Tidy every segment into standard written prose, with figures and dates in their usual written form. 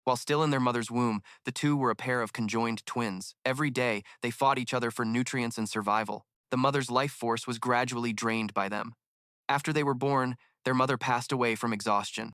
While still in their mother's womb, the two were a pair of conjoined twins. Every day, they fought each other for nutrients and survival. The mother's life force was gradually drained by them. After they were born, their mother passed away from exhaustion.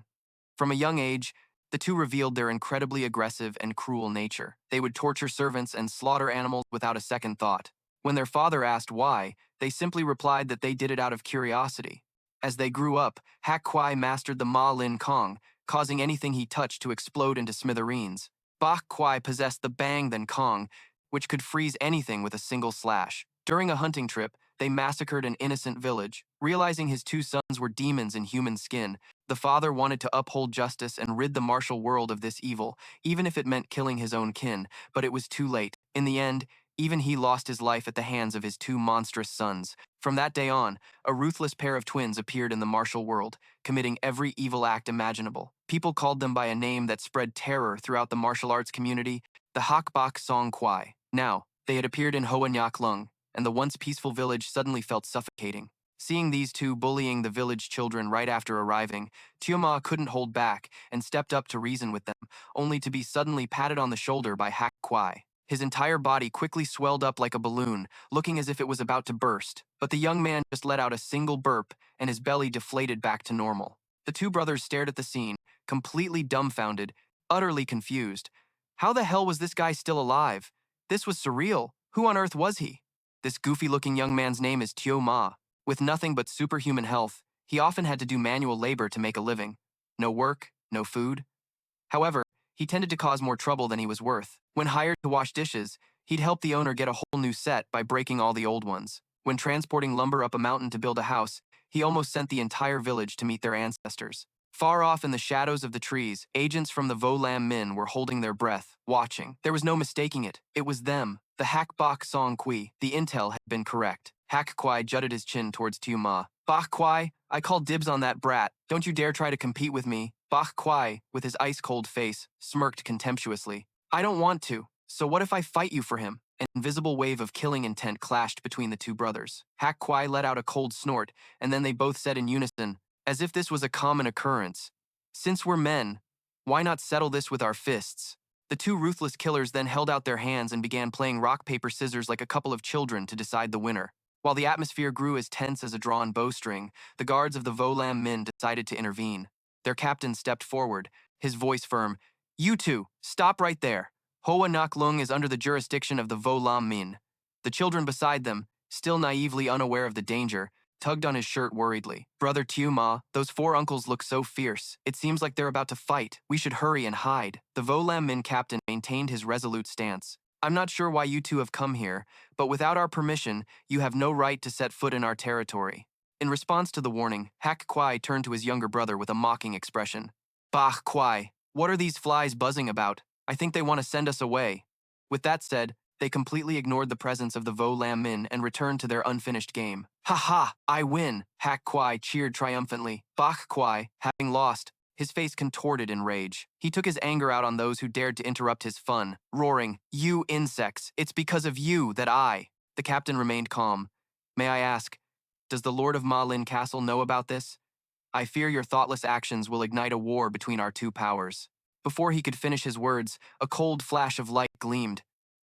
From a young age, the two revealed their incredibly aggressive and cruel nature. They would torture servants and slaughter animals without a second thought. When their father asked why, they simply replied that they did it out of curiosity. As they grew up, Hac Quy mastered the Ma Linh Cong, causing anything he touched to explode into smithereens. Bach Quy possessed the Bang Than Cong, which could freeze anything with a single slash. During a hunting trip, they massacred an innocent village. Realizing his two sons were demons in human skin, the father wanted to uphold justice and rid the martial world of this evil, even if it meant killing his own kin, but it was too late. In the end, even he lost his life at the hands of his two monstrous sons. From that day on, a ruthless pair of twins appeared in the martial world, committing every evil act imaginable. People called them by a name that spread terror throughout the martial arts community, the Hac Bach Song Quy. Now, they had appeared in Hoa Nhac Lung, and the once peaceful village suddenly felt suffocating. Seeing these two bullying the village children right after arriving, Xiao Ma couldn't hold back and stepped up to reason with them, only to be suddenly patted on the shoulder by Hac Quy. His entire body quickly swelled up like a balloon, looking as if it was about to burst. But the young man just let out a single burp, and his belly deflated back to normal. The two brothers stared at the scene, completely dumbfounded, utterly confused. How the hell was this guy still alive? This was surreal. Who on earth was he? This goofy-looking young man's name is Xiao Ma. With nothing but superhuman health, he often had to do manual labor to make a living. No work, no food. However, he tended to cause more trouble than he was worth. When hired to wash dishes, he'd help the owner get a whole new set by breaking all the old ones. When transporting lumber up a mountain to build a house, he almost sent the entire village to meet their ancestors. Far off in the shadows of the trees, agents from the Vo Lam Min were holding their breath, watching. There was no mistaking it. It was them. The Hac Bach Song Quy. The intel had been correct. Hac Quy jutted his chin towards Xiao Ma. Bach Quy, I call dibs on that brat. Don't you dare try to compete with me. Bach Quy, with his ice-cold face, smirked contemptuously. I don't want to. So what if I fight you for him? An invisible wave of killing intent clashed between the two brothers. Hac Quy let out a cold snort, and then they both said in unison, as if this was a common occurrence. Since we're men, why not settle this with our fists? The two ruthless killers then held out their hands and began playing rock, paper, scissors like a couple of children to decide the winner. While the atmosphere grew as tense as a drawn bowstring, the guards of the Vo Lam Min decided to intervene. Their captain stepped forward, his voice firm. You two, stop right there. Hoa Nhac Lung is under the jurisdiction of the Vo Lam Min. The children beside them, still naively unaware of the danger, tugged on his shirt worriedly. Brother Xiao Ma, those four uncles look so fierce. It seems like they're about to fight. We should hurry and hide. The Vo Lam Min captain maintained his resolute stance. I'm not sure why you two have come here, but without our permission, you have no right to set foot in our territory. In response to the warning, Hac Quy turned to his younger brother with a mocking expression. Bach Quy, what are these flies buzzing about? I think they want to send us away. With that said, they completely ignored the presence of the Vo Lam Min and returned to their unfinished game. Ha ha, I win, Hac Quy cheered triumphantly. Bach Quy, having lost, his face contorted in rage. He took his anger out on those who dared to interrupt his fun, roaring, You insects, it's because of you that I... The captain remained calm. May I ask, does the Lord of Ma Linh Castle know about this? I fear your thoughtless actions will ignite a war between our two powers. Before he could finish his words, a cold flash of light gleamed.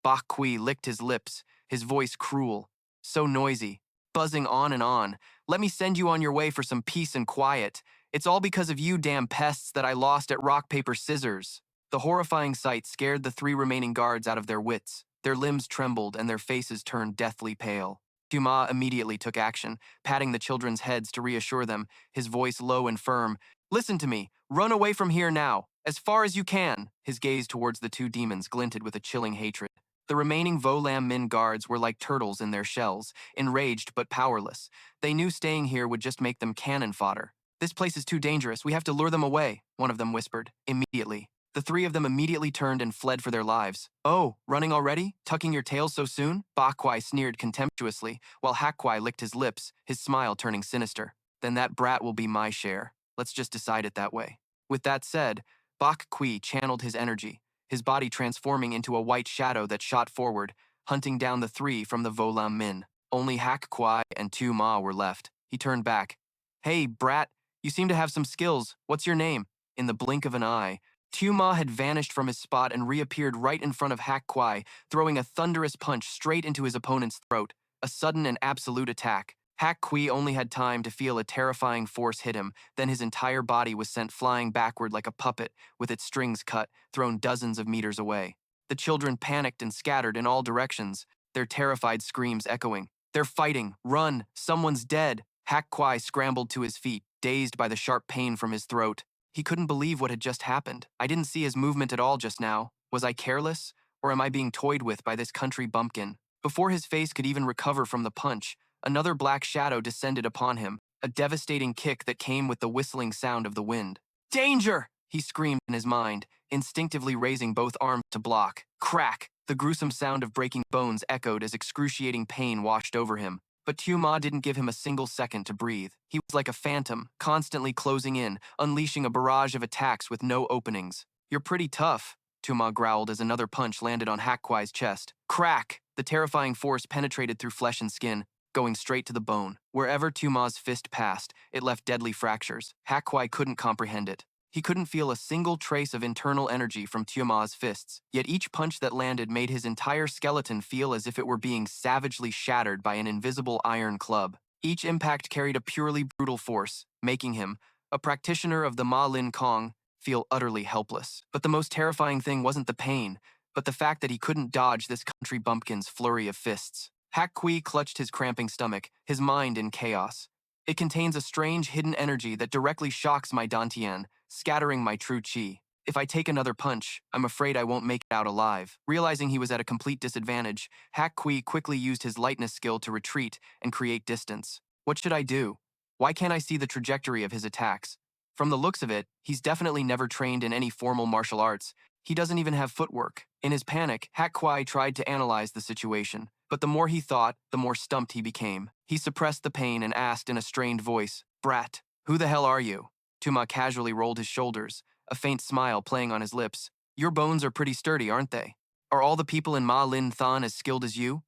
Bach Quy licked his lips, his voice cruel, so noisy, buzzing on and on. Let me send you on your way for some peace and quiet. It's all because of you damn pests that I lost at rock, paper, scissors. The horrifying sight scared the three remaining guards out of their wits. Their limbs trembled and their faces turned deathly pale. Xiao Ma immediately took action, patting the children's heads to reassure them, his voice low and firm. Listen to me. Run away from here now, as far as you can. His gaze towards the two demons glinted with a chilling hatred. The remaining Vo Lam Min guards were like turtles in their shells, enraged but powerless. They knew staying here would just make them cannon fodder. This place is too dangerous. We have to lure them away, one of them whispered. Immediately. The three of them immediately turned and fled for their lives. Oh, running already? Tucking your tails so soon? Bach Quy sneered contemptuously, while Hac Quy licked his lips, his smile turning sinister. Then that brat will be my share. Let's just decide it that way. With that said, Bach Quy channeled his energy, his body transforming into a white shadow that shot forward, hunting down the three from the Vo Lam Min. Only Hac Quy and Xiao Ma were left. He turned back. Hey, brat, you seem to have some skills. What's your name? In the blink of an eye, Xiao Ma had vanished from his spot and reappeared right in front of Hac Quy, throwing a thunderous punch straight into his opponent's throat, a sudden and absolute attack. Hac Quy only had time to feel a terrifying force hit him, then his entire body was sent flying backward like a puppet, with its strings cut, thrown dozens of meters away. The children panicked and scattered in all directions, their terrified screams echoing. "They're fighting! Run! Someone's dead!" Hac Quy scrambled to his feet, dazed by the sharp pain from his throat. He couldn't believe what had just happened. I didn't see his movement at all just now. Was I careless? Or am I being toyed with by this country bumpkin? Before his face could even recover from the punch, another black shadow descended upon him, a devastating kick that came with the whistling sound of the wind. "Danger!" he screamed in his mind, instinctively raising both arms to block. Crack! The gruesome sound of breaking bones echoed as excruciating pain washed over him. But Xiao Ma didn't give him a single second to breathe. He was like a phantom, constantly closing in, unleashing a barrage of attacks with no openings. "You're pretty tough," Xiao Ma growled as another punch landed on Hac Quy chest. Crack! The terrifying force penetrated through flesh and skin, going straight to the bone. Wherever Xiao Ma's fist passed, it left deadly fractures. Hac Quy couldn't comprehend it. He couldn't feel a single trace of internal energy from Xiao Ma's fists, yet each punch that landed made his entire skeleton feel as if it were being savagely shattered by an invisible iron club. Each impact carried a purely brutal force, making him, a practitioner of the Ma Linh Cong, feel utterly helpless. But the most terrifying thing wasn't the pain, but the fact that he couldn't dodge this country bumpkin's flurry of fists. Hac Quy clutched his cramping stomach, his mind in chaos. "It contains a strange hidden energy that directly shocks my dantian, scattering my true chi. If I take another punch, I'm afraid I won't make it out alive." Realizing he was at a complete disadvantage, Hac Quy quickly used his lightness skill to retreat and create distance. What should I do? Why can't I see the trajectory of his attacks? From the looks of it, he's definitely never trained in any formal martial arts. He doesn't even have footwork. In his panic, Hac Quy tried to analyze the situation. But the more he thought, the more stumped he became. He suppressed the pain and asked in a strained voice, "Brat, who the hell are you?" Xiao Ma casually rolled his shoulders, a faint smile playing on his lips. "Your bones are pretty sturdy, aren't they? Are all the people in Ma Linh Than as skilled as you?"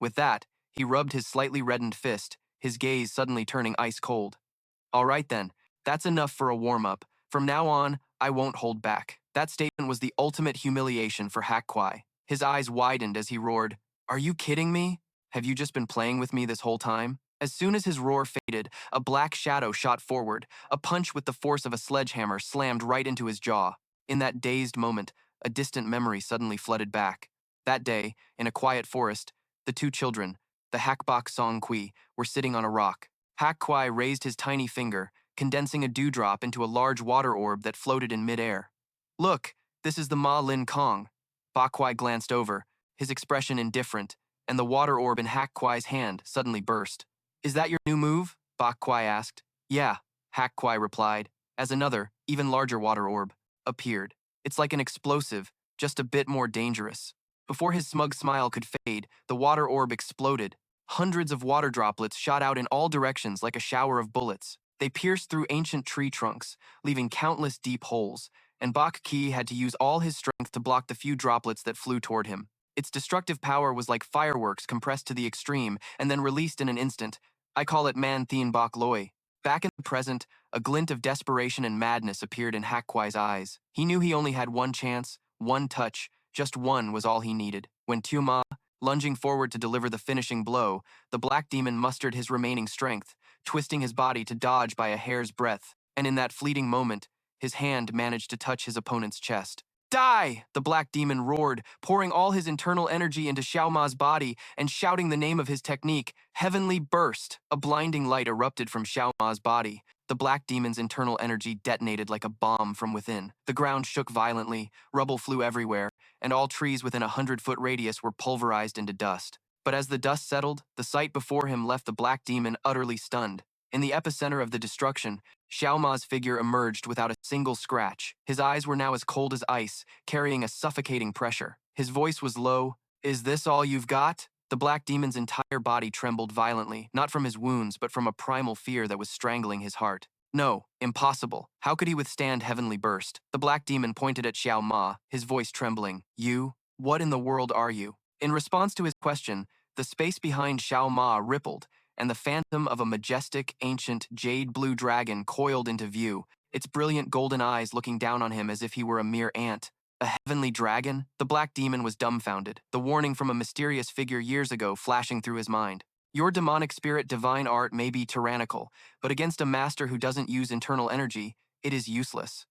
With that, he rubbed his slightly reddened fist, his gaze suddenly turning ice cold. "All right then, that's enough for a warm-up. From now on, I won't hold back." That statement was the ultimate humiliation for Hac Quy. His eyes widened as he roared, "Are you kidding me? Have you just been playing with me this whole time?" As soon as his roar faded, a black shadow shot forward. A punch with the force of a sledgehammer slammed right into his jaw. In that dazed moment, a distant memory suddenly flooded back. That day, in a quiet forest, the two children, the Hac Bach Song Quy, were sitting on a rock. Hac Quy raised his tiny finger, condensing a dewdrop into a large water orb that floated in midair. "Look, this is the Ma Linh Cong." Bach Quy glanced over, his expression indifferent, and the water orb in Hac Quy hand suddenly burst. "Is that your new move?" Bach Quy asked. "Yeah," Hac Quy replied, as another, even larger water orb appeared. "It's like an explosive, just a bit more dangerous." Before his smug smile could fade, the water orb exploded. Hundreds of water droplets shot out in all directions like a shower of bullets. They pierced through ancient tree trunks, leaving countless deep holes, and Bach Quy had to use all his strength to block the few droplets that flew toward him. Its destructive power was like fireworks compressed to the extreme and then released in an instant. I call it Man Thien Bach Loi. Back in the present, a glint of desperation and madness appeared in Hac Quy eyes. He knew he only had one chance, one touch, just one was all he needed. When Xiao Ma, lunging forward to deliver the finishing blow, the black demon mustered his remaining strength, twisting his body to dodge by a hair's breadth, and in that fleeting moment, his hand managed to touch his opponent's chest. "Die!" the black demon roared, pouring all his internal energy into Xiao Ma's body and shouting the name of his technique, Heavenly Burst. A blinding light erupted from Xiao Ma's body. The black demon's internal energy detonated like a bomb from within. The ground shook violently, rubble flew everywhere, and all trees within a 100-foot radius were pulverized into dust. But as the dust settled, the sight before him left the black demon utterly stunned. In the epicenter of the destruction, Xiao Ma's figure emerged without a single scratch. His eyes were now as cold as ice, carrying a suffocating pressure. His voice was low. "Is this all you've got?" The black demon's entire body trembled violently, not from his wounds, but from a primal fear that was strangling his heart. No, impossible. How could he withstand Heavenly Burst? The black demon pointed at Xiao Ma, his voice trembling. "You? What in the world are you?" In response to his question, the space behind Xiao Ma rippled, and the phantom of a majestic, ancient, jade-blue dragon coiled into view, its brilliant golden eyes looking down on him as if he were a mere ant. A heavenly dragon? The black demon was dumbfounded, the warning from a mysterious figure years ago flashing through his mind. Your demonic spirit divine art may be tyrannical, but against a master who doesn't use internal energy, it is useless.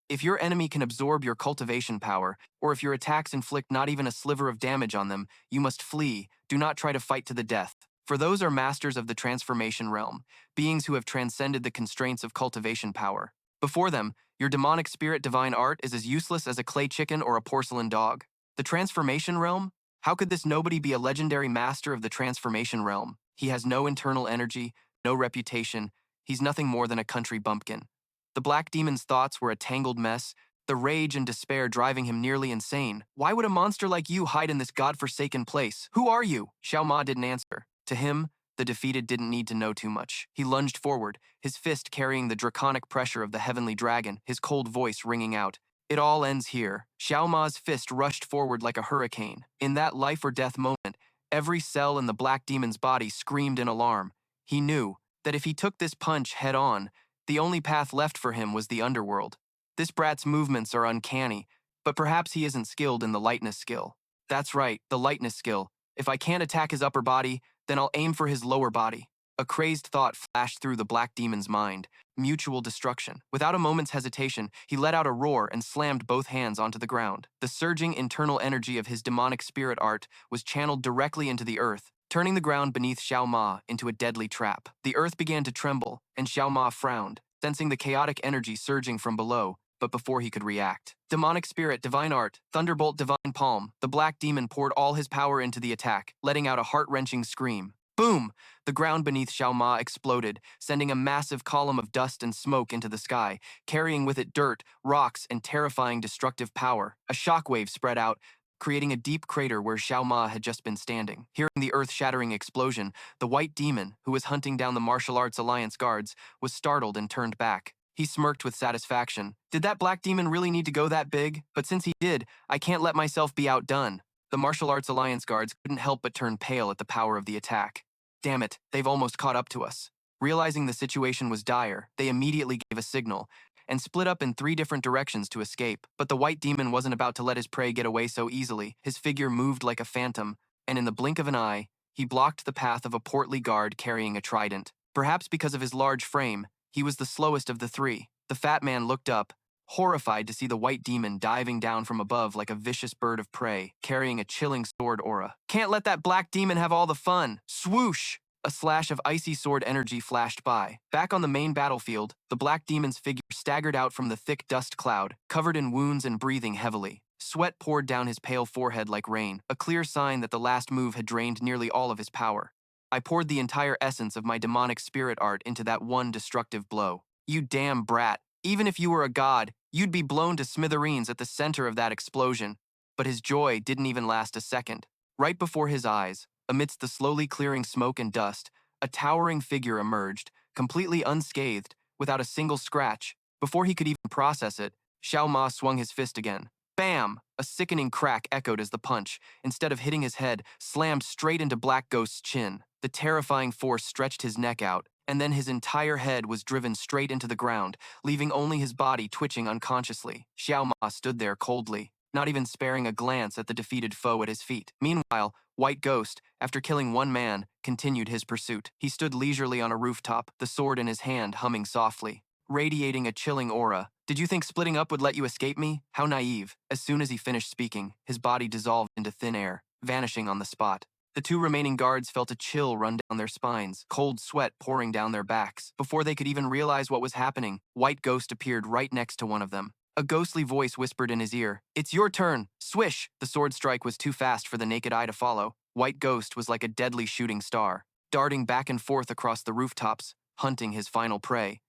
If your enemy can absorb your cultivation power, or if your attacks inflict not even a sliver of damage on them, you must flee. Do not try to fight to the death. For those are masters of the transformation realm, beings who have transcended the constraints of cultivation power. Before them, your demonic spirit divine art is as useless as a clay chicken or a porcelain dog. The transformation realm? How could this nobody be a legendary master of the transformation realm? He has no internal energy, no reputation. He's nothing more than a country bumpkin. The black demon's thoughts were a tangled mess, the rage and despair driving him nearly insane. Why would a monster like you hide in this godforsaken place? Who are you? Xiao Ma didn't answer. To him, the defeated didn't need to know too much. He lunged forward, his fist carrying the draconic pressure of the heavenly dragon, his cold voice ringing out. It all ends here. Xiao Ma's fist rushed forward like a hurricane. In that life or death moment, every cell in the black demon's body screamed in alarm. He knew that if he took this punch head on, the only path left for him was the underworld. This brat's movements are uncanny, but perhaps he isn't skilled in the lightness skill. That's right, the lightness skill. If I can't attack his upper body, then I'll aim for his lower body. A crazed thought flashed through the black demon's mind. Mutual destruction. Without a moment's hesitation, he let out a roar and slammed both hands onto the ground. The surging internal energy of his demonic spirit art was channeled directly into the earth, turning the ground beneath Xiao Ma into a deadly trap. The earth began to tremble, and Xiao Ma frowned, sensing the chaotic energy surging from below, but before he could react. Demonic spirit, divine art, thunderbolt, divine palm. The black demon poured all his power into the attack, letting out a heart-wrenching scream. Boom! The ground beneath Xiao Ma exploded, sending a massive column of dust and smoke into the sky, carrying with it dirt, rocks, and terrifying destructive power. A shockwave spread out, creating a deep crater where Xiao Ma had just been standing. Hearing the earth-shattering explosion, the white demon, who was hunting down the Martial Arts Alliance guards, was startled and turned back. He smirked with satisfaction. Did that black demon really need to go that big? But since he did, I can't let myself be outdone. The Martial Arts Alliance guards couldn't help but turn pale at the power of the attack. Damn it, they've almost caught up to us. Realizing the situation was dire, they immediately gave a signal and split up in 3 different directions to escape. But the white demon wasn't about to let his prey get away so easily. His figure moved like a phantom, and in the blink of an eye, he blocked the path of a portly guard carrying a trident. Perhaps because of his large frame, he was the slowest of the 3. The fat man looked up, horrified to see the white demon diving down from above like a vicious bird of prey, carrying a chilling sword aura. Can't let that black demon have all the fun. Swoosh! A slash of icy sword energy flashed by. Back on the main battlefield, the black demon's figure staggered out from the thick dust cloud, covered in wounds and breathing heavily. Sweat poured down his pale forehead like rain, a clear sign that the last move had drained nearly all of his power. I poured the entire essence of my demonic spirit art into that one destructive blow. You damn brat. Even if you were a god, you'd be blown to smithereens at the center of that explosion. But his joy didn't even last a second. Right before his eyes, amidst the slowly clearing smoke and dust, a towering figure emerged, completely unscathed, without a single scratch. Before he could even process it, Xiao Ma swung his fist again. Bam! A sickening crack echoed as the punch, instead of hitting his head, slammed straight into Black Ghost's chin. The terrifying force stretched his neck out, and then his entire head was driven straight into the ground, leaving only his body twitching unconsciously. Xiao Ma stood there coldly, not even sparing a glance at the defeated foe at his feet. Meanwhile, White Ghost, after killing one man, continued his pursuit. He stood leisurely on a rooftop, the sword in his hand humming softly, radiating a chilling aura. Did you think splitting up would let you escape me? How naive. As soon as he finished speaking, his body dissolved into thin air, vanishing on the spot. The 2 remaining guards felt a chill run down their spines, cold sweat pouring down their backs. Before they could even realize what was happening, White Ghost appeared right next to one of them. A ghostly voice whispered in his ear, "It's your turn." Swish! The sword strike was too fast for the naked eye to follow. White Ghost was like a deadly shooting star, darting back and forth across the rooftops, hunting his final prey.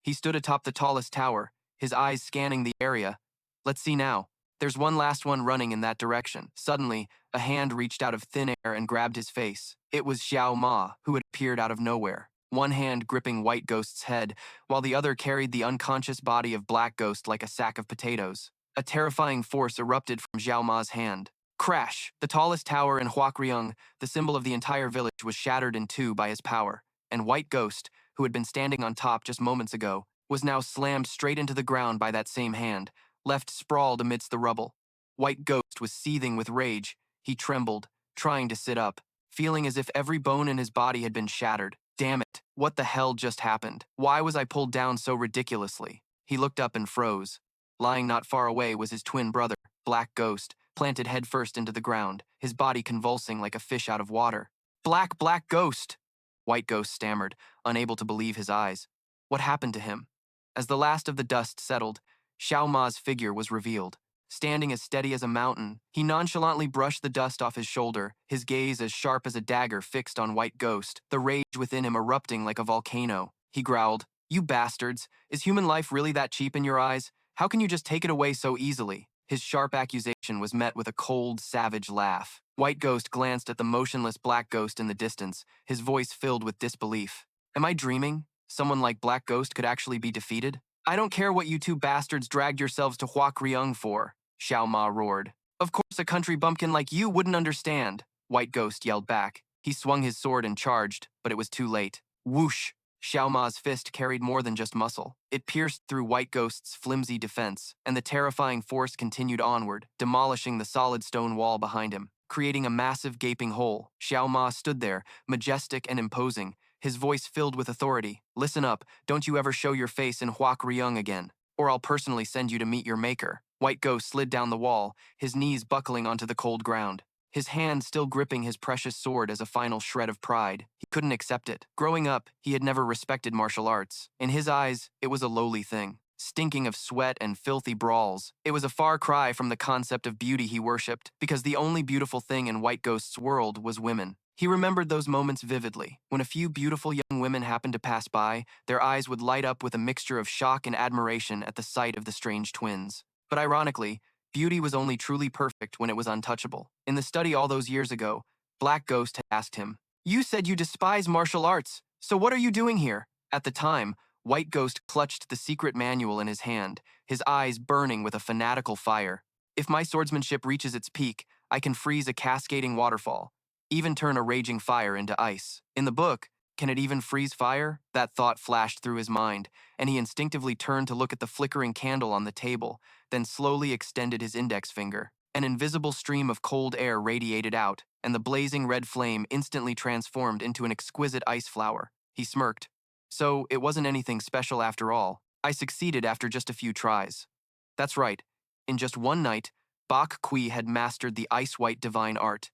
He stood atop the tallest tower, his eyes scanning the area. Let's see now. There's one last one running in that direction. Suddenly, a hand reached out of thin air and grabbed his face. It was Xiao Ma, who had appeared out of nowhere, one hand gripping White Ghost's head, while the other carried the unconscious body of Black Ghost like a sack of potatoes. A terrifying force erupted from Xiao Ma's hand. Crash! The tallest tower in Hac Quy, the symbol of the entire village, was shattered in 2 by his power, and White Ghost, who had been standing on top just moments ago, was now slammed straight into the ground by that same hand, left sprawled amidst the rubble. White Ghost was seething with rage. He trembled, trying to sit up, feeling as if every bone in his body had been shattered. Damn it, what the hell just happened? Why was I pulled down so ridiculously? He looked up and froze. Lying not far away was his twin brother, Black Ghost, planted headfirst into the ground, his body convulsing like a fish out of water. Black Ghost! White Ghost stammered, unable to believe his eyes. What happened to him? As the last of the dust settled, Xiao Ma's figure was revealed. Standing as steady as a mountain, he nonchalantly brushed the dust off his shoulder, his gaze as sharp as a dagger fixed on White Ghost, the rage within him erupting like a volcano. He growled, "You bastards! Is human life really that cheap in your eyes? How can you just take it away so easily?" His sharp accusation was met with a cold, savage laugh. White Ghost glanced at the motionless Black Ghost in the distance, his voice filled with disbelief. "Am I dreaming? Someone like Black Ghost could actually be defeated? I don't care what you two bastards dragged yourselves to Hac Quy for," Xiao Ma roared. "Of course a country bumpkin like you wouldn't understand," White Ghost yelled back. He swung his sword and charged, but it was too late. Whoosh! Xiao Ma's fist carried more than just muscle. It pierced through White Ghost's flimsy defense, and the terrifying force continued onward, demolishing the solid stone wall behind him, creating a massive gaping hole. Xiao Ma stood there, majestic and imposing, his voice filled with authority. "Listen up, don't you ever show your face in Hac Quy again, or I'll personally send you to meet your maker." White Ghost slid down the wall, his knees buckling onto the cold ground. His hand still gripping his precious sword as a final shred of pride. He couldn't accept it. Growing up, he had never respected martial arts. In his eyes, it was a lowly thing, stinking of sweat and filthy brawls. It was a far cry from the concept of beauty he worshipped, because the only beautiful thing in White Ghost's world was women. He remembered those moments vividly. When a few beautiful young women happened to pass by, their eyes would light up with a mixture of shock and admiration at the sight of the strange twins. But ironically, beauty was only truly perfect when it was untouchable. In the study all those years ago, Black Ghost had asked him, "You said you despise martial arts, so what are you doing here?" At the time, White Ghost clutched the secret manual in his hand, his eyes burning with a fanatical fire. "If my swordsmanship reaches its peak, I can freeze a cascading waterfall, even turn a raging fire into ice." In the book, can it even freeze fire? That thought flashed through his mind, and he instinctively turned to look at the flickering candle on the table, then slowly extended his index finger. An invisible stream of cold air radiated out, and the blazing red flame instantly transformed into an exquisite ice flower. He smirked. "So, it wasn't anything special after all. I succeeded after just a few tries." That's right. In just one night, Bach Quy had mastered the ice-white divine art.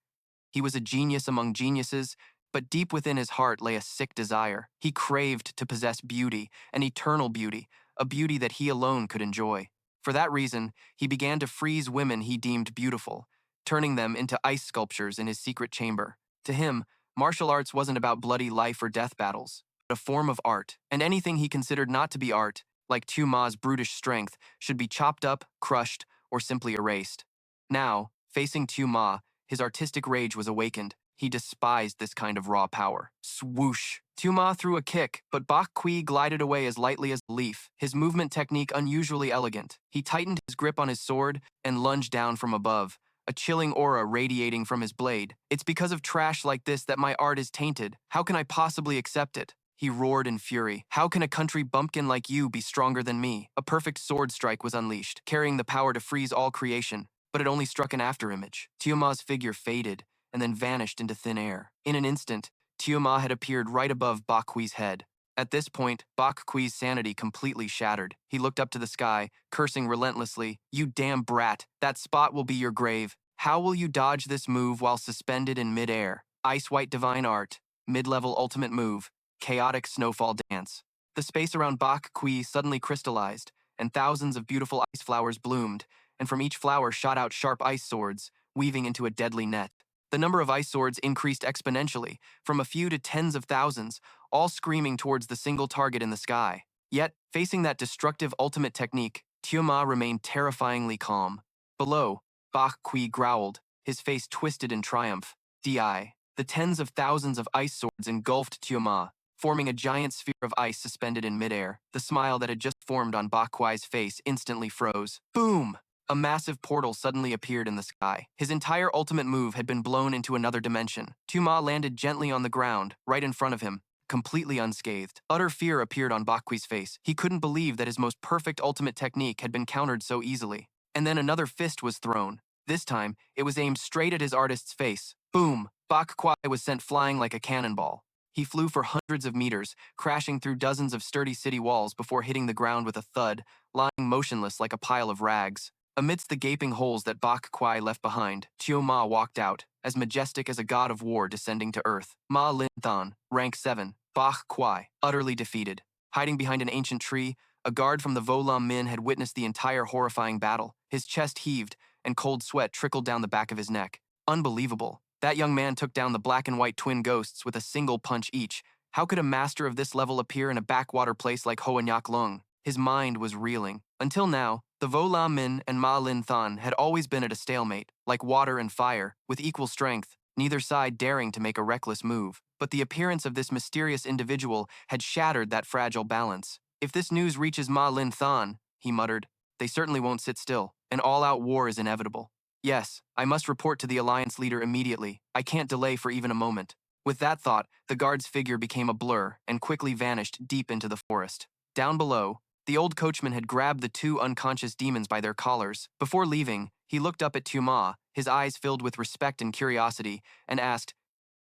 He was a genius among geniuses, but deep within his heart lay a sick desire. He craved to possess beauty, an eternal beauty, a beauty that he alone could enjoy. For that reason, he began to freeze women he deemed beautiful, turning them into ice sculptures in his secret chamber. To him, martial arts wasn't about bloody life or death battles, but a form of art, and anything he considered not to be art, like Xiao Ma's brutish strength, should be chopped up, crushed, or simply erased. Now, facing Xiao Ma, his artistic rage was awakened. He despised this kind of raw power. Swoosh! Xiao Ma threw a kick, but Bach Quy glided away as lightly as a leaf, his movement technique unusually elegant. He tightened his grip on his sword and lunged down from above, a chilling aura radiating from his blade. "It's because of trash like this that my art is tainted. How can I possibly accept it?" He roared in fury. "How can a country bumpkin like you be stronger than me?" A perfect sword strike was unleashed, carrying the power to freeze all creation, but it only struck an afterimage. Xiao Ma's figure faded, and then vanished into thin air. In an instant, Xiao Ma had appeared right above Bach Quy head. At this point, Bach Quy sanity completely shattered. He looked up to the sky, cursing relentlessly, "You damn brat, that spot will be your grave. How will you dodge this move while suspended in mid-air? Ice-white divine art, mid-level ultimate move, chaotic snowfall dance." The space around Bach Quy suddenly crystallized, and thousands of beautiful ice flowers bloomed, and from each flower shot out sharp ice swords, weaving into a deadly net. The number of ice swords increased exponentially, from a few to tens of thousands, all screaming towards the single target in the sky. Yet, facing that destructive ultimate technique, Xiao Ma remained terrifyingly calm. Below, Bach Quy growled, his face twisted in triumph. Di. The tens of thousands of ice swords engulfed Xiao Ma, forming a giant sphere of ice suspended in midair. The smile that had just formed on Bach Quy face instantly froze. Boom! A massive portal suddenly appeared in the sky. His entire ultimate move had been blown into another dimension. Xiao Ma landed gently on the ground, right in front of him, completely unscathed. Utter fear appeared on Bach Quy face. He couldn't believe that his most perfect ultimate technique had been countered so easily. And then another fist was thrown. This time, it was aimed straight at his artist's face. Boom! Bach Quy was sent flying like a cannonball. He flew for hundreds of meters, crashing through dozens of sturdy city walls before hitting the ground with a thud, lying motionless like a pile of rags. Amidst the gaping holes that Bach Quy left behind, Xiao Ma walked out, as majestic as a god of war descending to earth. Ma Linh Cong, rank 7, Bach Quy, utterly defeated. Hiding behind an ancient tree, a guard from the Vo Lam Min had witnessed the entire horrifying battle. His chest heaved, and cold sweat trickled down the back of his neck. Unbelievable. That young man took down the black and white twin ghosts with a single punch each. How could a master of this level appear in a backwater place like Hoa Nhac Lung? His mind was reeling. Until now, the Vo Lam Min and Ma Linh Cong had always been at a stalemate, like water and fire, with equal strength, neither side daring to make a reckless move. But the appearance of this mysterious individual had shattered that fragile balance. If this news reaches Ma Linh Cong, he muttered, they certainly won't sit still. An all-out war is inevitable. Yes, I must report to the Alliance leader immediately. I can't delay for even a moment. With that thought, the guard's figure became a blur and quickly vanished deep into the forest. Down below, the old coachman had grabbed the two unconscious demons by their collars. Before leaving, he looked up at Xiao Ma, his eyes filled with respect and curiosity, and asked,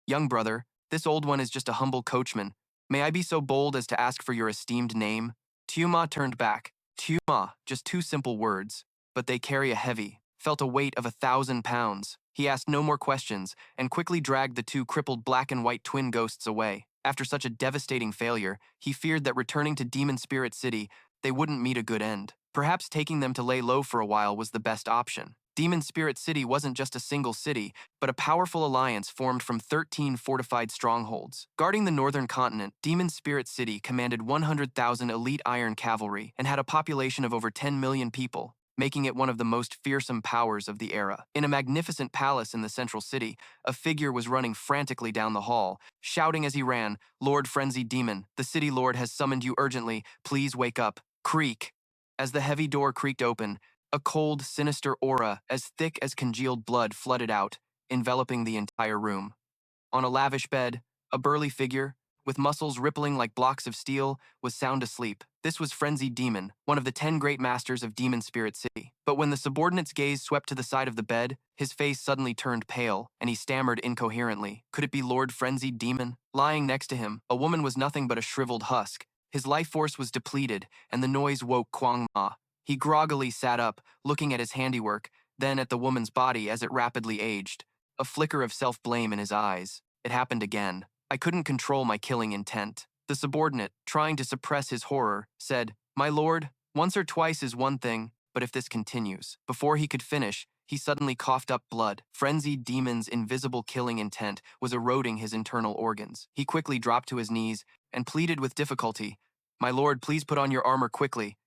young brother, this old one is just a humble coachman. May I be so bold as to ask for your esteemed name? Xiao Ma turned back. Xiao Ma, just two simple words, but they carry a heavy, felt a weight of 1,000 pounds. He asked no more questions and quickly dragged the two crippled black and white twin ghosts away. After such a devastating failure, he feared that returning to Demon Spirit City, they wouldn't meet a good end. Perhaps taking them to lay low for a while was the best option. Demon Spirit City wasn't just a single city, but a powerful alliance formed from 13 fortified strongholds. Guarding the northern continent, Demon Spirit City commanded 100,000 elite iron cavalry and had a population of over 10 million people, making it one of the most fearsome powers of the era. In a magnificent palace in the central city, a figure was running frantically down the hall, shouting as he ran, Lord Frenzied Demon, the city lord has summoned you urgently, please wake up. Creak. As the heavy door creaked open, a cold, sinister aura as thick as congealed blood flooded out, enveloping the entire room. On a lavish bed, a burly figure, with muscles rippling like blocks of steel, was sound asleep. This was Frenzied Demon, one of the 10 great masters of Demon Spirit City. But when the subordinate's gaze swept to the side of the bed, his face suddenly turned pale, and he stammered incoherently. Could it be Lord Frenzied Demon? Lying next to him, a woman was nothing but a shriveled husk. His life force was depleted, and the noise woke Xiao Ma. He groggily sat up, looking at his handiwork, then at the woman's body as it rapidly aged. A flicker of self-blame in his eyes. It happened again. I couldn't control my killing intent. The subordinate, trying to suppress his horror, said, my lord, once or twice is one thing, but if this continues. Before he could finish, he suddenly coughed up blood. Frenzied Demon's invisible killing intent was eroding his internal organs. He quickly dropped to his knees and pleaded with difficulty, my lord, please put on your armor quickly.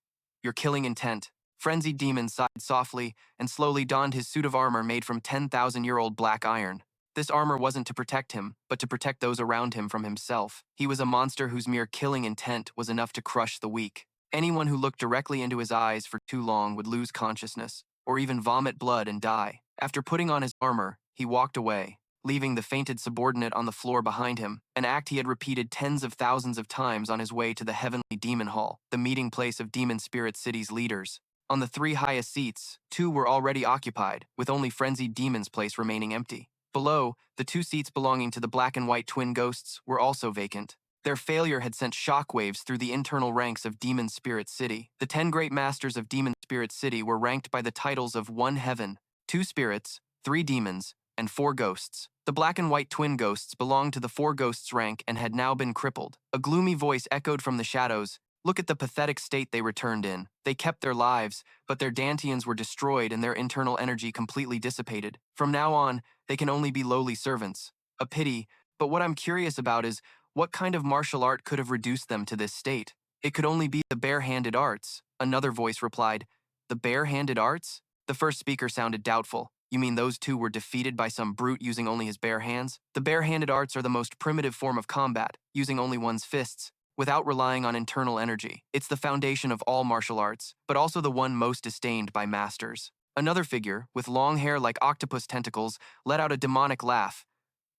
Your killing intent. Frenzied Demon sighed softly and slowly donned his suit of armor made from 10,000-year-old black iron. This armor wasn't to protect him, but to protect those around him from himself. He was a monster whose mere killing intent was enough to crush the weak. Anyone who looked directly into his eyes for too long would lose consciousness, or even vomit blood and die. After putting on his armor, he walked away, leaving the fainted subordinate on the floor behind him, an act he had repeated tens of thousands of times on his way to the Heavenly Demon Hall, the meeting place of Demon Spirit City's leaders. On the 3 highest seats, 2 were already occupied, with only Frenzied Demon's place remaining empty. Below, the 2 seats belonging to the black and white twin ghosts were also vacant. Their failure had sent shockwaves through the internal ranks of Demon Spirit City. The 10 great masters of Demon Spirit City were ranked by the titles of 1 heaven, 2 spirits, 3 demons, and 4 ghosts. The black and white twin ghosts belonged to the 4 ghosts rank and had now been crippled. A gloomy voice echoed from the shadows, look at the pathetic state they returned in. They kept their lives, but their dantians were destroyed and their internal energy completely dissipated. From now on, they can only be lowly servants. A pity, but what I'm curious about is, what kind of martial art could have reduced them to this state? It could only be the bare-handed arts. Another voice replied, the bare-handed arts? The first speaker sounded doubtful. You mean those 2 were defeated by some brute using only his bare hands? The bare-handed arts are the most primitive form of combat, using only one's fists, without relying on internal energy. It's the foundation of all martial arts, but also the one most disdained by masters. Another figure, with long hair like octopus tentacles, let out a demonic laugh.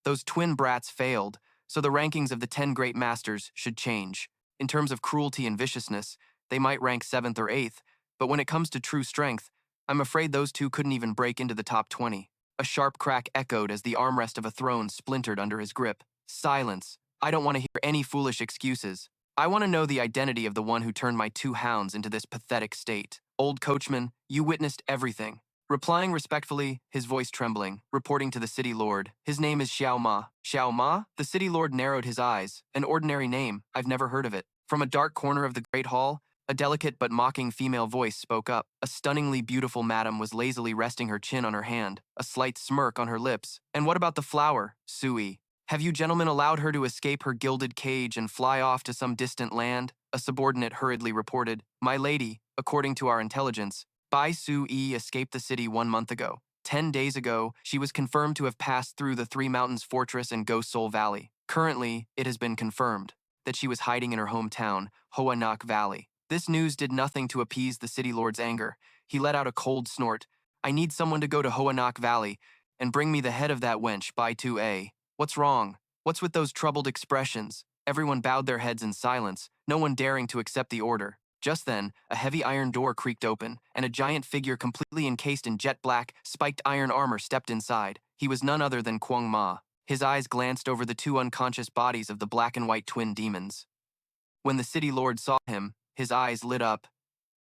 Those twin brats failed. so the rankings of the 10 great masters should change. In terms of cruelty and viciousness, they might rank 7th or 8th, but when it comes to true strength, I'm afraid those two couldn't even break into the top 20. A sharp crack echoed as the armrest of a throne splintered under his grip. Silence. I don't want to hear any foolish excuses. I want to know the identity of the one who turned my 2 hounds into this pathetic state. Old coachman, you witnessed everything. Replying respectfully, his voice trembling, reporting to the city lord. His name is Xiao Ma. Xiao Ma? The city lord narrowed his eyes. An ordinary name. I've never heard of it. From a dark corner of the great hall, a delicate but mocking female voice spoke up. A stunningly beautiful madam was lazily resting her chin on her hand, a slight smirk on her lips. And what about the flower, Sui? Have you gentlemen allowed her to escape her gilded cage and fly off to some distant land? A subordinate hurriedly reported. My lady, according to our intelligence, Bai Su-yi escaped the city 1 month ago. 10 days ago, she was confirmed to have passed through the Three Mountains Fortress and Ghost Soul Valley. Currently, it has been confirmed that she was hiding in her hometown, Hoa Nhac Valley. This news did nothing to appease the city lord's anger. He let out a cold snort. I need someone to go to Hoa Nhac Valley and bring me the head of that wench, Bai Tu-a. What's wrong? What's with those troubled expressions? Everyone bowed their heads in silence, no one daring to accept the order. Just then, a heavy iron door creaked open, and a giant figure completely encased in jet-black, spiked iron armor stepped inside. He was none other than Xiao Ma. His eyes glanced over the 2 unconscious bodies of the black and white twin demons. When the city lord saw him, his eyes lit up.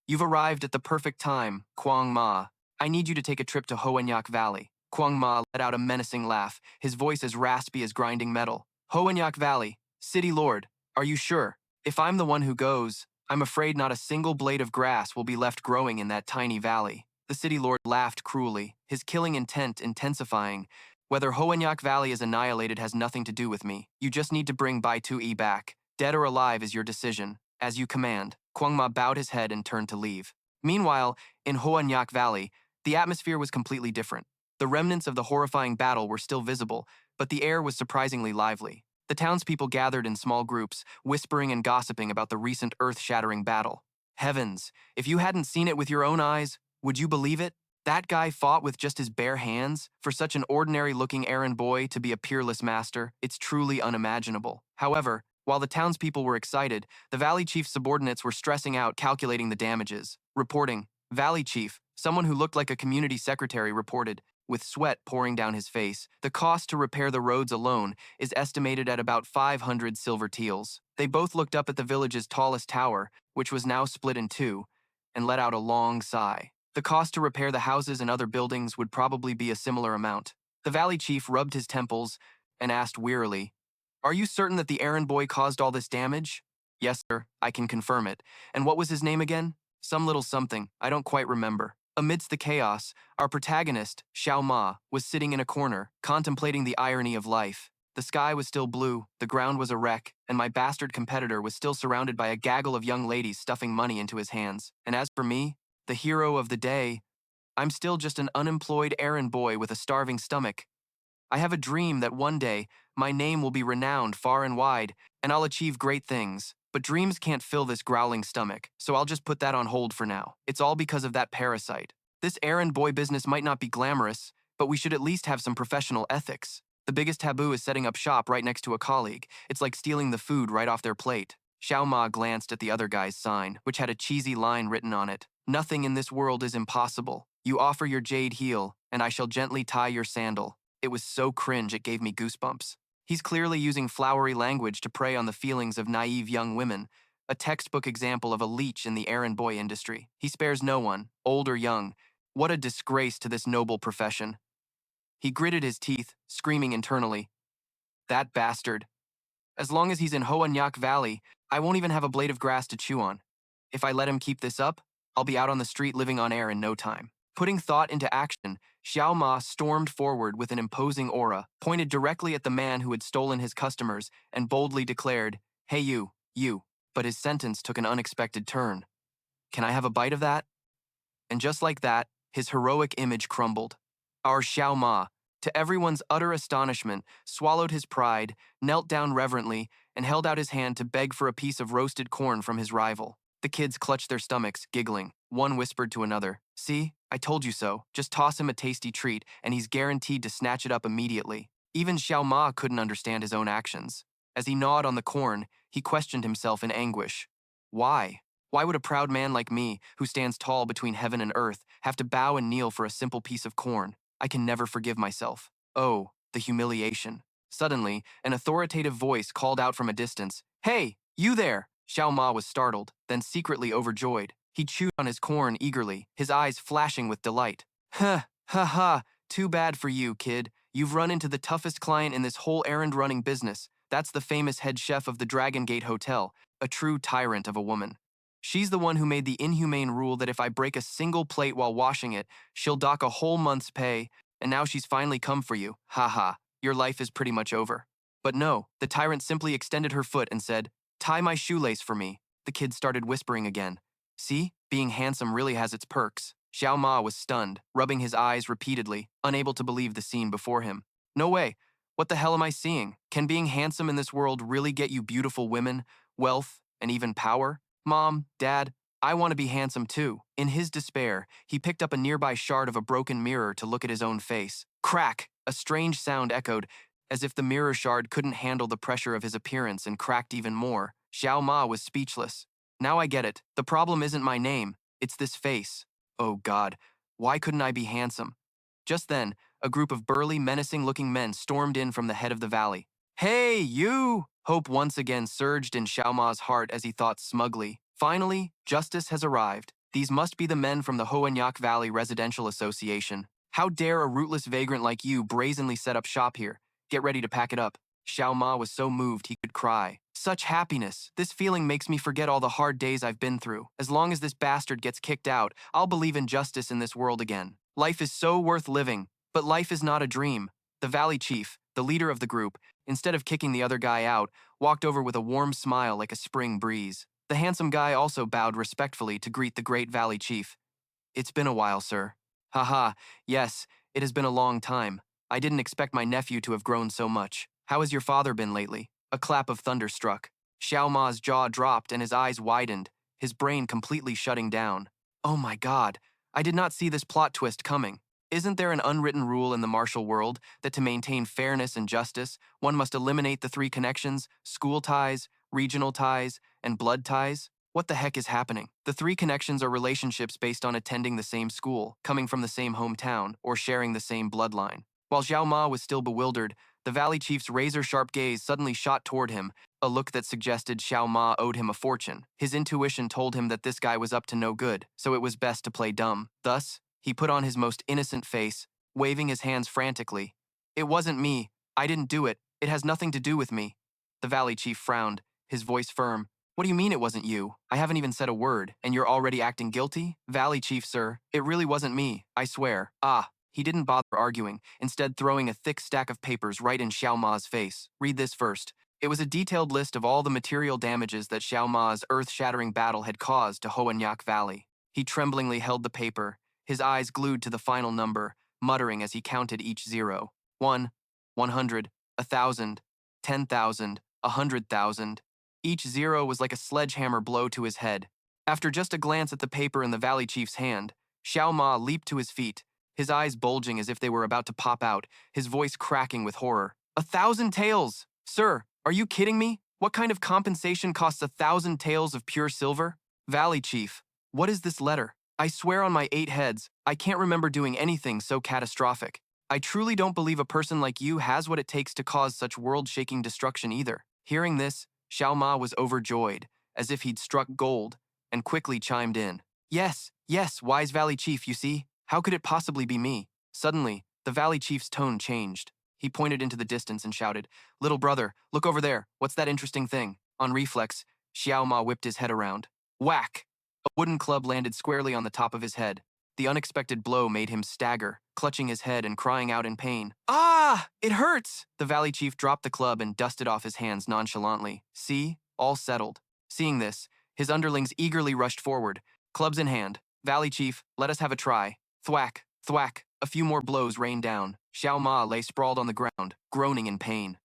You've arrived at the perfect time, Xiao Ma. I need you to take a trip to Hoa Nhac Valley. Xiao Ma let out a menacing laugh, his voice as raspy as grinding metal. Hoa Nhac Valley, city lord, are you sure? If I'm the one who goes, I'm afraid not a single blade of grass will be left growing in that tiny valley. The city lord laughed cruelly, his killing intent intensifying. Whether Hoa Nhac Valley is annihilated has nothing to do with me. You just need to bring Bai Tu-yi back. Dead or alive is your decision. As you command. Xiao Ma bowed his head and turned to leave. Meanwhile, in Hoa Nhac Valley, the atmosphere was completely different. The remnants of the horrifying battle were still visible, but the air was surprisingly lively. The townspeople gathered in small groups, whispering and gossiping about the recent earth-shattering battle. Heavens, if you hadn't seen it with your own eyes, would you believe it? That guy fought with just his bare hands? For such an ordinary-looking errand boy to be a peerless master, it's truly unimaginable. However, while the townspeople were excited, the Valley Chief's subordinates were stressing out calculating the damages. Reporting, Valley Chief, someone who looked like a community secretary reported, with sweat pouring down his face, the cost to repair the roads alone is estimated at about 500 silver teals. They both looked up at the village's tallest tower, which was now split in 2, and let out a long sigh. The cost to repair the houses and other buildings would probably be a similar amount. The Valley Chief rubbed his temples and asked wearily, Are you certain that the errand boy caused all this damage? Yes, sir, I can confirm it. And what was his name again? Some little something, I don't quite remember. Amidst the chaos, our protagonist, Xiao Ma, was sitting in a corner, contemplating the irony of life. The sky was still blue, the ground was a wreck, and my bastard competitor was still surrounded by a gaggle of young ladies stuffing money into his hands. And as for me, the hero of the day, I'm still just an unemployed errand boy with a starving stomach. I have a dream that one day, my name will be renowned far and wide, and I'll achieve great things. But dreams can't fill this growling stomach, so I'll just put that on hold for now. It's all because of that parasite. This errand boy business might not be glamorous, but we should at least have some professional ethics. The biggest taboo is setting up shop right next to a colleague. It's like stealing the food right off their plate. Xiao Ma glanced at the other guy's sign, which had a cheesy line written on it. Nothing in this world is impossible. You offer your jade heel, and I shall gently tie your sandal. It was so cringe it gave me goosebumps. He's clearly using flowery language to prey on the feelings of naive young women, a textbook example of a leech in the errand boy industry. He spares no one, old or young. What a disgrace to this noble profession. He gritted his teeth, screaming internally, That bastard. As long as he's in Hoa Nhac Valley, I won't even have a blade of grass to chew on. If I let him keep this up, I'll be out on the street living on air in no time. Putting thought into action, Xiao Ma stormed forward with an imposing aura, pointed directly at the man who had stolen his customers, and boldly declared, Hey you. But his sentence took an unexpected turn. Can I have a bite of that? And just like that, his heroic image crumbled. Our Xiao Ma, to everyone's utter astonishment, swallowed his pride, knelt down reverently, and held out his hand to beg for a piece of roasted corn from his rival. The kids clutched their stomachs, giggling. One whispered to another, See, I told you so. Just toss him a tasty treat, and he's guaranteed to snatch it up immediately. Even Xiao Ma couldn't understand his own actions. As he gnawed on the corn, he questioned himself in anguish. Why? Why would a proud man like me, who stands tall between heaven and earth, have to bow and kneel for a simple piece of corn? I can never forgive myself. Oh, the humiliation. Suddenly, an authoritative voice called out from a distance, "Hey, you there!" Xiao Ma was startled, then secretly overjoyed. He chewed on his corn eagerly, his eyes flashing with delight. Huh, ha ha, too bad for you, kid. You've run into the toughest client in this whole errand-running business. That's the famous head chef of the Dragon Gate Hotel, a true tyrant of a woman. She's the one who made the inhumane rule that if I break a single plate while washing it, she'll dock a whole month's pay, and now she's finally come for you. Ha ha, your life is pretty much over. But no, the tyrant simply extended her foot and said, "Tie my shoelace for me." The kid started whispering again. See, being handsome really has its perks. Xiao Ma was stunned, rubbing his eyes repeatedly, unable to believe the scene before him. No way. What the hell am I seeing? Can being handsome in this world really get you beautiful women, wealth, and even power? Mom, Dad, I want to be handsome too. In his despair, he picked up a nearby shard of a broken mirror to look at his own face. Crack! A strange sound echoed, as if the mirror shard couldn't handle the pressure of his appearance and cracked even more. Xiao Ma was speechless. Now I get it. The problem isn't my name. It's this face. Oh God, why couldn't I be handsome? Just then, a group of burly, menacing-looking men stormed in from the head of the valley. Hey, you! Hope once again surged in Xiao Ma's heart as he thought smugly. Finally, justice has arrived. These must be the men from the Hoa Nhac Valley Residential Association. How dare a rootless vagrant like you brazenly set up shop here? Get ready to pack it up. Xiao Ma was so moved he could cry. Such happiness. This feeling makes me forget all the hard days I've been through. As long as this bastard gets kicked out, I'll believe in justice in this world again. Life is so worth living. But life is not a dream. The valley chief, the leader of the group, instead of kicking the other guy out, walked over with a warm smile like a spring breeze. The handsome guy also bowed respectfully to greet the great valley chief. It's been a while, sir. Haha, yes, it has been a long time. I didn't expect my nephew to have grown so much. How has your father been lately? A clap of thunder struck. Xiao Ma's jaw dropped and his eyes widened, his brain completely shutting down. Oh my God, I did not see this plot twist coming. Isn't there an unwritten rule in the martial world that to maintain fairness and justice, one must eliminate the three connections: school ties, regional ties, and blood ties? What the heck is happening? The three connections are relationships based on attending the same school, coming from the same hometown, or sharing the same bloodline. While Xiao Ma was still bewildered, the valley chief's razor-sharp gaze suddenly shot toward him, a look that suggested Xiao Ma owed him a fortune. His intuition told him that this guy was up to no good, so it was best to play dumb. Thus, he put on his most innocent face, waving his hands frantically. It wasn't me. I didn't do it. It has nothing to do with me. The valley chief frowned, his voice firm. What do you mean it wasn't you? I haven't even said a word, and you're already acting guilty? Valley chief, sir, it really wasn't me, I swear. Ah. He didn't bother arguing, instead throwing a thick stack of papers right in Xiao Ma's face. Read this first. It was a detailed list of all the material damages that Xiao Ma's earth-shattering battle had caused to Hoa Nhac Valley. He tremblingly held the paper, his eyes glued to the final number, muttering as he counted each zero. 1, 100, 1,000, 10,000, 100,000. Each zero was like a sledgehammer blow to his head. After just a glance at the paper in the valley chief's hand, Xiao Ma leaped to his feet, his eyes bulging as if they were about to pop out, his voice cracking with horror. 1,000 taels! Sir, are you kidding me? What kind of compensation costs 1,000 taels of pure silver? Valley Chief, what is this letter? I swear on my 8 heads, I can't remember doing anything so catastrophic. I truly don't believe a person like you has what it takes to cause such world-shaking destruction either. Hearing this, Xiao Ma was overjoyed, as if he'd struck gold, and quickly chimed in. Yes, wise Valley Chief, you see. How could it possibly be me? Suddenly, the valley chief's tone changed. He pointed into the distance and shouted, "Little brother, look over there. What's that interesting thing?" On reflex, Xiao Ma whipped his head around. Whack! A wooden club landed squarely on the top of his head. The unexpected blow made him stagger, clutching his head and crying out in pain. Ah! It hurts! The valley chief dropped the club and dusted off his hands nonchalantly. See? All settled. Seeing this, his underlings eagerly rushed forward, clubs in hand. Valley chief, let us have a try. Thwack, thwack, a few more blows rained down. Xiao Ma lay sprawled on the ground, groaning in pain.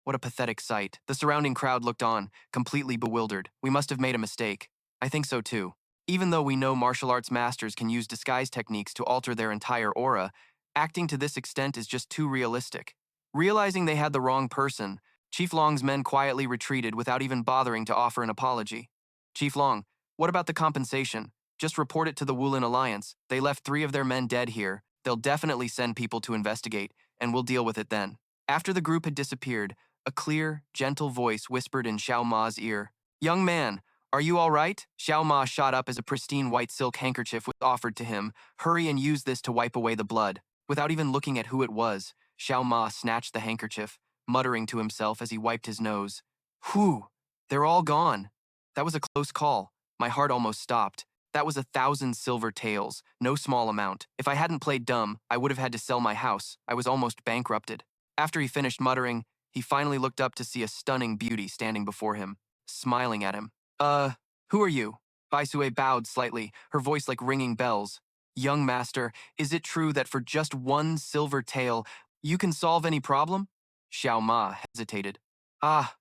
What a pathetic sight. The surrounding crowd looked on, completely bewildered. We must have made a mistake. I think so too. Even though we know martial arts masters can use disguise techniques to alter their entire aura, acting to this extent is just too realistic. Realizing they had the wrong person, Chief Long's men quietly retreated without even bothering to offer an apology. Chief Long, what about the compensation? Just report it to the Wulin Alliance. They left 3 of their men dead here. They'll definitely send people to investigate, and we'll deal with it then. After the group had disappeared, a clear, gentle voice whispered in Xiao Ma's ear. Young man, are you all right? Xiao Ma shot up as a pristine white silk handkerchief was offered to him. Hurry and use this to wipe away the blood. Without even looking at who it was, Xiao Ma snatched the handkerchief, muttering to himself as he wiped his nose. Whew, they're all gone. That was a close call. My heart almost stopped. That was 1,000 silver taels, no small amount. If I hadn't played dumb, I would have had to sell my house. I was almost bankrupted. After he finished muttering, he finally looked up to see a stunning beauty standing before him, smiling at him. Who are you? Bai Sui bowed slightly, her voice like ringing bells. Young master, is it true that for just 1 silver tael, you can solve any problem? Xiao Ma hesitated. Ah,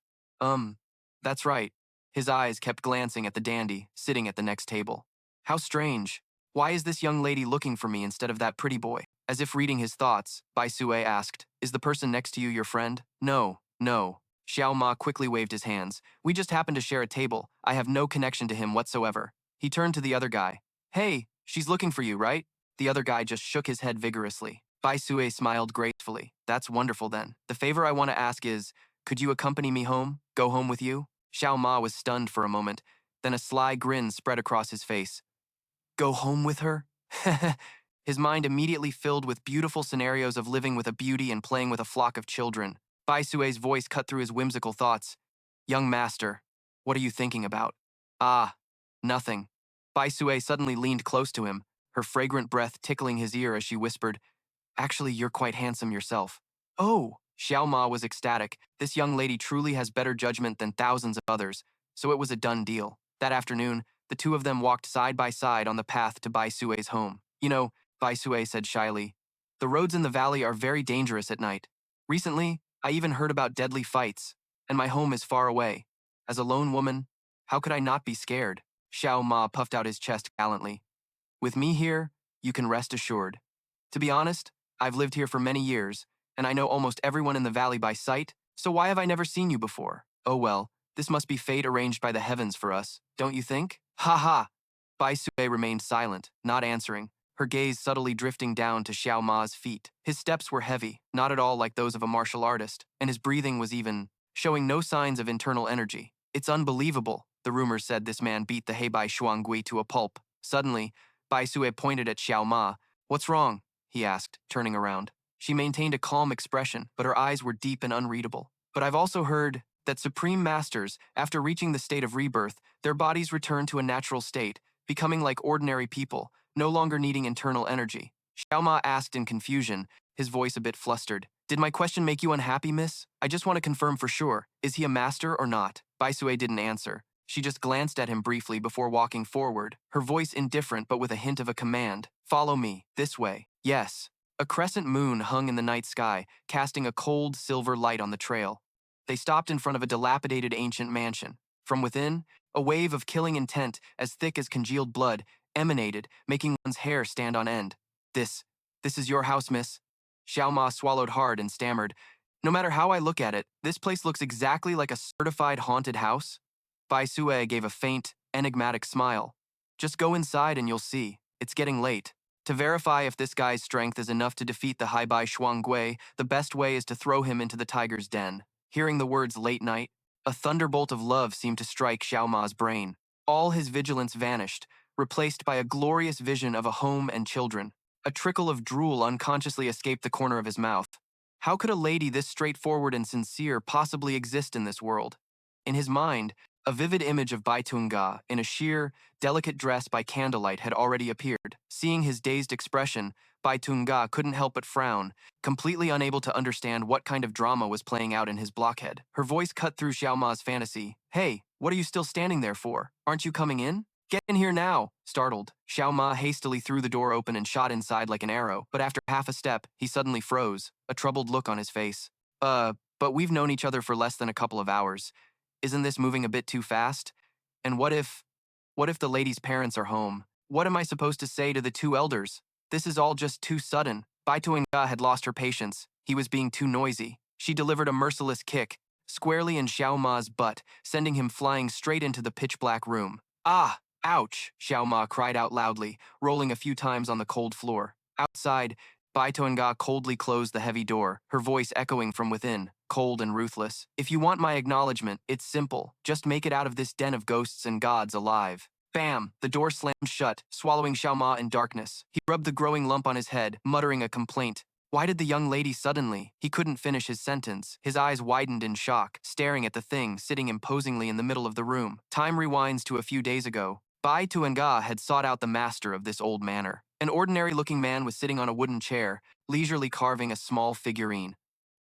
that's right. His eyes kept glancing at the dandy, sitting at the next table. How strange. Why is this young lady looking for me instead of that pretty boy? As if reading his thoughts, Bai Sui asked, is the person next to you your friend? No, no. Xiao Ma quickly waved his hands. We just happen to share a table. I have no connection to him whatsoever. He turned to the other guy. Hey, she's looking for you, right? The other guy just shook his head vigorously. Bai Sui smiled gracefully. That's wonderful then. The favor I want to ask is, could you accompany me home? Go home with you? Xiao Ma was stunned for a moment. Then a sly grin spread across his face. Go home with her? His mind immediately filled with beautiful scenarios of living with a beauty and playing with a flock of children. Bai Sui's voice cut through his whimsical thoughts. Young master, what are you thinking about? Ah, nothing. Bai Sui suddenly leaned close to him, her fragrant breath tickling his ear as she whispered, actually, you're quite handsome yourself. Oh, Xiao Ma was ecstatic. This young lady truly has better judgment than thousands of others, so it was a done deal. That afternoon, the 2 of them walked side by side on the path to Bai Sui's home. You know, Bai Sui said shyly, the roads in the valley are very dangerous at night. Recently, I even heard about deadly fights, and my home is far away. As a lone woman, how could I not be scared? Xiao Ma puffed out his chest gallantly. With me here, you can rest assured. To be honest, I've lived here for many years, and I know almost everyone in the valley by sight, so why have I never seen you before? Oh well, this must be fate arranged by the heavens for us, don't you think? Ha ha! Bai Sui remained silent, not answering, her gaze subtly drifting down to Xiao Ma's feet. His steps were heavy, not at all like those of a martial artist, and his breathing was even, showing no signs of internal energy. It's unbelievable, the rumors said this man beat the Hac Song Quy to a pulp. Suddenly, Bai Sui pointed at Xiao Ma. What's wrong? He asked, turning around. She maintained a calm expression, but her eyes were deep and unreadable. But I've also heard that supreme masters, after reaching the state of rebirth, their bodies return to a natural state, becoming like ordinary people, no longer needing internal energy. Xiao Ma asked in confusion, his voice a bit flustered. Did my question make you unhappy, miss? I just want to confirm for sure. Is he a master or not? Bai Sui didn't answer. She just glanced at him briefly before walking forward, her voice indifferent but with a hint of a command. Follow me, this way. Yes. A crescent moon hung in the night sky, casting a cold silver light on the trail. They stopped in front of a dilapidated ancient mansion. From within, a wave of killing intent, as thick as congealed blood, emanated, making one's hair stand on end. This is your house, miss. Xiao Ma swallowed hard and stammered. No matter how I look at it, this place looks exactly like a certified haunted house. Bai Sui gave a faint, enigmatic smile. Just go inside and you'll see. It's getting late. To verify if this guy's strength is enough to defeat the Hac Bach Song Quy, the best way is to throw him into the tiger's den. Hearing the words late night, a thunderbolt of love seemed to strike Xiao Ma's brain. All his vigilance vanished, replaced by a glorious vision of a home and children. A trickle of drool unconsciously escaped the corner of his mouth. How could a lady this straightforward and sincere possibly exist in this world? In his mind, a vivid image of Bai Tunga in a sheer, delicate dress by candlelight had already appeared. Seeing his dazed expression, Bai Tunga couldn't help but frown, completely unable to understand what kind of drama was playing out in his blockhead. Her voice cut through Xiao Ma's fantasy. Hey, what are you still standing there for? Aren't you coming in? Get in here now! Startled, Xiao Ma hastily threw the door open and shot inside like an arrow, but after half a step, he suddenly froze, a troubled look on his face. But we've known each other for less than a couple of hours. Isn't this moving a bit too fast? And what if the lady's parents are home? What am I supposed to say to the 2 elders? This is all just too sudden. Bai Tuanga had lost her patience. He was being too noisy. She delivered a merciless kick, squarely in Xiao Ma's butt, sending him flying straight into the pitch-black room. Ah! Ouch! Xiao Ma cried out loudly, rolling a few times on the cold floor. Outside, Bai Tuanga coldly closed the heavy door, her voice echoing from within, cold and ruthless. If you want my acknowledgement, it's simple. Just make it out of this den of ghosts and gods alive. Bam! The door slammed shut, swallowing Xiao Ma in darkness. He rubbed the growing lump on his head, muttering a complaint. Why did the young lady suddenly? He couldn't finish his sentence. His eyes widened in shock, staring at the thing sitting imposingly in the middle of the room. Time rewinds to a few days ago. Bai Tuanga had sought out the master of this old manor. An ordinary-looking man was sitting on a wooden chair, leisurely carving a small figurine.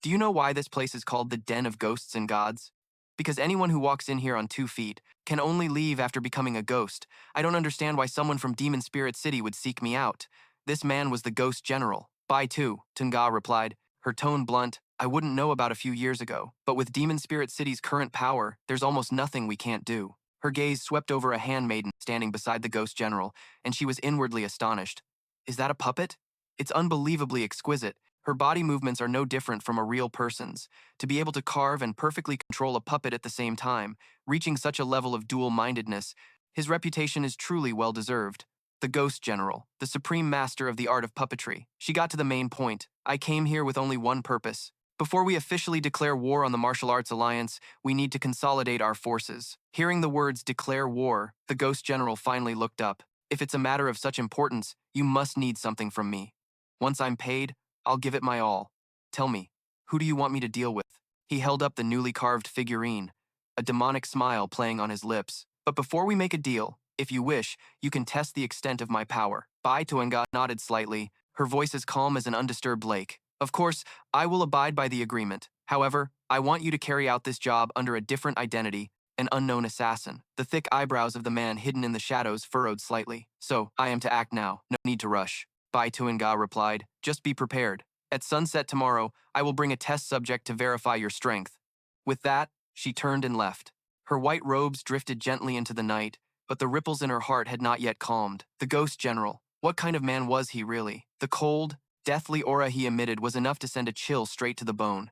Do you know why this place is called the Den of Ghosts and Gods? Because anyone who walks in here on 2 feet can only leave after becoming a ghost. I don't understand why someone from Demon Spirit City would seek me out. This man was the ghost general. Bai Tuanga replied, her tone blunt. I wouldn't know about a few years ago, but with Demon Spirit City's current power, there's almost nothing we can't do. Her gaze swept over a handmaiden standing beside the ghost general, and she was inwardly astonished. Is that a puppet? It's unbelievably exquisite. Her body movements are no different from a real person's. To be able to carve and perfectly control a puppet at the same time, reaching such a level of dual-mindedness, his reputation is truly well-deserved. The ghost general, the supreme master of the art of puppetry. She got to the main point. I came here with only one purpose. Before we officially declare war on the Martial Arts Alliance, we need to consolidate our forces. Hearing the words declare war, the ghost general finally looked up. If it's a matter of such importance, you must need something from me. Once I'm paid, I'll give it my all. Tell me, who do you want me to deal with? He held up the newly carved figurine, a demonic smile playing on his lips. But before we make a deal, if you wish, you can test the extent of my power. Bai Tuanga nodded slightly, her voice as calm as an undisturbed lake. Of course, I will abide by the agreement. However, I want you to carry out this job under a different identity, an unknown assassin. The thick eyebrows of the man hidden in the shadows furrowed slightly. So, I am to act now. No need to rush. Bai Tuanga replied. Just be prepared. At sunset tomorrow, I will bring a test subject to verify your strength. With that, she turned and left. Her white robes drifted gently into the night, but the ripples in her heart had not yet calmed. The ghost general. What kind of man was he really? The cold, deathly aura he emitted was enough to send a chill straight to the bone.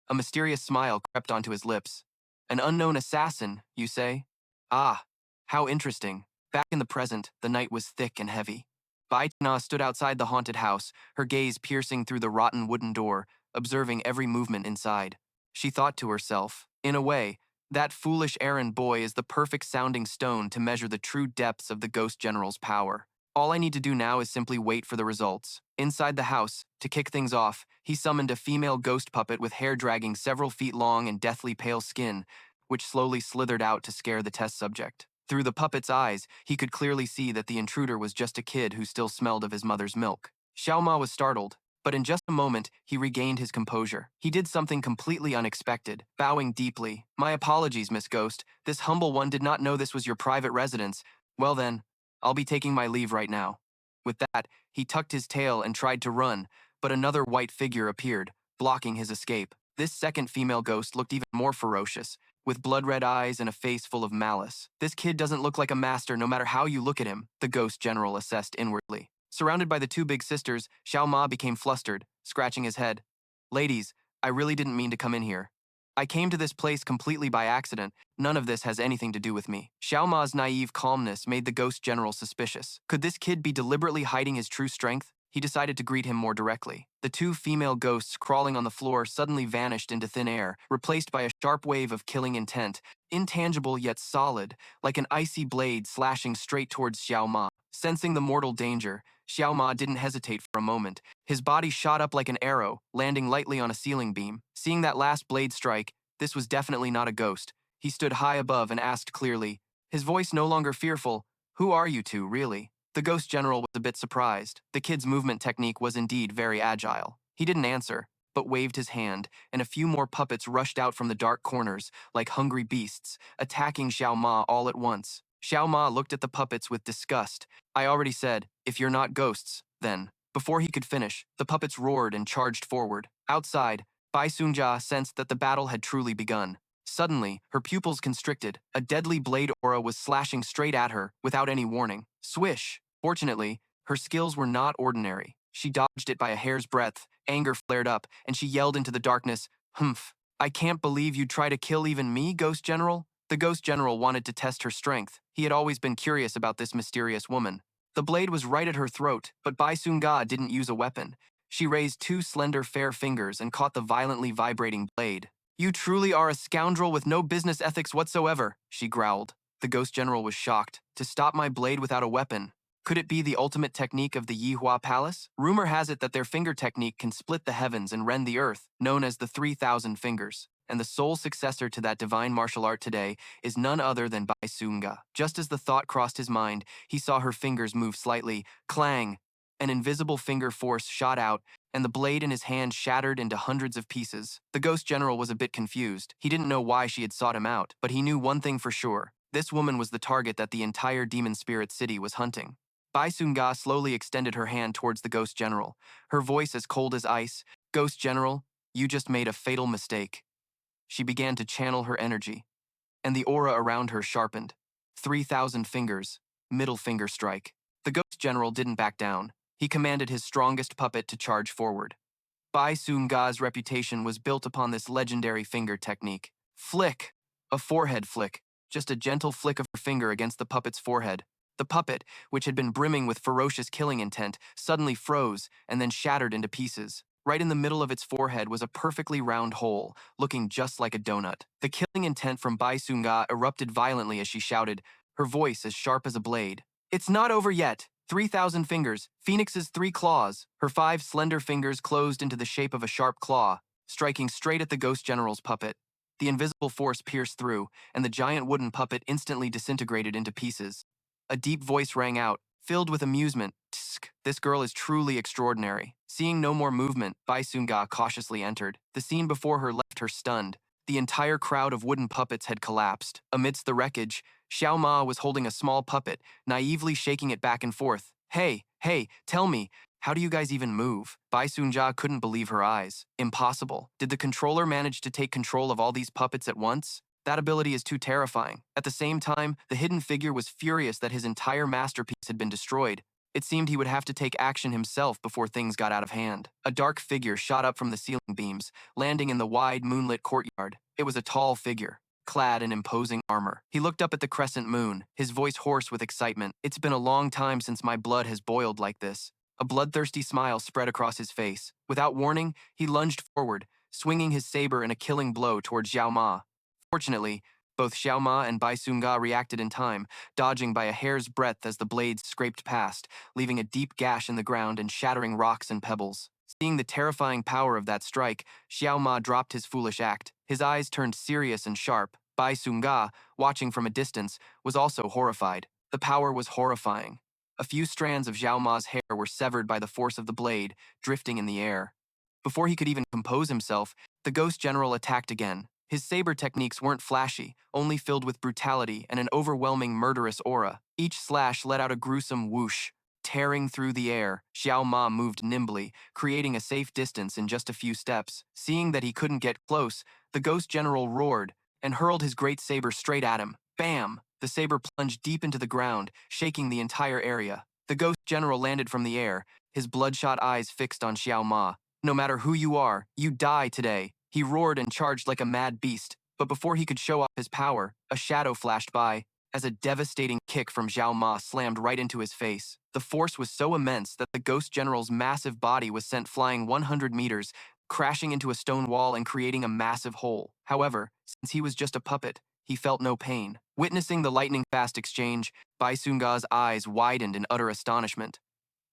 A mysterious smile crept onto his lips. An unknown assassin, you say? Ah, how interesting. Back in the present, the night was thick and heavy. Bai Na stood outside the haunted house, her gaze piercing through the rotten wooden door, observing every movement inside. She thought to herself, in a way, that foolish errand boy is the perfect sounding stone to measure the true depths of the ghost general's power. All I need to do now is simply wait for the results. Inside the house, to kick things off, he summoned a female ghost puppet with hair dragging several feet long and deathly pale skin, which slowly slithered out to scare the test subject. Through the puppet's eyes, he could clearly see that the intruder was just a kid who still smelled of his mother's milk. Xiao Ma was startled, but in just a moment, he regained his composure. He did something completely unexpected, bowing deeply. My apologies, Miss Ghost. This humble one did not know this was your private residence. Well then, I'll be taking my leave right now. With that, he tucked his tail and tried to run, but another white figure appeared, blocking his escape. This second female ghost looked even more ferocious, with blood-red eyes and a face full of malice. This kid doesn't look like a master no matter how you look at him, the ghost general assessed inwardly. Surrounded by the 2 big sisters, Xiao Ma became flustered, scratching his head. Ladies, I really didn't mean to come in here. I came to this place completely by accident. None of this has anything to do with me. Xiao Ma's naive calmness made the ghost general suspicious. Could this kid be deliberately hiding his true strength? He decided to greet him more directly. The 2 female ghosts crawling on the floor suddenly vanished into thin air, replaced by a sharp wave of killing intent, intangible yet solid, like an icy blade slashing straight towards Xiao Ma. Sensing the mortal danger, Xiao Ma didn't hesitate for a moment. His body shot up like an arrow, landing lightly on a ceiling beam. Seeing that last blade strike, this was definitely not a ghost. He stood high above and asked clearly, his voice no longer fearful, "Who are you two, really?" The ghost general was a bit surprised. The kid's movement technique was indeed very agile. He didn't answer, but waved his hand, and a few more puppets rushed out from the dark corners, like hungry beasts, attacking Xiao Ma all at once. Xiao Ma looked at the puppets with disgust. I already said, if you're not ghosts, then. Before he could finish, the puppets roared and charged forward. Outside, Bai Sunja sensed that the battle had truly begun. Suddenly, her pupils constricted. A deadly blade aura was slashing straight at her, without any warning. Swish! Fortunately, her skills were not ordinary. She dodged it by a hair's breadth, anger flared up, and she yelled into the darkness, "Humph! I can't believe you'd try to kill even me, Ghost General? The Ghost General wanted to test her strength. He had always been curious about this mysterious woman. The blade was right at her throat, but Bai Sun-ga didn't use a weapon. She raised two slender, fair fingers and caught the violently vibrating blade. You truly are a scoundrel with no business ethics whatsoever, she growled. The Ghost General was shocked. To stop my blade without a weapon. Could it be the ultimate technique of the Yihua Palace? Rumor has it that their finger technique can split the heavens and rend the earth, known as the 3,000 fingers. And the sole successor to that divine martial art today is none other than Bai Sun-ga. Just as the thought crossed his mind, he saw her fingers move slightly. Clang! An invisible finger force shot out, and the blade in his hand shattered into hundreds of pieces. The Ghost General was a bit confused. He didn't know why she had sought him out, but he knew one thing for sure. This woman was the target that the entire Demon Spirit City was hunting. Bai Sun-ga slowly extended her hand towards the Ghost General, her voice as cold as ice. Ghost General, you just made a fatal mistake. She began to channel her energy, and the aura around her sharpened. 3,000 fingers, middle finger strike. The Ghost General didn't back down. He commanded his strongest puppet to charge forward. Bai Sun-ga's reputation was built upon this legendary finger technique. Flick! A forehead flick. Just a gentle flick of her finger against the puppet's forehead. The puppet, which had been brimming with ferocious killing intent, suddenly froze and then shattered into pieces. Right in the middle of its forehead was a perfectly round hole, looking just like a donut. The killing intent from Bai Sun-ga erupted violently as she shouted, her voice as sharp as a blade. It's not over yet. 3,000 fingers, Phoenix's 3 claws. Her 5 slender fingers closed into the shape of a sharp claw, striking straight at the Ghost General's puppet. The invisible force pierced through, and the giant wooden puppet instantly disintegrated into pieces. A deep voice rang out, filled with amusement. Tsk, this girl is truly extraordinary. Seeing no more movement, Bai Sun-ga cautiously entered. The scene before her left her stunned. The entire crowd of wooden puppets had collapsed. Amidst the wreckage, Xiao Ma was holding a small puppet, naively shaking it back and forth. Hey, tell me, how do you guys even move? Bai Sun-ga couldn't believe her eyes. Impossible. Did the controller manage to take control of all these puppets at once? That ability is too terrifying. At the same time, the hidden figure was furious that his entire masterpiece had been destroyed. It seemed he would have to take action himself before things got out of hand. A dark figure shot up from the ceiling beams, landing in the wide, moonlit courtyard. It was a tall figure, clad in imposing armor. He looked up at the crescent moon, his voice hoarse with excitement. It's been a long time since my blood has boiled like this. A bloodthirsty smile spread across his face. Without warning, he lunged forward, swinging his saber in a killing blow toward Xiao Ma. Fortunately, both Xiao Ma and Bai Sun-ga reacted in time, dodging by a hair's breadth as the blades scraped past, leaving a deep gash in the ground and shattering rocks and pebbles. Seeing the terrifying power of that strike, Xiao Ma dropped his foolish act. His eyes turned serious and sharp. Bai Sun-ga, watching from a distance, was also horrified. The power was horrifying. A few strands of Xiao Ma's hair were severed by the force of the blade, drifting in the air. Before he could even compose himself, the Ghost General attacked again. His saber techniques weren't flashy, only filled with brutality and an overwhelming murderous aura. Each slash let out a gruesome whoosh. Tearing through the air, Xiao Ma moved nimbly, creating a safe distance in just a few steps. Seeing that he couldn't get close, the Ghost General roared and hurled his great saber straight at him. Bam! The saber plunged deep into the ground, shaking the entire area. The Ghost General landed from the air, his bloodshot eyes fixed on Xiao Ma. No matter who you are, you die today. He roared and charged like a mad beast, but before he could show off his power, a shadow flashed by, as a devastating kick from Xiao Ma slammed right into his face. The force was so immense that the Ghost General's massive body was sent flying 100 meters, crashing into a stone wall and creating a massive hole. However, since he was just a puppet, he felt no pain. Witnessing the lightning-fast exchange, Bai Sun-ga's eyes widened in utter astonishment.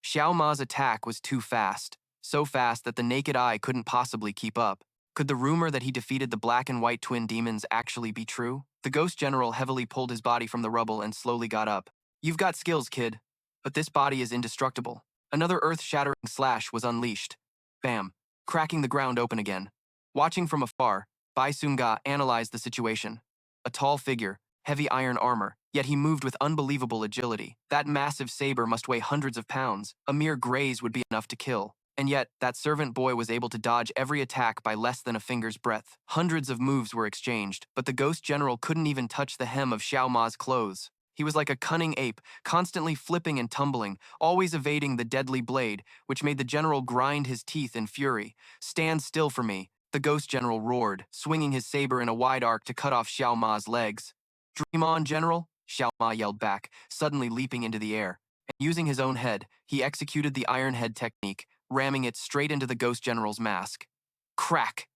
Xiao Ma's attack was too fast, so fast that the naked eye couldn't possibly keep up. Could the rumor that he defeated the black and white twin demons actually be true? The Ghost General heavily pulled his body from the rubble and slowly got up. You've got skills, kid, but this body is indestructible. Another earth-shattering slash was unleashed. Bam, cracking the ground open again. Watching from afar, Bai Sun-ga analyzed the situation. A tall figure, heavy iron armor, yet he moved with unbelievable agility. That massive saber must weigh hundreds of pounds. A mere graze would be enough to kill. And yet, that servant boy was able to dodge every attack by less than a finger's breadth. Hundreds of moves were exchanged, but the Ghost General couldn't even touch the hem of Xiao Ma's clothes. He was like a cunning ape, constantly flipping and tumbling, always evading the deadly blade, which made the general grind his teeth in fury. Stand still for me. The ghost general roared, swinging his saber in a wide arc to cut off Xiao Ma's legs. Dream on, General, Xiao Ma yelled back, suddenly leaping into the air. And using his own head, he executed the iron head technique, ramming it straight into the ghost general's mask. Crack!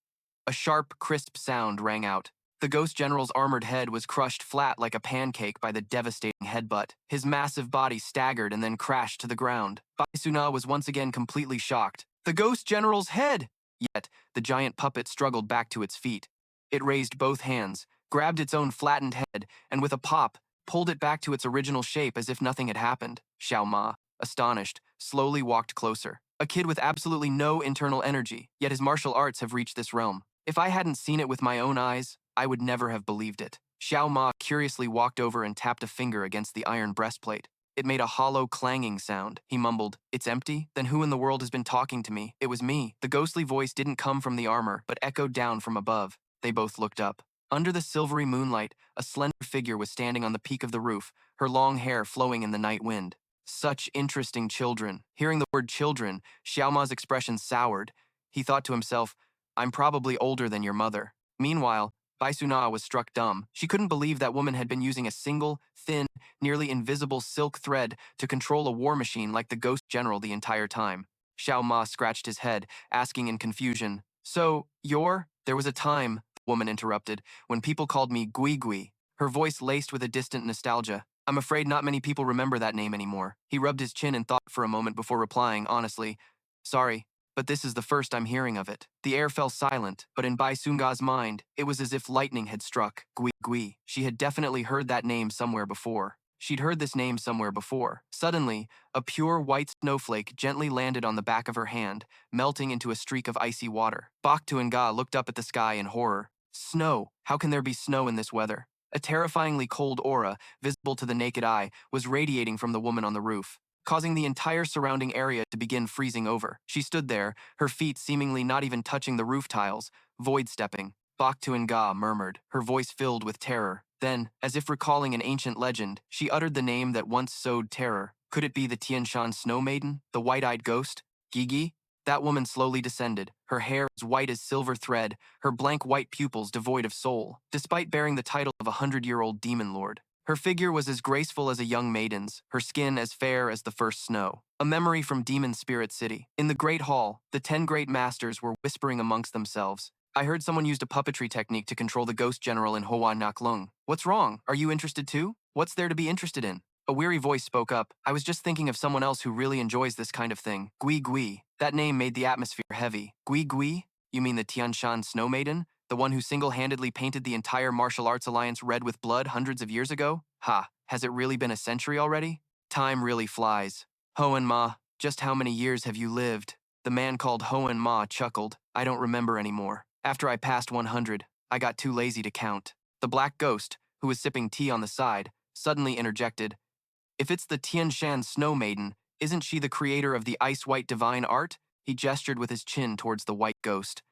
A sharp, crisp sound rang out. The ghost general's armored head was crushed flat like a pancake by the devastating headbutt. His massive body staggered and then crashed to the ground. Bai Suna was once again completely shocked. The ghost general's head! Yet, the giant puppet struggled back to its feet. It raised both hands, grabbed its own flattened head, and with a pop, pulled it back to its original shape as if nothing had happened. Xiao Ma, astonished, slowly walked closer. A kid with absolutely no internal energy, yet his martial arts have reached this realm. If I hadn't seen it with my own eyes, I would never have believed it. Xiao Ma curiously walked over and tapped a finger against the iron breastplate. It made a hollow clanging sound. He mumbled, "It's empty? Then who in the world has been talking to me? It was me." The ghostly voice didn't come from the armor, but echoed down from above. They both looked up. Under the silvery moonlight, a slender figure was standing on the peak of the roof, her long hair flowing in the night wind. Such interesting children. Hearing the word children, Xiao Ma's expression soured. He thought to himself, "I'm probably older than your mother." Meanwhile, Bai Suna was struck dumb. She couldn't believe that woman had been using a single, thin, nearly invisible silk thread to control a war machine like the ghost general the entire time. Xiao Ma scratched his head, asking in confusion, "So, you're—" "There was a time," the woman interrupted, "when people called me Gui Gui." Her voice laced with a distant nostalgia. "I'm afraid not many people remember that name anymore." He rubbed his chin and thought for a moment before replying honestly, "Sorry, but this is the first I'm hearing of it." The air fell silent, but in Bai Sunga's mind, it was as if lightning had struck. Gui Gui. She had definitely heard that name somewhere before. She'd heard this name somewhere before. Suddenly, a pure white snowflake gently landed on the back of her hand, melting into a streak of icy water. Bak Tuanga looked up at the sky in horror. Snow! How can there be snow in this weather? A terrifyingly cold aura, visible to the naked eye, was radiating from the woman on the roof, causing the entire surrounding area to begin freezing over. She stood there, her feet seemingly not even touching the roof tiles, void-stepping. Bak Tuanga murmured, her voice filled with terror. Then, as if recalling an ancient legend, she uttered the name that once sowed terror. Could it be the Tianshan Snow Maiden, the white-eyed ghost? Gigi? That woman slowly descended, her hair as white as silver thread, her blank white pupils devoid of soul, despite bearing the title of 100-year-old demon lord. Her figure was as graceful as a young maiden's, her skin as fair as the first snow. A memory from Demon Spirit City. In the Great Hall, the 10 great masters were whispering amongst themselves. I heard someone used a puppetry technique to control the ghost general in Hoa Nhac Lung. What's wrong? Are you interested too? What's there to be interested in? A weary voice spoke up. I was just thinking of someone else who really enjoys this kind of thing. Gui Gui. That name made the atmosphere heavy. Gui Gui? You mean the Tianshan Snow Maiden? The one who single-handedly painted the entire martial arts alliance red with blood hundreds of years ago? Ha, has it really been a century already? Time really flies. Hoen Ma, just how many years have you lived? The man called Hoen Ma chuckled. I don't remember anymore. After I passed 100, I got too lazy to count. The black ghost, who was sipping tea on the side, suddenly interjected. If it's the Tianshan Snow Maiden, isn't she the creator of the ice-white divine art? He gestured with his chin towards the white ghost.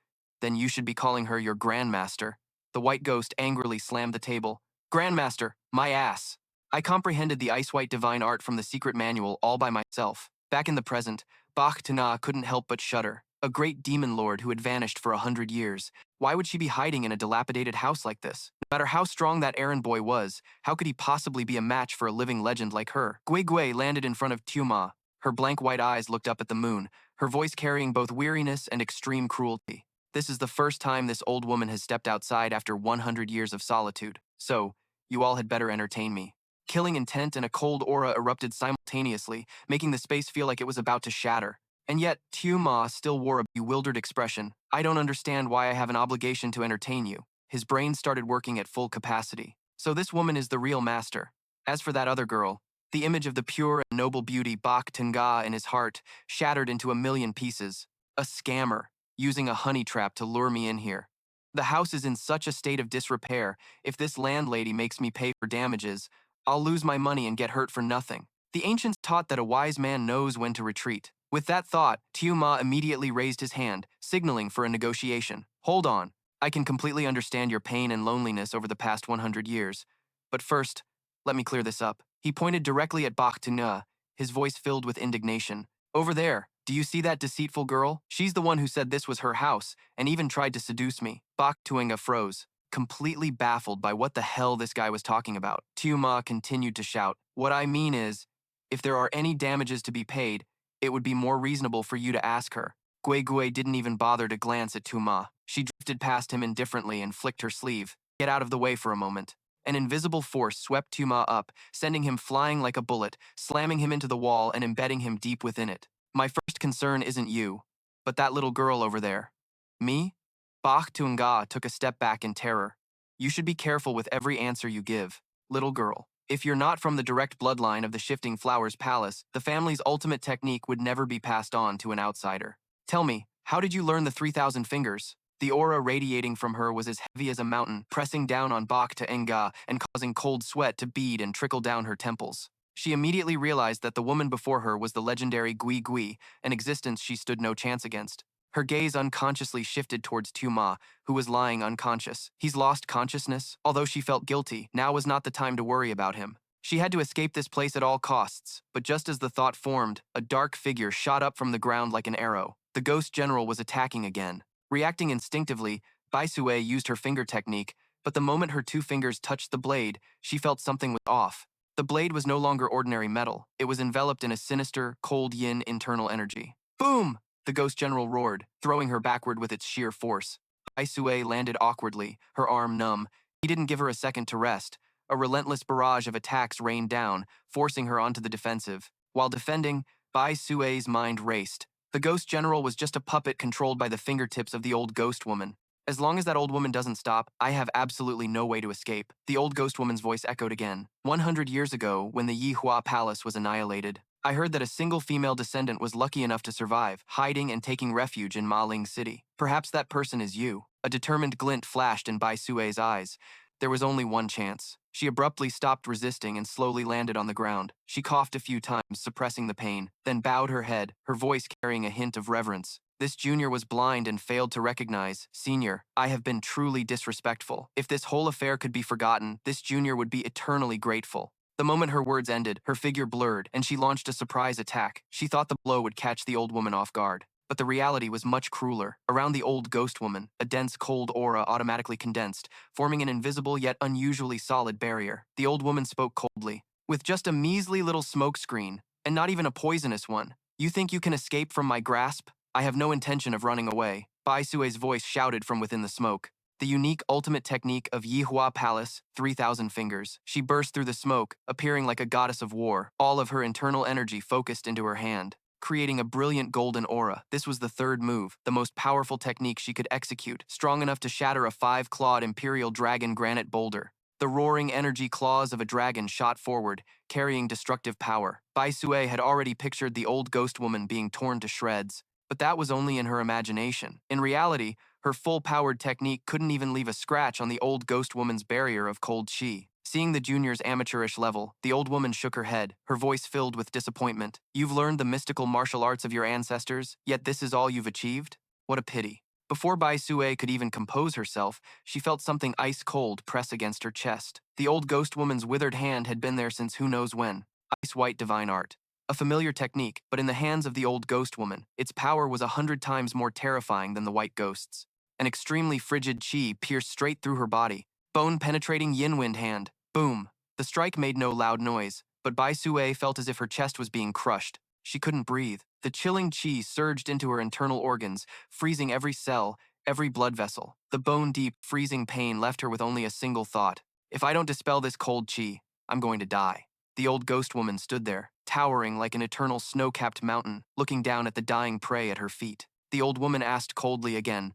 Then you should be calling her your grandmaster. The white ghost angrily slammed the table. Grandmaster, my ass. I comprehended the ice-white divine art from the secret manual all by myself. Back in the present, Bach Tana couldn't help but shudder. A great demon lord who had vanished for 100 years. Why would she be hiding in a dilapidated house like this? No matter how strong that errand boy was, how could he possibly be a match for a living legend like her? Gui Gui landed in front of Xiao Ma. Her blank white eyes looked up at the moon, her voice carrying both weariness and extreme cruelty. This is the first time this old woman has stepped outside after 100 years of solitude. So, you all had better entertain me. Killing intent and a cold aura erupted simultaneously, making the space feel like it was about to shatter. And yet, Xiao Ma still wore a bewildered expression. I don't understand why I have an obligation to entertain you. His brain started working at full capacity. So this woman is the real master. As for that other girl, the image of the pure and noble beauty Bak Tenga in his heart shattered into a million pieces. A scammer, using a honey trap to lure me in here. The house is in such a state of disrepair, if this landlady makes me pay for damages, I'll lose my money and get hurt for nothing. The ancients taught that a wise man knows when to retreat. With that thought, Xiao Ma immediately raised his hand, signaling for a negotiation. Hold on. I can completely understand your pain and loneliness over the past 100 years. But first, let me clear this up. He pointed directly at Bach Tuna, his voice filled with indignation. Over there, Do you see that deceitful girl? She's the one who said this was her house and even tried to seduce me. Bak Tuinga froze, completely baffled by what the hell this guy was talking about. Xiao Ma continued to shout, "What I mean is, if there are any damages to be paid, it would be more reasonable for you to ask her." Gui Gui didn't even bother to glance at Xiao Ma. She drifted past him indifferently and flicked her sleeve. "Get out of the way for a moment." An invisible force swept Xiao Ma up, sending him flying like a bullet, slamming him into the wall and embedding him deep within it. "My first concern isn't you, but that little girl over there." "Me?" Bach Tuinga took a step back in terror. "You should be careful with every answer you give. Little girl. If you're not from the direct bloodline of the Shifting Flowers Palace, the family's ultimate technique would never be passed on to an outsider. Tell me, how did you learn the 3,000 fingers?" The aura radiating from her was as heavy as a mountain, pressing down on Bach Tuinga and causing cold sweat to bead and trickle down her temples. She immediately realized that the woman before her was the legendary Gui Gui, an existence she stood no chance against. Her gaze unconsciously shifted towards Xiao Ma, who was lying unconscious. He's lost consciousness. Although she felt guilty, now was not the time to worry about him. She had to escape this place at all costs, but just as the thought formed, a dark figure shot up from the ground like an arrow. The ghost general was attacking again. Reacting instinctively, Bai Sui used her finger technique, but the moment her two fingers touched the blade, she felt something was off. The blade was no longer ordinary metal. It was enveloped in a sinister, cold yin internal energy. Boom! The ghost general roared, throwing her backward with its sheer force. Bai Sui landed awkwardly, her arm numb. He didn't give her a second to rest. A relentless barrage of attacks rained down, forcing her onto the defensive. While defending, Bai Sui's mind raced. The ghost general was just a puppet controlled by the fingertips of the old ghost woman. As long as that old woman doesn't stop, I have absolutely no way to escape. The old ghost woman's voice echoed again. 100 years ago, when the Yihua Palace was annihilated, I heard that a single female descendant was lucky enough to survive, hiding and taking refuge in Ma Ling City. Perhaps that person is you. A determined glint flashed in Bai Sui's eyes. There was only one chance. She abruptly stopped resisting and slowly landed on the ground. She coughed a few times, suppressing the pain, then bowed her head, her voice carrying a hint of reverence. This junior was blind and failed to recognize. "Senior, I have been truly disrespectful. If this whole affair could be forgotten, this junior would be eternally grateful." The moment her words ended, her figure blurred, and she launched a surprise attack. She thought the blow would catch the old woman off guard. But the reality was much crueler. Around the old ghost woman, a dense, cold aura automatically condensed, forming an invisible yet unusually solid barrier. The old woman spoke coldly. "With just a measly little smoke screen, and not even a poisonous one, you think you can escape from my grasp? I have no intention of running away." Bai Sui's voice shouted from within the smoke. The unique ultimate technique of Yihua Palace, 3,000 fingers. She burst through the smoke, appearing like a goddess of war, all of her internal energy focused into her hand, creating a brilliant golden aura. This was the third move, the most powerful technique she could execute, strong enough to shatter a 5-clawed imperial dragon granite boulder. The roaring energy claws of a dragon shot forward, carrying destructive power. Bai Sui had already pictured the old ghost woman being torn to shreds, but that was only in her imagination. In reality, her full-powered technique couldn't even leave a scratch on the old ghost woman's barrier of cold chi. Seeing the junior's amateurish level, the old woman shook her head, her voice filled with disappointment. "You've learned the mystical martial arts of your ancestors, yet this is all you've achieved? What a pity." Before Bai Sui could even compose herself, she felt something ice-cold press against her chest. The old ghost woman's withered hand had been there since who knows when. Ice-white divine art. A familiar technique, but in the hands of the old ghost woman, its power was 100 times more terrifying than the white ghosts. An extremely frigid chi pierced straight through her body. Bone-penetrating yin-wind hand. Boom. The strike made no loud noise, but Bai Sui felt as if her chest was being crushed. She couldn't breathe. The chilling chi surged into her internal organs, freezing every cell, every blood vessel. The bone-deep, freezing pain left her with only a single thought. If I don't dispel this cold chi, I'm going to die. The old ghost woman stood there, towering like an eternal snow-capped mountain, looking down at the dying prey at her feet. The old woman asked coldly again,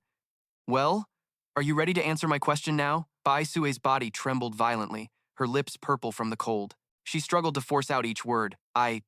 "Well, are you ready to answer my question now?" Bai Sui's body trembled violently, her lips purple from the cold. She struggled to force out each word. "I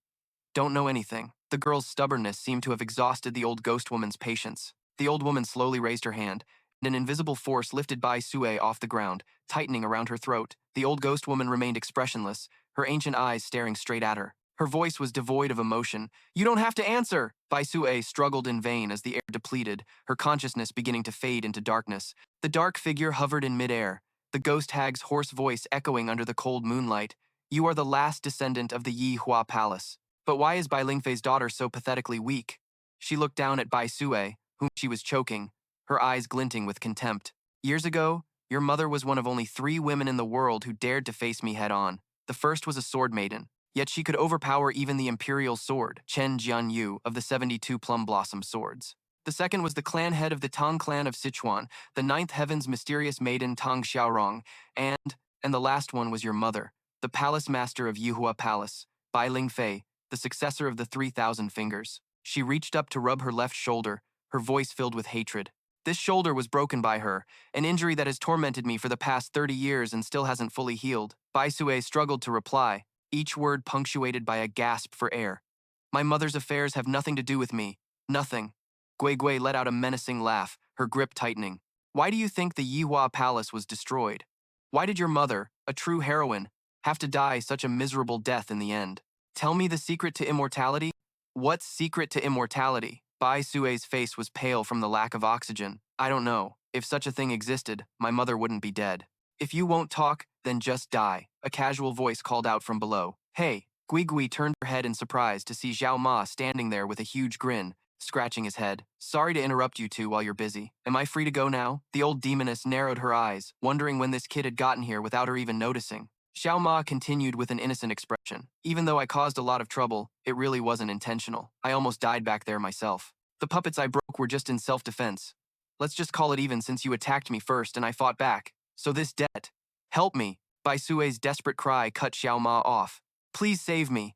don't know anything." The girl's stubbornness seemed to have exhausted the old ghost woman's patience. The old woman slowly raised her hand, and an invisible force lifted Bai Sui off the ground, tightening around her throat. The old ghost woman remained expressionless, her ancient eyes staring straight at her. Her voice was devoid of emotion. "You don't have to answer!" Bai Sui struggled in vain as the air depleted, her consciousness beginning to fade into darkness. The dark figure hovered in midair, the ghost hag's hoarse voice echoing under the cold moonlight. "You are the last descendant of the Yi Hua Palace. But why is Bai Lingfei's daughter so pathetically weak? She looked down at Bai Sue, whom she was choking, her eyes glinting with contempt. Years ago, your mother was one of only 3 women in the world who dared to face me head-on. The first was a sword maiden, yet she could overpower even the imperial sword, Chen Jianyu, of the 72 plum blossom swords. The second was the clan head of the Tang clan of Sichuan, the ninth heaven's mysterious maiden Tang Xiaorong, and the last one was your mother, the palace master of Yihua Palace, Bai Ling Fei, the successor of the 3,000 fingers. She reached up to rub her left shoulder, her voice filled with hatred. This shoulder was broken by her, an injury that has tormented me for the past 30 years and still hasn't fully healed. Bai Sue struggled to reply, each word punctuated by a gasp for air. My mother's affairs have nothing to do with me. Nothing. Gui Gui let out a menacing laugh, her grip tightening. Why do you think the Yihua Palace was destroyed? Why did your mother, a true heroine, have to die such a miserable death in the end? Tell me the secret to immortality? What secret to immortality? Bai Sue's face was pale from the lack of oxygen. I don't know. If such a thing existed, my mother wouldn't be dead. If you won't talk, then just die, a casual voice called out from below. Hey, Gui Gui turned her head in surprise to see Xiao Ma standing there with a huge grin, scratching his head. Sorry to interrupt you two while you're busy. Am I free to go now? The old demoness narrowed her eyes, wondering when this kid had gotten here without her even noticing. Xiao Ma continued with an innocent expression. Even though I caused a lot of trouble, it really wasn't intentional. I almost died back there myself. The puppets I broke were just in self-defense. Let's just call it even since you attacked me first and I fought back. So this debt. Help me. Bai Sue's desperate cry cut Xiao Ma off. Please save me.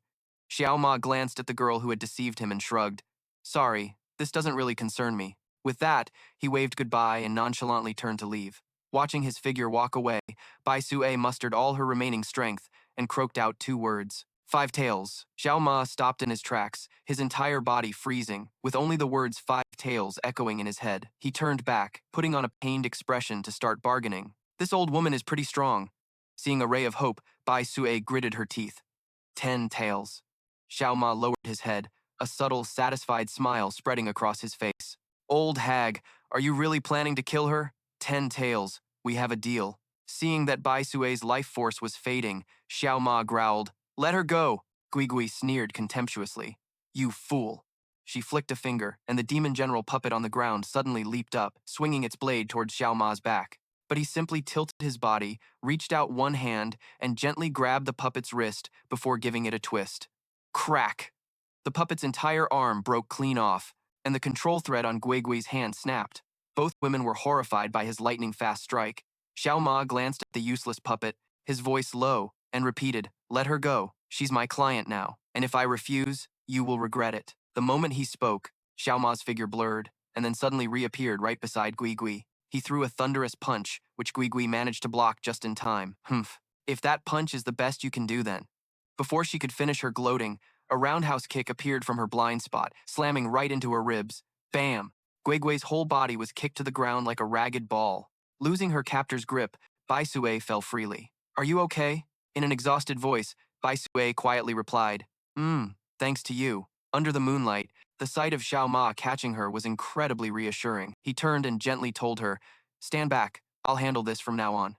Xiao Ma glanced at the girl who had deceived him and shrugged. Sorry, this doesn't really concern me. With that, he waved goodbye and nonchalantly turned to leave. Watching his figure walk away, Bai Sue mustered all her remaining strength and croaked out 2 words. 5 tails. Xiao Ma stopped in his tracks, his entire body freezing, with only the words 5 tails echoing in his head. He turned back, putting on a pained expression to start bargaining. This old woman is pretty strong. Seeing a ray of hope, Bai Sue gritted her teeth. 10 tails. Xiao Ma lowered his head, a subtle, satisfied smile spreading across his face. Old hag, are you really planning to kill her? 10 tails. We have a deal. Seeing that Bai Sue's life force was fading, Xiao Ma growled, Let her go! Gui Gui sneered contemptuously. You fool! She flicked a finger, and the demon general puppet on the ground suddenly leaped up, swinging its blade towards Xiao Ma's back. But he simply tilted his body, reached out one hand, and gently grabbed the puppet's wrist before giving it a twist. Crack! The puppet's entire arm broke clean off, and the control thread on Gui Gui's hand snapped. Both women were horrified by his lightning-fast strike. Xiao Ma glanced at the useless puppet, his voice low, and repeated, Let her go. She's my client now, and if I refuse, you will regret it. The moment he spoke, Xiao Ma's figure blurred, and then suddenly reappeared right beside Gui Gui. He threw a thunderous punch, which Gui Gui managed to block just in time. Humph. If that punch is the best you can do then. Before she could finish her gloating, a roundhouse kick appeared from her blind spot, slamming right into her ribs. Bam! Gui Gui's whole body was kicked to the ground like a ragged ball. Losing her captor's grip, Bai Sue fell freely. Are you okay? In an exhausted voice, Bai Sue quietly replied, Thanks to you. Under the moonlight, the sight of Xiao Ma catching her was incredibly reassuring. He turned and gently told her, Stand back, I'll handle this from now on.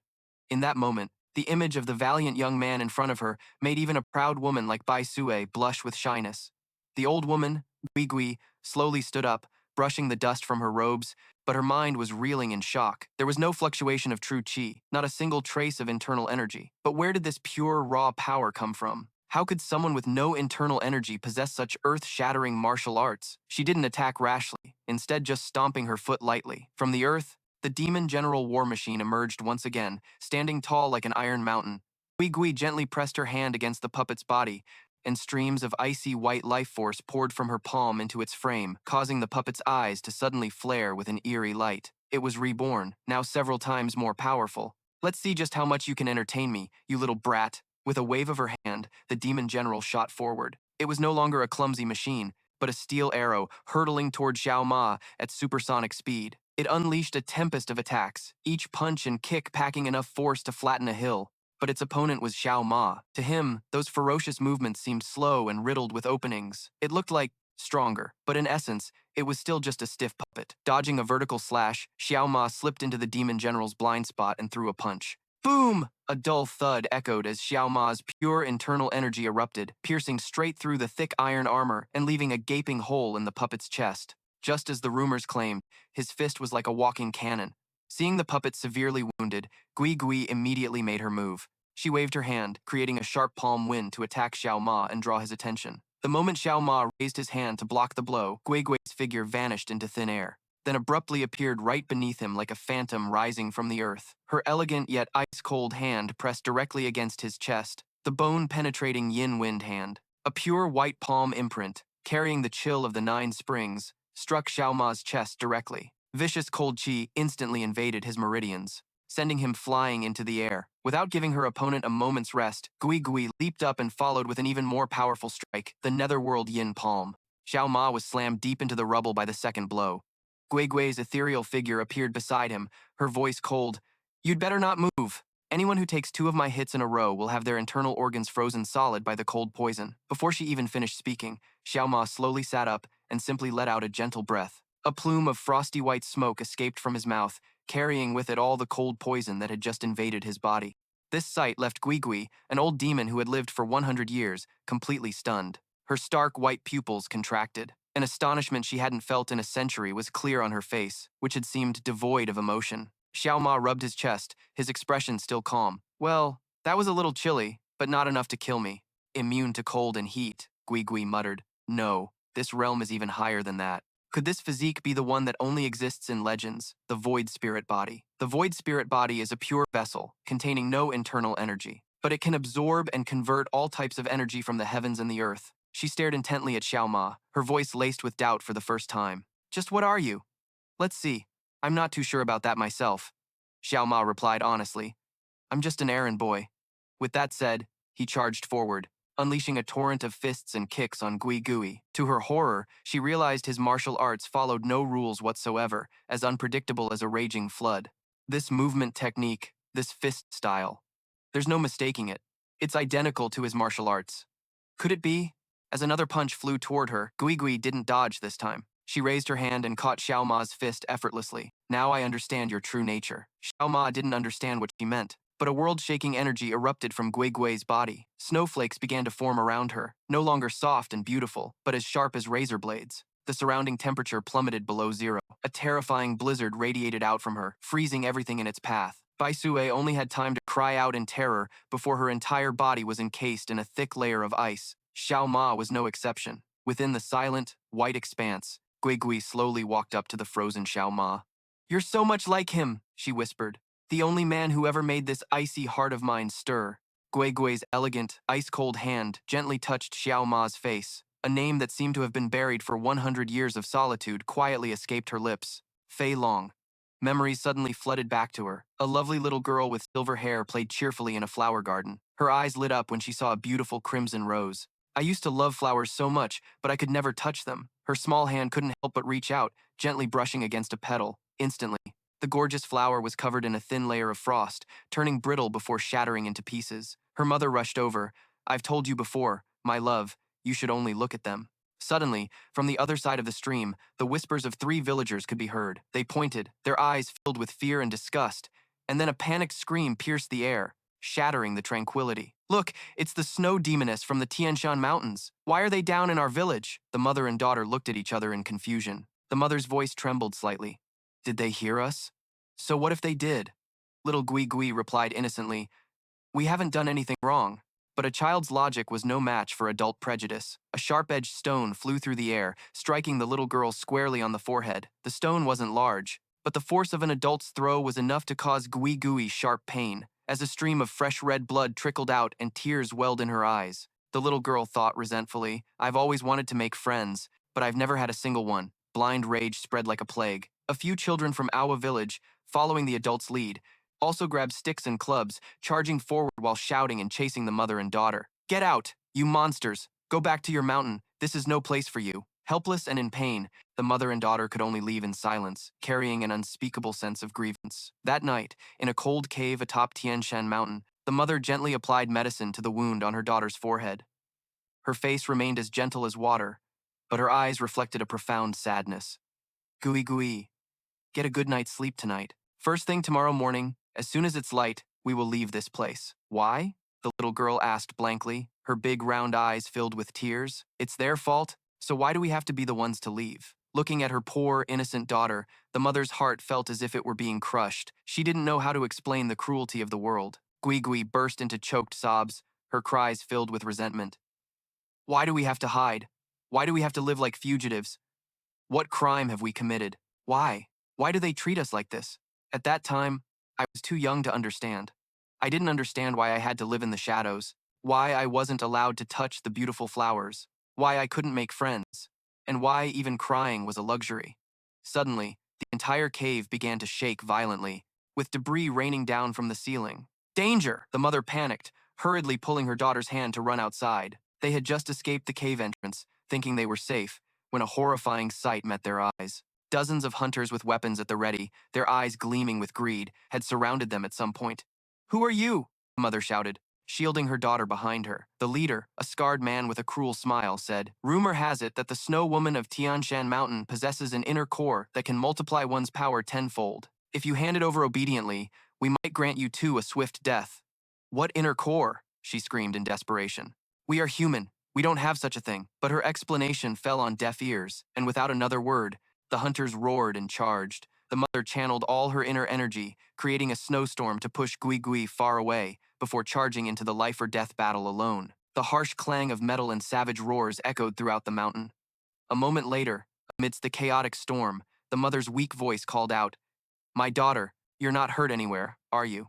In that moment, the image of the valiant young man in front of her made even a proud woman like Bai Sue blush with shyness. The old woman, Gui Gui, slowly stood up, brushing the dust from her robes, but her mind was reeling in shock. There was no fluctuation of true qi, not a single trace of internal energy. But where did this pure, raw power come from? How could someone with no internal energy possess such earth-shattering martial arts? She didn't attack rashly, instead just stomping her foot lightly. From the earth, the demon general war machine emerged once again, standing tall like an iron mountain. Gui Gui gently pressed her hand against the puppet's body, and streams of icy white life force poured from her palm into its frame, causing the puppet's eyes to suddenly flare with an eerie light. It was reborn, now several times more powerful. Let's see just how much you can entertain me, you little brat. With a wave of her hand, the demon general shot forward. It was no longer a clumsy machine, but a steel arrow hurtling toward Xiao Ma at supersonic speed. It unleashed a tempest of attacks, each punch and kick packing enough force to flatten a hill. But its opponent was Xiao Ma. To him, those ferocious movements seemed slow and riddled with openings. It looked like stronger, but in essence, it was still just a stiff puppet. Dodging a vertical slash, Xiao Ma slipped into the demon general's blind spot and threw a punch. Boom! A dull thud echoed as Xiao Ma's pure internal energy erupted, piercing straight through the thick iron armor and leaving a gaping hole in the puppet's chest. Just as the rumors claimed, his fist was like a walking cannon. Seeing the puppet severely wounded, Gui Gui immediately made her move. She waved her hand, creating a sharp palm wind to attack Xiao Ma and draw his attention. The moment Xiao Ma raised his hand to block the blow, Gui Gui's figure vanished into thin air, then abruptly appeared right beneath him like a phantom rising from the earth. Her elegant yet ice-cold hand pressed directly against his chest, the bone-penetrating yin wind hand. A pure white palm imprint, carrying the chill of the 9 springs, struck Xiao Ma's chest directly. Vicious cold chi instantly invaded his meridians, sending him flying into the air. Without giving her opponent a moment's rest, Gui Gui leaped up and followed with an even more powerful strike, the netherworld yin palm. Xiao Ma was slammed deep into the rubble by the second blow. Gui Gui's ethereal figure appeared beside him, her voice cold. "You'd better not move. Anyone who takes 2 of my hits in a row will have their internal organs frozen solid by the cold poison." Before she even finished speaking, Xiao Ma slowly sat up and simply let out a gentle breath. A plume of frosty white smoke escaped from his mouth, carrying with it all the cold poison that had just invaded his body. This sight left Gui Gui, an old demon who had lived for 100 years, completely stunned. Her stark white pupils contracted. An astonishment she hadn't felt in a century was clear on her face, which had seemed devoid of emotion. Xiao Ma rubbed his chest, his expression still calm. "Well, that was a little chilly, but not enough to kill me. Immune to cold and heat," Gui Gui muttered. "No, this realm is even higher than that. Could this physique be the one that only exists in legends, the Void Spirit Body? The Void Spirit Body is a pure vessel, containing no internal energy, but it can absorb and convert all types of energy from the heavens and the earth." She stared intently at Xiao Ma, her voice laced with doubt for the first time. "Just what are you?" "Let's see. I'm not too sure about that myself," Xiao Ma replied honestly. "I'm just an errand boy." With that said, he charged forward, unleashing a torrent of fists and kicks on Gui Gui. To her horror, she realized his martial arts followed no rules whatsoever, as unpredictable as a raging flood. This movement technique, this fist style, there's no mistaking it. It's identical to his martial arts. Could it be? As another punch flew toward her, Gui Gui didn't dodge this time. She raised her hand and caught Xiao Ma's fist effortlessly. "Now I understand your true nature." Xiao Ma didn't understand what she meant, but a world-shaking energy erupted from Gui Gui's body. Snowflakes began to form around her, no longer soft and beautiful, but as sharp as razor blades. The surrounding temperature plummeted below zero. A terrifying blizzard radiated out from her, freezing everything in its path. Bai Sue only had time to cry out in terror before her entire body was encased in a thick layer of ice. Xiao Ma was no exception. Within the silent, white expanse, Gui Gui slowly walked up to the frozen Xiao Ma. "You're so much like him," she whispered. "The only man who ever made this icy heart of mine stir." Gui Gui's elegant, ice-cold hand gently touched Xiao Ma's face. A name that seemed to have been buried for 100 years of solitude quietly escaped her lips. Fei Long. Memories suddenly flooded back to her. A lovely little girl with silver hair played cheerfully in a flower garden. Her eyes lit up when she saw a beautiful crimson rose. "I used to love flowers so much, but I could never touch them." Her small hand couldn't help but reach out, gently brushing against a petal. Instantly, the gorgeous flower was covered in a thin layer of frost, turning brittle before shattering into pieces. Her mother rushed over. "I've told you before, my love, you should only look at them." Suddenly, from the other side of the stream, the whispers of 3 villagers could be heard. They pointed, their eyes filled with fear and disgust, and then a panicked scream pierced the air, shattering the tranquility. "Look, it's the snow demoness from the Tian Shan Mountains. Why are they down in our village?" The mother and daughter looked at each other in confusion. The mother's voice trembled slightly. "Did they hear us?" "So what if they did?" Little Gui Gui replied innocently, "We haven't done anything wrong." But a child's logic was no match for adult prejudice. A sharp-edged stone flew through the air, striking the little girl squarely on the forehead. The stone wasn't large, but the force of an adult's throw was enough to cause Gui Gui sharp pain. As a stream of fresh red blood trickled out and tears welled in her eyes, the little girl thought resentfully, "I've always wanted to make friends, but I've never had a single one." Blind rage spread like a plague. A few children from Awa village, following the adult's lead, also grabbed sticks and clubs, charging forward while shouting and chasing the mother and daughter. "Get out, you monsters! Go back to your mountain. This is no place for you." Helpless and in pain, the mother and daughter could only leave in silence, carrying an unspeakable sense of grievance. That night, in a cold cave atop Tian Shan Mountain, the mother gently applied medicine to the wound on her daughter's forehead. Her face remained as gentle as water, but her eyes reflected a profound sadness. "Gui Gui, get a good night's sleep tonight. First thing tomorrow morning, as soon as it's light, we will leave this place. Why? The little girl asked blankly, her big round eyes filled with tears. It's their fault, so why do we have to be the ones to leave? Looking at her poor, innocent daughter, the mother's heart felt as if it were being crushed. She didn't know how to explain the cruelty of the world. Gui Gui burst into choked sobs, her cries filled with resentment. Why do we have to hide? Why do we have to live like fugitives? What crime have we committed? Why? Why do they treat us like this? At that time, I was too young to understand. I didn't understand why I had to live in the shadows, why I wasn't allowed to touch the beautiful flowers, why I couldn't make friends, and why even crying was a luxury. Suddenly, the entire cave began to shake violently, with debris raining down from the ceiling. Danger! The mother panicked, hurriedly pulling her daughter's hand to run outside. They had just escaped the cave entrance, thinking they were safe, when a horrifying sight met their eyes. Dozens of hunters with weapons at the ready, their eyes gleaming with greed, had surrounded them at some point. Who are you? The mother shouted, shielding her daughter behind her. The leader, a scarred man with a cruel smile, said, Rumor has it that the Snow Woman of Tianshan Mountain possesses an inner core that can multiply one's power tenfold. If you hand it over obediently, we might grant you too a swift death. What inner core? She screamed in desperation. We are human. We don't have such a thing. But her explanation fell on deaf ears, and without another word, the hunters roared and charged. The mother channeled all her inner energy, creating a snowstorm to push Gui Gui far away before charging into the life-or-death battle alone. The harsh clang of metal and savage roars echoed throughout the mountain. A moment later, amidst the chaotic storm, the mother's weak voice called out, My daughter, you're not hurt anywhere, are you?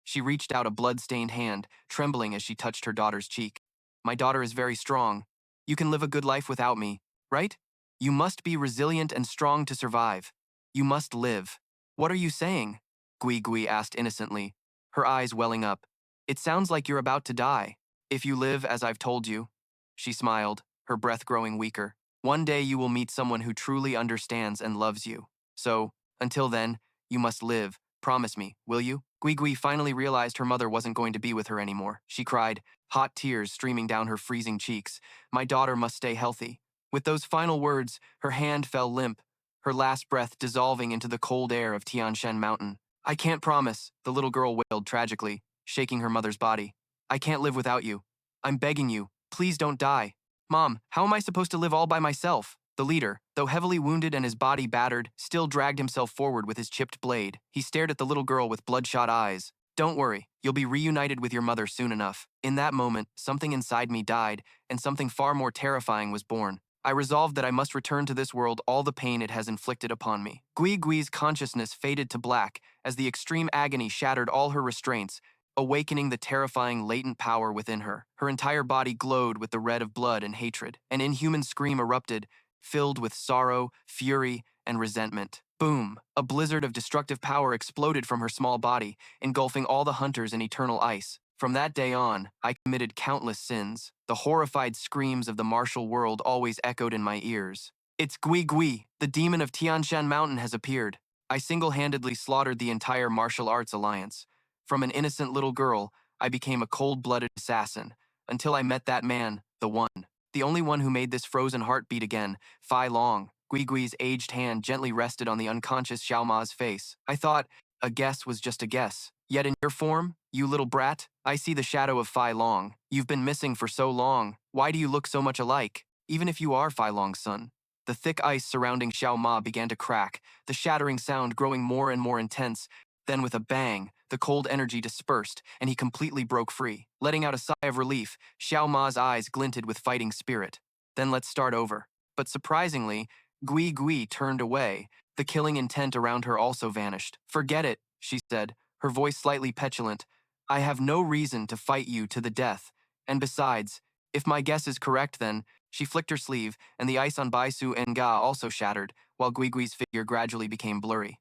She reached out a blood-stained hand, trembling as she touched her daughter's cheek. My daughter is very strong. You can live a good life without me, right? You must be resilient and strong to survive. You must live. What are you saying? Gui Gui asked innocently, her eyes welling up. It sounds like you're about to die. If you live as I've told you. She smiled, her breath growing weaker. One day you will meet someone who truly understands and loves you. So, until then, you must live. Promise me, will you? Gui Gui finally realized her mother wasn't going to be with her anymore. She cried, hot tears streaming down her freezing cheeks. My daughter must stay healthy. With those final words, her hand fell limp, her last breath dissolving into the cold air of Tianshan Mountain. I can't promise, the little girl wailed tragically, shaking her mother's body. I can't live without you. I'm begging you, please don't die. Mom, how am I supposed to live all by myself? The leader, though heavily wounded and his body battered, still dragged himself forward with his chipped blade. He stared at the little girl with bloodshot eyes. Don't worry, you'll be reunited with your mother soon enough. In that moment, something inside me died, and something far more terrifying was born. I resolved that I must return to this world all the pain it has inflicted upon me. Gui Gui's consciousness faded to black as the extreme agony shattered all her restraints, awakening the terrifying latent power within her. Her entire body glowed with the red of blood and hatred. An inhuman scream erupted, filled with sorrow, fury, and resentment. Boom! A blizzard of destructive power exploded from her small body, engulfing all the hunters in eternal ice. From that day on, I committed countless sins. The horrified screams of the martial world always echoed in my ears. It's Gui Gui, the demon of Tianshan Mountain has appeared. I single-handedly slaughtered the entire martial arts alliance. From an innocent little girl, I became a cold-blooded assassin, until I met that man, the one. The only one who made this frozen heart beat again, Fei Long. Gui Gui's aged hand gently rested on the unconscious Xiao Ma's face. I thought, a guess was just a guess. Yet in your form, you little brat, I see the shadow of Fei Long. You've been missing for so long. Why do you look so much alike? Even if you are Fei Long's son. The thick ice surrounding Xiao Ma began to crack, the shattering sound growing more and more intense. Then with a bang, the cold energy dispersed, and he completely broke free. Letting out a sigh of relief, Xiao Ma's eyes glinted with fighting spirit. Then let's start over. But surprisingly, Gui Gui turned away. The killing intent around her also vanished. Forget it, she said, her voice slightly petulant. I have no reason to fight you to the death. And besides, if my guess is correct then, she flicked her sleeve, and the ice on Baisu Nga also shattered, while Gui Gui's figure gradually became blurry.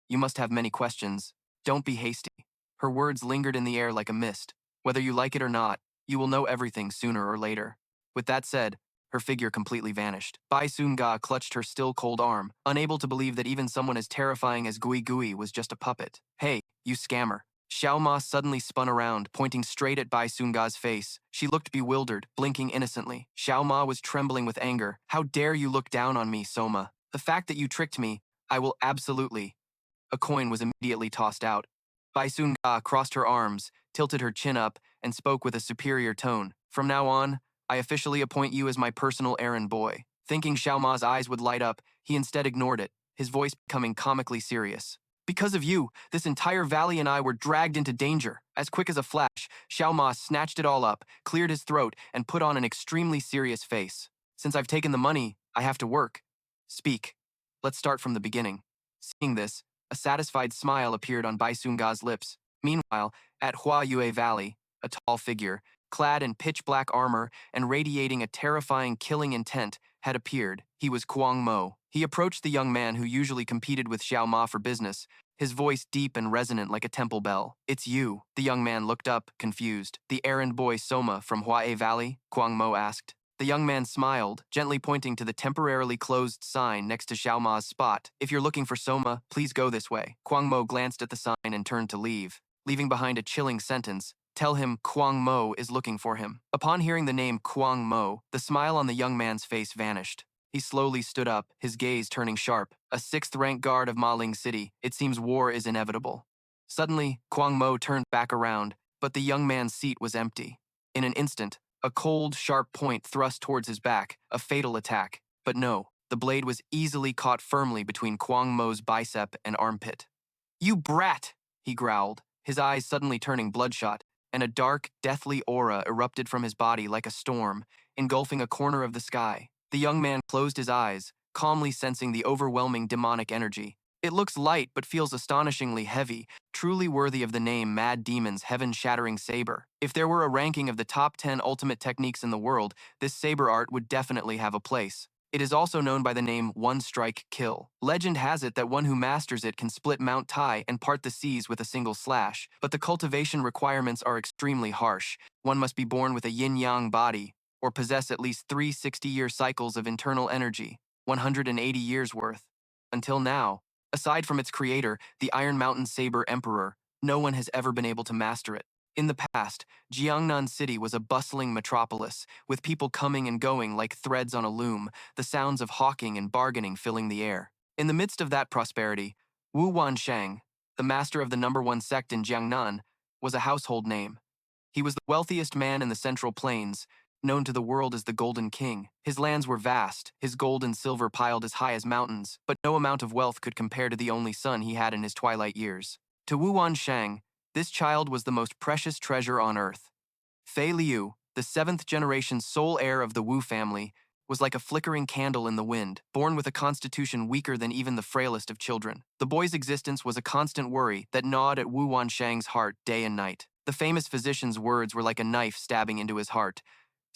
You must have many questions. Don't be hasty. Her words lingered in the air like a mist. Whether you like it or not, you will know everything sooner or later. With that said, her figure completely vanished. Bai Sun-ga clutched her still cold arm, unable to believe that even someone as terrifying as Gui Gui was just a puppet. Hey, you scammer. Xiao Ma suddenly spun around, pointing straight at Bai Sun-ga's face. She looked bewildered, blinking innocently. Xiao Ma was trembling with anger. How dare you look down on me, Soma? The fact that you tricked me, I will absolutely. A coin was immediately tossed out. Bai Ga crossed her arms, tilted her chin up, and spoke with a superior tone. From now on, I officially appoint you as my personal errand boy. Thinking Xiao Ma's eyes would light up, he instead ignored it, his voice becoming comically serious. Because of you, this entire valley and I were dragged into danger. As quick as a flash, Xiao Ma snatched it all up, cleared his throat, and put on an extremely serious face. Since I've taken the money, I have to work. Speak. Let's start from the beginning. Seeing this, a satisfied smile appeared on Bai Ga's lips. Meanwhile, at Hua Yue Valley, a tall figure, clad in pitch-black armor and radiating a terrifying killing intent, had appeared. He was Kuang Mo. He approached the young man who usually competed with Xiao Ma for business, his voice deep and resonant like a temple bell. It's you. The young man looked up, confused. The errand boy Soma from Hua Valley? Kuang Mo asked. The young man smiled, gently pointing to the temporarily closed sign next to Xiao Ma's spot. If you're looking for Soma, please go this way. Kuang Mo glanced at the sign and turned to leave, leaving behind a chilling sentence. Tell him Kuang Mo is looking for him. Upon hearing the name Kuang Mo, the smile on the young man's face vanished. He slowly stood up, his gaze turning sharp. A 6th-rank guard of Ma Ling City. It seems war is inevitable. Suddenly, Kuang Mo turned back around, but the young man's seat was empty. In an instant, a cold, sharp point thrust towards his back, a fatal attack. But no, the blade was easily caught firmly between Kuang Mo's bicep and armpit. You brat, he growled, his eyes suddenly turning bloodshot, and a dark, deathly aura erupted from his body like a storm, engulfing a corner of the sky. The young man closed his eyes, calmly sensing the overwhelming demonic energy. It looks light but feels astonishingly heavy, truly worthy of the name Mad Demon's heaven-shattering saber. If there were a ranking of the top 10 ultimate techniques in the world, this saber art would definitely have a place. It is also known by the name One Strike Kill. Legend has it that one who masters it can split Mount Tai and part the seas with a single slash, but the cultivation requirements are extremely harsh. One must be born with a yin-yang body, or possess at least 3 60-year cycles of internal energy, 180 years worth. Until now, aside from its creator, the Iron Mountain Saber Emperor, no one has ever been able to master it. In the past, Jiangnan City was a bustling metropolis, with people coming and going like threads on a loom, the sounds of hawking and bargaining filling the air. In the midst of that prosperity, Wu Wansheng, the master of the #1 sect in Jiangnan, was a household name. He was the wealthiest man in the Central Plains, known to the world as the Golden King. His lands were vast, his gold and silver piled as high as mountains, but no amount of wealth could compare to the only son he had in his twilight years. To Wu Wansheng, this child was the most precious treasure on earth. Fei Liu, the 7th-generation sole heir of the Wu family, was like a flickering candle in the wind, born with a constitution weaker than even the frailest of children. The boy's existence was a constant worry that gnawed at Wu Wansheng's heart day and night. The famous physician's words were like a knife stabbing into his heart.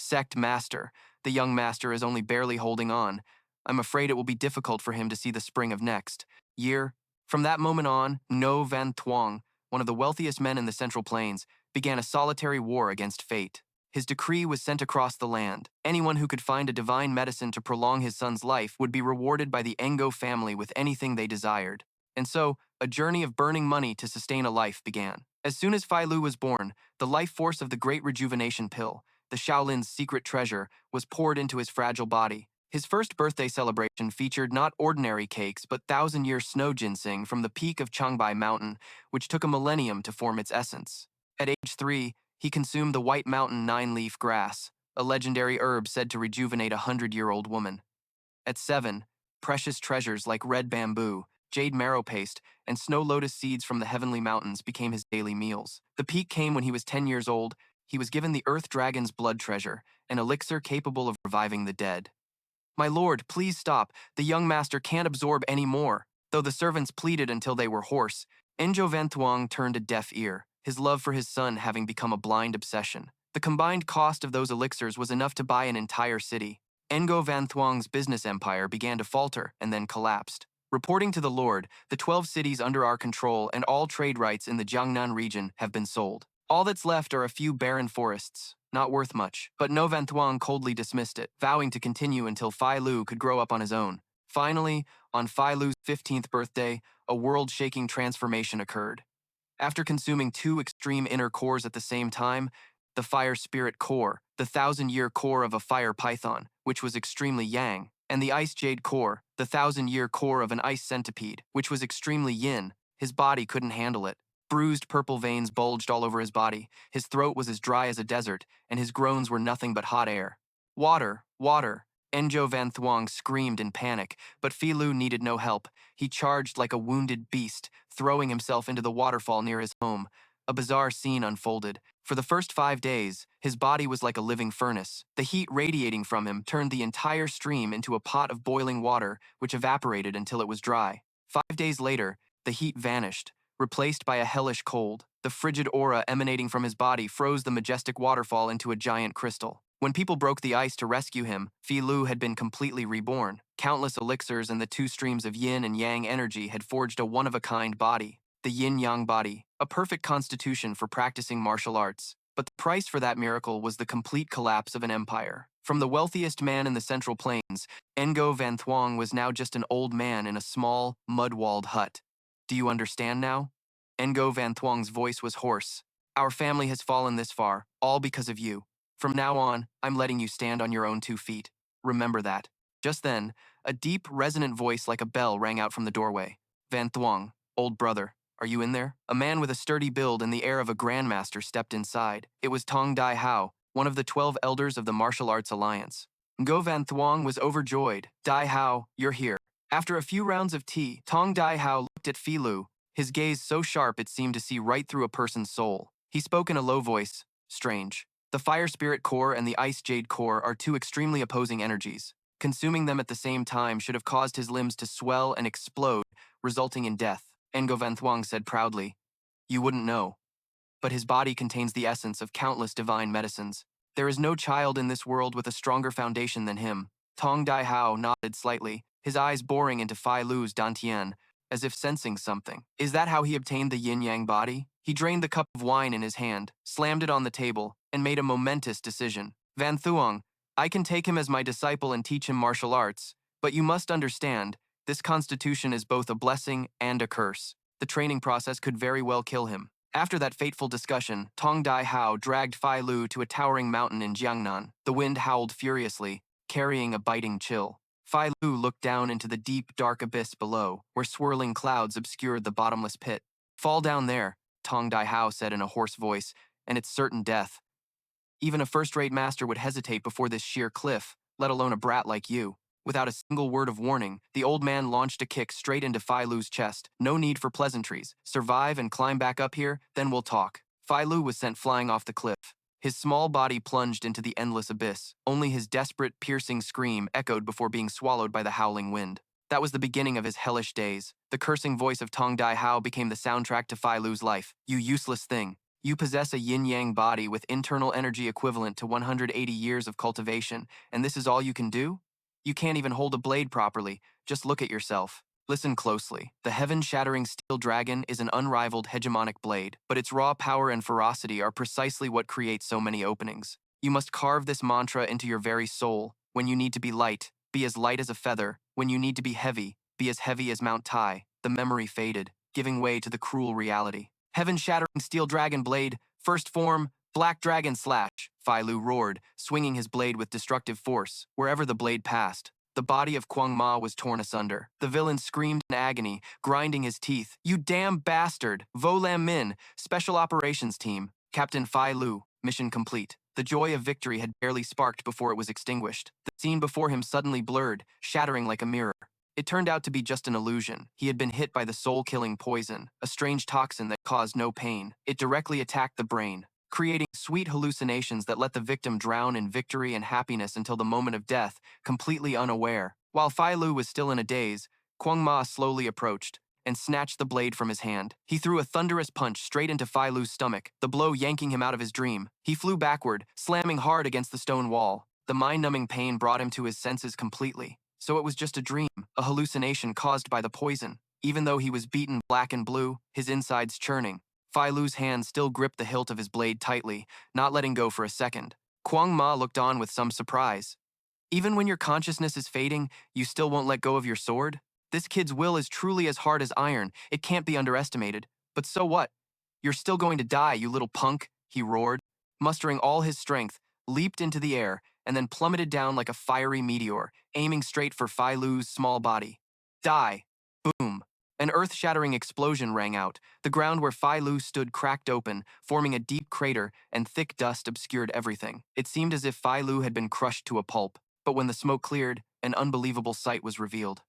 Sect master, the young master is only barely holding on. I'm afraid it will be difficult for him to see the spring of next year. From that moment on, No Van Thuong, one of the wealthiest men in the Central Plains, began a solitary war against fate. His decree was sent across the land. Anyone who could find a divine medicine to prolong his son's life would be rewarded by the Engo family with anything they desired. And so, a journey of burning money to sustain a life began. As soon as Fei Lu was born, the life force of the Great Rejuvenation Pill, the Shaolin's secret treasure, was poured into his fragile body. His first birthday celebration featured not ordinary cakes but 1,000-year snow ginseng from the peak of Changbai Mountain, which took a millennium to form its essence. At age 3, he consumed the White Mountain 9-leaf grass, a legendary herb said to rejuvenate a 100-year-old woman. At 7, precious treasures like red bamboo, jade marrow paste, and snow lotus seeds from the heavenly mountains became his daily meals. The peak came when he was 10 years old. He was given the Earth Dragon's blood treasure, an elixir capable of reviving the dead. My lord, please stop. The young master can't absorb any more. Though the servants pleaded until they were hoarse, Enjo Van Thuong turned a deaf ear, his love for his son having become a blind obsession. The combined cost of those elixirs was enough to buy an entire city. Engo Van Thuong's business empire began to falter and then collapsed. Reporting to the Lord, the 12 cities under our control and all trade rights in the Jiangnan region have been sold. All that's left are a few barren forests, not worth much. But No Van Thuong coldly dismissed it, vowing to continue until Fei Lu could grow up on his own. Finally, on Fei Lu's 15th birthday, a world-shaking transformation occurred. After consuming 2 extreme inner cores at the same time, the Fire Spirit Core, the 1,000-year core of a fire python, which was extremely yang, and the Ice Jade Core, the 1,000-year core of an ice centipede, which was extremely yin, his body couldn't handle it. Bruised purple veins bulged all over his body, his throat was as dry as a desert, and his groans were nothing but hot air. Water! Water! Enjo Van Thuong screamed in panic, but Phi Lu needed no help. He charged like a wounded beast, throwing himself into the waterfall near his home. A bizarre scene unfolded. For the first 5 days, his body was like a living furnace. The heat radiating from him turned the entire stream into a pot of boiling water, which evaporated until it was dry. 5 days later, the heat vanished, replaced by a hellish cold. The frigid aura emanating from his body froze the majestic waterfall into a giant crystal. When people broke the ice to rescue him, Phi Lu had been completely reborn. Countless elixirs and the 2 streams of yin and yang energy had forged a one-of-a-kind body, the yin-yang body, a perfect constitution for practicing martial arts. But the price for that miracle was the complete collapse of an empire. From the wealthiest man in the Central Plains, Ngo Van Thuong was now just an old man in a small, mud-walled hut. Do you understand now? Ngo Van Thuong's voice was hoarse. Our family has fallen this far, all because of you. From now on, I'm letting you stand on your own 2 feet. Remember that. Just then, a deep, resonant voice like a bell rang out from the doorway. Van Thuong, old brother, are you in there? A man with a sturdy build and the air of a grandmaster stepped inside. It was Tong Dai Hao, one of the 12 elders of the Martial Arts Alliance. Ngo Van Thuong was overjoyed. Dai Hao, you're here. After a few rounds of tea, Tong Dai Hao looked at Phi Lu, his gaze so sharp it seemed to see right through a person's soul. He spoke in a low voice. Strange. The Fire Spirit Core and the Ice Jade Core are 2 extremely opposing energies. Consuming them at the same time should have caused his limbs to swell and explode, resulting in death. Ngo Van Thuong said proudly. You wouldn't know. But his body contains the essence of countless divine medicines. There is no child in this world with a stronger foundation than him. Tong Dai Hao nodded slightly, his eyes boring into Phi Lu's dantian, as if sensing something. Is that how he obtained the yin-yang body? He drained the cup of wine in his hand, slammed it on the table, and made a momentous decision. Van Thuong, I can take him as my disciple and teach him martial arts, but you must understand, this constitution is both a blessing and a curse. The training process could very well kill him. After that fateful discussion, Tong Dai Hao dragged Phi Lu to a towering mountain in Jiangnan. The wind howled furiously, carrying a biting chill. Phi Lu looked down into the deep, dark abyss below, where swirling clouds obscured the bottomless pit. Fall down there, Tong Dai Hao said in a hoarse voice, and it's certain death. Even a first-rate master would hesitate before this sheer cliff, let alone a brat like you. Without a single word of warning, the old man launched a kick straight into Phi Lu's chest. No need for pleasantries. Survive and climb back up here, then we'll talk. Phi Lu was sent flying off the cliff. His small body plunged into the endless abyss. Only his desperate, piercing scream echoed before being swallowed by the howling wind. That was the beginning of his hellish days. The cursing voice of Tong Dai Hao became the soundtrack to Phi Lu's life. You useless thing. You possess a yin-yang body with internal energy equivalent to 180 years of cultivation, and this is all you can do? You can't even hold a blade properly. Just look at yourself. Listen closely. The heaven-shattering steel dragon is an unrivaled hegemonic blade, but its raw power and ferocity are precisely what create so many openings. You must carve this mantra into your very soul. When you need to be light as a feather. When you need to be heavy as Mount Tai. The memory faded, giving way to the cruel reality. Heaven-shattering steel dragon blade, first form, black dragon slash, Phi Lu roared, swinging his blade with destructive force. Wherever the blade passed, the body of Xiao Ma was torn asunder. The villain screamed in agony, grinding his teeth. You damn bastard! Vo Lam Min, Special Operations Team. Captain Phi Lu, mission complete. The joy of victory had barely sparked before it was extinguished. The scene before him suddenly blurred, shattering like a mirror. It turned out to be just an illusion. He had been hit by the soul-killing poison, a strange toxin that caused no pain. It directly attacked the brain, creating sweet hallucinations that let the victim drown in victory and happiness until the moment of death, completely unaware. While Phi Lu was still in a daze, Xiao Ma slowly approached and snatched the blade from his hand. He threw a thunderous punch straight into Phi Lu's stomach, the blow yanking him out of his dream. He flew backward, slamming hard against the stone wall. The mind-numbing pain brought him to his senses completely. So it was just a dream, a hallucination caused by the poison. Even though he was beaten black and blue, his insides churning, Phi Lu's hand still gripped the hilt of his blade tightly, not letting go for a second. Xiao Ma looked on with some surprise. Even when your consciousness is fading, you still won't let go of your sword? This kid's will is truly as hard as iron. It can't be underestimated. But so what? You're still going to die, you little punk, he roared. Mustering all his strength, leaped into the air, and then plummeted down like a fiery meteor, aiming straight for Phi Lu's small body. Die! Boom! An earth-shattering explosion rang out. The ground where Fei Lu stood cracked open, forming a deep crater, and thick dust obscured everything. It seemed as if Fei Lu had been crushed to a pulp, but when the smoke cleared, an unbelievable sight was revealed.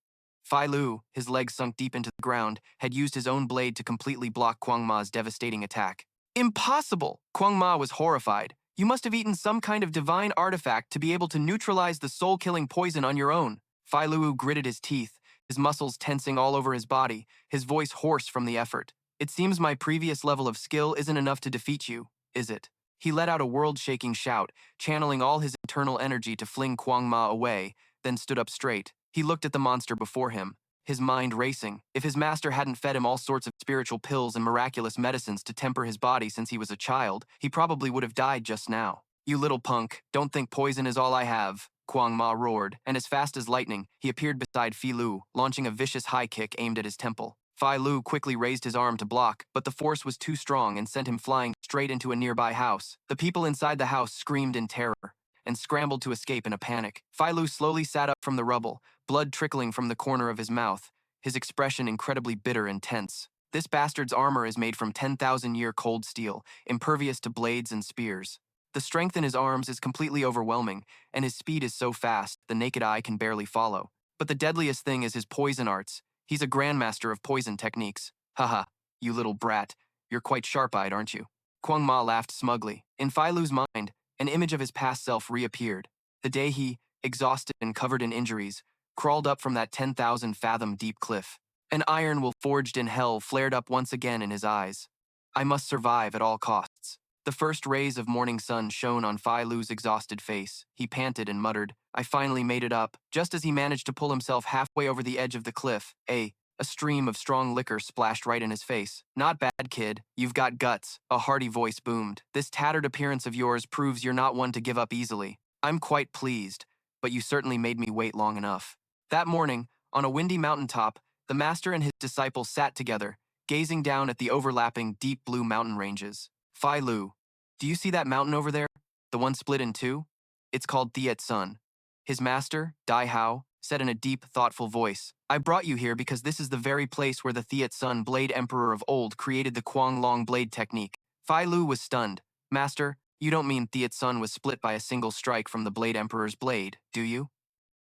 Fei Lu, his legs sunk deep into the ground, had used his own blade to completely block Quang Ma's devastating attack. Impossible! Quang Ma was horrified. You must have eaten some kind of divine artifact to be able to neutralize the soul-killing poison on your own. Fei Lu gritted his teeth, his muscles tensing all over his body, his voice hoarse from the effort. It seems my previous level of skill isn't enough to defeat you, is it? He let out a world-shaking shout, channeling all his internal energy to fling Quang Ma away, then stood up straight. He looked at the monster before him, his mind racing. If his master hadn't fed him all sorts of spiritual pills and miraculous medicines to temper his body since he was a child, he probably would have died just now. You little punk, don't think poison is all I have, Quang Ma roared, and as fast as lightning, he appeared beside Fei Lu, launching a vicious high kick aimed at his temple. Fei Lu quickly raised his arm to block, but the force was too strong and sent him flying straight into a nearby house. The people inside the house screamed in terror and scrambled to escape in a panic. Fei Lu slowly sat up from the rubble, blood trickling from the corner of his mouth, his expression incredibly bitter and tense. This bastard's armor is made from 10,000-year cold steel, impervious to blades and spears. The strength in his arms is completely overwhelming, and his speed is so fast the naked eye can barely follow. But the deadliest thing is his poison arts. He's a grandmaster of poison techniques. Haha, you little brat. You're quite sharp-eyed, aren't you? Quang Ma laughed smugly. In Fei Lu's mind, an image of his past self reappeared. The day he, exhausted and covered in injuries, crawled up from that 10,000-fathom deep cliff. An iron will forged in hell flared up once again in his eyes. I must survive at all costs. The first rays of morning sun shone on Fei Lu's exhausted face. He panted and muttered, I finally made it up. Just as he managed to pull himself halfway over the edge of the cliff, a stream of strong liquor splashed right in his face. Not bad, kid. You've got guts, a hearty voice boomed. This tattered appearance of yours proves you're not one to give up easily. I'm quite pleased, but you certainly made me wait long enough. That morning, on a windy mountaintop, the master and his disciple sat together, gazing down at the overlapping deep blue mountain ranges. Fei Lu, do you see that mountain over there? The one split in two? It's called Thiet Sun. His master, Dai Hao, said in a deep, thoughtful voice, I brought you here because this is the very place where the Thiet Sun Blade Emperor of old created the Quang Long blade technique. Fei Lu was stunned. Master, you don't mean Thiet Sun was split by a single strike from the Blade Emperor's blade, do you?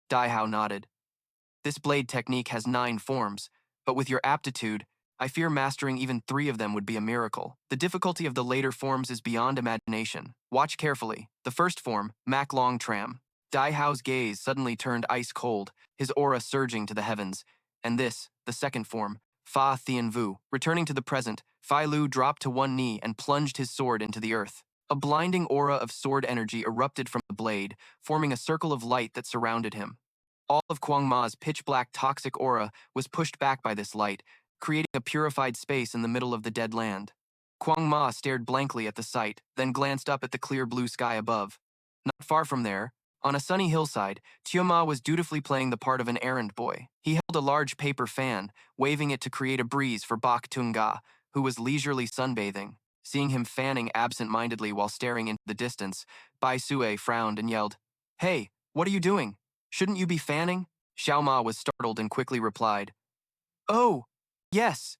Dai Hao nodded. This blade technique has 9 forms, but with your aptitude, I fear mastering even 3 of them would be a miracle. The difficulty of the later forms is beyond imagination. Watch carefully. The first form, Mac Long Tram. Dai Hao's gaze suddenly turned ice cold, his aura surging to the heavens. And this, the second form, Fa Thien Vu. Returning to the present, Fei Lu dropped to one knee and plunged his sword into the earth. A blinding aura of sword energy erupted from the blade, forming a circle of light that surrounded him. All of Quang Ma's pitch-black toxic aura was pushed back by this light, creating a purified space in the middle of the dead land. Quang Ma stared blankly at the sight, then glanced up at the clear blue sky above. Not far from there, on a sunny hillside, Xiao Ma was dutifully playing the part of an errand boy. He held a large paper fan, waving it to create a breeze for Bak Tunga, who was leisurely sunbathing. Seeing him fanning absent-mindedly while staring into the distance, Bai Sue frowned and yelled, Hey, what are you doing? Shouldn't you be fanning? Xiao Ma was startled and quickly replied, Oh, yes,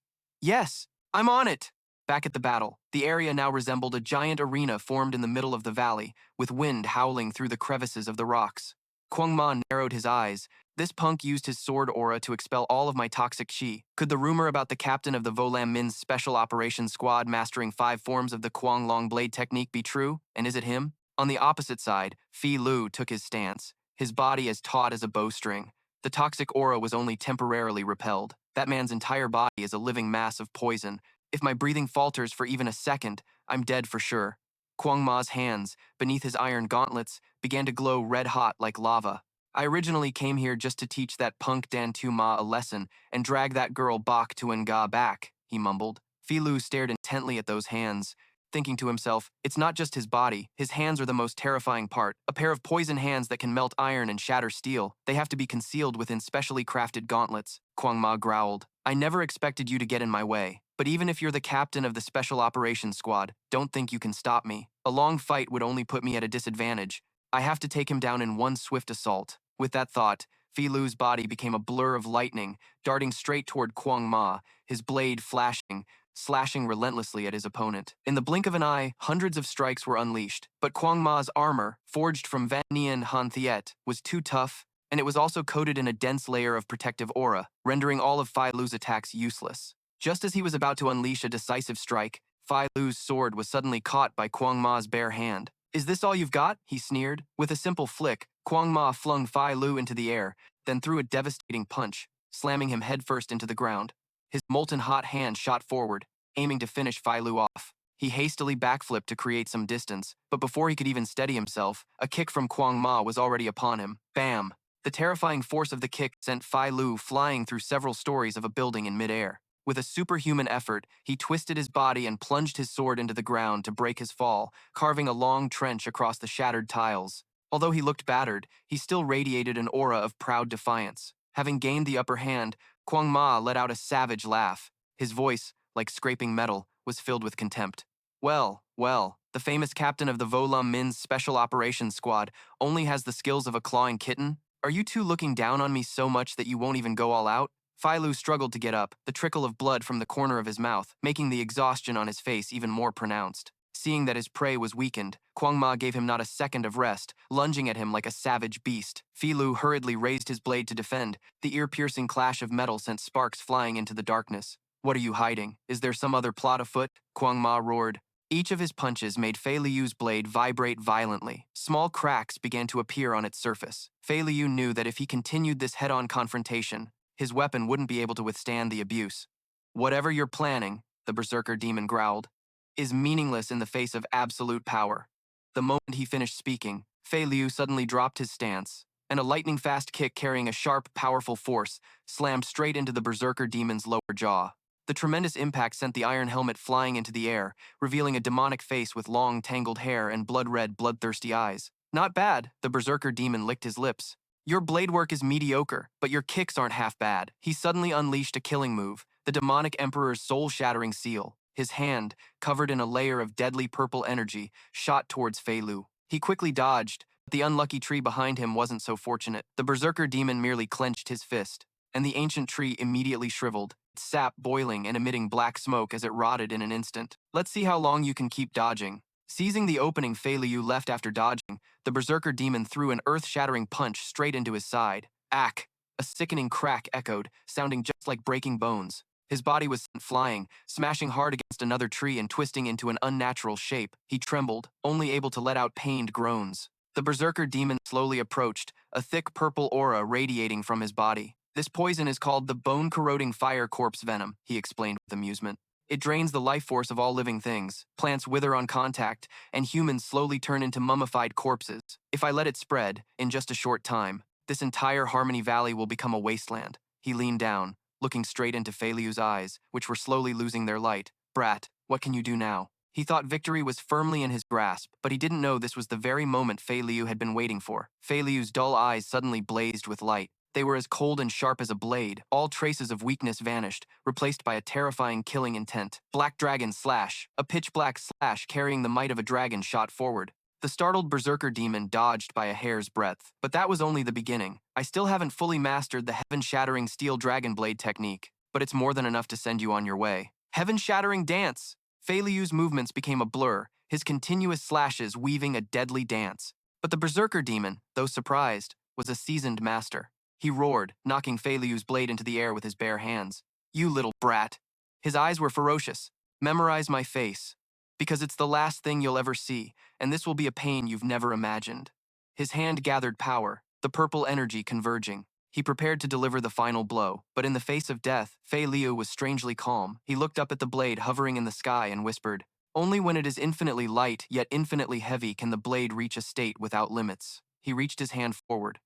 I'm on it. Back at the battle, the area now resembled a giant arena formed in the middle of the valley, with wind howling through the crevices of the rocks. Quang Ma narrowed his eyes. This punk used his sword aura to expel all of my toxic qi. Could the rumor about the captain of the Volam Min's Special Operations Squad mastering 5 forms of the Quang Long blade technique be true? And is it him? On the opposite side, Fei Lu took his stance, his body as taut as a bowstring. The toxic aura was only temporarily repelled. That man's entire body is a living mass of poison. If my breathing falters for even a second, I'm dead for sure. Quang Ma's hands, beneath his iron gauntlets, began to glow red-hot like lava. I originally came here just to teach that punk Dan Tu Ma a lesson and drag that girl Bak Tuanga back, he mumbled. Fei Lu stared intently at those hands, thinking to himself, it's not just his body, his hands are the most terrifying part. A pair of poison hands that can melt iron and shatter steel. They have to be concealed within specially crafted gauntlets. Quang Ma growled, I never expected you to get in my way. But even if you're the captain of the Special Operations Squad, don't think you can stop me. A long fight would only put me at a disadvantage. I have to take him down in one swift assault. With that thought, Fei Lu's body became a blur of lightning, darting straight toward Xiao Ma, his blade flashing, slashing relentlessly at his opponent. In the blink of an eye, hundreds of strikes were unleashed, but Xiao Ma's armor, forged from Van Nian Han Thiet, was too tough, and it was also coated in a dense layer of protective aura, rendering all of Fei Lu's attacks useless. Just as he was about to unleash a decisive strike, Fei Lu's sword was suddenly caught by Xiao Ma's bare hand. "Is this all you've got?" he sneered. With a simple flick, Xiao Ma flung Fei Lu into the air, then threw a devastating punch, slamming him headfirst into the ground. His molten hot hand shot forward, aiming to finish Fei Lu off. He hastily backflipped to create some distance, but before he could even steady himself, a kick from Xiao Ma was already upon him. Bam! The terrifying force of the kick sent Fei Lu flying through several stories of a building in midair. With a superhuman effort, he twisted his body and plunged his sword into the ground to break his fall, carving a long trench across the shattered tiles. Although he looked battered, he still radiated an aura of proud defiance. Having gained the upper hand, Xiao Ma let out a savage laugh. His voice, like scraping metal, was filled with contempt. Well, the famous captain of the Volam Min's Special Operations Squad only has the skills of a clawing kitten? Are you two looking down on me so much that you won't even go all out? Fei Lu struggled to get up, the trickle of blood from the corner of his mouth, making the exhaustion on his face even more pronounced. Seeing that his prey was weakened, Xiao Ma gave him not a second of rest, lunging at him like a savage beast. Fei Lu hurriedly raised his blade to defend. The ear-piercing clash of metal sent sparks flying into the darkness. "What are you hiding? Is there some other plot afoot?" Xiao Ma roared. Each of his punches made Fei Liu's blade vibrate violently. Small cracks began to appear on its surface. Fei Liu knew that if he continued this head-on confrontation, his weapon wouldn't be able to withstand the abuse. "Whatever you're planning," the berserker demon growled, "is meaningless in the face of absolute power." The moment he finished speaking, Fei Liu suddenly dropped his stance, and a lightning-fast kick carrying a sharp, powerful force slammed straight into the berserker demon's lower jaw. The tremendous impact sent the iron helmet flying into the air, revealing a demonic face with long, tangled hair and blood-red, bloodthirsty eyes. "Not bad," the berserker demon licked his lips. "Your blade work is mediocre, but your kicks aren't half bad." He suddenly unleashed a killing move, the demonic emperor's soul-shattering seal. His hand, covered in a layer of deadly purple energy, shot towards Fei Lu. He quickly dodged, but the unlucky tree behind him wasn't so fortunate. The berserker demon merely clenched his fist, and the ancient tree immediately shriveled, its sap boiling and emitting black smoke as it rotted in an instant. "Let's see how long you can keep dodging." Seizing the opening Fei Liu left after dodging, the berserker demon threw an earth-shattering punch straight into his side. Ack! A sickening crack echoed, sounding just like breaking bones. His body was sent flying, smashing hard against another tree and twisting into an unnatural shape. He trembled, only able to let out pained groans. The berserker demon slowly approached, a thick purple aura radiating from his body. "This poison is called the bone-corroding fire corpse venom," he explained with amusement. "It drains the life force of all living things. Plants wither on contact, and humans slowly turn into mummified corpses. If I let it spread, in just a short time, this entire Harmony Valley will become a wasteland." He leaned down, looking straight into Fei Liu's eyes, which were slowly losing their light. "Brat, what can you do now?" He thought victory was firmly in his grasp, but he didn't know this was the very moment Fei Liu had been waiting for. Fei Liu's dull eyes suddenly blazed with light. They were as cold and sharp as a blade. All traces of weakness vanished, replaced by a terrifying killing intent. Black dragon slash. A pitch-black slash carrying the might of a dragon shot forward. The startled berserker demon dodged by a hair's breadth. But that was only the beginning. "I still haven't fully mastered the heaven-shattering steel dragon blade technique, but it's more than enough to send you on your way." Heaven-shattering dance! Fei Liu's movements became a blur, his continuous slashes weaving a deadly dance. But the berserker demon, though surprised, was a seasoned master. He roared, knocking Fei Liu's blade into the air with his bare hands. "You little brat." His eyes were ferocious. "Memorize my face, because it's the last thing you'll ever see, and this will be a pain you've never imagined." His hand gathered power, the purple energy converging. He prepared to deliver the final blow, but in the face of death, Fei Liu was strangely calm. He looked up at the blade hovering in the sky and whispered, "Only when it is infinitely light yet infinitely heavy can the blade reach a state without limits." He reached his hand forward.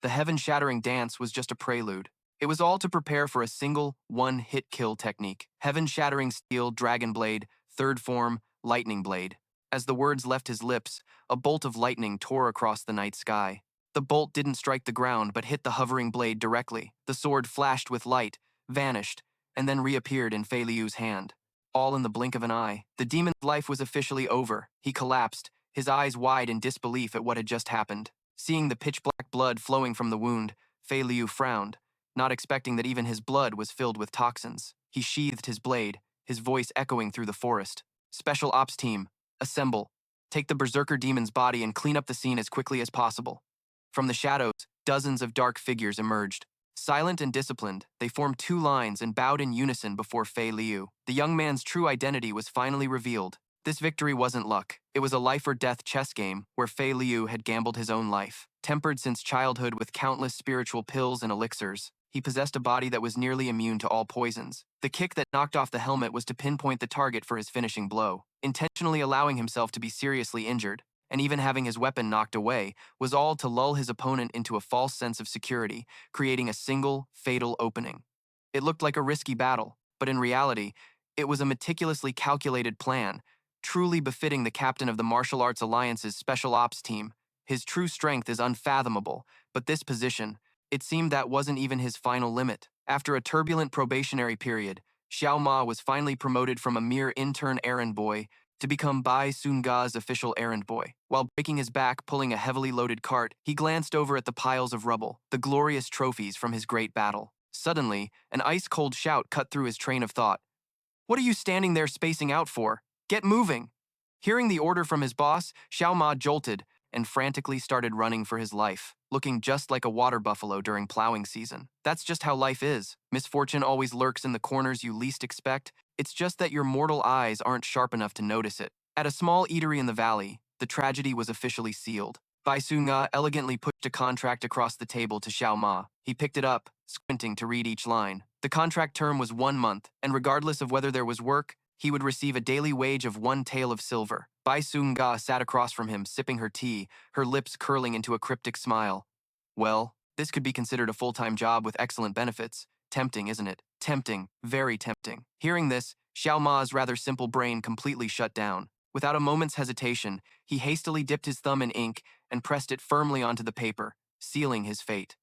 The heaven-shattering dance was just a prelude. It was all to prepare for a single, one-hit kill technique. Heaven-shattering steel, dragon blade, third form, lightning blade. As the words left his lips, a bolt of lightning tore across the night sky. The bolt didn't strike the ground but hit the hovering blade directly. The sword flashed with light, vanished, and then reappeared in Fei Liu's hand. All in the blink of an eye. The demon's life was officially over. He collapsed, his eyes wide in disbelief at what had just happened. Seeing the pitch-black blood flowing from the wound, Fei Liu frowned, not expecting that even his blood was filled with toxins. He sheathed his blade, his voice echoing through the forest. Special Ops Team, assemble. Take the Berserker demon's body and clean up the scene as quickly as possible. From the shadows, dozens of dark figures emerged. Silent and disciplined, they formed two lines and bowed in unison before Fei Liu. The young man's true identity was finally revealed. This victory wasn't luck. It was a life-or-death chess game where Fei Liu had gambled his own life. Tempered since childhood with countless spiritual pills and elixirs, he possessed a body that was nearly immune to all poisons. The kick that knocked off the helmet was to pinpoint the target for his finishing blow, intentionally allowing himself to be seriously injured, and even having his weapon knocked away was all to lull his opponent into a false sense of security, creating a single, fatal opening. It looked like a risky battle, but in reality, it was a meticulously calculated plan, truly befitting the captain of the Martial Arts Alliance's Special Ops Team. His true strength is unfathomable, but this position, it seemed that wasn't even his final limit. After a turbulent probationary period, Xiao Ma was finally promoted from a mere intern errand boy to become Bai Sunga's official errand boy. While breaking his back pulling a heavily loaded cart, he glanced over at the piles of rubble, the glorious trophies from his great battle. Suddenly, an ice-cold shout cut through his train of thought. "What are you standing there spacing out for? Get moving!" Hearing the order from his boss, Xiao Ma jolted and frantically started running for his life, looking just like a water buffalo during plowing season. That's just how life is. Misfortune always lurks in the corners you least expect. It's just that your mortal eyes aren't sharp enough to notice it. At a small eatery in the valley, the tragedy was officially sealed. Bai Sunga elegantly pushed a contract across the table to Xiao Ma. He picked it up, squinting to read each line. The contract term was 1 month, and regardless of whether there was work, he would receive a daily wage of 1 tael of silver. Bai Sunga sat across from him, sipping her tea, her lips curling into a cryptic smile. Well, this could be considered a full-time job with excellent benefits. Tempting, isn't it? Tempting, very tempting. Hearing this, Xiao Ma's rather simple brain completely shut down. Without a moment's hesitation, he hastily dipped his thumb in ink and pressed it firmly onto the paper, sealing his fate.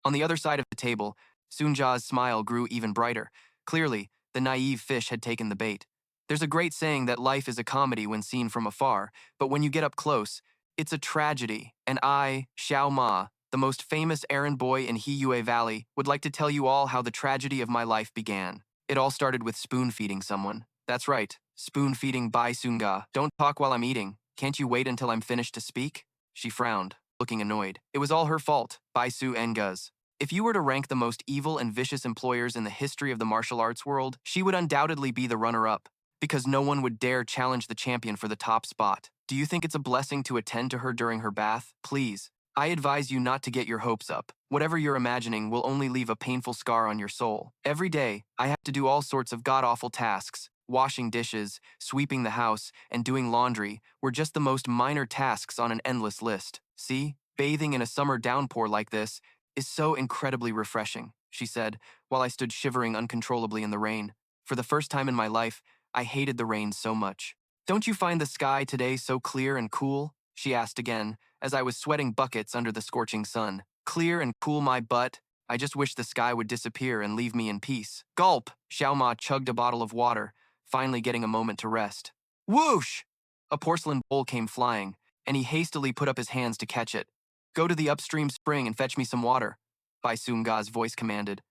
On the other side of the table, Sunja's smile grew even brighter. Clearly, the naive fish had taken the bait. There's a great saying that life is a comedy when seen from afar, but when you get up close, it's a tragedy, and I, Xiao Ma, the most famous errand boy in Hiyue Valley, would like to tell you all how the tragedy of my life began. It all started with spoon-feeding someone. That's right, spoon-feeding Bai Sunga. Don't talk while I'm eating. Can't you wait until I'm finished to speak? She frowned, looking annoyed. It was all her fault, Bai Su Enguz. If you were to rank the most evil and vicious employers in the history of the martial arts world, she would undoubtedly be the runner-up, because no one would dare challenge the champion for the top spot. Do you think it's a blessing to attend to her during her bath? Please, I advise you not to get your hopes up. Whatever you're imagining will only leave a painful scar on your soul. Every day, I have to do all sorts of god-awful tasks. Washing dishes, sweeping the house, and doing laundry were just the most minor tasks on an endless list. See, bathing in a summer downpour like this is so incredibly refreshing, she said, while I stood shivering uncontrollably in the rain. For the first time in my life, I hated the rain so much. Don't you find the sky today so clear and cool? She asked again, as I was sweating buckets under the scorching sun. Clear and cool my butt. I just wish the sky would disappear and leave me in peace. Gulp! Xiao Ma chugged a bottle of water, finally getting a moment to rest. Whoosh! A porcelain bowl came flying, and he hastily put up his hands to catch it. Go to the upstream spring and fetch me some water, Bai Sunga's voice commanded.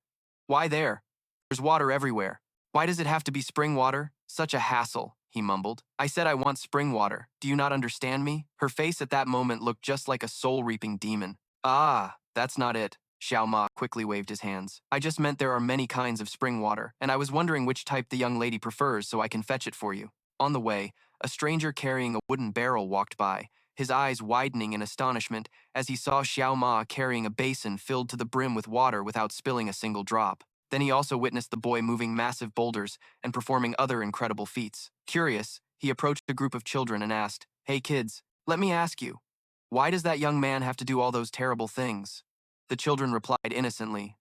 Why there? There's water everywhere. Why does it have to be spring water? Such a hassle, he mumbled. I said I want spring water. Do you not understand me? Her face at that moment looked just like a soul-reaping demon. Ah, that's not it. Xiao Ma quickly waved his hands. I just meant there are many kinds of spring water, and I was wondering which type the young lady prefers so I can fetch it for you. On the way, a stranger carrying a wooden barrel walked by, his eyes widening in astonishment as he saw Xiao Ma carrying a basin filled to the brim with water without spilling a single drop. Then he also witnessed the boy moving massive boulders and performing other incredible feats. Curious, he approached a group of children and asked, Hey kids, let me ask you, why does that young man have to do all those terrible things? The children replied innocently,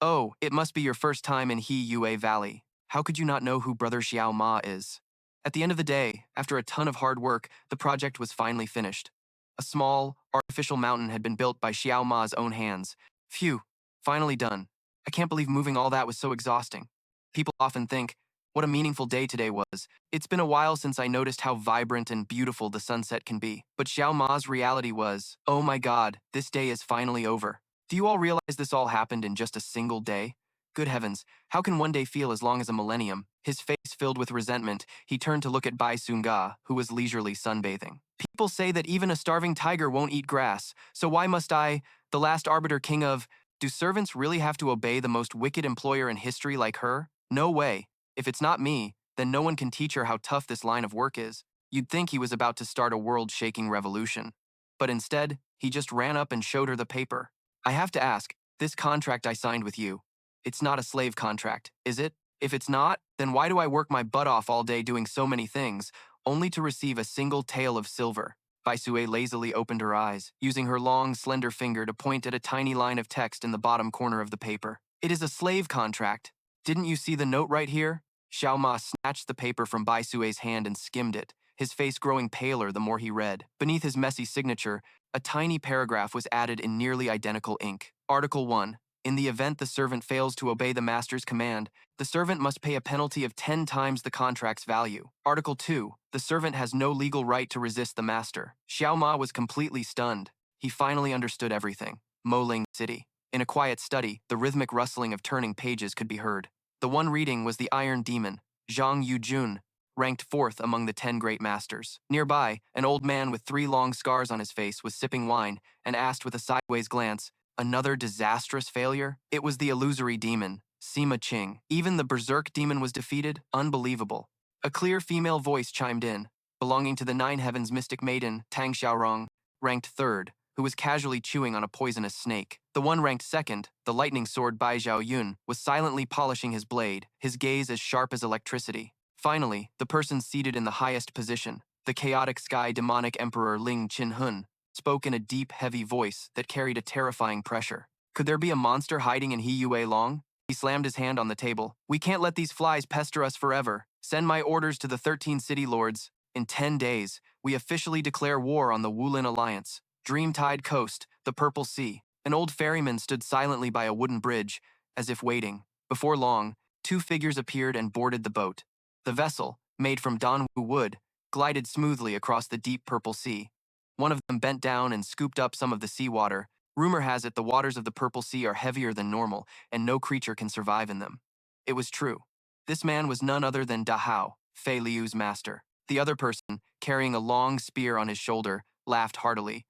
Oh, it must be your first time in Hiyue Valley. How could you not know who Brother Xiao Ma is? At the end of the day, after a ton of hard work, the project was finally finished. A small, artificial mountain had been built by Xiao Ma's own hands. Phew, finally done. I can't believe moving all that was so exhausting. People often think, what a meaningful day today was. It's been a while since I noticed how vibrant and beautiful the sunset can be. But Xiao Ma's reality was, oh my god, this day is finally over. Do you all realize this all happened in just a single day? Good heavens, how can one day feel as long as a millennium? His face filled with resentment, he turned to look at Bai Sunga, who was leisurely sunbathing. People say that even a starving tiger won't eat grass, so why must I, the last arbiter king of... Do servants really have to obey the most wicked employer in history like her? No way. If it's not me, then no one can teach her how tough this line of work is. You'd think he was about to start a world-shaking revolution. But instead, he just ran up and showed her the paper. I have to ask, this contract I signed with you, it's not a slave contract, is it? If it's not, then why do I work my butt off all day doing so many things, only to receive a single tael of silver? Baisue lazily opened her eyes, using her long, slender finger to point at a tiny line of text in the bottom corner of the paper. It is a slave contract. Didn't you see the note right here? Xiao Ma snatched the paper from Baisue's hand and skimmed it, his face growing paler the more he read. Beneath his messy signature, a tiny paragraph was added in nearly identical ink. Article 1. In the event the servant fails to obey the master's command, the servant must pay a penalty of 10 times the contract's value. Article 2. The servant has no legal right to resist the master. Xiao Ma was completely stunned. He finally understood everything. Moling City. In a quiet study, the rhythmic rustling of turning pages could be heard. The one reading was the Iron Demon, Zhang Yujun, ranked 4th among the 10 great masters. Nearby, an old man with 3 long scars on his face was sipping wine and asked with a sideways glance, "Another disastrous failure?" It was the illusory demon, Sima Qing. Even the berserk demon was defeated? Unbelievable. A clear female voice chimed in, belonging to the Nine Heavens mystic maiden, Tang Xiaorong, ranked 3rd, who was casually chewing on a poisonous snake. The one ranked 2nd, the lightning sword Bai Zhao Yun, was silently polishing his blade, his gaze as sharp as electricity. Finally, the person seated in the highest position, the chaotic sky demonic emperor Ling Qinhun, spoke in a deep, heavy voice that carried a terrifying pressure. Could there be a monster hiding in He Yue Long? He slammed his hand on the table. We can't let these flies pester us forever. Send my orders to the 13 city lords. In 10 days, we officially declare war on the Wulin Alliance. Dreamtide Coast, the Purple Sea. An old ferryman stood silently by a wooden bridge, as if waiting. Before long, 2 figures appeared and boarded the boat. The vessel, made from Danwu wood, glided smoothly across the deep purple sea. One of them bent down and scooped up some of the seawater. Rumor has it the waters of the Purple Sea are heavier than normal, and no creature can survive in them. It was true. This man was none other than Da Hao, Fei Liu's master. The other person, carrying a long spear on his shoulder, laughed heartily.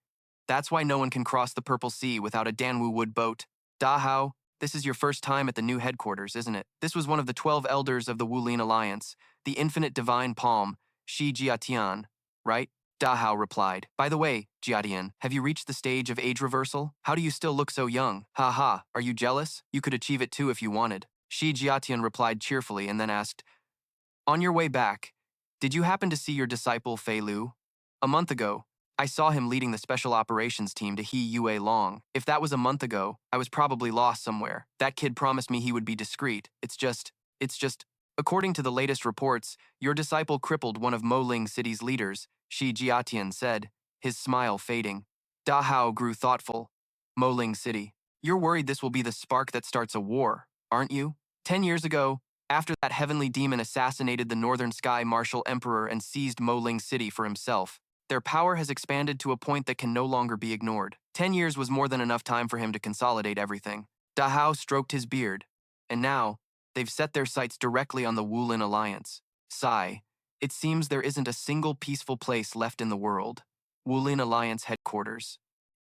That's why no one can cross the Purple Sea without a Danwu wood boat. Da Hao, this is your first time at the new headquarters, isn't it? This was one of the 12 elders of the Wulin Alliance, the infinite divine palm, Shi Jiatian, right? Da Hao replied. By the way, Jiatian, have you reached the stage of age reversal? How do you still look so young? Ha ha, are you jealous? You could achieve it too if you wanted. Shi Jiatian replied cheerfully and then asked, on your way back, did you happen to see your disciple Fei Lu? A month ago, I saw him leading the special operations team to He Yue Long. If that was a month ago, I was probably lost somewhere. That kid promised me he would be discreet. It's just... According to the latest reports, your disciple crippled one of Moling City's leaders, Shi Jiatian said, his smile fading. Da Hao grew thoughtful. Moling City. You're worried this will be the spark that starts a war, aren't you? 10 years ago, after that heavenly demon assassinated the Northern Sky Martial Emperor and seized Moling City for himself, their power has expanded to a point that can no longer be ignored. 10 years was more than enough time for him to consolidate everything. Da Hao stroked his beard. And now, they've set their sights directly on the Wulin Alliance. Sigh. It seems there isn't a single peaceful place left in the world. Wulin Alliance headquarters.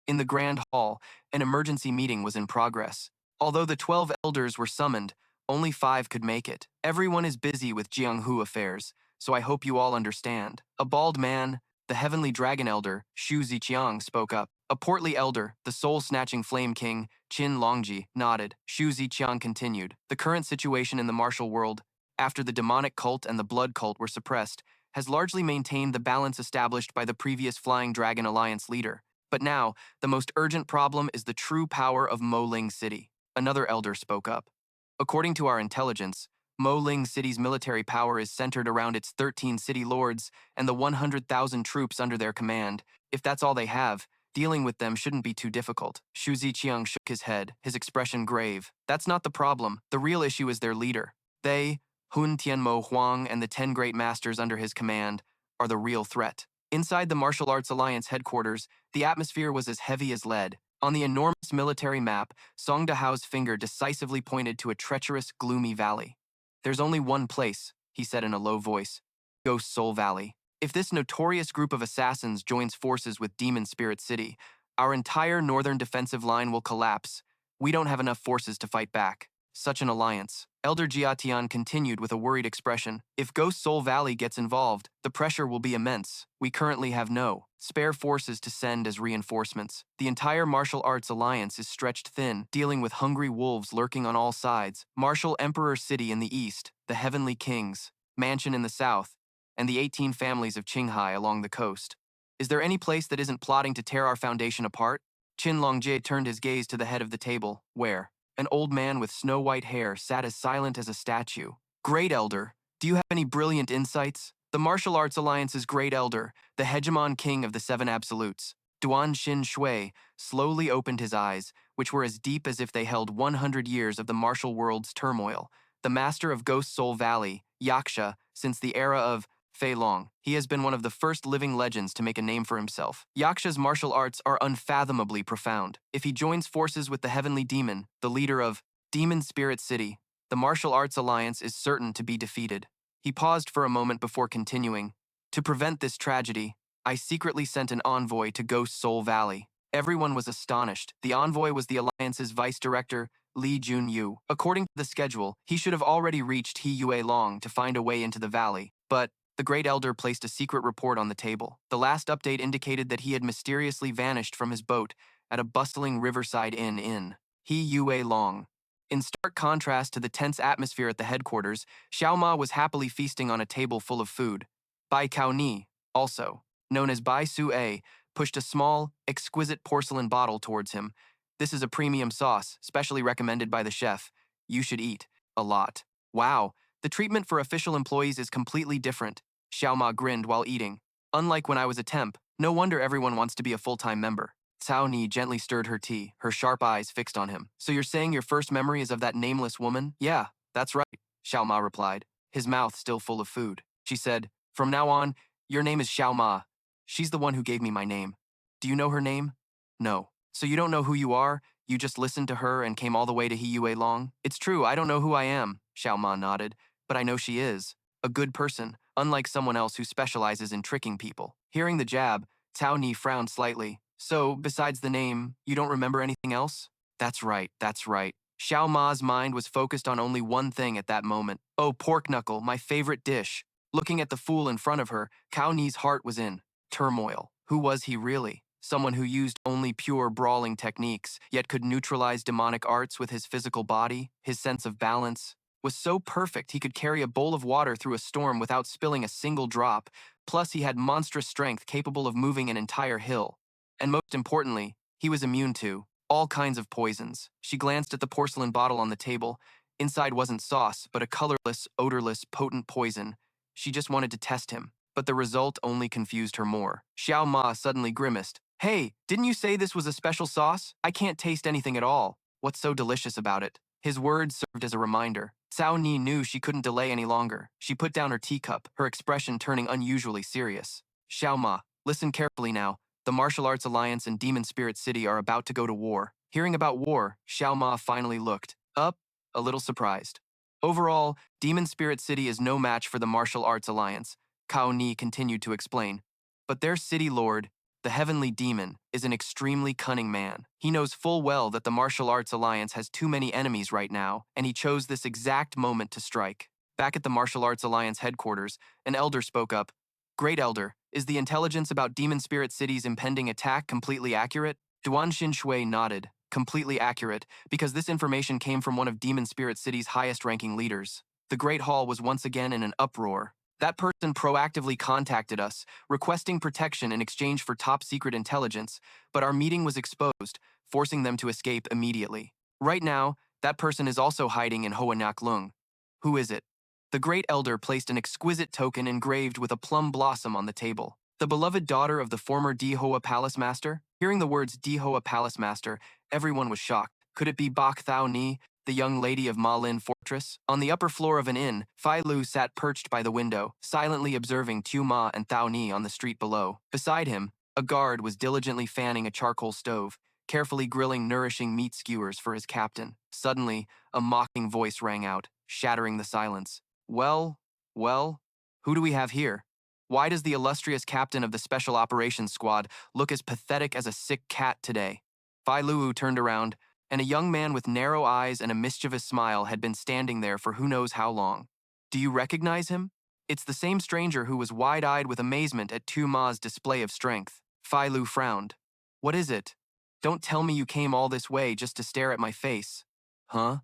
In the Grand Hall, an emergency meeting was in progress. Although the 12 elders were summoned, only 5 could make it. Everyone is busy with Jianghu affairs, so I hope you all understand. A bald man, the heavenly dragon elder, Xu Ziqiang, spoke up. A portly elder, the soul-snatching flame king, Qin Longji, nodded. Xu Ziqiang continued. The current situation in the martial world, after the demonic cult and the blood cult were suppressed, has largely maintained the balance established by the previous Flying Dragon Alliance leader. But now, the most urgent problem is the true power of Moling City. Another elder spoke up. According to our intelligence, Moling City's military power is centered around its 13 city lords and the 100,000 troops under their command. If that's all they have, dealing with them shouldn't be too difficult. Xu Ziqiang shook his head, his expression grave. That's not the problem. The real issue is their leader. They, Hun Tianmo Huang and the 10 great masters under his command, are the real threat. Inside the Martial Arts Alliance headquarters, the atmosphere was as heavy as lead. On the enormous military map, Song Dahao's finger decisively pointed to a treacherous, gloomy valley. There's only one place, he said in a low voice. Ghost Soul Valley. If this notorious group of assassins joins forces with Demon Spirit City, our entire northern defensive line will collapse. We don't have enough forces to fight back. Such an alliance. Elder Jiatian continued with a worried expression. If Ghost Soul Valley gets involved, the pressure will be immense. We currently have no spare forces to send as reinforcements. The entire martial arts alliance is stretched thin, dealing with hungry wolves lurking on all sides. Martial Emperor City in the east, the Heavenly Kings, Mansion in the south, and the 18 families of Qinghai along the coast. Is there any place that isn't plotting to tear our foundation apart? Qin Longjie turned his gaze to the head of the table, where an old man with snow-white hair sat as silent as a statue. Great Elder, do you have any brilliant insights? The Martial Arts Alliance's Great Elder, the hegemon king of the Seven Absolutes, Duan Xin Shui, slowly opened his eyes, which were as deep as if they held 100 years of the martial world's turmoil. The master of Ghost Soul Valley, Yaksha, since the era of Fei Long. He has been one of the first living legends to make a name for himself. Yaksha's martial arts are unfathomably profound. If he joins forces with the Heavenly Demon, the leader of Demon Spirit City, the Martial Arts Alliance is certain to be defeated. He paused for a moment before continuing. To prevent this tragedy, I secretly sent an envoy to Ghost Soul Valley. Everyone was astonished. The envoy was the Alliance's vice director, Li Junyu. According to the schedule, he should have already reached He Yue Long to find a way into the valley. But the Great Elder placed a secret report on the table. The last update indicated that he had mysteriously vanished from his boat at a bustling riverside inn in He Yue Long. In stark contrast to the tense atmosphere at the headquarters, Xiao Ma was happily feasting on a table full of food. Bai Kao Ni, also known as Bai Su A, pushed a small, exquisite porcelain bottle towards him. This is a premium sauce, specially recommended by the chef. You should eat a lot. Wow, the treatment for official employees is completely different. Xiao Ma grinned while eating. Unlike when I was a temp, no wonder everyone wants to be a full-time member. Cao Ni gently stirred her tea, her sharp eyes fixed on him. So you're saying your first memory is of that nameless woman? Yeah, that's right, Xiao Ma replied, his mouth still full of food. She said, from now on, your name is Xiao Ma. She's the one who gave me my name. Do you know her name? No. So you don't know who you are? You just listened to her and came all the way to He Yue Long? It's true, I don't know who I am, Xiao Ma nodded, but I know she is. A good person, unlike someone else who specializes in tricking people. Hearing the jab, Cao Ni frowned slightly. So, besides the name, you don't remember anything else? That's right, that's right. Xiao Ma's mind was focused on only one thing at that moment. Oh, pork knuckle, my favorite dish. Looking at the fool in front of her, Cao Ni's heart was in turmoil. Who was he really? Someone who used only pure brawling techniques, yet could neutralize demonic arts with his physical body, his sense of balance, was so perfect he could carry a bowl of water through a storm without spilling a single drop, plus he had monstrous strength capable of moving an entire hill. And most importantly, he was immune to all kinds of poisons. She glanced at the porcelain bottle on the table. Inside wasn't sauce, but a colorless, odorless, potent poison. She just wanted to test him, but the result only confused her more. Xiao Ma suddenly grimaced. Hey, didn't you say this was a special sauce? I can't taste anything at all. What's so delicious about it? His words served as a reminder. Cao Ni knew she couldn't delay any longer. She put down her teacup, her expression turning unusually serious. Xiao Ma, listen carefully now. The Martial Arts Alliance and Demon Spirit City are about to go to war. Hearing about war, Xiao Ma finally looked up, a little surprised. Overall, Demon Spirit City is no match for the Martial Arts Alliance, Cao Ni continued to explain. But their city lord, the Heavenly Demon, is an extremely cunning man. He knows full well that the Martial Arts Alliance has too many enemies right now, and he chose this exact moment to strike. Back at the Martial Arts Alliance headquarters, an elder spoke up. Great Elder, is the intelligence about Demon Spirit City's impending attack completely accurate? Duan Xin Shui nodded. Completely accurate, because this information came from one of Demon Spirit City's highest-ranking leaders. The Great Hall was once again in an uproar. That person proactively contacted us, requesting protection in exchange for top-secret intelligence, but our meeting was exposed, forcing them to escape immediately. Right now, that person is also hiding in Hoa Nhac Lung. Who is it? The Great Elder placed an exquisite token engraved with a plum blossom on the table. The beloved daughter of the former Dihoa Palace Master? Hearing the words Dihoa Palace Master, everyone was shocked. Could it be Bak Thao Ni, the young lady of Ma Lin Fortress? On the upper floor of an inn, Fai Lu sat perched by the window, silently observing Tu Ma and Thao Ni on the street below. Beside him, a guard was diligently fanning a charcoal stove. carefully grilling nourishing meat skewers for his captain. Suddenly, a mocking voice rang out, shattering the silence. Well, who do we have here? Why does the illustrious captain of the Special Operations Squad look as pathetic as a sick cat today? Fei Luo turned around, and a young man with narrow eyes and a mischievous smile had been standing there for who knows how long. Do you recognize him? It's the same stranger who was wide-eyed with amazement at Xiao Ma's display of strength. Fei Luo frowned. What is it? Don't tell me you came all this way just to stare at my face. Huh?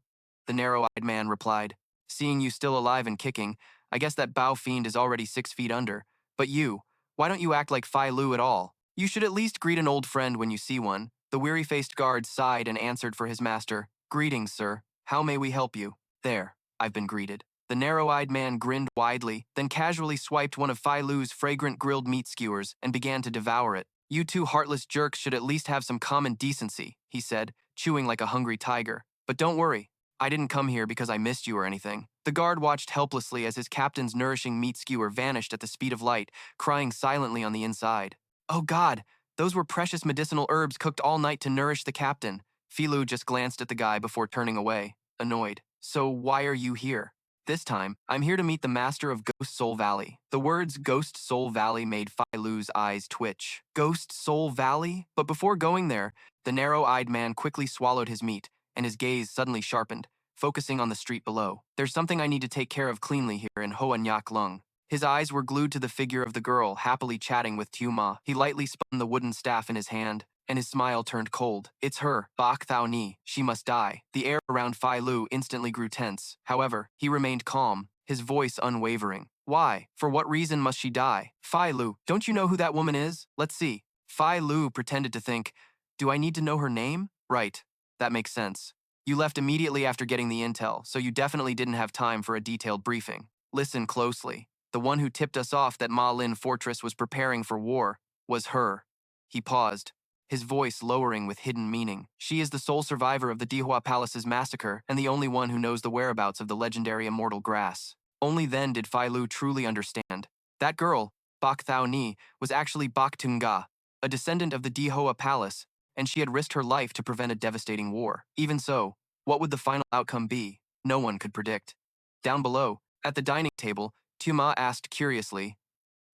The narrow-eyed man replied. Seeing you still alive and kicking, I guess that Bao fiend is already 6 feet under. But you, why don't you act like Fei Luo at all? You should at least greet an old friend when you see one. The weary-faced guard sighed and answered for his master. Greetings, sir. How may we help you? There, I've been greeted. The narrow-eyed man grinned widely, then casually swiped one of Fei Luo's fragrant grilled meat skewers and began to devour it. You two heartless jerks should at least have some common decency, he said, chewing like a hungry tiger. But don't worry, I didn't come here because I missed you or anything. The guard watched helplessly as his captain's nourishing meat skewer vanished at the speed of light, crying silently on the inside. Oh God, those were precious medicinal herbs cooked all night to nourish the captain. Fei Luo just glanced at the guy before turning away, annoyed. So why are you here? This time, I'm here to meet the master of Ghost Soul Valley. The words Ghost Soul Valley made Fei Luo's eyes twitch. Ghost Soul Valley? But before going there, the narrow-eyed man quickly swallowed his meat, and his gaze suddenly sharpened, focusing on the street below. There's something I need to take care of cleanly here in Hoa Nhac Lung. His eyes were glued to the figure of the girl happily chatting with Xiao Ma. He lightly spun the wooden staff in his hand, and his smile turned cold. It's her, Bach Thao Ni. She must die. The air around Fei Luo instantly grew tense. However, he remained calm, his voice unwavering. Why? For what reason must she die? Fei Luo, don't you know who that woman is? Let's see. Fei Luo pretended to think, do I need to know her name? Right. That makes sense. You left immediately after getting the intel, so you definitely didn't have time for a detailed briefing. Listen closely. The one who tipped us off that Ma Lin Fortress was preparing for war was her. He paused, his voice lowering with hidden meaning. She is the sole survivor of the Dihua Palace's massacre and the only one who knows the whereabouts of the legendary immortal grass. Only then did Fei Luo truly understand. That girl, Bach Thao Ni, was actually Bak Tunga, a descendant of the Dihua Palace, and she had risked her life to prevent a devastating war. Even so, what would the final outcome be? No one could predict. Down below, at the dining table, Xiao Ma asked curiously,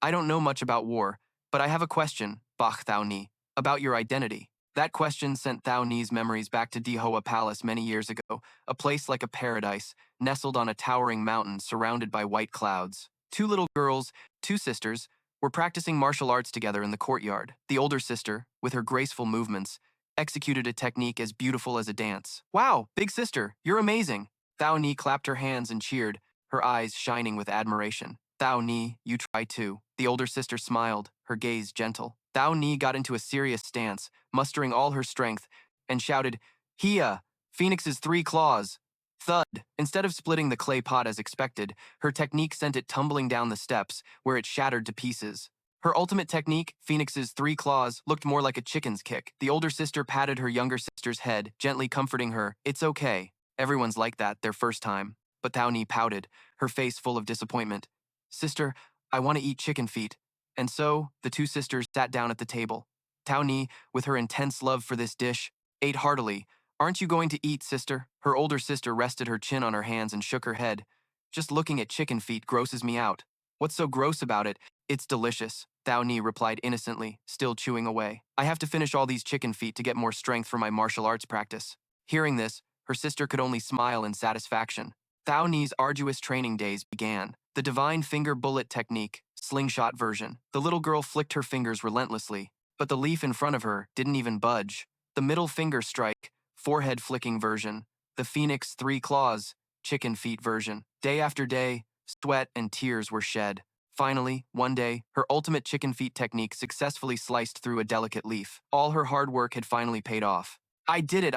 I don't know much about war, but I have a question, Bach Thao Ni, about your identity. That question sent Thao Ni's memories back to Dihua Palace many years ago, a place like a paradise, nestled on a towering mountain surrounded by white clouds. 2 little girls, 2 sisters, were practicing martial arts together in the courtyard. The older sister, with her graceful movements, executed a technique as beautiful as a dance. Wow, big sister, you're amazing. Thao Ni clapped her hands and cheered, her eyes shining with admiration. Thao Ni, you try too. The older sister smiled, her gaze gentle. Thao Ni got into a serious stance, mustering all her strength, and shouted, Hia, Phoenix's 3 claws. Thud. Instead of splitting the clay pot as expected, her technique sent it tumbling down the steps, where it shattered to pieces. Her ultimate technique, Phoenix's 3 claws, looked more like a chicken's kick. The older sister patted her younger sister's head, gently comforting her. It's okay. Everyone's like that their first time. But Thao Ni pouted, her face full of disappointment. Sister, I want to eat chicken feet. And so, the 2 sisters sat down at the table. Thao Ni, with her intense love for this dish, ate heartily. Aren't you going to eat, sister? Her older sister rested her chin on her hands and shook her head. Just looking at chicken feet grosses me out. What's so gross about it? It's delicious, Thao Ni replied innocently, still chewing away. I have to finish all these chicken feet to get more strength for my martial arts practice. Hearing this, her sister could only smile in satisfaction. Thao Ni's arduous training days began. The divine finger bullet technique, slingshot version. The little girl flicked her fingers relentlessly, but the leaf in front of her didn't even budge. The middle finger strike, forehead flicking version. The Phoenix 3 claws, chicken feet version. Day after day, sweat and tears were shed. Finally, one day, her ultimate chicken feet technique successfully sliced through a delicate leaf. All her hard work had finally paid off. I did it!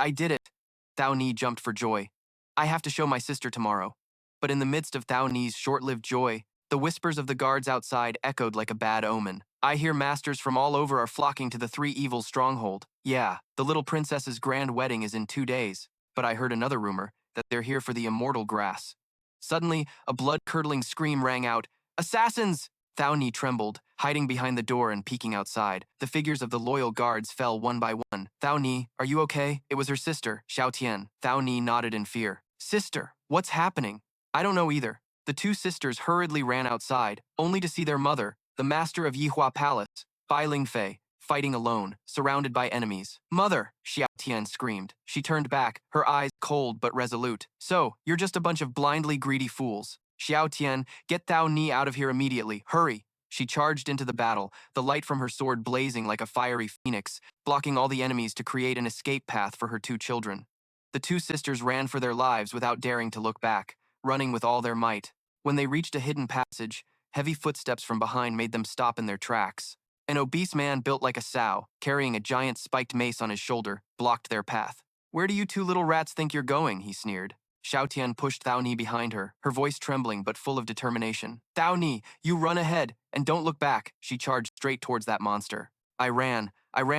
Thao Ni jumped for joy. I have to show my sister tomorrow. But in the midst of Thao Ni's short-lived joy, the whispers of the guards outside echoed like a bad omen. I hear masters from all over are flocking to the 3 Evils' stronghold. Yeah, the little princess's grand wedding is in 2 days. But I heard another rumor, that they're here for the immortal grass. Suddenly, a blood-curdling scream rang out. Assassins! Thao Ni trembled, hiding behind the door and peeking outside. The figures of the loyal guards fell one by one. Thao Ni, are you okay? It was her sister, Xiao Tian. Thao Ni nodded in fear. Sister, what's happening? I don't know either. The two sisters hurriedly ran outside, only to see their mother, the master of Yihua Palace, Bai Lingfei, fighting alone, surrounded by enemies. Mother, Xiao Tian screamed. She turned back, her eyes cold but resolute. So, you're just a bunch of blindly greedy fools. Xiao Tian, get Thao Ni out of here immediately. Hurry! She charged into the battle, the light from her sword blazing like a fiery phoenix, blocking all the enemies to create an escape path for her two children. The two sisters ran for their lives without daring to look back, running with all their might. When they reached a hidden passage, heavy footsteps from behind made them stop in their tracks. An obese man built like a sow, carrying a giant spiked mace on his shoulder, blocked their path. Where do you two little rats think you're going? He sneered. Xiao Tian pushed Thao Ni behind her, her voice trembling but full of determination. Thao Ni, you run ahead, and don't look back. She charged straight towards that monster. I ran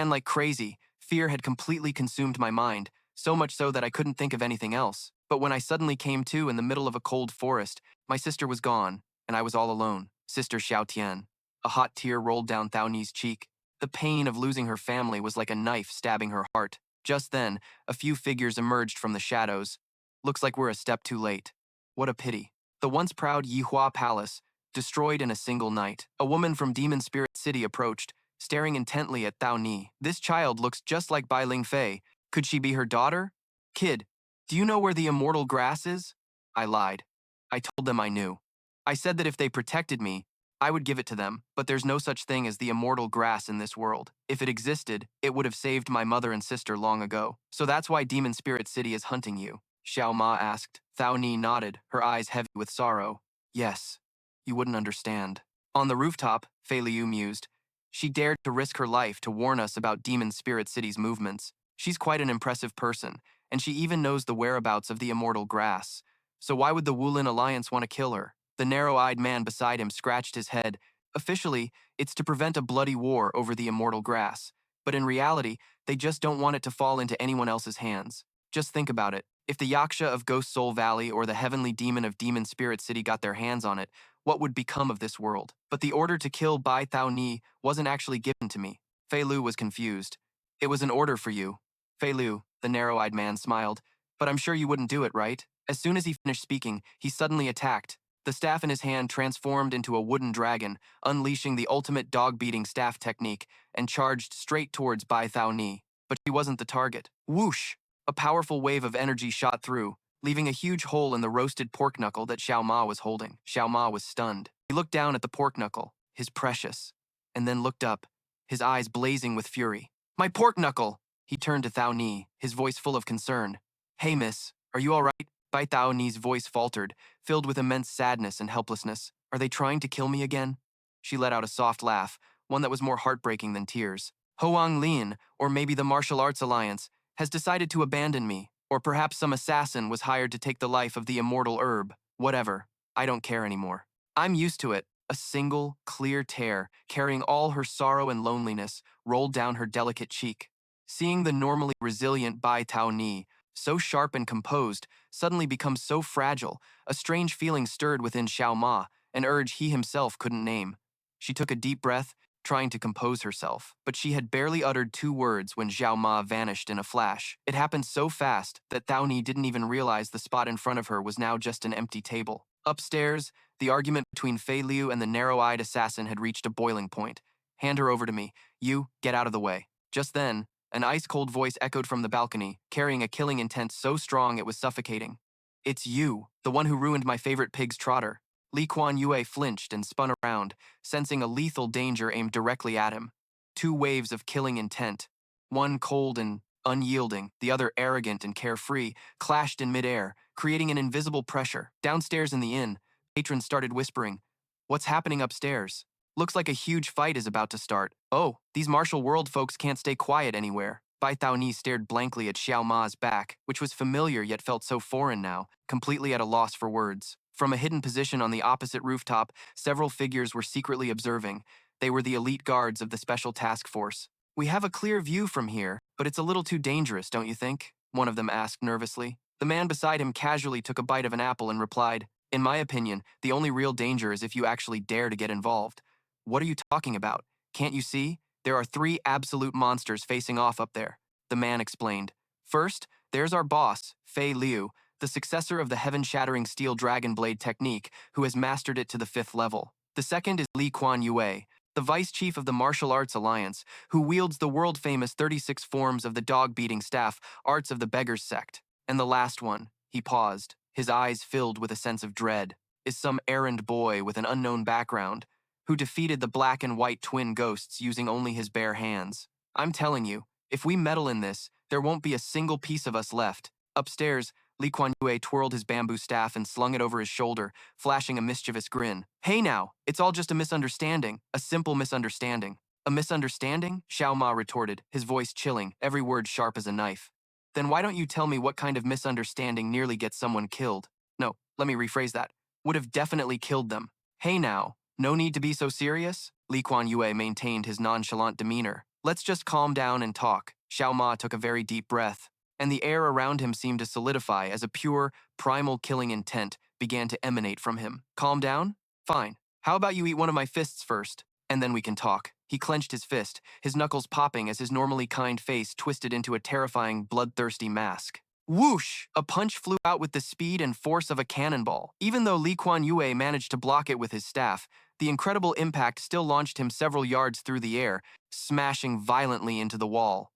like crazy. Fear had completely consumed my mind, so much so that I couldn't think of anything else. But when I suddenly came to in the middle of a cold forest, my sister was gone, and I was all alone. Sister Xiao Tian. A hot tear rolled down Thao Ni's cheek. The pain of losing her family was like a knife stabbing her heart. Just then, a few figures emerged from the shadows. Looks like we're a step too late. What a pity. The once proud Yihua Palace, destroyed in a single night. A woman from Demon Spirit City approached, staring intently at Thao Ni. This child looks just like Bai Lingfei. Could she be her daughter? Kid, do you know where the immortal grass is? I lied. I told them I knew. I said that if they protected me, I would give it to them, but there's no such thing as the immortal grass in this world. If it existed, it would have saved my mother and sister long ago. So that's why Demon Spirit City is hunting you. Xiao Ma asked. Thao Ni nodded, her eyes heavy with sorrow. Yes, you wouldn't understand. On the rooftop, Fei Liu mused. She dared to risk her life to warn us about Demon Spirit City's movements. She's quite an impressive person, and she even knows the whereabouts of the immortal grass. So why would the Wulin Alliance want to kill her? The narrow-eyed man beside him scratched his head. Officially, it's to prevent a bloody war over the immortal grass. But in reality, they just don't want it to fall into anyone else's hands. Just think about it. If the Yaksha of Ghost Soul Valley or the Heavenly Demon of Demon Spirit City got their hands on it, what would become of this world? But the order to kill Bai Thao Ni wasn't actually given to me. Fei Lu was confused. It was an order for you. Fei Lu, the narrow-eyed man, smiled. But I'm sure you wouldn't do it, right? As soon as he finished speaking, he suddenly attacked. The staff in his hand transformed into a wooden dragon, unleashing the ultimate dog-beating staff technique, and charged straight towards Bai Thao Ni. But she wasn't the target. Whoosh! A powerful wave of energy shot through, leaving a huge hole in the roasted pork knuckle that Xiao Ma was holding. Xiao Ma was stunned. He looked down at the pork knuckle, his precious, and then looked up, his eyes blazing with fury. My pork knuckle! He turned to Thao Ni, his voice full of concern. Hey, miss, are you all right? Bai Thao Ni's voice faltered, filled with immense sadness and helplessness. Are they trying to kill me again? She let out a soft laugh, one that was more heartbreaking than tears. Hoang Lin, or maybe the Martial Arts Alliance, has decided to abandon me, or perhaps some assassin was hired to take the life of the immortal herb. Whatever, I don't care anymore. I'm used to it. A single, clear tear, carrying all her sorrow and loneliness, rolled down her delicate cheek. Seeing the normally resilient Bai Tao Ni, so sharp and composed, suddenly become so fragile, a strange feeling stirred within Xiao Ma, an urge he himself couldn't name. She took a deep breath, trying to compose herself, but she had barely uttered 2 words when Xiao Ma vanished in a flash. It happened so fast that Thao Ni didn't even realize the spot in front of her was now just an empty table. Upstairs, the argument between Fei Liu and the narrow-eyed assassin had reached a boiling point. Hand her over to me. You, get out of the way. Just then, an ice-cold voice echoed from the balcony, carrying a killing intent so strong it was suffocating. It's you, the one who ruined my favorite pig's trotter. Li Kuan Yue flinched and spun around, sensing a lethal danger aimed directly at him. 2 waves of killing intent, one cold and unyielding, the other arrogant and carefree, clashed in midair, creating an invisible pressure. Downstairs in the inn, patrons started whispering, "What's happening upstairs? Looks like a huge fight is about to start. Oh, these martial world folks can't stay quiet anywhere." Bai Thao Ni stared blankly at Xiao Ma's back, which was familiar yet felt so foreign now, completely at a loss for words. From a hidden position on the opposite rooftop, several figures were secretly observing. They were the elite guards of the Special Task Force. We have a clear view from here, but it's a little too dangerous, don't you think? One of them asked nervously. The man beside him casually took a bite of an apple and replied, In my opinion, the only real danger is if you actually dare to get involved. What are you talking about? Can't you see? There are three absolute monsters facing off up there, the man explained. First, there's our boss, Fei Liu, the successor of the heaven-shattering steel dragon blade technique, who has mastered it to the 5th level. The second is Li Kuan Yue, the vice chief of the Martial Arts Alliance, who wields the world-famous 36 forms of the dog-beating staff, arts of the beggar's sect. And the last one, he paused, his eyes filled with a sense of dread, is some errand boy with an unknown background, who defeated the black and white twin ghosts using only his bare hands. I'm telling you, if we meddle in this, there won't be a single piece of us left. Upstairs, Li Kuan Yue twirled his bamboo staff and slung it over his shoulder, flashing a mischievous grin. Hey now, it's all just a misunderstanding, a simple misunderstanding. A misunderstanding? Xiao Ma retorted, his voice chilling, every word sharp as a knife. Then why don't you tell me what kind of misunderstanding nearly gets someone killed? No, let me rephrase that. Would have definitely killed them. Hey now, no need to be so serious? Li Kuan Yue maintained his nonchalant demeanor. Let's just calm down and talk. Xiao Ma took a very deep breath, and the air around him seemed to solidify as a pure, primal killing intent began to emanate from him. Calm down? Fine. How about you eat one of my fists first, and then we can talk. He clenched his fist, his knuckles popping as his normally kind face twisted into a terrifying, bloodthirsty mask. Whoosh! A punch flew out with the speed and force of a cannonball. Even though Li Kuan Yue managed to block it with his staff, the incredible impact still launched him several yards through the air, smashing violently into the wall.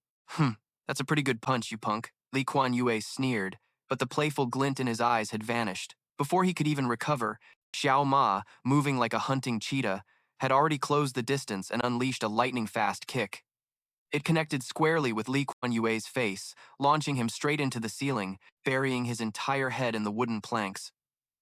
That's a pretty good punch, you punk. Li Kuan Yue sneered, but the playful glint in his eyes had vanished. Before he could even recover, Xiao Ma, moving like a hunting cheetah, had already closed the distance and unleashed a lightning-fast kick. It connected squarely with Li Kuan Yue's face, launching him straight into the ceiling, burying his entire head in the wooden planks.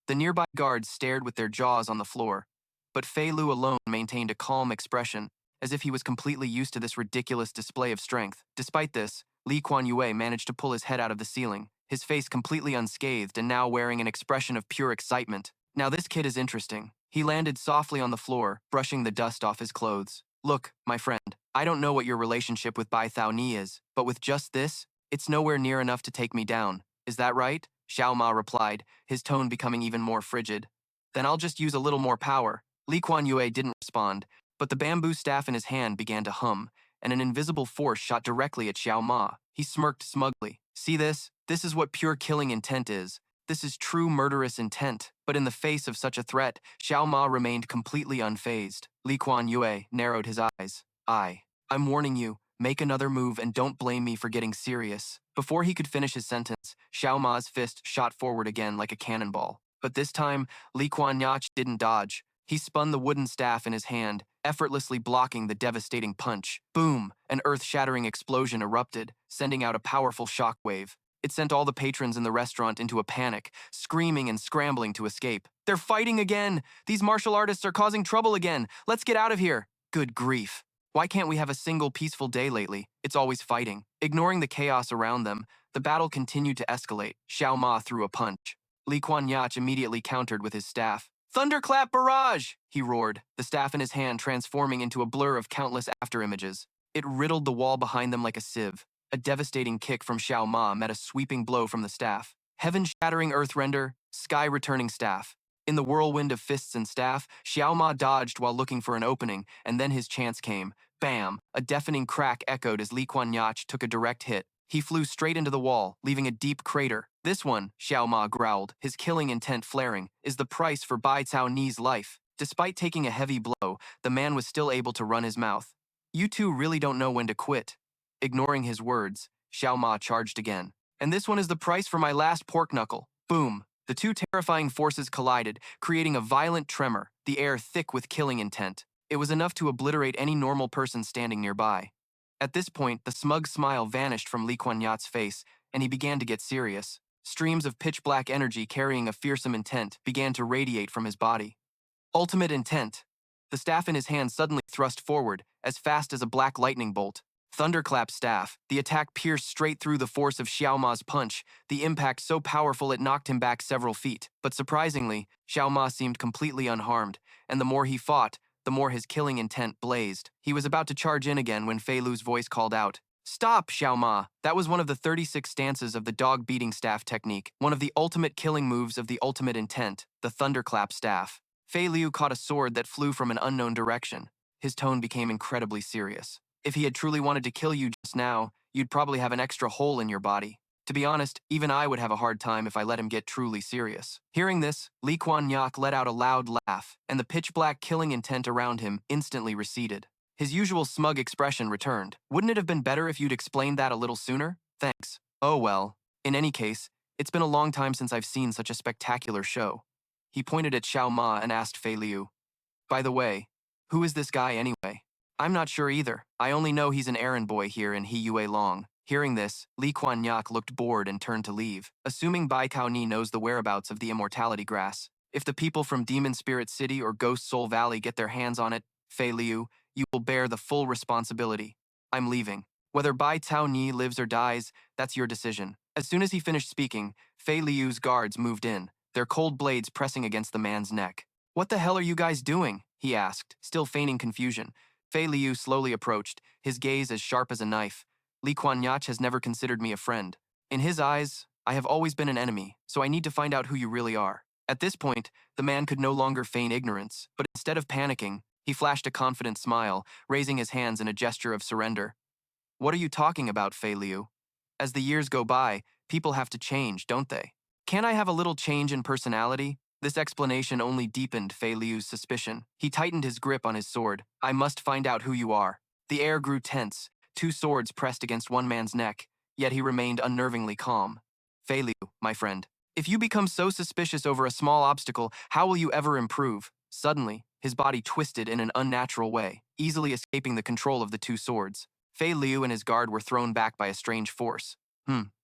The nearby guards stared with their jaws on the floor, but Fei Lu alone maintained a calm expression, as if he was completely used to this ridiculous display of strength. Despite this, Li Kuan Yue managed to pull his head out of the ceiling, his face completely unscathed and now wearing an expression of pure excitement. Now this kid is interesting. He landed softly on the floor, brushing the dust off his clothes. Look, my friend, I don't know what your relationship with Bai Thao Ni is, but with just this, it's nowhere near enough to take me down. Is that right? Xiao Ma replied, his tone becoming even more frigid. Then I'll just use a little more power. Li Kuan Yue didn't respond, but the bamboo staff in his hand began to hum, and an invisible force shot directly at Xiao Ma. He smirked smugly. See this? This is what pure killing intent is. This is true murderous intent. But in the face of such a threat, Xiao Ma remained completely unfazed. Li Kuan Yue narrowed his eyes. I'm warning you, make another move and don't blame me for getting serious. Before he could finish his sentence, Xiao Ma's fist shot forward again like a cannonball. But this time, Li Kuan Yacht didn't dodge. He spun the wooden staff in his hand, effortlessly blocking the devastating punch. Boom! An earth-shattering explosion erupted, sending out a powerful shockwave. It sent all the patrons in the restaurant into a panic, screaming and scrambling to escape. They're fighting again! These martial artists are causing trouble again! Let's get out of here! Good grief. Why can't we have a single peaceful day lately? It's always fighting. Ignoring the chaos around them, the battle continued to escalate. Xiao Ma threw a punch. Li Kuan Yacht immediately countered with his staff. Thunderclap barrage! He roared, the staff in his hand transforming into a blur of countless afterimages. It riddled the wall behind them like a sieve. A devastating kick from Xiao Ma met a sweeping blow from the staff. Heaven-shattering earth-render, sky-returning staff. In the whirlwind of fists and staff, Xiao Ma dodged while looking for an opening, and then his chance came. Bam! A deafening crack echoed as Li Kuan Yacht took a direct hit. He flew straight into the wall, leaving a deep crater. This one, Xiao Ma growled, his killing intent flaring, is the price for Bai Cao Ni's life. Despite taking a heavy blow, the man was still able to run his mouth. You two really don't know when to quit. Ignoring his words, Xiao Ma charged again. And this one is the price for my last pork knuckle. Boom! The two terrifying forces collided, creating a violent tremor, the air thick with killing intent. It was enough to obliterate any normal person standing nearby. At this point, the smug smile vanished from Li Kuan Yacht's face, and he began to get serious. Streams of pitch-black energy carrying a fearsome intent began to radiate from his body. Ultimate intent. The staff in his hand suddenly thrust forward, as fast as a black lightning bolt. Thunderclap staff. The attack pierced straight through the force of Xiao Ma's punch, the impact so powerful it knocked him back several feet. But surprisingly, Xiao Ma seemed completely unharmed, and the more he fought, the more his killing intent blazed. He was about to charge in again when Fei Lu's voice called out. Stop, Xiao Ma! That was one of the 36 stances of the dog-beating staff technique, one of the ultimate killing moves of the ultimate intent, the thunderclap staff. Fei Liu caught a sword that flew from an unknown direction. His tone became incredibly serious. If he had truly wanted to kill you just now, you'd probably have an extra hole in your body. To be honest, even I would have a hard time if I let him get truly serious. Hearing this, Li Kuan-yak let out a loud laugh, and the pitch-black killing intent around him instantly receded. His usual smug expression returned. Wouldn't it have been better if you'd explained that a little sooner? Thanks. Oh well. In any case, it's been a long time since I've seen such a spectacular show. He pointed at Xiao Ma and asked Fei Liu, "By the way, who is this guy anyway?" "I'm not sure either. I only know he's an errand boy here in Fei Long." Hearing this, Li Kuan-yak looked bored and turned to leave, assuming Bai Kao Ni knows the whereabouts of the immortality grass. If the people from Demon Spirit City or Ghost Soul Valley get their hands on it, Fei Liu, you will bear the full responsibility. I'm leaving. Whether Bai Cao Ni lives or dies, that's your decision. As soon as he finished speaking, Fei Liu's guards moved in, their cold blades pressing against the man's neck. "What the hell are you guys doing?" he asked, still feigning confusion. Fei Liu slowly approached, his gaze as sharp as a knife. "Li Kuan-yak has never considered me a friend. In his eyes, I have always been an enemy, so I need to find out who you really are." At this point, the man could no longer feign ignorance, but instead of panicking, he flashed a confident smile, raising his hands in a gesture of surrender. "What are you talking about, Fei Liu? As the years go by, people have to change, don't they? Can't I have a little change in personality?" This explanation only deepened Fei Liu's suspicion. He tightened his grip on his sword. "I must find out who you are." The air grew tense, two swords pressed against one man's neck, yet he remained unnervingly calm. "Fei Liu, my friend, if you become so suspicious over a small obstacle, how will you ever improve?" Suddenly, his body twisted in an unnatural way, easily escaping the control of the two swords. Fei Liu and his guard were thrown back by a strange force.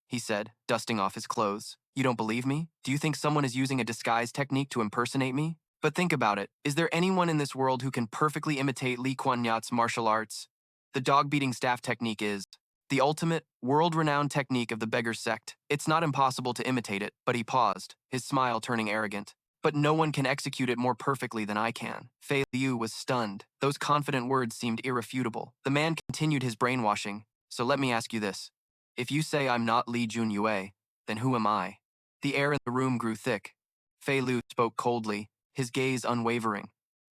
He said, dusting off his clothes. "You don't believe me? Do you think someone is using a disguise technique to impersonate me? But think about it. Is there anyone in this world who can perfectly imitate Li Kuan-yak's martial arts? The dog-beating staff technique is the ultimate, world-renowned technique of the beggar sect. It's not impossible to imitate it." But he paused, his smile turning arrogant. "But no one can execute it more perfectly than I can." Fei Liu was stunned. Those confident words seemed irrefutable. The man continued his brainwashing. "So let me ask you this. If you say I'm not Li Junyue, then who am I?" The air in the room grew thick. Fei Liu spoke coldly, his gaze unwavering.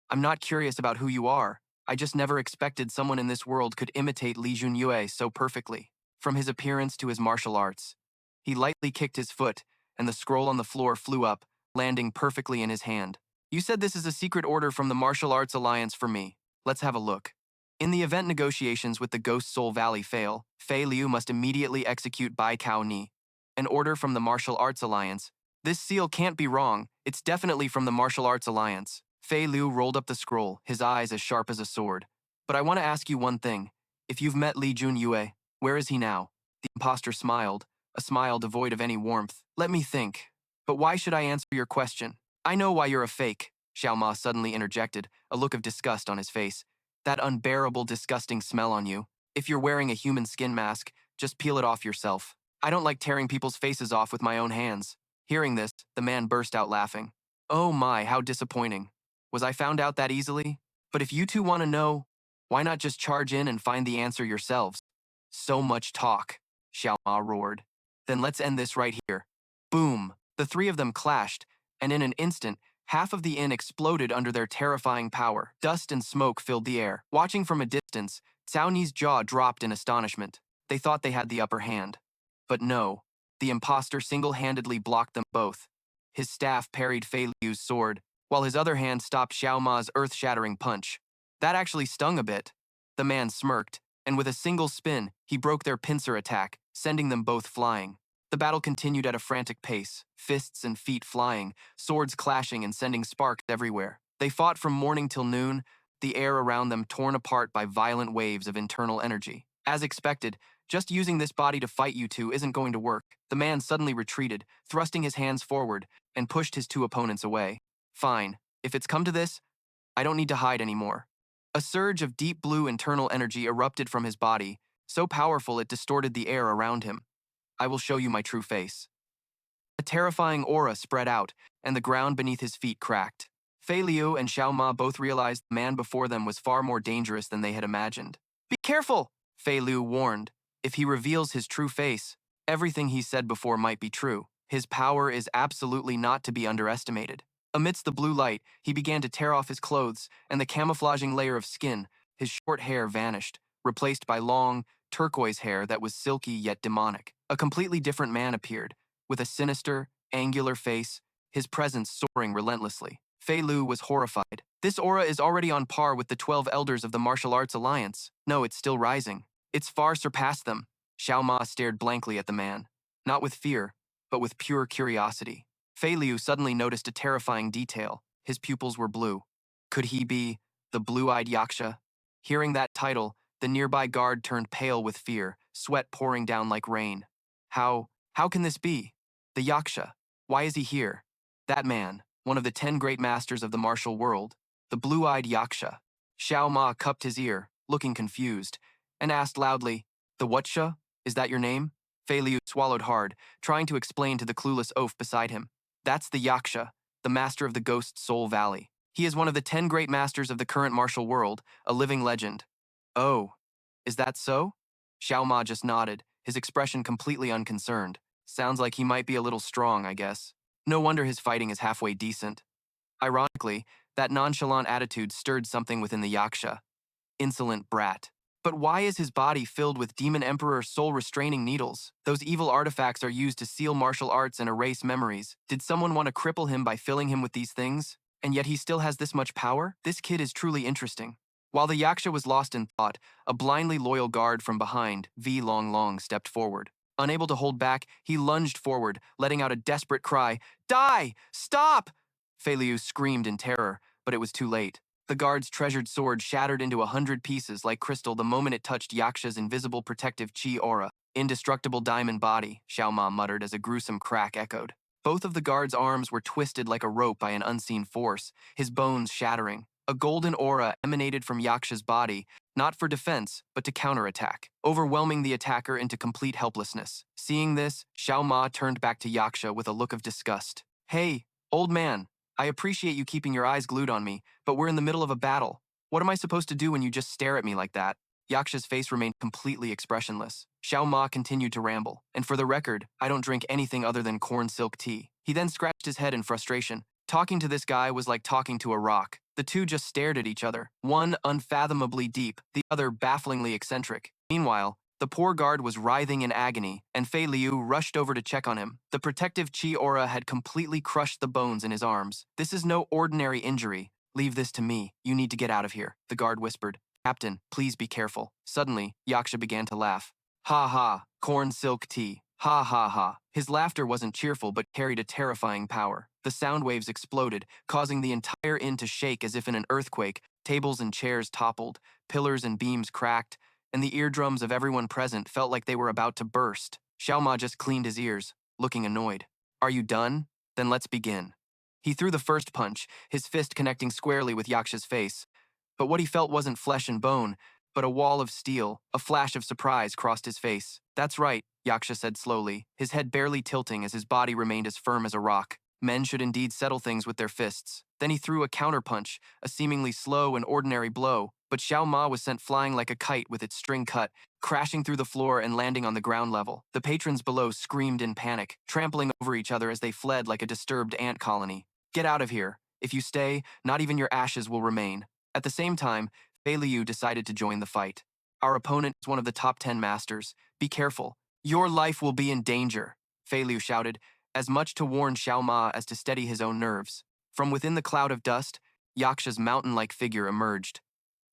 "I'm not curious about who you are. I just never expected someone in this world could imitate Li Junyue so perfectly. From his appearance to his martial arts." He lightly kicked his foot, and the scroll on the floor flew up, landing perfectly in his hand. "You said this is a secret order from the Martial Arts Alliance for me. Let's have a look. In the event negotiations with the Ghost Soul Valley fail, Fei Liu must immediately execute Bai Cao Ni. An order from the Martial Arts Alliance. This seal can't be wrong. It's definitely from the Martial Arts Alliance." Fei Liu rolled up the scroll, his eyes as sharp as a sword. "But I want to ask you one thing. If you've met Li Junyue, where is he now?" The imposter smiled, a smile devoid of any warmth. "Let me think. But why should I answer your question? I know why you're a fake," Xiao Ma suddenly interjected, a look of disgust on his face. "That unbearable, disgusting smell on you. If you're wearing a human skin mask, just peel it off yourself. I don't like tearing people's faces off with my own hands." Hearing this, the man burst out laughing. "Oh my, how disappointing. Was I found out that easily? But if you two want to know, why not just charge in and find the answer yourselves?" "So much talk," Xiao Ma roared. "Then let's end this right here." Boom! The three of them clashed, and in an instant, half of the inn exploded under their terrifying power. Dust and smoke filled the air. Watching from a distance, Cao Ni's jaw dropped in astonishment. They thought they had the upper hand. But no, the imposter single-handedly blocked them both. His staff parried Fei Liu's sword, while his other hand stopped Xiao Ma's earth-shattering punch. That actually stung a bit. The man smirked, and with a single spin, he broke their pincer attack, sending them both flying. The battle continued at a frantic pace, fists and feet flying, swords clashing and sending sparks everywhere. They fought from morning till noon, the air around them torn apart by violent waves of internal energy. As expected, just using this body to fight you two isn't going to work. The man suddenly retreated, thrusting his hands forward, and pushed his two opponents away. "Fine, if it's come to this, I don't need to hide anymore." A surge of deep blue internal energy erupted from his body, so powerful it distorted the air around him. "I will show you my true face." A terrifying aura spread out, and the ground beneath his feet cracked. Fei Liu and Xiao Ma both realized the man before them was far more dangerous than they had imagined. "Be careful!" Fei Liu warned. "If he reveals his true face, everything he said before might be true. His power is absolutely not to be underestimated." Amidst the blue light, he began to tear off his clothes, and the camouflaging layer of skin, His short hair vanished, replaced by long, turquoise hair that was silky yet demonic. A completely different man appeared, with a sinister, angular face, his presence soaring relentlessly. Fei Lu was horrified. This aura is already on par with the 12 elders of the Martial Arts Alliance. No, it's still rising. It's far surpassed them. Xiao Ma stared blankly at the man, not with fear, but with pure curiosity. Fei Liu suddenly noticed a terrifying detail. His pupils were blue. Could he be the blue-eyed Yaksha? Hearing that title, the nearby guard turned pale with fear, sweat pouring down like rain. How can this be? The Yaksha. Why is he here? That man, one of the 10 great masters of the martial world, the blue-eyed Yaksha. Xiao Ma cupped his ear, looking confused, and asked loudly, "The Whatsha? Is that your name?" Fei Liu swallowed hard, trying to explain to the clueless oaf beside him. That's the Yaksha, the master of the Ghost Soul Valley. He is one of the 10 great masters of the current martial world, a living legend. Oh, is that so? Xiao Ma just nodded, his expression completely unconcerned. Sounds like he might be a little strong, I guess. No wonder his fighting is halfway decent. Ironically, that nonchalant attitude stirred something within the Yaksha. Insolent brat. But why is his body filled with Demon Emperor soul-restraining needles? Those evil artifacts are used to seal martial arts and erase memories. Did someone want to cripple him by filling him with these things? And yet he still has this much power? This kid is truly interesting. While the Yaksha was lost in thought, a blindly loyal guard from behind, Fei Long, stepped forward. Unable to hold back, he lunged forward, letting out a desperate cry, "Die! Stop!" Fei Liu screamed in terror, but it was too late. The guard's treasured sword shattered into 100 pieces like crystal the moment it touched Yaksha's invisible protective chi aura. "Indestructible diamond body," Xiao Ma muttered as a gruesome crack echoed. Both of the guard's arms were twisted like a rope by an unseen force, his bones shattering. A golden aura emanated from Yaksha's body, not for defense, but to counterattack, overwhelming the attacker into complete helplessness. Seeing this, Xiao Ma turned back to Yaksha with a look of disgust. "Hey, old man, I appreciate you keeping your eyes glued on me, but we're in the middle of a battle. What am I supposed to do when you just stare at me like that?" Yaksha's face remained completely expressionless. Xiao Ma continued to ramble, "And for the record, I don't drink anything other than corn silk tea." He then scratched his head in frustration. Talking to this guy was like talking to a rock. The two just stared at each other, one unfathomably deep, the other bafflingly eccentric. Meanwhile, the poor guard was writhing in agony, and Fei Liu rushed over to check on him. The protective chi aura had completely crushed the bones in his arms. "This is no ordinary injury. Leave this to me. You need to get out of here," the guard whispered. "Captain, please be careful." Suddenly, Yaksha began to laugh. "Ha ha, corn silk tea. Ha ha ha." His laughter wasn't cheerful but carried a terrifying power. The sound waves exploded, causing the entire inn to shake as if in an earthquake. Tables and chairs toppled, pillars and beams cracked, and the eardrums of everyone present felt like they were about to burst. Xiao Ma just cleaned his ears, looking annoyed. "Are you done? Then let's begin." He threw the first punch, his fist connecting squarely with Yaksha's face. But what he felt wasn't flesh and bone, but a wall of steel. A flash of surprise crossed his face. "That's right," Yaksha said slowly, his head barely tilting as his body remained as firm as a rock. Men should indeed settle things with their fists. Then he threw a counterpunch, a seemingly slow and ordinary blow, but Xiao Ma was sent flying like a kite with its string cut, crashing through the floor and landing on the ground level. The patrons below screamed in panic, trampling over each other as they fled like a disturbed ant colony. "Get out of here. If you stay, not even your ashes will remain." At the same time, Fei Liu decided to join the fight. "Our opponent is one of the top 10 masters. Be careful. Your life will be in danger," Fei Liu shouted, as much to warn Xiao Ma as to steady his own nerves. From within the cloud of dust, Yaksha's mountain-like figure emerged.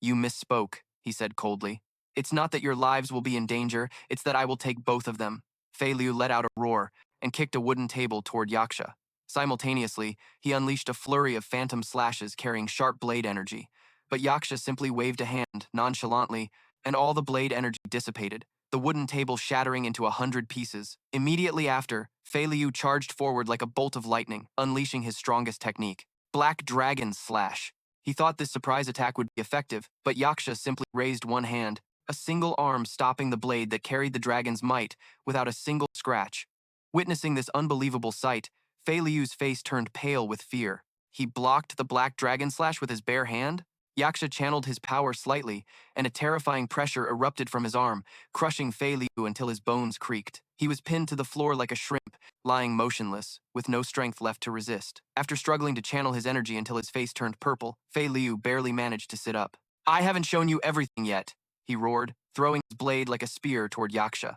"You misspoke," he said coldly. "It's not that your lives will be in danger, it's that I will take both of them." Fei Liu let out a roar and kicked a wooden table toward Yaksha. Simultaneously, he unleashed a flurry of phantom slashes carrying sharp blade energy. But Yaksha simply waved a hand, nonchalantly, and all the blade energy dissipated, the wooden table shattering into 100 pieces. Immediately after, Fei Liu charged forward like a bolt of lightning, unleashing his strongest technique, Black Dragon Slash. He thought this surprise attack would be effective, but Yaksha simply raised one hand, a single arm stopping the blade that carried the dragon's might without a single scratch. Witnessing this unbelievable sight, Fei Liu's face turned pale with fear. He blocked the Black Dragon Slash with his bare hand? Yaksha channeled his power slightly, and a terrifying pressure erupted from his arm, crushing Fei Liu until his bones creaked. He was pinned to the floor like a shrimp, lying motionless, with no strength left to resist. After struggling to channel his energy until his face turned purple, Fei Liu barely managed to sit up. I haven't shown you everything yet, he roared, throwing his blade like a spear toward Yaksha.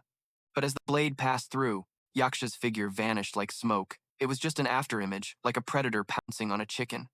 But as the blade passed through, Yaksha's figure vanished like smoke. It was just an afterimage, like a predator pouncing on a chicken.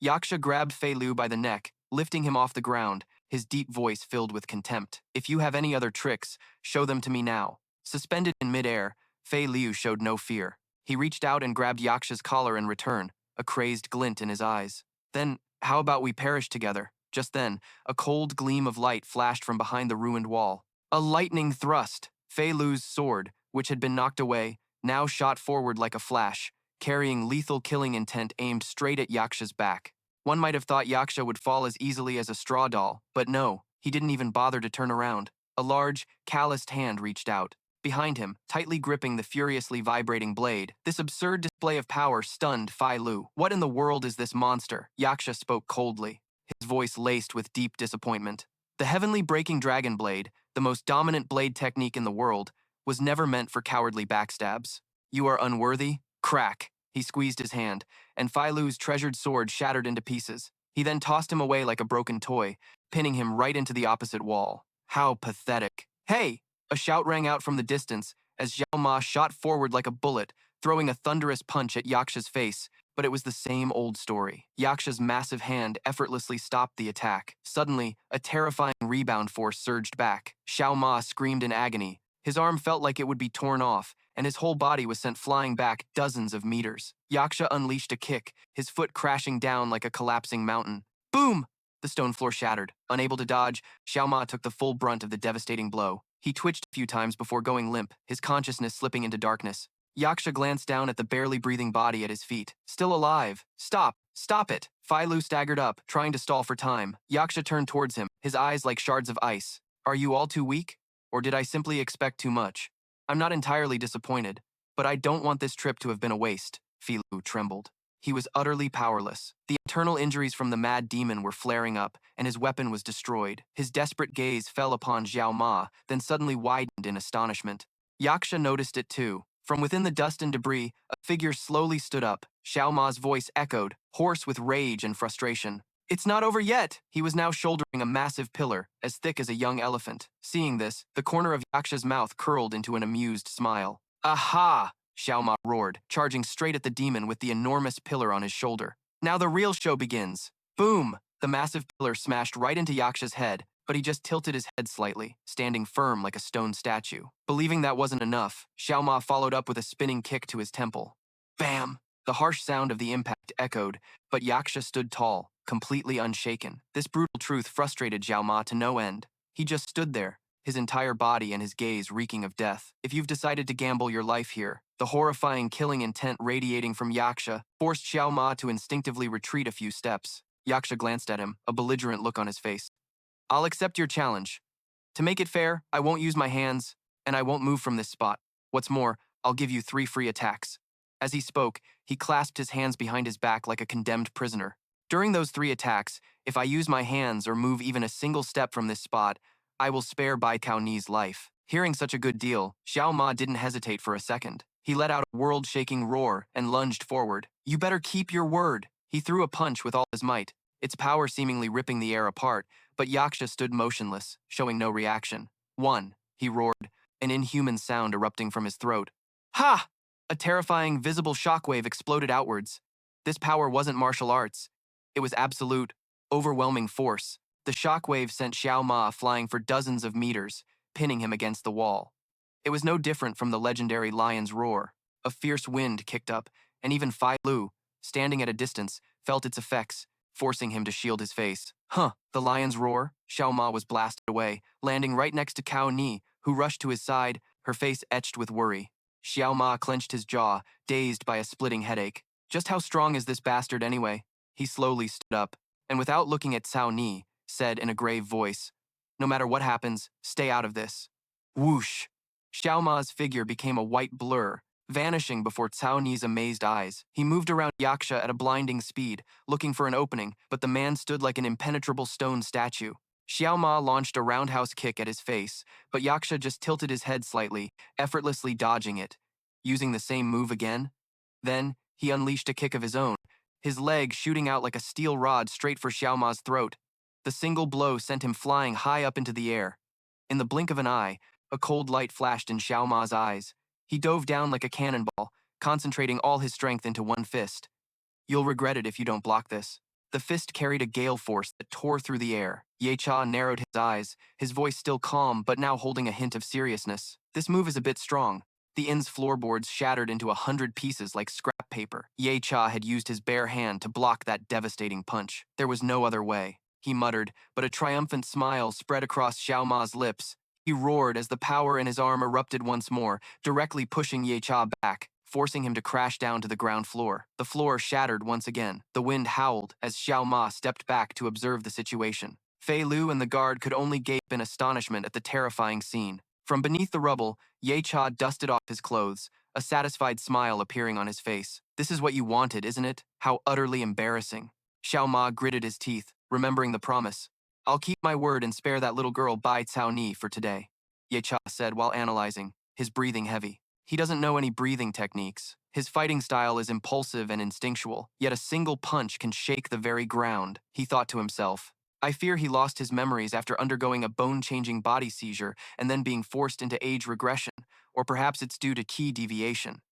Yaksha grabbed Fei Lu by the neck, lifting him off the ground, his deep voice filled with contempt. If you have any other tricks, show them to me now. Suspended in midair, Fei Liu showed no fear. He reached out and grabbed Yaksha's collar in return, a crazed glint in his eyes. Then, how about we perish together? Just then, a cold gleam of light flashed from behind the ruined wall. A lightning thrust. Fei Lu's sword, which had been knocked away, now shot forward like a flash, carrying lethal killing intent aimed straight at Yaksha's back. One might have thought Yaksha would fall as easily as a straw doll, but no, he didn't even bother to turn around. A large, calloused hand reached out. Behind him, tightly gripping the furiously vibrating blade, this absurd display of power stunned Fei Lu. What in the world is this monster? Yaksha spoke coldly, his voice laced with deep disappointment. The heavenly breaking dragon blade, the most dominant blade technique in the world, was never meant for cowardly backstabs. You are unworthy? Crack! He squeezed his hand, and Fei Lu's treasured sword shattered into pieces. He then tossed him away like a broken toy, pinning him right into the opposite wall. How pathetic. Hey! A shout rang out from the distance as Xiao Ma shot forward like a bullet, throwing a thunderous punch at Yaksha's face, but it was the same old story. Yaksha's massive hand effortlessly stopped the attack. Suddenly, a terrifying rebound force surged back. Xiao Ma screamed in agony. His arm felt like it would be torn off, and his whole body was sent flying back dozens of meters. Yaksha unleashed a kick, his foot crashing down like a collapsing mountain. Boom! The stone floor shattered. Unable to dodge, Xiao Ma took the full brunt of the devastating blow. He twitched a few times before going limp, his consciousness slipping into darkness. Yaksha glanced down at the barely breathing body at his feet. Still alive. Stop! Stop it! Fei Lu staggered up, trying to stall for time. Yaksha turned towards him, his eyes like shards of ice. Are you all too weak? Or did I simply expect too much? I'm not entirely disappointed, but I don't want this trip to have been a waste. Fei Lu trembled. He was utterly powerless. The internal injuries from the mad demon were flaring up, and his weapon was destroyed. His desperate gaze fell upon Xiao Ma, then suddenly widened in astonishment. Yaksha noticed it too. From within the dust and debris, a figure slowly stood up. Xiao Ma's voice echoed, hoarse with rage and frustration. It's not over yet! He was now shouldering a massive pillar, as thick as a young elephant. Seeing this, the corner of Yaksha's mouth curled into an amused smile. Aha! Xiao Ma roared, charging straight at the demon with the enormous pillar on his shoulder. Now the real show begins. Boom! The massive pillar smashed right into Yaksha's head, but he just tilted his head slightly, standing firm like a stone statue. Believing that wasn't enough, Xiao Ma followed up with a spinning kick to his temple. Bam! The harsh sound of the impact echoed, but Yaksha stood tall, completely unshaken. This brutal truth frustrated Xiao Ma to no end. He just stood there, his entire body and his gaze reeking of death. If you've decided to gamble your life here, the horrifying killing intent radiating from Yaksha forced Xiao Ma to instinctively retreat a few steps. Yaksha glanced at him, a belligerent look on his face. I'll accept your challenge. To make it fair, I won't use my hands, and I won't move from this spot. What's more, I'll give you 3 free attacks. As he spoke, he clasped his hands behind his back like a condemned prisoner. During those 3 attacks, if I use my hands or move even a single step from this spot, I will spare Bai Cao Ni's life. Hearing such a good deal, Xiao Ma didn't hesitate for a second. He let out a world-shaking roar and lunged forward. You better keep your word. He threw a punch with all his might, its power seemingly ripping the air apart, but Yaksha stood motionless, showing no reaction. 1, he roared, an inhuman sound erupting from his throat. Ha! A terrifying, visible shockwave exploded outwards. This power wasn't martial arts. It was absolute, overwhelming force. The shockwave sent Xiao Ma flying for dozens of meters, pinning him against the wall. It was no different from the legendary lion's roar. A fierce wind kicked up, and even Fei Lu, standing at a distance, felt its effects, forcing him to shield his face. The lion's roar? Xiao Ma was blasted away, landing right next to Cao Ni, who rushed to his side, her face etched with worry. Xiao Ma clenched his jaw, dazed by a splitting headache. Just how strong is this bastard anyway? He slowly stood up, and without looking at Cao Ni, said in a grave voice, No matter what happens, stay out of this. Whoosh! Xiao Ma's figure became a white blur, vanishing before Cao Ni's amazed eyes. He moved around Yaksha at a blinding speed, looking for an opening, but the man stood like an impenetrable stone statue. Xiao Ma launched a roundhouse kick at his face, but Yaksha just tilted his head slightly, effortlessly dodging it. Using the same move again? Then, he unleashed a kick of his own, his leg shooting out like a steel rod straight for Xiao Ma's throat. The single blow sent him flying high up into the air. In the blink of an eye, a cold light flashed in Xiao Ma's eyes. He dove down like a cannonball, concentrating all his strength into one fist. You'll regret it if you don't block this. The fist carried a gale force that tore through the air. Ye Cha narrowed his eyes, his voice still calm but now holding a hint of seriousness. This move is a bit strong. The inn's floorboards shattered into 100 pieces like scrap paper. Ye Cha had used his bare hand to block that devastating punch. There was no other way, he muttered, but a triumphant smile spread across Xiao Ma's lips. He roared as the power in his arm erupted once more, directly pushing Ye Cha back, forcing him to crash down to the ground floor. The floor shattered once again. The wind howled as Xiao Ma stepped back to observe the situation. Fei Lu and the guard could only gape in astonishment at the terrifying scene. From beneath the rubble, Ye Cha dusted off his clothes, a satisfied smile appearing on his face. This is what you wanted, isn't it? How utterly embarrassing. Xiao Ma gritted his teeth, remembering the promise. I'll keep my word and spare that little girl Bai Cao Ni for today, Ye Cha said while analyzing, his breathing heavy. He doesn't know any breathing techniques. His fighting style is impulsive and instinctual, yet a single punch can shake the very ground, he thought to himself. I fear he lost his memories after undergoing a bone-changing body seizure and then being forced into age regression, or perhaps it's due to key deviation.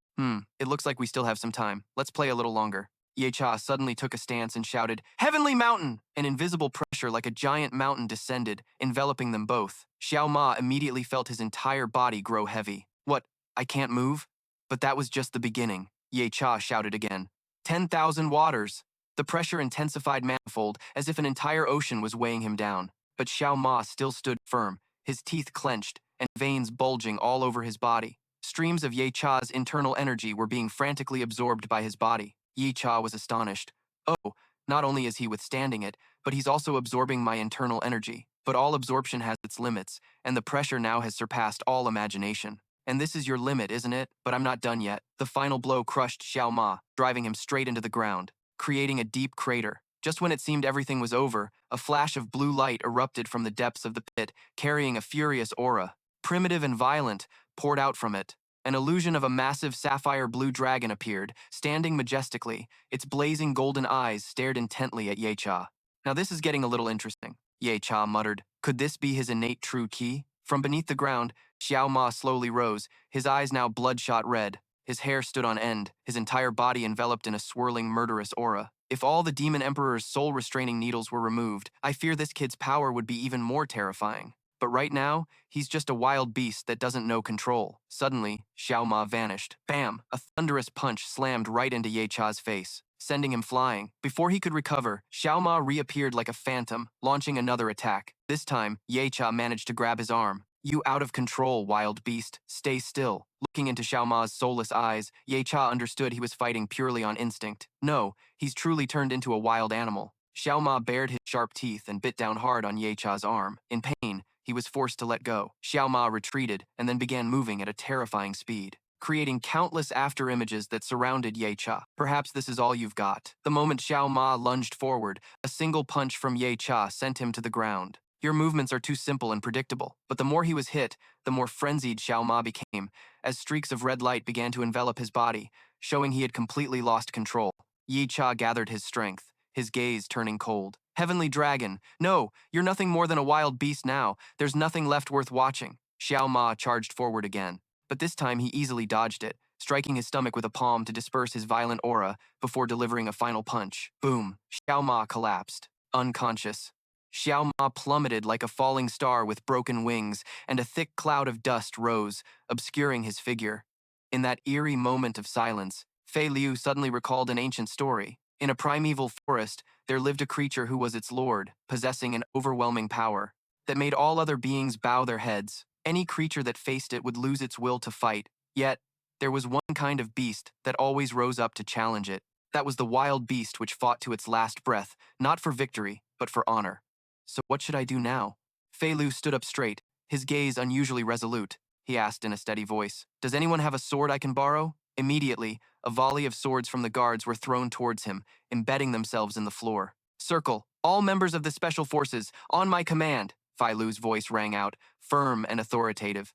It looks like we still have some time. Let's play a little longer. Ye Cha suddenly took a stance and shouted, Heavenly Mountain! An invisible pressure like a giant mountain descended, enveloping them both. Xiao Ma immediately felt his entire body grow heavy. What, I can't move? But that was just the beginning, Ye Cha shouted again. 10,000 waters! The pressure intensified manifold, as if an entire ocean was weighing him down. But Xiao Ma still stood firm, his teeth clenched, and veins bulging all over his body. Streams of Ye Cha's internal energy were being frantically absorbed by his body. Ye Cha was astonished. Oh, not only is he withstanding it, but he's also absorbing my internal energy. But all absorption has its limits, and the pressure now has surpassed all imagination. And this is your limit, isn't it? But I'm not done yet. The final blow crushed Xiao Ma, driving him straight into the ground, creating a deep crater. Just when it seemed everything was over, a flash of blue light erupted from the depths of the pit, carrying a furious aura. Primitive and violent, poured out from it. An illusion of a massive sapphire blue dragon appeared, standing majestically. Its blazing golden eyes stared intently at Ye Cha. Now this is getting a little interesting, Ye Cha muttered. Could this be his innate true ki? From beneath the ground, Xiao Ma slowly rose, his eyes now bloodshot red. His hair stood on end, his entire body enveloped in a swirling, murderous aura. If all the Demon Emperor's soul-restraining needles were removed, I fear this kid's power would be even more terrifying. But right now, he's just a wild beast that doesn't know control. Suddenly, Xiao Ma vanished. Bam! A thunderous punch slammed right into Ye Cha's face, sending him flying. Before he could recover, Xiao Ma reappeared like a phantom, launching another attack. This time, Ye Cha managed to grab his arm. You out of control, wild beast. Stay still. Looking into Xiao Ma's soulless eyes, Ye Cha understood he was fighting purely on instinct. No, he's truly turned into a wild animal. Xiao Ma bared his sharp teeth and bit down hard on Ye Cha's arm. In pain, he was forced to let go. Xiao Ma retreated and then began moving at a terrifying speed, creating countless afterimages that surrounded Ye Cha. Perhaps this is all you've got. The moment Xiao Ma lunged forward, a single punch from Ye Cha sent him to the ground. Your movements are too simple and predictable. But the more he was hit, the more frenzied Xiao Ma became, as streaks of red light began to envelop his body, showing he had completely lost control. Ye Cha gathered his strength, his gaze turning cold. Heavenly Dragon, no, you're nothing more than a wild beast now. There's nothing left worth watching. Xiao Ma charged forward again, but this time he easily dodged it, striking his stomach with a palm to disperse his violent aura before delivering a final punch. Boom! Xiao Ma collapsed, unconscious. Xiao Ma plummeted like a falling star with broken wings, and a thick cloud of dust rose, obscuring his figure. In that eerie moment of silence, Fei Liu suddenly recalled an ancient story. In a primeval forest, there lived a creature who was its lord, possessing an overwhelming power that made all other beings bow their heads. Any creature that faced it would lose its will to fight. Yet, there was one kind of beast that always rose up to challenge it. That was the wild beast which fought to its last breath, not for victory, but for honor. So what should I do now? Fei Lu stood up straight, his gaze unusually resolute. He asked in a steady voice, Does anyone have a sword I can borrow? Immediately, a volley of swords from the guards were thrown towards him, embedding themselves in the floor. Circle, all members of the special forces, on my command, Fei Lu's voice rang out, firm and authoritative.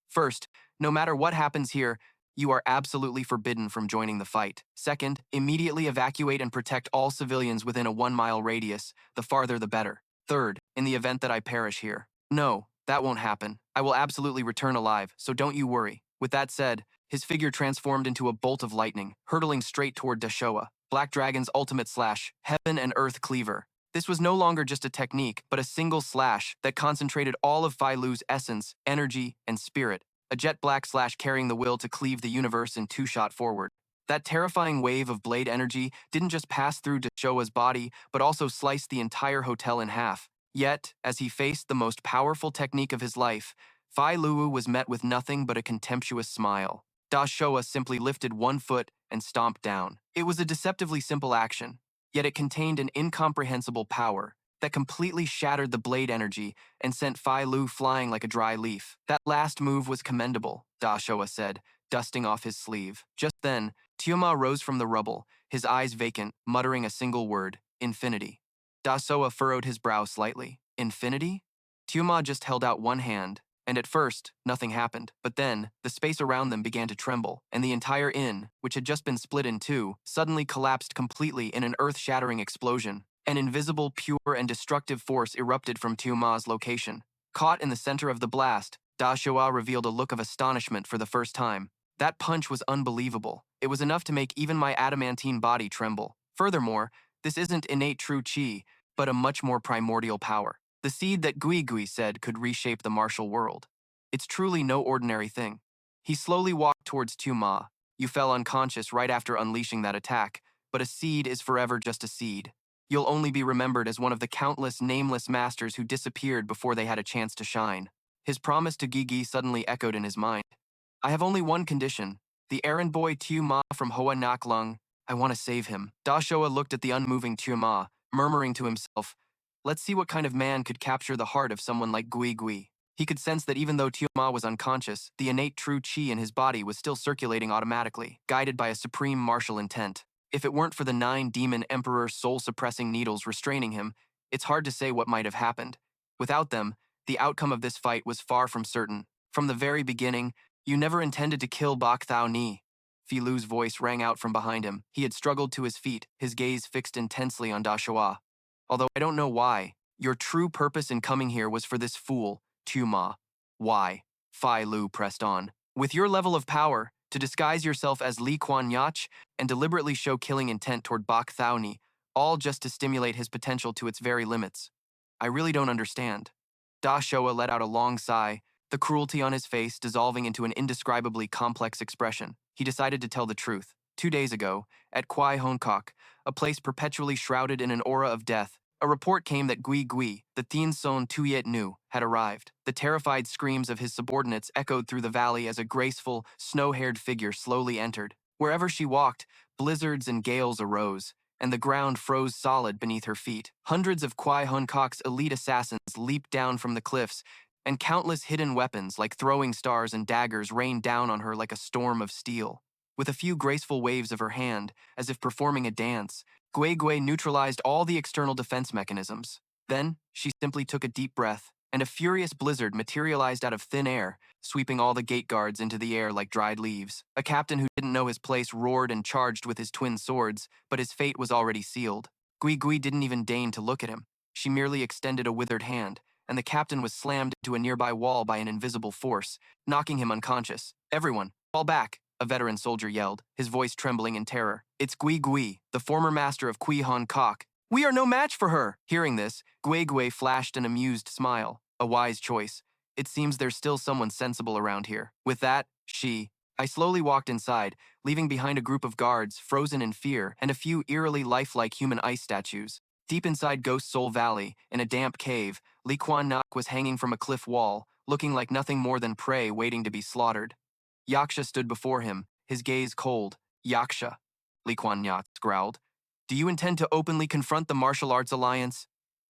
First, no matter what happens here, you are absolutely forbidden from joining the fight. Second, immediately evacuate and protect all civilians within a 1-mile radius, the farther the better. Third, in the event that I perish here. No, that won't happen. I will absolutely return alive, so don't you worry. With that said, his figure transformed into a bolt of lightning, hurtling straight toward Dashoa, Black Dragon's ultimate slash, heaven and earth cleaver. This was no longer just a technique, but a single slash that concentrated all of Fei Lu's essence, energy, and spirit. A jet black slash carrying the will to cleave the universe in two-shot forward. That terrifying wave of blade energy didn't just pass through Dashoa's body, but also sliced the entire hotel in half. Yet, as he faced the most powerful technique of his life, Fei Luo was met with nothing but a contemptuous smile. Dashoa simply lifted one foot and stomped down. It was a deceptively simple action, yet it contained an incomprehensible power that completely shattered the blade energy and sent Fei Lu flying like a dry leaf. That last move was commendable, Dashoa said, dusting off his sleeve. Just then, Xiao Ma rose from the rubble, his eyes vacant, muttering a single word, infinity. Dashoa furrowed his brow slightly. Infinity? Xiao Ma just held out one hand, and at first, nothing happened. But then, the space around them began to tremble, and the entire inn, which had just been split in two, suddenly collapsed completely in an earth-shattering explosion. An invisible, pure, and destructive force erupted from Xiao Ma's location. Caught in the center of the blast, Dashoa revealed a look of astonishment for the first time. That punch was unbelievable. It was enough to make even my adamantine body tremble. Furthermore, this isn't innate true qi, but a much more primordial power. The seed that Gui said could reshape the martial world. It's truly no ordinary thing. He slowly walked towards Xiao Ma. You fell unconscious right after unleashing that attack, but a seed is forever just a seed. You'll only be remembered as one of the countless nameless masters who disappeared before they had a chance to shine. His promise to Gigi suddenly echoed in his mind. I have only one condition. The errand boy Xiao Ma from Hoa Nhac Lung. I want to save him. Dashoa looked at the unmoving Xiao Ma, murmuring to himself, let's see what kind of man could capture the heart of someone like Gui. He could sense that even though Xiao Ma was unconscious, the innate true qi in his body was still circulating automatically, guided by a supreme martial intent. If it weren't for the 9 demon emperor soul-suppressing needles restraining him, it's hard to say what might have happened. Without them, the outcome of this fight was far from certain. From the very beginning, you never intended to kill Bak Thao Ni. Fei Lu's voice rang out from behind him. He had struggled to his feet, his gaze fixed intensely on Dashoa. Although I don't know why, your true purpose in coming here was for this fool, Xiao Ma. Why? Fei Lu pressed on. With your level of power, to disguise yourself as Li Quan Yach and deliberately show killing intent toward Bak Thao Ni, all just to stimulate his potential to its very limits. I really don't understand. Dashoa let out a long sigh, the cruelty on his face dissolving into an indescribably complex expression. He decided to tell the truth. 2 days ago, at Kwai Hon Kok, a place perpetually shrouded in an aura of death, a report came that Gui, the Thien Son Tuyet Nu, had arrived. The terrified screams of his subordinates echoed through the valley as a graceful, snow-haired figure slowly entered. Wherever she walked, blizzards and gales arose, and the ground froze solid beneath her feet. Hundreds of Kwai Hon Kok's elite assassins leaped down from the cliffs, and countless hidden weapons like throwing stars and daggers rained down on her like a storm of steel. With a few graceful waves of her hand, as if performing a dance, Gui neutralized all the external defense mechanisms. Then, she simply took a deep breath, and a furious blizzard materialized out of thin air, sweeping all the gate guards into the air like dried leaves. A captain who didn't know his place roared and charged with his twin swords, but his fate was already sealed. Gui didn't even deign to look at him. She merely extended a withered hand, and the captain was slammed into a nearby wall by an invisible force, knocking him unconscious. Everyone, fall back! A veteran soldier yelled, his voice trembling in terror. It's Gui, the former master of Kwai Hon Kok. We are no match for her! Hearing this, Gui flashed an amused smile. A wise choice. It seems there's still someone sensible around here. With that, I slowly walked inside, leaving behind a group of guards, frozen in fear, and a few eerily lifelike human ice statues. Deep inside Ghost Soul Valley, in a damp cave, Li Quan Nak was hanging from a cliff wall, looking like nothing more than prey waiting to be slaughtered. Yaksha stood before him, his gaze cold. Yaksha, Li Quan Nak growled. Do you intend to openly confront the Martial Arts Alliance?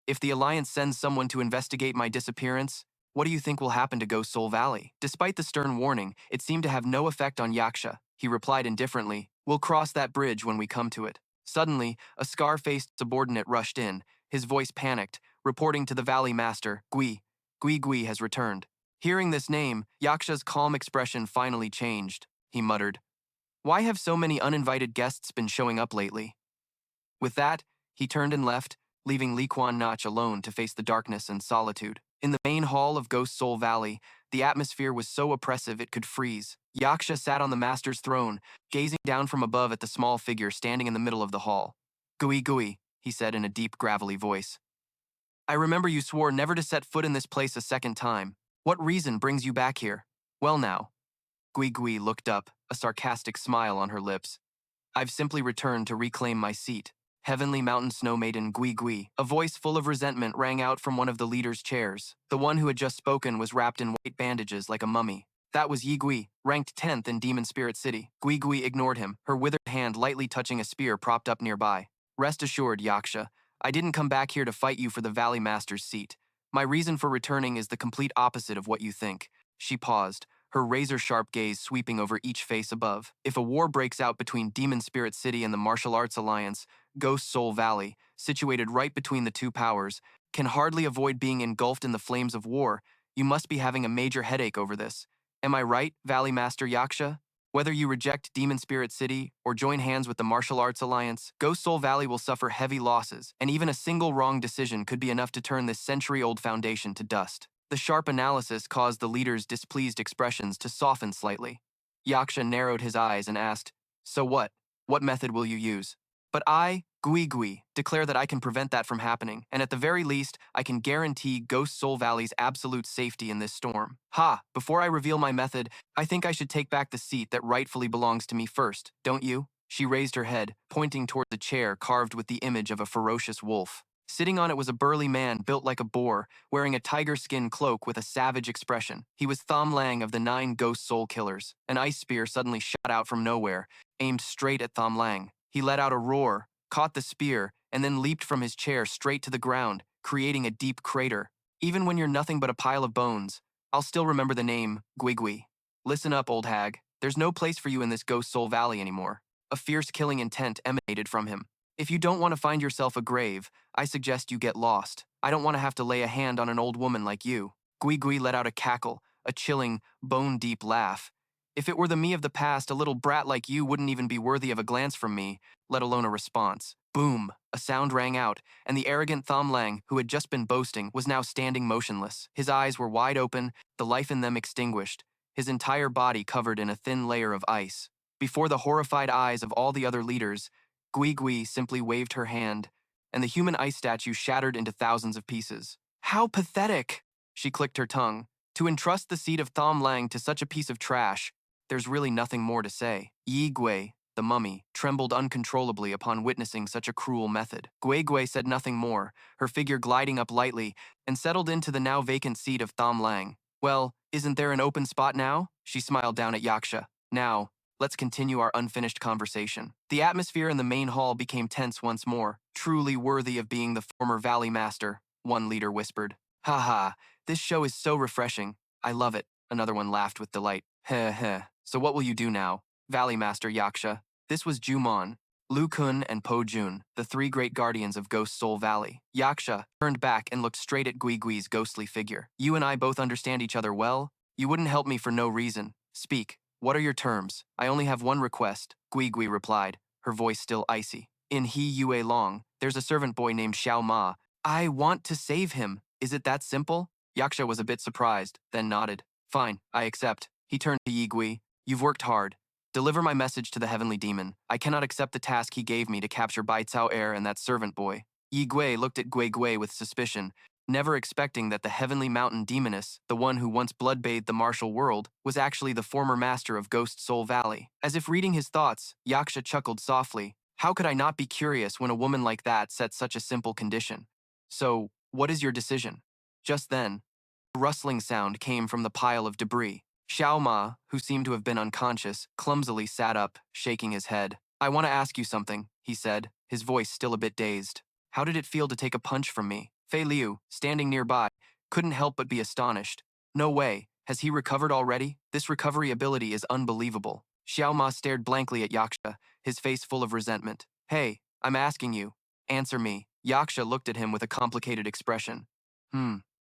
If the Alliance sends someone to investigate my disappearance, what do you think will happen to Ghost Soul Valley? Despite the stern warning, it seemed to have no effect on Yaksha. He replied indifferently, we'll cross that bridge when we come to it. Suddenly, a scar-faced subordinate rushed in, his voice panicked, reporting to the Valley Master, Gui has returned. Hearing this name, Yaksha's calm expression finally changed. He muttered, why have so many uninvited guests been showing up lately? With that, he turned and left, leaving Li Quan Nach alone to face the darkness and solitude. In the main hall of Ghost Soul Valley, the atmosphere was so oppressive it could freeze. Yaksha sat on the master's throne, gazing down from above at the small figure standing in the middle of the hall. Gui Gui, he said in a deep, gravelly voice. I remember you swore never to set foot in this place a second time. What reason brings you back here? Well now. Gui Gui looked up, a sarcastic smile on her lips. I've simply returned to reclaim my seat. Heavenly Mountain Snow Maiden Gui Gui. A voice full of resentment rang out from one of the leader's chairs. The one who had just spoken was wrapped in white bandages like a mummy. That was Yi Gui, ranked 10th in Demon Spirit City. Gui Gui ignored him, her withered hand lightly touching a spear propped up nearby. Rest assured, Yaksha, I didn't come back here to fight you for the Valley Master's seat. My reason for returning is the complete opposite of what you think. She paused, her razor-sharp gaze sweeping over each face above. If a war breaks out between Demon Spirit City and the Martial Arts Alliance, Ghost Soul Valley, situated right between the two powers, can hardly avoid being engulfed in the flames of war. You must be having a major headache over this. Am I right, Valley Master Yaksha? Whether you reject Demon Spirit City or join hands with the Martial Arts Alliance, Ghost Soul Valley will suffer heavy losses, and even a single wrong decision could be enough to turn this century-old foundation to dust. The sharp analysis caused the leader's displeased expressions to soften slightly. Yaksha narrowed his eyes and asked, So what? What method will you use? But I, Gui Gui, declare that I can prevent that from happening, and at the very least, I can guarantee Ghost Soul Valley's absolute safety in this storm. Before I reveal my method, I think I should take back the seat that rightfully belongs to me first, don't you? She raised her head, pointing toward the chair carved with the image of a ferocious wolf. Sitting on it was a burly man built like a boar, wearing a tiger skin cloak with a savage expression. He was Tham Lang of the 9 Ghost Soul Killers. An ice spear suddenly shot out from nowhere, aimed straight at Tham Lang. He let out a roar, caught the spear, and then leaped from his chair straight to the ground, creating a deep crater. Even when you're nothing but a pile of bones, I'll still remember the name, Gui Gui. Listen up, old hag. There's no place for you in this Ghost Soul Valley anymore. A fierce killing intent emanated from him. If you don't want to find yourself a grave, I suggest you get lost. I don't want to have to lay a hand on an old woman like you. Gui Gui let out a cackle, a chilling, bone-deep laugh. If it were the me of the past, a little brat like you wouldn't even be worthy of a glance from me, let alone a response. Boom! A sound rang out, and the arrogant Tham Lang, who had just been boasting, was now standing motionless. His eyes were wide open, the life in them extinguished, his entire body covered in a thin layer of ice. Before the horrified eyes of all the other leaders, Gui Gui simply waved her hand, and the human ice statue shattered into thousands of pieces. How pathetic! She clicked her tongue. To entrust the seat of Tham Lang to such a piece of trash, there's really nothing more to say. Yi Gui, the mummy, trembled uncontrollably upon witnessing such a cruel method. Gui Gui said nothing more, her figure gliding up lightly, and settled into the now vacant seat of Tham Lang. Well, isn't there an open spot now? She smiled down at Yaksha. Now, let's continue our unfinished conversation. The atmosphere in the main hall became tense once more. Truly worthy of being the former Valley Master, one leader whispered. Ha, this show is so refreshing. I love it, another one laughed with delight. Heh heh. So what will you do now? Valley Master Yaksha. This was Jumon, Lu Kun, and Po Jun, the 3 great guardians of Ghost Soul Valley. Yaksha turned back and looked straight at Gui Gui's ghostly figure. You and I both understand each other well. You wouldn't help me for no reason. Speak. What are your terms? I only have one request, Gui Gui replied, her voice still icy. In He Yue Long, there's a servant boy named Xiao Ma. I want to save him. Is it that simple? Yaksha was a bit surprised, then nodded. Fine, I accept. He turned to Yi Gui. You've worked hard. Deliver my message to the heavenly demon. I cannot accept the task he gave me to capture Bai Cao Er and that servant boy. Yi Gui looked at Gui Gui with suspicion, never expecting that the heavenly mountain demoness, the one who once blood-bathed the martial world, was actually the former master of Ghost Soul Valley. As if reading his thoughts, Yaksha chuckled softly. How could I not be curious when a woman like that set such a simple condition? So, what is your decision? Just then, a rustling sound came from the pile of debris. Xiao Ma, who seemed to have been unconscious, clumsily sat up, shaking his head. I want to ask you something, he said, his voice still a bit dazed. How did it feel to take a punch from me? Fei Liu, standing nearby, couldn't help but be astonished. No way, has he recovered already? This recovery ability is unbelievable. Xiao Ma stared blankly at Yaksha, his face full of resentment. Hey, I'm asking you. Answer me. Yaksha looked at him with a complicated expression.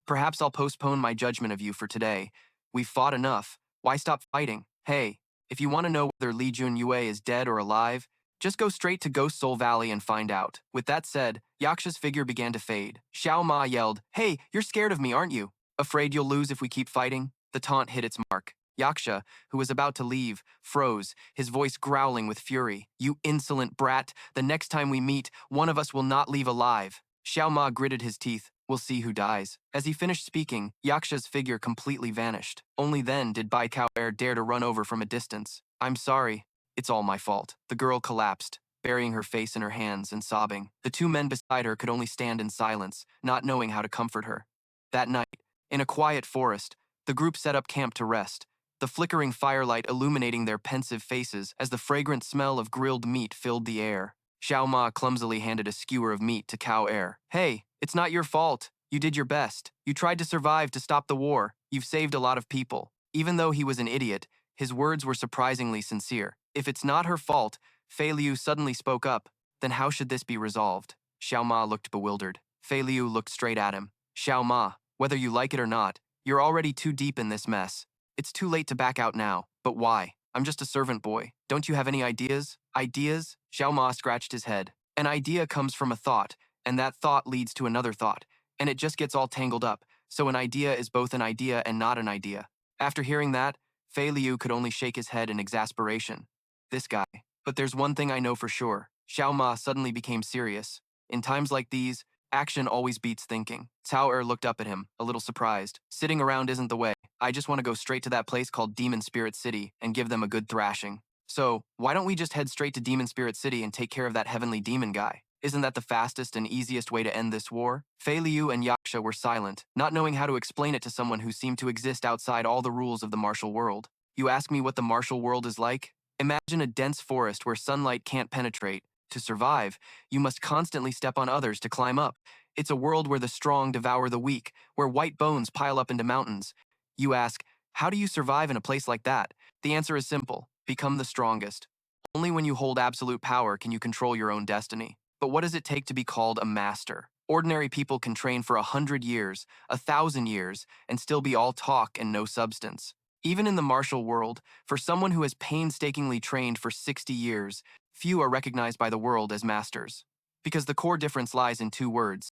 Perhaps I'll postpone my judgment of you for today. We've fought enough. Why stop fighting? Hey, if you want to know whether Li Jun Yue is dead or alive, Just go straight to Ghost Soul Valley and find out. With that said, Yaksha's figure began to fade. Xiao Ma yelled, "Hey, you're scared of me, aren't you? Afraid you'll lose if we keep fighting?" The taunt hit its mark. Yaksha, who was about to leave, froze, his voice growling with fury. "You insolent brat, the next time we meet, one of us will not leave alive." Xiao Ma gritted his teeth. "We'll see who dies." As he finished speaking, Yaksha's figure completely vanished. Only then did Bai Kao Air dare to run over from a distance. "I'm sorry. It's all my fault." The girl collapsed, burying her face in her hands and sobbing. The two men beside her could only stand in silence, not knowing how to comfort her. That night, in a quiet forest, the group set up camp to rest, the flickering firelight illuminating their pensive faces as the fragrant smell of grilled meat filled the air. Xiao Ma clumsily handed a skewer of meat to Cow Air. "Hey, it's not your fault. You did your best. You tried to survive to stop the war. You've saved a lot of people." Even though he was an idiot, his words were surprisingly sincere. If it's not her fault, Fei Liu suddenly spoke up, then how should this be resolved? Xiao Ma looked bewildered. Fei Liu looked straight at him. "Xiao Ma, whether you like it or not, you're already too deep in this mess. It's too late to back out now. But why? I'm just a servant boy. Don't you have any ideas?" "Ideas?" Xiao Ma scratched his head. "An idea comes from a thought, and that thought leads to another thought, and it just gets all tangled up, so an idea is both an idea and not an idea." After hearing that, Fei Liu could only shake his head in exasperation. This guy. "But there's one thing I know for sure." Xiao Ma suddenly became serious. In times like these, action always beats thinking. Cao Er looked up at him, a little surprised. "Sitting around isn't the way. I just want to go straight to that place called Demon Spirit City and give them a good thrashing. So, why don't we just head straight to Demon Spirit City and take care of that heavenly demon guy? Isn't that the fastest and easiest way to end this war?" Fei Liu and Yaksha were silent, not knowing how to explain it to someone who seemed to exist outside all the rules of the martial world. "You ask me what the martial world is like? Imagine a dense forest where sunlight can't penetrate. To survive, you must constantly step on others to climb up. It's a world where the strong devour the weak, where white bones pile up into mountains. You ask, how do you survive in a place like that? The answer is simple: become the strongest. Only when you hold absolute power can you control your own destiny. But what does it take to be called a master? Ordinary people can train for 100 years, 1,000 years, and still be all talk and no substance. Even in the martial world, for someone who has painstakingly trained for 60 years, few are recognized by the world as masters. Because the core difference lies in two words: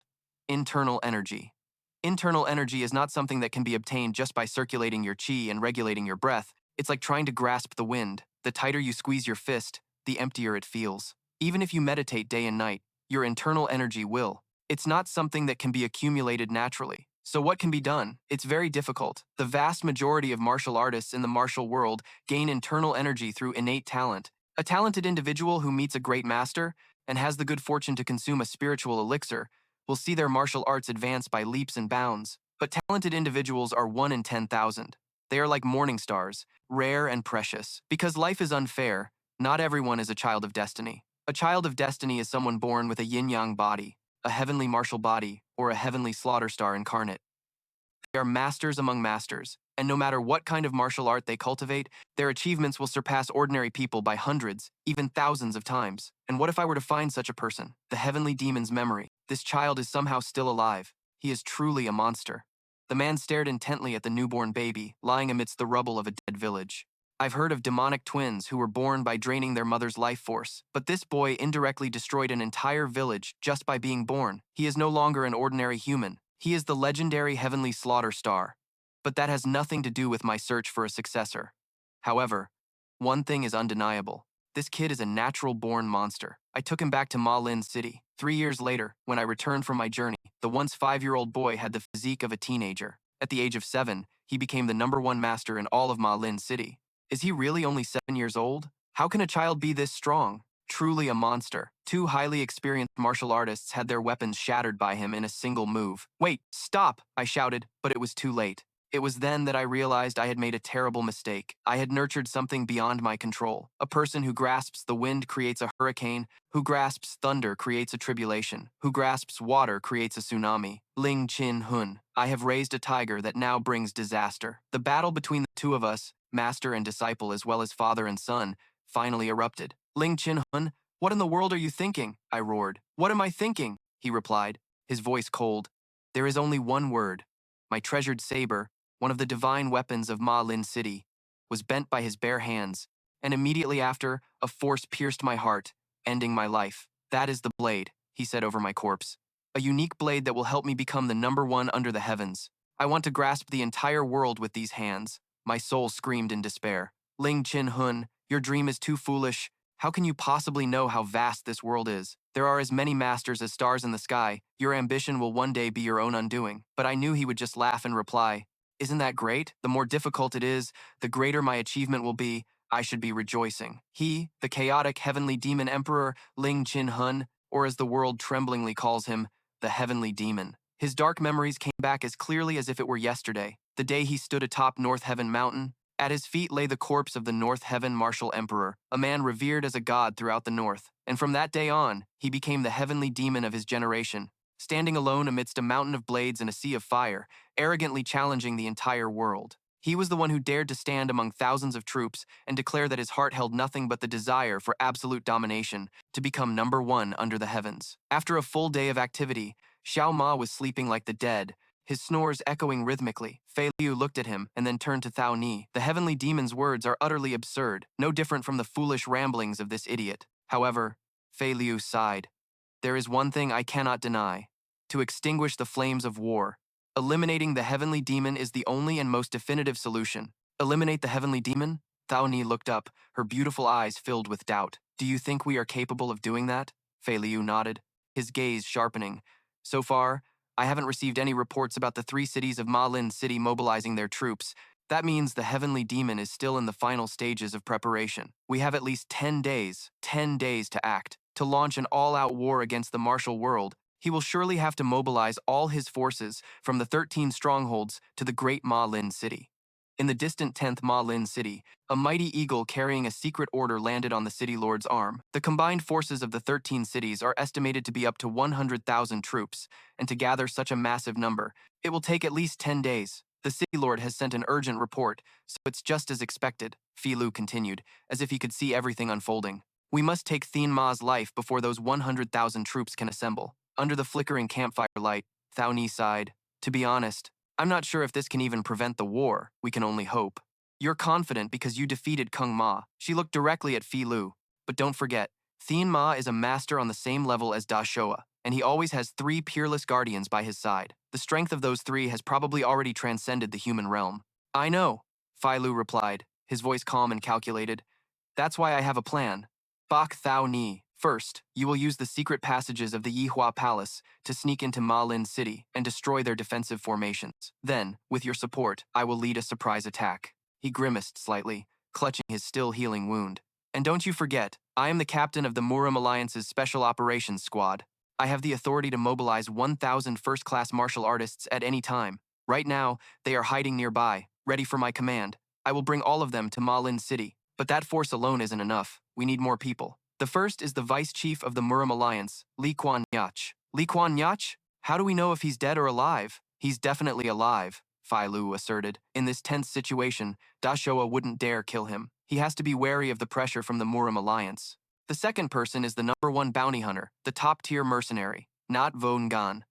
internal energy. Internal energy is not something that can be obtained just by circulating your chi and regulating your breath. It's like trying to grasp the wind. The tighter you squeeze your fist, the emptier it feels. Even if you meditate day and night, your internal energy will. It's not something that can be accumulated naturally. So what can be done? It's very difficult. The vast majority of martial artists in the martial world gain internal energy through innate talent. A talented individual who meets a great master and has the good fortune to consume a spiritual elixir will see their martial arts advance by leaps and bounds. But talented individuals are 1 in 10,000. They are like morning stars, rare and precious. Because life is unfair, not everyone is a child of destiny. A child of destiny is someone born with a yin-yang body, a heavenly martial body, or a heavenly slaughter star incarnate. They are masters among masters, and no matter what kind of martial art they cultivate, their achievements will surpass ordinary people by hundreds, even thousands of times. And what if I were to find such a person? The heavenly demon's memory. This child is somehow still alive. He is truly a monster. The man stared intently at the newborn baby, lying amidst the rubble of a dead village. I've heard of demonic twins who were born by draining their mother's life force, but this boy indirectly destroyed an entire village just by being born. He is no longer an ordinary human. He is the legendary heavenly slaughter star. But that has nothing to do with my search for a successor. However, one thing is undeniable. This kid is a natural-born monster. I took him back to Ma Lin City. 3 years later, when I returned from my journey, the once 5-year-old boy had the physique of a teenager. At the age of 7, he became the #1 master in all of Ma Lin City. Is he really only 7 years old? How can a child be this strong? Truly a monster. 2 highly experienced martial artists had their weapons shattered by him in a single move. "Wait, stop!" I shouted, but it was too late. It was then that I realized I had made a terrible mistake. I had nurtured something beyond my control. A person who grasps the wind creates a hurricane, who grasps thunder creates a tribulation, who grasps water creates a tsunami. Ling Chin Hun. I have raised a tiger that now brings disaster. The battle between the two of us, master and disciple as well as father and son, finally erupted. "Ling Chin Hun, what in the world are you thinking?" I roared. "What am I thinking?" he replied, his voice cold. "There is only one word. My treasured saber, one of the divine weapons of Ma Lin City, was bent by his bare hands, and immediately after, a force pierced my heart, ending my life. That is the blade, he said over my corpse. A unique blade that will help me become the number one under the heavens. I want to grasp the entire world with these hands. My soul screamed in despair. Ling Chin Hun, your dream is too foolish. How can you possibly know how vast this world is? There are as many masters as stars in the sky. Your ambition will one day be your own undoing. But I knew he would just laugh and reply, isn't that great? The more difficult it is, the greater my achievement will be. I should be rejoicing. He, the chaotic heavenly demon emperor, Ling Chin Hun, or as the world tremblingly calls him, the heavenly demon. His dark memories came back as clearly as if it were yesterday, the day he stood atop North Heaven Mountain. At his feet lay the corpse of the North Heaven Martial Emperor, a man revered as a god throughout the North. And from that day on, he became the heavenly demon of his generation, standing alone amidst a mountain of blades and a sea of fire, arrogantly challenging the entire world. He was the one who dared to stand among thousands of troops and declare that his heart held nothing but the desire for absolute domination, to become number one under the heavens. After a full day of activity, Xiao Ma was sleeping like the dead, his snores echoing rhythmically. Fei Liu looked at him and then turned to Thao Ni. The heavenly demon's words are utterly absurd, no different from the foolish ramblings of this idiot. However, Fei Liu sighed. There is one thing I cannot deny. To extinguish the flames of war, eliminating the heavenly demon is the only and most definitive solution. Eliminate the heavenly demon? Thao Ni looked up, her beautiful eyes filled with doubt. Do you think we are capable of doing that? Fei Liu nodded, his gaze sharpening. So far, I haven't received any reports about the 3 cities of Ma Lin City mobilizing their troops. That means the heavenly demon is still in the final stages of preparation. We have at least 10 days to act, to launch an all-out war against the martial world. He will surely have to mobilize all his forces from the 13 strongholds to the great Ma Lin City. In the distant 10th Ma Lin City, a mighty eagle carrying a secret order landed on the city lord's arm. The combined forces of the 13 cities are estimated to be up to 100,000 troops, and to gather such a massive number, it will take at least 10 days. The city lord has sent an urgent report, so it's just as expected, Fei Lu continued, as if he could see everything unfolding. We must take Thien Ma's life before those 100,000 troops can assemble. Under the flickering campfire light, Thao Ni sighed. To be honest, I'm not sure if this can even prevent the war. We can only hope. You're confident because you defeated Kung Ma. She looked directly at Fei Lu. But don't forget, Thien Ma is a master on the same level as Da Shoa, and he always has 3 peerless guardians by his side. The strength of those 3 has probably already transcended the human realm. I know, Fei Lu replied, his voice calm and calculated. That's why I have a plan. Bak Thao Ni. First, you will use the secret passages of the Yihua Palace to sneak into Ma Lin City and destroy their defensive formations. Then, with your support, I will lead a surprise attack. He grimaced slightly, clutching his still healing wound. And don't you forget, I am the captain of the Murim Alliance's Special Operations Squad. I have the authority to mobilize 1,000 first-class martial artists at any time. Right now, they are hiding nearby, ready for my command. I will bring all of them to Ma Lin City. But that force alone isn't enough. We need more people. The first is the vice chief of the Murim Alliance, Li Quan Nyach. Li Quan Nyach? How do we know if he's dead or alive? He's definitely alive, Fei Lu asserted. In this tense situation, Da Shoa wouldn't dare kill him. He has to be wary of the pressure from the Murim Alliance. The second person is the number 1 bounty hunter, the top-tier mercenary, Not Vo Ngan.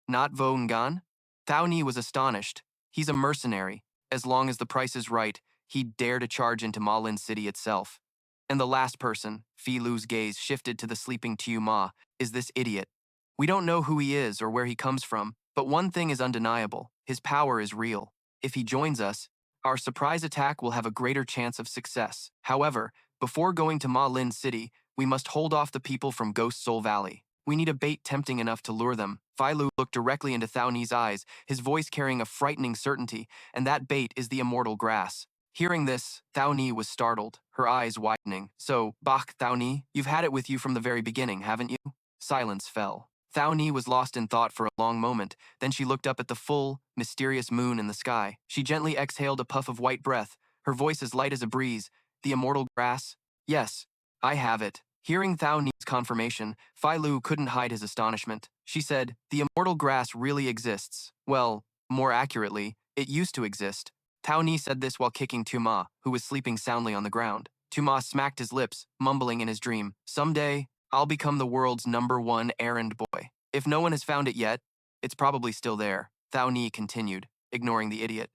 Not Vo Ngan? Thao Ni was astonished. He's a mercenary. As long as the price is right, he'd dare to charge into Ma Lin City itself. And the last person, Fei Lu's gaze shifted to the sleeping Xiao Ma, is this idiot. We don't know who he is or where he comes from, but one thing is undeniable. His power is real. If he joins us, our surprise attack will have a greater chance of success. However, before going to Ma Lin City, we must hold off the people from Ghost Soul Valley. We need a bait tempting enough to lure them. Fei Lu looked directly into Thao Ni's eyes, his voice carrying a frightening certainty, and that bait is the immortal grass. Hearing this, Thao Ni was startled, her eyes widening. So, Bach Thao Ni, you've had it with you from the very beginning, haven't you? Silence fell. Thao Ni was lost in thought for a long moment, then she looked up at the full, mysterious moon in the sky. She gently exhaled a puff of white breath, her voice as light as a breeze. The immortal grass? Yes, I have it. Hearing Thao Ni's confirmation, Fei Lu couldn't hide his astonishment. She said, the immortal grass really exists. Well, more accurately, it used to exist. Thao Ni said this while kicking Xiao Ma, who was sleeping soundly on the ground. Xiao Ma smacked his lips, mumbling in his dream, someday, I'll become the world's number 1 errand boy. If no one has found it yet, it's probably still there. Thao Ni continued, ignoring the idiot.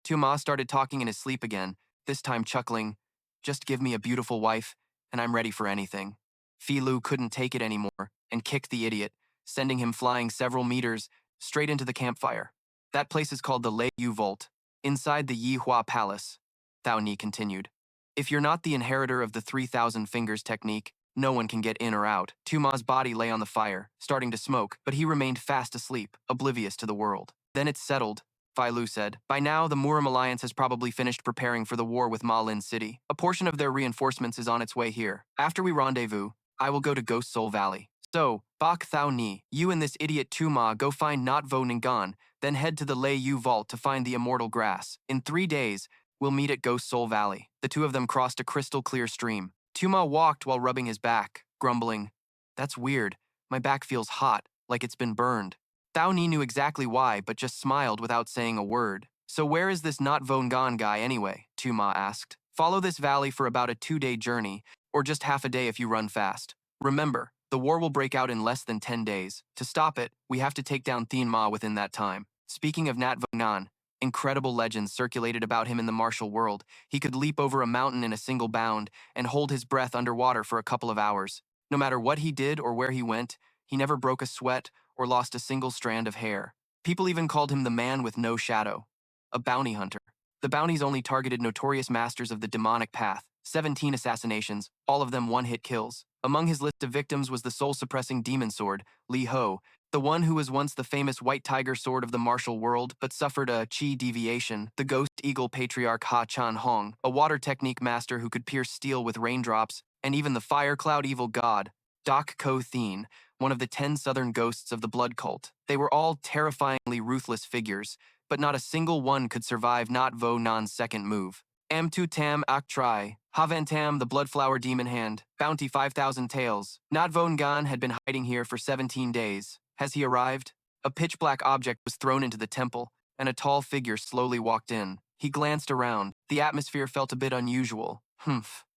Xiao Ma started talking in his sleep again, this time chuckling, just give me a beautiful wife, and I'm ready for anything. Fei Long couldn't take it anymore and kicked the idiot, sending him flying several meters straight into the campfire. That place is called the Lei Yu Vault, inside the Yi Hua Palace. Thao Ni continued. If you're not the inheritor of the 3,000 fingers technique, no one can get in or out. Tu Ma's body lay on the fire, starting to smoke, but he remained fast asleep, oblivious to the world. Then it's settled, Fei Long said. By now, the Murim alliance has probably finished preparing for the war with Ma Lin City. A portion of their reinforcements is on its way here. After we rendezvous, I will go to Ghost Soul Valley. So, Bak Thao Ni, you and this idiot Tu Ma go find Not Vo Ningan, then head to the Lei Yu Vault to find the immortal grass. In 3 days, we'll meet at Ghost Soul Valley. The two of them crossed a crystal clear stream. Tu Ma walked while rubbing his back, grumbling, That's weird. My back feels hot, like it's been burned. Thao Ni knew exactly why, but just smiled without saying a word. So where is this Not Vo Ngan guy anyway? Tu Ma asked. Follow this valley for about a 2-day journey, or just half a day if you run fast. Remember, the war will break out in less than 10 days. To stop it, we have to take down Thien Ma within that time. Speaking of Nat Vo Ngan, incredible legends circulated about him in the martial world. He could leap over a mountain in a single bound and hold his breath underwater for a couple of hours. No matter what he did or where he went, he never broke a sweat or lost a single strand of hair. People even called him the man with no shadow, a bounty hunter. The bounties only targeted notorious masters of the demonic path, 17 assassinations, all of them one-hit kills. Among his list of victims was the soul-suppressing demon sword, Li Ho, the one who was once the famous white tiger sword of the martial world but suffered a chi deviation, the ghost eagle patriarch Ha Chan Hong, a water technique master who could pierce steel with raindrops, and even the fire cloud evil god, Dak Ko Thien, one of the 10 southern ghosts of the blood cult. They were all terrifyingly ruthless figures, but not a single one could survive Not Vo Nan's second move. Amtu Tam Ak Tri, Havantam the Bloodflower Demon Hand, Bounty 5,000 Tails. Not Vo Ngan had been hiding here for 17 days. Has he arrived? A pitch-black object was thrown into the temple, and a tall figure slowly walked in. He glanced around. The atmosphere felt a bit unusual.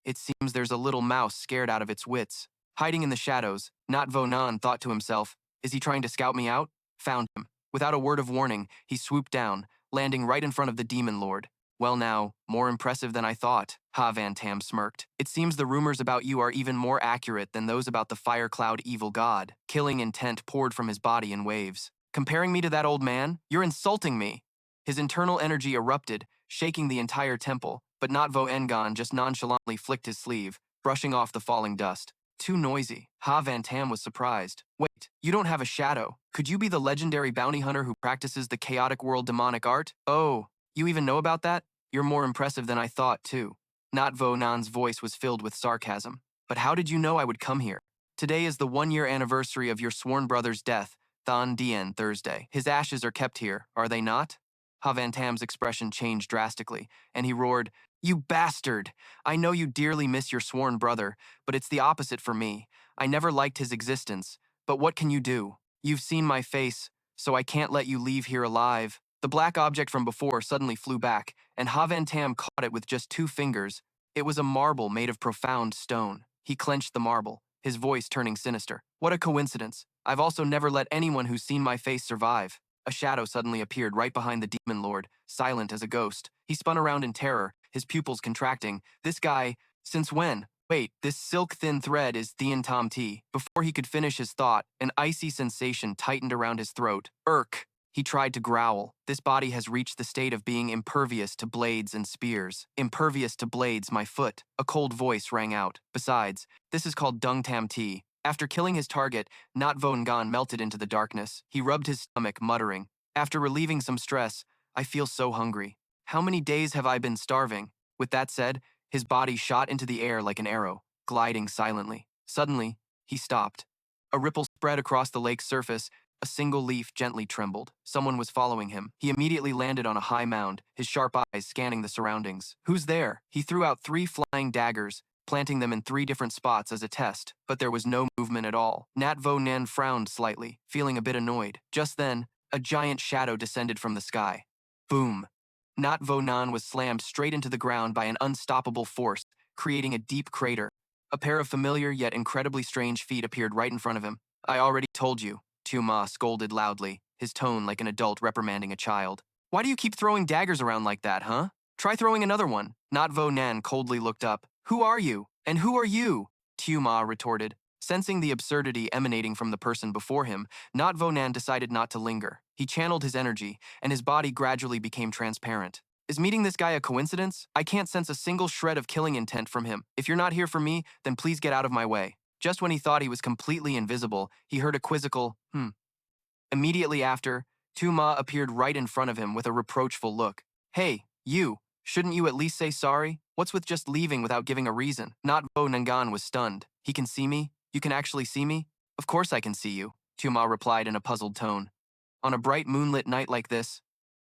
It seems there's a little mouse scared out of its wits. Hiding in the shadows, Not Vo Nan thought to himself, is he trying to scout me out? Found him. Without a word of warning, he swooped down, landing right in front of the demon lord. Well now, more impressive than I thought, Ha Van Tam smirked. It seems the rumors about you are even more accurate than those about the fire cloud evil god. Killing intent poured from his body in waves. Comparing me to that old man? You're insulting me. His internal energy erupted, shaking the entire temple, but Not Vo Ngan just nonchalantly flicked his sleeve, brushing off the falling dust. Too noisy. Ha Van Tam was surprised. Wait, you don't have a shadow. Could you be the legendary bounty hunter who practices the chaotic world demonic art? Oh, you even know about that? You're more impressive than I thought, too. Not Vo Nan's voice was filled with sarcasm. But how did you know I would come here? Today is the 1-year anniversary of your sworn brother's death, Than Dien Thursday. His ashes are kept here, are they not? Ha Van Tam's expression changed drastically, and he roared, You bastard! I know you dearly miss your sworn brother, but it's the opposite for me. I never liked his existence, but what can you do? You've seen my face, so I can't let you leave here alive. The black object from before suddenly flew back, and Ha Van Tam caught it with just 2 fingers. It was a marble made of profound stone. He clenched the marble, his voice turning sinister. What a coincidence. I've also never let anyone who's seen my face survive. A shadow suddenly appeared right behind the demon lord, silent as a ghost. He spun around in terror, his pupils contracting. This guy, since when? Wait, this silk-thin thread is Thien Tam Ti. Before he could finish his thought, an icy sensation tightened around his throat. Irk! He tried to growl. This body has reached the state of being impervious to blades and spears. Impervious to blades, my foot. A cold voice rang out. Besides, this is called Dung Tam Ti. After killing his target, Not Vo Ngan melted into the darkness. He rubbed his stomach, muttering, After relieving some stress, I feel so hungry. How many days have I been starving? With that said, his body shot into the air like an arrow, gliding silently. Suddenly, he stopped. A ripple spread across the lake's surface. A single leaf gently trembled. Someone was following him. He immediately landed on a high mound, his sharp eyes scanning the surroundings. Who's there? He threw out 3 flying daggers, planting them in 3 different spots as a test, but there was no movement at all. Nat Vo Nan frowned slightly, feeling a bit annoyed. Just then, a giant shadow descended from the sky. Boom! Nat Vo Nan was slammed straight into the ground by an unstoppable force, creating a deep crater. A pair of familiar yet incredibly strange feet appeared right in front of him. I already told you. Tu Ma scolded loudly, his tone like an adult reprimanding a child. Why do you keep throwing daggers around like that, huh? Try throwing another one. Not Vo Nan coldly looked up. Who are you? And who are you? Tu Ma retorted. Sensing the absurdity emanating from the person before him, Not Vonan decided not to linger. He channeled his energy, and his body gradually became transparent. Is meeting this guy a coincidence? I can't sense a single shred of killing intent from him. If you're not here for me, then please get out of my way. Just when he thought he was completely invisible, he heard a quizzical, Immediately after, Xiao Ma appeared right in front of him with a reproachful look. Hey, you, shouldn't you at least say sorry? What's with just leaving without giving a reason? Not Vo Nangan was stunned. He can see me? You can actually see me? Of course I can see you, Xiao Ma replied in a puzzled tone. On a bright moonlit night like this,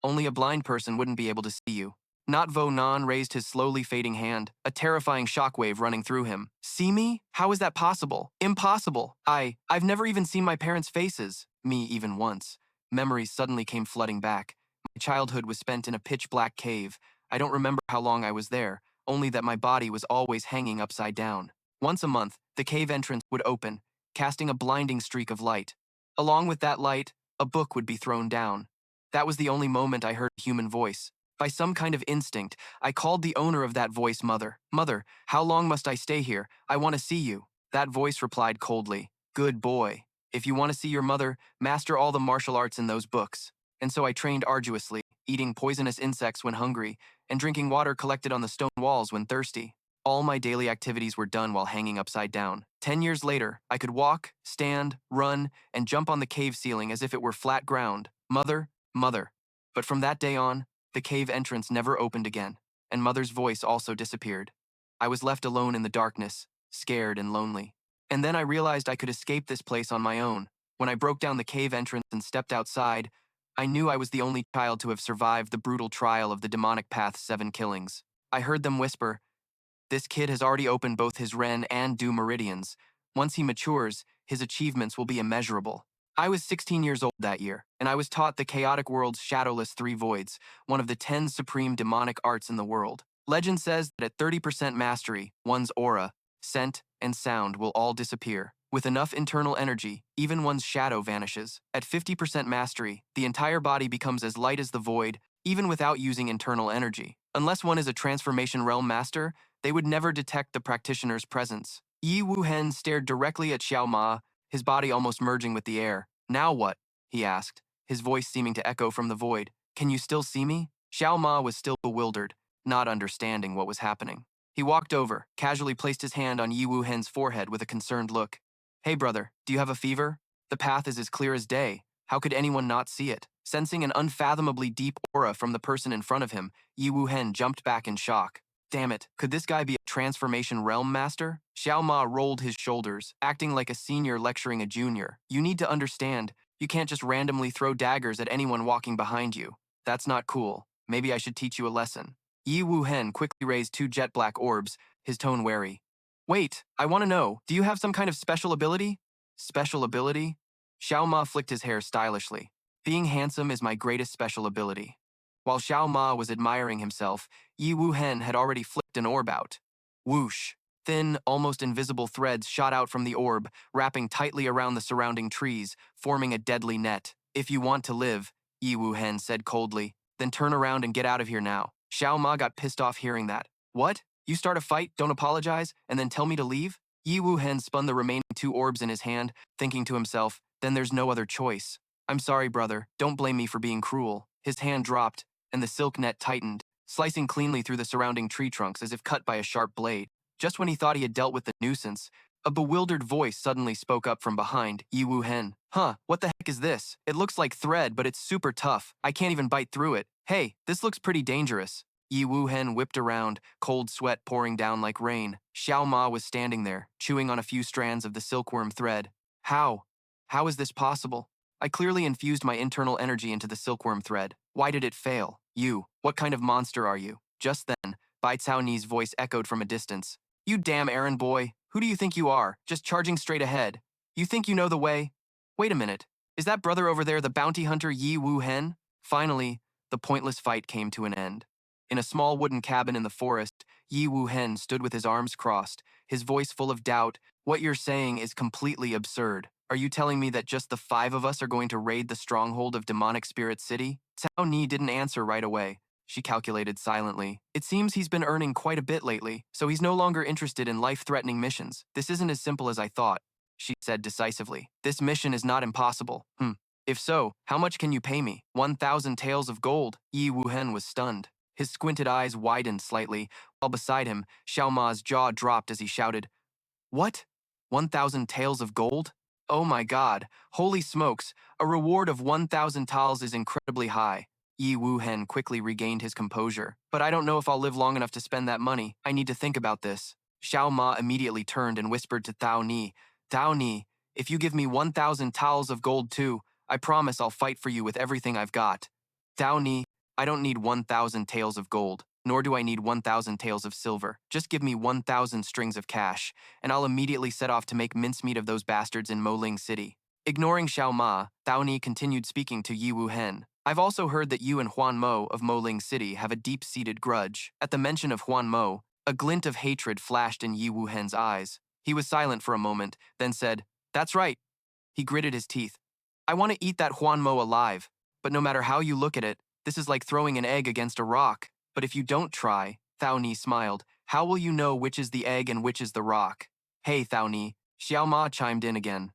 only a blind person wouldn't be able to see you. Not Vo Nan raised his slowly fading hand, a terrifying shockwave running through him. See me? How is that possible? Impossible. I've never even seen my parents' faces. Me even once. Memories suddenly came flooding back. My childhood was spent in a pitch-black cave. I don't remember how long I was there, only that my body was always hanging upside down. Once a month, the cave entrance would open, casting a blinding streak of light. Along with that light, a book would be thrown down. That was the only moment I heard a human voice. By some kind of instinct, I called the owner of that voice Mother. Mother, how long must I stay here? I want to see you. That voice replied coldly, Good boy. If you want to see your mother, master all the martial arts in those books. And so I trained arduously, eating poisonous insects when hungry, and drinking water collected on the stone walls when thirsty. All my daily activities were done while hanging upside down. 10 years later, I could walk, stand, run, and jump on the cave ceiling as if it were flat ground. Mother, Mother. But from that day on, the cave entrance never opened again, and Mother's voice also disappeared. I was left alone in the darkness, scared and lonely. And then I realized I could escape this place on my own. When I broke down the cave entrance and stepped outside, I knew I was the only child to have survived the brutal trial of the demonic path's 7 killings. I heard them whisper, This kid has already opened both his Ren and Du meridians. Once he matures, his achievements will be immeasurable. I was 16 years old that year, and I was taught the chaotic world's shadowless 3 voids, one of the 10 supreme demonic arts in the world. Legend says that at 30% mastery, one's aura, scent, and sound will all disappear. With enough internal energy, even one's shadow vanishes. At 50% mastery, the entire body becomes as light as the void, even without using internal energy. Unless one is a transformation realm master, they would never detect the practitioner's presence. Yi Wuhen stared directly at Xiao Ma, his body almost merging with the air. Now what? He asked, his voice seeming to echo from the void. Can you still see me? Xiao Ma was still bewildered, not understanding what was happening. He walked over, casually placed his hand on Yi Wuhen's forehead with a concerned look. Hey brother, do you have a fever? The path is as clear as day. How could anyone not see it? Sensing an unfathomably deep aura from the person in front of him, Yi Wuhen jumped back in shock. Damn it, could this guy be a transformation realm master? Xiao Ma rolled his shoulders, acting like a senior lecturing a junior. You need to understand, you can't just randomly throw daggers at anyone walking behind you. That's not cool. Maybe I should teach you a lesson. Yi Wuhen quickly raised 2 jet black orbs, his tone wary. Wait, I want to know, do you have some kind of special ability? Special ability? Xiao Ma flicked his hair stylishly. Being handsome is my greatest special ability. While Xiao Ma was admiring himself, Yi Wuhen had already flicked an orb out. Whoosh! Thin, almost invisible threads shot out from the orb, wrapping tightly around the surrounding trees, forming a deadly net. If you want to live, Yi Wuhen said coldly, then turn around and get out of here now. Xiao Ma got pissed off hearing that. What? You start a fight, don't apologize, and then tell me to leave? Yi Wuhen spun the remaining 2 orbs in his hand, thinking to himself, then there's no other choice. I'm sorry, brother, don't blame me for being cruel. His hand dropped, and the silk net tightened, slicing cleanly through the surrounding tree trunks as if cut by a sharp blade. Just when he thought he had dealt with the nuisance, a bewildered voice suddenly spoke up from behind Yi Wuhen. Huh, what the heck is this? It looks like thread, but it's super tough. I can't even bite through it. Hey, this looks pretty dangerous. Yi Wuhen whipped around, cold sweat pouring down like rain. Xiao Ma was standing there, chewing on a few strands of the silkworm thread. How? How is this possible? I clearly infused my internal energy into the silkworm thread. Why did it fail? You, what kind of monster are you? Just then, Bai Cao Ni's voice echoed from a distance. You damn errand boy, who do you think you are, just charging straight ahead? You think you know the way? Wait a minute, is that brother over there the bounty hunter Yi Wuhen? Finally, the pointless fight came to an end. In a small wooden cabin in the forest, Yi Wuhen stood with his arms crossed, his voice full of doubt. What you're saying is completely absurd. Are you telling me that just the 5 of us are going to raid the stronghold of Demonic Spirit City? Cao Ni didn't answer right away. She calculated silently. It seems he's been earning quite a bit lately, so he's no longer interested in life-threatening missions. This isn't as simple as I thought. she said decisively. This mission is not impossible. If so, how much can you pay me? 1,000 taels of gold. Yi Wuhen was stunned. His squinted eyes widened slightly, while beside him, Xiao Ma's jaw dropped as he shouted, What? 1,000 taels of gold? Oh my god, holy smokes, a reward of 1,000 taels is incredibly high. Yi Wuhen quickly regained his composure. But I don't know if I'll live long enough to spend that money. I need to think about this. Xiao Ma immediately turned and whispered to Thao Ni, Thao Ni, if you give me 1,000 taels of gold too, I promise I'll fight for you with everything I've got. Thao Ni, I don't need 1,000 taels of gold, nor do I need 1,000 taels of silver. Just give me 1,000 strings of cash, and I'll immediately set off to make mincemeat of those bastards in Moling City. Ignoring Xiao Ma, Thao Ni continued speaking to Yi Wuhen. I've also heard that you and Huan Mo of Moling City have a deep-seated grudge. At the mention of Huan Mo, a glint of hatred flashed in Yi Wuhen's eyes. He was silent for a moment, then said, That's right. He gritted his teeth. I want to eat that Huan Mo alive, but no matter how you look at it, this is like throwing an egg against a rock. But if you don't try, Thao Ni smiled, how will you know which is the egg and which is the rock? Hey, Thao Ni, Xiao Ma chimed in again.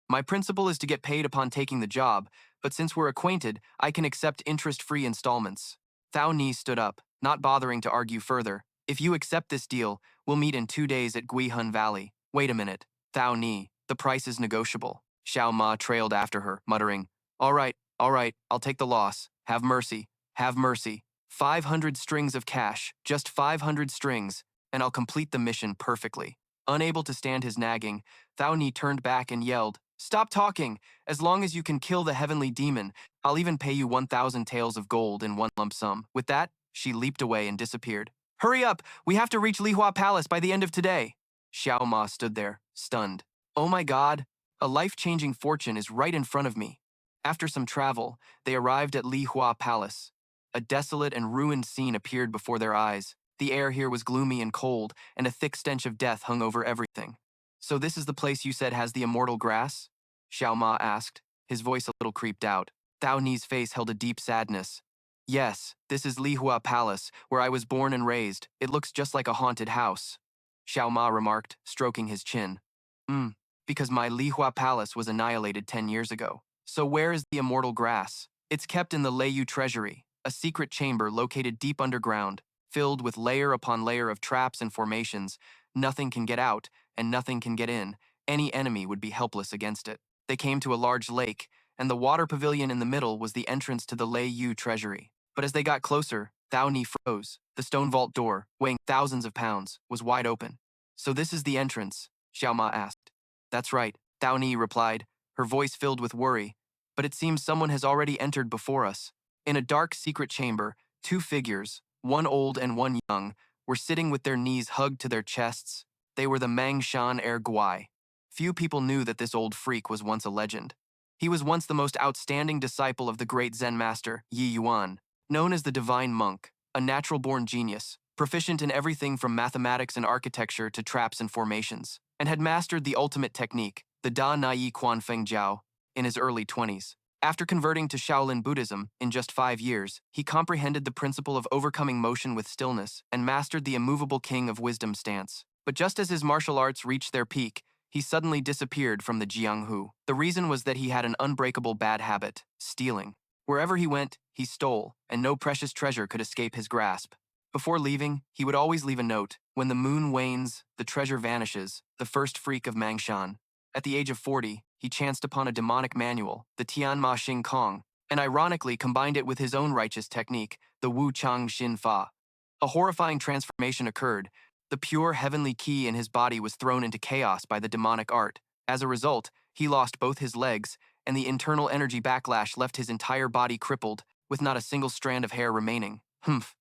My principle is to get paid upon taking the job, but since we're acquainted, I can accept interest-free installments. Thao Ni stood up, not bothering to argue further. If you accept this deal, we'll meet in 2 days at Guihun Valley. Wait a minute, Thao Ni, the price is negotiable. Xiao Ma trailed after her, muttering, all right, I'll take the loss. Have mercy, have mercy. 500 strings of cash, just 500 strings, and I'll complete the mission perfectly. Unable to stand his nagging, Thao Ni turned back and yelled, Stop talking! As long as you can kill the heavenly demon, I'll even pay you 1,000 taels of gold in one lump sum. With that, she leaped away and disappeared. Hurry up! We have to reach Lihua Palace by the end of today! Xiao Ma stood there, stunned. Oh my god, a life-changing fortune is right in front of me. After some travel, they arrived at Lihua Palace. A desolate and ruined scene appeared before their eyes. The air here was gloomy and cold, and a thick stench of death hung over everything. So this is the place you said has the immortal grass? Xiao Ma asked, his voice a little creeped out. Thao Ni's face held a deep sadness. Yes, this is Lihua Palace, where I was born and raised. It looks just like a haunted house. Xiao Ma remarked, stroking his chin. Because my Lihua Palace was annihilated 10 years ago. So where is the immortal grass? It's kept in the Leiyu Treasury, a secret chamber located deep underground, filled with layer upon layer of traps and formations. Nothing can get out, and nothing can get in. Any enemy would be helpless against it. They came to a large lake, and the water pavilion in the middle was the entrance to the Leiyu Treasury. But as they got closer, Thao Ni froze. The stone vault door, weighing thousands of pounds, was wide open. So this is the entrance? Xiao Ma asked. That's right, Thao Ni replied, her voice filled with worry. But it seems someone has already entered before us. In a dark secret chamber, 2 figures, one old and one young, were sitting with their knees hugged to their chests. They were the Mangshan Guai. Few people knew that this old freak was once a legend. He was once the most outstanding disciple of the great Zen master, Yi Yuan, known as the Divine Monk, a natural-born genius, proficient in everything from mathematics and architecture to traps and formations, and had mastered the ultimate technique, the Da Nai Quan Feng Jiao, in his early 20s. After converting to Shaolin Buddhism in just 5 years, he comprehended the principle of overcoming motion with stillness and mastered the immovable king of wisdom stance. But just as his martial arts reached their peak, he suddenly disappeared from the Jianghu. The reason was that he had an unbreakable bad habit, stealing. Wherever he went, he stole, and no precious treasure could escape his grasp. Before leaving, he would always leave a note. When the moon wanes, the treasure vanishes, the first freak of Mangshan. At the age of 40, he chanced upon a demonic manual, the Tianma Xing Kong, and ironically combined it with his own righteous technique, the Wu Chang Xin Fa. A horrifying transformation occurred. The pure heavenly key in his body was thrown into chaos by the demonic art. As a result, he lost both his legs, and the internal energy backlash left his entire body crippled, with not a single strand of hair remaining.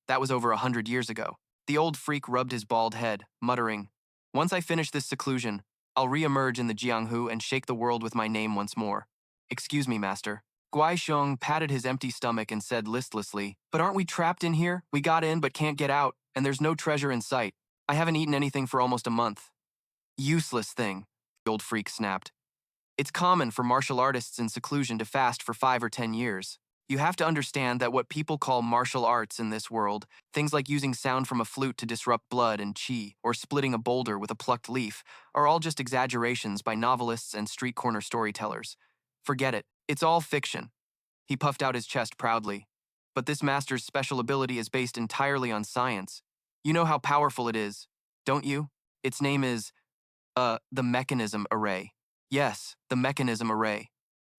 That was over 100 years ago. The old freak rubbed his bald head, muttering, Once I finish this seclusion, I'll re-emerge in the Jianghu and shake the world with my name once more. Excuse me, master. Guai Xiong patted his empty stomach and said listlessly, But aren't we trapped in here? We got in but can't get out, and there's no treasure in sight. I haven't eaten anything for almost a month. Useless thing, the old freak snapped. It's common for martial artists in seclusion to fast for 5 or 10 years. You have to understand that what people call martial arts in this world, things like using sound from a flute to disrupt blood and chi, or splitting a boulder with a plucked leaf, are all just exaggerations by novelists and street corner storytellers. Forget it. It's all fiction. He puffed out his chest proudly. But this master's special ability is based entirely on science. You know how powerful it is, don't you? Its name is, the mechanism array. Yes, the mechanism array.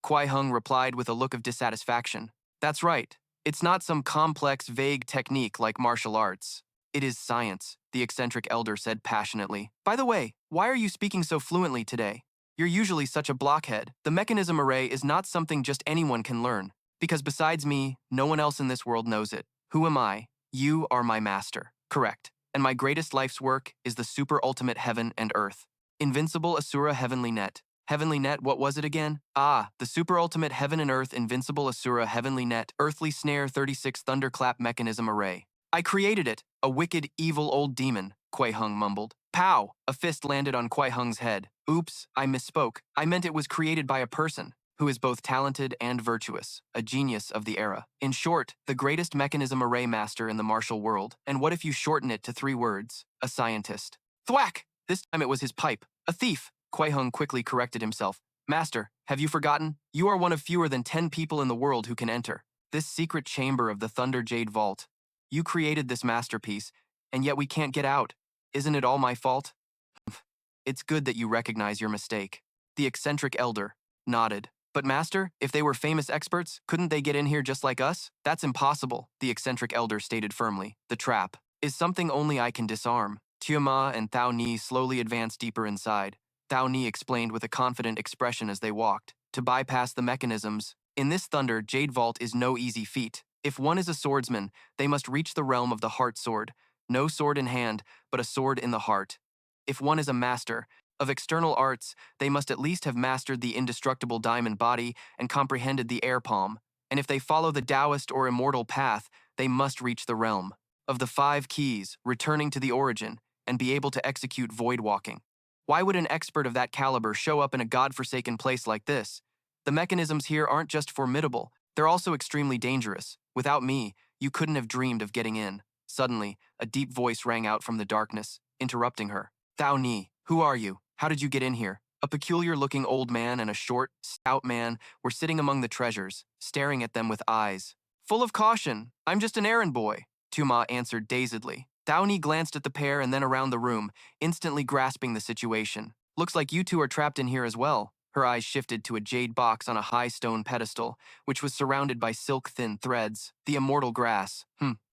Kwai Hung replied with a look of dissatisfaction. That's right. It's not some complex, vague technique like martial arts. It is science, the eccentric elder said passionately. By the way, why are you speaking so fluently today? You're usually such a blockhead. The mechanism array is not something just anyone can learn. Because besides me, no one else in this world knows it. Who am I? You are my master. Correct. And my greatest life's work is the super ultimate heaven and earth. Invincible Asura Heavenly Net. Heavenly Net, what was it again? Ah, the super ultimate heaven and earth Invincible Asura Heavenly Net Earthly Snare 36 Thunderclap Mechanism Array. I created it, a wicked, evil old demon, Kwai Hung mumbled. Pow! A fist landed on Kwai Hung's head. Oops, I misspoke. I meant it was created by a person who is both talented and virtuous, a genius of the era. In short, the greatest mechanism array master in the martial world. And what if you shorten it to 3 words? A scientist. Thwack! This time it was his pipe. A thief. Kwai Hung quickly corrected himself. Master, have you forgotten? You are one of fewer than 10 people in the world who can enter this secret chamber of the Thunder Jade Vault. You created this masterpiece, and yet we can't get out. Isn't it all my fault? It's good that you recognize your mistake. The eccentric elder nodded. But master, if they were famous experts, couldn't they get in here just like us? That's impossible, the eccentric elder stated firmly. The trap is something only I can disarm. Xiao Ma and Thao Ni slowly advanced deeper inside. Thao Ni explained with a confident expression as they walked. To bypass the mechanisms, in this Thunder Jade Vault is no easy feat. If one is a swordsman, they must reach the realm of the heart sword. No sword in hand, but a sword in the heart. If one is a master of external arts, they must at least have mastered the indestructible diamond body and comprehended the air palm. And if they follow the Taoist or immortal path, they must reach the realm of the 5 keys, returning to the origin, and be able to execute void walking. Why would an expert of that caliber show up in a godforsaken place like this? The mechanisms here aren't just formidable, they're also extremely dangerous. Without me, you couldn't have dreamed of getting in. Suddenly, a deep voice rang out from the darkness, interrupting her. Thao Ni, who are you? How did you get in here? A peculiar-looking old man and a short, stout man were sitting among the treasures, staring at them with eyes full of caution. I'm just an errand boy, Tuma answered dazedly. Thao Ni glanced at the pair and then around the room, instantly grasping the situation. Looks like you two are trapped in here as well. Her eyes shifted to a jade box on a high stone pedestal, which was surrounded by silk-thin threads. The immortal grass.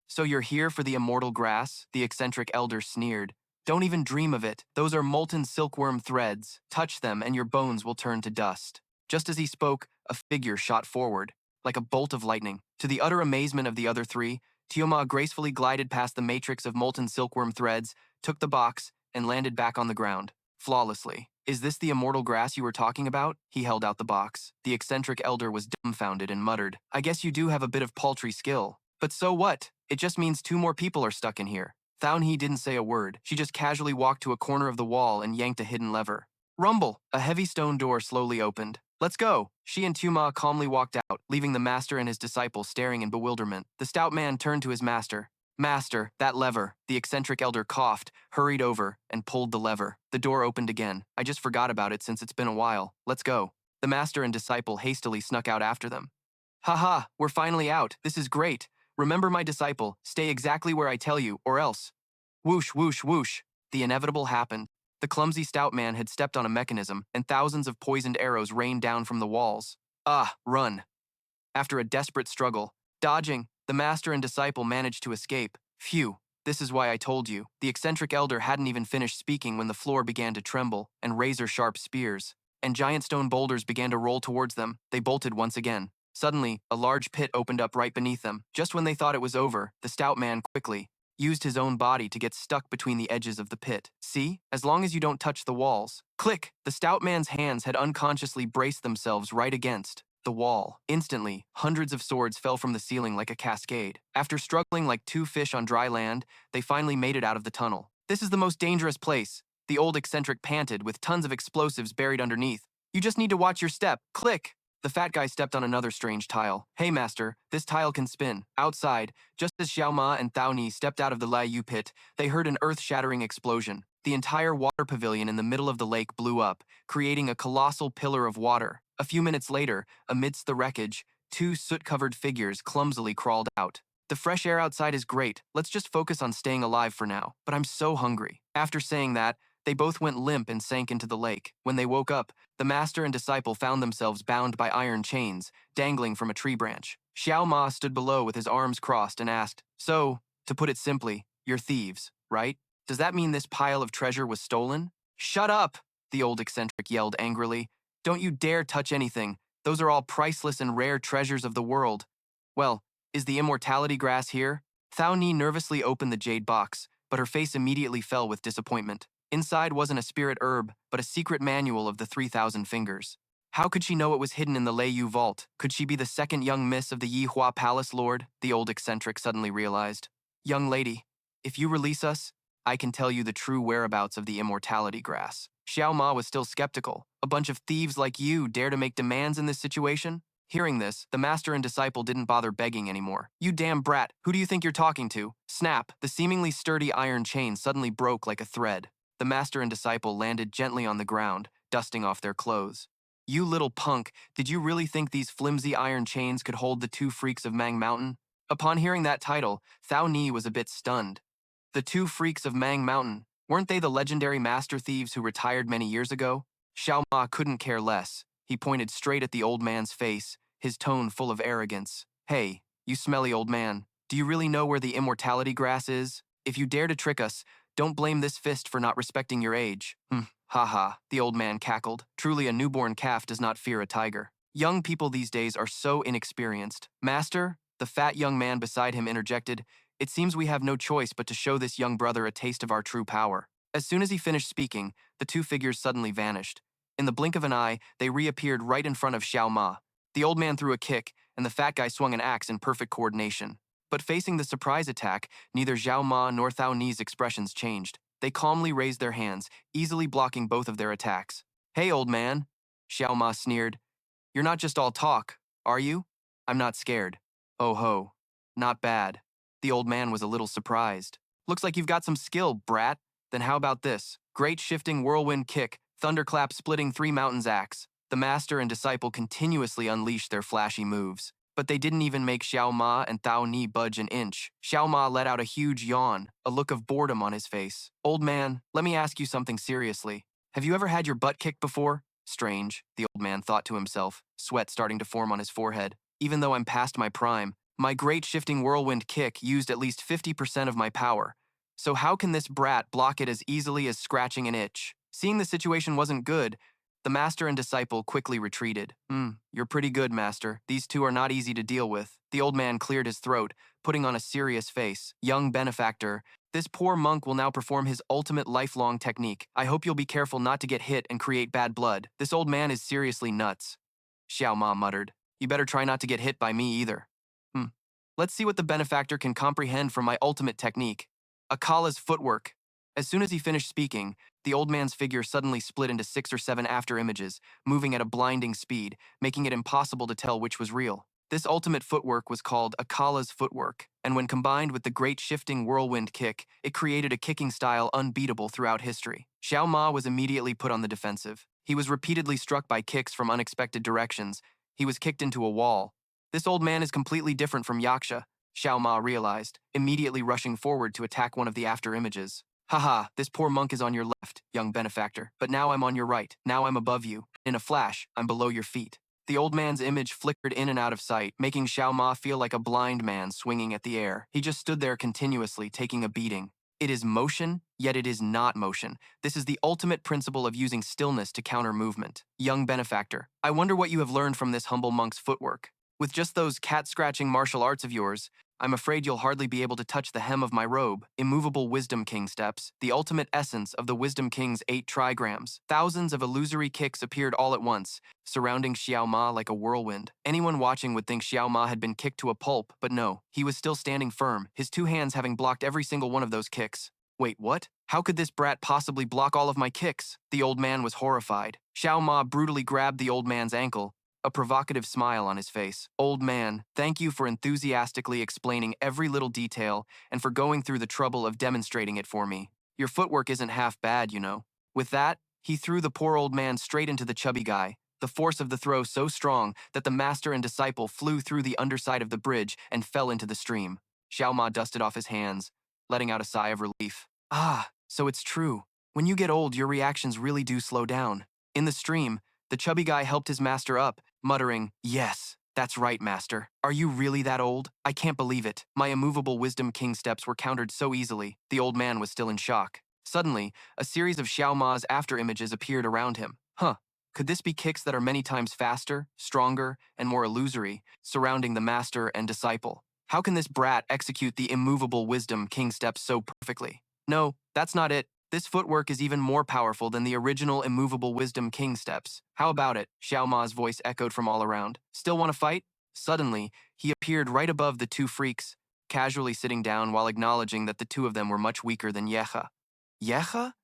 So you're here for the immortal grass? The eccentric elder sneered. Don't even dream of it. Those are molten silkworm threads. Touch them and your bones will turn to dust. Just as he spoke, a figure shot forward, like a bolt of lightning. To the utter amazement of the other 3, Xiao Ma gracefully glided past the matrix of molten silkworm threads, took the box, and landed back on the ground, flawlessly. Is this the immortal grass you were talking about? He held out the box. The eccentric elder was dumbfounded and muttered, I guess you do have a bit of paltry skill. But so what? It just means 2 more people are stuck in here. Thao Ni didn't say a word. She just casually walked to a corner of the wall and yanked a hidden lever. Rumble! A heavy stone door slowly opened. Let's go! She and Tuma calmly walked out, leaving the master and his disciple staring in bewilderment. The stout man turned to his master. Master, that lever. The eccentric elder coughed, hurried over, and pulled the lever. The door opened again. I just forgot about it since it's been a while. Let's go. The master and disciple hastily snuck out after them. Haha, we're finally out. This is great. Remember my disciple, stay exactly where I tell you, or else. Whoosh, whoosh, whoosh. The inevitable happened. The clumsy stout man had stepped on a mechanism, and thousands of poisoned arrows rained down from the walls. Run. After a desperate struggle, dodging, the master and disciple managed to escape. Phew, this is why I told you. The eccentric elder hadn't even finished speaking when the floor began to tremble, and razor-sharp spears and giant stone boulders began to roll towards them. They bolted once again. Suddenly, a large pit opened up right beneath them. Just when they thought it was over, the stout man quickly used his own body to get stuck between the edges of the pit. See? As long as you don't touch the walls. Click! The stout man's hands had unconsciously braced themselves right against the wall. Instantly, hundreds of swords fell from the ceiling like a cascade. After struggling like 2 fish on dry land, they finally made it out of the tunnel. This is the most dangerous place, the old eccentric panted, with tons of explosives buried underneath. You just need to watch your step. Click! The fat guy stepped on another strange tile. Hey master, this tile can spin. Outside, just as Xiao Ma and Thao Ni stepped out of the Liu pit, they heard an earth-shattering explosion. The entire water pavilion in the middle of the lake blew up, creating a colossal pillar of water. A few minutes later, amidst the wreckage, two soot-covered figures clumsily crawled out. The fresh air outside is great. Let's just focus on staying alive for now. But I'm so hungry. After saying that, they both went limp and sank into the lake. When they woke up, the master and disciple found themselves bound by iron chains, dangling from a tree branch. Xiao Ma stood below with his arms crossed and asked, "So, to put it simply, you're thieves, right? Does that mean this pile of treasure was stolen?" "Shut up!" the old eccentric yelled angrily. "Don't you dare touch anything. Those are all priceless and rare treasures of the world." "Well, is the immortality grass here?" Thao Ni nervously opened the jade box, but her face immediately fell with disappointment. Inside wasn't a spirit herb, but a secret manual of the 3,000 fingers. How could she know it was hidden in the Leiyu vault? Could she be the second young miss of the Yihua Palace Lord? The old eccentric suddenly realized. "Young lady, if you release us, I can tell you the true whereabouts of the immortality grass." Xiao Ma was still skeptical. A bunch of thieves like you dare to make demands in this situation? Hearing this, the master and disciple didn't bother begging anymore. "You damn brat, who do you think you're talking to?" Snap! The seemingly sturdy iron chain suddenly broke like a thread. The master and disciple landed gently on the ground, dusting off their clothes. "You little punk, did you really think these flimsy iron chains could hold the two freaks of Mang Mountain?" Upon hearing that title, Thao Ni was a bit stunned. The two freaks of Mang Mountain, weren't they the legendary master thieves who retired many years ago? Xiao Ma couldn't care less. He pointed straight at the old man's face, his tone full of arrogance. "Hey, you smelly old man, do you really know where the immortality grass is? If you dare to trick us, don't blame this fist for not respecting your age." "Ha," the old man cackled. Truly a newborn calf does not fear a tiger. Young people these days are so inexperienced. "Master," the fat young man beside him interjected, "it seems we have no choice but to show this young brother a taste of our true power." As soon as he finished speaking, the two figures suddenly vanished. In the blink of an eye, they reappeared right in front of Xiao Ma. The old man threw a kick, and the fat guy swung an axe in perfect coordination. But facing the surprise attack, neither Xiao Ma nor Thao Ni's expressions changed. They calmly raised their hands, easily blocking both of their attacks. "Hey, old man," Xiao Ma sneered. "You're not just all talk, are you?" "I'm not scared." "Oh ho. Not bad." The old man was a little surprised. "Looks like you've got some skill, brat. Then how about this? Great shifting whirlwind kick, thunderclap splitting three mountains axe." The master and disciple continuously unleashed their flashy moves. But they didn't even make Xiao Ma and Thao Ni budge an inch. Xiao Ma let out a huge yawn, a look of boredom on his face. "Old man, let me ask you something seriously. Have you ever had your butt kicked before?" Strange, the old man thought to himself, sweat starting to form on his forehead. "Even though I'm past my prime, my great shifting whirlwind kick used at least 50% of my power. So how can this brat block it as easily as scratching an itch?" Seeing the situation wasn't good, the master and disciple quickly retreated. You're pretty good, master. These two are not easy to deal with." The old man cleared his throat, putting on a serious face. "Young benefactor, this poor monk will now perform his ultimate lifelong technique. I hope you'll be careful not to get hit and create bad blood. This old man is seriously nuts." Xiao Ma muttered. "You better try not to get hit by me either." Let's see what the benefactor can comprehend from my ultimate technique. Akala's footwork." As soon as he finished speaking, the old man's figure suddenly split into 6 or 7 after-images, moving at a blinding speed, making it impossible to tell which was real. This ultimate footwork was called Akala's footwork, and when combined with the great shifting whirlwind kick, it created a kicking style unbeatable throughout history. Xiao Ma was immediately put on the defensive. He was repeatedly struck by kicks from unexpected directions. He was kicked into a wall. This old man is completely different from Yaksha, Xiao Ma realized, immediately rushing forward to attack one of the after-images. "Haha, this poor monk is on your left, young benefactor, but now I'm on your right. Now I'm above you. In a flash, I'm below your feet." The old man's image flickered in and out of sight, making Xiao Ma feel like a blind man swinging at the air. He just stood there continuously, taking a beating. It is motion, yet it is not motion. This is the ultimate principle of using stillness to counter movement. Young benefactor, I wonder what you have learned from this humble monk's footwork. With just those cat-scratching martial arts of yours, I'm afraid you'll hardly be able to touch the hem of my robe. Immovable Wisdom King steps, the ultimate essence of the Wisdom King's 8 trigrams. Thousands of illusory kicks appeared all at once, surrounding Xiao Ma like a whirlwind. Anyone watching would think Xiao Ma had been kicked to a pulp, but no, he was still standing firm, his 2 hands having blocked every single one of those kicks. Wait, what? How could this brat possibly block all of my kicks? The old man was horrified. Xiao Ma brutally grabbed the old man's ankle. a provocative smile on his face. Old man, thank you for enthusiastically explaining every little detail and for going through the trouble of demonstrating it for me. Your footwork isn't half bad, you know. With that, he threw the poor old man straight into the chubby guy, the force of the throw so strong that the master and disciple flew through the underside of the bridge and fell into the stream. Xiao Ma dusted off his hands, letting out a sigh of relief. Ah, so it's true. When you get old, your reactions really do slow down. In the stream, the chubby guy helped his master up, muttering, "Yes, that's right, master. Are you really that old? I can't believe it." My immovable wisdom king steps were countered so easily, the old man was still in shock. Suddenly, a series of Xiao Ma's after-images appeared around him. Could this be kicks that are many times faster, stronger, and more illusory, surrounding the master and disciple? How can this brat execute the immovable wisdom king steps so perfectly? No, that's not it. This footwork is even more powerful than the original immovable wisdom king steps. How about it? Xiao Ma's voice echoed from all around. Still want to fight? Suddenly, he appeared right above the two freaks, casually sitting down while acknowledging that the two of them were much weaker than Yecha. Yecha?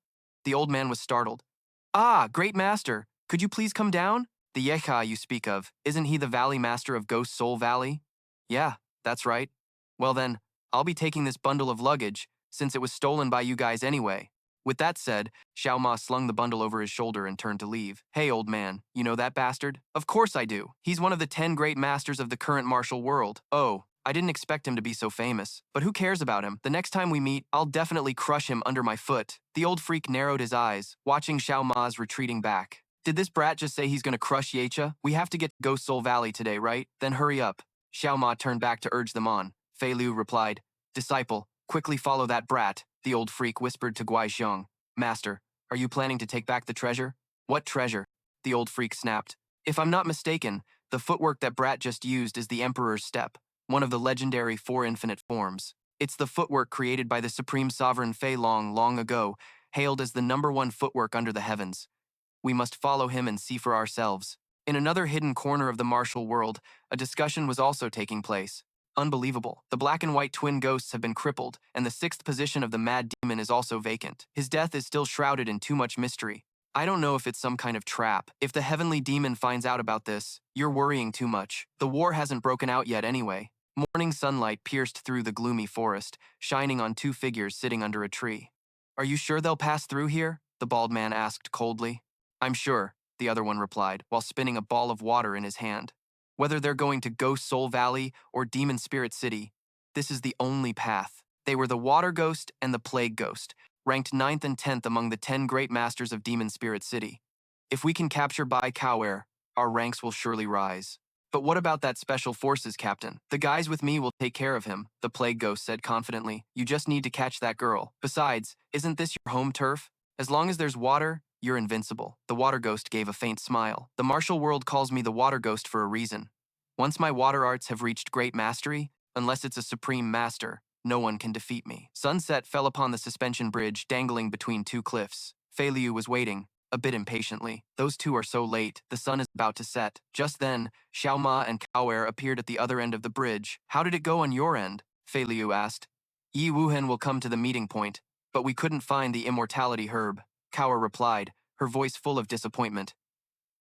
The old man was startled. Ah, great master, could you please come down? The Yecha you speak of, isn't he the valley master of Ghost Soul Valley? Yeah, that's right. Well then, I'll be taking this bundle of luggage, since it was stolen by you guys anyway. With that said, Xiao Ma slung the bundle over his shoulder and turned to leave. Hey, old man, you know that bastard? Of course I do. He's one of the 10 great masters of the current martial world. Oh, I didn't expect him to be so famous. But who cares about him? The next time we meet, I'll definitely crush him under my foot. The old freak narrowed his eyes, watching Xiao Ma's retreating back. Did this brat just say he's gonna crush Yecha? We have to get to Ghost Soul Valley today, right? Then hurry up. Xiao Ma turned back to urge them on. Fei Lu replied, Disciple, quickly follow that brat, the old freak whispered to Guai Xiong. Master, are you planning to take back the treasure? What treasure? The old freak snapped. If I'm not mistaken, the footwork that brat just used is the Emperor's Step, one of the legendary 4 infinite forms. It's the footwork created by the Supreme Sovereign Fei Long long ago, hailed as the #1 footwork under the heavens. We must follow him and see for ourselves. In another hidden corner of the martial world, a discussion was also taking place. Unbelievable. The black and white twin ghosts have been crippled, and the 6th position of the mad demon is also vacant. His death is still shrouded in too much mystery. I don't know if it's some kind of trap. If the heavenly demon finds out about this, you're worrying too much. The war hasn't broken out yet anyway. Morning sunlight pierced through the gloomy forest, shining on 2 figures sitting under a tree. Are you sure they'll pass through here? The bald man asked coldly. I'm sure, the other one replied, while spinning a ball of water in his hand. Whether they're going to Ghost Soul Valley or Demon Spirit City, this is the only path. They were the Water Ghost and the Plague Ghost, ranked 9th and 10th among the 10 great masters of Demon Spirit City. If we can capture Bai Kaoer, our ranks will surely rise. But what about that special forces captain? The guys with me will take care of him, the Plague Ghost said confidently. You just need to catch that girl. Besides, isn't this your home turf? As long as there's water, you're invincible. The Water Ghost gave a faint smile. The martial world calls me the Water Ghost for a reason. Once my water arts have reached great mastery, unless it's a supreme master, no one can defeat me. Sunset fell upon the suspension bridge dangling between 2 cliffs. Fei Liu was waiting, a bit impatiently. Those two are so late, the sun is about to set. Just then, Xiao Ma and Kaoer appeared at the other end of the bridge. How did it go on your end? Fei Liu asked. Yi Wuhen will come to the meeting point, but we couldn't find the immortality herb. Kaoer replied, her voice full of disappointment.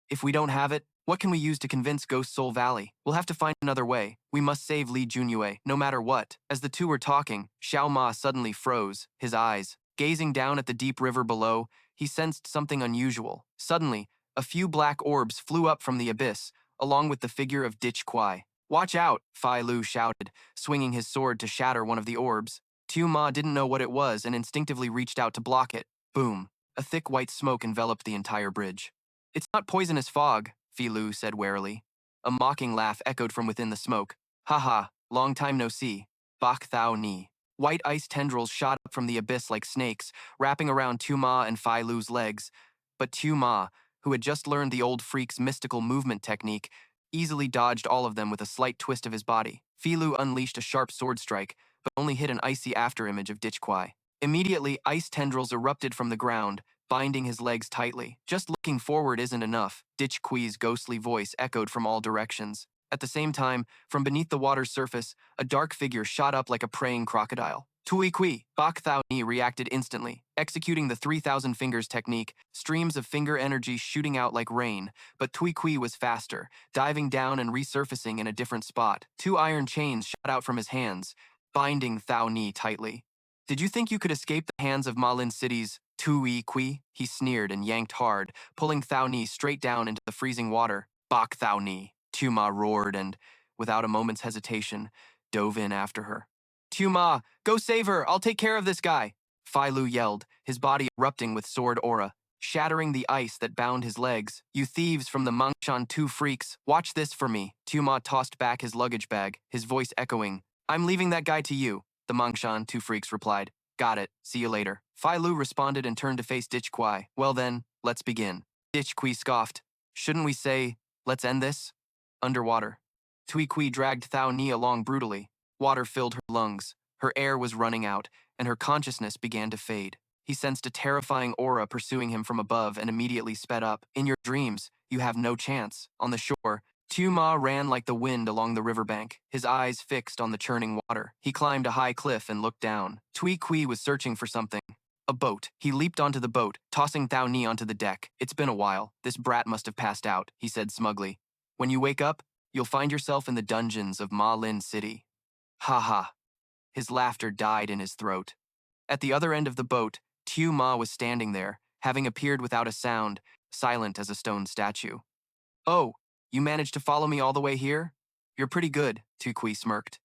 If we don't have it, what can we use to convince Ghost Soul Valley? We'll have to find another way. We must save Li Junyue, no matter what. As the two were talking, Xiao Ma suddenly froze, his eyes. Gazing down at the deep river below, he sensed something unusual. Suddenly, a few black orbs flew up from the abyss, along with the figure of Dich Kwai. Watch out, Fei Lu shouted, swinging his sword to shatter one of the orbs. Xiao Ma didn't know what it was and instinctively reached out to block it. Boom. A thick white smoke enveloped the entire bridge. It's not poisonous fog, Fei Lu said warily. A mocking laugh echoed from within the smoke. Haha, long time no see. Bak Thao Ni. White ice tendrils shot up from the abyss like snakes, wrapping around Xiao Ma and Fei Lu's legs. But Xiao Ma, who had just learned the old freak's mystical movement technique, easily dodged all of them with a slight twist of his body. Fei Lu unleashed a sharp sword strike, but only hit an icy afterimage of Dich Kwai. Immediately, ice tendrils erupted from the ground, binding his legs tightly. Just looking forward isn't enough, Dich Kwai's ghostly voice echoed from all directions. At the same time, from beneath the water's surface, a dark figure shot up like a praying crocodile. Tui Kui, Bach Thao Ni reacted instantly, executing the 3,000 fingers technique, streams of finger energy shooting out like rain, but Tui Kui was faster, diving down and resurfacing in a different spot. 2 iron chains shot out from his hands, binding Thao Ni tightly. Did you think you could escape the hands of Ma Lin City's Tui Kui? He sneered and yanked hard, pulling Thao Ni straight down into the freezing water. Bach Thao Ni, Tu Ma roared and, without a moment's hesitation, dove in after her. Tu Ma, go save her! I'll take care of this guy! Fei Lu yelled, his body erupting with sword aura, shattering the ice that bound his legs. You thieves from the Mangshan 2 freaks, watch this for me. Tu Ma tossed back his luggage bag, his voice echoing. I'm leaving that guy to you, the Mangshan 2 freaks replied. Got it, see you later. Fei Lu responded and turned to face Dich Kwai. Well then, let's begin. Dich Kui scoffed. Shouldn't we say, let's end this? Underwater. Tui Kui dragged Thao Ni along brutally. Water filled her lungs. Her air was running out, and her consciousness began to fade. He sensed a terrifying aura pursuing him from above and immediately sped up. In your dreams, you have no chance. On the shore, Tu Ma ran like the wind along the riverbank, his eyes fixed on the churning water. He climbed a high cliff and looked down. Tui Kui was searching for something. A boat. He leaped onto the boat, tossing Thao Ni onto the deck. It's been a while. This brat must have passed out, he said smugly. When you wake up, you'll find yourself in the dungeons of Ma Lin City. Ha ha. His laughter died in his throat. At the other end of the boat, Tu Ma was standing there, having appeared without a sound, silent as a stone statue. Oh, you managed to follow me all the way here? You're pretty good, Tu Kui smirked.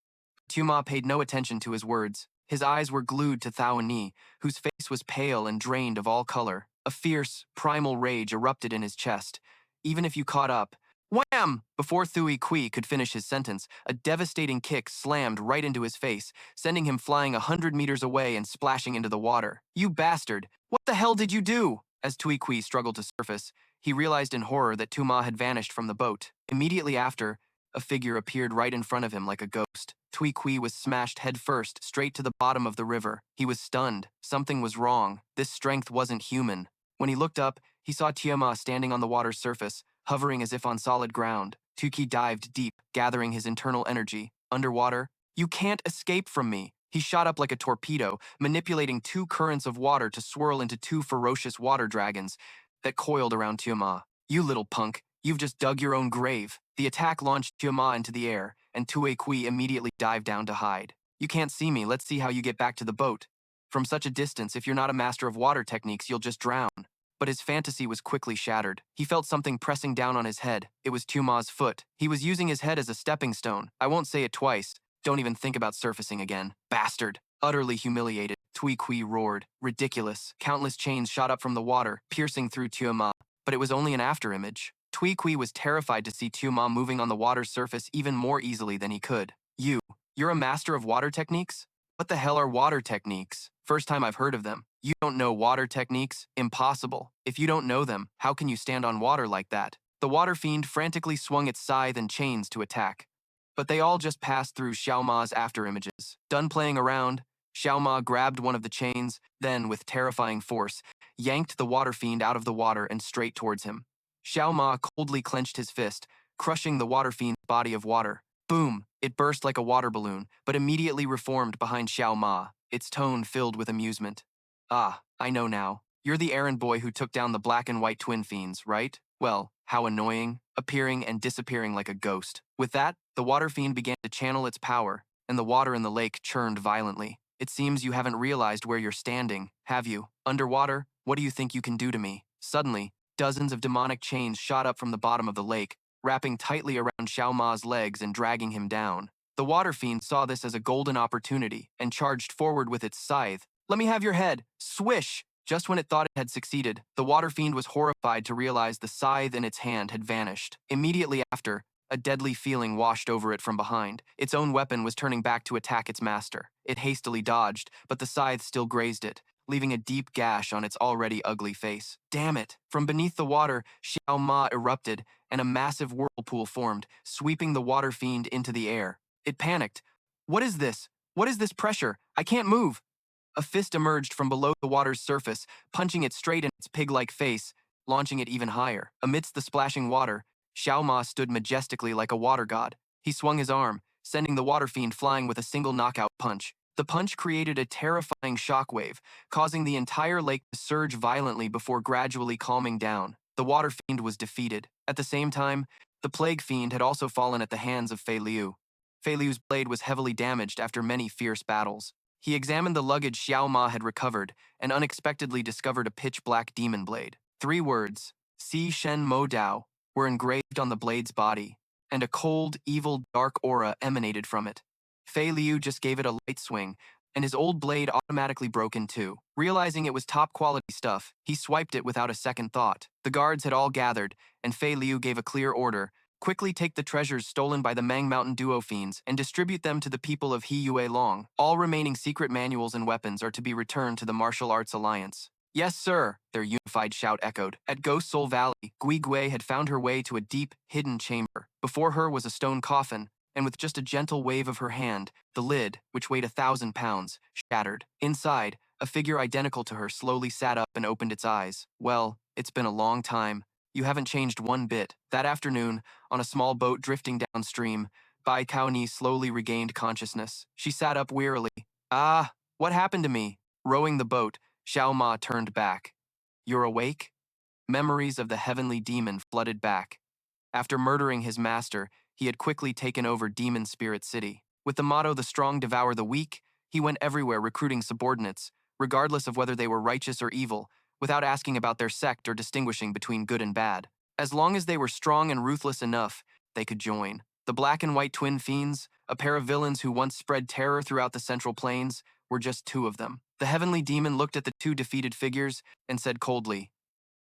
Tu Ma paid no attention to his words. His eyes were glued to Thao Ni, whose face was pale and drained of all color. A fierce, primal rage erupted in his chest. Even if you caught up, wham! Before Tui Kui could finish his sentence, a devastating kick slammed right into his face, sending him flying 100 meters away and splashing into the water. You bastard! What the hell did you do? As Tui Kui struggled to surface, he realized in horror that Tu Ma had vanished from the boat. Immediately after, a figure appeared right in front of him like a ghost. Tui Kui was smashed headfirst straight to the bottom of the river. He was stunned. Something was wrong. This strength wasn't human. When he looked up, he saw Xiao Ma standing on the water's surface, hovering as if on solid ground. Tui Kui dived deep, gathering his internal energy. Underwater, you can't escape from me. He shot up like a torpedo, manipulating 2 currents of water to swirl into 2 ferocious water dragons that coiled around Xiao Ma. You little punk, you've just dug your own grave. The attack launched Xiao Ma into the air, and Tui Kui immediately dived down to hide. You can't see me, let's see how you get back to the boat. From such a distance, if you're not a master of water techniques, you'll just drown. But his fantasy was quickly shattered. He felt something pressing down on his head. It was Tu Ma's foot. He was using his head as a stepping stone. I won't say it twice. Don't even think about surfacing again. Bastard. Utterly humiliated, Tui Kui roared. Ridiculous. Countless chains shot up from the water, piercing through Xiao Ma. But it was only an afterimage. Tui Kui was terrified to see Xiao Ma moving on the water's surface even more easily than he could. You're a master of water techniques? What the hell are water techniques? First time I've heard of them. You don't know water techniques? Impossible. If you don't know them, how can you stand on water like that? The water fiend frantically swung its scythe and chains to attack. But they all just passed through Xiao Ma's afterimages. Done playing around, Xiao Ma grabbed one of the chains, then, with terrifying force, yanked the water fiend out of the water and straight towards him. Xiao Ma coldly clenched his fist, crushing the water fiend's body of water. Boom! It burst like a water balloon, but immediately reformed behind Xiao Ma, its tone filled with amusement. Ah, I know now. You're the errand boy who took down the black and white twin fiends, right? Well, how annoying, appearing and disappearing like a ghost. With that, the water fiend began to channel its power, and the water in the lake churned violently. It seems you haven't realized where you're standing, have you? Underwater, what do you think you can do to me? Suddenly, dozens of demonic chains shot up from the bottom of the lake, wrapping tightly around Xiao Ma's legs and dragging him down. The water fiend saw this as a golden opportunity and charged forward with its scythe. Let me have your head. Swish! Just when it thought it had succeeded, the water fiend was horrified to realize the scythe in its hand had vanished. Immediately after, a deadly feeling washed over it from behind. Its own weapon was turning back to attack its master. It hastily dodged, but the scythe still grazed it, leaving a deep gash on its already ugly face. Damn it! From beneath the water, Xiao Ma erupted, and a massive whirlpool formed, sweeping the water fiend into the air. It panicked. What is this? What is this pressure? I can't move! A fist emerged from below the water's surface, punching it straight in its pig-like face, launching it even higher. Amidst the splashing water, Xiao Ma stood majestically like a water god. He swung his arm, sending the water fiend flying with a single knockout punch. The punch created a terrifying shockwave, causing the entire lake to surge violently before gradually calming down. The water fiend was defeated. At the same time, the plague fiend had also fallen at the hands of Fei Liu. Fei Liu's blade was heavily damaged after many fierce battles. He examined the luggage Xiao Ma had recovered and unexpectedly discovered a pitch-black demon blade. 3 words, Si Shen Mo Dao, were engraved on the blade's body, and a cold, evil, dark aura emanated from it. Fei Liu just gave it a light swing, and his old blade automatically broke in two. Realizing it was top-quality stuff, he swiped it without a second thought. The guards had all gathered, and Fei Liu gave a clear order: quickly take the treasures stolen by the Mang Mountain duo fiends and distribute them to the people of He Long. All remaining secret manuals and weapons are to be returned to the Martial Arts Alliance. Yes, sir, their unified shout echoed. At Ghost Soul Valley, Gui Gui had found her way to a deep, hidden chamber. Before her was a stone coffin, and with just a gentle wave of her hand, the lid, which weighed 1,000 pounds, shattered. Inside, a figure identical to her slowly sat up and opened its eyes. Well, it's been a long time. You haven't changed one bit. That afternoon, on a small boat drifting downstream, Bai Kaoni slowly regained consciousness. She sat up wearily. Ah, what happened to me? Rowing the boat, Xiao Ma turned back. You're awake? Memories of the heavenly demon flooded back. After murdering his master, he had quickly taken over Demon Spirit City. With the motto, "The strong devour the weak," he went everywhere recruiting subordinates, regardless of whether they were righteous or evil, without asking about their sect or distinguishing between good and bad. As long as they were strong and ruthless enough, they could join. The black and white twin fiends, a pair of villains who once spread terror throughout the Central Plains, were just 2 of them. The heavenly demon looked at the 2 defeated figures and said coldly,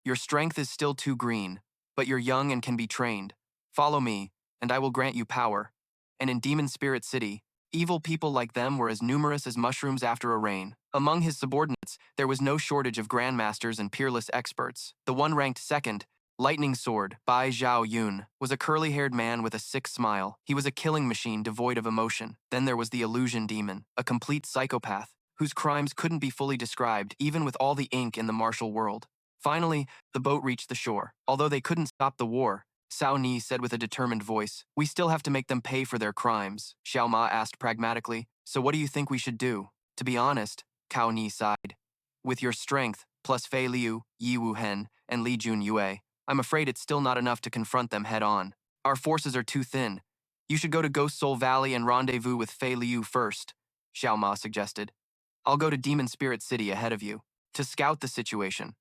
"Your strength is still too green, but you're young and can be trained. Follow me, and I will grant you power." And in Demon Spirit City, evil people like them were as numerous as mushrooms after a rain. Among his subordinates, there was no shortage of grandmasters and peerless experts. The one ranked second, Lightning Sword, Bai Zhao Yun, was a curly-haired man with a sick smile. He was a killing machine devoid of emotion. Then there was the Illusion Demon, a complete psychopath, whose crimes couldn't be fully described even with all the ink in the martial world. Finally, the boat reached the shore. Although they couldn't stop the war, Cao Ni said with a determined voice, "We still have to make them pay for their crimes." Xiao Ma asked pragmatically, "So what do you think we should do?" To be honest, Cao Ni sighed. "With your strength, plus Fei Liu, Yi Wu Hen, and Li Jun Yue, I'm afraid it's still not enough to confront them head-on. Our forces are too thin. You should go to Ghost Soul Valley and rendezvous with Fei Liu first," Xiao Ma suggested. "I'll go to Demon Spirit City ahead of you, to scout the situation."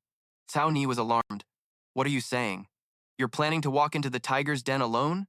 Cao Ni was alarmed. "What are you saying? You're planning to walk into the tiger's den alone?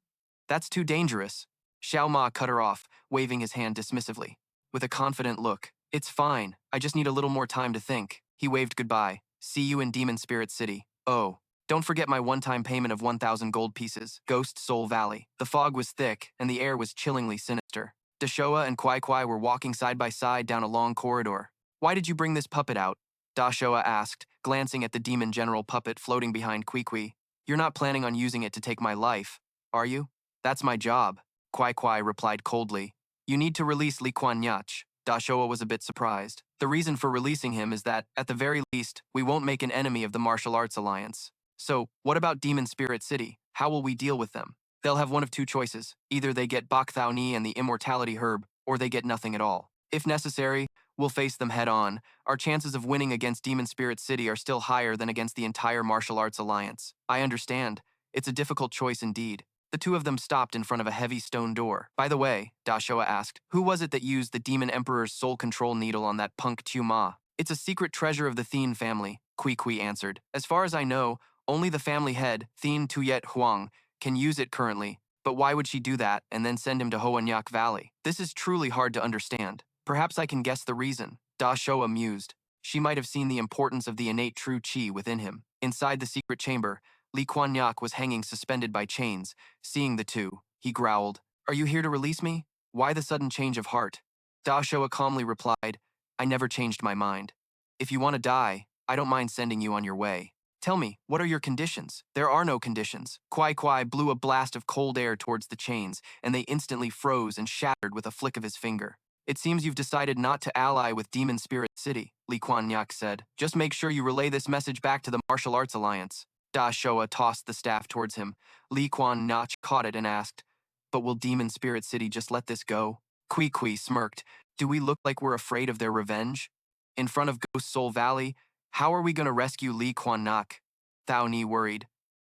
That's too dangerous." Xiao Ma cut her off, waving his hand dismissively. With a confident look, "It's fine. I just need a little more time to think." He waved goodbye. "See you in Demon Spirit City. Oh, don't forget my one-time payment of 1,000 gold pieces." Ghost Soul Valley. The fog was thick, and the air was chillingly sinister. Dashoa and Kwai Kwai were walking side by side down a long corridor. "Why did you bring this puppet out?" Dashoa asked, glancing at the demon general puppet floating behind Kui Kui. "You're not planning on using it to take my life, are you?" "That's my job," Kwai Kwai replied coldly. "You need to release Li Kuan-Yach." Dashoa was a bit surprised. "The reason for releasing him is that, at the very least, we won't make an enemy of the Martial Arts Alliance." "So, what about Demon Spirit City? How will we deal with them?" "They'll have one of 2 choices. Either they get Bak Thao Ni and the Immortality Herb, or they get nothing at all. If necessary, we'll face them head-on. Our chances of winning against Demon Spirit City are still higher than against the entire Martial Arts Alliance." "I understand. It's a difficult choice indeed." The 2 of them stopped in front of a heavy stone door. "By the way," Dashoa asked, "who was it that used the Demon Emperor's soul control needle on that punk Xiao Ma?" "It's a secret treasure of the Thien family," Kui Kui answered. "As far as I know, only the family head, Thien Tuyet Huang, can use it currently. But why would she do that and then send him to Hoa Nhac Valley? This is truly hard to understand. Perhaps I can guess the reason." Dashoa mused. She might have seen the importance of the innate true qi within him. Inside the secret chamber, Li Kuan-Yach was hanging suspended by chains. Seeing the 2, he growled, "Are you here to release me? Why the sudden change of heart?" Dashoa calmly replied, "I never changed my mind. If you want to die, I don't mind sending you on your way. Tell me, what are your conditions?" "There are no conditions." Kwai Kwai blew a blast of cold air towards the chains, and they instantly froze and shattered with a flick of his finger. "It seems you've decided not to ally with Demon Spirit City," Li Kuan-Yach said. "Just make sure you relay this message back to the Martial Arts Alliance." Dashoa tossed the staff towards him. Li Kuan-Yach caught it and asked, "But will Demon Spirit City just let this go?" Kui Kui smirked. Do we look like we're afraid of their revenge? In front of Ghost Soul Valley, how are we going to rescue Li Quan Nak? Thao Ni worried.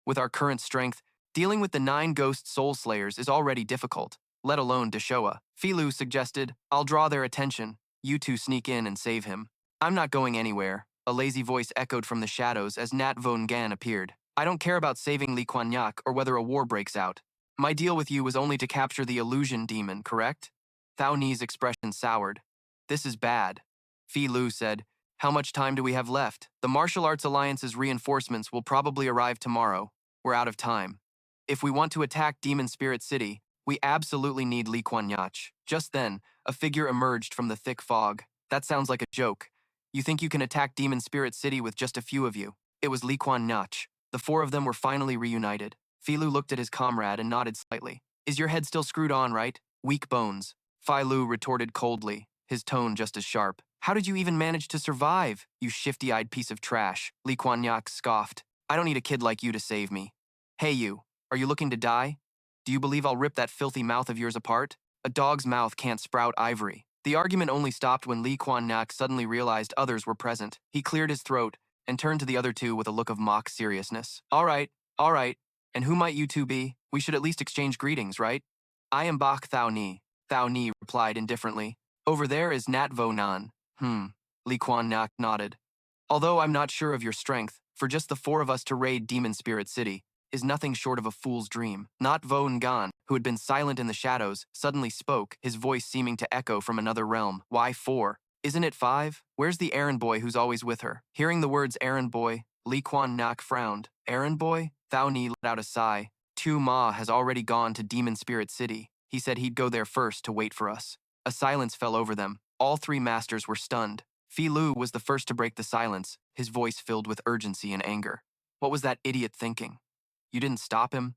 With our current strength, dealing with the 9 ghost soul slayers is already difficult, let alone Deshoa. Filu suggested, I'll draw their attention. You two sneak in and save him. I'm not going anywhere, a lazy voice echoed from the shadows as Nat Von Gan appeared. I don't care about saving Li Quan Yak or whether a war breaks out. My deal with you was only to capture the illusion demon, correct? Thao Ni's expression soured. This is bad. Fi Lu said, how much time do we have left? The Martial Arts Alliance's reinforcements will probably arrive tomorrow. We're out of time. If we want to attack Demon Spirit City, we absolutely need Li Quan Yach. Just then, a figure emerged from the thick fog. That sounds like a joke. You think you can attack Demon Spirit City with just a few of you? It was Li Quan Yach. The 4 of them were finally reunited. Filu looked at his comrade and nodded slightly. Is your head still screwed on, right? Weak bones. Fai Lu retorted coldly, his tone just as sharp. How did you even manage to survive, you shifty-eyed piece of trash? Li Quan Yak scoffed. I don't need a kid like you to save me. Hey you, are you looking to die? Do you believe I'll rip that filthy mouth of yours apart? A dog's mouth can't sprout ivory. The argument only stopped when Li Quan Nak suddenly realized others were present. He cleared his throat and turned to the other 2 with a look of mock seriousness. All right. And who might you 2 be? We should at least exchange greetings, right? I am Bach Thao Ni. Thao Ni replied indifferently. Over there is Nat Vo Nan. Li Quan Nak nodded. Although I'm not sure of your strength, for just the 4 of us to raid Demon Spirit City is nothing short of a fool's dream. Not Vo Ngan, who had been silent in the shadows, suddenly spoke, his voice seeming to echo from another realm. Why 4? Isn't it 5? Where's the errand boy who's always with her? Hearing the words errand boy, Li Quan Nak frowned. Errand boy? Thao Ni let out a sigh. Xiao Ma has already gone to Demon Spirit City. He said he'd go there first to wait for us. A silence fell over them. All 3 masters were stunned. Fi Lu was the first to break the silence, his voice filled with urgency and anger. What was that idiot thinking? You didn't stop him?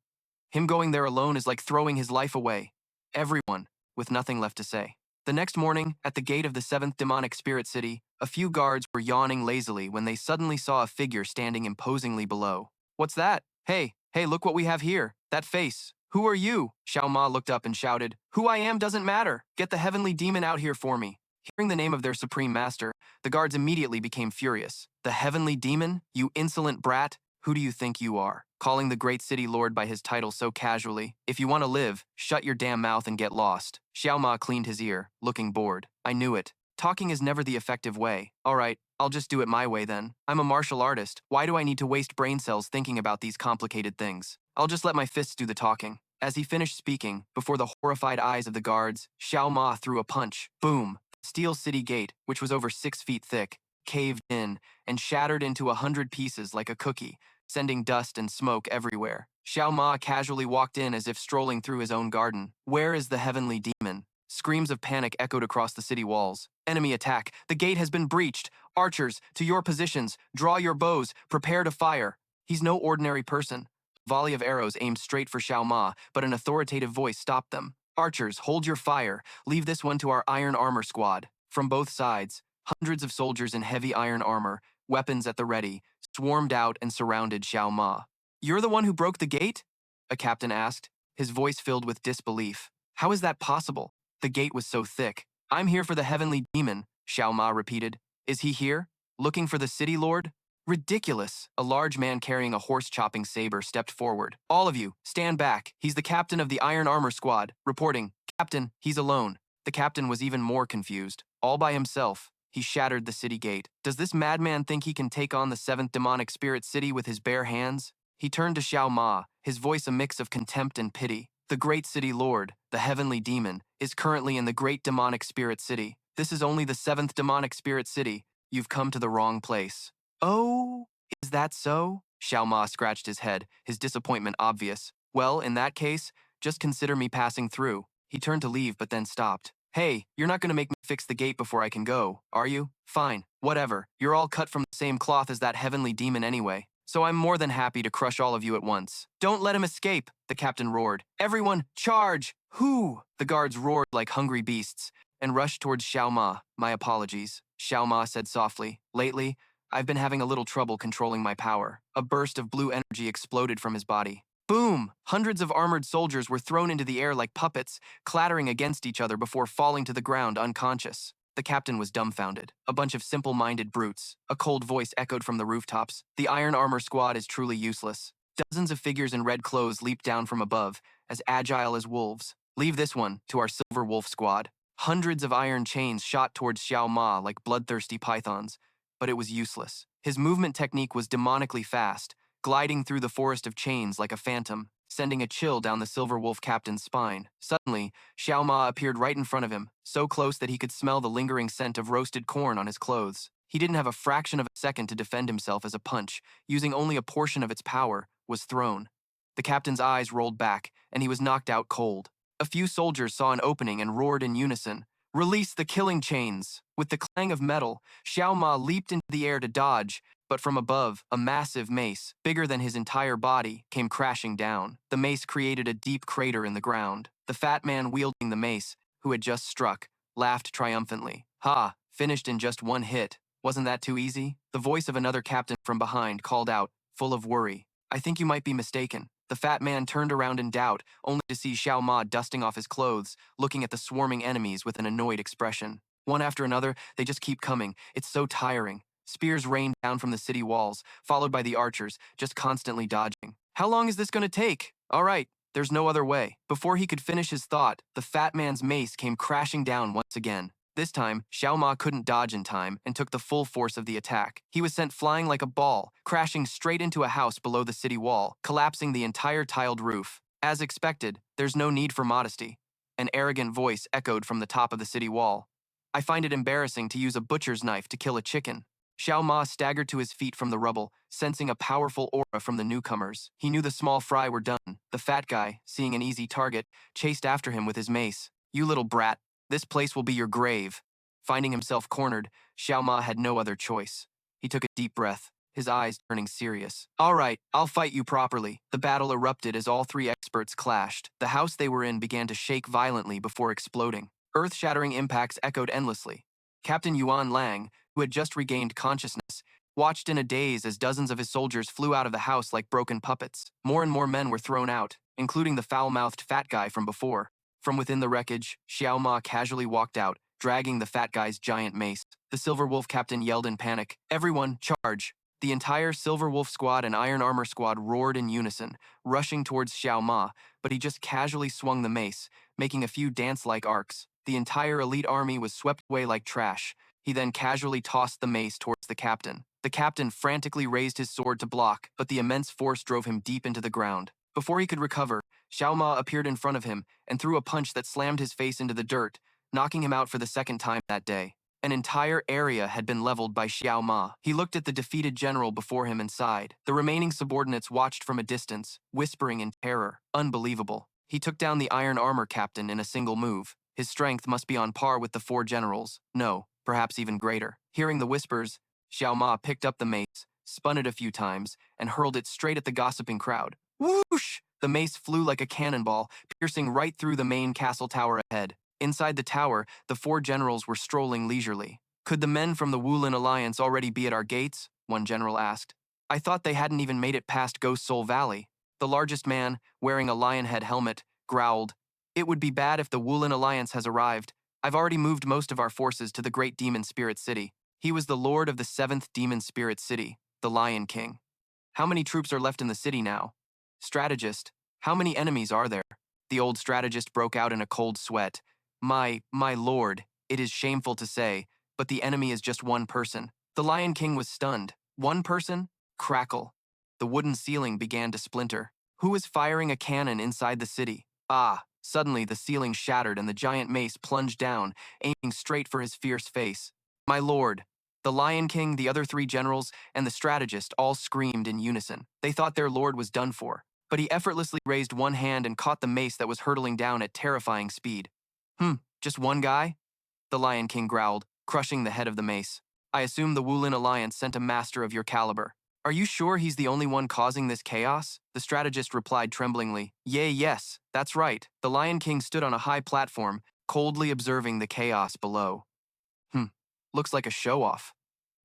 Him going there alone is like throwing his life away. Everyone, with nothing left to say. The next morning, at the gate of the 7th Demonic Spirit City, a few guards were yawning lazily when they suddenly saw a figure standing imposingly below. What's that? Hey, look what we have here. That face. Who are you? Xiao Ma looked up and shouted. Who I am doesn't matter. Get the heavenly demon out here for me. Hearing the name of their supreme master, the guards immediately became furious. The heavenly demon? You insolent brat? Who do you think you are? Calling the great city lord by his title so casually. If you want to live, shut your damn mouth and get lost. Xiao Ma cleaned his ear, looking bored. I knew it. Talking is never the effective way. All right, I'll just do it my way then. I'm a martial artist. Why do I need to waste brain cells thinking about these complicated things? I'll just let my fists do the talking. As he finished speaking, before the horrified eyes of the guards, Xiao Ma threw a punch. Boom! Steel City Gate, which was over 6 feet thick, caved in and shattered into 100 pieces like a cookie, sending dust and smoke everywhere. Xiao Ma casually walked in as if strolling through his own garden. Where is the heavenly demon? Screams of panic echoed across the city walls. Enemy attack! The gate has been breached! Archers, to your positions! Draw your bows! Prepare to fire! He's no ordinary person. A volley of arrows aimed straight for Xiao Ma, but an authoritative voice stopped them. Archers, hold your fire. Leave this one to our iron armor squad. From both sides, hundreds of soldiers in heavy iron armor, weapons at the ready, swarmed out and surrounded Xiao Ma. You're the one who broke the gate? A captain asked, his voice filled with disbelief. How is that possible? The gate was so thick. I'm here for the heavenly demon, Xiao Ma repeated. Is he here? Looking for the city lord? Ridiculous. A large man carrying a horse-chopping saber stepped forward. All of you, stand back. He's the captain of the Iron Armor Squad. Reporting. Captain, he's alone. The captain was even more confused. All by himself. He shattered the city gate. Does this madman think he can take on the 7th Demonic Spirit City with his bare hands? He turned to Xiao Ma, his voice a mix of contempt and pity. The great city lord, the heavenly demon, is currently in the great demonic spirit city. This is only the 7th demonic spirit city. You've come to the wrong place. Oh, is that so? Xiao Ma scratched his head, his disappointment obvious. Well, in that case, just consider me passing through. He turned to leave but then stopped. Hey, you're not going to make me fix the gate before I can go, are you? Fine, whatever. You're all cut from the same cloth as that heavenly demon anyway. So I'm more than happy to crush all of you at once. Don't let him escape, the captain roared. Everyone, charge! Who? The guards roared like hungry beasts and rushed towards Xiao Ma. My apologies, Xiao Ma said softly. Lately, I've been having a little trouble controlling my power. A burst of blue energy exploded from his body. Boom! Hundreds of armored soldiers were thrown into the air like puppets, clattering against each other before falling to the ground unconscious. The captain was dumbfounded. A bunch of simple-minded brutes. A cold voice echoed from the rooftops. The iron armor squad is truly useless. Dozens of figures in red clothes leaped down from above, as agile as wolves. Leave this one to our silver wolf squad. Hundreds of iron chains shot towards Xiao Ma like bloodthirsty pythons, but it was useless. His movement technique was demonically fast, gliding through the forest of chains like a phantom, sending a chill down the silver wolf captain's spine. Suddenly, Xiao Ma appeared right in front of him, so close that he could smell the lingering scent of roasted corn on his clothes. He didn't have a fraction of a second to defend himself as a punch, using only a portion of its power, was thrown. The captain's eyes rolled back, and he was knocked out cold. A few soldiers saw an opening and roared in unison, "Release the killing chains!" With the clang of metal, Xiao Ma leaped into the air to dodge, but from above, a massive mace, bigger than his entire body, came crashing down. The mace created a deep crater in the ground. The fat man wielding the mace, who had just struck, laughed triumphantly. "Ha, finished in just one hit. Wasn't that too easy?" The voice of another captain from behind called out, full of worry. "I think you might be mistaken." The fat man turned around in doubt, only to see Xiao Ma dusting off his clothes, looking at the swarming enemies with an annoyed expression. One after another, they just keep coming. It's so tiring. Spears rained down from the city walls, followed by the archers, just constantly dodging. How long is this going to take? All right, there's no other way. Before he could finish his thought, the fat man's mace came crashing down once again. This time, Xiao Ma couldn't dodge in time and took the full force of the attack. He was sent flying like a ball, crashing straight into a house below the city wall, collapsing the entire tiled roof. As expected, there's no need for modesty. An arrogant voice echoed from the top of the city wall. "I find it embarrassing to use a butcher's knife to kill a chicken." Xiao Ma staggered to his feet from the rubble, sensing a powerful aura from the newcomers. He knew the small fry were done. The fat guy, seeing an easy target, chased after him with his mace. "You little brat. This place will be your grave." Finding himself cornered, Xiao Ma had no other choice. He took a deep breath, his eyes turning serious. "All right, I'll fight you properly." The battle erupted as all three experts clashed. The house they were in began to shake violently before exploding. Earth-shattering impacts echoed endlessly. Captain Yuan Lang, who had just regained consciousness, watched in a daze as dozens of his soldiers flew out of the house like broken puppets. More and more men were thrown out, including the foul-mouthed fat guy from before. From within the wreckage, Xiao Ma casually walked out, dragging the fat guy's giant mace. The Silver Wolf captain yelled in panic, "Everyone, charge!" The entire Silver Wolf squad and Iron Armor squad roared in unison, rushing towards Xiao Ma, but he just casually swung the mace, making a few dance-like arcs. The entire elite army was swept away like trash. He then casually tossed the mace towards the captain. The captain frantically raised his sword to block, but the immense force drove him deep into the ground. Before he could recover, Xiao Ma appeared in front of him and threw a punch that slammed his face into the dirt, knocking him out for the second time that day. An entire area had been leveled by Xiao Ma. He looked at the defeated general before him and sighed. The remaining subordinates watched from a distance, whispering in terror. Unbelievable. He took down the Iron Armor captain in a single move. His strength must be on par with the four generals. No, perhaps even greater. Hearing the whispers, Xiao Ma picked up the mace, spun it a few times, and hurled it straight at the gossiping crowd. Whoosh! The mace flew like a cannonball, piercing right through the main castle tower ahead. Inside the tower, the four generals were strolling leisurely. "Could the men from the Wulin Alliance already be at our gates?" one general asked. "I thought they hadn't even made it past Ghost Soul Valley." The largest man, wearing a lion head helmet, growled, "It would be bad if the Wulin Alliance has arrived. I've already moved most of our forces to the Great Demon Spirit City." He was the lord of the 7th Demon Spirit City, the Lion King. "How many troops are left in the city now?" "Strategist, how many enemies are there?" The old strategist broke out in a cold sweat. My lord, it is shameful to say, but the enemy is just one person." The Lion King was stunned. One person? Crackle. The wooden ceiling began to splinter. Who was firing a cannon inside the city? Ah, suddenly the ceiling shattered and the giant mace plunged down, aiming straight for his fierce face. "My lord." The Lion King, the other three generals, and the strategist all screamed in unison. They thought their lord was done for, but he effortlessly raised one hand and caught the mace that was hurtling down at terrifying speed. Just one guy?" The Lion King growled, crushing the head of the mace. "I assume the Wulin Alliance sent a master of your caliber." "Are you sure he's the only one causing this chaos?" The strategist replied tremblingly. Yes, that's right." The Lion King stood on a high platform, coldly observing the chaos below. Looks like a show-off."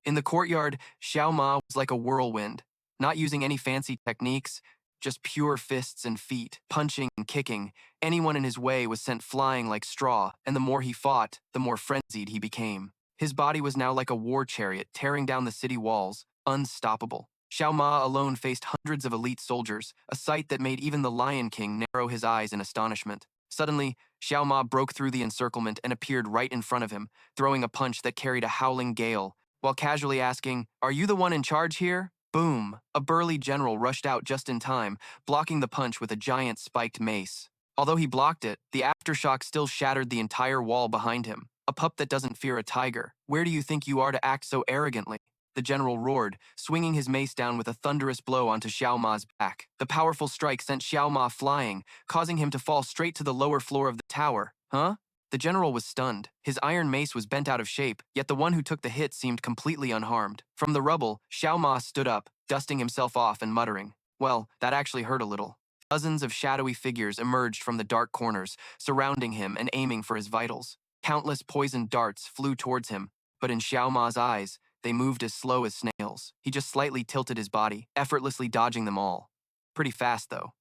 In the courtyard, Xiao Ma was like a whirlwind, not using any fancy techniques, just pure fists and feet, punching and kicking. Anyone in his way was sent flying like straw, and the more he fought, the more frenzied he became. His body was now like a war chariot tearing down the city walls, unstoppable. Xiao Ma alone faced hundreds of elite soldiers, a sight that made even the Lion King narrow his eyes in astonishment. Suddenly, Xiao Ma broke through the encirclement and appeared right in front of him, throwing a punch that carried a howling gale, while casually asking, "Are you the one in charge here?" Boom! A burly general rushed out just in time, blocking the punch with a giant spiked mace. Although he blocked it, the aftershock still shattered the entire wall behind him. A pup that doesn't fear a tiger. Where do you think you are to act so arrogantly? The general roared, swinging his mace down with a thunderous blow onto Xiao Ma's back. The powerful strike sent Xiao Ma flying, causing him to fall straight to the lower floor of the tower. Huh? The general was stunned. His iron mace was bent out of shape, yet the one who took the hit seemed completely unharmed. From the rubble, Xiao Ma stood up, dusting himself off and muttering, "Well, that actually hurt a little." Dozens of shadowy figures emerged from the dark corners, surrounding him and aiming for his vitals. Countless poisoned darts flew towards him, but in Xiao Ma's eyes, they moved as slow as snails. He just slightly tilted his body, effortlessly dodging them all. Pretty fast, though.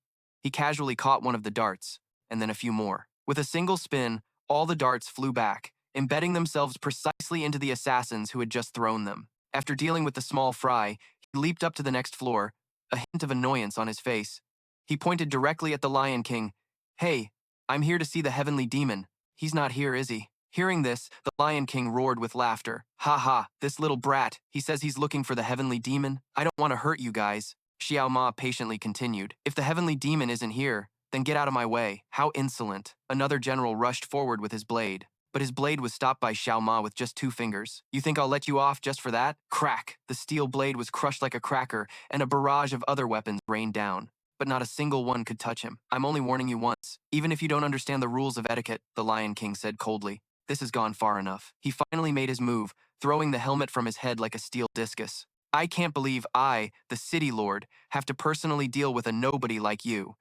He casually caught one of the darts, and then a few more. With a single spin, all the darts flew back, embedding themselves precisely into the assassins who had just thrown them. After dealing with the small fry, he leaped up to the next floor, a hint of annoyance on his face. He pointed directly at the Lion King. "Hey, I'm here to see the heavenly demon. He's not here, is he?" Hearing this, the Lion King roared with laughter. "Ha ha, this little brat. He says he's looking for the heavenly demon. I don't want to hurt you guys." Xiao Ma patiently continued. "If the heavenly demon isn't here, then get out of my way." How insolent. Another general rushed forward with his blade. But his blade was stopped by Xiao Ma with just 2 fingers. "You think I'll let you off just for that?" Crack! The steel blade was crushed like a cracker, and a barrage of other weapons rained down. But not a single one could touch him. "I'm only warning you once. Even if you don't understand the rules of etiquette," the Lion King said coldly. "This has gone far enough." He finally made his move, throwing the helmet from his head like a steel discus. "I can't believe I, the city lord, have to personally deal with a nobody like you.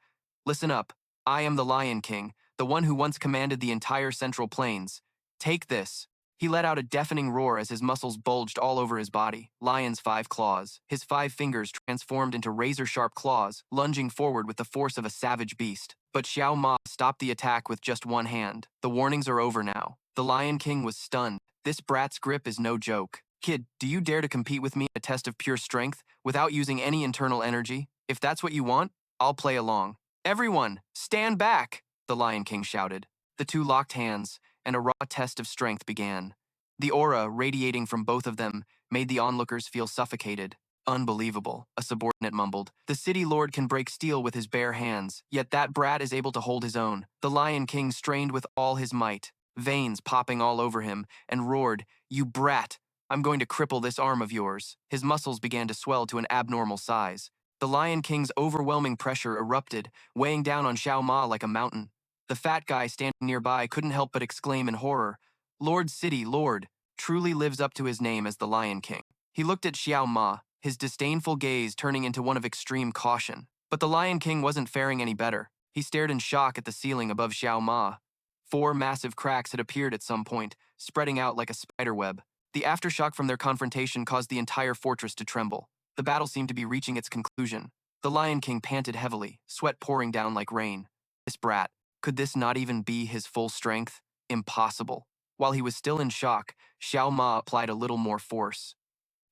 Listen up. I am the Lion King, the one who once commanded the entire Central Plains. Take this." He let out a deafening roar as his muscles bulged all over his body. Lion's 5 claws. His 5 fingers transformed into razor-sharp claws, lunging forward with the force of a savage beast. But Xiao Ma stopped the attack with just one hand. The warnings are over now. The Lion King was stunned. This brat's grip is no joke. "Kid, do you dare to compete with me in a test of pure strength without using any internal energy? If that's what you want, I'll play along." "Everyone, stand back!" the Lion King shouted. The two locked hands, and a raw test of strength began. The aura radiating from both of them made the onlookers feel suffocated. "Unbelievable," a subordinate mumbled. "The city lord can break steel with his bare hands, yet that brat is able to hold his own." The Lion King strained with all his might, veins popping all over him, and roared, "You brat! I'm going to cripple this arm of yours." His muscles began to swell to an abnormal size. The Lion King's overwhelming pressure erupted, weighing down on Xiao Ma like a mountain. The fat guy standing nearby couldn't help but exclaim in horror, "Lord City Lord truly lives up to his name as the Lion King." He looked at Xiao Ma, his disdainful gaze turning into one of extreme caution. But the Lion King wasn't faring any better. He stared in shock at the ceiling above Xiao Ma. 4 massive cracks had appeared at some point, spreading out like a spider web. The aftershock from their confrontation caused the entire fortress to tremble. The battle seemed to be reaching its conclusion. The Lion King panted heavily, sweat pouring down like rain. This brat. Could this not even be his full strength? Impossible. While he was still in shock, Xiao Ma applied a little more force.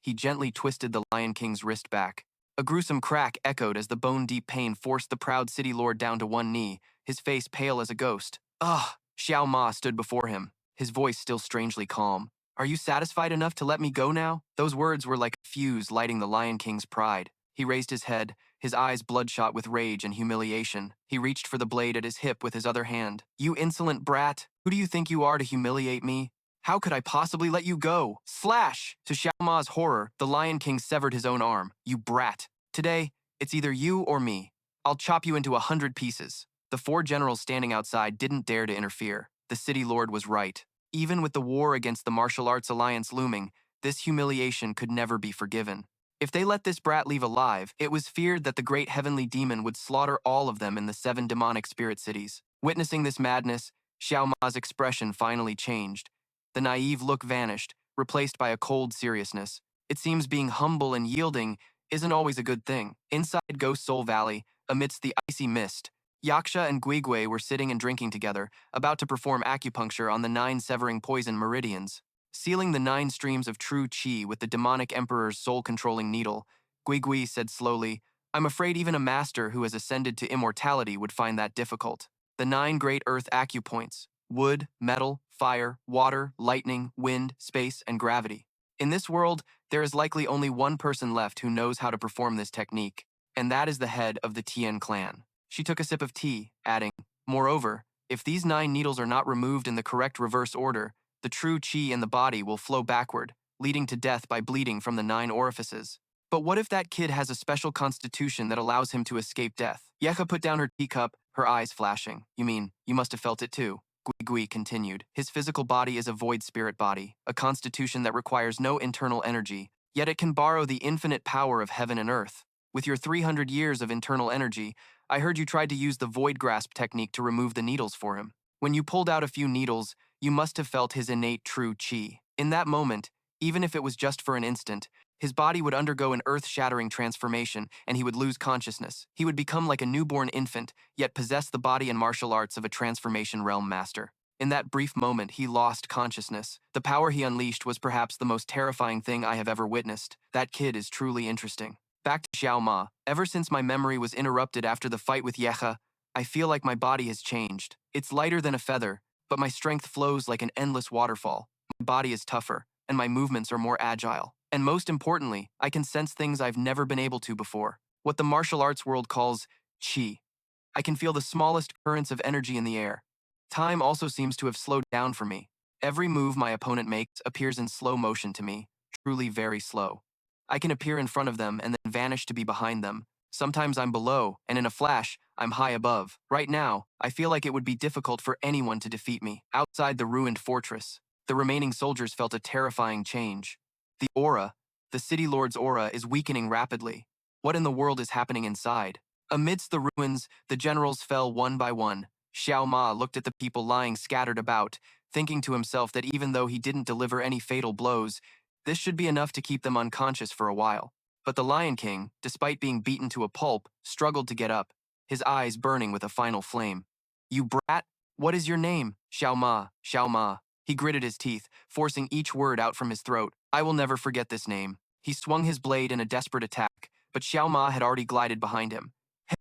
He gently twisted the Lion King's wrist back. A gruesome crack echoed as the bone-deep pain forced the proud city lord down to one knee, his face pale as a ghost. "Ugh!" Xiao Ma stood before him, his voice still strangely calm. "Are you satisfied enough to let me go now?" Those words were like a fuse lighting the Lion King's pride. He raised his head, his eyes bloodshot with rage and humiliation. He reached for the blade at his hip with his other hand. "You insolent brat! Who do you think you are to humiliate me? How could I possibly let you go?" Slash! To Xiao Ma's horror, the Lion King severed his own arm. "You brat! Today, it's either you or me. I'll chop you into 100 pieces." The 4 generals standing outside didn't dare to interfere. The city lord was right. Even with the war against the martial arts alliance looming, this humiliation could never be forgiven. If they let this brat leave alive, it was feared that the great heavenly demon would slaughter all of them in the 7 demonic spirit cities. Witnessing this madness, Xiao Ma's expression finally changed. The naive look vanished, replaced by a cold seriousness. "It seems being humble and yielding isn't always a good thing. Inside Ghost Soul Valley, amidst the icy mist, Yaksha and Guigui were sitting and drinking together, about to perform acupuncture on the 9 severing poison meridians. Sealing the 9 streams of true qi with the demonic emperor's soul-controlling needle, Guigui said slowly, "I'm afraid even a master who has ascended to immortality would find that difficult. The 9 great earth acupoints: wood, metal, fire, water, lightning, wind, space, and gravity. In this world, there is likely only one person left who knows how to perform this technique, and that is the head of the Tien clan." She took a sip of tea, adding, "Moreover, if these 9 needles are not removed in the correct reverse order, the true qi in the body will flow backward, leading to death by bleeding from the 9 orifices. But what if that kid has a special constitution that allows him to escape death?" Yecha put down her teacup, her eyes flashing. "You mean, you must have felt it too." Gui continued. "His physical body is a void spirit body, a constitution that requires no internal energy, yet it can borrow the infinite power of heaven and earth. With your 300 years of internal energy, I heard you tried to use the void grasp technique to remove the needles for him. When you pulled out a few needles, you must have felt his innate true qi. In that moment, even if it was just for an instant, his body would undergo an earth-shattering transformation, and he would lose consciousness. He would become like a newborn infant, yet possess the body and martial arts of a transformation realm master. In that brief moment, he lost consciousness. The power he unleashed was perhaps the most terrifying thing I have ever witnessed. That kid is truly interesting." Back to Xiao Ma. "Ever since my memory was interrupted after the fight with Yecha, I feel like my body has changed. It's lighter than a feather, but my strength flows like an endless waterfall. My body is tougher, and my movements are more agile. And most importantly, I can sense things I've never been able to before. What the martial arts world calls qi. I can feel the smallest currents of energy in the air. Time also seems to have slowed down for me. Every move my opponent makes appears in slow motion to me, truly very slow. I can appear in front of them and then vanish to be behind them. Sometimes I'm below, and in a flash, I'm high above. Right now, I feel like it would be difficult for anyone to defeat me." Outside the ruined fortress, the remaining soldiers felt a terrifying change. The aura, the city lord's aura, is weakening rapidly. What in the world is happening inside? Amidst the ruins, the generals fell one by one. Xiao Ma looked at the people lying scattered about, thinking to himself that even though he didn't deliver any fatal blows, this should be enough to keep them unconscious for a while. But the Lion King, despite being beaten to a pulp, struggled to get up, his eyes burning with a final flame. "You brat, what is your name?" "Xiao Ma, Xiao Ma." He gritted his teeth, forcing each word out from his throat. "I will never forget this name." He swung his blade in a desperate attack, but Xiao Ma had already glided behind him.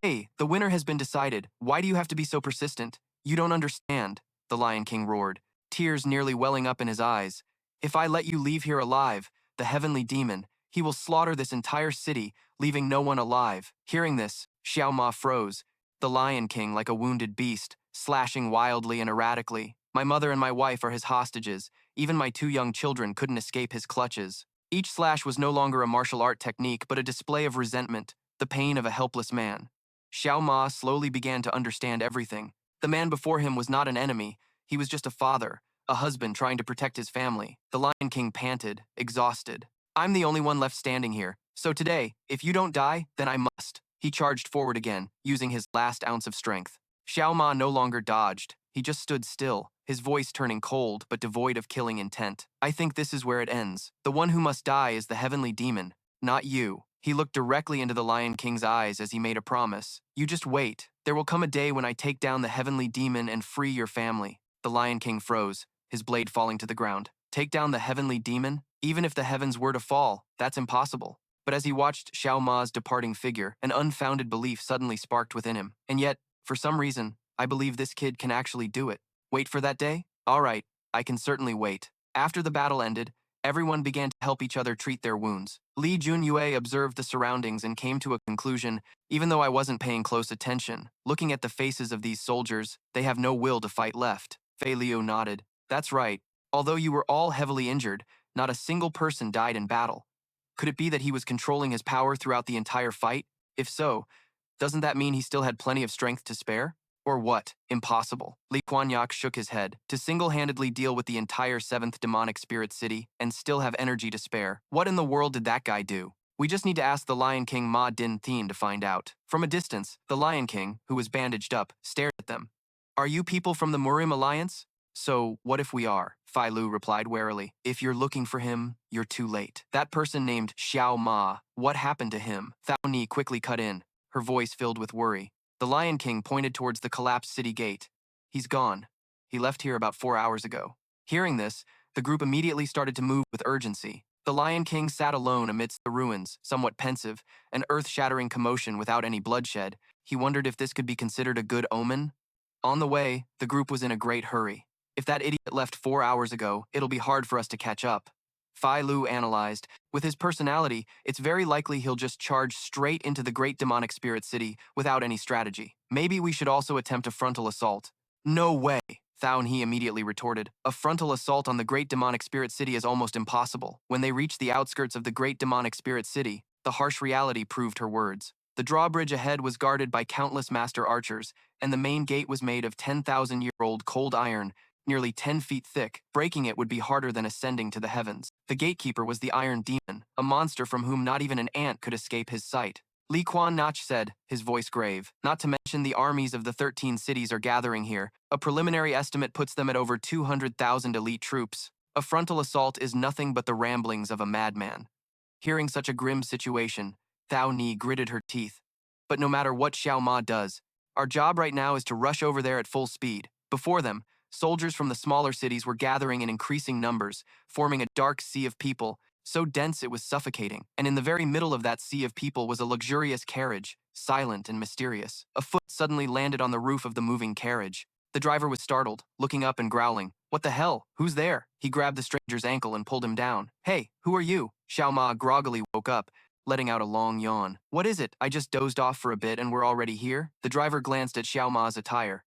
"Hey, the winner has been decided. Why do you have to be so persistent? You don't understand," the Lion King roared, tears nearly welling up in his eyes. "If I let you leave here alive, the heavenly demon, he will slaughter this entire city, leaving no one alive." Hearing this, Xiao Ma froze, the Lion King like a wounded beast, slashing wildly and erratically. "My mother and my wife are his hostages. Even my 2 young children couldn't escape his clutches." Each slash was no longer a martial art technique, but a display of resentment, the pain of a helpless man. Xiao Ma slowly began to understand everything. The man before him was not an enemy, he was just a father, a husband trying to protect his family. The Lion King panted, exhausted. "I'm the only one left standing here, so today, if you don't die, then I must." He charged forward again, using his last ounce of strength. Xiao Ma no longer dodged, he just stood still, his voice turning cold but devoid of killing intent. "I think this is where it ends. The one who must die is the heavenly demon, not you." He looked directly into the Lion King's eyes as he made a promise. "You just wait. There will come a day when I take down the heavenly demon and free your family." The Lion King froze, his blade falling to the ground. Take down the heavenly demon? Even if the heavens were to fall, that's impossible. But as he watched Xiao Ma's departing figure, an unfounded belief suddenly sparked within him. And yet, for some reason, I believe this kid can actually do it. Wait for that day? All right, I can certainly wait. After the battle ended, everyone began to help each other treat their wounds. Li Junyue observed the surroundings and came to a conclusion, even though I wasn't paying close attention. Looking at the faces of these soldiers, they have no will to fight left. Fei Liu nodded. That's right. Although you were all heavily injured, not a single person died in battle. Could it be that he was controlling his power throughout the entire fight? If so, doesn't that mean he still had plenty of strength to spare? Or what? Impossible. Li Kuan-yak shook his head. To single-handedly deal with the entire 7th demonic spirit city and still have energy to spare. What in the world did that guy do? We just need to ask the Lion King Ma Din Thien to find out. From a distance, the Lion King, who was bandaged up, stared at them. Are you people from the Murim Alliance? So, what if we are? Fei Lu replied warily. If you're looking for him, you're too late. That person named Xiao Ma, what happened to him? Thao Ni quickly cut in, her voice filled with worry. The Lion King pointed towards the collapsed city gate. He's gone. He left here about 4 hours ago. Hearing this, the group immediately started to move with urgency. The Lion King sat alone amidst the ruins, somewhat pensive, an earth-shattering commotion without any bloodshed. He wondered if this could be considered a good omen. On the way, the group was in a great hurry. If that idiot left 4 hours ago, it'll be hard for us to catch up. Fei Lu analyzed. With his personality, it's very likely he'll just charge straight into the great demonic spirit city without any strategy. Maybe we should also attempt a frontal assault. No way, Thao He immediately retorted. A frontal assault on the great demonic spirit city is almost impossible. When they reached the outskirts of the great demonic spirit city, the harsh reality proved her words. The drawbridge ahead was guarded by countless master archers, and the main gate was made of 10,000-year-old cold iron, nearly 10 feet thick. Breaking it would be harder than ascending to the heavens. The gatekeeper was the Iron Demon, a monster from whom not even an ant could escape his sight. Li Quan Nach said, his voice grave. Not to mention the armies of the 13 cities are gathering here. A preliminary estimate puts them at over 200,000 elite troops. A frontal assault is nothing but the ramblings of a madman. Hearing such a grim situation, Thao Ni gritted her teeth. But no matter what Xiao Ma does, our job right now is to rush over there at full speed. Before them, soldiers from the smaller cities were gathering in increasing numbers, forming a dark sea of people, so dense it was suffocating. And in the very middle of that sea of people was a luxurious carriage, silent and mysterious. A foot suddenly landed on the roof of the moving carriage. The driver was startled, looking up and growling. What the hell? Who's there? He grabbed the stranger's ankle and pulled him down. Hey, who are you? Xiao Ma groggily woke up, letting out a long yawn. What is it? I just dozed off for a bit and we're already here? The driver glanced at Xiao Ma's attire.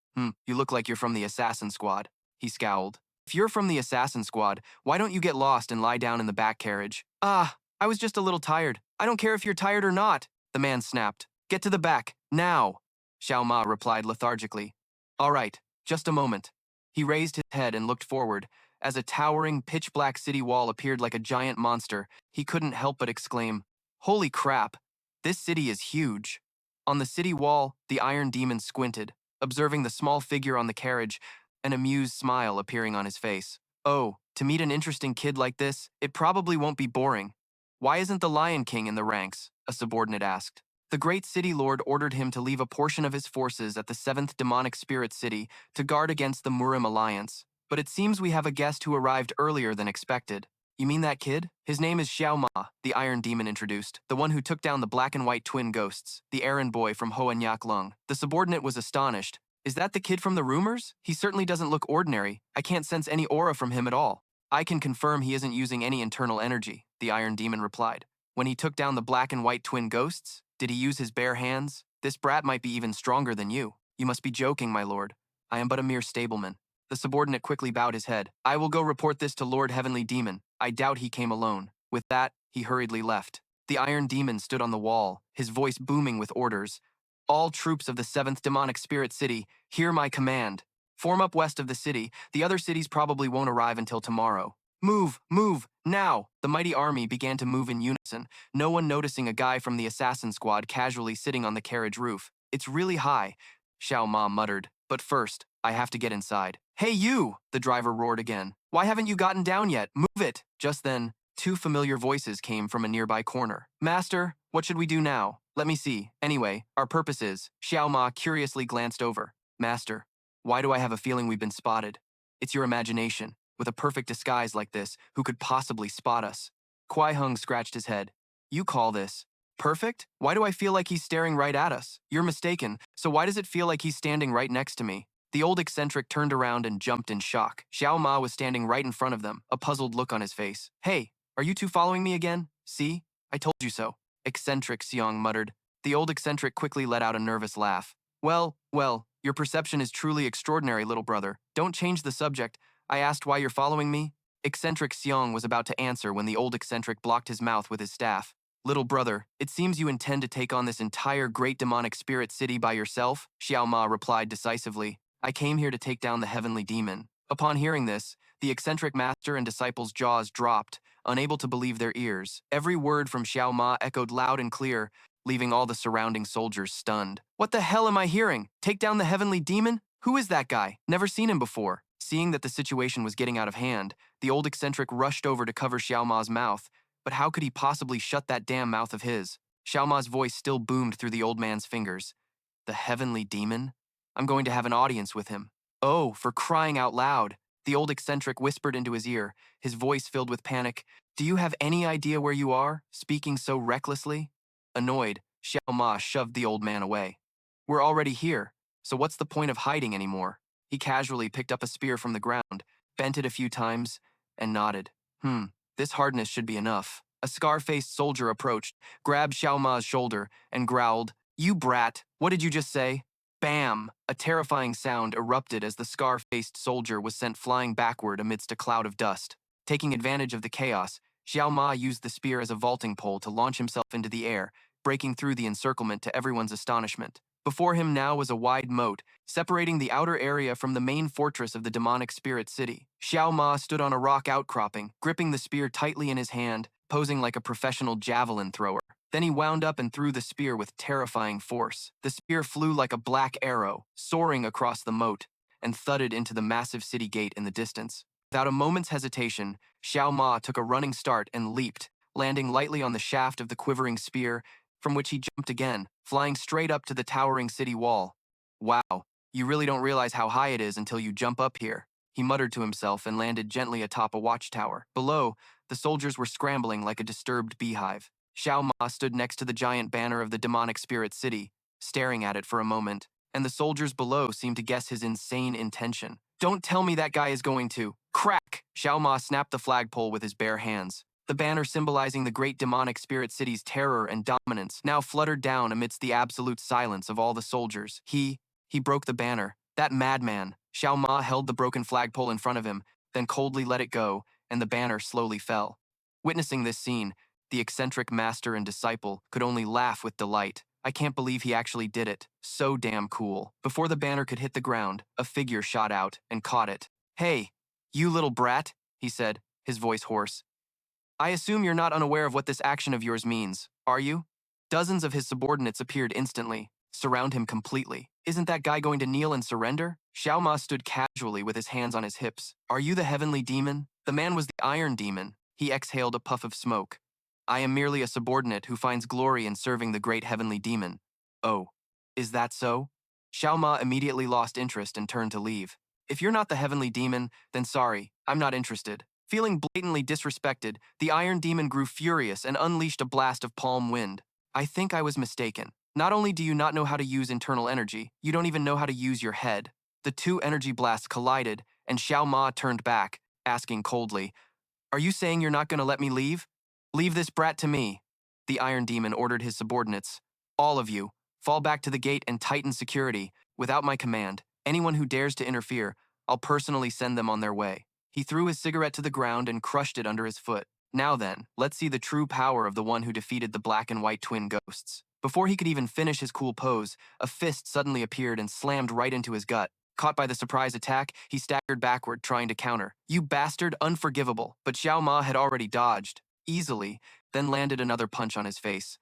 You look like you're from the assassin squad. He scowled. If you're from the assassin squad, why don't you get lost and lie down in the back carriage? I was just a little tired. I don't care if you're tired or not, the man snapped. Get to the back, now, Xiao Ma replied lethargically. All right, just a moment. He raised his head and looked forward. As a towering, pitch-black city wall appeared like a giant monster, he couldn't help but exclaim, Holy crap, this city is huge. On the city wall, the Iron Demon squinted, observing the small figure on the carriage, an amused smile appearing on his face. Oh, to meet an interesting kid like this, it probably won't be boring. Why isn't the Lion King in the ranks? A subordinate asked. The great city lord ordered him to leave a portion of his forces at the 7th demonic spirit city to guard against the Murim alliance. But it seems we have a guest who arrived earlier than expected. You mean that kid? His name is Xiao Ma, the Iron Demon introduced, the one who took down the black and white twin ghosts, the errand boy from Hoa Nhac Lung. The subordinate was astonished. Is that the kid from the rumors? He certainly doesn't look ordinary. I can't sense any aura from him at all. I can confirm he isn't using any internal energy, the Iron Demon replied. When he took down the black and white twin ghosts, did he use his bare hands? This brat might be even stronger than you. You must be joking, my lord. I am but a mere stableman. The subordinate quickly bowed his head. I will go report this to Lord Heavenly Demon. I doubt he came alone. With that, he hurriedly left. The Iron Demon stood on the wall, his voice booming with orders. All troops of the 7th Demonic Spirit City, hear my command. Form up west of the city. The other cities probably won't arrive until tomorrow. Move, move, now! The mighty army began to move in unison, no one noticing a guy from the assassin squad casually sitting on the carriage roof. It's really high, Xiao Ma muttered. But first, I have to get inside. Hey you! The driver roared again. Why haven't you gotten down yet? Move it! Just then, 2 familiar voices came from a nearby corner. Master, what should we do now? Let me see. Anyway, our purpose is... Xiao Ma curiously glanced over. Master, why do I have a feeling we've been spotted? It's your imagination. With a perfect disguise like this, who could possibly spot us? Kuai Hung scratched his head. You call this perfect? Why do I feel like he's staring right at us? You're mistaken, so why does it feel like he's standing right next to me? The old eccentric turned around and jumped in shock. Xiao Ma was standing right in front of them, a puzzled look on his face. Hey, are you two following me again? See? I told you so. Eccentric, Xiong muttered. The old eccentric quickly let out a nervous laugh. Well, your perception is truly extraordinary, little brother. Don't change the subject. I asked why you're following me. Eccentric Xiong was about to answer when the old eccentric blocked his mouth with his staff. Little brother, it seems you intend to take on this entire great demonic spirit city by yourself, Xiao Ma replied decisively. I came here to take down the heavenly demon. Upon hearing this, the eccentric master and disciple's jaws dropped, unable to believe their ears. Every word from Xiao Ma echoed loud and clear, leaving all the surrounding soldiers stunned. What the hell am I hearing? Take down the heavenly demon? Who is that guy? Never seen him before. Seeing that the situation was getting out of hand, the old eccentric rushed over to cover Xiao Ma's mouth, but how could he possibly shut that damn mouth of his? Xiao Ma's voice still boomed through the old man's fingers. The heavenly demon? I'm going to have an audience with him. Oh, for crying out loud! The old eccentric whispered into his ear, his voice filled with panic. Do you have any idea where you are, speaking so recklessly? Annoyed, Xiao Ma shoved the old man away. We're already here, so what's the point of hiding anymore? He casually picked up a spear from the ground, bent it a few times, and nodded. This hardness should be enough. A scar-faced soldier approached, grabbed Xiao Ma's shoulder, and growled, You brat, what did you just say? Bam! A terrifying sound erupted as the scar-faced soldier was sent flying backward amidst a cloud of dust. Taking advantage of the chaos, Xiao Ma used the spear as a vaulting pole to launch himself into the air, breaking through the encirclement to everyone's astonishment. Before him now was a wide moat, separating the outer area from the main fortress of the demonic spirit city. Xiao Ma stood on a rock outcropping, gripping the spear tightly in his hand, posing like a professional javelin thrower. Then he wound up and threw the spear with terrifying force. The spear flew like a black arrow, soaring across the moat, and thudded into the massive city gate in the distance. Without a moment's hesitation, Xiao Ma took a running start and leaped, landing lightly on the shaft of the quivering spear, from which he jumped again, flying straight up to the towering city wall. Wow, you really don't realize how high it is until you jump up here, he muttered to himself and landed gently atop a watchtower. Below, the soldiers were scrambling like a disturbed beehive. Xiao Ma stood next to the giant banner of the demonic spirit city, staring at it for a moment, and the soldiers below seemed to guess his insane intention. Don't tell me that guy is going to. Crack! Xiao Ma snapped the flagpole with his bare hands. The banner symbolizing the great demonic spirit city's terror and dominance now fluttered down amidst the absolute silence of all the soldiers. He broke the banner. That madman. Xiao Ma held the broken flagpole in front of him, then coldly let it go, and the banner slowly fell. Witnessing this scene, the eccentric master and disciple could only laugh with delight. I can't believe he actually did it. So damn cool. Before the banner could hit the ground, a figure shot out and caught it. Hey, you little brat, he said, his voice hoarse. I assume you're not unaware of what this action of yours means, are you? Dozens of his subordinates appeared instantly, surround him completely. Isn't that guy going to kneel and surrender? Xiao Ma stood casually with his hands on his hips. Are you the heavenly demon? The man was the iron demon. He exhaled a puff of smoke. I am merely a subordinate who finds glory in serving the great heavenly demon. Oh, is that so? Xiao Ma immediately lost interest and turned to leave. If you're not the heavenly demon, then sorry, I'm not interested. Feeling blatantly disrespected, the iron demon grew furious and unleashed a blast of palm wind. I think I was mistaken. Not only do you not know how to use internal energy, you don't even know how to use your head. The two energy blasts collided, and Xiao Ma turned back, asking coldly, Are you saying you're not going to let me leave? Leave this brat to me. The iron demon ordered his subordinates. All of you, fall back to the gate and tighten security. Without my command, anyone who dares to interfere, I'll personally send them on their way. He threw his cigarette to the ground and crushed it under his foot. Now then, let's see the true power of the one who defeated the black and white twin ghosts. Before he could even finish his cool pose, a fist suddenly appeared and slammed right into his gut. Caught by the surprise attack, he staggered backward, trying to counter. You bastard, unforgivable. But Xiao Ma had already dodged, easily, then landed another punch on his face.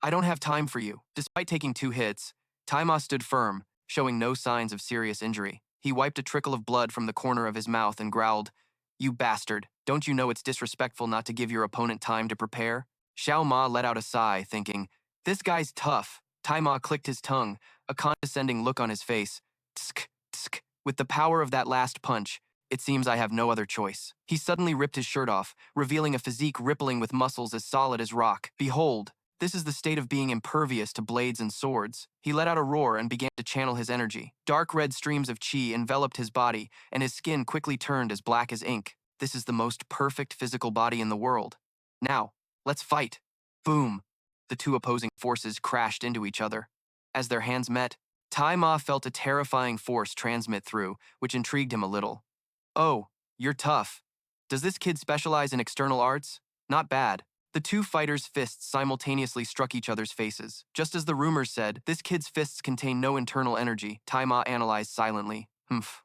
I don't have time for you. Despite taking 2 hits, Tai Ma stood firm, showing no signs of serious injury. He wiped a trickle of blood from the corner of his mouth and growled, You bastard, don't you know it's disrespectful not to give your opponent time to prepare? Xiao Ma let out a sigh, thinking, This guy's tough. Tai Ma clicked his tongue, a condescending look on his face. Tsk, tsk. With the power of that last punch, it seems I have no other choice. He suddenly ripped his shirt off, revealing a physique rippling with muscles as solid as rock. Behold, this is the state of being impervious to blades and swords. He let out a roar and began to channel his energy. Dark red streams of chi enveloped his body, and his skin quickly turned as black as ink. This is the most perfect physical body in the world. Now, let's fight. Boom. The two opposing forces crashed into each other. As their hands met, Tai Ma felt a terrifying force transmit through, which intrigued him a little. Oh, you're tough. Does this kid specialize in external arts? Not bad. The two fighters' fists simultaneously struck each other's faces. Just as the rumors said, this kid's fists contain no internal energy, Tai Ma analyzed silently.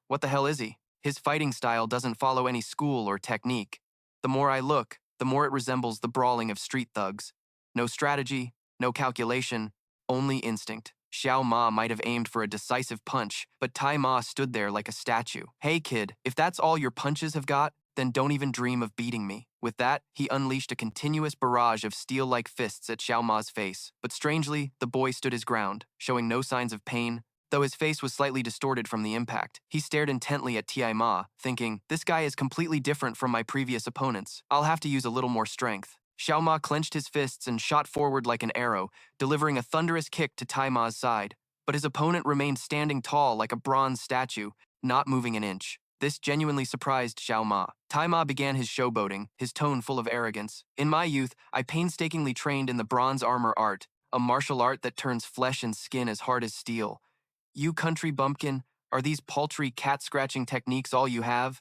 What the hell is he? His fighting style doesn't follow any school or technique. The more I look, the more it resembles the brawling of street thugs. No strategy, no calculation, only instinct. Xiao Ma might have aimed for a decisive punch, but Tai Ma stood there like a statue. Hey kid, if that's all your punches have got, then don't even dream of beating me. With that, he unleashed a continuous barrage of steel-like fists at Xiao Ma's face. But strangely, the boy stood his ground, showing no signs of pain. Though his face was slightly distorted from the impact, he stared intently at Tai Ma, thinking, this guy is completely different from my previous opponents. I'll have to use a little more strength. Xiao Ma clenched his fists and shot forward like an arrow, delivering a thunderous kick to Tai Ma's side. But his opponent remained standing tall like a bronze statue, not moving an inch. This genuinely surprised Xiao Ma. Tai Ma began his showboating, his tone full of arrogance. In my youth, I painstakingly trained in the bronze armor art, a martial art that turns flesh and skin as hard as steel. You country bumpkin, are these paltry cat-scratching techniques all you have?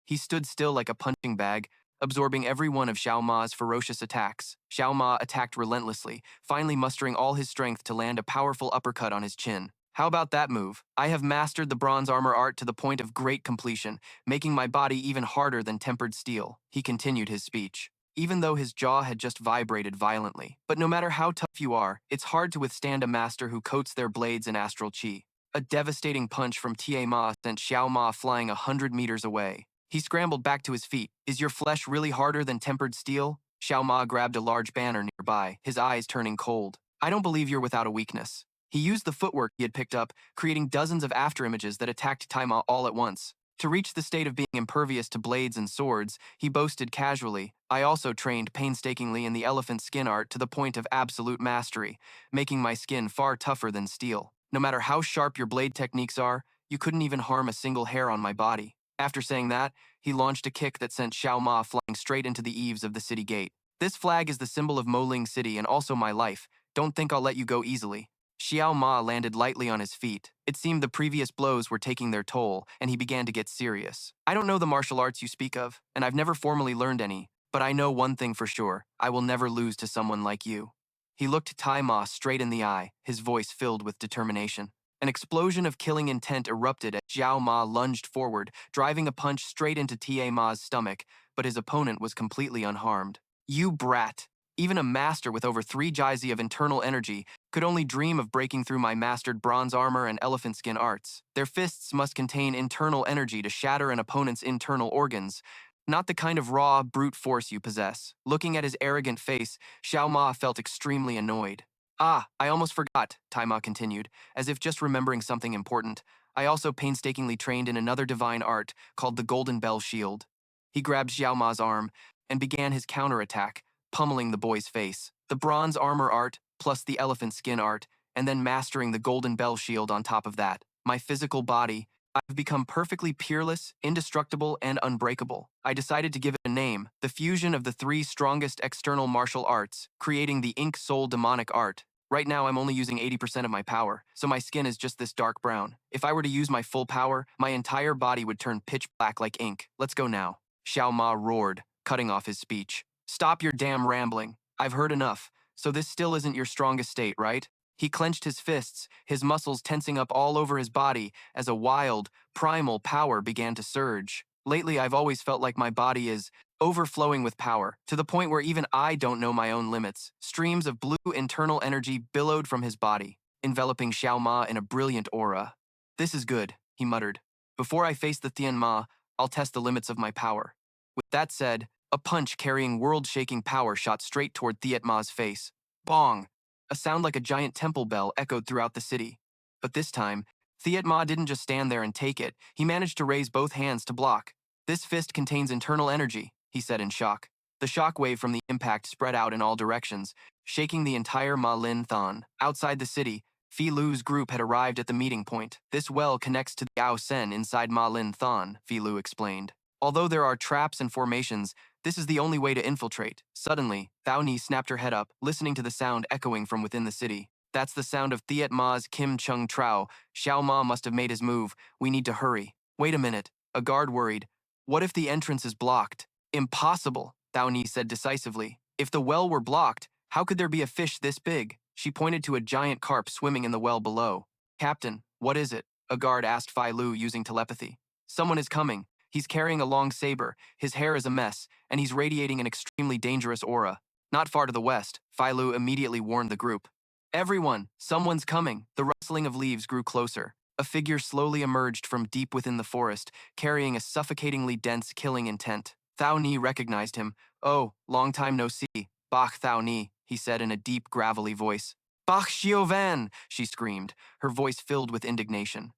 He stood still like a punching bag, absorbing every one of Xiao Ma's ferocious attacks. Xiao Ma attacked relentlessly, finally mustering all his strength to land a powerful uppercut on his chin. How about that move? I have mastered the bronze armor art to the point of great completion, making my body even harder than tempered steel. He continued his speech, even though his jaw had just vibrated violently. But no matter how tough you are, it's hard to withstand a master who coats their blades in astral chi. A devastating punch from Tai Ma sent Xiao Ma flying 100 meters away. He scrambled back to his feet. Is your flesh really harder than tempered steel? Xiao Ma grabbed a large banner nearby, his eyes turning cold. I don't believe you're without a weakness. He used the footwork he had picked up, creating dozens of afterimages that attacked Tai Ma all at once. To reach the state of being impervious to blades and swords, he boasted casually, I also trained painstakingly in the elephant skin art to the point of absolute mastery, making my skin far tougher than steel. No matter how sharp your blade techniques are, you couldn't even harm a single hair on my body. After saying that, he launched a kick that sent Xiao Ma flying straight into the eaves of the city gate. This flag is the symbol of Moling City and also my life. Don't think I'll let you go easily. Xiao Ma landed lightly on his feet. It seemed the previous blows were taking their toll, and he began to get serious. I don't know the martial arts you speak of, and I've never formally learned any, but I know one thing for sure. I will never lose to someone like you. He looked Tai Ma straight in the eye, his voice filled with determination. An explosion of killing intent erupted as Xiao Ma lunged forward, driving a punch straight into Tai Ma's stomach, but his opponent was completely unharmed. You brat! Even a master with over 3 jaisi of internal energy could only dream of breaking through my mastered bronze armor and elephant skin arts. Their fists must contain internal energy to shatter an opponent's internal organs, not the kind of raw, brute force you possess. Looking at his arrogant face, Xiao Ma felt extremely annoyed. Ah, I almost forgot, Tai Ma continued, as if just remembering something important. I also painstakingly trained in another divine art called the Golden Bell Shield. He grabbed Xiao Ma's arm and began his counterattack, pummeling the boy's face. The bronze armor art, plus the elephant skin art, and then mastering the golden bell shield on top of that. My physical body, I've become perfectly peerless, indestructible, and unbreakable. I decided to give it a name, the fusion of the 3 strongest external martial arts, creating the Ink Soul demonic art. Right now, I'm only using 80% of my power, so my skin is just this dark brown. If I were to use my full power, my entire body would turn pitch black like ink. Let's go now. Xiao Ma roared, cutting off his speech. Stop your damn rambling. I've heard enough. So this still isn't your strongest state, right? He clenched his fists, his muscles tensing up all over his body as a wild, primal power began to surge. Lately, I've always felt like my body is overflowing with power, to the point where even I don't know my own limits. Streams of blue internal energy billowed from his body, enveloping Xiao Ma in a brilliant aura. This is good, he muttered. Before I face the Tian Ma, I'll test the limits of my power. With that said, a punch carrying world-shaking power shot straight toward Thiet Ma's face. Bong! A sound like a giant temple bell echoed throughout the city. But this time, Thiet Ma didn't just stand there and take it. He managed to raise both hands to block. This fist contains internal energy, he said in shock. The shock wave from the impact spread out in all directions, shaking the entire Ma Linh Thon. Outside the city, Fei Lu's group had arrived at the meeting point. This well connects to the Ao Sen inside Ma Linh Thon, Fei Lu explained. Although there are traps and formations, this is the only way to infiltrate. Suddenly, Thao Ni snapped her head up, listening to the sound echoing from within the city. That's the sound of Thiet Ma's Kim Chung Trao. Xiao Ma must have made his move. We need to hurry. Wait a minute. A guard worried. What if the entrance is blocked? Impossible, Thao Ni said decisively. If the well were blocked, how could there be a fish this big? She pointed to a giant carp swimming in the well below. Captain, what is it? A guard asked Fei Lu using telepathy. Someone is coming. He's carrying a long saber, his hair is a mess, and he's radiating an extremely dangerous aura. Not far to the west, Fei Lu immediately warned the group. Everyone, someone's coming. The rustling of leaves grew closer. A figure slowly emerged from deep within the forest, carrying a suffocatingly dense killing intent. Thao Ni recognized him. Oh, long time no see. Bach Thao Ni, he said in a deep, gravelly voice. Bach Xiao, she screamed, her voice filled with indignation.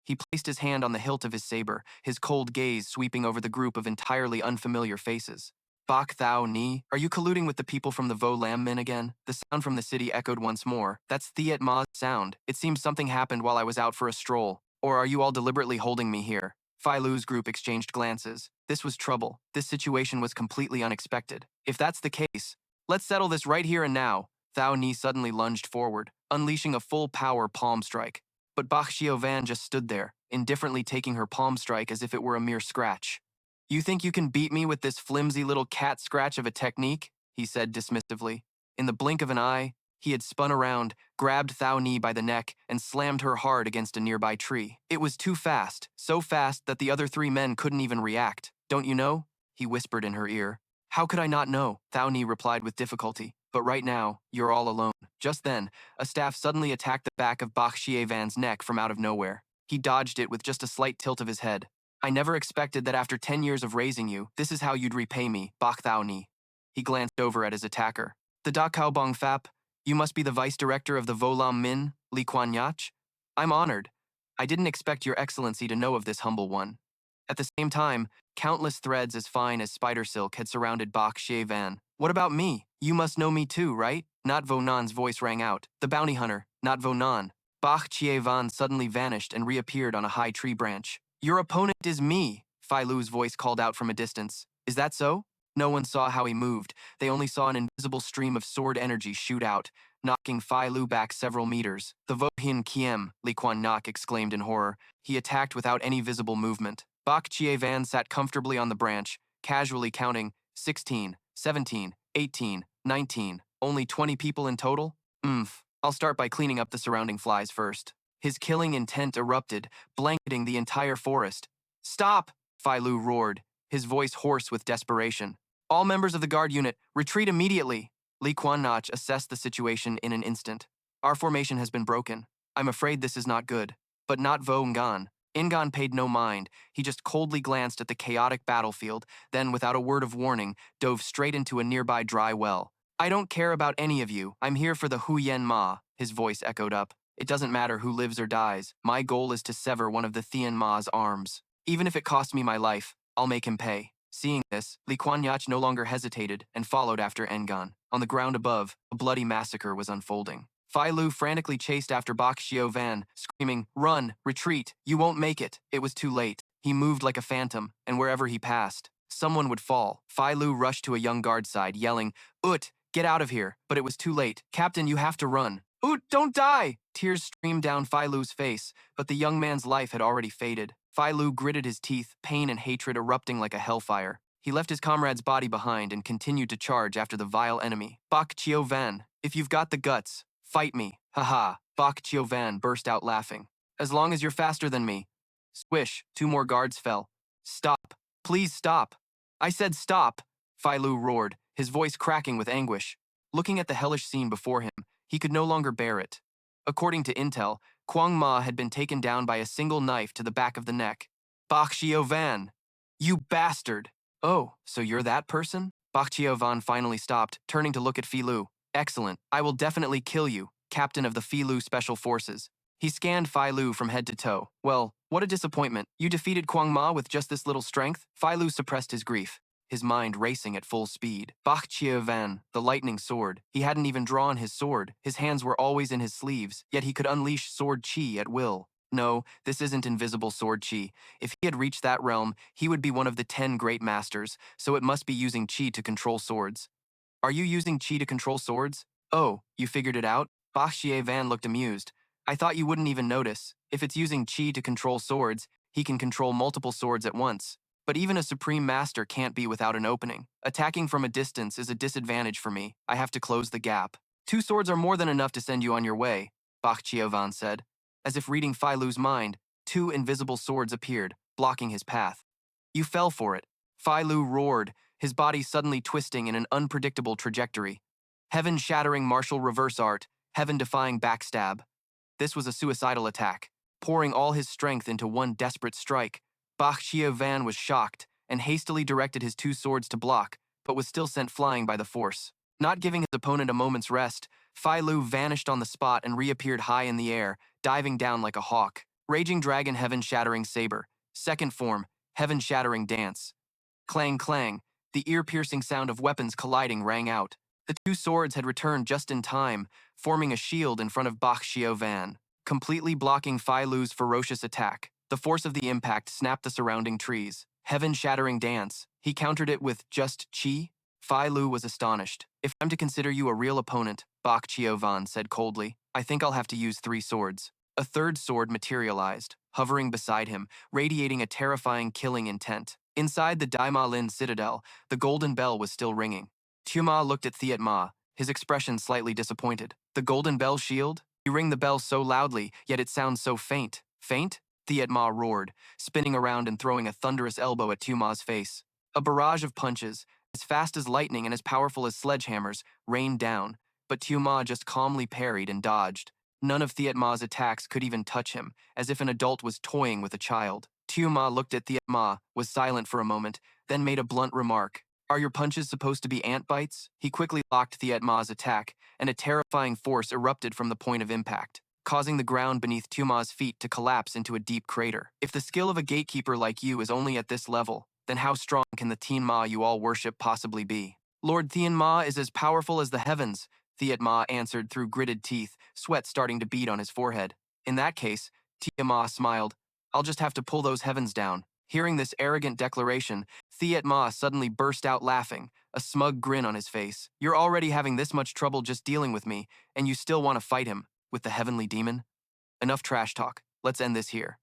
He placed his hand on the hilt of his saber, his cold gaze sweeping over the group of entirely unfamiliar faces. Bak Thao Ni, are you colluding with the people from the Vo Lam Min again? The sound from the city echoed once more. That's Thiet Ma's sound. It seems something happened while I was out for a stroll. Or are you all deliberately holding me here? Phi Lu's group exchanged glances. This was trouble. This situation was completely unexpected. If that's the case, let's settle this right here and now. Thao Ni suddenly lunged forward, unleashing a full-power palm strike. But Bach Xiao just stood there, indifferently taking her palm strike as if it were a mere scratch. You think you can beat me with this flimsy little cat scratch of a technique? He said dismissively. In the blink of an eye, he had spun around, grabbed Thao Ni by the neck, and slammed her hard against a nearby tree. It was too fast, so fast that the other three men couldn't even react. Don't you know? He whispered in her ear. How could I not know? Thao Ni replied with difficulty. But right now, you're all alone. Just then, a staff suddenly attacked the back of Bach Xie neck from out of nowhere. He dodged it with just a slight tilt of his head. I never expected that after 10 years of raising you, this is how you'd repay me, Bach Thao Ni. He glanced over at his attacker. The Da Cao Bong Fap, you must be the vice director of the Vo Lam Min, Li Quan Yach? I'm honored. I didn't expect your excellency to know of this humble one. At the same time, countless threads as fine as spider silk had surrounded Bach Xie. What about me? You must know me too, right? Not Vo Nan's voice rang out. The bounty hunter, not Vo Nan. Bach Xie suddenly vanished and reappeared on a high tree branch. Your opponent is me, Phi Lu's voice called out from a distance. Is that so? No one saw how he moved. They only saw an invisible stream of sword energy shoot out, knocking Phi Lu back several meters. The Vo Hin Kiem, Li Quan Nak exclaimed in horror. He attacked without any visible movement. Bach Xie sat comfortably on the branch, casually counting 16, 17, 18, 19. Only 20 people in total? I'll start by cleaning up the surrounding flies first. His killing intent erupted, blanketing the entire forest. Stop! Phi Lu roared, his voice hoarse with desperation. All members of the guard unit, retreat immediately! Li Quan Nach assessed the situation in an instant. Our formation has been broken. I'm afraid this is not good. But not Vo Ngan. Ngan paid no mind. He just coldly glanced at the chaotic battlefield, then, without a word of warning, dove straight into a nearby dry well. I don't care about any of you. I'm here for the Huyen Ma, his voice echoed up. It doesn't matter who lives or dies. My goal is to sever one of the Thien Ma's arms. Even if it costs me my life, I'll make him pay. Seeing this, Li Quan Yach no longer hesitated and followed after Ngan. On the ground above, a bloody massacre was unfolding. Phi Lu frantically chased after Bach Xiao, screaming, Run, retreat, you won't make it. It was too late. He moved like a phantom, and wherever he passed, someone would fall. Phi Lu rushed to a young guard's side, yelling, Ut, get out of here. But it was too late. Captain, you have to run. Ut, don't die! Tears streamed down Phi Lu's face, but the young man's life had already faded. Phi Lu gritted his teeth, pain and hatred erupting like a hellfire. He left his comrade's body behind and continued to charge after the vile enemy. Bak Chio, if you've got the guts, fight me. Haha. Bak Chio burst out laughing. As long as you're faster than me. Swish, 2 more guards fell. Stop. Please stop. I said stop, Phi Lu roared, his voice cracking with anguish. Looking at the hellish scene before him, he could no longer bear it. According to intel, Quang Ma had been taken down by a single knife to the back of the neck. Bak Chio, you bastard! Oh, so you're that person? Bak Chio finally stopped, turning to look at Phi Lu. Excellent. I will definitely kill you, captain of the Phi Lu Special Forces. He scanned Phi Lu from head to toe. Well, what a disappointment. You defeated Quang Ma with just this little strength? Phi Lu suppressed his grief, his mind racing at full speed. Bach Chio, the lightning sword. He hadn't even drawn his sword. His hands were always in his sleeves, yet he could unleash sword chi at will. No, this isn't invisible sword chi. If he had reached that realm, he would be one of the 10 great masters, so it must be using chi to control swords. Are you using chi to control swords? Oh, you figured it out? Bach Xie looked amused. I thought you wouldn't even notice. If it's using chi to control swords, he can control multiple swords at once. But even a supreme master can't be without an opening. Attacking from a distance is a disadvantage for me. I have to close the gap. 2 swords are more than enough to send you on your way, Bach Chio said. As if reading Phi Lu's mind, 2 invisible swords appeared, blocking his path. You fell for it. Phi Lu roared, his body suddenly twisting in an unpredictable trajectory. Heaven-shattering martial reverse art, heaven-defying backstab. This was a suicidal attack. Pouring all his strength into one desperate strike, Bach Van was shocked and hastily directed his two swords to block, but was still sent flying by the force. Not giving his opponent a moment's rest, Fei Long vanished on the spot and reappeared high in the air, diving down like a hawk. Raging Dragon Heaven-Shattering Saber. Second form, Heaven-Shattering Dance. Clang clang, the ear-piercing sound of weapons colliding rang out. The two swords had returned just in time, forming a shield in front of Bach Van, completely blocking Fei Long's ferocious attack. The force of the impact snapped the surrounding trees. Heaven-Shattering Dance. He countered it with just chi? Fei Long was astonished. If I'm to consider you a real opponent, Bach Van said coldly, I think I'll have to use 3 swords. A third sword materialized, hovering beside him, radiating a terrifying killing intent. Inside the Dai Ma Lin citadel, the golden bell was still ringing. Xiao Ma looked at Xiao Ma, his expression slightly disappointed. The golden bell shield? You ring the bell so loudly, yet it sounds so faint. Faint? Xiao Ma roared, spinning around and throwing a thunderous elbow at Xiao Ma's face. A barrage of punches, as fast as lightning and as powerful as sledgehammers, rained down, but Xiao Ma just calmly parried and dodged. None of Xiao Ma's attacks could even touch him, as if an adult was toying with a child. Xiao Ma looked at Xiao Ma, was silent for a moment, then made a blunt remark. Are your punches supposed to be ant bites? He quickly blocked Xiao Ma's attack, and a terrifying force erupted from the point of impact, causing the ground beneath Xiao Ma's feet to collapse into a deep crater. If the skill of a gatekeeper like you is only at this level, then how strong can the Tian Ma you all worship possibly be? Lord Tian Ma is as powerful as the heavens, Xiao Ma answered through gritted teeth, sweat starting to bead on his forehead. In that case, Xiao Ma smiled, I'll just have to pull those heavens down. Hearing this arrogant declaration, Xiao Ma suddenly burst out laughing, a smug grin on his face. You're already having this much trouble just dealing with me, and you still want to fight him, with the heavenly demon? Enough trash talk, let's end this here.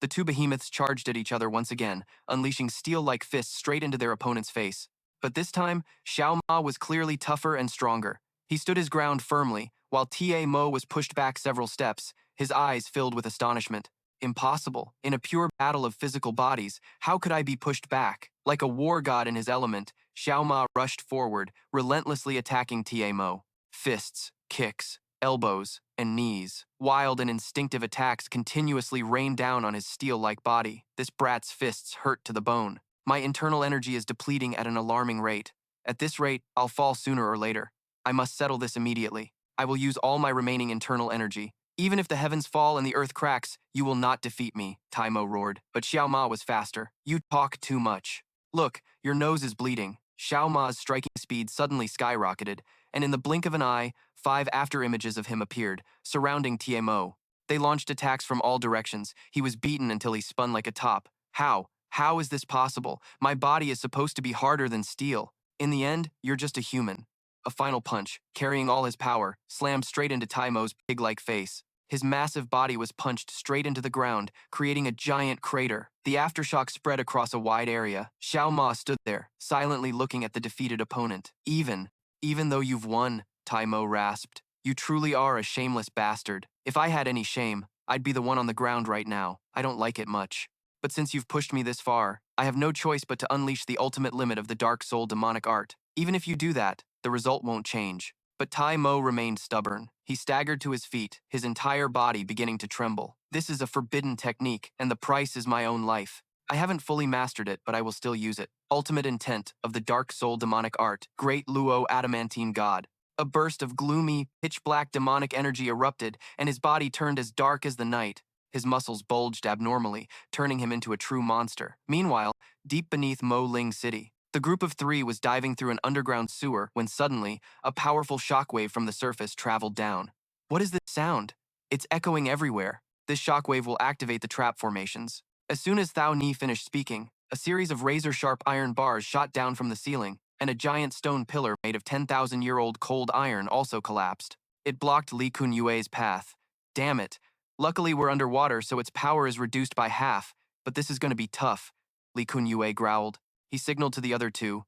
The two behemoths charged at each other once again, unleashing steel-like fists straight into their opponent's face. But this time, Xiao Ma was clearly tougher and stronger. He stood his ground firmly, while Xiao Ma was pushed back several steps, his eyes filled with astonishment. Impossible. In a pure battle of physical bodies, how could I be pushed back? Like a war god in his element, Xiao Ma rushed forward, relentlessly attacking Xiao Ma. Fists, kicks, elbows, and knees. Wild and instinctive attacks continuously rained down on his steel-like body. This brat's fists hurt to the bone. My internal energy is depleting at an alarming rate. At this rate, I'll fall sooner or later. I must settle this immediately. I will use all my remaining internal energy. Even if the heavens fall and the earth cracks, you will not defeat me, Tai Mo roared. But Xiao Ma was faster. You talk too much. Look, your nose is bleeding. Xiao Ma's striking speed suddenly skyrocketed, and in the blink of an eye, 5 after-images of him appeared, surrounding Xiao Ma. They launched attacks from all directions. He was beaten until he spun like a top. How? How is this possible? My body is supposed to be harder than steel. In the end, you're just a human. A final punch, carrying all his power, slammed straight into Tai Mo's pig-like face. His massive body was punched straight into the ground, creating a giant crater. The aftershock spread across a wide area. Xiao Ma stood there, silently looking at the defeated opponent. Even though you've won, Tai Mo rasped. You truly are a shameless bastard. If I had any shame, I'd be the one on the ground right now. I don't like it much. But since you've pushed me this far, I have no choice but to unleash the ultimate limit of the dark soul demonic art. Even if you do that, the result won't change. But Tai Mo remained stubborn. He staggered to his feet, his entire body beginning to tremble. This is a forbidden technique, and the price is my own life. I haven't fully mastered it, but I will still use it. Ultimate intent of the dark soul demonic art, great Luo adamantine god. A burst of gloomy, pitch-black demonic energy erupted, and his body turned as dark as the night. His muscles bulged abnormally, turning him into a true monster. Meanwhile, deep beneath Mo Ling City, the group of 3 was diving through an underground sewer when suddenly, a powerful shockwave from the surface traveled down. What is this sound? It's echoing everywhere. This shockwave will activate the trap formations. As soon as Thao Ni finished speaking, a series of razor-sharp iron bars shot down from the ceiling, and a giant stone pillar made of 10,000-year-old cold iron also collapsed. It blocked Li Kun Yue's path. Damn it. Luckily we're underwater, so its power is reduced by half, but this is going to be tough, Li Kun Yue growled. He signaled to the other 2.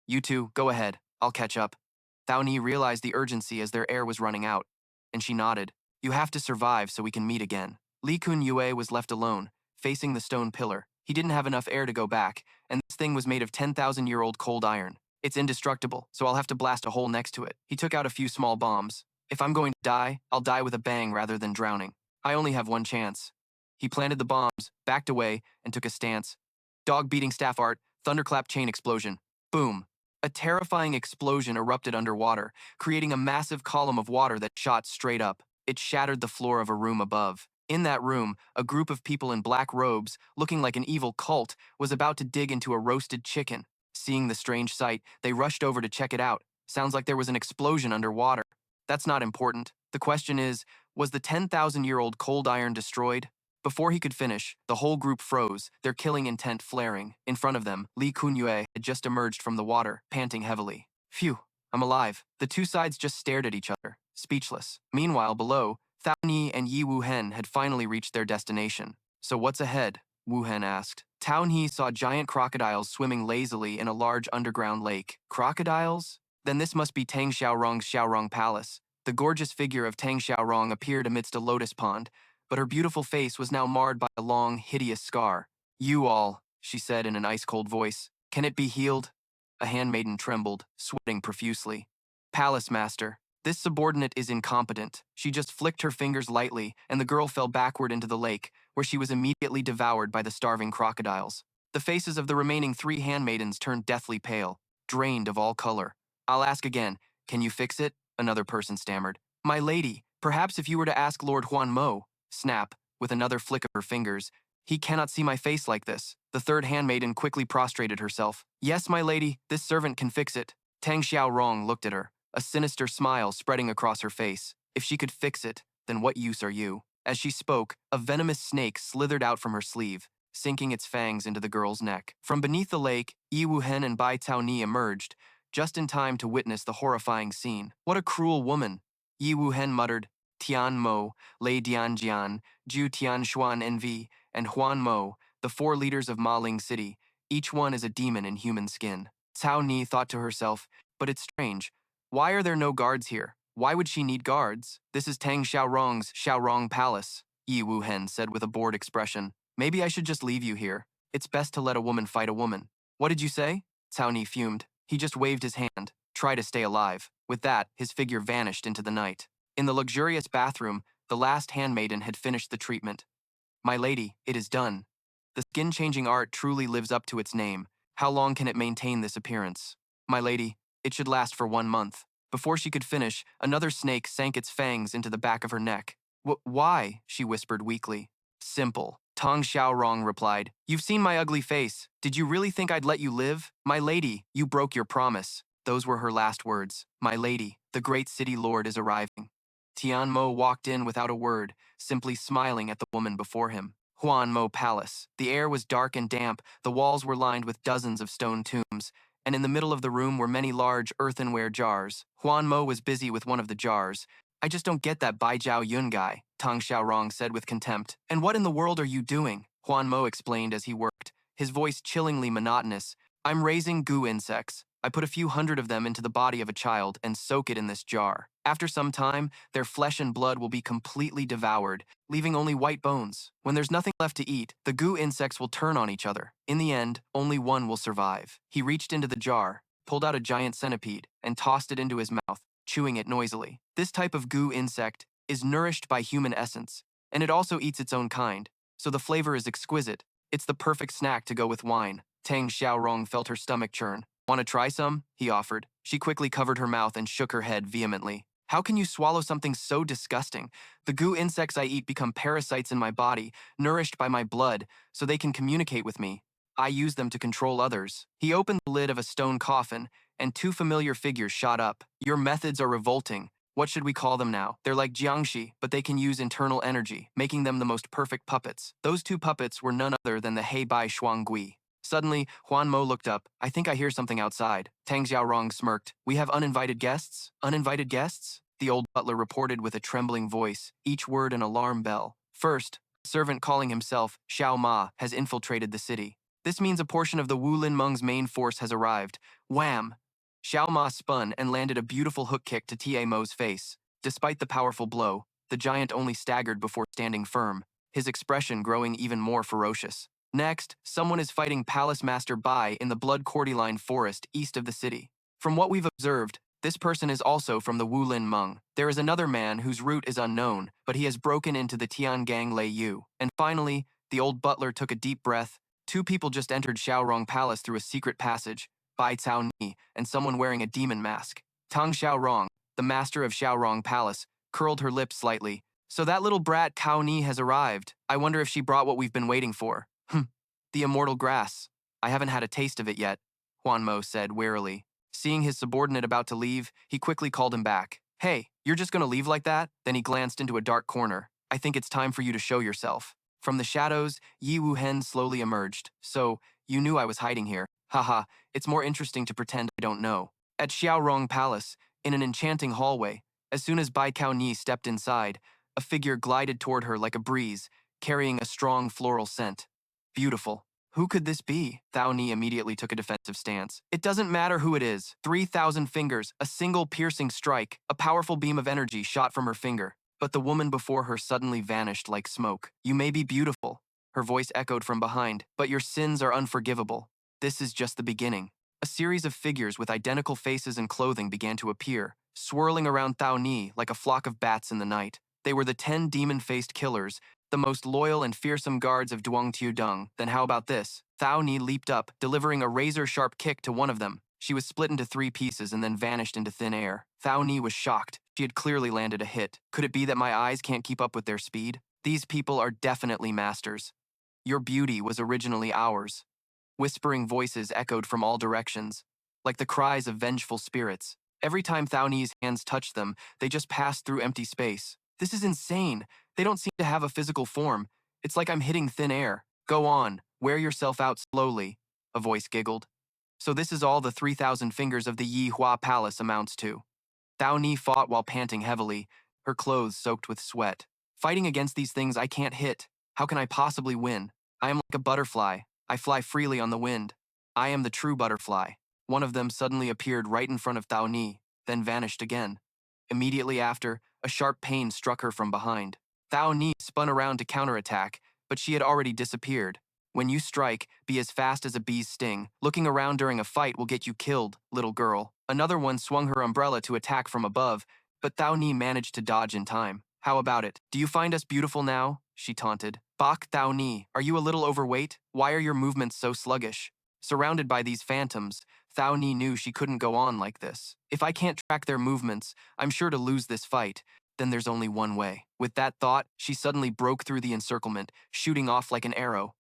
You 2, go ahead. I'll catch up. Thao Ni realized the urgency as their air was running out, and she nodded. You have to survive so we can meet again. Li Kun Yue was left alone, facing the stone pillar. He didn't have enough air to go back, and this thing was made of 10,000-year-old cold iron. It's indestructible, so I'll have to blast a hole next to it. He took out a few small bombs. If I'm going to die, I'll die with a bang rather than drowning. I only have one chance. He planted the bombs, backed away, and took a stance. Dog beating staff art, thunderclap chain explosion. Boom. A terrifying explosion erupted underwater, creating a massive column of water that shot straight up. It shattered the floor of a room above. In that room, a group of people in black robes, looking like an evil cult, was about to dig into a roasted chicken. Seeing the strange sight, they rushed over to check it out. Sounds like there was an explosion underwater. That's not important. The question is, was the 10,000-year-old cold iron destroyed? Before he could finish, the whole group froze, their killing intent flaring. In front of them, Li Kunyue had just emerged from the water, panting heavily. Phew, I'm alive. The two sides just stared at each other, speechless. Meanwhile, below, Thao Ni and Yi Wuhen had finally reached their destination. So what's ahead? Wuhen asked. Tao Ni saw giant crocodiles swimming lazily in a large underground lake. Crocodiles? Then this must be Tang Xiaorong's Xiaorong Palace. The gorgeous figure of Tang Xiaorong appeared amidst a lotus pond, but her beautiful face was now marred by a long, hideous scar. You all, she said in an ice-cold voice, can it be healed? A handmaiden trembled, sweating profusely. Palace master, this subordinate is incompetent. She just flicked her fingers lightly, and the girl fell backward into the lake, where she was immediately devoured by the starving crocodiles. The faces of the remaining 3 handmaidens turned deathly pale, drained of all color. I'll ask again, can you fix it? Another person stammered. My lady, perhaps if you were to ask Lord Huan Mo. Snap, with another flick of her fingers. He cannot see my face like this. The 3rd handmaiden quickly prostrated herself. Yes, my lady, this servant can fix it. Tang Xiaorong looked at her, a sinister smile spreading across her face. If she could fix it, then what use are you? As she spoke, a venomous snake slithered out from her sleeve, sinking its fangs into the girl's neck. From beneath the lake, Yi Wuhen and Bai Tao Ni emerged, just in time to witness the horrifying scene. What a cruel woman! Yi Wuhen muttered. Tian Mo, Lei Dianjian, Ju Tian Xuan Envy, and Huan Mo, the 4 leaders of Ma Ling City, each one is a demon in human skin. Cao Ni thought to herself, but it's strange. Why are there no guards here? Why would she need guards? This is Tang Xiaorong's Xiaorong Palace, Yi Wuhen said with a bored expression. Maybe I should just leave you here. It's best to let a woman fight a woman. What did you say? Cao Ni fumed. He just waved his hand. Try to stay alive. With that, his figure vanished into the night. In the luxurious bathroom, the last handmaiden had finished the treatment. My lady, it is done. The skin-changing art truly lives up to its name. How long can it maintain this appearance? My lady, it should last for 1 month. Before she could finish, another snake sank its fangs into the back of her neck. Why? She whispered weakly. Simple. Tang Xiaorong replied. You've seen my ugly face. Did you really think I'd let you live? My lady, you broke your promise. Those were her last words. My lady, the great city lord is arriving. Tian Mo walked in without a word, simply smiling at the woman before him. Huan Mo Palace. The air was dark and damp, the walls were lined with dozens of stone tombs, and in the middle of the room were many large earthenware jars. Huan Mo was busy with one of the jars. I just don't get that Bai Jiao Yun guy, Tang Xiaorong said with contempt. And what in the world are you doing? Huan Mo explained as he worked, his voice chillingly monotonous. I'm raising goo insects. I put a few hundred of them into the body of a child and soak it in this jar. After some time, their flesh and blood will be completely devoured, leaving only white bones. When there's nothing left to eat, the goo insects will turn on each other. In the end, only one will survive. He reached into the jar, pulled out a giant centipede, and tossed it into his mouth, chewing it noisily. This type of goo insect is nourished by human essence, and it also eats its own kind, so the flavor is exquisite. It's the perfect snack to go with wine. Tang Xiaorong felt her stomach churn. Want to try some? He offered. She quickly covered her mouth and shook her head vehemently. How can you swallow something so disgusting? The goo insects I eat become parasites in my body, nourished by my blood, so they can communicate with me. I use them to control others. He opened the lid of a stone coffin, and 2 familiar figures shot up. Your methods are revolting. What should we call them now? They're like Jiangxi, but they can use internal energy, making them the most perfect puppets. Those 2 puppets were none other than the Hac Bach Song Quy. Suddenly, Huan Mo looked up. I think I hear something outside. Tang Xiaorong smirked. We have uninvited guests? Uninvited guests? The old butler reported with a trembling voice, each word an alarm bell. First, a servant calling himself Xiao Ma has infiltrated the city. This means a portion of the Wu Lin Meng's main force has arrived. Wham! Xiao Ma spun and landed a beautiful hook kick to Ta Mo's face. Despite the powerful blow, the giant only staggered before standing firm, his expression growing even more ferocious. Next, someone is fighting Palace Master Bai in the Blood Cordyline forest east of the city. From what we've observed, This person is also from the Wulin Meng. There is another man whose route is unknown, but he has broken into the Tiangang Lei Yu. And finally, the old butler took a deep breath. Two people just entered Xiaorong Palace through a secret passage, Bai Cao Ni and someone wearing a demon mask. Tang Xiaorong, the master of Xiaorong Palace, curled her lips slightly. So that little brat Cao Ni has arrived. I wonder if she brought what we've been waiting for. The immortal grass. I haven't had a taste of it yet, Huan Mo said wearily. Seeing his subordinate about to leave, he quickly called him back. Hey, you're just gonna leave like that? Then he glanced into a dark corner. I think it's time for you to show yourself. From the shadows, Yi Wuhen slowly emerged. So, you knew I was hiding here. Haha, it's more interesting to pretend I don't know. At Xiaorong Palace, in an enchanting hallway, as soon as Bai Cao Ni stepped inside, a figure glided toward her like a breeze, carrying a strong floral scent. Beautiful. Who could this be? Thao Ni immediately took a defensive stance. It doesn't matter who it is. 3,000 fingers, a single piercing strike, a powerful beam of energy shot from her finger. But the woman before her suddenly vanished like smoke. You may be beautiful, her voice echoed from behind, but your sins are unforgivable. This is just the beginning. A series of figures with identical faces and clothing began to appear, swirling around Thao Ni like a flock of bats in the night. They were the 10 demon-faced killers, the most loyal and fearsome guards of Duong Tiudong. Then how about this? Thao Ni leaped up, delivering a razor-sharp kick to one of them. She was split into 3 pieces and then vanished into thin air. Thao Ni was shocked. She had clearly landed a hit. Could it be that my eyes can't keep up with their speed? These people are definitely masters. Your beauty was originally ours. Whispering voices echoed from all directions, like the cries of vengeful spirits. Every time Thao Ni's hands touched them, they just passed through empty space. This is insane. They don't seem to have a physical form. It's like I'm hitting thin air. Go on, wear yourself out slowly, a voice giggled. So this is all the 3,000 fingers of the Yi Hua Palace amounts to. Thao Ni fought while panting heavily, her clothes soaked with sweat. Fighting against these things I can't hit. How can I possibly win? I am like a butterfly. I fly freely on the wind. I am the true butterfly. One of them suddenly appeared right in front of Thao Ni, then vanished again. Immediately after, a sharp pain struck her from behind. Thao Ni spun around to counterattack, but she had already disappeared. When you strike, be as fast as a bee's sting. Looking around during a fight will get you killed, little girl. Another one swung her umbrella to attack from above, but Thao Ni managed to dodge in time. How about it? Do you find us beautiful now? She taunted. Bach Thao Ni, are you a little overweight? Why are your movements so sluggish? Surrounded by these phantoms, Thao Ni knew she couldn't go on like this. If I can't track their movements, I'm sure to lose this fight. Then there's only one way. With that thought, she suddenly broke through the encirclement, shooting off like an arrow.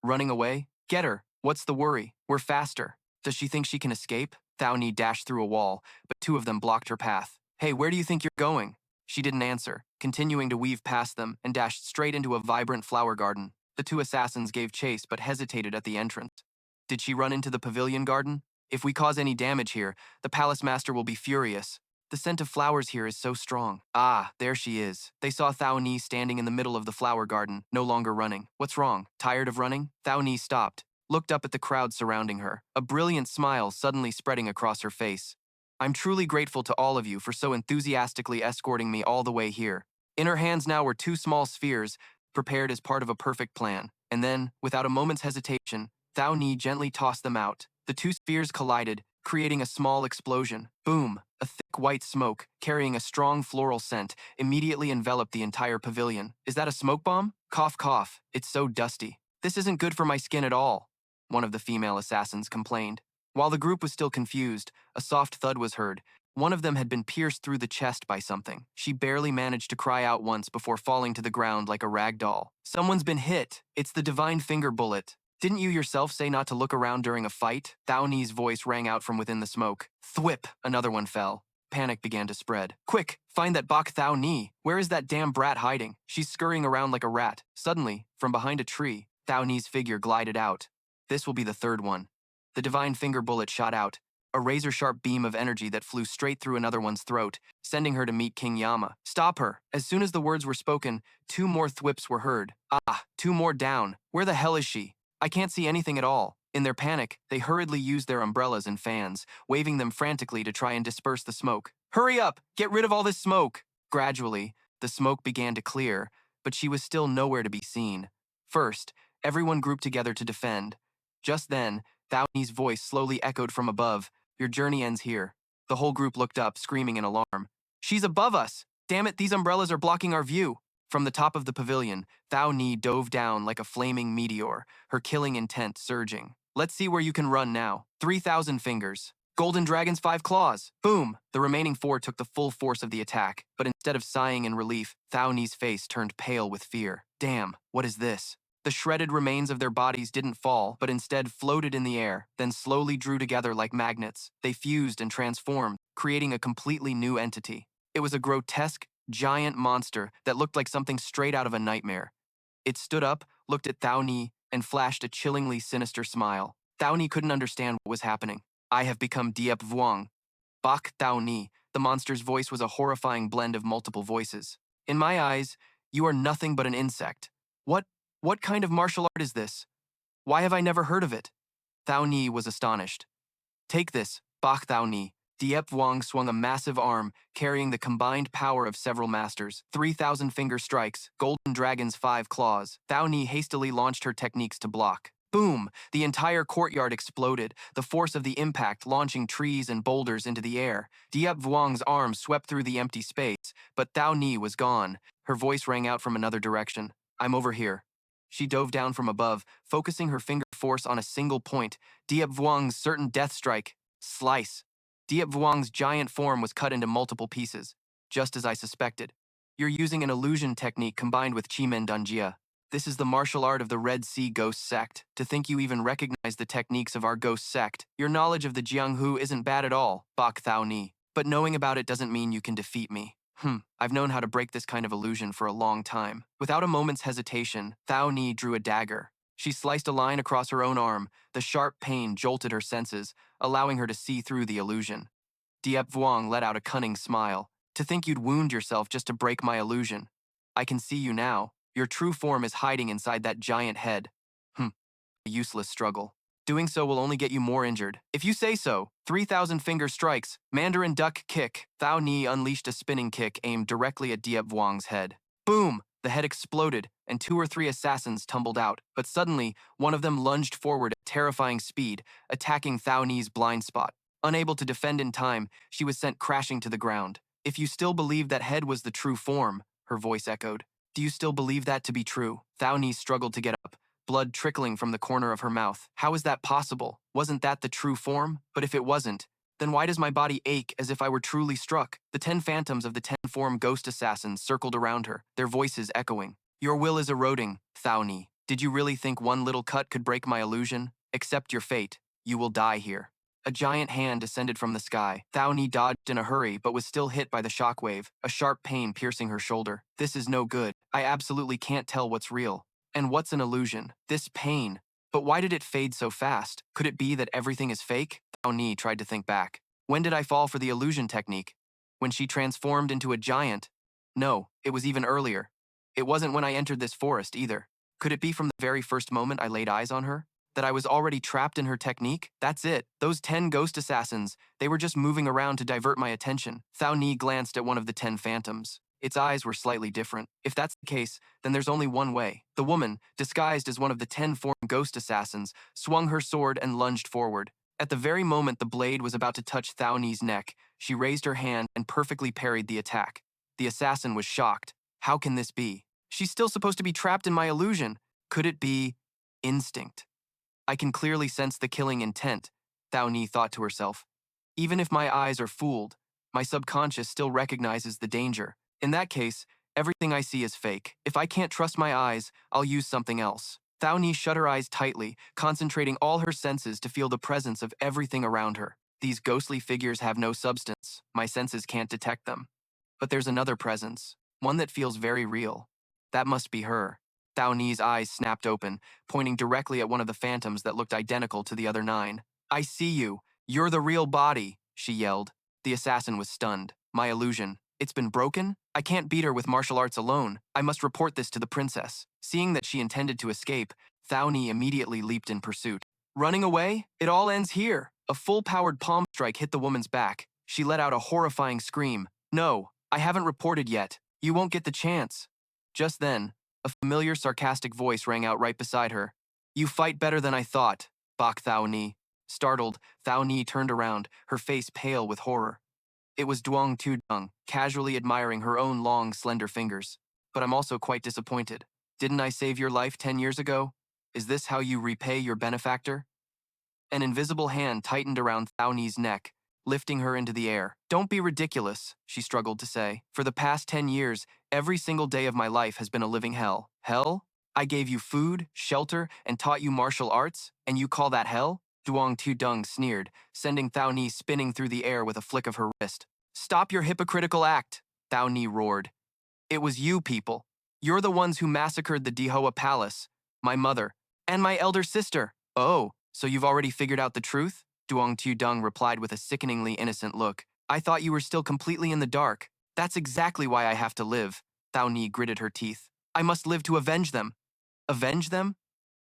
Running away? Get her. What's the worry? We're faster. Does she think she can escape? Thao Ni dashed through a wall, but 2 of them blocked her path. Hey, where do you think you're going? She didn't answer, continuing to weave past them and dashed straight into a vibrant flower garden. The 2 assassins gave chase but hesitated at the entrance. Did she run into the pavilion garden? If we cause any damage here, the palace master will be furious. The scent of flowers here is so strong. Ah, there she is. They saw Thao Ni standing in the middle of the flower garden, no longer running. What's wrong? Tired of running? Thao Ni stopped, looked up at the crowd surrounding her, a brilliant smile suddenly spreading across her face. I'm truly grateful to all of you for so enthusiastically escorting me all the way here. In her hands now were 2 small spheres, prepared as part of a perfect plan. And then, without a moment's hesitation, Thao Ni gently tossed them out. The 2 spheres collided, creating a small explosion. Boom! A thick white smoke, carrying a strong floral scent, immediately enveloped the entire pavilion. Is that a smoke bomb? Cough, cough. It's so dusty. This isn't good for my skin at all, one of the female assassins complained. While the group was still confused, a soft thud was heard. One of them had been pierced through the chest by something. She barely managed to cry out once before falling to the ground like a rag doll. Someone's been hit. It's the divine finger bullet. Didn't you yourself say not to look around during a fight? Thao Ni's voice rang out from within the smoke. Thwip! Another one fell. Panic began to spread. Quick! Find that Bach Thao Ni! Where is that damn brat hiding? She's scurrying around like a rat. Suddenly, from behind a tree, Thao Ni's figure glided out. This will be the 3rd one. The divine finger bullet shot out, a razor-sharp beam of energy that flew straight through another one's throat, sending her to meet King Yama. Stop her! As soon as the words were spoken, 2 more thwips were heard. 2 more down. Where the hell is she? I can't see anything at all. In their panic, they hurriedly used their umbrellas and fans, waving them frantically to try and disperse the smoke. Hurry up! Get rid of all this smoke! Gradually, the smoke began to clear, but she was still nowhere to be seen. First, everyone grouped together to defend. Just then, Thao Ni's voice slowly echoed from above. Your journey ends here. The whole group looked up, screaming in alarm. She's above us! Damn it, these umbrellas are blocking our view! From the top of the pavilion, Thao Ni dove down like a flaming meteor, her killing intent surging. Let's see where you can run now. 3,000 fingers. Golden Dragon's 5 claws. Boom! The remaining 4 took the full force of the attack, but instead of sighing in relief, Thao Ni's face turned pale with fear. Damn, what is this? The shredded remains of their bodies didn't fall, but instead floated in the air, then slowly drew together like magnets. They fused and transformed, creating a completely new entity. It was a grotesque, giant monster that looked like something straight out of a nightmare. It stood up, looked at Thao Ni, and flashed a chillingly sinister smile. Thao Ni couldn't understand what was happening. I have become Diep Vuong. Bach Thao Ni. The monster's voice was a horrifying blend of multiple voices. In my eyes, you are nothing but an insect. What kind of martial art is this? Why have I never heard of it? Thao Ni was astonished. Take this, Bach Thao Ni. Diep Vuong swung a massive arm, carrying the combined power of several masters. 3,000 finger strikes, Golden Dragon's 5 claws. Thao Ni hastily launched her techniques to block. Boom! The entire courtyard exploded, the force of the impact launching trees and boulders into the air. Diep Vuong's arm swept through the empty space, but Thao Ni was gone. Her voice rang out from another direction. I'm over here. She dove down from above, focusing her finger force on a single point. Diep Vuong's certain death strike. Slice. Diep Vuong's giant form was cut into multiple pieces, just as I suspected. You're using an illusion technique combined with Chimen Danjia. This is the martial art of the Red Sea Ghost Sect. To think you even recognize the techniques of our ghost sect. Your knowledge of the Jianghu isn't bad at all, Bak Thao Ni. But knowing about it doesn't mean you can defeat me. I've known how to break this kind of illusion for a long time. Without a moment's hesitation, Thao Ni drew a dagger. She sliced a line across her own arm. The sharp pain jolted her senses, allowing her to see through the illusion. Diep Vuong let out a cunning smile. To think you'd wound yourself just to break my illusion. I can see you now. Your true form is hiding inside that giant head. A useless struggle. Doing so will only get you more injured. If you say so. 3,000 finger strikes. Mandarin duck kick. Thao Ni unleashed a spinning kick aimed directly at Diep Vuong's head. Boom! The head exploded, and 2 or 3 assassins tumbled out. But suddenly, one of them lunged forward at terrifying speed, attacking Thao Ni's blind spot. Unable to defend in time, she was sent crashing to the ground. If you still believe that head was the true form, her voice echoed. Do you still believe that to be true? Thao Ni struggled to get up, blood trickling from the corner of her mouth. How is that possible? Wasn't that the true form? But if it wasn't, then why does my body ache as if I were truly struck? The 10 phantoms of the 10-form ghost assassins circled around her, their voices echoing. Your will is eroding, Thao Ni. Did you really think one little cut could break my illusion? Accept your fate. You will die here. A giant hand descended from the sky. Thao Ni dodged in a hurry but was still hit by the shockwave, a sharp pain piercing her shoulder. This is no good. I absolutely can't tell what's real. And what's an illusion? This pain. But why did it fade so fast? Could it be that everything is fake? Thao Ni tried to think back. When did I fall for the illusion technique? When she transformed into a giant? No, it was even earlier. It wasn't when I entered this forest either. Could it be from the very first moment I laid eyes on her? That I was already trapped in her technique? That's it. Those 10 ghost assassins, they were just moving around to divert my attention. Thao Ni glanced at one of the 10 phantoms. Its eyes were slightly different. If that's the case, then there's only one way. The woman, disguised as one of the 10-form ghost assassins, swung her sword and lunged forward. At the very moment the blade was about to touch Thao Ni's neck, she raised her hand and perfectly parried the attack. The assassin was shocked. How can this be? She's still supposed to be trapped in my illusion. Could it be instinct? I can clearly sense the killing intent, Thao Ni thought to herself. Even if my eyes are fooled, my subconscious still recognizes the danger. In that case, everything I see is fake. If I can't trust my eyes, I'll use something else. Thao Ni shut her eyes tightly, concentrating all her senses to feel the presence of everything around her. These ghostly figures have no substance. My senses can't detect them. But there's another presence, one that feels very real. That must be her. Thao Ni's eyes snapped open, pointing directly at one of the phantoms that looked identical to the other 9. I see you. You're the real body, she yelled. The assassin was stunned. My illusion. It's been broken? I can't beat her with martial arts alone. I must report this to the princess. Seeing that she intended to escape, Thao Ni immediately leaped in pursuit. Running away? It all ends here. A full-powered palm strike hit the woman's back. She let out a horrifying scream. No, I haven't reported yet. You won't get the chance. Just then, a familiar sarcastic voice rang out right beside her. You fight better than I thought, Bak Thao Ni. Startled, Thao Ni turned around, her face pale with horror. It was Duong Tudong, casually admiring her own long, slender fingers. But I'm also quite disappointed. Didn't I save your life 10 years ago? Is this how you repay your benefactor? An invisible hand tightened around Thao Ni's neck, lifting her into the air. Don't be ridiculous, she struggled to say. For the past 10 years, every single day of my life has been a living hell. Hell? I gave you food, shelter, and taught you martial arts, and you call that hell? Duong Tudong sneered, sending Thao Ni spinning through the air with a flick of her wrist. Stop your hypocritical act, Thao Ni roared. It was you people. You're the ones who massacred the Dihoa Palace, my mother, and my elder sister. Oh, so you've already figured out the truth? Duong Tudong replied with a sickeningly innocent look. I thought you were still completely in the dark. That's exactly why I have to live. Thao Ni gritted her teeth. I must live to avenge them. Avenge them?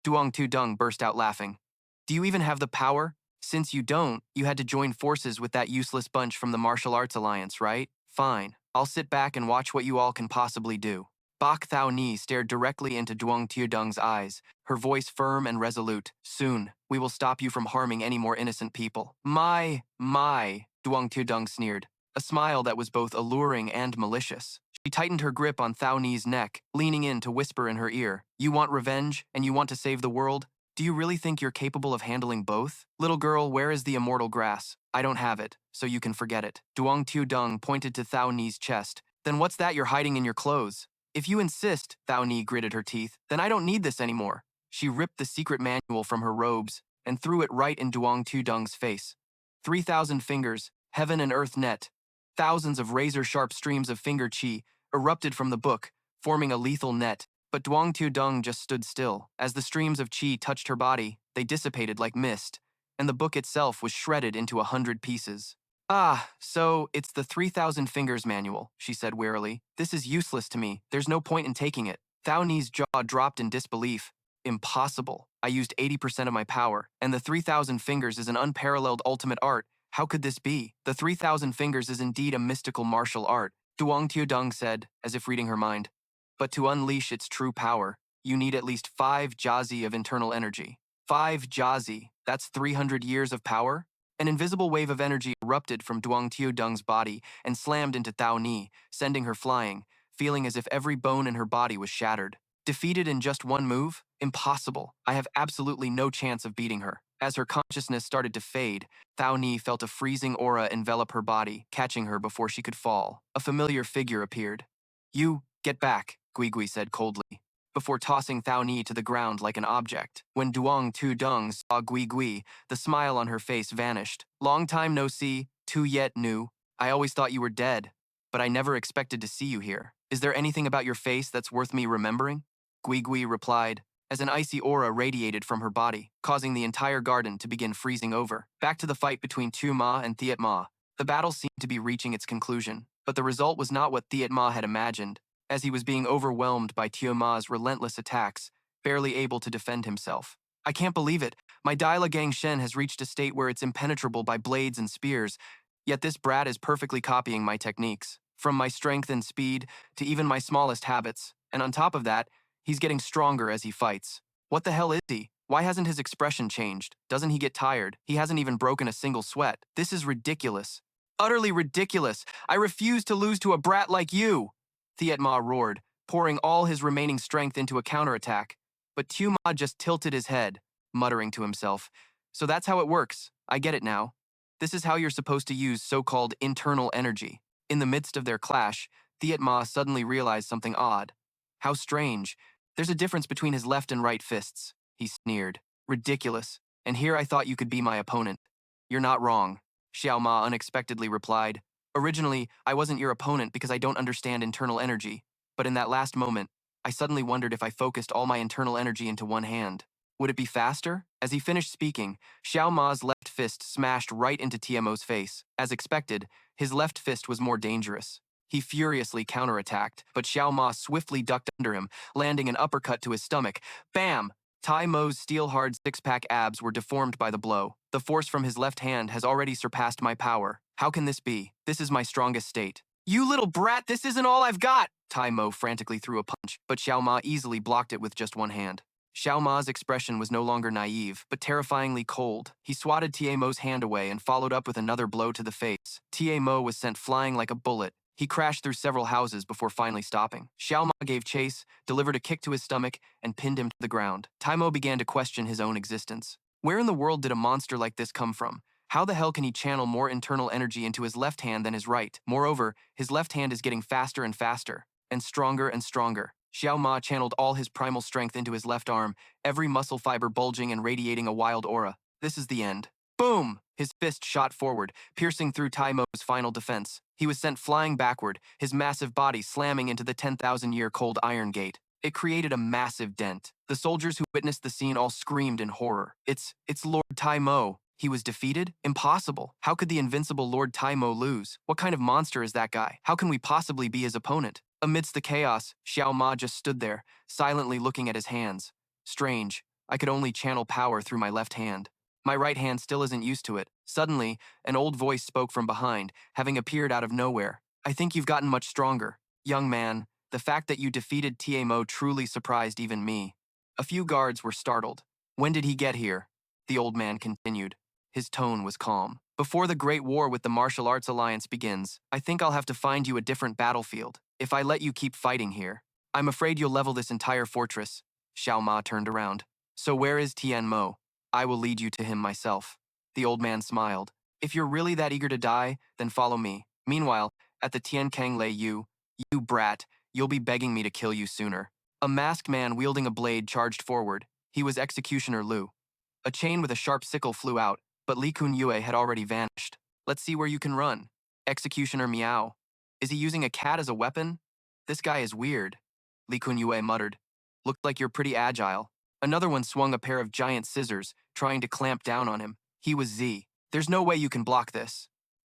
Duong Tudong burst out laughing. Do you even have the power? Since you don't, you had to join forces with that useless bunch from the Martial Arts Alliance, right? Fine. I'll sit back and watch what you all can possibly do. Bak Thao Ni stared directly into Duong Tudong's eyes, her voice firm and resolute. Soon, we will stop you from harming any more innocent people. My, Duong Tudong sneered, a smile that was both alluring and malicious. She tightened her grip on Thao Ni's neck, leaning in to whisper in her ear. You want revenge, and you want to save the world? Do you really think you're capable of handling both? Little girl, where is the immortal grass? I don't have it, so you can forget it. Duong Tudong pointed to Thao Ni's chest. Then what's that you're hiding in your clothes? If you insist, Thao Ni gritted her teeth, then I don't need this anymore. She ripped the secret manual from her robes and threw it right in Duong Tudong's face. 3,000 fingers, heaven and earth net. Thousands of razor-sharp streams of finger chi erupted from the book, forming a lethal net. But Duong Tudong just stood still. As the streams of chi touched her body, they dissipated like mist, and the book itself was shredded into 100 pieces. Ah, so it's the 3,000 Fingers manual, she said wearily. This is useless to me. There's no point in taking it. Thao Ni's jaw dropped in disbelief. Impossible. I used 80% of my power, and the 3,000 Fingers is an unparalleled ultimate art. How could this be? The 3,000 Fingers is indeed a mystical martial art, Duong Tudong said, as if reading her mind. But to unleash its true power, you need at least 5 jazi of internal energy. 5 jazi, that's 300 years of power? An invisible wave of energy erupted from Duong Tudong's body and slammed into Thao Ni, sending her flying, feeling as if every bone in her body was shattered. Defeated in just one move? Impossible. I have absolutely no chance of beating her. As her consciousness started to fade, Thao Ni felt a freezing aura envelop her body, catching her before she could fall. A familiar figure appeared. You, get back, Gui Gui said coldly, before tossing Thao Ni to the ground like an object. When Duong Tudong saw Gui Gui, the smile on her face vanished. Long time no see, Tu Yet Nu. I always thought you were dead, but I never expected to see you here. Is there anything about your face that's worth me remembering? Gui Gui replied, as an icy aura radiated from her body, causing the entire garden to begin freezing over. Back to the fight between Tu Ma and Thiet Ma. The battle seemed to be reaching its conclusion, but the result was not what Thiet Ma had imagined, as he was being overwhelmed by Tu Ma's relentless attacks, barely able to defend himself. I can't believe it. My Daila Gang Shen has reached a state where it's impenetrable by blades and spears, yet this brat is perfectly copying my techniques, from my strength and speed to even my smallest habits, and on top of that, he's getting stronger as he fights. What the hell is he? Why hasn't his expression changed? Doesn't he get tired? He hasn't even broken a single sweat. This is ridiculous. Utterly ridiculous. I refuse to lose to a brat like you. Thiet Ma roared, pouring all his remaining strength into a counterattack. But Tu Ma just tilted his head, muttering to himself. So that's how it works. I get it now. This is how you're supposed to use so-called internal energy. In the midst of their clash, Thiet Ma suddenly realized something odd. How strange. There's a difference between his left and right fists, he sneered. Ridiculous. And here I thought you could be my opponent. You're not wrong, Xiao Ma unexpectedly replied. Originally, I wasn't your opponent because I don't understand internal energy, but in that last moment, I suddenly wondered if I focused all my internal energy into one hand. Would it be faster? As he finished speaking, Xiao Ma's left fist smashed right into Tiamo's face. As expected, his left fist was more dangerous. He furiously counterattacked, but Xiao Ma swiftly ducked under him, landing an uppercut to his stomach. Bam! Tai Mo's steel-hard six-pack abs were deformed by the blow. The force from his left hand has already surpassed my power. How can this be? This is my strongest state. You little brat, this isn't all I've got! Tai Mo frantically threw a punch, but Xiao Ma easily blocked it with just one hand. Xiao Ma's expression was no longer naive, but terrifyingly cold. He swatted Ta Mo's hand away and followed up with another blow to the face. Ta Mo was sent flying like a bullet. He crashed through several houses before finally stopping. Xiao Ma gave chase, delivered a kick to his stomach, and pinned him to the ground. Ta Mo began to question his own existence. Where in the world did a monster like this come from? How the hell can he channel more internal energy into his left hand than his right? Moreover, his left hand is getting faster and faster, and stronger and stronger. Xiao Ma channeled all his primal strength into his left arm, every muscle fiber bulging and radiating a wild aura. This is the end. Boom! His fist shot forward, piercing through Tai Mo's final defense. He was sent flying backward, his massive body slamming into the 10,000-year cold iron gate. It created a massive dent. The soldiers who witnessed the scene all screamed in horror. It's Lord Tai Mo. He was defeated? Impossible. How could the invincible Lord Tai Mo lose? What kind of monster is that guy? How can we possibly be his opponent? Amidst the chaos, Xiao Ma just stood there, silently looking at his hands. Strange. I could only channel power through my left hand. My right hand still isn't used to it. Suddenly, an old voice spoke from behind, having appeared out of nowhere. I think you've gotten much stronger. Young man, the fact that you defeated Ta Mo truly surprised even me. A few guards were startled. When did he get here? The old man continued. His tone was calm. Before the Great War with the Martial Arts Alliance begins, I think I'll have to find you a different battlefield. If I let you keep fighting here, I'm afraid you'll level this entire fortress. Xiao Ma turned around. So where is Tian Mo? I will lead you to him myself. The old man smiled. If you're really that eager to die, then follow me. Meanwhile, at the Tian Kang Lei you brat, you'll be begging me to kill you sooner. A masked man wielding a blade charged forward. He was Executioner Lu. A chain with a sharp sickle flew out, but Li Kun Yue had already vanished. Let's see where you can run. Executioner Miao. Is he using a cat as a weapon? This guy is weird. Li Kun Yue muttered. Looked like you're pretty agile. Another one swung a pair of giant scissors, trying to clamp down on him. He was Z. There's no way you can block this.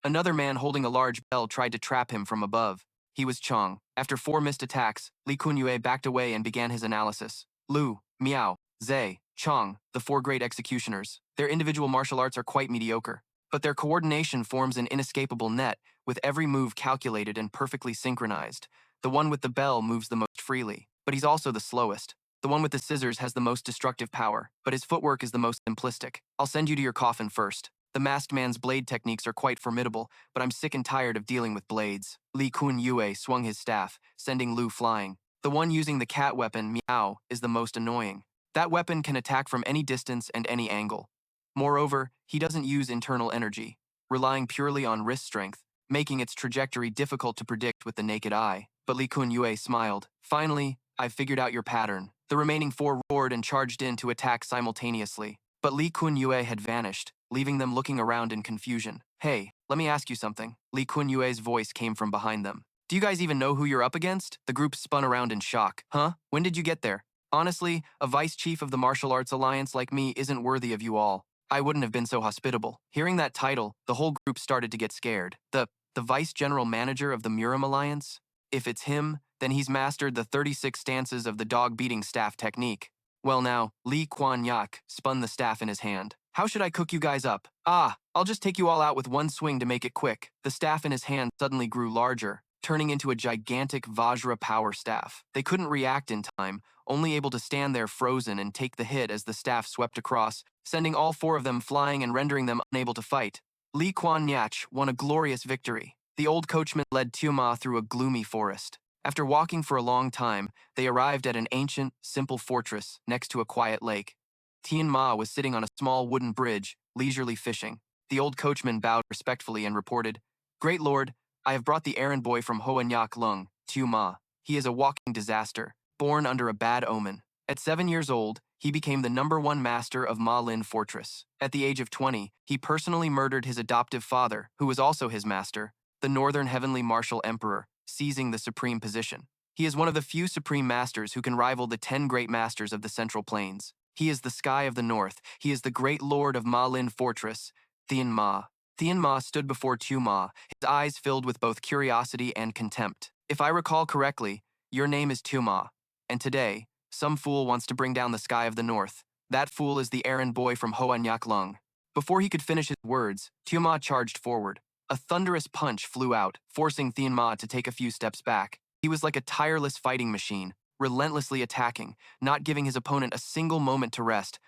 Another man holding a large bell tried to trap him from above. He was Chong. After 4 missed attacks, Li Kun Yue backed away and began his analysis. Lu, Miao, Zhe, Chong, the 4 great executioners. Their individual martial arts are quite mediocre, but their coordination forms an inescapable net, with every move calculated and perfectly synchronized. The one with the bell moves the most freely, but he's also the slowest. The one with the scissors has the most destructive power, but his footwork is the most simplistic. I'll send you to your coffin first. The masked man's blade techniques are quite formidable, but I'm sick and tired of dealing with blades. Li Kun Yue swung his staff, sending Lu flying. The one using the cat weapon, Miao, is the most annoying. That weapon can attack from any distance and any angle. Moreover, he doesn't use internal energy, relying purely on wrist strength, making its trajectory difficult to predict with the naked eye. But Li Kun Yue smiled. Finally, I've figured out your pattern. The remaining 4 roared and charged in to attack simultaneously. But Li Kun Yue had vanished, leaving them looking around in confusion. Hey, let me ask you something. Li Kun Yue's voice came from behind them. Do you guys even know who you're up against? The group spun around in shock. Huh? When did you get there? Honestly, a vice chief of the Martial Arts Alliance like me isn't worthy of you all. I wouldn't have been so hospitable. Hearing that title, the whole group started to get scared. The vice general manager of the Murim Alliance? If it's him, then he's mastered the 36 stances of the dog-beating staff technique. Well now, Li Kuan Yak spun the staff in his hand. How should I cook you guys up? I'll just take you all out with one swing to make it quick. The staff in his hand suddenly grew larger, turning into a gigantic Vajra power staff. They couldn't react in time, only able to stand there frozen and take the hit as the staff swept across, sending all 4 of them flying and rendering them unable to fight. Li Kuan Yak won a glorious victory. The old coachman led Xiao Ma through a gloomy forest. After walking for a long time, they arrived at an ancient, simple fortress next to a quiet lake. Tian Ma was sitting on a small wooden bridge, leisurely fishing. The old coachman bowed respectfully and reported, Great Lord, I have brought the errand boy from Hoa Nhac Lung, Xiao Ma. He is a walking disaster, born under a bad omen. At 7 years old, he became the #1 master of Ma Lin Fortress. At the age of 20, he personally murdered his adoptive father, who was also his master, the Northern Heavenly Martial Emperor, seizing the supreme position. He is one of the few supreme masters who can rival the 10 great masters of the Central Plains. He is the sky of the north. He is the great lord of Ma Lin Fortress, Tian Ma. Tian Ma stood before Xiao Ma, his eyes filled with both curiosity and contempt. If I recall correctly, your name is Xiao Ma, and today, some fool wants to bring down the sky of the north. That fool is the errand boy from Hoa Nhac Lung. Before he could finish his words, Xiao Ma charged forward. A thunderous punch flew out, forcing Tian Ma to take a few steps back. He was like a tireless fighting machine, relentlessly attacking, not giving his opponent a single moment to rest.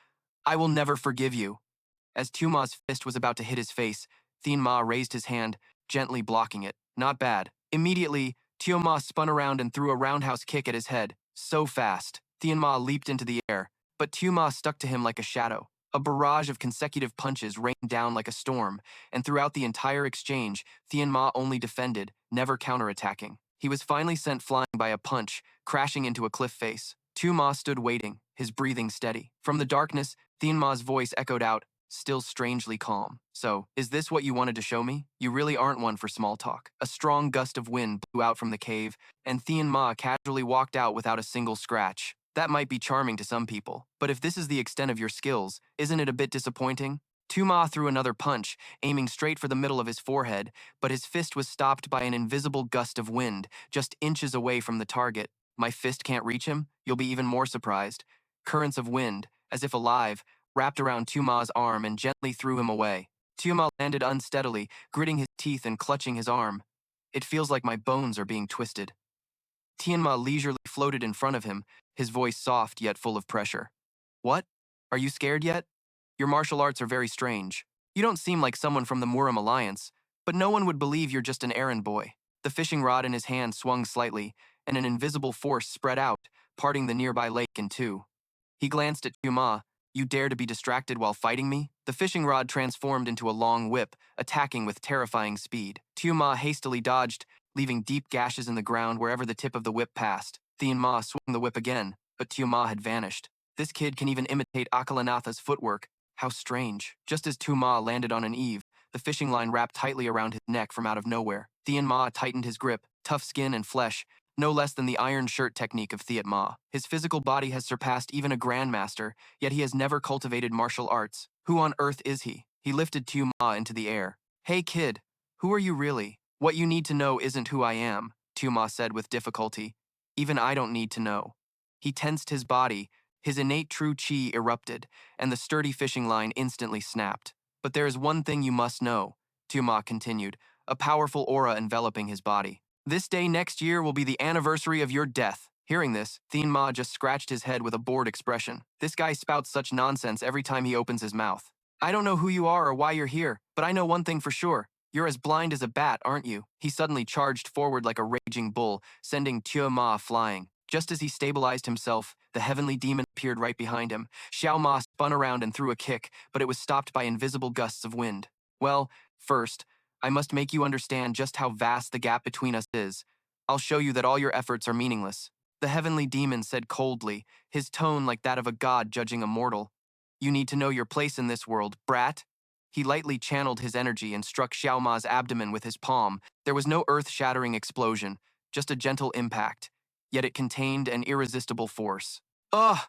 I will never forgive you. As Xiao Ma's fist was about to hit his face, Xiao Ma raised his hand, gently blocking it. Not bad. Immediately, Xiao Ma spun around and threw a roundhouse kick at his head. So fast. Xiao Ma leaped into the air, but Xiao Ma stuck to him like a shadow. A barrage of consecutive punches rained down like a storm, and throughout the entire exchange, Xiao Ma only defended, never counterattacking. He was finally sent flying by a punch, crashing into a cliff face. Xiao Ma stood waiting, his breathing steady. From the darkness, Xiao Ma's voice echoed out, still strangely calm. So, is this what you wanted to show me? You really aren't one for small talk. A strong gust of wind blew out from the cave, and Xiao Ma casually walked out without a single scratch. That might be charming to some people, but if this is the extent of your skills, isn't it a bit disappointing? Xiao Ma threw another punch, aiming straight for the middle of his forehead, but his fist was stopped by an invisible gust of wind, just inches away from the target. My fist can't reach him? You'll be even more surprised. Currents of wind, as if alive, wrapped around Xiao Ma's arm and gently threw him away. Xiao Ma landed unsteadily, gritting his teeth and clutching his arm. It feels like my bones are being twisted. Xiao Ma leisurely floated in front of him, his voice soft yet full of pressure. What? Are you scared yet? Your martial arts are very strange. You don't seem like someone from the Murim Alliance, but no one would believe you're just an errand boy. The fishing rod in his hand swung slightly, and an invisible force spread out, parting the nearby lake in two. He glanced at Xiao Ma. You dare to be distracted while fighting me? The fishing rod transformed into a long whip, attacking with terrifying speed. Xiao Ma hastily dodged, leaving deep gashes in the ground wherever the tip of the whip passed. Xiao Ma swung the whip again, but Xiao Ma had vanished. This kid can even imitate Akalanatha's footwork. How strange. Just as Xiao Ma landed on an eave, the fishing line wrapped tightly around his neck from out of nowhere. Xiao Ma tightened his grip, tough skin and flesh, no less than the iron shirt technique of Xiao Ma. His physical body has surpassed even a grandmaster, yet he has never cultivated martial arts. Who on earth is he? He lifted Xiao Ma into the air. Hey kid, who are you really? What you need to know isn't who I am, Xiao Ma said with difficulty. Even I don't need to know. He tensed his body, his innate true chi erupted, and the sturdy fishing line instantly snapped. But there is one thing you must know, Xiao Ma continued, a powerful aura enveloping his body. This day next year will be the anniversary of your death. Hearing this, Xiao Ma just scratched his head with a bored expression. This guy spouts such nonsense every time he opens his mouth. I don't know who you are or why you're here, but I know one thing for sure. You're as blind as a bat, aren't you? He suddenly charged forward like a raging bull, sending Xiao Ma flying. Just as he stabilized himself, the heavenly demon appeared right behind him. Xiao Ma spun around and threw a kick, but it was stopped by invisible gusts of wind. Well, first, I must make you understand just how vast the gap between us is. I'll show you that all your efforts are meaningless. The heavenly demon said coldly, his tone like that of a god judging a mortal. You need to know your place in this world, brat. He lightly channeled his energy and struck Xiao Ma's abdomen with his palm. There was no earth-shattering explosion, just a gentle impact, yet it contained an irresistible force. Ugh!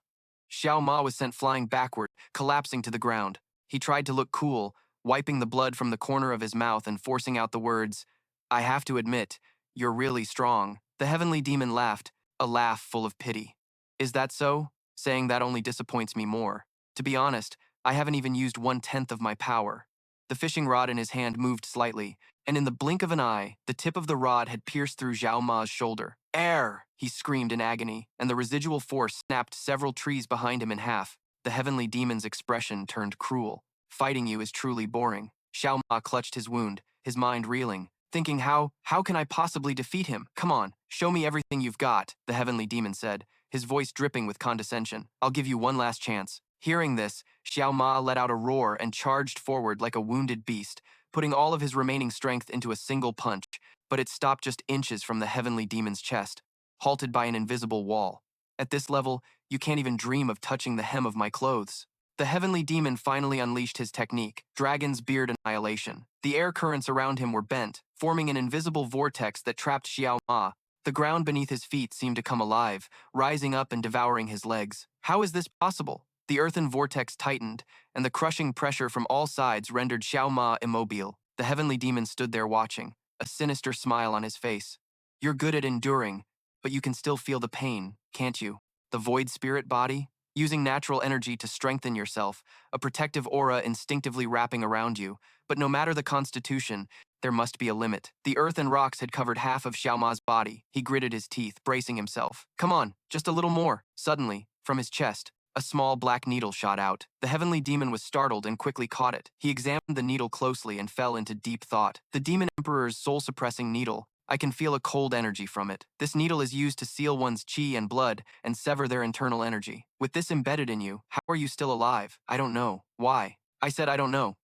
Xiao Ma was sent flying backward, collapsing to the ground. He tried to look cool, wiping the blood from the corner of his mouth and forcing out the words, I have to admit, you're really strong. The heavenly demon laughed, a laugh full of pity. Is that so? Saying that only disappoints me more. To be honest, I haven't even used 1/10 of my power. The fishing rod in his hand moved slightly, and in the blink of an eye, the tip of the rod had pierced through Xiao Ma's shoulder. Air! He screamed in agony, and the residual force snapped several trees behind him in half. The heavenly demon's expression turned cruel. Fighting you is truly boring. Xiao Ma clutched his wound, his mind reeling, thinking how can I possibly defeat him? Come on, show me everything you've got, the heavenly demon said, his voice dripping with condescension. I'll give you one last chance. Hearing this, Xiao Ma let out a roar and charged forward like a wounded beast, putting all of his remaining strength into a single punch, but it stopped just inches from the heavenly demon's chest, halted by an invisible wall. At this level, you can't even dream of touching the hem of my clothes. The heavenly demon finally unleashed his technique, Dragon's Beard Annihilation. The air currents around him were bent, forming an invisible vortex that trapped Xiao Ma. The ground beneath his feet seemed to come alive, rising up and devouring his legs. How is this possible? The earthen vortex tightened, and the crushing pressure from all sides rendered Xiao Ma immobile. The heavenly demon stood there watching, a sinister smile on his face. You're good at enduring, but you can still feel the pain, can't you? The void spirit body? Using natural energy to strengthen yourself, a protective aura instinctively wrapping around you, but no matter the constitution, There must be a limit. The earth and rocks had covered half of Xiao Ma's body. He gritted his teeth, bracing himself. Come on, just a little more. Suddenly, from his chest, a small black needle shot out. The heavenly demon was startled and quickly caught it. He examined the needle closely and fell into deep thought. The demon emperor's soul-suppressing needle. I can feel a cold energy from it. This needle is used to seal one's chi and blood and sever their internal energy. With this embedded in you, how are you still alive? I don't know. Why? I said I don't know.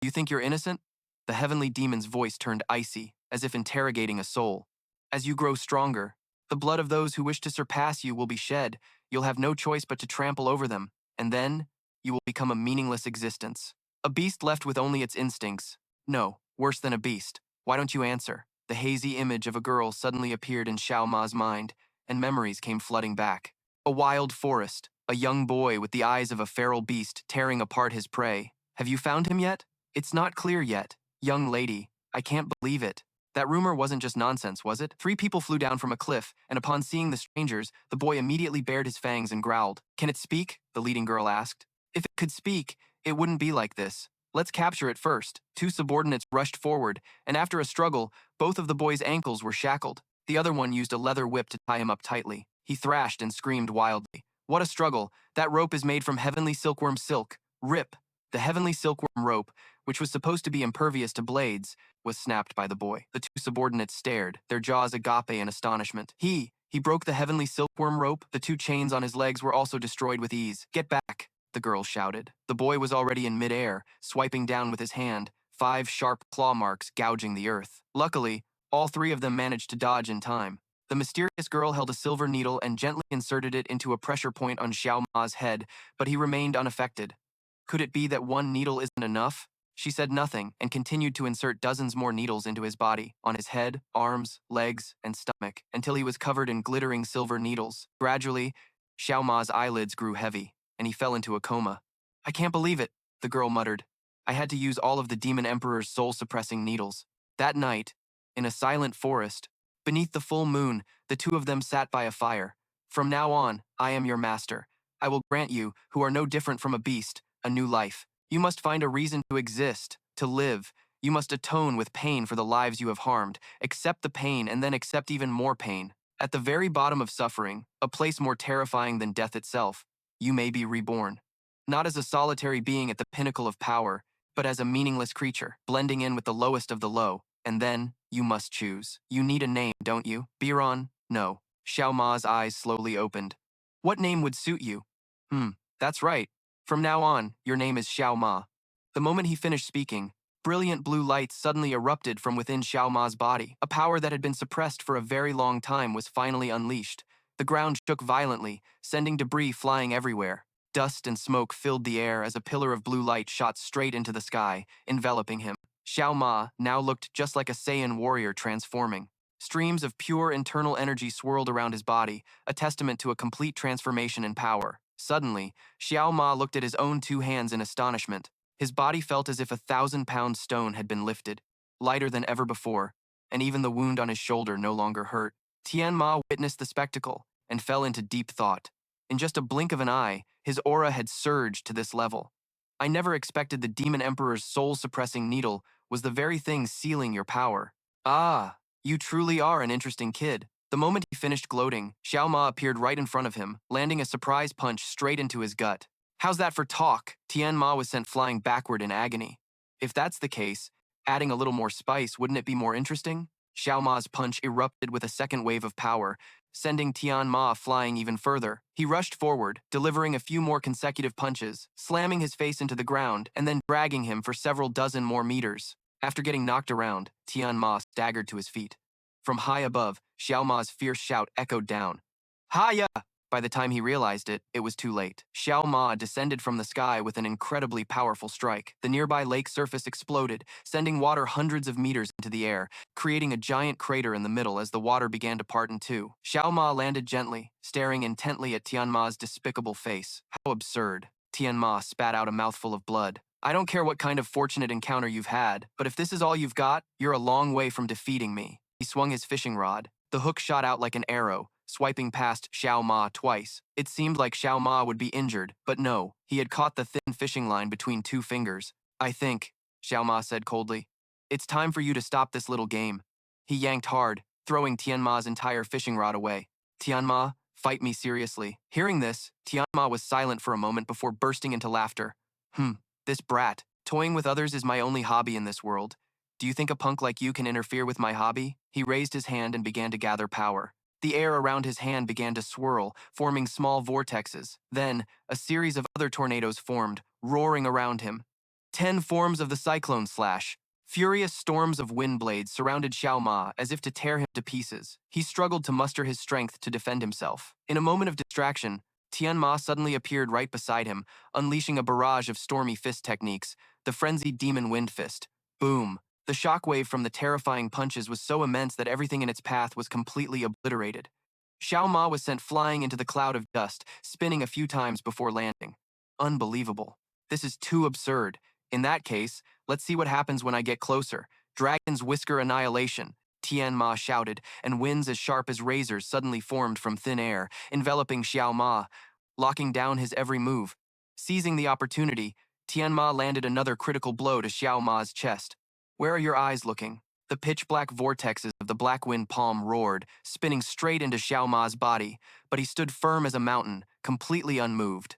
You think you're innocent? The heavenly demon's voice turned icy, as if interrogating a soul. As you grow stronger, the blood of those who wish to surpass you will be shed. You'll have no choice but to trample over them, and then you will become a meaningless existence. A beast left with only its instincts. No, worse than a beast. Why don't you answer? The hazy image of a girl suddenly appeared in Xiao Ma's mind, and memories came flooding back. A wild forest, a young boy with the eyes of a feral beast tearing apart his prey. Have you found him yet? It's not clear yet. Young lady, I can't believe it. That rumor wasn't just nonsense, was it? 3 people flew down from a cliff, and upon seeing the strangers, the boy immediately bared his fangs and growled. Can it speak? The leading girl asked. If it could speak, it wouldn't be like this. Let's capture it first. 2 subordinates rushed forward, and after a struggle, both of the boy's ankles were shackled. The other one used a leather whip to tie him up tightly. He thrashed and screamed wildly. What a struggle. That rope is made from heavenly silkworm silk. Rip. The heavenly silkworm rope, which was supposed to be impervious to blades, was snapped by the boy. The 2 subordinates stared, their jaws agape in astonishment. He broke the heavenly silkworm rope. The 2 chains on his legs were also destroyed with ease. Get back, the girl shouted. The boy was already in midair, swiping down with his hand, 5 sharp claw marks gouging the earth. Luckily, all 3 of them managed to dodge in time. The mysterious girl held a silver needle and gently inserted it into a pressure point on Xiao Ma's head, but he remained unaffected. Could it be that 1 needle isn't enough? She said nothing and continued to insert dozens more needles into his body, on his head, arms, legs, and stomach, until he was covered in glittering silver needles. Gradually, Xiao Ma's eyelids grew heavy, and he fell into a coma. I can't believe it, the girl muttered. I had to use all of the demon emperor's soul-suppressing needles. That night, in a silent forest, beneath the full moon, the 2 of them sat by a fire. From now on, I am your master. I will grant you, who are no different from a beast, a new life. You must find a reason to exist, to live. You must atone with pain for the lives you have harmed. Accept the pain and then accept even more pain. At the very bottom of suffering, a place more terrifying than death itself, you may be reborn. Not as a solitary being at the pinnacle of power, but as a meaningless creature, blending in with the lowest of the low. And then, you must choose. You need a name, don't you? Biron? No. Xiao Ma's eyes slowly opened. What name would suit you? That's right. From now on, your name is Xiao Ma. The moment he finished speaking, brilliant blue light suddenly erupted from within Xiao Ma's body. A power that had been suppressed for a very long time was finally unleashed. The ground shook violently, sending debris flying everywhere. Dust and smoke filled the air as a pillar of blue light shot straight into the sky, enveloping him. Xiao Ma now looked just like a Saiyan warrior transforming. Streams of pure internal energy swirled around his body, a testament to a complete transformation in power. Suddenly, Xiao Ma looked at his own 2 hands in astonishment. His body felt as if a 1,000-pound stone had been lifted, lighter than ever before, and even the wound on his shoulder no longer hurt. Tian Ma witnessed the spectacle and fell into deep thought. In just a blink of an eye, his aura had surged to this level. I never expected the Demon Emperor's soul-suppressing needle was the very thing sealing your power. Ah, you truly are an interesting kid. The moment he finished gloating, Xiao Ma appeared right in front of him, landing a surprise punch straight into his gut. How's that for talk? Tian Ma was sent flying backward in agony. If that's the case, adding a little more spice, wouldn't it be more interesting? Xiao Ma's punch erupted with a second wave of power, sending Tian Ma flying even further. He rushed forward, delivering a few more consecutive punches, slamming his face into the ground, and then dragging him for several dozen more meters. After getting knocked around, Tian Ma staggered to his feet. From high above, Xiao Ma's fierce shout echoed down. Hiya! By the time he realized it, it was too late. Xiao Ma descended from the sky with an incredibly powerful strike. The nearby lake surface exploded, sending water hundreds of meters into the air, creating a giant crater in the middle as the water began to part in 2. Xiao Ma landed gently, staring intently at Tian Ma's despicable face. How absurd. Tian Ma spat out a mouthful of blood. I don't care what kind of fortunate encounter you've had, but if this is all you've got, you're a long way from defeating me. He swung his fishing rod. The hook shot out like an arrow, swiping past Xiao Ma twice. It seemed like Xiao Ma would be injured, but no, he had caught the thin fishing line between 2 fingers. I think, Xiao Ma said coldly. It's time for you to stop this little game. He yanked hard, throwing Tianma's entire fishing rod away. Tianma, fight me seriously. Hearing this, Tianma was silent for a moment before bursting into laughter. This brat. Toying with others is my only hobby in this world. Do you think a punk like you can interfere with my hobby? He raised his hand and began to gather power. The air around his hand began to swirl, forming small vortexes. Then, a series of other tornadoes formed, roaring around him. 10 forms of the cyclone slash. Furious storms of wind blades surrounded Xiao Ma as if to tear him to pieces. He struggled to muster his strength to defend himself. In a moment of distraction, Tian Ma suddenly appeared right beside him, unleashing a barrage of stormy fist techniques, the frenzied demon wind fist. Boom! The shockwave from the terrifying punches was so immense that everything in its path was completely obliterated. Xiao Ma was sent flying into the cloud of dust, spinning a few times before landing. Unbelievable. This is too absurd. In that case, let's see what happens when I get closer. Dragon's Whisker Annihilation, Tian Ma shouted, and winds as sharp as razors suddenly formed from thin air, enveloping Xiao Ma, locking down his every move. Seizing the opportunity, Tian Ma landed another critical blow to Xiao Ma's chest. Where are your eyes looking? The pitch-black vortexes of the black wind palm roared, spinning straight into Xiao Ma's body, but he stood firm as a mountain, completely unmoved.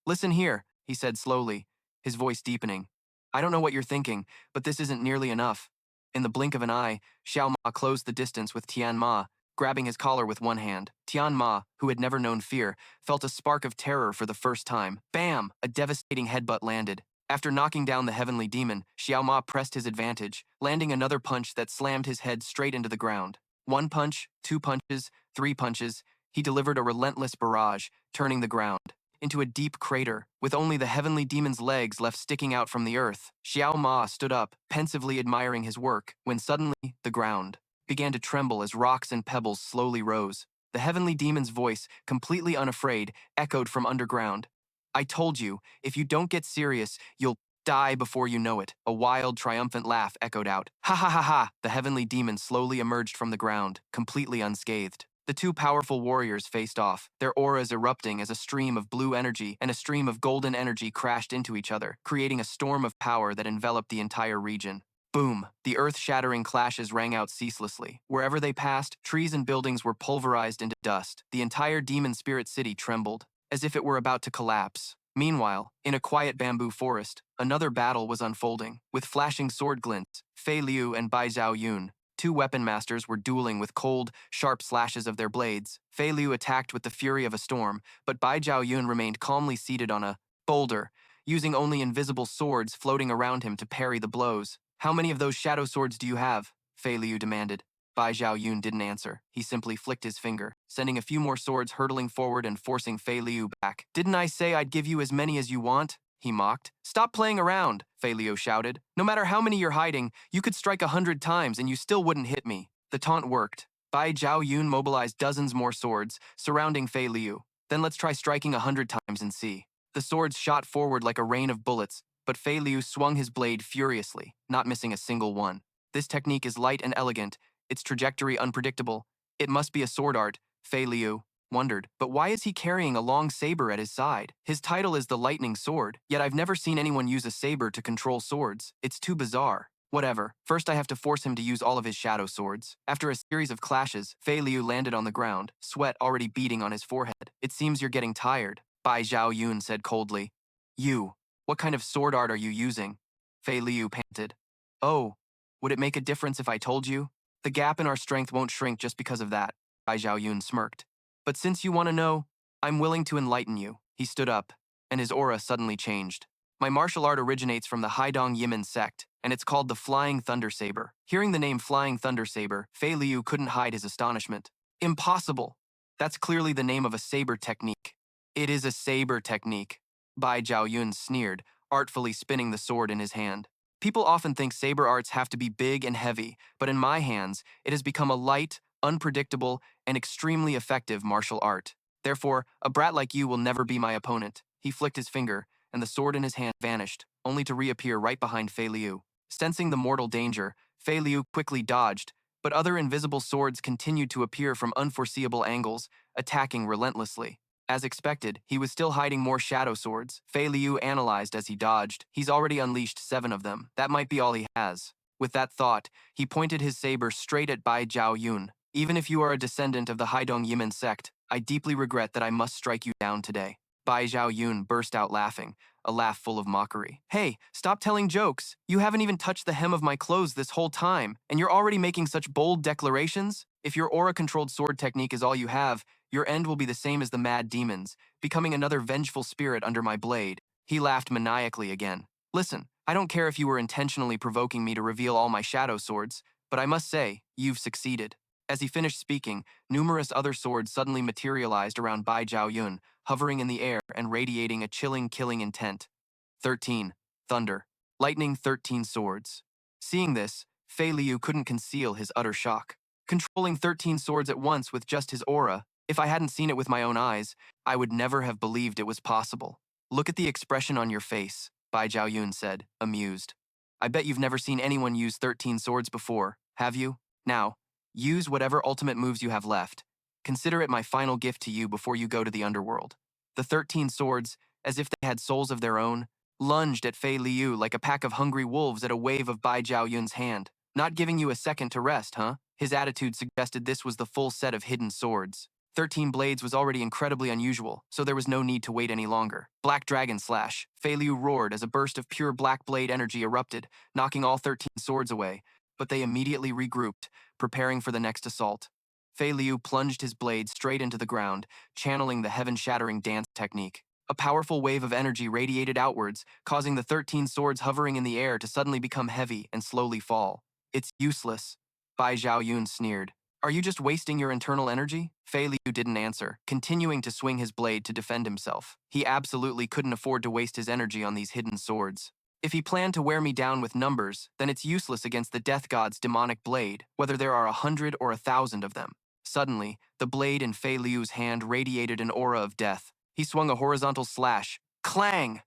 Listen here, he said slowly, his voice deepening. I don't know what you're thinking, but this isn't nearly enough. In the blink of an eye, Xiao Ma closed the distance with Tian Ma, grabbing his collar with one hand. Tian Ma, who had never known fear, felt a spark of terror for the first time. Bam! A devastating headbutt landed. After knocking down the heavenly demon, Xiao Ma pressed his advantage, landing another punch that slammed his head straight into the ground. 1 punch, 2 punches, 3 punches, he delivered a relentless barrage, turning the ground into a deep crater, with only the heavenly demon's legs left sticking out from the earth. Xiao Ma stood up, pensively admiring his work, when suddenly, the ground began to tremble as rocks and pebbles slowly rose. The heavenly demon's voice, completely unafraid, echoed from underground. I told you, if you don't get serious, you'll die before you know it. A wild, triumphant laugh echoed out. Ha ha ha ha! The heavenly demon slowly emerged from the ground, completely unscathed. The two powerful warriors faced off, their auras erupting as a stream of blue energy and a stream of golden energy crashed into each other, creating a storm of power that enveloped the entire region. Boom! The earth-shattering clashes rang out ceaselessly. Wherever they passed, trees and buildings were pulverized into dust. The entire demon spirit city trembled, as if it were about to collapse. Meanwhile, in a quiet bamboo forest, another battle was unfolding. With flashing sword glints, Fei Liu and Bai Zhao Yun, two weapon masters, were dueling with cold, sharp slashes of their blades. Fei Liu attacked with the fury of a storm, but Bai Zhao Yun remained calmly seated on a boulder, using only invisible swords floating around him to parry the blows. How many of those shadow swords do you have? Fei Liu demanded. Bai Zhao Yun didn't answer. He simply flicked his finger, sending a few more swords hurtling forward and forcing Fei Liu back. Didn't I say I'd give you as many as you want? He mocked. Stop playing around, Fei Liu shouted. No matter how many you're hiding, you could strike 100 times and you still wouldn't hit me. The taunt worked. Bai Zhao Yun mobilized dozens more swords, surrounding Fei Liu. Then let's try striking 100 times and see. The swords shot forward like a rain of bullets, but Fei Liu swung his blade furiously, not missing a single one. This technique is light and elegant, its trajectory unpredictable. It must be a sword art, Fei Liu wondered. But why is he carrying a long saber at his side? His title is the Lightning Sword, yet I've never seen anyone use a saber to control swords. It's too bizarre. Whatever. First I have to force him to use all of his shadow swords. After a series of clashes, Fei Liu landed on the ground, sweat already beading on his forehead. It seems you're getting tired, Bai Zhao Yun said coldly. You. What kind of sword art are you using? Fei Liu panted. Oh, would it make a difference if I told you? The gap in our strength won't shrink just because of that, Bai Zhao Yun smirked. But since you want to know, I'm willing to enlighten you. He stood up, and his aura suddenly changed. My martial art originates from the Haidong Yimin sect, and it's called the Flying Thunder Saber. Hearing the name Flying Thunder Saber, Fei Liu couldn't hide his astonishment. Impossible! That's clearly the name of a saber technique. It is a saber technique, Bai Zhao Yun sneered, artfully spinning the sword in his hand. People often think saber arts have to be big and heavy, but in my hands, it has become a light, unpredictable, and extremely effective martial art. Therefore, a brat like you will never be my opponent. He flicked his finger, and the sword in his hand vanished, only to reappear right behind Fei Liu. Sensing the mortal danger, Fei Liu quickly dodged, but other invisible swords continued to appear from unforeseeable angles, attacking relentlessly. As expected, he was still hiding more shadow swords. Fei Liu analyzed as he dodged. He's already unleashed 7 of them. That might be all he has. With that thought, he pointed his saber straight at Bai Zhao Yun. Even if you are a descendant of the Haidong Yimen sect, I deeply regret that I must strike you down today. Bai Zhao Yun burst out laughing, a laugh full of mockery. Hey, stop telling jokes. You haven't even touched the hem of my clothes this whole time, and you're already making such bold declarations? If your aura-controlled sword technique is all you have, your end will be the same as the mad demons, becoming another vengeful spirit under my blade. He laughed maniacally again. Listen, I don't care if you were intentionally provoking me to reveal all my shadow swords, but I must say, you've succeeded. As he finished speaking, numerous other swords suddenly materialized around Bai Zhao Yun, hovering in the air and radiating a chilling, killing intent. 13. Thunder. Lightning 13 swords. Seeing this, Fei Liu couldn't conceal his utter shock. Controlling 13 swords at once with just his aura, if I hadn't seen it with my own eyes, I would never have believed it was possible. Look at the expression on your face, Bai Zhao Yun said, amused. I bet you've never seen anyone use 13 swords before, have you? Now, use whatever ultimate moves you have left. Consider it my final gift to you before you go to the underworld. The 13 swords, as if they had souls of their own, lunged at Fei Liu like a pack of hungry wolves at a wave of Bai Zhao Yun's hand. Not giving you a second to rest, huh? His attitude suggested this was the full set of hidden swords. 13 blades was already incredibly unusual, so there was no need to wait any longer. Black Dragon Slash. Fei Liu roared as a burst of pure black blade energy erupted, knocking all 13 swords away, but they immediately regrouped, preparing for the next assault. Fei Liu plunged his blade straight into the ground, channeling the heaven-shattering dance technique. A powerful wave of energy radiated outwards, causing the 13 swords hovering in the air to suddenly become heavy and slowly fall. It's useless, Bai Zhao Yun sneered. Are you just wasting your internal energy? Fei Liu didn't answer, continuing to swing his blade to defend himself. He absolutely couldn't afford to waste his energy on these hidden swords. If he planned to wear me down with numbers, then it's useless against the death god's demonic blade, whether there are 100 or 1,000 of them. Suddenly, the blade in Fei Liu's hand radiated an aura of death. He swung a horizontal slash. Clang!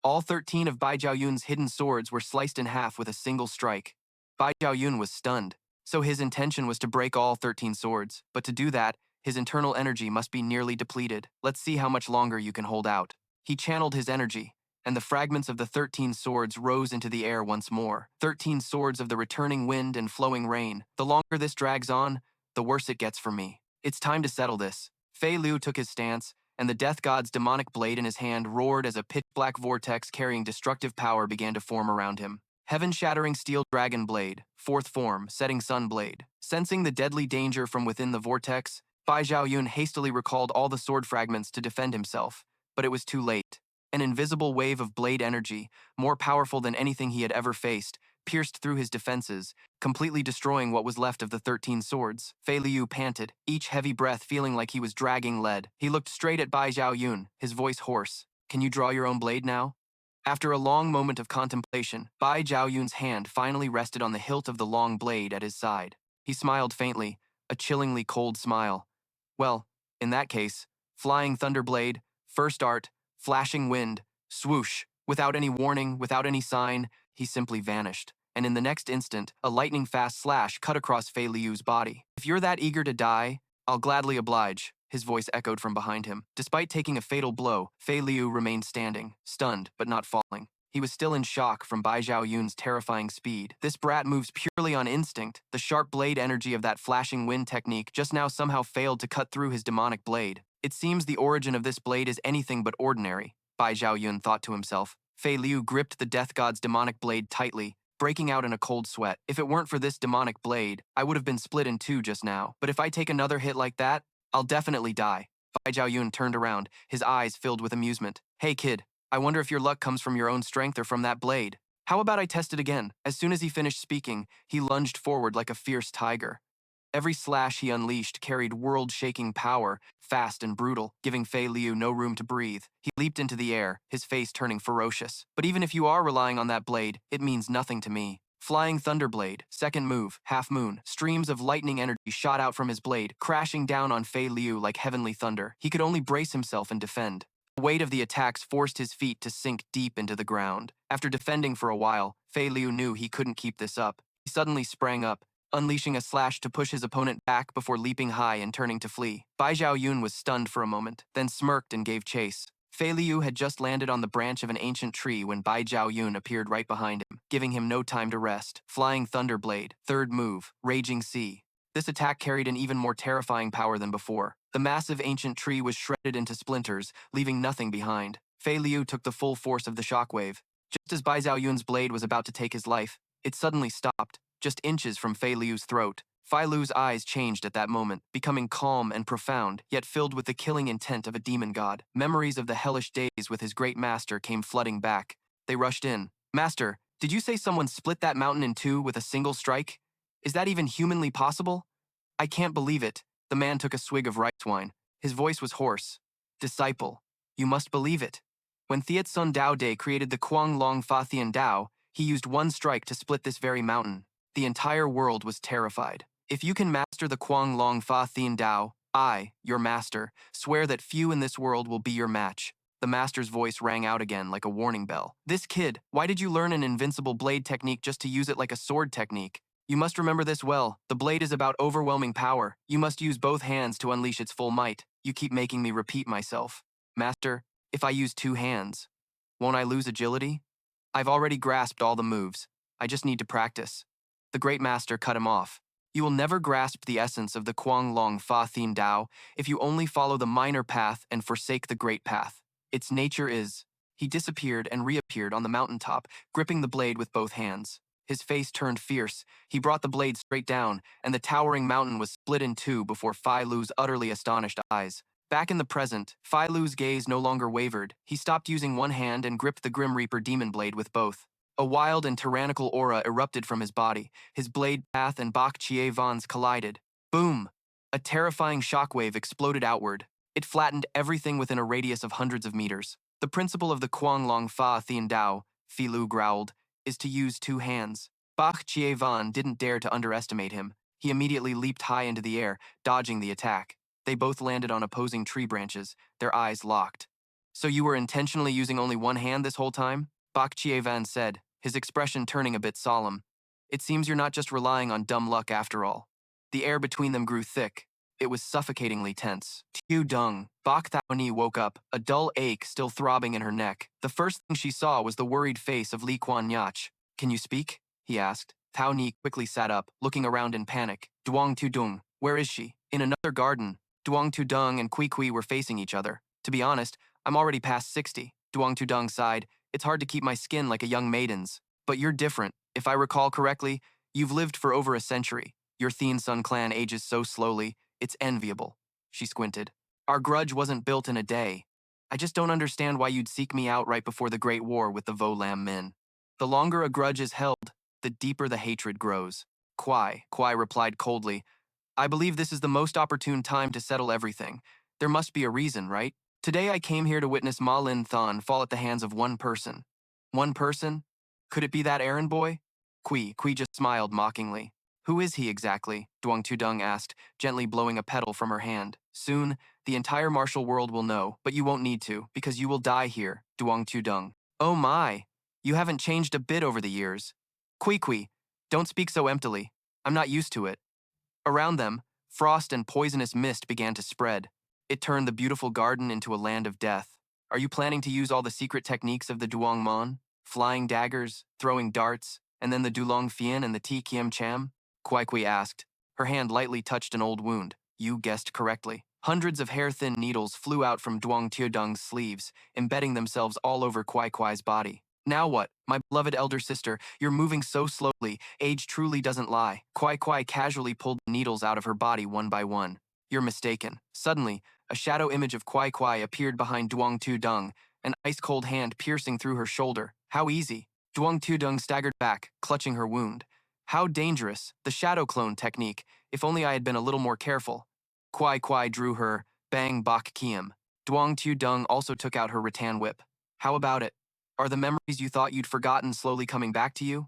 All 13 of Bai Zhao Yun's hidden swords were sliced in half with a single strike. Bai Zhao Yun was stunned. So his intention was to break all 13 swords, but to do that, his internal energy must be nearly depleted. Let's see how much longer you can hold out. He channeled his energy, and the fragments of the 13 swords rose into the air once more. 13 swords of the returning wind and flowing rain. The longer this drags on, the worse it gets for me. It's time to settle this. Fei Liu took his stance, and the death god's demonic blade in his hand roared as a pitch-black vortex carrying destructive power began to form around him. Heaven-shattering steel dragon blade, fourth form, setting sun blade. Sensing the deadly danger from within the vortex, Bai Zhao Yun hastily recalled all the sword fragments to defend himself, but it was too late. An invisible wave of blade energy, more powerful than anything he had ever faced, pierced through his defenses, completely destroying what was left of the 13 swords. Fei Liu panted, each heavy breath feeling like he was dragging lead. He looked straight at Bai Zhao Yun, his voice hoarse. Can you draw your own blade now? After a long moment of contemplation, Bai Zhao Yun's hand finally rested on the hilt of the long blade at his side. He smiled faintly, a chillingly cold smile. Well, in that case, flying thunderblade, first art, flashing wind, swoosh. Without any warning, without any sign, he simply vanished. And in the next instant, a lightning-fast slash cut across Fei Liu's body. If you're that eager to die, I'll gladly oblige, his voice echoed from behind him. Despite taking a fatal blow, Fei Liu remained standing, stunned but not falling. He was still in shock from Bai Zhao Yun's terrifying speed. This brat moves purely on instinct. The sharp blade energy of that flashing wind technique just now somehow failed to cut through his demonic blade. It seems the origin of this blade is anything but ordinary, Bai Zhao Yun thought to himself. Fei Liu gripped the death god's demonic blade tightly, breaking out in a cold sweat. If it weren't for this demonic blade, I would have been split in two just now. But if I take another hit like that, I'll definitely die. Bai Zhao Yun turned around, his eyes filled with amusement. Hey kid, I wonder if your luck comes from your own strength or from that blade. How about I test it again? As soon as he finished speaking, he lunged forward like a fierce tiger. Every slash he unleashed carried world-shaking power, fast and brutal, giving Fei Liu no room to breathe. He leaped into the air, his face turning ferocious. But even if you are relying on that blade, it means nothing to me. Flying Thunderblade, second move, Half Moon. Streams of lightning energy shot out from his blade, crashing down on Fei Liu like heavenly thunder. He could only brace himself and defend. The weight of the attacks forced his feet to sink deep into the ground. After defending for a while, Fei Liu knew he couldn't keep this up. He suddenly sprang up, unleashing a slash to push his opponent back before leaping high and turning to flee. Bai Zhao Yun was stunned for a moment, then smirked and gave chase. Fei Liu had just landed on the branch of an ancient tree when Bai Jiao Yun appeared right behind him, giving him no time to rest. Flying Thunder Blade, third move, Raging Sea. This attack carried an even more terrifying power than before. The massive ancient tree was shredded into splinters, leaving nothing behind. Fei Liu took the full force of the shockwave. Just as Bai Zhao Yun's blade was about to take his life, it suddenly stopped, just inches from Fei Liu's throat. Fei Liu's eyes changed at that moment, becoming calm and profound, yet filled with the killing intent of a demon god. Memories of the hellish days with his great master came flooding back. They rushed in. Master, did you say someone split that mountain in two with a single strike? Is that even humanly possible? I can't believe it. The man took a swig of rice wine. His voice was hoarse. Disciple, you must believe it. When Thiet Sun Dao De created the Kuang Long Fa Thian Dao, he used one strike to split this very mountain. The entire world was terrified. If you can master the Kuang Long Fa Thian Dao, I, your master, swear that few in this world will be your match. The master's voice rang out again like a warning bell. This kid, why did you learn an invincible blade technique just to use it like a sword technique? You must remember this well. The blade is about overwhelming power. You must use both hands to unleash its full might. You keep making me repeat myself. Master, if I use two hands, won't I lose agility? I've already grasped all the moves. I just need to practice. The great master cut him off. You will never grasp the essence of the Kuang Long Fa Thian Dao if you only follow the minor path and forsake the great path. Its nature is... He disappeared and reappeared on the mountaintop, gripping the blade with both hands. His face turned fierce. He brought the blade straight down, and the towering mountain was split in two before Fei Lu's utterly astonished eyes. Back in the present, Fei Lu's gaze no longer wavered. He stopped using one hand and gripped the Grim Reaper demon blade with both. A wild and tyrannical aura erupted from his body. His blade path and Bach Chie Van's collided. Boom! A terrifying shockwave exploded outward. It flattened everything within a radius of hundreds of meters. The principle of the Kuang Long Fa Thian Dao, Fei Lu growled, is to use two hands. Bach Chie Van didn't dare to underestimate him. He immediately leaped high into the air, dodging the attack. They both landed on opposing tree branches, their eyes locked. So you were intentionally using only one hand this whole time? Bach Chie Van said, his expression turning a bit solemn. It seems you're not just relying on dumb luck after all. The air between them grew thick. It was suffocatingly tense. Tiu Dung, Bach Thao Ni woke up, a dull ache still throbbing in her neck. The first thing she saw was the worried face of Li Kuan Nyach. Can you speak? He asked. Thao Ni quickly sat up, looking around in panic. Duong Tu Dung, where is she? In another garden. Duong Tu Dung and Kui Kui were facing each other. To be honest, I'm already past 60. Duong Tu Dung sighed. It's hard to keep my skin like a young maiden's. But you're different. If I recall correctly, you've lived for over a century. Your Thien Sun clan ages so slowly, it's enviable. She squinted. Our grudge wasn't built in a day. I just don't understand why you'd seek me out right before the Great War with the Vo Lam Min. The longer a grudge is held, the deeper the hatred grows. Kwai replied coldly. I believe this is the most opportune time to settle everything. There must be a reason, right? Today I came here to witness Ma Lin Thon fall at the hands of one person. One person? Could it be that errand boy? Kui just smiled mockingly. Who is he exactly? Duong Tudung asked, gently blowing a petal from her hand. Soon, the entire martial world will know, but you won't need to, because you will die here, Duong Tudung. Oh my! You haven't changed a bit over the years. Kui, don't speak so emptily. I'm not used to it. Around them, frost and poisonous mist began to spread. It turned the beautiful garden into a land of death. Are you planning to use all the secret techniques of the Duong Mon? Flying daggers, throwing darts, and then the Dulong Fien and the Ti Kiem Cham? Kui asked. Her hand lightly touched an old wound. You guessed correctly. Hundreds of hair-thin needles flew out from Duong Tiodung's sleeves, embedding themselves all over Kui's body. Now what? My beloved elder sister, you're moving so slowly, age truly doesn't lie. Kui casually pulled the needles out of her body one by one. You're mistaken. Suddenly, a shadow image of Kui appeared behind Duong Tudung, an ice-cold hand piercing through her shoulder. How easy. Duong Tudung staggered back, clutching her wound. How dangerous. The shadow clone technique. If only I had been a little more careful. Kui drew her Bang Bak Kiem. Duong Tudung also took out her rattan whip. How about it? Are the memories you thought you'd forgotten slowly coming back to you?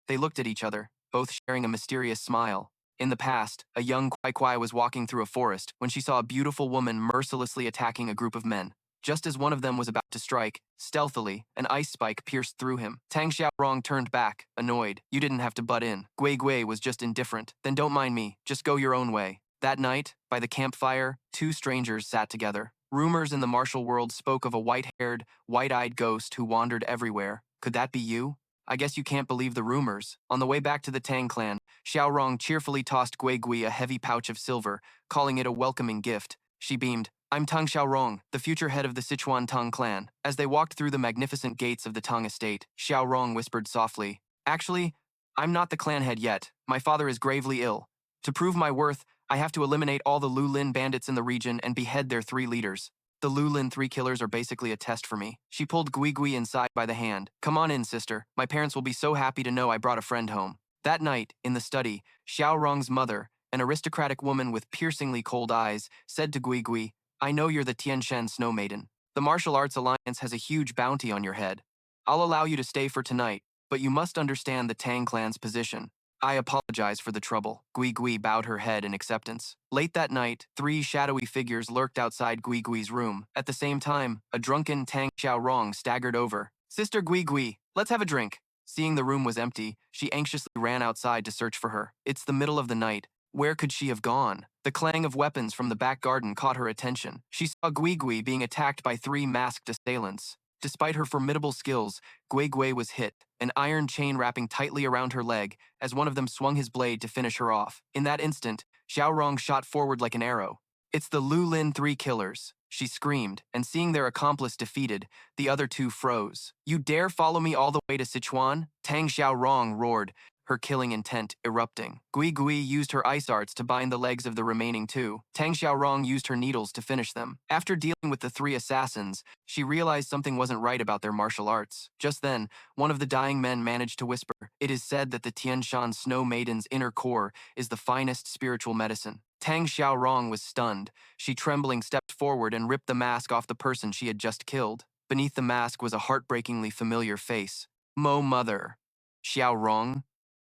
They looked at each other, both sharing a mysterious smile. In the past, a young Kui was walking through a forest when she saw a beautiful woman mercilessly attacking a group of men. Just as one of them was about to strike, stealthily, an ice spike pierced through him. Tang Xiaorong turned back, annoyed. You didn't have to butt in. Gui was just indifferent. Then don't mind me, just go your own way. That night, by the campfire, two strangers sat together. Rumors in the martial world spoke of a white-haired, white-eyed ghost who wandered everywhere. Could that be you? I guess you can't believe the rumors. On the way back to the Tang clan, Xiaorong cheerfully tossed Gui Gui a heavy pouch of silver, calling it a welcoming gift. She beamed. I'm Tang Xiaorong, the future head of the Sichuan Tang clan. As they walked through the magnificent gates of the Tang estate, Xiaorong whispered softly, Actually, I'm not the clan head yet. My father is gravely ill. To prove my worth, I have to eliminate all the Lulin bandits in the region and behead their 3 leaders. The Lulin 3 killers are basically a test for me. She pulled Gui Gui inside by the hand. Come on in, sister. My parents will be so happy to know I brought a friend home. That night, in the study, Xiaorong's mother, an aristocratic woman with piercingly cold eyes, said to Gui Gui, I know you're the Tianshan Snow Maiden. The Martial Arts Alliance has a huge bounty on your head. I'll allow you to stay for tonight, but you must understand the Tang clan's position. I apologize for the trouble. Gui Gui bowed her head in acceptance. Late that night, 3 shadowy figures lurked outside Gui Gui's room. At the same time, a drunken Tang Xiaorong staggered over. Sister Gui Gui, let's have a drink. Seeing the room was empty, she anxiously ran outside to search for her. It's the middle of the night. Where could she have gone? The clang of weapons from the back garden caught her attention. She saw Gui Gui being attacked by 3 masked assailants. Despite her formidable skills, Gui Gui was hit, an iron chain wrapping tightly around her leg as one of them swung his blade to finish her off. In that instant, Xiaorong shot forward like an arrow. It's the Lulin 3 killers, she screamed, and seeing their accomplice defeated, the other 2 froze. You dare follow me all the way to Sichuan? Tang Xiaorong roared, her killing intent erupting. Gui Gui used her ice arts to bind the legs of the remaining 2. Tang Xiaorong used her needles to finish them. After dealing with the 3 assassins, she realized something wasn't right about their martial arts. Just then, one of the dying men managed to whisper, It is said that the Tianshan Snow Maiden's inner core is the finest spiritual medicine. Tang Xiaorong was stunned. She trembling stepped forward and ripped the mask off the person she had just killed. Beneath the mask was a heartbreakingly familiar face. Mo Mother. Xiaorong?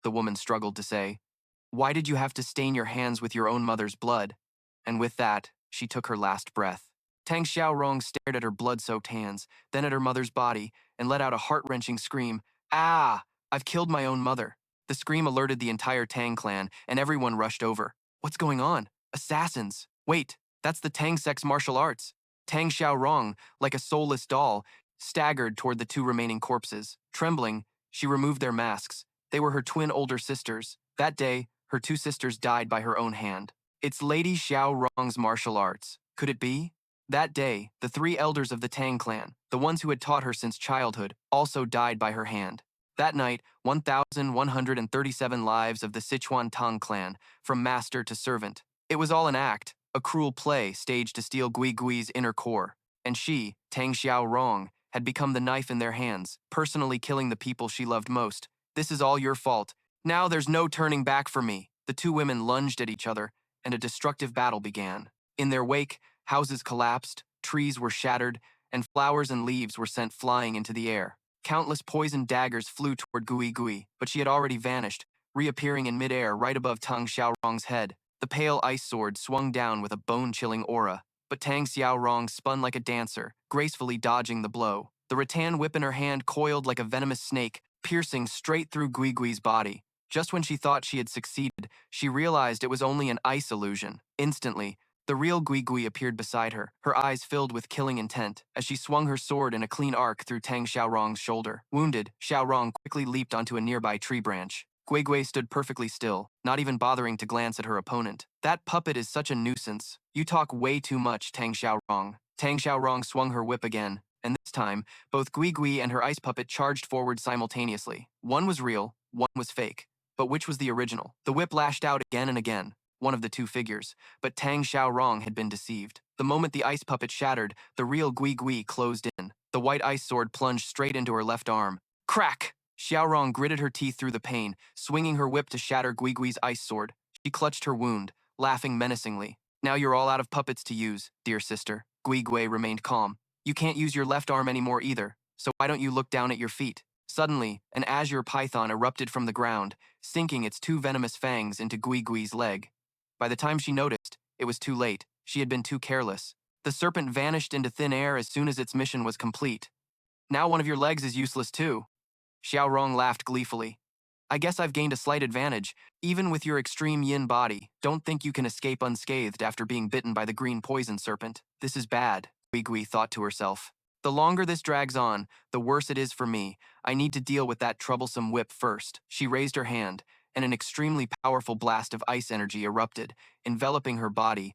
The woman struggled to say. Why did you have to stain your hands with your own mother's blood? And with that, she took her last breath. Tang Xiaorong stared at her blood-soaked hands, then at her mother's body, and let out a heart-wrenching scream. Ah! I've killed my own mother. The scream alerted the entire Tang clan, and everyone rushed over. What's going on? Assassins! Wait, that's the Tang sect's martial arts. Tang Xiaorong, like a soulless doll, staggered toward the 2 remaining corpses. Trembling, she removed their masks. They were her twin older sisters. That day, her 2 sisters died by her own hand. It's Lady Xiaorong's martial arts. Could it be? That day, the 3 elders of the Tang clan, the ones who had taught her since childhood, also died by her hand. That night, 1,137 lives of the Sichuan Tang clan, from master to servant. It was all an act, a cruel play staged to steal Gui Gui's inner core. And she, Tang Xiaorong, had become the knife in their hands, personally killing the people she loved most. This is all your fault. Now there's no turning back for me. The 2 women lunged at each other, and a destructive battle began. In their wake, houses collapsed, trees were shattered, and flowers and leaves were sent flying into the air. Countless poisoned daggers flew toward Gui Gui, but she had already vanished, reappearing in midair right above Tang Xiaorong's head. The pale ice sword swung down with a bone-chilling aura, but Tang Xiaorong spun like a dancer, gracefully dodging the blow. The rattan whip in her hand coiled like a venomous snake, piercing straight through Gui Gui's body. Just when she thought she had succeeded, she realized it was only an ice illusion. Instantly, the real Gui Gui appeared beside her, her eyes filled with killing intent, as she swung her sword in a clean arc through Tang Xiaorong's shoulder. Wounded, Xiaorong quickly leaped onto a nearby tree branch. Gui Gui stood perfectly still, not even bothering to glance at her opponent. That puppet is such a nuisance. You talk way too much, Tang Xiaorong. Tang Xiaorong swung her whip again, and this time, both Gui Gui and her ice puppet charged forward simultaneously. One was real, one was fake. But which was the original? The whip lashed out again and again, one of the 2 figures, but Tang Xiaorong had been deceived. The moment the ice puppet shattered, the real Gui Gui closed in. The white ice sword plunged straight into her left arm. Crack! Xiaorong gritted her teeth through the pain, swinging her whip to shatter Gui Gui's ice sword. She clutched her wound, laughing menacingly. Now you're all out of puppets to use, dear sister. Gui Gui remained calm. You can't use your left arm anymore either, so why don't you look down at your feet? Suddenly, an azure python erupted from the ground, sinking its 2 venomous fangs into Gui Gui's leg. By the time she noticed, it was too late. She had been too careless. The serpent vanished into thin air as soon as its mission was complete. Now one of your legs is useless too. Xiaorong laughed gleefully. I guess I've gained a slight advantage. Even with your extreme yin body, don't think you can escape unscathed after being bitten by the green poison serpent. This is bad, Gui thought to herself. The longer this drags on, the worse it is for me. I need to deal with that troublesome whip first. She raised her hand, and an extremely powerful blast of ice energy erupted, enveloping her body.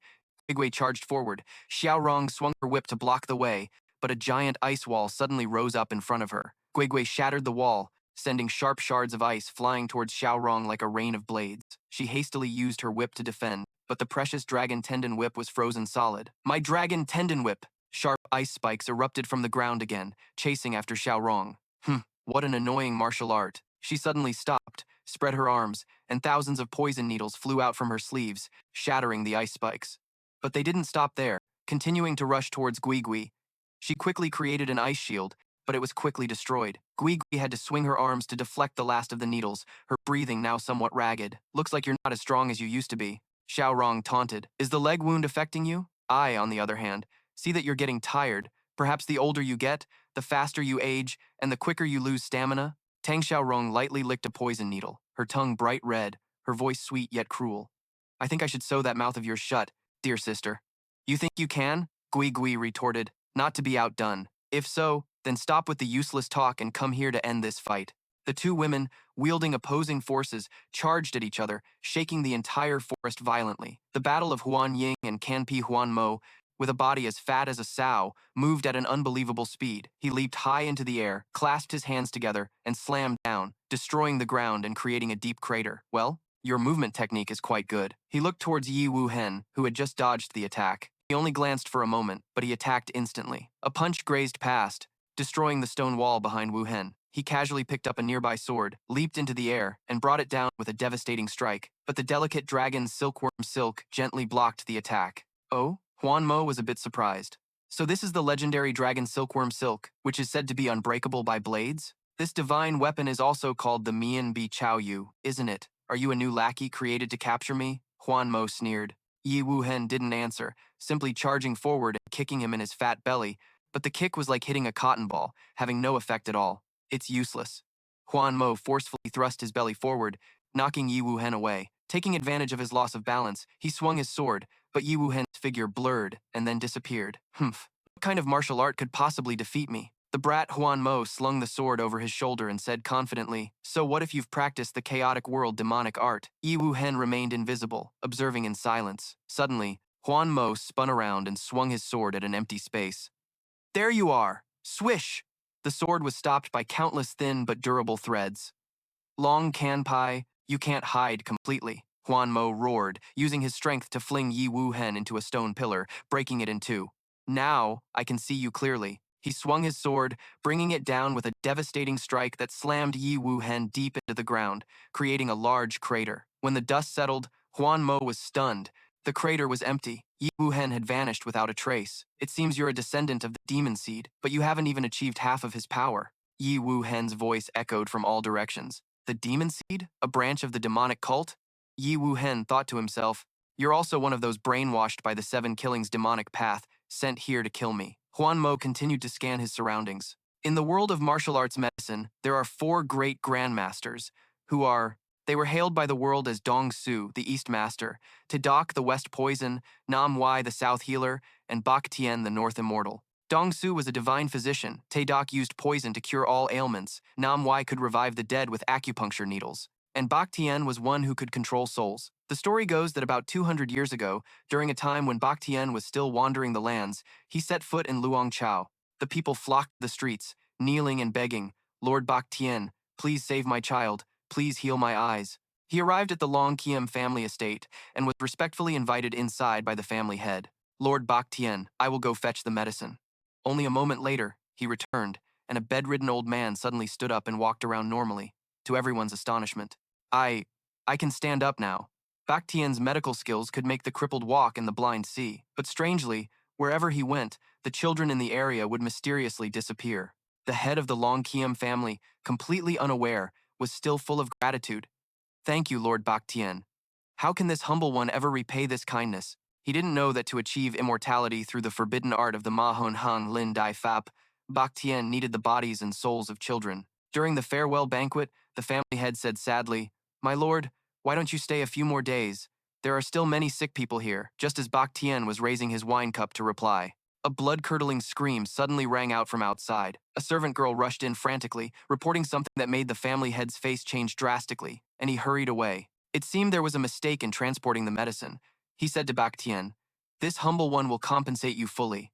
Gui charged forward. Xiaorong swung her whip to block the way, but a giant ice wall suddenly rose up in front of her. Gui shattered the wall, sending sharp shards of ice flying towards Xiaorong like a rain of blades. She hastily used her whip to defend, but the precious dragon tendon whip was frozen solid. My dragon tendon whip! Sharp ice spikes erupted from the ground again, chasing after Xiaorong. What an annoying martial art. She suddenly stopped, spread her arms, and thousands of poison needles flew out from her sleeves, shattering the ice spikes. But they didn't stop there, continuing to rush towards Gui. She quickly created an ice shield, but it was quickly destroyed. Gui had to swing her arms to deflect the last of the needles, her breathing now somewhat ragged. Looks like you're not as strong as you used to be, Xiaorong taunted. Is the leg wound affecting you? I, on the other hand, see that you're getting tired. Perhaps the older you get, the faster you age, and the quicker you lose stamina. Tang Xiaorong lightly licked a poison needle, her tongue bright red, her voice sweet yet cruel. I think I should sew that mouth of yours shut, dear sister. You think you can? Gui retorted, not to be outdone. If so, then stop with the useless talk and come here to end this fight. The two women, wielding opposing forces, charged at each other, shaking the entire forest violently. The battle of Huan Ying and Canpi Huan Mo, with a body as fat as a sow, moved at an unbelievable speed. He leaped high into the air, clasped his hands together, and slammed down, destroying the ground and creating a deep crater. Well, your movement technique is quite good. He looked towards Yi Wu-hen, who had just dodged the attack. He only glanced for a moment, but he attacked instantly. A punch grazed past, destroying the stone wall behind Wu-hen. He casually picked up a nearby sword, leaped into the air, and brought it down with a devastating strike. But the delicate dragon silkworm silk gently blocked the attack. Oh? Huan Mo was a bit surprised. So this is the legendary dragon silkworm silk, which is said to be unbreakable by blades? This divine weapon is also called the Mian Bi Chao Yu, isn't it? Are you a new lackey created to capture me? Huan Mo sneered. Yi Wu-hen didn't answer, simply charging forward and kicking him in his fat belly, but the kick was like hitting a cotton ball, having no effect at all. It's useless. Huan Mo forcefully thrust his belly forward, knocking Yi Wu-hen away. Taking advantage of his loss of balance, he swung his sword, but Yi Wu-hen's figure blurred and then disappeared. What kind of martial art could possibly defeat me? The brat Huan Mo slung the sword over his shoulder and said confidently, so what if you've practiced the chaotic world demonic art? Yi Wu-hen remained invisible, observing in silence. Suddenly, Huan Mo spun around and swung his sword at an empty space. There you are! Swish! The sword was stopped by countless thin but durable threads. Long Kanpai, you can't hide completely, Huan Mo roared, using his strength to fling Yi Wu-hen into a stone pillar, breaking it in two. Now, I can see you clearly. He swung his sword, bringing it down with a devastating strike that slammed Yi Wu-hen deep into the ground, creating a large crater. When the dust settled, Huan Mo was stunned. The crater was empty. Yi Wu-hen had vanished without a trace. It seems you're a descendant of the demon seed, but you haven't even achieved half of his power. Yi Wu-hen's voice echoed from all directions. The demon seed? A branch of the demonic cult? Yi Wu-hen thought to himself, you're also one of those brainwashed by the seven killings demonic path, sent here to kill me. Huan Mo continued to scan his surroundings. In the world of martial arts medicine, there are 4 great grandmasters, they were hailed by the world as Dong Su, the East Master, Tidok, the West Poison, Nam Wai, the South Healer, and Bak Tien, the North Immortal. Dong Su was a divine physician. Tidok used poison to cure all ailments. Nam Wai could revive the dead with acupuncture needles. And Bak Tien was one who could control souls. The story goes that about 200 years ago, during a time when Bak Tien was still wandering the lands, he set foot in Luang Chao. The people flocked to the streets, kneeling and begging, Lord Bak Tien, please save my child. Please heal my eyes. He arrived at the Long Kiem family estate and was respectfully invited inside by the family head. Lord Bak Tien, I will go fetch the medicine. Only a moment later, he returned, and a bedridden old man suddenly stood up and walked around normally, to everyone's astonishment. I can stand up now. Bak Tien's medical skills could make the crippled walk and the blind see, but strangely, wherever he went, the children in the area would mysteriously disappear. The head of the Long Kiem family, completely unaware, was still full of gratitude. Thank you, Lord Bak Tien. How can this humble one ever repay this kindness? He didn't know that to achieve immortality through the forbidden art of the Ma Hon Hang Lin Dai Fap, Bak Tien needed the bodies and souls of children. During the farewell banquet, The family head said sadly, "My lord, why don't you stay a few more days? There are still many sick people here," just as Bak Tien was raising his wine cup to reply. A blood-curdling scream suddenly rang out from outside. A servant girl rushed in frantically, reporting something that made the family head's face change drastically, and he hurried away. It seemed there was a mistake in transporting the medicine. He said to Bak Tien, "This humble one will compensate you fully."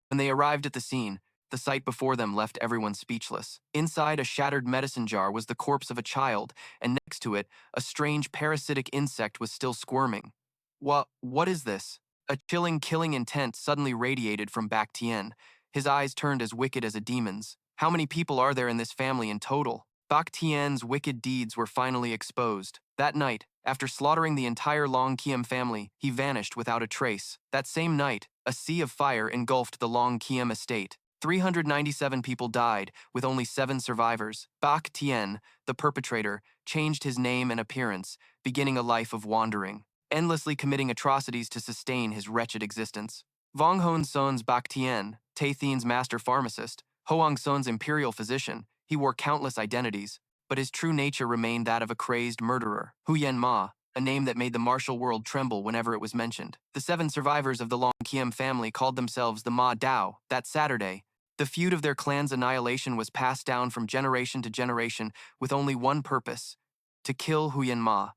When they arrived at the scene, the sight before them left everyone speechless. Inside a shattered medicine jar was the corpse of a child, and next to it, a strange parasitic insect was still squirming. What is this? A chilling, killing intent suddenly radiated from Bak Tien. His eyes turned as wicked as a demon's. How many people are there in this family in total? Bak Tien's wicked deeds were finally exposed. That night, after slaughtering the entire Long Kiem family, he vanished without a trace. That same night, a sea of fire engulfed the Long Kiem estate. 397 people died, with only 7 survivors. Bak Tien, the perpetrator, changed his name and appearance, beginning a life of wandering, endlessly committing atrocities to sustain his wretched existence. Vong Hon Son's Bak Tien, Tai Thien's master pharmacist, Hoang Son's imperial physician, he wore countless identities, but his true nature remained that of a crazed murderer. Huyen Ma, a name that made the martial world tremble whenever it was mentioned. The 7 survivors of the Long Kiem family called themselves the Ma Dao. That Saturday, the feud of their clan's annihilation was passed down from generation to generation with only one purpose: to kill Huyen Ma.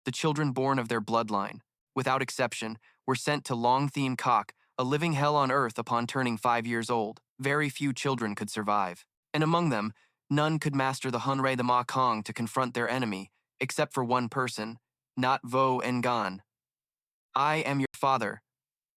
The children born of their bloodline, without exception, were sent to Long Thien Kok, a living hell on earth upon turning 5 years old. Very few children could survive. And among them, none could master the Hunrei the Ma Kong to confront their enemy, except for one person, not Vo Ngan. "I am your father.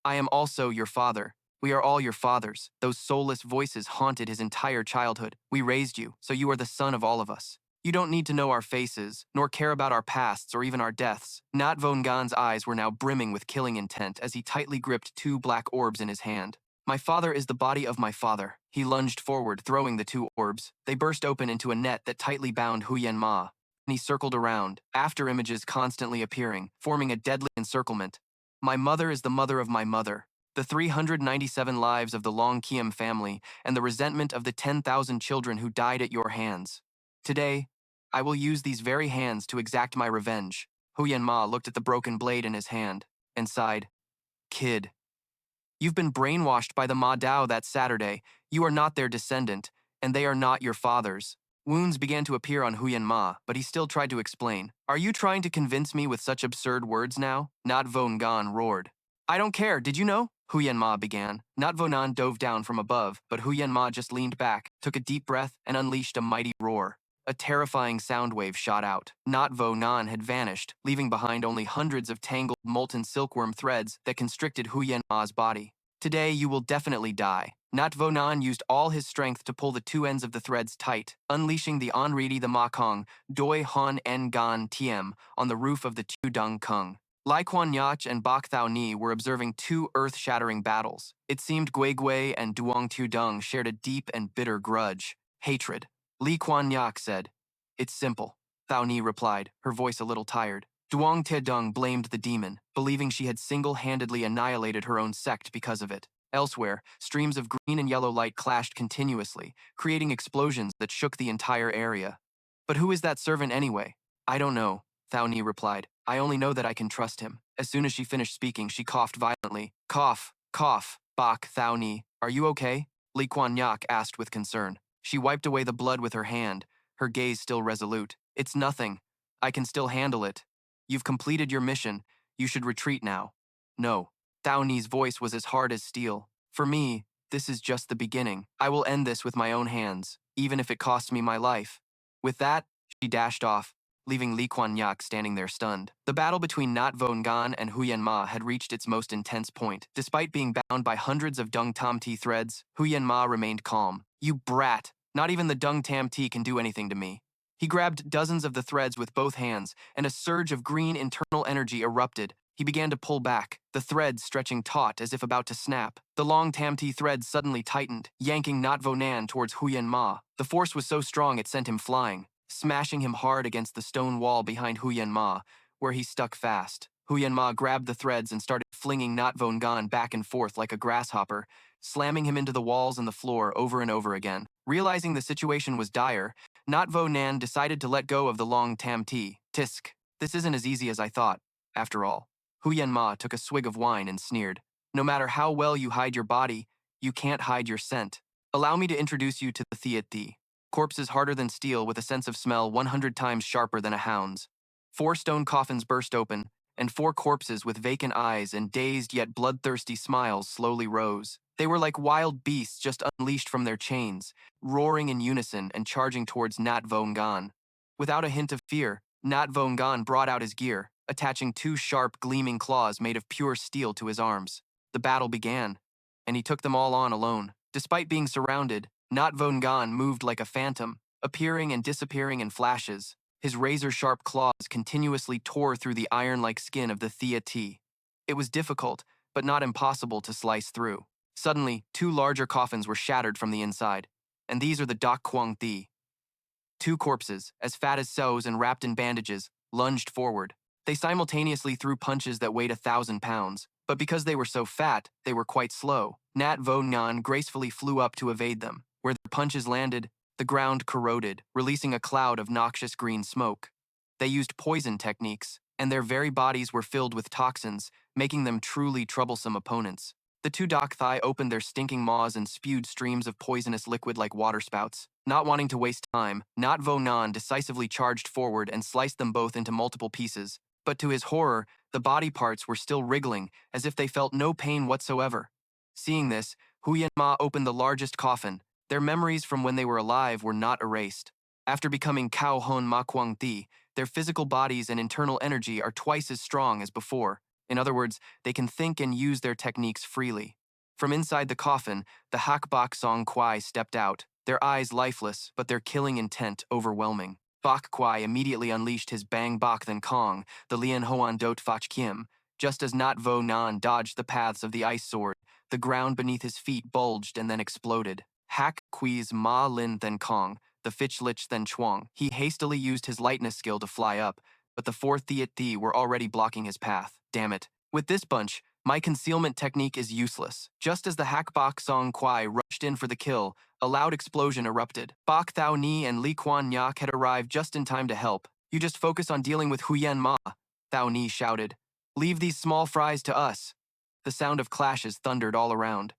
I am also your father. We are all your fathers." Those soulless voices haunted his entire childhood. "We raised you, so you are the son of all of us. You don't need to know our faces, nor care about our pasts or even our deaths." Nat Von Gan's eyes were now brimming with killing intent as he tightly gripped 2 black orbs in his hand. "My father is the body of my father." He lunged forward, throwing the 2 orbs. They burst open into a net that tightly bound Huyen Ma. And he circled around, after images constantly appearing, forming a deadly encirclement. "My mother is the mother of my mother. The 397 lives of the Long Kiem family, and the resentment of the 10,000 children who died at your hands. Today, I will use these very hands to exact my revenge." Huyen Ma looked at the broken blade in his hand and sighed. "Kid, you've been brainwashed by the Ma Dao that Saturday. You are not their descendant, and they are not your fathers." Wounds began to appear on Huyen Ma, but he still tried to explain. "Are you trying to convince me with such absurd words now?" Not Von Gan roared. "I don't care, did you know?" Huyen Ma began. Not Vonan dove down from above, but Huyen Ma just leaned back, took a deep breath, and unleashed a mighty roar. A terrifying sound wave shot out. Not Vonan had vanished, leaving behind only hundreds of tangled, molten silkworm threads that constricted Huyen Ma's body. "Today you will definitely die." Not Vonan used all his strength to pull the 2 ends of the threads tight, unleashing the Enridi the Ma Kong, Doi Han En Gan Tiem, on the roof of the Tu Dung Kung. Lai Quan Yach and Bak Thao Ni were observing 2 earth-shattering battles. It seemed Gui Gui and Duong Tu Dung shared a deep and bitter grudge. Hatred. Li Quan Yach said, "It's simple." Thao Ni replied, her voice a little tired. Duong Te Dung blamed the demon, believing she had single-handedly annihilated her own sect because of it. Elsewhere, streams of green and yellow light clashed continuously, creating explosions that shook the entire area. "But who is that servant anyway?" "I don't know," Thao Ni replied. "I only know that I can trust him." As soon as she finished speaking, she coughed violently. "Cough, cough." "Bak Thao Ni, are you okay?" Li Quan Yak asked with concern. She wiped away the blood with her hand, her gaze still resolute. "It's nothing. I can still handle it. You've completed your mission. You should retreat now." "No." Thao Ni's voice was as hard as steel. "For me, this is just the beginning. I will end this with my own hands, even if it costs me my life." With that, she dashed off, leaving Li Quan Yak standing there stunned. The battle between Nat Von Gan and Huyen Ma had reached its most intense point. Despite being bound by hundreds of Dung Tam Ti threads, Huyen Ma remained calm. "You brat! Not even the Dung Tam Ti can do anything to me." He grabbed dozens of the threads with both hands, and a surge of green internal energy erupted. He began to pull back, the threads stretching taut as if about to snap. The long Tam Ti threads suddenly tightened, yanking Nat Vonan towards Huyen Ma. The force was so strong it sent him flying, smashing him hard against the stone wall behind Huyen Ma, where he stuck fast. Huyen Ma grabbed the threads and started flinging Nat Von Gan back and forth like a grasshopper, slamming him into the walls and the floor over and over again. Realizing the situation was dire, Notvo Nan decided to let go of the long tam tea. Tisk. This isn't as easy as I thought, after all. Huyen Ma took a swig of wine and sneered. No matter how well you hide your body, you can't hide your scent. Allow me to introduce you to the Thiet Thi. Corpses harder than steel with a sense of smell 100 times sharper than a hound's. 4 stone coffins burst open, and 4 corpses with vacant eyes and dazed yet bloodthirsty smiles slowly rose. They were like wild beasts just unleashed from their chains, roaring in unison and charging towards Nat Vongan. Without a hint of fear, Nat Vongan brought out his gear, attaching 2 sharp, gleaming claws made of pure steel to his arms. The battle began, and he took them all on alone. Despite being surrounded, Nat Vongan moved like a phantom, appearing and disappearing in flashes. His razor-sharp claws continuously tore through the iron-like skin of the Thea T. It was difficult, but not impossible to slice through. Suddenly, 2 larger coffins were shattered from the inside, and these are the Dak Quang Thi. 2 corpses, as fat as sows and wrapped in bandages, lunged forward. They simultaneously threw punches that weighed 1,000 pounds, but because they were so fat, they were quite slow. Nat Vo Ngan gracefully flew up to evade them. Where their punches landed, the ground corroded, releasing a cloud of noxious green smoke. They used poison techniques, and their very bodies were filled with toxins, making them truly troublesome opponents. The 2 Dak Thai opened their stinking maws and spewed streams of poisonous liquid like waterspouts. Not wanting to waste time, Nat Vo Nan decisively charged forward and sliced them both into multiple pieces. But to his horror, the body parts were still wriggling, as if they felt no pain whatsoever. Seeing this, Huyen Ma opened the largest coffin. Their memories from when they were alive were not erased. After becoming Cao Hon Ma Quang Thi, their physical bodies and internal energy are twice as strong as before. In other words, they can think and use their techniques freely. From inside the coffin, the Hac Bach Song Quy stepped out, their eyes lifeless, but their killing intent overwhelming. Bach Quy immediately unleashed his Bang Than Cong, the Lian Hoan Dot Fach Kim. Just as Nat Vo Nan dodged the paths of the ice sword, the ground beneath his feet bulged and then exploded. Hac Quy Ma Linh Cong, the Fich Lich Chuang. He hastily used his lightness skill to fly up, but the 4 Thiet Thi were already blocking his path. Damn it. With this bunch, my concealment technique is useless. Just as the Hac Bach Song Quy rushed in for the kill, a loud explosion erupted. Bach Thao Ni and Li Quan Nyak had arrived just in time to help. You just focus on dealing with Huyen Ma, Thao Ni shouted. Leave these small fries to us. The sound of clashes thundered all around.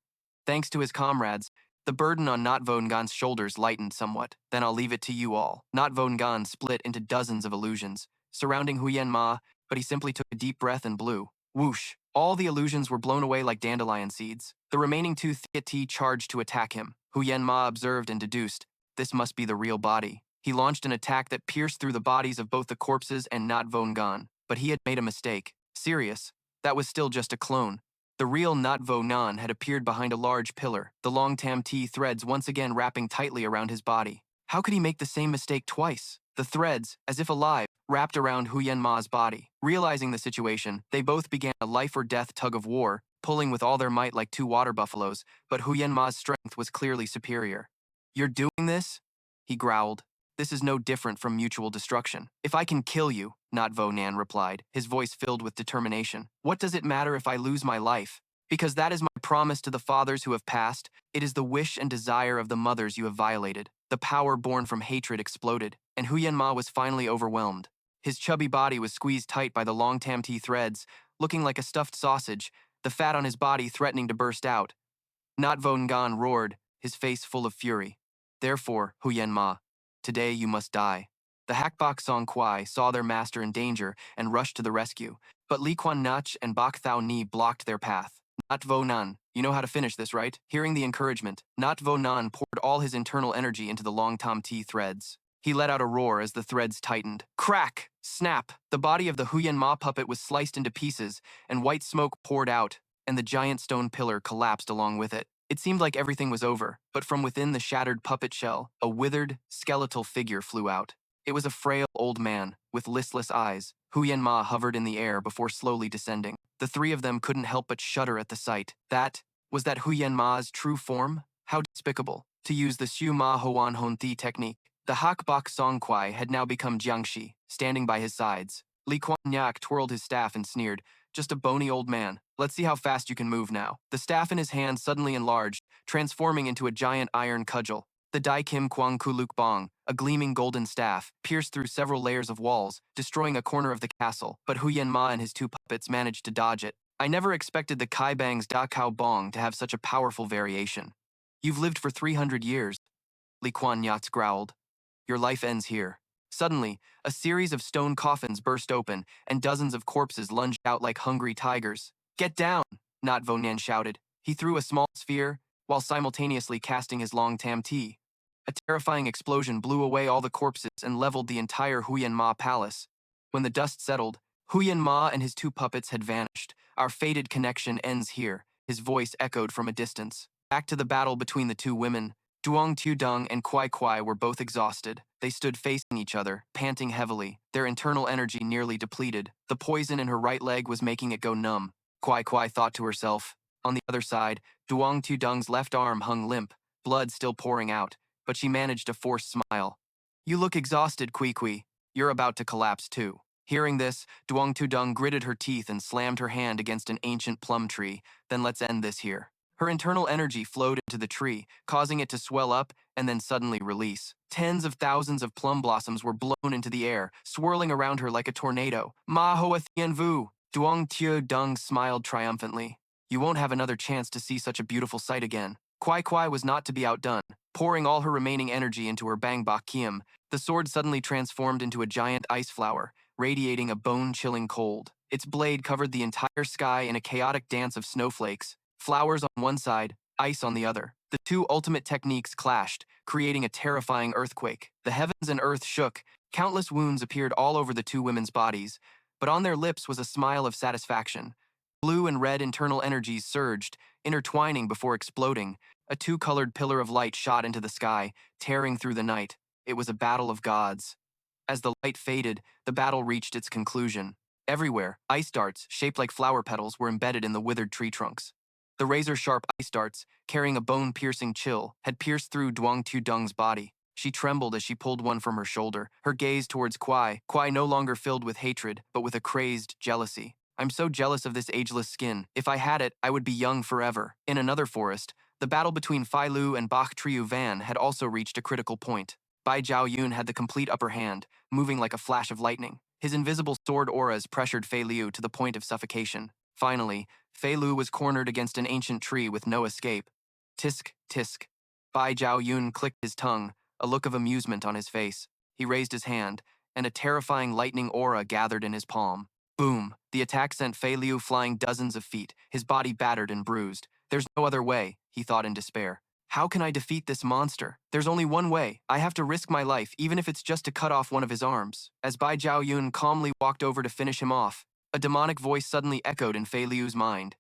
Thanks to his comrades, the burden on Not Vongan's shoulders lightened somewhat. Then I'll leave it to you all. Not Vongan split into dozens of illusions, surrounding Huyen Ma, but he simply took a deep breath and blew. Whoosh! All the illusions were blown away like dandelion seeds. The remaining 2 Thiet Thi charged to attack him. Huyen Ma observed and deduced, this must be the real body. He launched an attack that pierced through the bodies of both the corpses and Not Vongan. But he had made a mistake. Serious. That was still just a clone. The real Nat Vo Nan had appeared behind a large pillar, the long tam tea threads once again wrapping tightly around his body. How could he make the same mistake twice? The threads, as if alive, wrapped around Huyen Ma's body. Realizing the situation, they both began a life-or-death tug of war, pulling with all their might like 2 water buffaloes, but Huyen Ma's strength was clearly superior. You're doing this? He growled. This is no different from mutual destruction. If I can kill you, Nat Vo Nan replied, his voice filled with determination. What does it matter if I lose my life? Because that is my promise to the fathers who have passed. It is the wish and desire of the mothers you have violated. The power born from hatred exploded, and Huyen Ma was finally overwhelmed. His chubby body was squeezed tight by the long tam tea threads, looking like a stuffed sausage, the fat on his body threatening to burst out. Nat Vo Ngan roared, his face full of fury. Therefore, Huyen Ma, today you must die. The Hac Bach Song Quy saw their master in danger and rushed to the rescue, but Li Quan Nach and Bach Thao Ni blocked their path. Nat Vo Nan, you know how to finish this, right? Hearing the encouragement, Nat Vo Nan poured all his internal energy into the long tam tea threads. He let out a roar as the threads tightened. Crack! Snap! The body of the Huyen Ma puppet was sliced into pieces, and white smoke poured out, and the giant stone pillar collapsed along with it. It seemed like everything was over, but from within the shattered puppet shell, a withered, skeletal figure flew out. It was a frail old man, with listless eyes. Huyen Ma hovered in the air before slowly descending. The 3 of them couldn't help but shudder at the sight. Was that Huyen Ma's true form? How despicable. To use the Xiao Ma Hoan Hon Thi technique. The Hac Bach Song Quy had now become Jiangxi, standing by his sides. Li Quan Nyak twirled his staff and sneered, just a bony old man. Let's see how fast you can move now. The staff in his hand suddenly enlarged, transforming into a giant iron cudgel. The Dai Kim Kwang Kuluk Bong, a gleaming golden staff, pierced through several layers of walls, destroying a corner of the castle, but Huyen Ma and his two puppets managed to dodge it. I never expected the Kai Bang's Da Kao Bong to have such a powerful variation. You've lived for 300 years, Li Kuan Yats growled. Your life ends here. Suddenly, a series of stone coffins burst open, and dozens of corpses lunged out like hungry tigers. Get down, Not Vonan shouted. He threw a small sphere, while simultaneously casting his long tam ti. A terrifying explosion blew away all the corpses and leveled the entire Huyen Ma palace. When the dust settled, Huyen Ma and his two puppets had vanished. Our fated connection ends here, his voice echoed from a distance. Back to the battle between the two women. Duong Tudong and Kwai Kwai were both exhausted. They stood facing each other, panting heavily, their internal energy nearly depleted. The poison in her right leg was making it go numb. Kwai Kwai thought to herself. On the other side, Duong Tudong's left arm hung limp, blood still pouring out, but she managed a forced smile. You look exhausted, Kui Kui. You're about to collapse too. Hearing this, Duong Tudong gritted her teeth and slammed her hand against an ancient plum tree. Then let's end this here. Her internal energy flowed into the tree, causing it to swell up and then suddenly release. Tens of thousands of plum blossoms were blown into the air, swirling around her like a tornado. Ma Hoa Thien Vu! Duong Tudong smiled triumphantly. You won't have another chance to see such a beautiful sight again. Kwai Kwai was not to be outdone. Pouring all her remaining energy into her Bang Bak Kiem, the sword suddenly transformed into a giant ice flower, radiating a bone-chilling cold. Its blade covered the entire sky in a chaotic dance of snowflakes, flowers on one side, ice on the other. The two ultimate techniques clashed, creating a terrifying earthquake. The heavens and earth shook, countless wounds appeared all over the two women's bodies, but on their lips was a smile of satisfaction. Blue and red internal energies surged, intertwining before exploding. A two-colored pillar of light shot into the sky, tearing through the night. It was a battle of gods. As the light faded, the battle reached its conclusion. Everywhere, ice darts, shaped like flower petals, were embedded in the withered tree trunks. The razor-sharp ice darts, carrying a bone-piercing chill, had pierced through Duong Tudong's body. She trembled as she pulled one from her shoulder, her gaze towards Kwai no longer filled with hatred, but with a crazed jealousy. I'm so jealous of this ageless skin. If I had it, I would be young forever. In another forest, the battle between Fei Lu and Bach Triu Van had also reached a critical point. Bai Jiao Yun had the complete upper hand, moving like a flash of lightning. His invisible sword auras pressured Fei Liu to the point of suffocation. Finally, Fei Lu was cornered against an ancient tree with no escape. Tisk, tisk. Bai Jiao Yun clicked his tongue, a look of amusement on his face. He raised his hand, and a terrifying lightning aura gathered in his palm. Boom! The attack sent Fei Liu flying dozens of feet, his body battered and bruised. There's no other way, he thought in despair. How can I defeat this monster? There's only one way. I have to risk my life, even if it's just to cut off one of his arms. As Bai Jiao Yun calmly walked over to finish him off, a demonic voice suddenly echoed in Fei Liu's mind.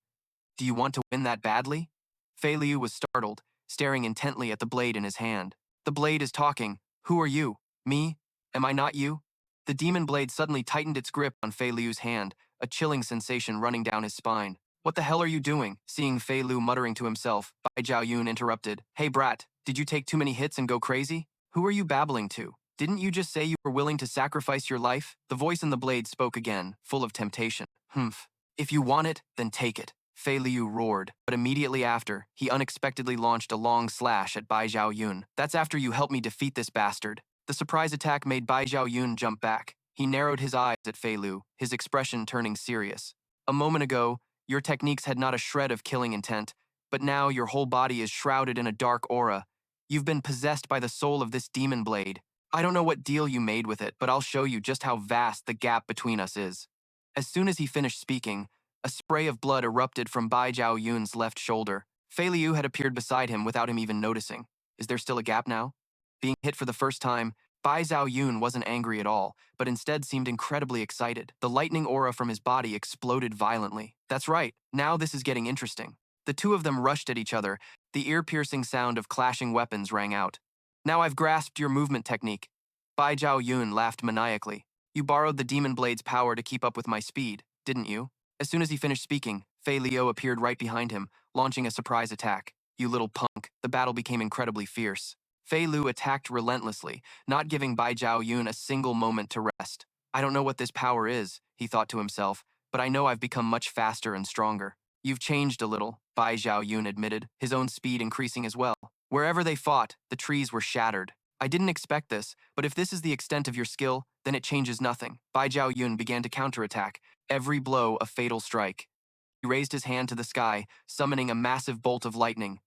Do you want to win that badly? Fei Liu was startled, staring intently at the blade in his hand. The blade is talking. Who are you? Me? Am I not you? The demon blade suddenly tightened its grip on Fei Liu's hand, a chilling sensation running down his spine. What the hell are you doing? Seeing Fei Liu muttering to himself, Bai Jiao Yun interrupted. Hey brat, did you take too many hits and go crazy? Who are you babbling to? Didn't you just say you were willing to sacrifice your life? The voice in the blade spoke again, full of temptation. Humph. If you want it, then take it. Fei Liu roared, but immediately after, he unexpectedly launched a long slash at Bai Jiao Yun. That's after you helped me defeat this bastard. The surprise attack made Bai Jiao Yun jump back. He narrowed his eyes at Fei Liu, his expression turning serious. A moment ago, your techniques had not a shred of killing intent, but now your whole body is shrouded in a dark aura. You've been possessed by the soul of this demon blade. I don't know what deal you made with it, but I'll show you just how vast the gap between us is. As soon as he finished speaking, a spray of blood erupted from Bai Jiao Yun's left shoulder. Fei Liu had appeared beside him without him even noticing. Is there still a gap now? Being hit for the first time, Bai Jiao Yun wasn't angry at all, but instead seemed incredibly excited. The lightning aura from his body exploded violently. That's right, now this is getting interesting. The two of them rushed at each other. The ear-piercing sound of clashing weapons rang out. Now I've grasped your movement technique. Bai Jiao Yun laughed maniacally. You borrowed the demon blade's power to keep up with my speed, didn't you? As soon as he finished speaking, Fei Liu appeared right behind him, launching a surprise attack. You little punk, the battle became incredibly fierce. Fei Liu attacked relentlessly, not giving Bai Jiao Yun a single moment to rest. I don't know what this power is, he thought to himself, but I know I've become much faster and stronger. You've changed a little, Bai Jiao Yun admitted, his own speed increasing as well. Wherever they fought, the trees were shattered. I didn't expect this, but if this is the extent of your skill, then it changes nothing. Bai Jiao Yun began to counterattack, every blow a fatal strike. He raised his hand to the sky, summoning a massive bolt of lightning.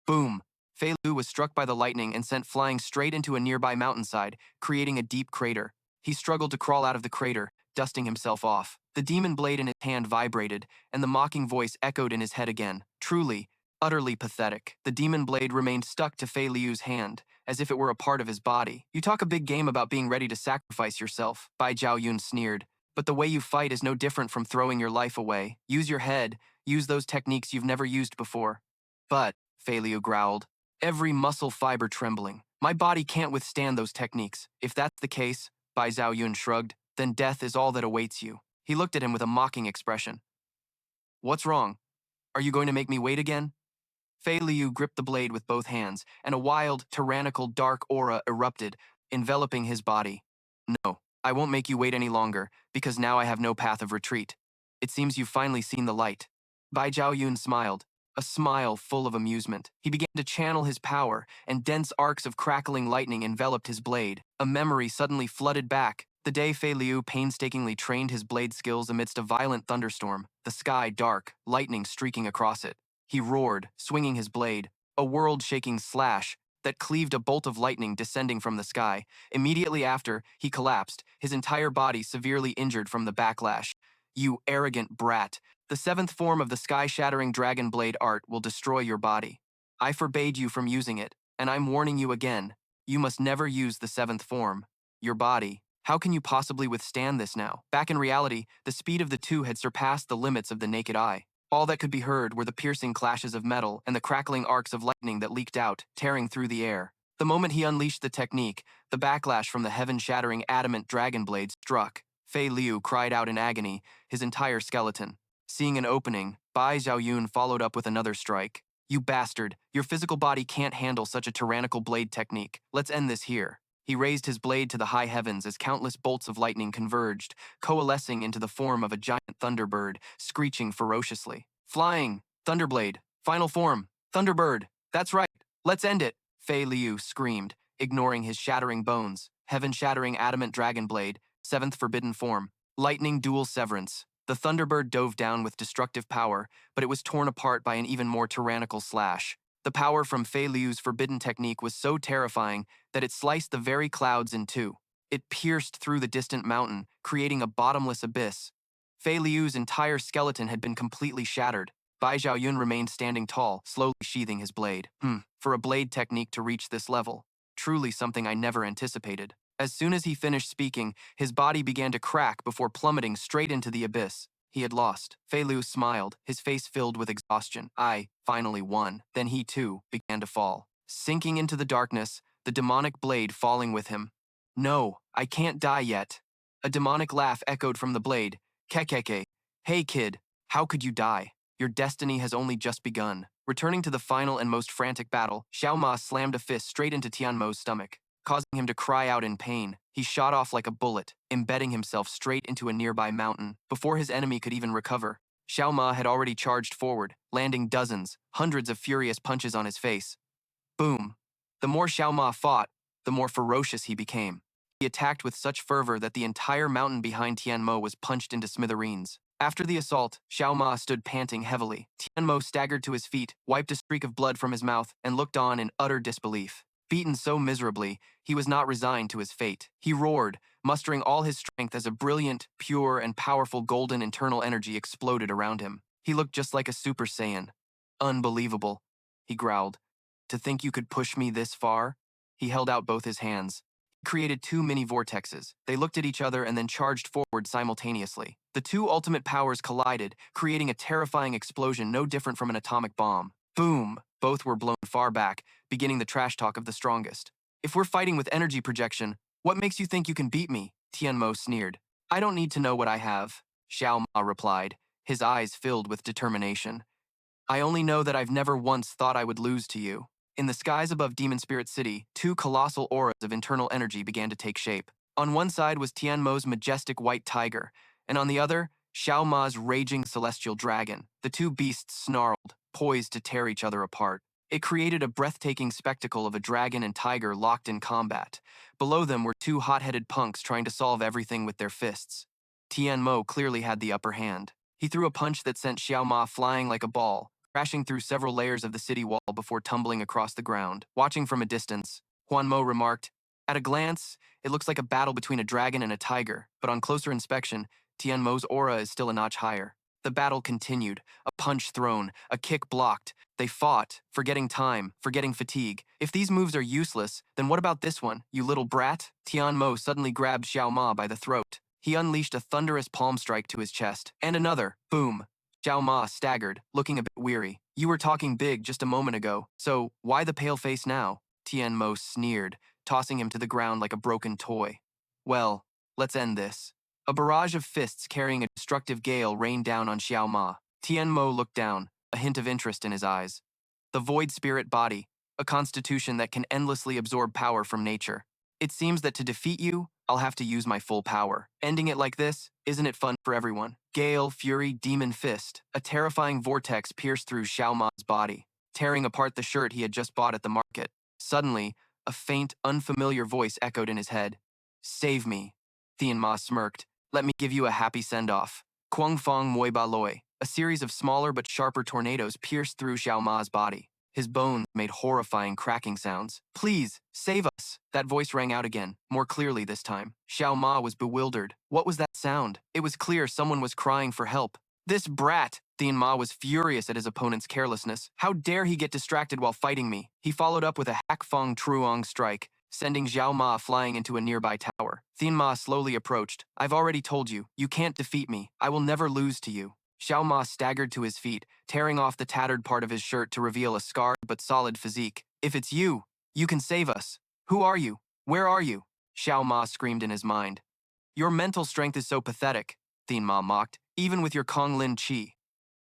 Boom! Fei Lu was struck by the lightning and sent flying straight into a nearby mountainside, creating a deep crater. He struggled to crawl out of the crater, dusting himself off. The demon blade in his hand vibrated, and the mocking voice echoed in his head again. Truly, utterly pathetic. The demon blade remained stuck to Fei Liu's hand, as if it were a part of his body. You talk a big game about being ready to sacrifice yourself, Bai Jiao Yun sneered. But the way you fight is no different from throwing your life away. Use your head, use those techniques you've never used before. But, Fei Liu growled, every muscle fiber trembling. My body can't withstand those techniques. If that's the case, Bai Zhao Yun shrugged, then death is all that awaits you. He looked at him with a mocking expression. What's wrong? Are you going to make me wait again? Fei Liu gripped the blade with both hands, and a wild, tyrannical dark aura erupted, enveloping his body. No, I won't make you wait any longer, because now I have no path of retreat. It seems you've finally seen the light. Bai Zhao Yun smiled, a smile full of amusement. He began to channel his power, and dense arcs of crackling lightning enveloped his blade. A memory suddenly flooded back. The day Fei Liu painstakingly trained his blade skills amidst a violent thunderstorm, the sky dark, lightning streaking across it. He roared, swinging his blade, a world-shaking slash that cleaved a bolt of lightning descending from the sky. Immediately after, he collapsed, his entire body severely injured from the backlash. You arrogant brat. The seventh form of the sky-shattering dragon blade art will destroy your body. I forbade you from using it, and I'm warning you again. You must never use the seventh form. Your body. How can you possibly withstand this now? Back in reality, the speed of the two had surpassed the limits of the naked eye. All that could be heard were the piercing clashes of metal and the crackling arcs of lightning that leaked out, tearing through the air. The moment he unleashed the technique, the backlash from the heaven-shattering adamant dragon blade struck. Fei Liu cried out in agony, his entire skeleton. Seeing an opening, Bai Zhao Yun followed up with another strike. You bastard, your physical body can't handle such a tyrannical blade technique. Let's end this here. He raised his blade to the high heavens as countless bolts of lightning converged, coalescing into the form of a giant thunderbird, screeching ferociously. Flying! Thunderblade! Final form! Thunderbird! That's right! Let's end it! Fei Liu screamed, ignoring his shattering bones. Heaven-shattering adamant dragon blade, seventh forbidden form. Lightning dual severance. The thunderbird dove down with destructive power, but it was torn apart by an even more tyrannical slash. The power from Fei Liu's forbidden technique was so terrifying that it sliced the very clouds in two. It pierced through the distant mountain, creating a bottomless abyss. Fei Liu's entire skeleton had been completely shattered. Bai Zhao Yun remained standing tall, slowly sheathing his blade. For a blade technique to reach this level. Truly something I never anticipated. As soon as he finished speaking, his body began to crack before plummeting straight into the abyss. He had lost. Fei Liu smiled, his face filled with exhaustion. I finally won. Then he, too, began to fall. Sinking into the darkness, the demonic blade falling with him. No, I can't die yet. A demonic laugh echoed from the blade. Kekeke. Hey kid, how could you die? Your destiny has only just begun. Returning to the final and most frantic battle, Xiao Ma slammed a fist straight into Tian Mo's stomach, causing him to cry out in pain. He shot off like a bullet, embedding himself straight into a nearby mountain. Before his enemy could even recover, Xiao Ma had already charged forward, landing dozens, hundreds of furious punches on his face. Boom! The more Xiao Ma fought, the more ferocious he became. He attacked with such fervor that the entire mountain behind Tian Mo was punched into smithereens. After the assault, Xiao Ma stood panting heavily. Tian Mo staggered to his feet, wiped a streak of blood from his mouth, and looked on in utter disbelief. Beaten so miserably, he was not resigned to his fate. He roared, mustering all his strength as a brilliant, pure, and powerful golden internal energy exploded around him. He looked just like a Super Saiyan. Unbelievable, he growled. To think you could push me this far? He held out both his hands. He created two mini vortexes. They looked at each other and then charged forward simultaneously. The two ultimate powers collided, creating a terrifying explosion no different from an atomic bomb. Boom! Both were blown far back, beginning the trash talk of the strongest. If we're fighting with energy projection, what makes you think you can beat me? Tian Mo sneered. I don't need to know what I have, Xiao Ma replied, his eyes filled with determination. I only know that I've never once thought I would lose to you. In the skies above Demon Spirit City, two colossal auras of internal energy began to take shape. On one side was Tian Mo's majestic white tiger, and on the other, Xiao Ma's raging celestial dragon. The two beasts snarled, poised to tear each other apart. It created a breathtaking spectacle of a dragon and tiger locked in combat. Below them were two hot-headed punks trying to solve everything with their fists. Tian Mo clearly had the upper hand. He threw a punch that sent Xiao Ma flying like a ball, crashing through several layers of the city wall before tumbling across the ground. Watching from a distance, Huan Mo remarked, "At a glance, it looks like a battle between a dragon and a tiger, but on closer inspection, Tian Mo's aura is still a notch higher." The battle continued, a punch thrown, a kick blocked. They fought, forgetting time, forgetting fatigue. If these moves are useless, then what about this one, you little brat? Tian Mo suddenly grabbed Xiao Ma by the throat. He unleashed a thunderous palm strike to his chest. And another, boom. Xiao Ma staggered, looking a bit weary. "You were talking big just a moment ago, so why the pale face now?" Tian Mo sneered, tossing him to the ground like a broken toy. "Well, let's end this." A barrage of fists carrying a destructive gale rained down on Xiao Ma. Tian Mo looked down, a hint of interest in his eyes. The void spirit body, a constitution that can endlessly absorb power from nature. "It seems that to defeat you, I'll have to use my full power. Ending it like this, isn't it fun for everyone?" Gale, fury, demon fist. A terrifying vortex pierced through Xiao Ma's body, tearing apart the shirt he had just bought at the market. Suddenly, a faint, unfamiliar voice echoed in his head. "Save me." Tian Ma smirked. "Let me give you a happy send-off." Kuang Fong Moi Ba Loi. A series of smaller but sharper tornadoes pierced through Xiao Ma's body. His bones made horrifying cracking sounds. "Please, save us." That voice rang out again, more clearly this time. Xiao Ma was bewildered. What was that sound? It was clear someone was crying for help. "This brat!" Tian Ma was furious at his opponent's carelessness. "How dare he get distracted while fighting me?" He followed up with a Hac Fong Truong strike, sending Xiao Ma flying into a nearby tower. Tian Ma slowly approached. "I've already told you, you can't defeat me. I will never lose to you." Xiao Ma staggered to his feet, tearing off the tattered part of his shirt to reveal a scarred but solid physique. "If it's you, you can save us. Who are you? Where are you?" Xiao Ma screamed in his mind. "Your mental strength is so pathetic," Tian Ma mocked, "even with your Kong Lin Qi.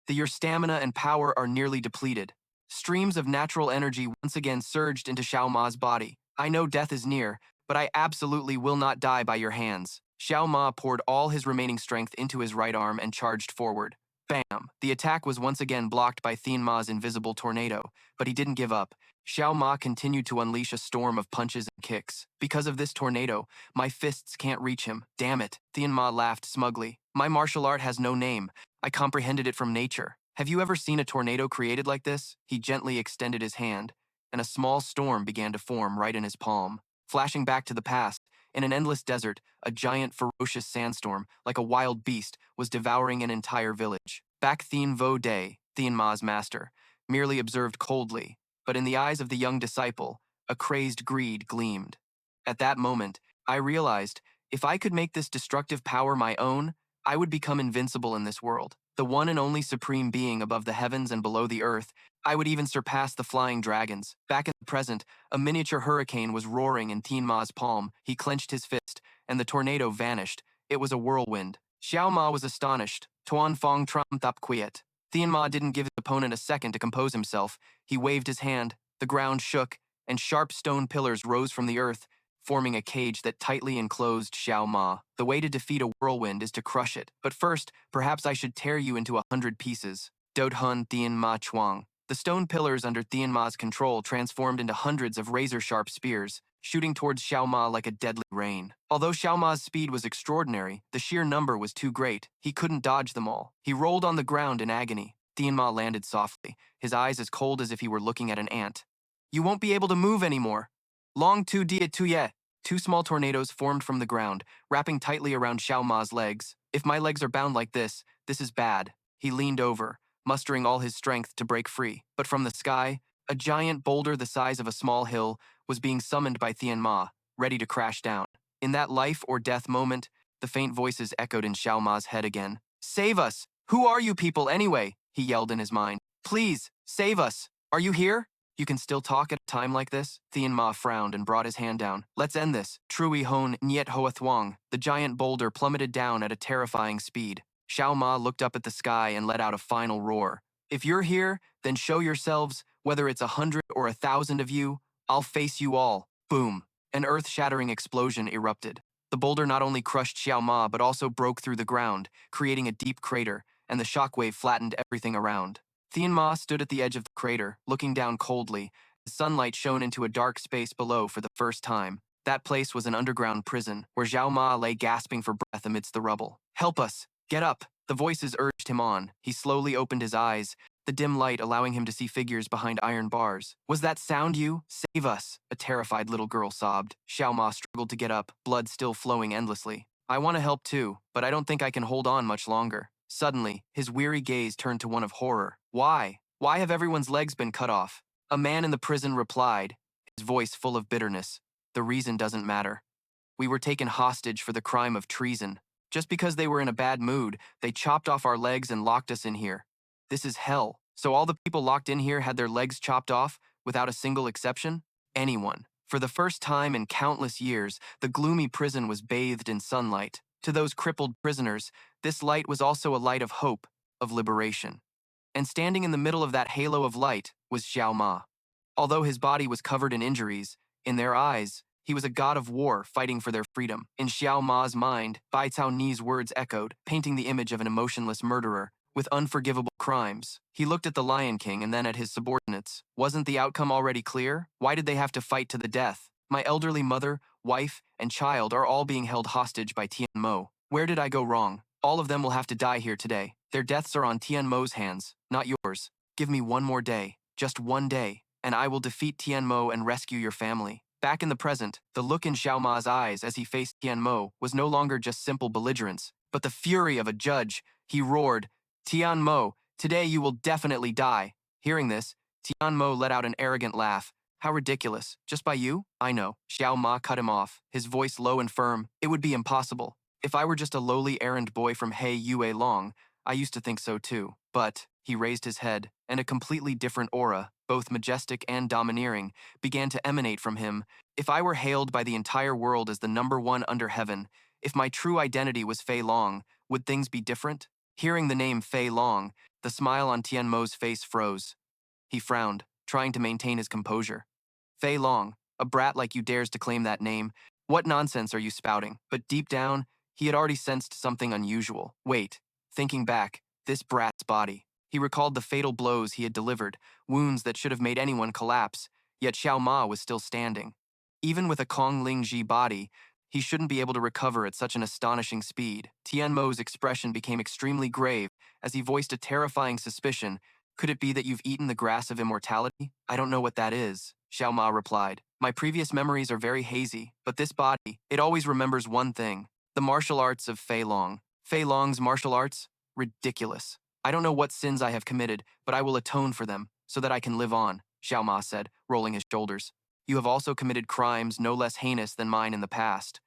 Your stamina and power are nearly depleted." Streams of natural energy once again surged into Xiao Ma's body. "I know death is near, but I absolutely will not die by your hands." Xiao Ma poured all his remaining strength into his right arm and charged forward. Bam! The attack was once again blocked by Tian Ma's invisible tornado, but he didn't give up. Xiao Ma continued to unleash a storm of punches and kicks. "Because of this tornado, my fists can't reach him. Damn it." Tian Ma laughed smugly. "My martial art has no name. I comprehended it from nature. Have you ever seen a tornado created like this?" He gently extended his hand, and a small storm began to form right in his palm. Flashing back to the past, in an endless desert, a giant ferocious sandstorm, like a wild beast, was devouring an entire village. Back Thien Vo Day, Thien Ma's master, merely observed coldly, but in the eyes of the young disciple, a crazed greed gleamed. At that moment, I realized, if I could make this destructive power my own, I would become invincible in this world, the one and only supreme being above the heavens and below the earth. I would even surpass the flying dragons. Back in the present, a miniature hurricane was roaring in Tian Ma's palm. He clenched his fist, and the tornado vanished. It was a whirlwind. Xiao Ma was astonished. Tuan Fong Tram Thap Quiet. Tian Ma didn't give his opponent a second to compose himself. He waved his hand, the ground shook, and sharp stone pillars rose from the earth, forming a cage that tightly enclosed Xiao Ma. "The way to defeat a whirlwind is to crush it. But first, perhaps I should tear you into 100 pieces." Dode Hun Tian Ma Chuang. The stone pillars under Tian Ma's control transformed into hundreds of razor-sharp spears, shooting towards Xiao Ma like a deadly rain. Although Xiao Ma's speed was extraordinary, the sheer number was too great. He couldn't dodge them all. He rolled on the ground in agony. Tian Ma landed softly, his eyes as cold as if he were looking at an ant. "You won't be able to move anymore." Long tu dia tu ye. Two small tornadoes formed from the ground, wrapping tightly around Xiao Ma's legs. "If my legs are bound like this is bad." He leaned over, mustering all his strength to break free. But from the sky, a giant boulder the size of a small hill was being summoned by Tian Ma, ready to crash down. In that life or death moment, the faint voices echoed in Xiao Ma's head again. "Save us! Who are you people anyway?" he yelled in his mind. "Please, save us! Are you here?" "You can still talk at a time like this?" Tian Ma frowned and brought his hand down. "Let's end this." Trui Hon Niet Hoa Thuong. The giant boulder plummeted down at a terrifying speed. Xiao Ma looked up at the sky and let out a final roar. "If you're here, then show yourselves, whether it's 100 or 1,000 of you, I'll face you all." Boom. An earth-shattering explosion erupted. The boulder not only crushed Xiao Ma but also broke through the ground, creating a deep crater, and the shockwave flattened everything around. Xiao Ma stood at the edge of the crater, looking down coldly. The sunlight shone into a dark space below for the first time. That place was an underground prison, where Xiao Ma lay gasping for breath amidst the rubble. "Help us! Get up!" The voices urged him on. He slowly opened his eyes, the dim light allowing him to see figures behind iron bars. "Was that sound you? Save us!" a terrified little girl sobbed. Xiao Ma struggled to get up, blood still flowing endlessly. "I want to help too, but I don't think I can hold on much longer." Suddenly, his weary gaze turned to one of horror. "Why? Why have everyone's legs been cut off?" A man in the prison replied, his voice full of bitterness. "The reason doesn't matter. We were taken hostage for the crime of treason. Just because they were in a bad mood, they chopped off our legs and locked us in here. This is hell. So all the people locked in here had their legs chopped off, without a single exception? Anyone. For the first time in countless years, the gloomy prison was bathed in sunlight. To those crippled prisoners, this light was also a light of hope, of liberation. And standing in the middle of that halo of light was Xiao Ma. Although his body was covered in injuries, in their eyes, he was a god of war fighting for their freedom. In Xiao Ma's mind, Bai Cao Ni's words echoed, painting the image of an emotionless murderer with unforgivable crimes. He looked at the Lion King and then at his subordinates. Wasn't the outcome already clear? Why did they have to fight to the death? My elderly mother, wife, and child are all being held hostage by Tian Mo. Where did I go wrong? All of them will have to die here today. Their deaths are on Tian Mo's hands, not yours. Give me one more day, just one day, and I will defeat Tian Mo and rescue your family. Back in the present, the look in Xiao Ma's eyes as he faced Tian Mo was no longer just simple belligerence, but the fury of a judge. He roared, "Tian Mo, today you will definitely die." Hearing this, Tian Mo let out an arrogant laugh. "How ridiculous. Just by you? I know." Xiao Ma cut him off, his voice low and firm. "It would be impossible. If I were just a lowly errand boy from Fei Long, I used to think so too. But," he raised his head, and a completely different aura, both majestic and domineering, began to emanate from him. "If I were hailed by the entire world as the number one under heaven, if my true identity was Fei Long, would things be different?" Hearing the name Fei Long, the smile on Tian Mo's face froze. He frowned, trying to maintain his composure. "Fei Long, a brat like you dares to claim that name. What nonsense are you spouting?" But deep down, he had already sensed something unusual. Wait, thinking back, this brat's body. He recalled the fatal blows he had delivered, wounds that should have made anyone collapse, yet Xiao Ma was still standing. Even with a Kong Ling Ji body, he shouldn't be able to recover at such an astonishing speed. Tian Mo's expression became extremely grave as he voiced a terrifying suspicion. "Could it be that you've eaten the grass of immortality?" "I don't know what that is," Xiao Ma replied. "My previous memories are very hazy, but this body, it always remembers one thing. The martial arts of Fei Long." "Fei Long's martial arts? Ridiculous. I don't know what sins I have committed, but I will atone for them, so that I can live on," Xiao Ma said, rolling his shoulders. "You have also committed crimes no less heinous than mine in the past.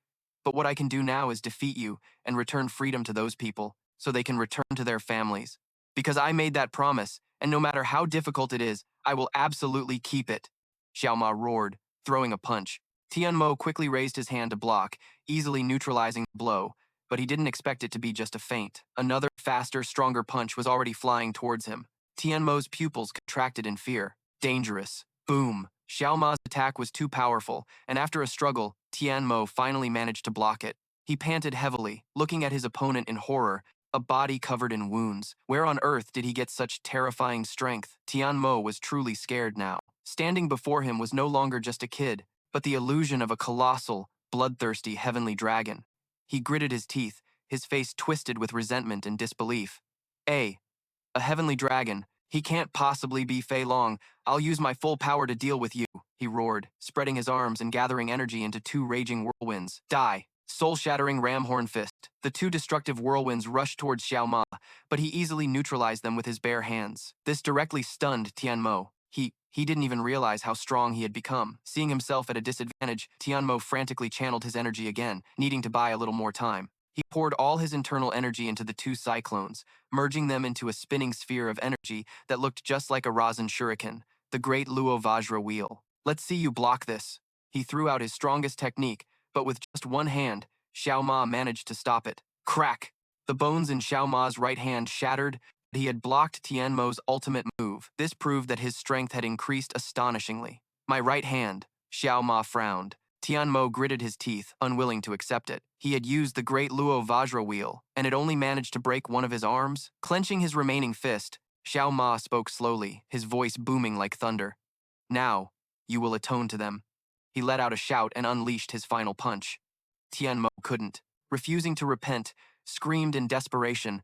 But what I can do now is defeat you and return freedom to those people, so they can return to their families. Because I made that promise, and no matter how difficult it is, I will absolutely keep it." Xiao Ma roared, throwing a punch. Tian Mo quickly raised his hand to block, easily neutralizing the blow, but he didn't expect it to be just a feint. Another, faster, stronger punch was already flying towards him. Tian Mo's pupils contracted in fear. Dangerous. Boom. Xiao Ma's attack was too powerful, and after a struggle, Tian Mo finally managed to block it. He panted heavily, looking at his opponent in horror, a body covered in wounds. Where on earth did he get such terrifying strength? Tian Mo was truly scared now. Standing before him was no longer just a kid, but the illusion of a colossal, bloodthirsty heavenly dragon. He gritted his teeth, his face twisted with resentment and disbelief. A heavenly dragon. He can't possibly be Fei Long. I'll use my full power to deal with you," he roared, spreading his arms and gathering energy into two raging whirlwinds. Die. Soul-shattering ramhorn fist. The two destructive whirlwinds rushed towards Xiao Ma, but he easily neutralized them with his bare hands. This directly stunned Tian Mo. He didn't even realize how strong he had become. Seeing himself at a disadvantage, Tian Mo frantically channeled his energy again, needing to buy a little more time. He poured all his internal energy into the two cyclones, merging them into a spinning sphere of energy that looked just like a Rasen shuriken, the great Luo Vajra wheel. "Let's see you block this." He threw out his strongest technique, but with just one hand, Xiao Ma managed to stop it. Crack! The bones in Xiao Ma's right hand shattered, but he had blocked Tian Mo's ultimate move. This proved that his strength had increased astonishingly. "My right hand," Xiao Ma frowned. Tian Mo gritted his teeth, unwilling to accept it. He had used the great Luo Vajra wheel, and had only managed to break one of his arms. Clenching his remaining fist, Xiao Ma spoke slowly, his voice booming like thunder. Now, you will atone to them. He let out a shout and unleashed his final punch. Tian Mo couldn't. Refusing to repent, screamed in desperation.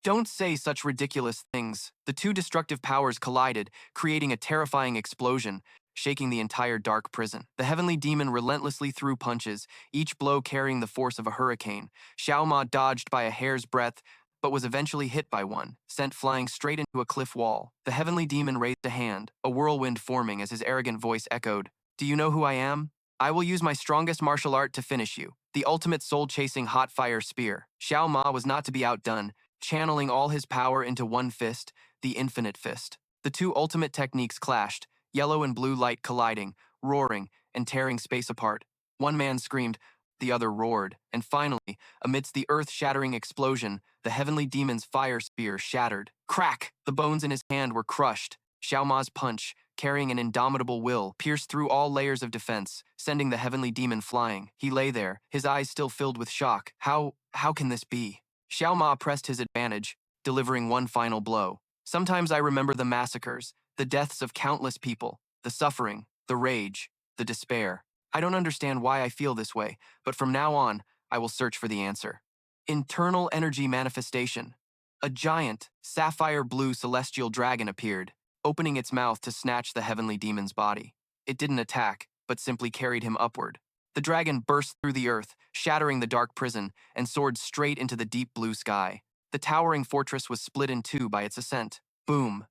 Don't say such ridiculous things. The two destructive powers collided, creating a terrifying explosion, shaking the entire dark prison. The heavenly demon relentlessly threw punches, each blow carrying the force of a hurricane. Xiao Ma dodged by a hair's breadth, but was eventually hit by one, sent flying straight into a cliff wall. The heavenly demon raised a hand, a whirlwind forming as his arrogant voice echoed, "Do you know who I am? I will use my strongest martial art to finish you. The ultimate soul-chasing hot fire spear." Xiao Ma was not to be outdone, channeling all his power into one fist, the infinite fist. The two ultimate techniques clashed, yellow and blue light colliding, roaring, and tearing space apart. One man screamed, the other roared, and finally, amidst the earth-shattering explosion, the heavenly demon's fire spear shattered. Crack! The bones in his hand were crushed. Xiao Ma's punch, carrying an indomitable will, pierced through all layers of defense, sending the heavenly demon flying. He lay there, his eyes still filled with shock. How can this be? Xiao Ma pressed his advantage, delivering one final blow. Sometimes I remember the massacres, the deaths of countless people, the suffering, the rage, the despair. I don't understand why I feel this way, but from now on, I will search for the answer. Internal energy manifestation. A giant, sapphire blue celestial dragon appeared, opening its mouth to snatch the heavenly demon's body. It didn't attack, but simply carried him upward. The dragon burst through the earth, shattering the dark prison, and soared straight into the deep blue sky. The towering fortress was split in two by its ascent. Boom!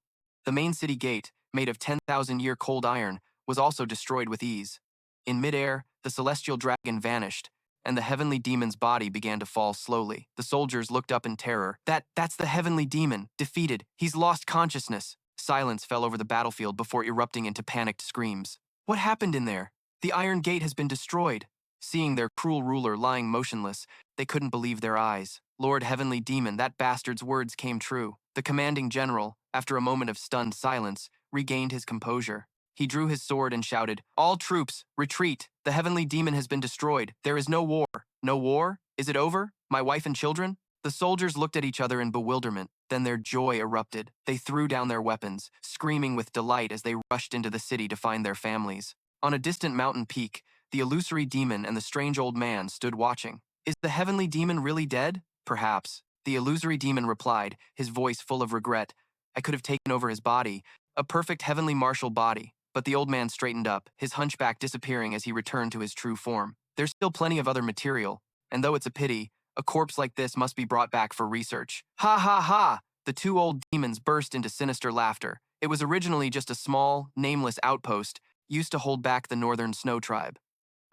The main city gate, made of 10,000-year cold iron, was also destroyed with ease. In midair, the celestial dragon vanished, and the heavenly demon's body began to fall slowly. The soldiers looked up in terror. That's the heavenly demon, defeated. He's lost consciousness. Silence fell over the battlefield before erupting into panicked screams. What happened in there? The Iron Gate has been destroyed. Seeing their cruel ruler lying motionless, they couldn't believe their eyes. Lord Heavenly Demon, that bastard's words came true. The commanding general, after a moment of stunned silence, regained his composure. He drew his sword and shouted, "All troops, retreat! The Heavenly Demon has been destroyed. There is no war." "No war? Is it over? My wife and children?" The soldiers looked at each other in bewilderment, then their joy erupted. They threw down their weapons, screaming with delight as they rushed into the city to find their families. On a distant mountain peak, the illusory demon and the strange old man stood watching. "Is the heavenly demon really dead?" "Perhaps." The illusory demon replied, his voice full of regret. "I could have taken over his body, a perfect heavenly martial body." But the old man straightened up, his hunchback disappearing as he returned to his true form. "There's still plenty of other material, and though it's a pity, a corpse like this must be brought back for research." "Ha ha ha!" The two old demons burst into sinister laughter. It was originally just a small, nameless outpost, used to hold back the northern snow tribe.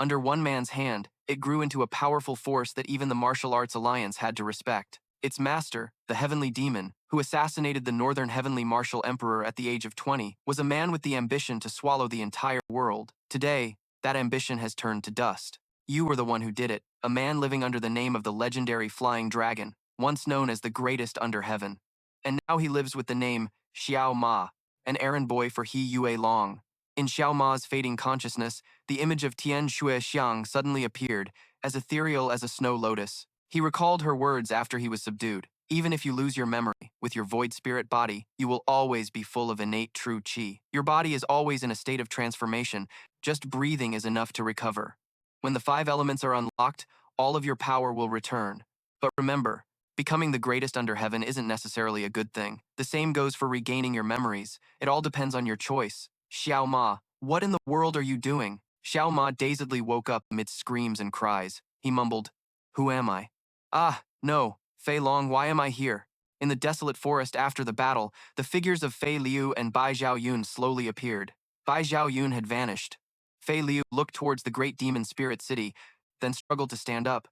Under one man's hand, it grew into a powerful force that even the Martial Arts Alliance had to respect. Its master, the Heavenly Demon, who assassinated the Northern Heavenly Martial Emperor at the age of 20, was a man with the ambition to swallow the entire world. Today, that ambition has turned to dust. You were the one who did it, a man living under the name of the legendary Flying Dragon, once known as the greatest under heaven. And now he lives with the name Xiao Ma, an errand boy for He Yue Long. In Xiao Ma's fading consciousness, the image of Tian Shui Xiang suddenly appeared, as ethereal as a snow lotus. He recalled her words after he was subdued. "Even if you lose your memory, with your void spirit body, you will always be full of innate true qi. Your body is always in a state of transformation. Just breathing is enough to recover. When the 5 elements are unlocked, all of your power will return. But remember, becoming the greatest under heaven isn't necessarily a good thing. The same goes for regaining your memories. It all depends on your choice." "Xiao Ma, what in the world are you doing?" Xiao Ma dazedly woke up amidst screams and cries. He mumbled, "Who am I? Ah, no, Fei Long, why am I here?" In the desolate forest after the battle, the figures of Fei Liu and Bai Zhao Yun slowly appeared. Bai Zhao Yun had vanished. Fei Liu looked towards the great demon spirit city, then struggled to stand up,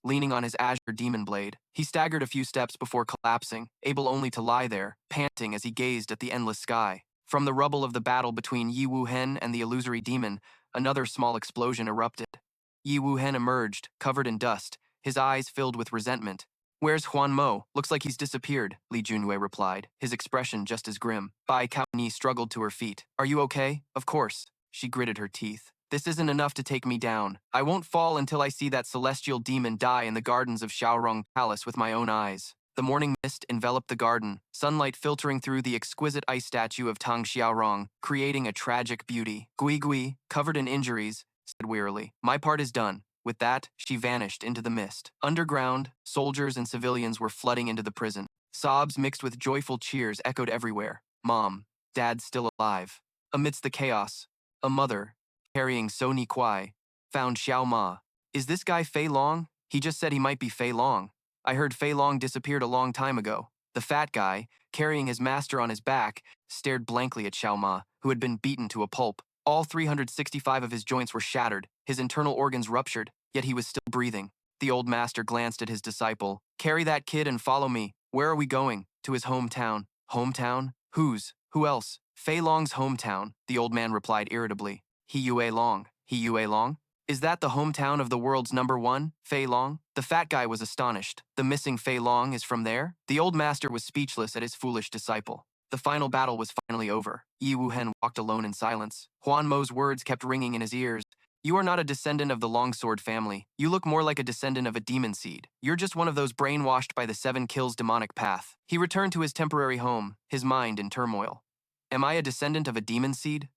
leaning on his azure demon blade. He staggered a few steps before collapsing, able only to lie there, panting as he gazed at the endless sky. From the rubble of the battle between Yi Wu Hen and the illusory demon, another small explosion erupted. Yi Wu Hen emerged, covered in dust, his eyes filled with resentment. "Where's Huan Mo? Looks like he's disappeared," Li Junwei replied, his expression just as grim. Bai Kaoni struggled to her feet. "Are you okay?" "Of course." She gritted her teeth. "This isn't enough to take me down. I won't fall until I see that celestial demon die in the gardens of Shaorong Palace with my own eyes." The morning mist enveloped the garden, sunlight filtering through the exquisite ice statue of Tang Xiaorong, creating a tragic beauty. Gui Gui, covered in injuries, said wearily, "My part is done." With that, she vanished into the mist. Underground, soldiers and civilians were flooding into the prison. Sobs mixed with joyful cheers echoed everywhere. Mom, Dad's still alive. Amidst the chaos, a mother, carrying So Ni Kwai, found Xiao Ma. "Is this guy Fei Long? He just said he might be Fei Long. I heard Fei Long disappeared a long time ago." The fat guy, carrying his master on his back, stared blankly at Xiao Ma, who had been beaten to a pulp. All 365 of his joints were shattered, his internal organs ruptured, yet he was still breathing. The old master glanced at his disciple. "Carry that kid and follow me. Where are we going?" "To his hometown." "Hometown? Whose? Who else?" "Fei Long's hometown," the old man replied irritably. He Yue Long. He Yue Long? Is that the hometown of the world's #1, Fei Long? The fat guy was astonished. The missing Fei Long is from there? The old master was speechless at his foolish disciple. The final battle was finally over. Yi Wuhen walked alone in silence. Huan Mo's words kept ringing in his ears. "You are not a descendant of the Longsword family. You look more like a descendant of a demon seed. You're just one of those brainwashed by the 7 kills demonic path." He returned to his temporary home, his mind in turmoil. Am I a descendant of a demon seed?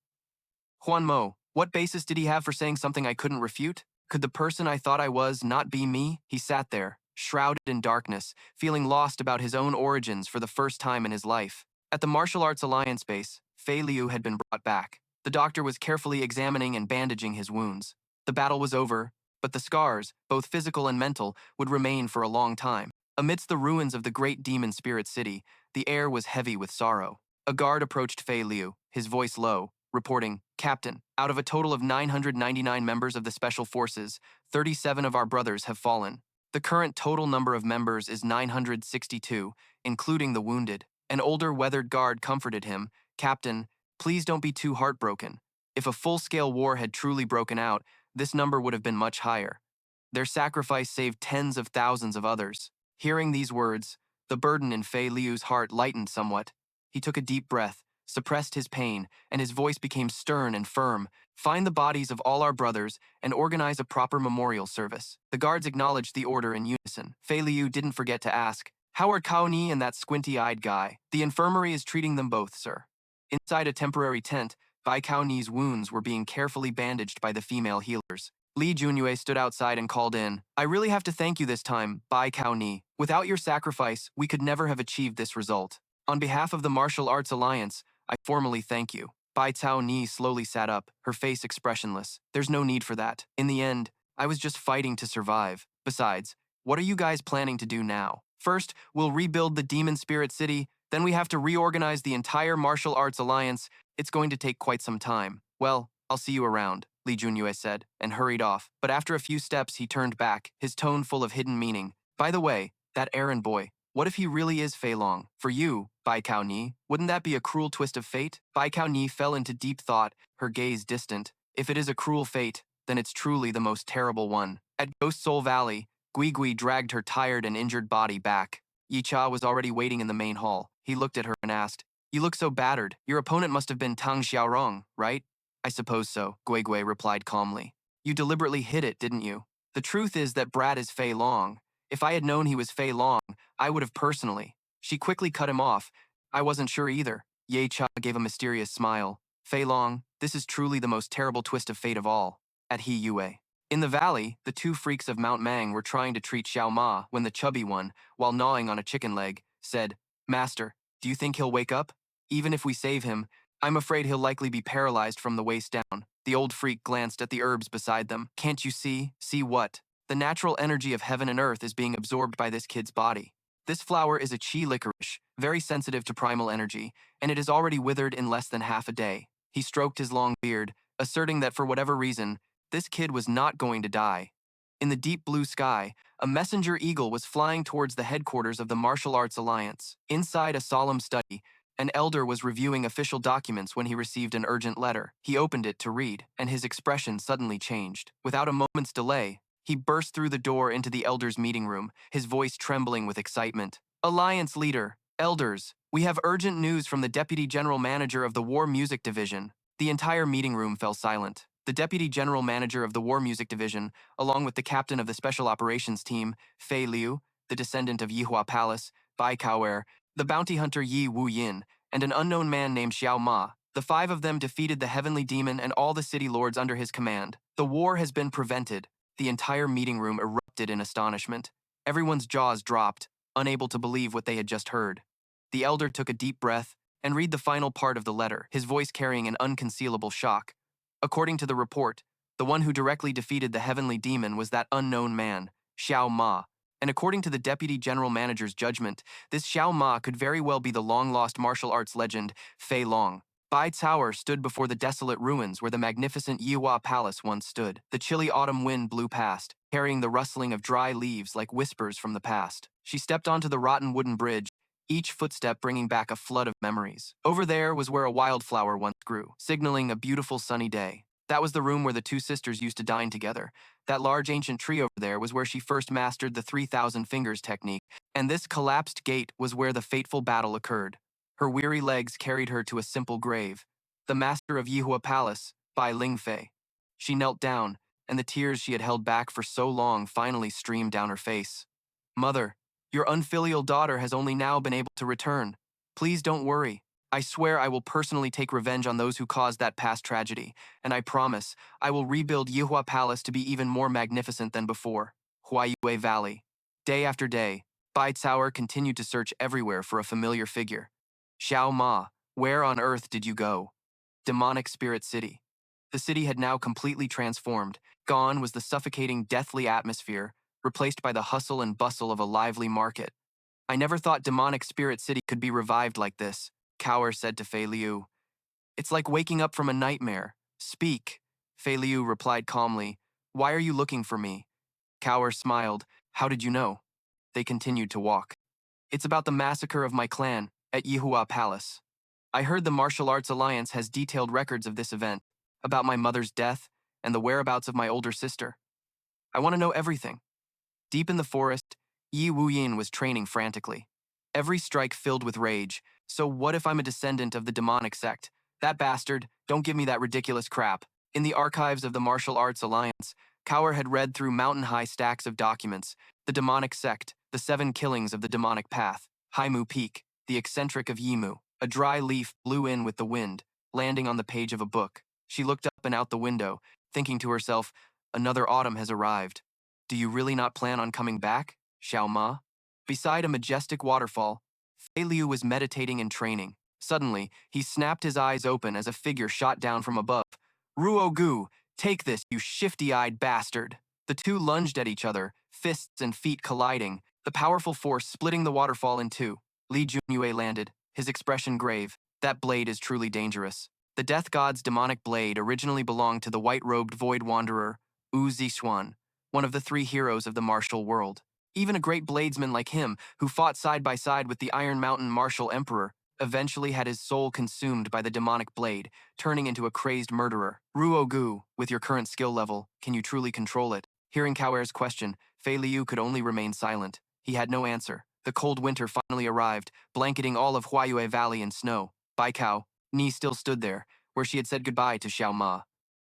Huan Mo, what basis did he have for saying something I couldn't refute? Could the person I thought I was not be me? He sat there, shrouded in darkness, feeling lost about his own origins for the first time in his life. At the Martial Arts Alliance base, Fei Liu had been brought back. The doctor was carefully examining and bandaging his wounds. The battle was over, but the scars, both physical and mental, would remain for a long time. Amidst the ruins of the great demon spirit city, the air was heavy with sorrow. A guard approached Fei Liu, his voice low, reporting, "Captain, out of a total of 999 members of the Special Forces, 37 of our brothers have fallen. The current total number of members is 962, including the wounded." An older, weathered guard comforted him. "Captain, please don't be too heartbroken. If a full-scale war had truly broken out, this number would have been much higher. Their sacrifice saved tens of thousands of others." Hearing these words, the burden in Fei Liu's heart lightened somewhat. He took a deep breath, suppressed his pain, and his voice became stern and firm. "Find the bodies of all our brothers and organize a proper memorial service." The guards acknowledged the order in unison. Fei Liu didn't forget to ask, "How are Cao Ni and that squinty-eyed guy?" "The infirmary is treating them both, sir." Inside a temporary tent, Bai Cao Ni's wounds were being carefully bandaged by the female healers. Li Junyue stood outside and called in, "I really have to thank you this time, Bai Cao Ni. Without your sacrifice, we could never have achieved this result. On behalf of the Martial Arts Alliance, I formally thank you." Bai Cao Ni slowly sat up, her face expressionless. "There's no need for that. In the end, I was just fighting to survive. Besides, what are you guys planning to do now? First, we'll rebuild the Demon Spirit City, then we have to reorganize the entire Martial Arts Alliance. It's going to take quite some time." "Well, I'll see you around," Li Junyue said, and hurried off. But after a few steps, he turned back, his tone full of hidden meaning. "By the way, that errand boy, what if he really is Fei Long? For you, Bai Cao Ni, wouldn't that be a cruel twist of fate?" Bai Cao Ni fell into deep thought, her gaze distant. "If it is a cruel fate, then it's truly the most terrible one." At Ghost Soul Valley, Gui Gui dragged her tired and injured body back. Yi Cha was already waiting in the main hall. He looked at her and asked, "You look so battered. Your opponent must have been Tang Xiaorong, right?" "I suppose so," Gui Gui replied calmly. "You deliberately hid it, didn't you? The truth is that Brad is Fei Long. If I had known he was Fei Long, I would have personally." She quickly cut him off. "I wasn't sure either." Ye Cha gave a mysterious smile. "Fei Long, this is truly the most terrible twist of fate of all." At He Yue. In the valley, the 2 freaks of Mount Mang were trying to treat Xiao Ma when the chubby one, while gnawing on a chicken leg, said, "Master, do you think he'll wake up? Even if we save him, I'm afraid he'll likely be paralyzed from the waist down." The old freak glanced at the herbs beside them. "Can't you see? See what? The natural energy of heaven and earth is being absorbed by this kid's body. This flower is a chi licorice, very sensitive to primal energy, and it is already withered in less than half a day." He stroked his long beard, asserting that for whatever reason, this kid was not going to die. In the deep blue sky, a messenger eagle was flying towards the headquarters of the Martial Arts Alliance. Inside a solemn study, an elder was reviewing official documents when he received an urgent letter. He opened it to read, and his expression suddenly changed. Without a moment's delay, he burst through the door into the elders' meeting room, his voice trembling with excitement. "Alliance leader, elders, we have urgent news from the Deputy General Manager of the War Music Division." The entire meeting room fell silent. The Deputy General Manager of the War Music Division, along with the captain of the Special Operations Team, Fei Liu, the descendant of Yihua Palace, Bai Kaoer, the bounty hunter Yi Wu Yin, and an unknown man named Xiao Ma. The five of them defeated the heavenly demon and all the city lords under his command. The war has been prevented. The entire meeting room erupted in astonishment. Everyone's jaws dropped, unable to believe what they had just heard. The elder took a deep breath and read the final part of the letter, his voice carrying an unconcealable shock. According to the report, the one who directly defeated the heavenly demon was that unknown man, Xiao Ma. And according to the deputy general manager's judgment, this Xiao Ma could very well be the long-lost martial arts legend, Fei Long. Bai Tower stood before the desolate ruins where the magnificent Yihua Palace once stood. The chilly autumn wind blew past, carrying the rustling of dry leaves like whispers from the past. She stepped onto the rotten wooden bridge, each footstep bringing back a flood of memories. Over there was where a wildflower once grew, signaling a beautiful sunny day. That was the room where the two sisters used to dine together. That large ancient tree over there was where she first mastered the 3,000 fingers technique, and this collapsed gate was where the fateful battle occurred. Her weary legs carried her to a simple grave. The master of Yihua Palace, Bai Lingfei. She knelt down, and the tears she had held back for so long finally streamed down her face. Mother, your unfilial daughter has only now been able to return. Please don't worry. I swear I will personally take revenge on those who caused that past tragedy, and I promise I will rebuild Yihua Palace to be even more magnificent than before. Huayue Valley. Day after day, Bai Cao continued to search everywhere for a familiar figure. Xiao Ma, where on earth did you go? Demonic Spirit City. The city had now completely transformed. Gone was the suffocating, deathly atmosphere, replaced by the hustle and bustle of a lively market. I never thought Demonic Spirit City could be revived like this, Kaur said to Fei Liu. It's like waking up from a nightmare. Speak. Fei Liu replied calmly. Why are you looking for me? Kaur smiled. How did you know? They continued to walk. It's about the massacre of my clan at Yihua Palace. I heard the Martial Arts Alliance has detailed records of this event, about my mother's death and the whereabouts of my older sister. I want to know everything. Deep in the forest, Yi Wuyin was training frantically. Every strike filled with rage. So what if I'm a descendant of the demonic sect? That bastard, don't give me that ridiculous crap. In the archives of the Martial Arts Alliance, Kaur had read through mountain-high stacks of documents. The demonic sect, the 7 killings of the demonic path, Haimu Peak, the eccentric of Yimu. A dry leaf blew in with the wind, landing on the page of a book. She looked up and out the window, thinking to herself, another autumn has arrived. Do you really not plan on coming back, Xiao Ma? Beside a majestic waterfall, Fei Liu was meditating and training. Suddenly, he snapped his eyes open as a figure shot down from above. Ruo Gu, take this, you shifty-eyed bastard. The two lunged at each other, fists and feet colliding, the powerful force splitting the waterfall in two. Li Junyue landed, his expression grave. That blade is truly dangerous. The death god's demonic blade originally belonged to the white-robed void wanderer, Wu Zixuan, one of the 3 heroes of the martial world. Even a great bladesman like him, who fought side by side with the Iron Mountain martial emperor, eventually had his soul consumed by the demonic blade, turning into a crazed murderer. Ruo Gu, with your current skill level, can you truly control it? Hearing Kaoer's question, Fei Liu could only remain silent. He had no answer. The cold winter finally arrived, blanketing all of Huayue Valley in snow. Bai Cao, Ni still stood there, where she had said goodbye to Xiao Ma.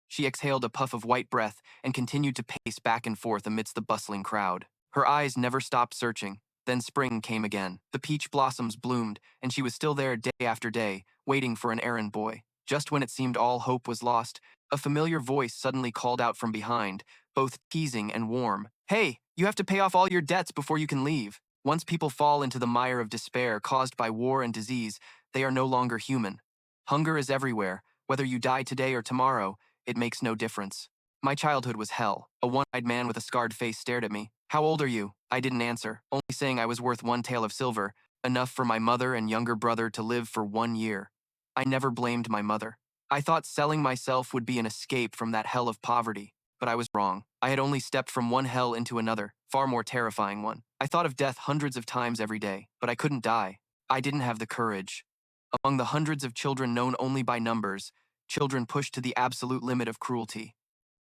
She exhaled a puff of white breath and continued to pace back and forth amidst the bustling crowd. Her eyes never stopped searching. Then spring came again. The peach blossoms bloomed, and she was still there day after day, waiting for an errand boy. Just when it seemed all hope was lost, a familiar voice suddenly called out from behind, both teasing and warm. Hey, you have to pay off all your debts before you can leave. Once people fall into the mire of despair caused by war and disease, they are no longer human. Hunger is everywhere. Whether you die today or tomorrow, it makes no difference. My childhood was hell. A one-eyed man with a scarred face stared at me. How old are you? I didn't answer, only saying I was worth 1 tael of silver, enough for my mother and younger brother to live for 1 year. I never blamed my mother. I thought selling myself would be an escape from that hell of poverty, but I was wrong. I had only stepped from one hell into another, far more terrifying one. I thought of death hundreds of times every day, but I couldn't die. I didn't have the courage. Among the hundreds of children known only by numbers, children pushed to the absolute limit of cruelty.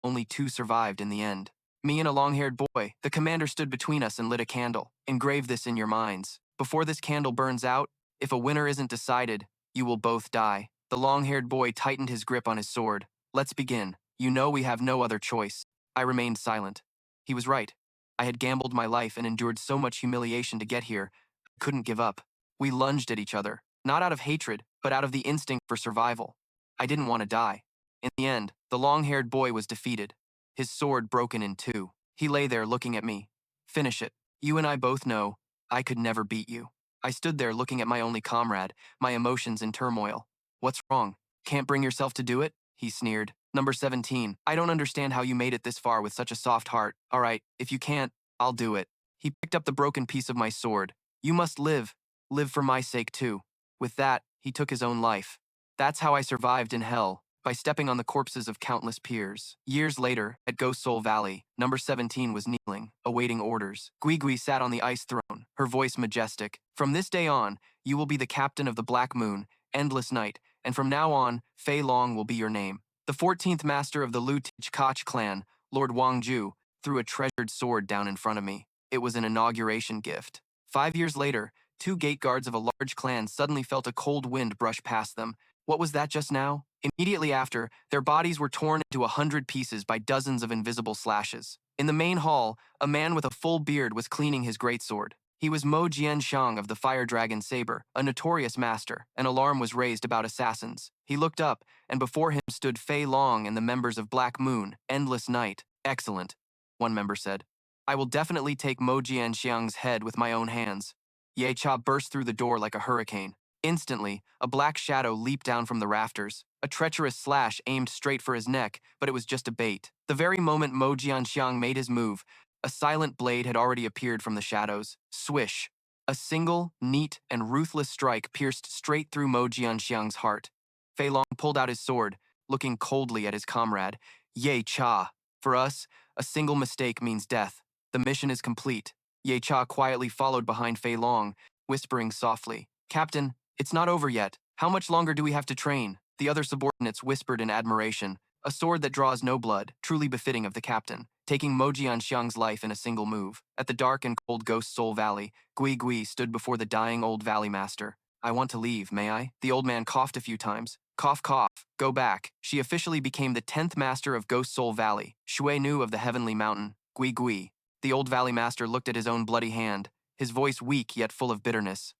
Only 2 survived in the end. Me and a long-haired boy. The commander stood between us and lit a candle. Engrave this in your minds. Before this candle burns out, if a winner isn't decided, you will both die. The long-haired boy tightened his grip on his sword. Let's begin. You know we have no other choice. I remained silent. He was right. I had gambled my life and endured so much humiliation to get here. Couldn't give up. We lunged at each other, not out of hatred, but out of the instinct for survival. I didn't want to die. In the end, the long-haired boy was defeated, his sword broken in two. He lay there looking at me. Finish it. You and I both know I could never beat you. I stood there looking at my only comrade, my emotions in turmoil. What's wrong? Can't bring yourself to do it? He sneered. Number 17, I don't understand how you made it this far with such a soft heart. All right, if you can't, I'll do it. He picked up the broken piece of my sword. You must live. Live for my sake too. With that, he took his own life. That's how I survived in hell, by stepping on the corpses of countless peers. Years later, at Ghost Soul Valley, number 17 was kneeling, awaiting orders. Gui sat on the ice throne, her voice majestic. From this day on, you will be the captain of the Black Moon, Endless Night, and from now on, Fei Long will be your name. The 14th master of the Lu Koch clan, Lord Wang Ju, threw a treasured sword down in front of me. It was an inauguration gift. 5 years later, two gate guards of a large clan suddenly felt a cold wind brush past them. What was that just now? Immediately after, their bodies were torn into 100 pieces by dozens of invisible slashes. In the main hall, a man with a full beard was cleaning his greatsword. He was Mo Jianxiang of the Fire Dragon Saber, a notorious master. An alarm was raised about assassins. He looked up, and before him stood Fei Long and the members of Black Moon, Endless Night. Excellent, one member said. I will definitely take Mo Jianxiang's head with my own hands. Ye Cha burst through the door like a hurricane. Instantly, a black shadow leaped down from the rafters. A treacherous slash aimed straight for his neck, but it was just a bait. The very moment Mo Jianxiang made his move, a silent blade had already appeared from the shadows. Swish! A single, neat, and ruthless strike pierced straight through Mo Jianxiang's heart. Fei Long pulled out his sword, looking coldly at his comrade. Ye Cha! For us, a single mistake means death. The mission is complete. Ye Cha quietly followed behind Fei Long, whispering softly, Captain, it's not over yet. How much longer do we have to train? The other subordinates whispered in admiration. A sword that draws no blood, truly befitting of the captain, taking Mo Jianxiang's life in a single move. At the dark and cold Ghost Soul Valley, Gui stood before the dying old valley master. I want to leave, may I? The old man coughed a few times. Cough, cough. Go back. She officially became the 10th master of Ghost Soul Valley, Shui Nu of the Heavenly Mountain. Gui. The old valley master looked at his own bloody hand, his voice weak yet full of bitterness.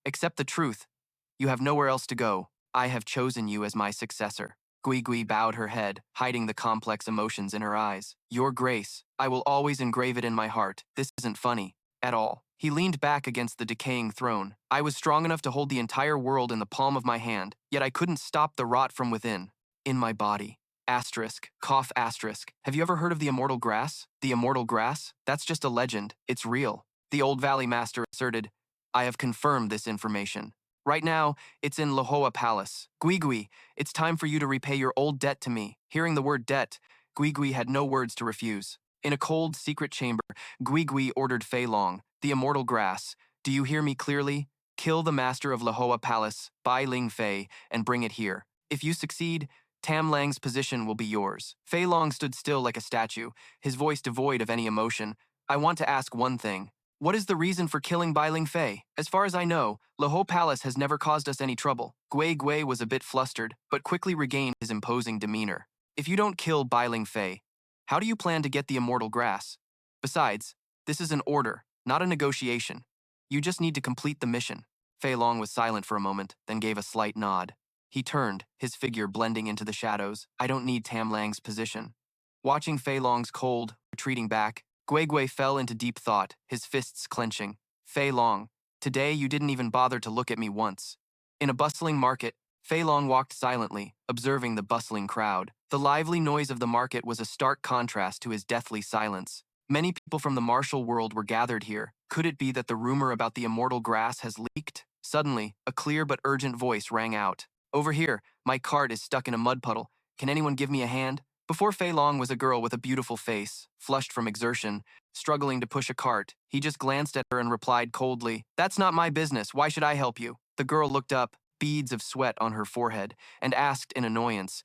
Accept the truth. You have nowhere else to go. I have chosen you as my successor. Gui bowed her head, hiding the complex emotions in her eyes. Your grace, I will always engrave it in my heart. This isn't funny. At all. He leaned back against the decaying throne. I was strong enough to hold the entire world in the palm of my hand, yet I couldn't stop the rot from within. In my body. Asterisk, cough asterisk. Have you ever heard of the immortal grass? The immortal grass? That's just a legend. It's real. The old valley master asserted, I have confirmed this information. Right now, it's in Lohoa Palace. Gui, it's time for you to repay your old debt to me. Hearing the word debt, Gui had no words to refuse. In a cold, secret chamber, Gui ordered Fei Long, the immortal grass. Do you hear me clearly? Kill the master of Lohoa Palace, Bai Ling Fei, and bring it here. If you succeed, Tam Lang's position will be yours. Fei Long stood still like a statue, his voice devoid of any emotion. I want to ask one thing. What is the reason for killing Bai Ling Fei? As far as I know, Loho Palace has never caused us any trouble. Gui was a bit flustered, but quickly regained his imposing demeanor. If you don't kill Bai Ling Fei, how do you plan to get the immortal grass? Besides, this is an order, not a negotiation. You just need to complete the mission. Fei Long was silent for a moment, then gave a slight nod. He turned, his figure blending into the shadows. I don't need Tam Lang's position. Watching Fei Long's cold, retreating back, Gui fell into deep thought, his fists clenching. Fei Long, today you didn't even bother to look at me once. In a bustling market, Fei Long walked silently, observing the bustling crowd. The lively noise of the market was a stark contrast to his deathly silence. Many people from the martial world were gathered here. Could it be that the rumor about the immortal grass has leaked? Suddenly, a clear but urgent voice rang out. Over here, my cart is stuck in a mud puddle. Can anyone give me a hand? Before Fei Long was a girl with a beautiful face, flushed from exertion, struggling to push a cart. He just glanced at her and replied coldly, That's not my business. Why should I help you? The girl looked up, beads of sweat on her forehead, and asked in annoyance,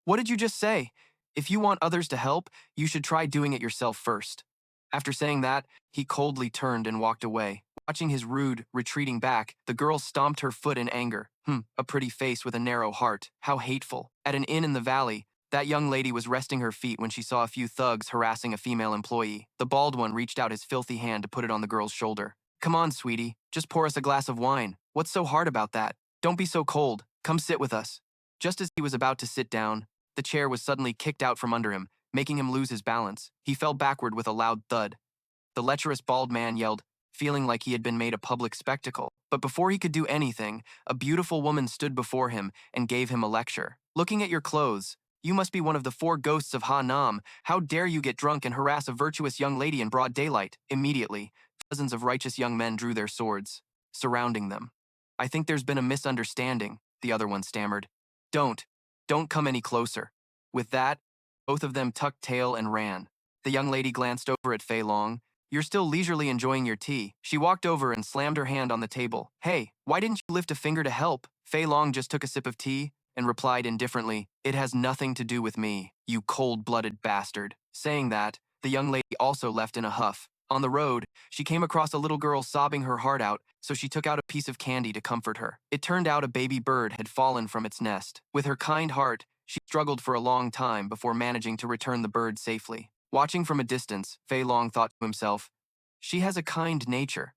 What did you just say? If you want others to help, you should try doing it yourself first. After saying that, he coldly turned and walked away. Watching his rude, retreating back, the girl stomped her foot in anger. A pretty face with a narrow heart. How hateful. At an inn in the valley, that young lady was resting her feet when she saw a few thugs harassing a female employee. The bald one reached out his filthy hand to put it on the girl's shoulder. Come on, sweetie, just pour us a glass of wine. What's so hard about that? Don't be so cold. Come sit with us. Just as he was about to sit down, the chair was suddenly kicked out from under him, making him lose his balance. He fell backward with a loud thud. The lecherous bald man yelled, feeling like he had been made a public spectacle. But before he could do anything, a beautiful woman stood before him and gave him a lecture. Looking at your clothes, you must be one of the four ghosts of Ha Nam. How dare you get drunk and harass a virtuous young lady in broad daylight? Immediately, dozens of righteous young men drew their swords, surrounding them. I think there's been a misunderstanding, the other one stammered. Don't come any closer. With that, both of them tucked tail and ran. The young lady glanced over at Fei Long. You're still leisurely enjoying your tea. She walked over and slammed her hand on the table. Hey, why didn't you lift a finger to help? Fei Long just took a sip of tea and replied indifferently, It has nothing to do with me, you cold-blooded bastard. Saying that, the young lady also left in a huff. On the road, she came across a little girl sobbing her heart out, so she took out a piece of candy to comfort her. It turned out a baby bird had fallen from its nest. With her kind heart, she struggled for a long time before managing to return the bird safely. Watching from a distance, Fei Long thought to himself, She has a kind nature,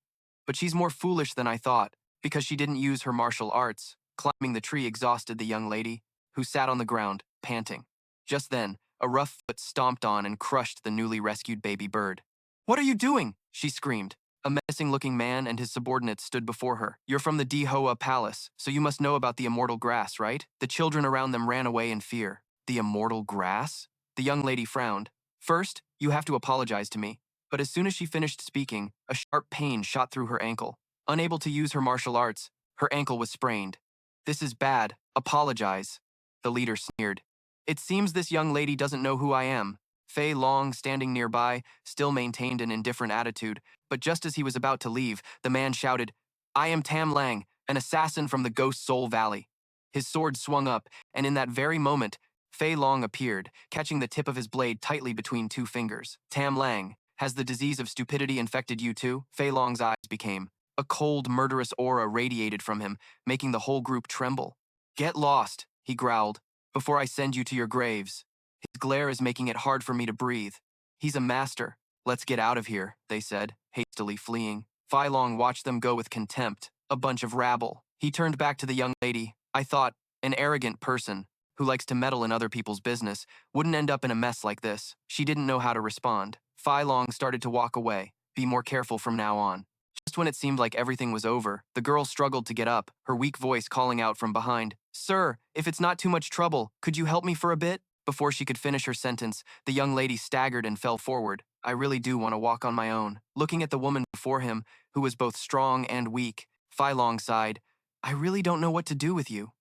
but she's more foolish than I thought, because she didn't use her martial arts. Climbing the tree exhausted the young lady, who sat on the ground, panting. Just then, a rough foot stomped on and crushed the newly rescued baby bird. What are you doing? She screamed. A menacing-looking man and his subordinates stood before her. You're from the Hoa Palace, so you must know about the immortal grass, right? The children around them ran away in fear. The immortal grass? The young lady frowned. First, you have to apologize to me. But as soon as she finished speaking, a sharp pain shot through her ankle. Unable to use her martial arts, her ankle was sprained. This is bad. Apologize. The leader sneered. It seems this young lady doesn't know who I am. Fei Long, standing nearby, still maintained an indifferent attitude, but just as he was about to leave, the man shouted, I am Tam Lang, an assassin from the Ghost Soul Valley. His sword swung up, and in that very moment, Fei Long appeared, catching the tip of his blade tightly between two fingers. Tam Lang, has the disease of stupidity infected you too? Fei Long's eyes became. A cold, murderous aura radiated from him, making the whole group tremble. Get lost, he growled, before I send you to your graves. His glare is making it hard for me to breathe. He's a master. Let's get out of here, they said, hastily fleeing. Fei Long watched them go with contempt, a bunch of rabble. He turned back to the young lady. I thought, an arrogant person, who likes to meddle in other people's business, wouldn't end up in a mess like this. She didn't know how to respond. Fei Long started to walk away. Be more careful from now on. Just when it seemed like everything was over, the girl struggled to get up, her weak voice calling out from behind. Sir, if it's not too much trouble, could you help me for a bit? Before she could finish her sentence, the young lady staggered and fell forward. I really do want to walk on my own. Looking at the woman before him, who was both strong and weak, Fei Long sighed. I really don't know what to do with you.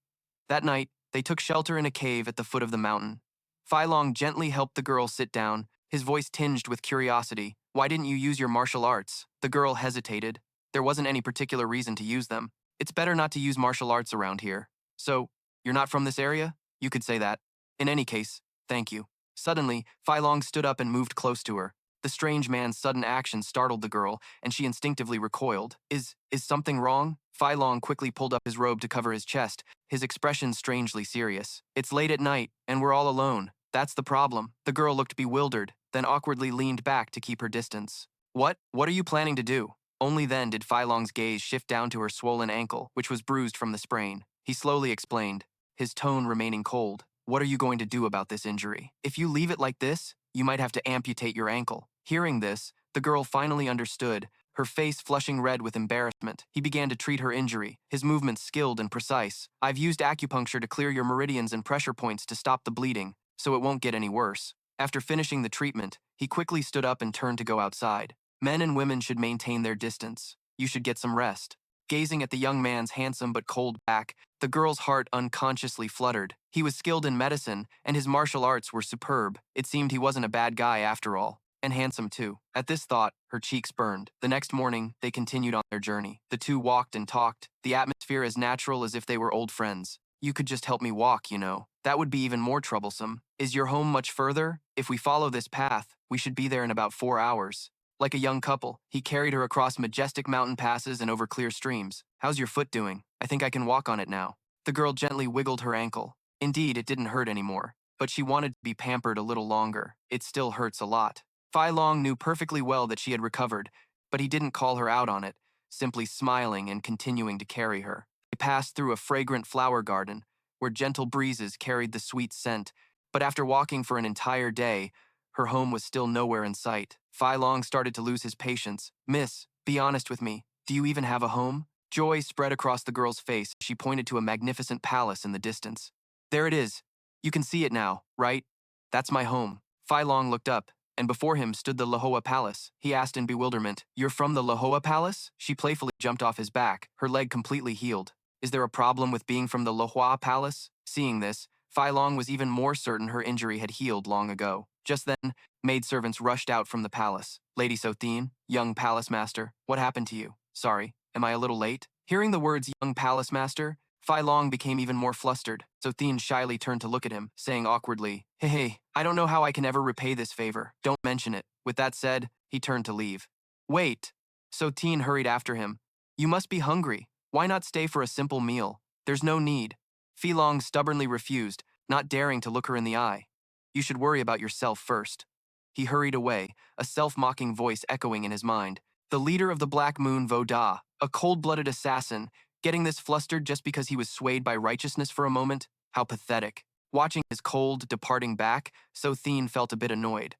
That night, they took shelter in a cave at the foot of the mountain. Fei Long gently helped the girl sit down, his voice tinged with curiosity. Why didn't you use your martial arts? The girl hesitated. There wasn't any particular reason to use them. It's better not to use martial arts around here. So, you're not from this area? You could say that. In any case, thank you. Suddenly, Fei Long stood up and moved close to her. The strange man's sudden action startled the girl, and she instinctively recoiled. Is something wrong? Fei Long quickly pulled up his robe to cover his chest, his expression strangely serious. It's late at night, and we're all alone. That's the problem. The girl looked bewildered, then awkwardly leaned back to keep her distance. What are you planning to do? Only then did Fei Long's gaze shift down to her swollen ankle, which was bruised from the sprain. He slowly explained, his tone remaining cold. What are you going to do about this injury? If you leave it like this, you might have to amputate your ankle. Hearing this, the girl finally understood, her face flushing red with embarrassment. He began to treat her injury, his movements skilled and precise. I've used acupuncture to clear your meridians and pressure points to stop the bleeding, so it won't get any worse. After finishing the treatment, he quickly stood up and turned to go outside. Men and women should maintain their distance. You should get some rest. Gazing at the young man's handsome but cold back, the girl's heart unconsciously fluttered. He was skilled in medicine, and his martial arts were superb. It seemed he wasn't a bad guy after all. And handsome too. At this thought, her cheeks burned. The next morning, they continued on their journey. The two walked and talked, the atmosphere as natural as if they were old friends. You could just help me walk, you know. That would be even more troublesome. Is your home much further? If we follow this path, we should be there in about 4 hours. Like a young couple, he carried her across majestic mountain passes and over clear streams. How's your foot doing? I think I can walk on it now. The girl gently wiggled her ankle. Indeed, it didn't hurt anymore, but she wanted to be pampered a little longer. It still hurts a lot. Fei Long knew perfectly well that she had recovered, but he didn't call her out on it. simply smiling and continuing to carry her. They passed through a fragrant flower garden, where gentle breezes carried the sweet scent, but after walking for an entire day, her home was still nowhere in sight. Fei Long started to lose his patience. "Miss, be honest with me. Do you even have a home?" Joy spread across the girl's face. She pointed to a magnificent palace in the distance. "There it is. You can see it now, right? That's my home." Fei Long looked up, and before him stood the Lahoa Palace. He asked in bewilderment, "You're from the Lahoa Palace?" She playfully jumped off his back, her leg completely healed. "Is there a problem with being from the Lahoa Palace?" Seeing this, Fei Long was even more certain her injury had healed long ago. Just then, maidservants rushed out from the palace. "Lady Sothine, young palace master, what happened to you? Sorry, am I a little late?" Hearing the words young palace master, Fei Long became even more flustered. Sothine shyly turned to look at him, saying awkwardly, "Hey, I don't know how I can ever repay this favor. Don't mention it." With that said, he turned to leave. "Wait!" Sothine hurried after him. "You must be hungry. Why not stay for a simple meal? There's no need." Fei Long stubbornly refused, not daring to look her in the eye. "You should worry about yourself first." He hurried away, a self-mocking voice echoing in his mind. The leader of the Black Moon Voda, a cold-blooded assassin, getting this flustered just because he was swayed by righteousness for a moment? How pathetic. Watching his cold, departing back, Sothine felt a bit annoyed.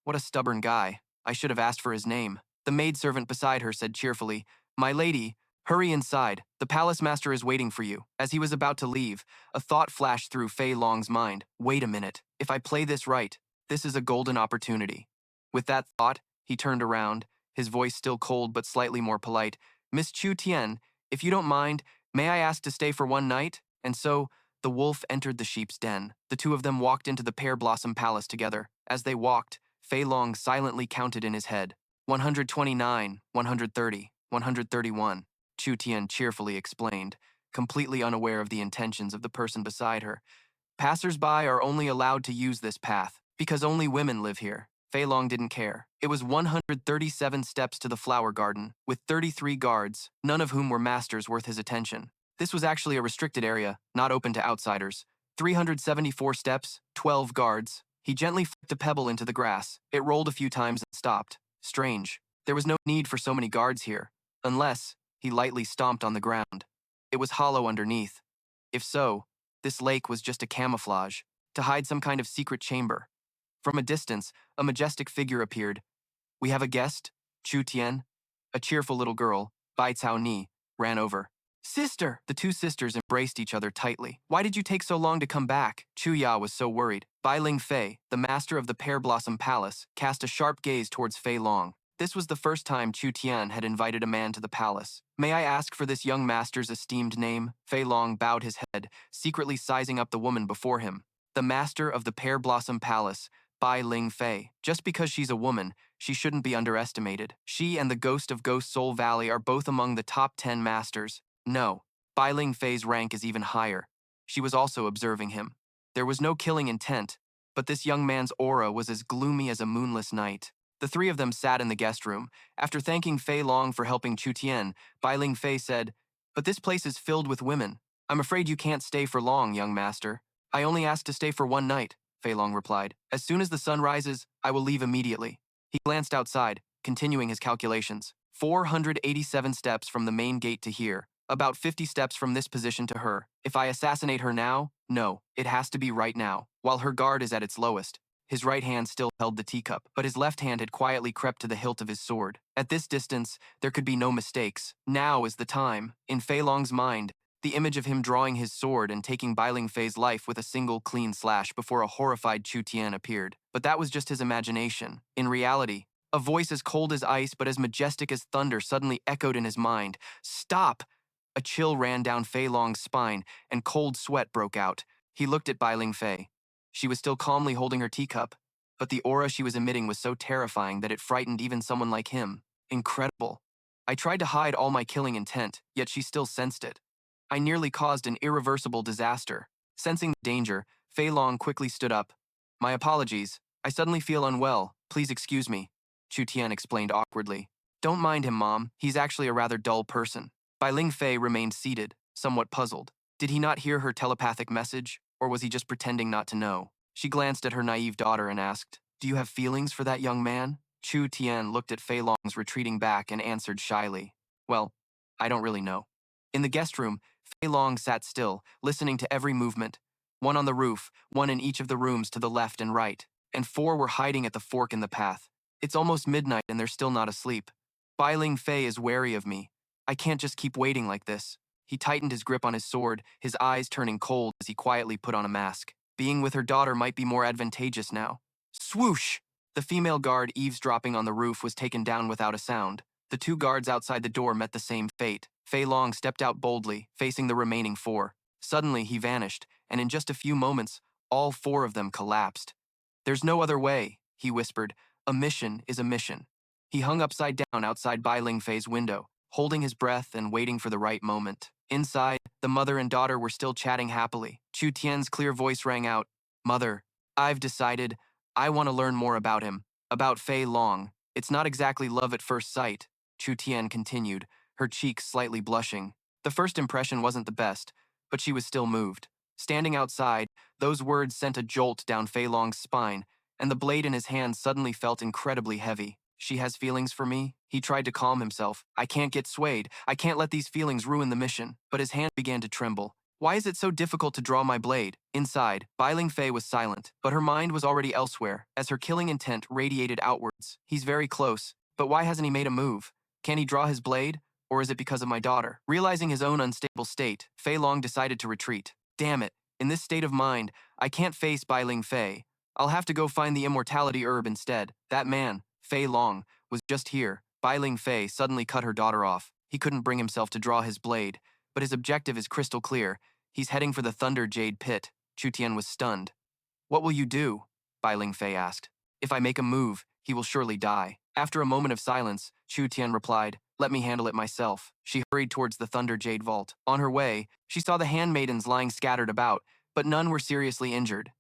What a stubborn guy. I should have asked for his name. The maidservant beside her said cheerfully, "My lady, hurry inside. The palace master is waiting for you." As he was about to leave, a thought flashed through Fei Long's mind. "Wait a minute. If I play this right, this is a golden opportunity." With that thought, he turned around, his voice still cold but slightly more polite. "Miss Chu Tian, if you don't mind, may I ask to stay for one night?" And so, the wolf entered the sheep's den. The two of them walked into the Pear Blossom Palace together. As they walked, Fei Long silently counted in his head. 129, 130, 131. Chu Tian cheerfully explained, completely unaware of the intentions of the person beside her. "Passers-by are only allowed to use this path, because only women live here." Fei Long didn't care. It was 137 steps to the flower garden, with 33 guards, none of whom were masters worth his attention. This was actually a restricted area, not open to outsiders. 374 steps, 12 guards. He gently flicked a pebble into the grass. It rolled a few times and stopped. Strange. There was no need for so many guards here, unless he lightly stomped on the ground. It was hollow underneath. If so, this lake was just a camouflage, to hide some kind of secret chamber. From a distance, a majestic figure appeared. "We have a guest, Chu Tian." A cheerful little girl, Bai Cao Ni, ran over. "Sister!" The two sisters embraced each other tightly. "Why did you take so long to come back?" Chu Ya was so worried. Bai Ling Fei, the master of the Pear Blossom Palace, cast a sharp gaze towards Fei Long. This was the first time Chu Tian had invited a man to the palace. "May I ask for this young master's esteemed name?" Fei Long bowed his head, secretly sizing up the woman before him. "The master of the Pear Blossom Palace, Bai Ling Fei. Just because she's a woman, she shouldn't be underestimated. She and the Ghost of Ghost Soul Valley are both among the top 10 masters. No, Bai Ling Fei's rank is even higher." She was also observing him. There was no killing intent, but this young man's aura was as gloomy as a moonless night. The three of them sat in the guest room. After thanking Fei Long for helping Chu Tian, Bai Ling Fei said, "But this place is filled with women. I'm afraid you can't stay for long, young master." "I only asked to stay for one night," Fei Long replied. "As soon as the sun rises, I will leave immediately." He glanced outside, continuing his calculations. 487 steps from the main gate to here. About 50 steps from this position to her. If I assassinate her now, no, it has to be right now, while her guard is at its lowest. His right hand still held the teacup, but his left hand had quietly crept to the hilt of his sword. At this distance, there could be no mistakes. Now is the time. In Fei Long's mind, the image of him drawing his sword and taking Bai Ling Fei's life with a single clean slash before a horrified Chu Tian appeared. But that was just his imagination. In reality, a voice as cold as ice but as majestic as thunder suddenly echoed in his mind. "Stop!" A chill ran down Fei Long's spine, and cold sweat broke out. He looked at Bai Ling Fei. She was still calmly holding her teacup, but the aura she was emitting was so terrifying that it frightened even someone like him. Incredible. I tried to hide all my killing intent, yet she still sensed it. I nearly caused an irreversible disaster. Sensing the danger, Fei Long quickly stood up. "My apologies. I suddenly feel unwell. Please excuse me," Chu Tian explained awkwardly. "Don't mind him, Mom. He's actually a rather dull person." Bai Ling Fei remained seated, somewhat puzzled. Did he not hear her telepathic message, or was he just pretending not to know? She glanced at her naive daughter and asked, "Do you have feelings for that young man?" Chu Tian looked at Fei Long's retreating back and answered shyly, Well, I don't really know. In the guest room, Fei Long sat still, listening to every movement. One on the roof, one in each of the rooms to the left and right, and four were hiding at the fork in the path. It's almost midnight and they're still not asleep. Bai Ling Fei is wary of me. I can't just keep waiting like this. He tightened his grip on his sword, his eyes turning cold as he quietly put on a mask. Being with her daughter might be more advantageous now. Swoosh! The female guard eavesdropping on the roof was taken down without a sound. The two guards outside the door met the same fate. Fei Long stepped out boldly, facing the remaining four. Suddenly, he vanished, and in just a few moments, all four of them collapsed. There's no other way, he whispered. A mission is a mission. He hung upside down outside Bai Ling Fei's window, holding his breath and waiting for the right moment. Inside, the mother and daughter were still chatting happily. Chu Tian's clear voice rang out, "Mother, I've decided I want to learn more about him, about Fei Long. It's not exactly love at first sight," Chu Tian continued, her cheeks slightly blushing. The first impression wasn't the best, but she was still moved. Standing outside, those words sent a jolt down Fei Long's spine, and the blade in his hand suddenly felt incredibly heavy. She has feelings for me? He tried to calm himself. I can't get swayed. I can't let these feelings ruin the mission. But his hand began to tremble. Why is it so difficult to draw my blade? Inside, Bai Ling Fei was silent, but her mind was already elsewhere, as her killing intent radiated outwards. He's very close, but why hasn't he made a move? Can he draw his blade? Or is it because of my daughter? Realizing his own unstable state, Fei Long decided to retreat. Damn it, in this state of mind, I can't face Bai Ling Fei. I'll have to go find the immortality herb instead. That man, Fei Long, was just here. Bai Ling Fei suddenly cut her daughter off. He couldn't bring himself to draw his blade, but his objective is crystal clear. He's heading for the Thunder Jade Pit. Chu Tian was stunned. What will you do? Bai Ling Fei asked. If I make a move, he will surely die. After a moment of silence, Chu Tian replied, let me handle it myself. She hurried towards the Thunder Jade Vault. On her way, she saw the handmaidens lying scattered about, but none were seriously injured.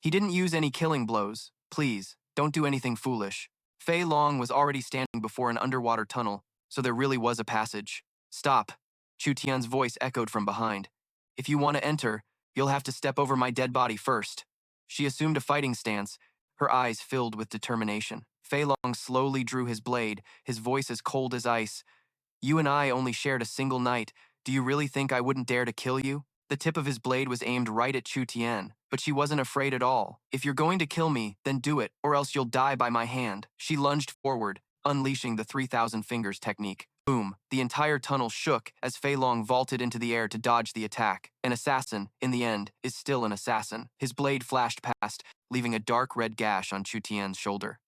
He didn't use any killing blows. Please, don't do anything foolish. Fei Long was already standing before an underwater tunnel, so there really was a passage. Stop. Chu Tian's voice echoed from behind. If you want to enter, you'll have to step over my dead body first. She assumed a fighting stance, her eyes filled with determination. Fei Long slowly drew his blade, his voice as cold as ice. You and I only shared a single night. Do you really think I wouldn't dare to kill you? The tip of his blade was aimed right at Chu Tian, but she wasn't afraid at all. If you're going to kill me, then do it, or else you'll die by my hand. She lunged forward, unleashing the 3,000 fingers technique. Boom! The entire tunnel shook as Fei Long vaulted into the air to dodge the attack. An assassin, in the end, is still an assassin. His blade flashed past, leaving a dark red gash on Chu Tian's shoulder.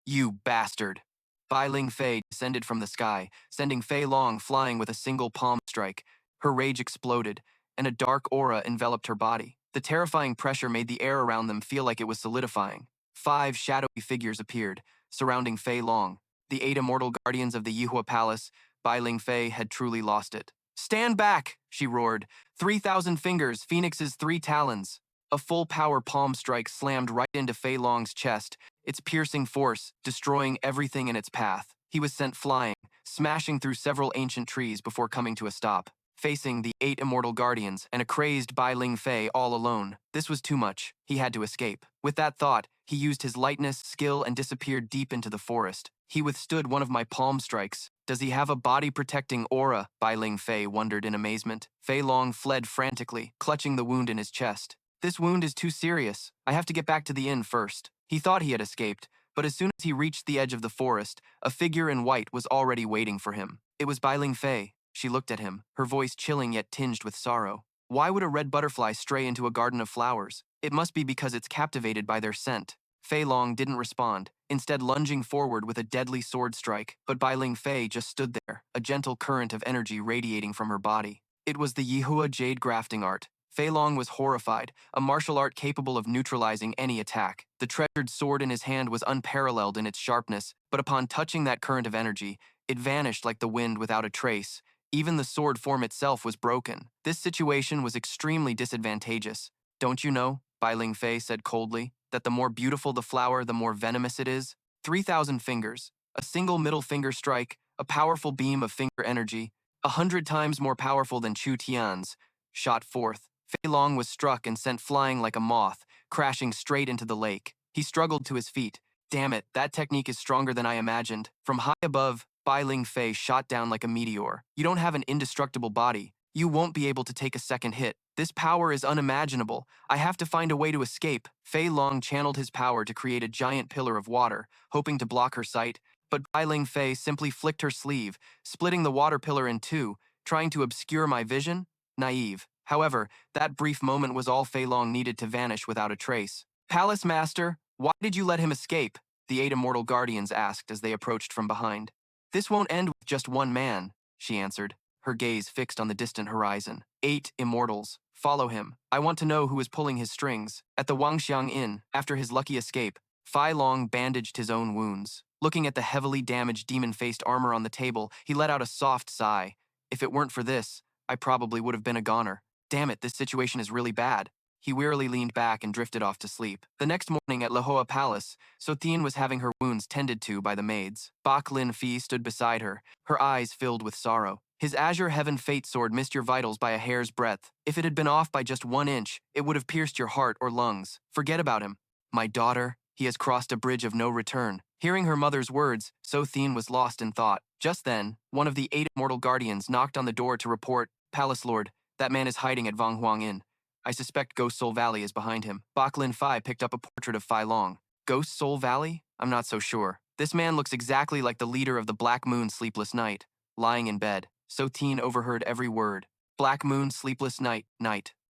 You bastard! Bai Ling Fei descended from the sky, sending Fei Long flying with a single palm strike. Her rage exploded, and a dark aura enveloped her body. The terrifying pressure made the air around them feel like it was solidifying. 5 shadowy figures appeared, surrounding Fei Long. The 8 immortal guardians of the Yihua Palace. Bai Ling Fei had truly lost it. Stand back, she roared. 3,000 fingers, Phoenix's 3 talons. A full-power palm strike slammed right into Fei Long's chest, its piercing force destroying everything in its path. He was sent flying, smashing through several ancient trees before coming to a stop, facing the 8 immortal guardians and a crazed Bai Ling Fei all alone. This was too much. He had to escape. With that thought, he used his lightness, skill, and disappeared deep into the forest. He withstood one of my palm strikes. Does he have a body-protecting aura? Bai Ling Fei wondered in amazement. Fei Long fled frantically, clutching the wound in his chest. This wound is too serious. I have to get back to the inn first. He thought he had escaped, but as soon as he reached the edge of the forest, a figure in white was already waiting for him. It was Bai Ling Fei. She looked at him, her voice chilling yet tinged with sorrow. Why would a red butterfly stray into a garden of flowers? It must be because it's captivated by their scent. Fei Long didn't respond, instead lunging forward with a deadly sword strike, but Bai Ling Fei just stood there, a gentle current of energy radiating from her body. It was the Yihua Jade grafting art. Fei Long was horrified, a martial art capable of neutralizing any attack. The treasured sword in his hand was unparalleled in its sharpness, but upon touching that current of energy, it vanished like the wind without a trace. Even the sword form itself was broken. This situation was extremely disadvantageous. Don't you know, Bai Ling Fei said coldly, that the more beautiful the flower, the more venomous it is? 3,000 fingers, a single middle finger strike, a powerful beam of finger energy, 100 times more powerful than Chu Tian's, shot forth. Fei Long was struck and sent flying like a moth, crashing straight into the lake. He struggled to his feet. Damn it, that technique is stronger than I imagined. From high above, Bai Ling Fei shot down like a meteor. You don't have an indestructible body. You won't be able to take a second hit. This power is unimaginable. I have to find a way to escape. Fei Long channeled his power to create a giant pillar of water, hoping to block her sight, but Bai Ling Fei simply flicked her sleeve, splitting the water pillar in two, trying to obscure my vision? Naive. However, that brief moment was all Fei Long needed to vanish without a trace. Palace Master, why did you let him escape? The 8 immortal guardians asked as they approached from behind. This won't end with just one man, she answered, her gaze fixed on the distant horizon. 8 immortals. Follow him. I want to know who is pulling his strings. At the Wangxiang Inn, after his lucky escape, Fei Long bandaged his own wounds. Looking at the heavily damaged demon-faced armor on the table, he let out a soft sigh. If it weren't for this, I probably would have been a goner. Damn it, this situation is really bad. He wearily leaned back and drifted off to sleep. The next morning at Lahoa Palace, Sothien was having her wounds tended to by the maids. Bak Lin Fi stood beside her, her eyes filled with sorrow. His Azure Heaven Fate Sword missed your vitals by a hair's breadth. If it had been off by just 1 inch, it would have pierced your heart or lungs. Forget about him. My daughter, he has crossed a bridge of no return. Hearing her mother's words, Sothien was lost in thought. Just then, one of the 8 immortal guardians knocked on the door to report, Palace Lord, that man is hiding at Wanghuang Inn. I suspect Ghost Soul Valley is behind him. Bak Lin Fi picked up a portrait of Fei Long. Ghost Soul Valley? I'm not so sure. This man looks exactly like the leader of the Black Moon Sleepless Night. Lying in bed, Sothien overheard every word. Black Moon Sleepless Night.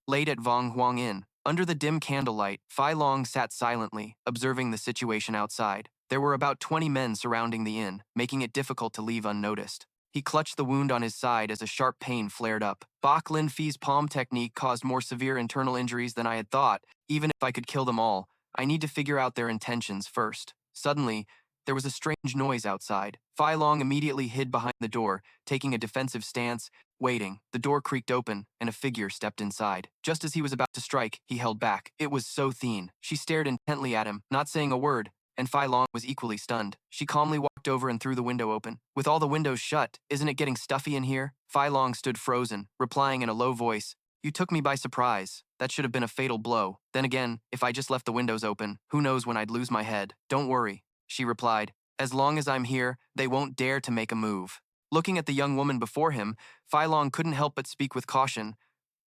Late at Wanghuang Inn. Under the dim candlelight, Fei Long sat silently, observing the situation outside. There were about 20 men surrounding the inn, making it difficult to leave unnoticed. He clutched the wound on his side as a sharp pain flared up. Bak Lin Fi's palm technique caused more severe internal injuries than I had thought. Even if I could kill them all, I need to figure out their intentions first. Suddenly, there was a strange noise outside. Fei Long immediately hid behind the door, taking a defensive stance, waiting. The door creaked open, and a figure stepped inside. Just as he was about to strike, he held back. It was Sothien. She stared intently at him, not saying a word, and Fei Long was equally stunned. She calmly walked over and threw the window open. With all the windows shut, isn't it getting stuffy in here? Fei Long stood frozen, replying in a low voice, You took me by surprise. That should have been a fatal blow. Then again, if I just left the windows open, who knows when I'd lose my head. Don't worry, she replied. As long as I'm here, they won't dare to make a move. Looking at the young woman before him, Fei Long couldn't help but speak with caution.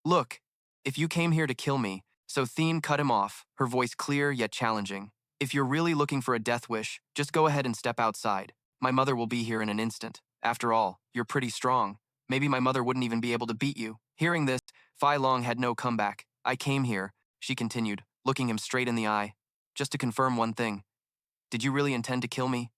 Look, if you came here to kill me, Sothien cut him off, her voice clear yet challenging. If you're really looking for a death wish, just go ahead and step outside. My mother will be here in an instant. After all, you're pretty strong. Maybe my mother wouldn't even be able to beat you. Hearing this, Fei Long had no comeback. I came here, she continued, looking him straight in the eye, just to confirm one thing. Did you really intend to kill me?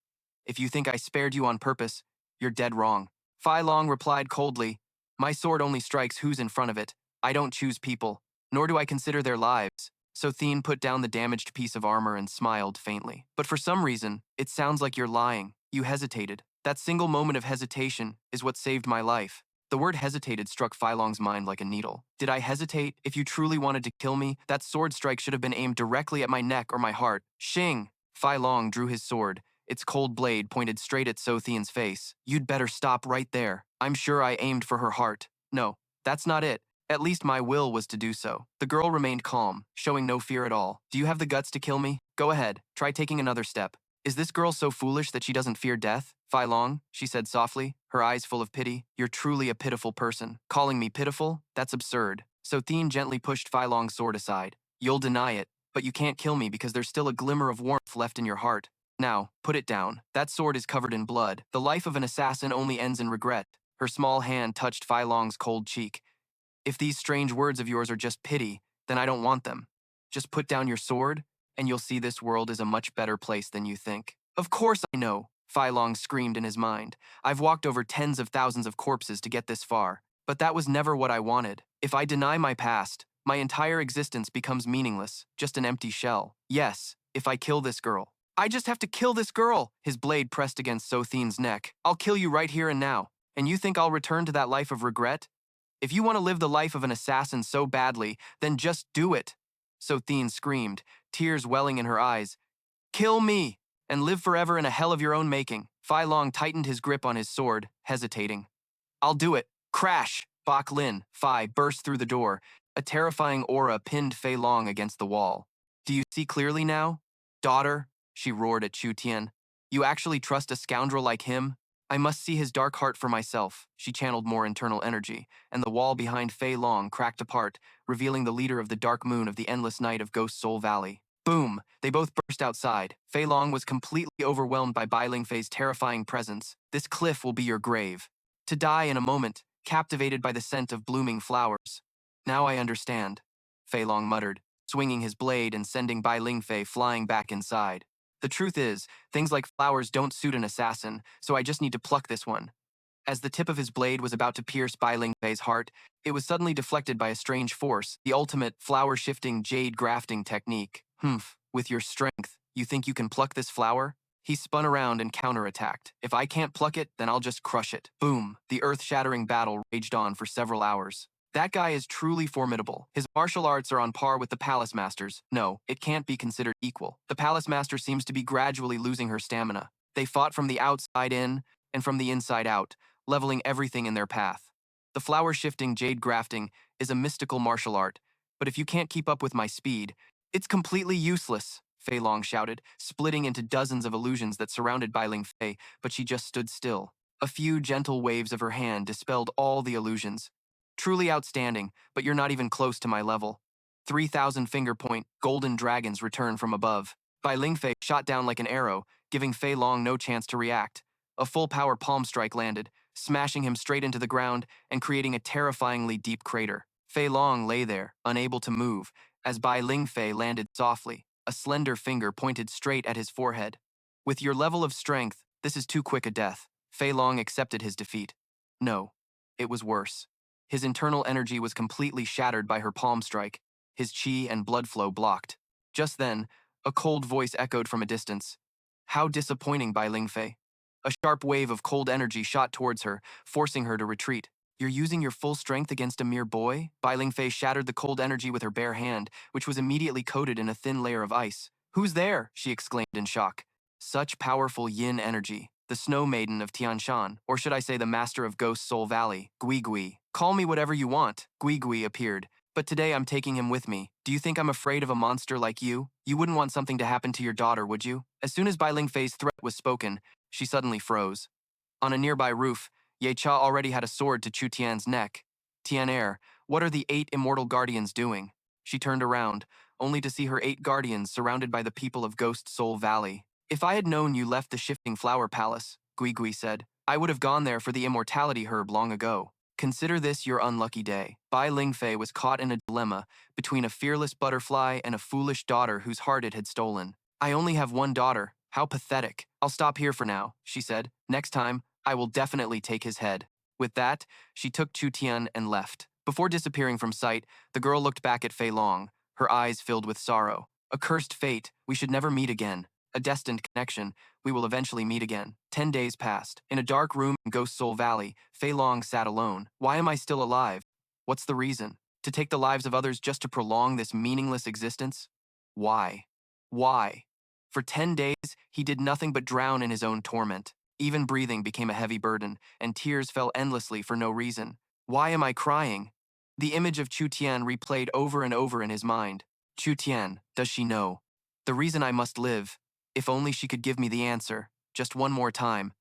If you think I spared you on purpose, you're dead wrong. Fei Long replied coldly, My sword only strikes who's in front of it. I don't choose people, nor do I consider their lives. Sothien put down the damaged piece of armor and smiled faintly. But for some reason, it sounds like you're lying. You hesitated. That single moment of hesitation is what saved my life. The word hesitated struck Fei Long's mind like a needle. Did I hesitate? If you truly wanted to kill me, that sword strike should have been aimed directly at my neck or my heart. Shing! Fei Long drew his sword. Its cold blade pointed straight at Sothien's face. You'd better stop right there. I'm sure I aimed for her heart. No, that's not it. At least my will was to do so. The girl remained calm, showing no fear at all. Do you have the guts to kill me? Go ahead, try taking another step. Is this girl so foolish that she doesn't fear death? Fei Long, she said softly, her eyes full of pity. You're truly a pitiful person. Calling me pitiful? That's absurd. Sothien gently pushed Fei Long's sword aside. You'll deny it, but you can't kill me because there's still a glimmer of warmth left in your heart. Now, put it down. That sword is covered in blood. The life of an assassin only ends in regret. Her small hand touched Fei Long's cold cheek. If these strange words of yours are just pity, then I don't want them. Just put down your sword, and you'll see this world is a much better place than you think. Of course I know, Fei Long screamed in his mind. I've walked over tens of thousands of corpses to get this far, but that was never what I wanted. If I deny my past, my entire existence becomes meaningless, just an empty shell. Yes, if I kill this girl. I just have to kill this girl! His blade pressed against Sothien's neck. I'll kill you right here and now. And you think I'll return to that life of regret? If you want to live the life of an assassin so badly, then just do it. Sothien screamed, tears welling in her eyes. Kill me, and live forever in a hell of your own making. Fei Long tightened his grip on his sword, hesitating. I'll do it. Crash! Bak Lin Fi burst through the door. A terrifying aura pinned Fei Long against the wall. Do you see clearly now? Daughter, she roared at Chu Tian. You actually trust a scoundrel like him? I must see his dark heart for myself. She channeled more internal energy, and the wall behind Fei Long cracked apart, revealing the leader of the dark moon of the endless night of Ghost Soul Valley. Boom! They both burst outside. Fei Long was completely overwhelmed by Bai Lingfei's terrifying presence. This cliff will be your grave. To die in a moment, captivated by the scent of blooming flowers. Now I understand, Fei Long muttered, swinging his blade and sending Bai Lingfei flying back inside. The truth is, things like flowers don't suit an assassin, so I just need to pluck this one. As the tip of his blade was about to pierce Bai Lingfei's heart, it was suddenly deflected by a strange force, the ultimate flower-shifting jade grafting technique. Humph, with your strength, you think you can pluck this flower? He spun around and counterattacked. If I can't pluck it, then I'll just crush it. Boom, the earth-shattering battle raged on for several hours. That guy is truly formidable. His martial arts are on par with the Palace Master's. No, it can't be considered equal. The Palace Master seems to be gradually losing her stamina. They fought from the outside in and from the inside out, leveling everything in their path. The flower-shifting jade grafting is a mystical martial art, but if you can't keep up with my speed, it's completely useless, Fei Long shouted, splitting into dozens of illusions that surrounded Bai Ling Fei, but she just stood still. A few gentle waves of her hand dispelled all the illusions. Truly outstanding, but you're not even close to my level. 3,000 finger-point golden dragons return from above. Bai Lingfei shot down like an arrow, giving Fei Long no chance to react. A full-power palm strike landed, smashing him straight into the ground and creating a terrifyingly deep crater. Fei Long lay there, unable to move, as Bai Lingfei landed softly. A slender finger pointed straight at his forehead. With your level of strength, this is too quick a death. Fei Long accepted his defeat. No, it was worse. His internal energy was completely shattered by her palm strike, his chi and blood flow blocked. Just then, a cold voice echoed from a distance. How disappointing, Bai Lingfei. A sharp wave of cold energy shot towards her, forcing her to retreat. You're using your full strength against a mere boy? Bai Lingfei shattered the cold energy with her bare hand, which was immediately coated in a thin layer of ice. Who's there? She exclaimed in shock. Such powerful yin energy. The Snow Maiden of Tianshan, or should I say the Master of Ghost Soul Valley, Gui Gui. Call me whatever you want. Gui Gui appeared. But today I'm taking him with me. Do you think I'm afraid of a monster like you? You wouldn't want something to happen to your daughter, would you? As soon as Bai Lingfei's threat was spoken, she suddenly froze. On a nearby roof, Ye Cha already had a sword to Chu Tian's neck. Tian, what are the 8 immortal guardians doing? She turned around, only to see her 8 guardians surrounded by the people of Ghost Soul Valley. If I had known you left the Shifting Flower Palace, Gui Gui said, I would have gone there for the immortality herb long ago. Consider this your unlucky day. Bai Lingfei was caught in a dilemma between a fearless butterfly and a foolish daughter whose heart it had stolen. I only have one daughter. How pathetic. I'll stop here for now, she said. Next time, I will definitely take his head. With that, she took Chu Tian and left. Before disappearing from sight, the girl looked back at Fei Long, her eyes filled with sorrow. A cursed fate, we should never meet again. A destined connection, we will eventually meet again. 10 days passed. In a dark room in Ghost Soul Valley, Fei Long sat alone. Why am I still alive? What's the reason? To take the lives of others just to prolong this meaningless existence? Why? Why? For 10 days, he did nothing but drown in his own torment. Even breathing became a heavy burden, and tears fell endlessly for no reason. Why am I crying? The image of Chu Tian replayed over and over in his mind. Chu Tian, does she know? The reason I must live. If only she could give me the answer, just one more time.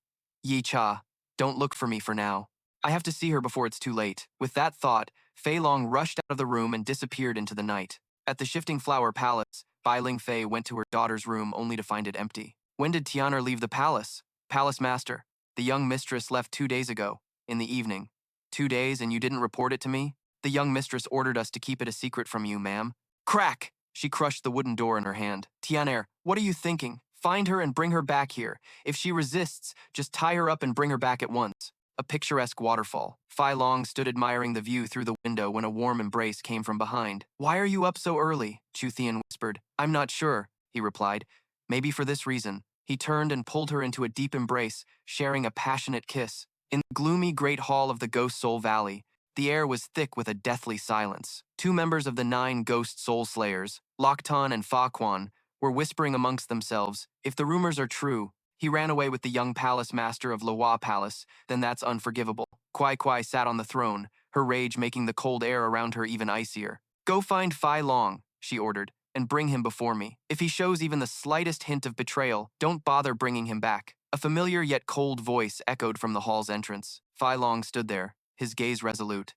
Yi Cha, don't look for me for now. I have to see her before it's too late. With that thought, Fei Long rushed out of the room and disappeared into the night. At the Shifting Flower Palace, Bai Lingfei went to her daughter's room only to find it empty. When did Tianer leave the palace? Palace Master, the young mistress left 2 days ago, in the evening. 2 days and you didn't report it to me? The young mistress ordered us to keep it a secret from you, ma'am. Crack! She crushed the wooden door in her hand. Tianer, what are you thinking? Find her and bring her back here. If she resists, just tie her up and bring her back at once. A picturesque waterfall. Fei Long stood admiring the view through the window when a warm embrace came from behind. Why are you up so early? Chu Tian whispered. I'm not sure, he replied. Maybe for this reason. He turned and pulled her into a deep embrace, sharing a passionate kiss. In the gloomy great hall of the Ghost Soul Valley, the air was thick with a deathly silence. 2 members of the 9 Ghost Soul Slayers, Loktan and Fa Quan, were whispering amongst themselves. If the rumors are true, he ran away with the young palace master of Loa Palace, then that's unforgivable. Kwai Kwai sat on the throne, her rage making the cold air around her even icier. Go find Fei Long, she ordered, and bring him before me. If he shows even the slightest hint of betrayal, don't bother bringing him back. A familiar yet cold voice echoed from the hall's entrance. Fei Long stood there, his gaze resolute.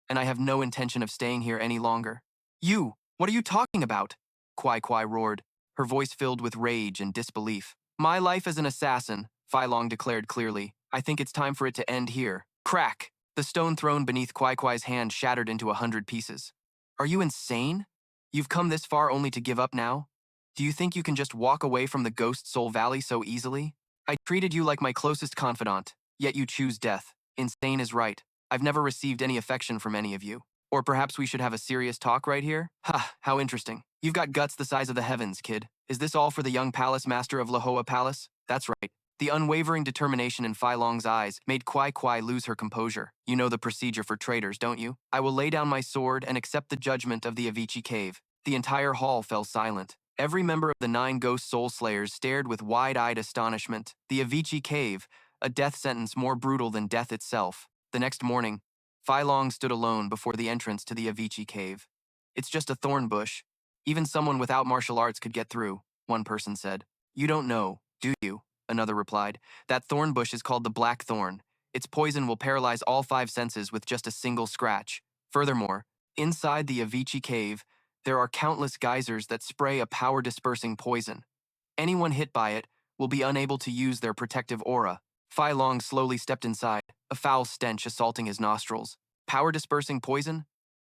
And I have no intention of staying here any longer. You! What are you talking about? Kwai Kwai roared, her voice filled with rage and disbelief. My life as an assassin, Fei Long declared clearly. I think it's time for it to end here. Crack! The stone thrown beneath Kwai Kwai's hand shattered into 100 pieces. Are you insane? You've come this far only to give up now? Do you think you can just walk away from the Ghost Soul Valley so easily? I treated you like my closest confidant, yet you choose death. Insane is right. I've never received any affection from any of you. Or perhaps we should have a serious talk right here? Ha, how interesting. You've got guts the size of the heavens, kid. Is this all for the young palace master of Lahoa Palace? That's right. The unwavering determination in Fei Long's eyes made Kwai Kwai lose her composure. You know the procedure for traitors, don't you? I will lay down my sword and accept the judgment of the Avicii Cave. The entire hall fell silent. Every member of the 9 ghost soul slayers stared with wide-eyed astonishment. The Avicii Cave, a death sentence more brutal than death itself. The next morning, Fei Long stood alone before the entrance to the Avicii Cave. It's just a thorn bush. Even someone without martial arts could get through, one person said. You don't know, do you? Another replied. That thorn bush is called the black thorn. Its poison will paralyze all 5 senses with just a single scratch. Furthermore, inside the Avicii Cave, there are countless geysers that spray a power-dispersing poison. Anyone hit by it will be unable to use their protective aura. Fei Long slowly stepped inside, a foul stench assaulting his nostrils. Power-dispersing poison?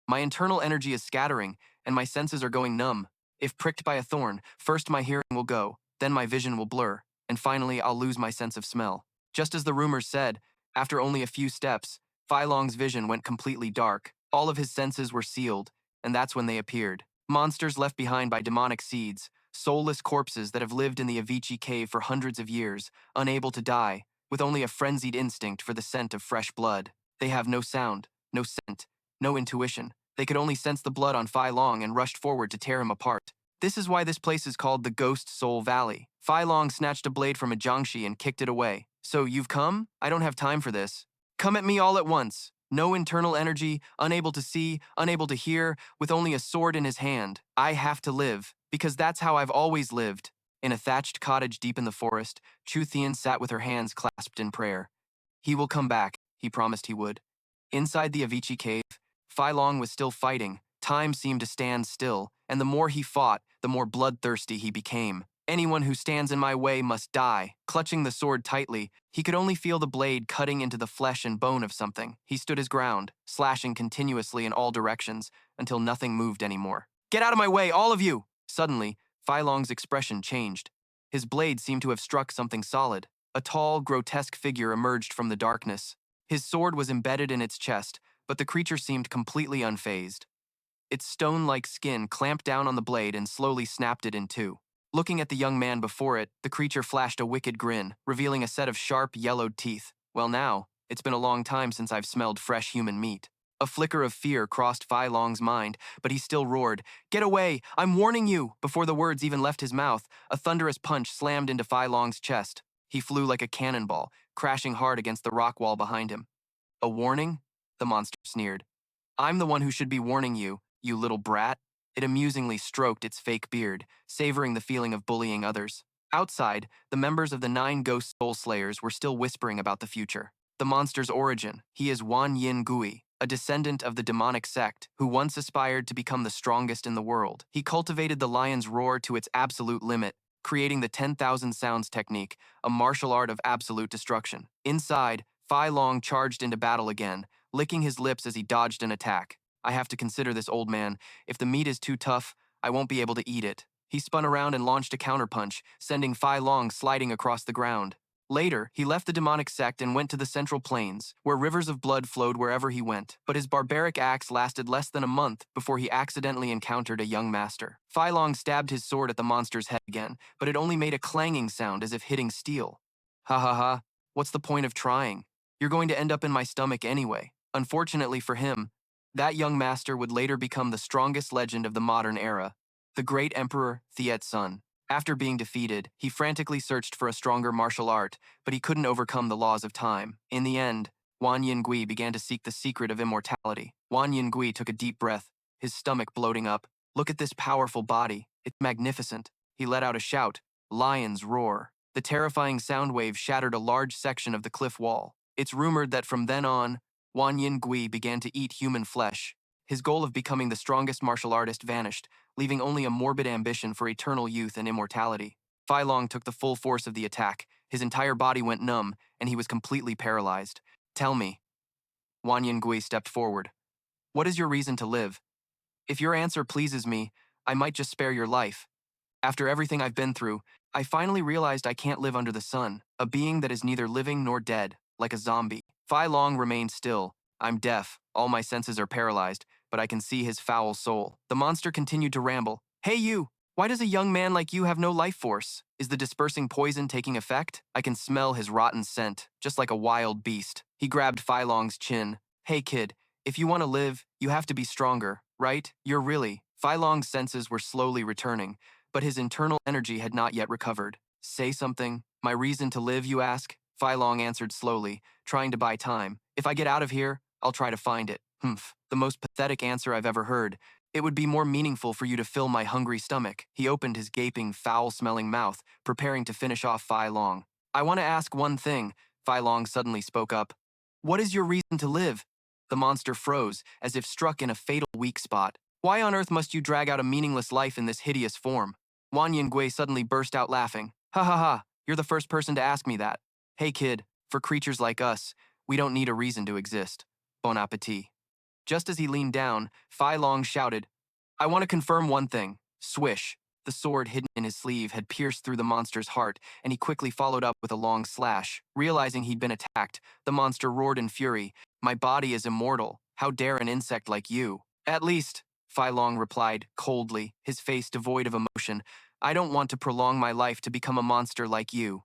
My internal energy is scattering, and my senses are going numb. If pricked by a thorn, first my hearing will go, then my vision will blur, and finally I'll lose my sense of smell. Just as the rumors said, after only a few steps, Fei Long's vision went completely dark. All of his senses were sealed, and that's when they appeared. Monsters left behind by demonic seeds, soulless corpses that have lived in the Avicii Cave for hundreds of years, unable to die, with only a frenzied instinct for the scent of fresh blood. They have no sound, no scent, no intuition. They could only sense the blood on Fei Long and rushed forward to tear him apart. This is why this place is called the Ghost Soul Valley. Fei Long snatched a blade from a jiangshi and kicked it away. So you've come? I don't have time for this. Come at me all at once. No internal energy, unable to see, unable to hear, with only a sword in his hand. I have to live, because that's how I've always lived. In a thatched cottage deep in the forest, Chu Thien sat with her hands clasped in prayer. He will come back, he promised he would. Inside the Avicii Cave, Fei Long was still fighting. Time seemed to stand still, and the more he fought, the more bloodthirsty he became. Anyone who stands in my way must die. Clutching the sword tightly, he could only feel the blade cutting into the flesh and bone of something. He stood his ground, slashing continuously in all directions, until nothing moved anymore. Get out of my way, all of you! Suddenly, Fei Long's expression changed. His blade seemed to have struck something solid. A tall, grotesque figure emerged from the darkness. His sword was embedded in its chest, but the creature seemed completely unfazed. Its stone-like skin clamped down on the blade and slowly snapped it in two. Looking at the young man before it, the creature flashed a wicked grin, revealing a set of sharp, yellowed teeth. Well now, it's been a long time since I've smelled fresh human meat. A flicker of fear crossed Fei Long's mind, but he still roared, "Get away! I'm warning you!" Before the words even left his mouth, a thunderous punch slammed into Fei Long's chest. He flew like a cannonball, crashing hard against the rock wall behind him. A warning? The monster sneered. I'm the one who should be warning you, you little brat. It amusingly stroked its fake beard, savoring the feeling of bullying others. Outside, the members of the 9 ghost soul slayers were still whispering about the future. The monster's origin: he is Wan Yin Gui, a descendant of the demonic sect, who once aspired to become the strongest in the world. He cultivated the lion's roar to its absolute limit, creating the 10,000 sounds technique, a martial art of absolute destruction. Inside, Fei Long charged into battle again, licking his lips as he dodged an attack. I have to consider this old man. If the meat is too tough, I won't be able to eat it. He spun around and launched a counterpunch, sending Fei Long sliding across the ground. Later, he left the demonic sect and went to the Central Plains, where rivers of blood flowed wherever he went. But his barbaric acts lasted less than a month before he accidentally encountered a young master. Fei Long stabbed his sword at the monster's head again, but it only made a clanging sound as if hitting steel. Ha ha ha, what's the point of trying? You're going to end up in my stomach anyway. Unfortunately for him, that young master would later become the strongest legend of the modern era, the great Emperor Thiet's son. After being defeated, he frantically searched for a stronger martial art, but he couldn't overcome the laws of time. In the end, Wan Yingui began to seek the secret of immortality. Wan Yingui took a deep breath, his stomach bloating up. Look at this powerful body. It's magnificent. He let out a shout. Lion's roar. The terrifying sound wave shattered a large section of the cliff wall. It's rumored that from then on, Wan Gui began to eat human flesh. His goal of becoming the strongest martial artist vanished, leaving only a morbid ambition for eternal youth and immortality. Fei Long took the full force of the attack. His entire body went numb, and he was completely paralyzed. Tell me. Wan Gui stepped forward. What is your reason to live? If your answer pleases me, I might just spare your life. After everything I've been through, I finally realized I can't live under the sun, a being that is neither living nor dead, like a zombie. Fei Long remained still. I'm deaf, all my senses are paralyzed, but I can see his foul soul. The monster continued to ramble. Hey you! Why does a young man like you have no life force? Is the dispersing poison taking effect? I can smell his rotten scent, just like a wild beast. He grabbed Fei Long's chin. Hey kid, if you want to live, you have to be stronger, right? You're really. Fei Long's senses were slowly returning, but his internal energy had not yet recovered. Say something. My reason to live, you ask? Fei Long answered slowly, trying to buy time. If I get out of here, I'll try to find it. Humph. The most pathetic answer I've ever heard. It would be more meaningful for you to fill my hungry stomach. He opened his gaping, foul-smelling mouth, preparing to finish off Fei Long. I want to ask one thing, Fei Long suddenly spoke up. What is your reason to live? The monster froze, as if struck in a fatal weak spot. Why on earth must you drag out a meaningless life in this hideous form? Wan Gui suddenly burst out laughing. Ha ha ha, you're the first person to ask me that. Hey kid, for creatures like us, we don't need a reason to exist. Bon appetit. Just as he leaned down, Fei Long shouted, I want to confirm one thing. Swish. The sword hidden in his sleeve had pierced through the monster's heart, and he quickly followed up with a long slash. Realizing he'd been attacked, the monster roared in fury. My body is immortal. How dare an insect like you? At least, Fei Long replied, coldly, his face devoid of emotion, I don't want to prolong my life to become a monster like you.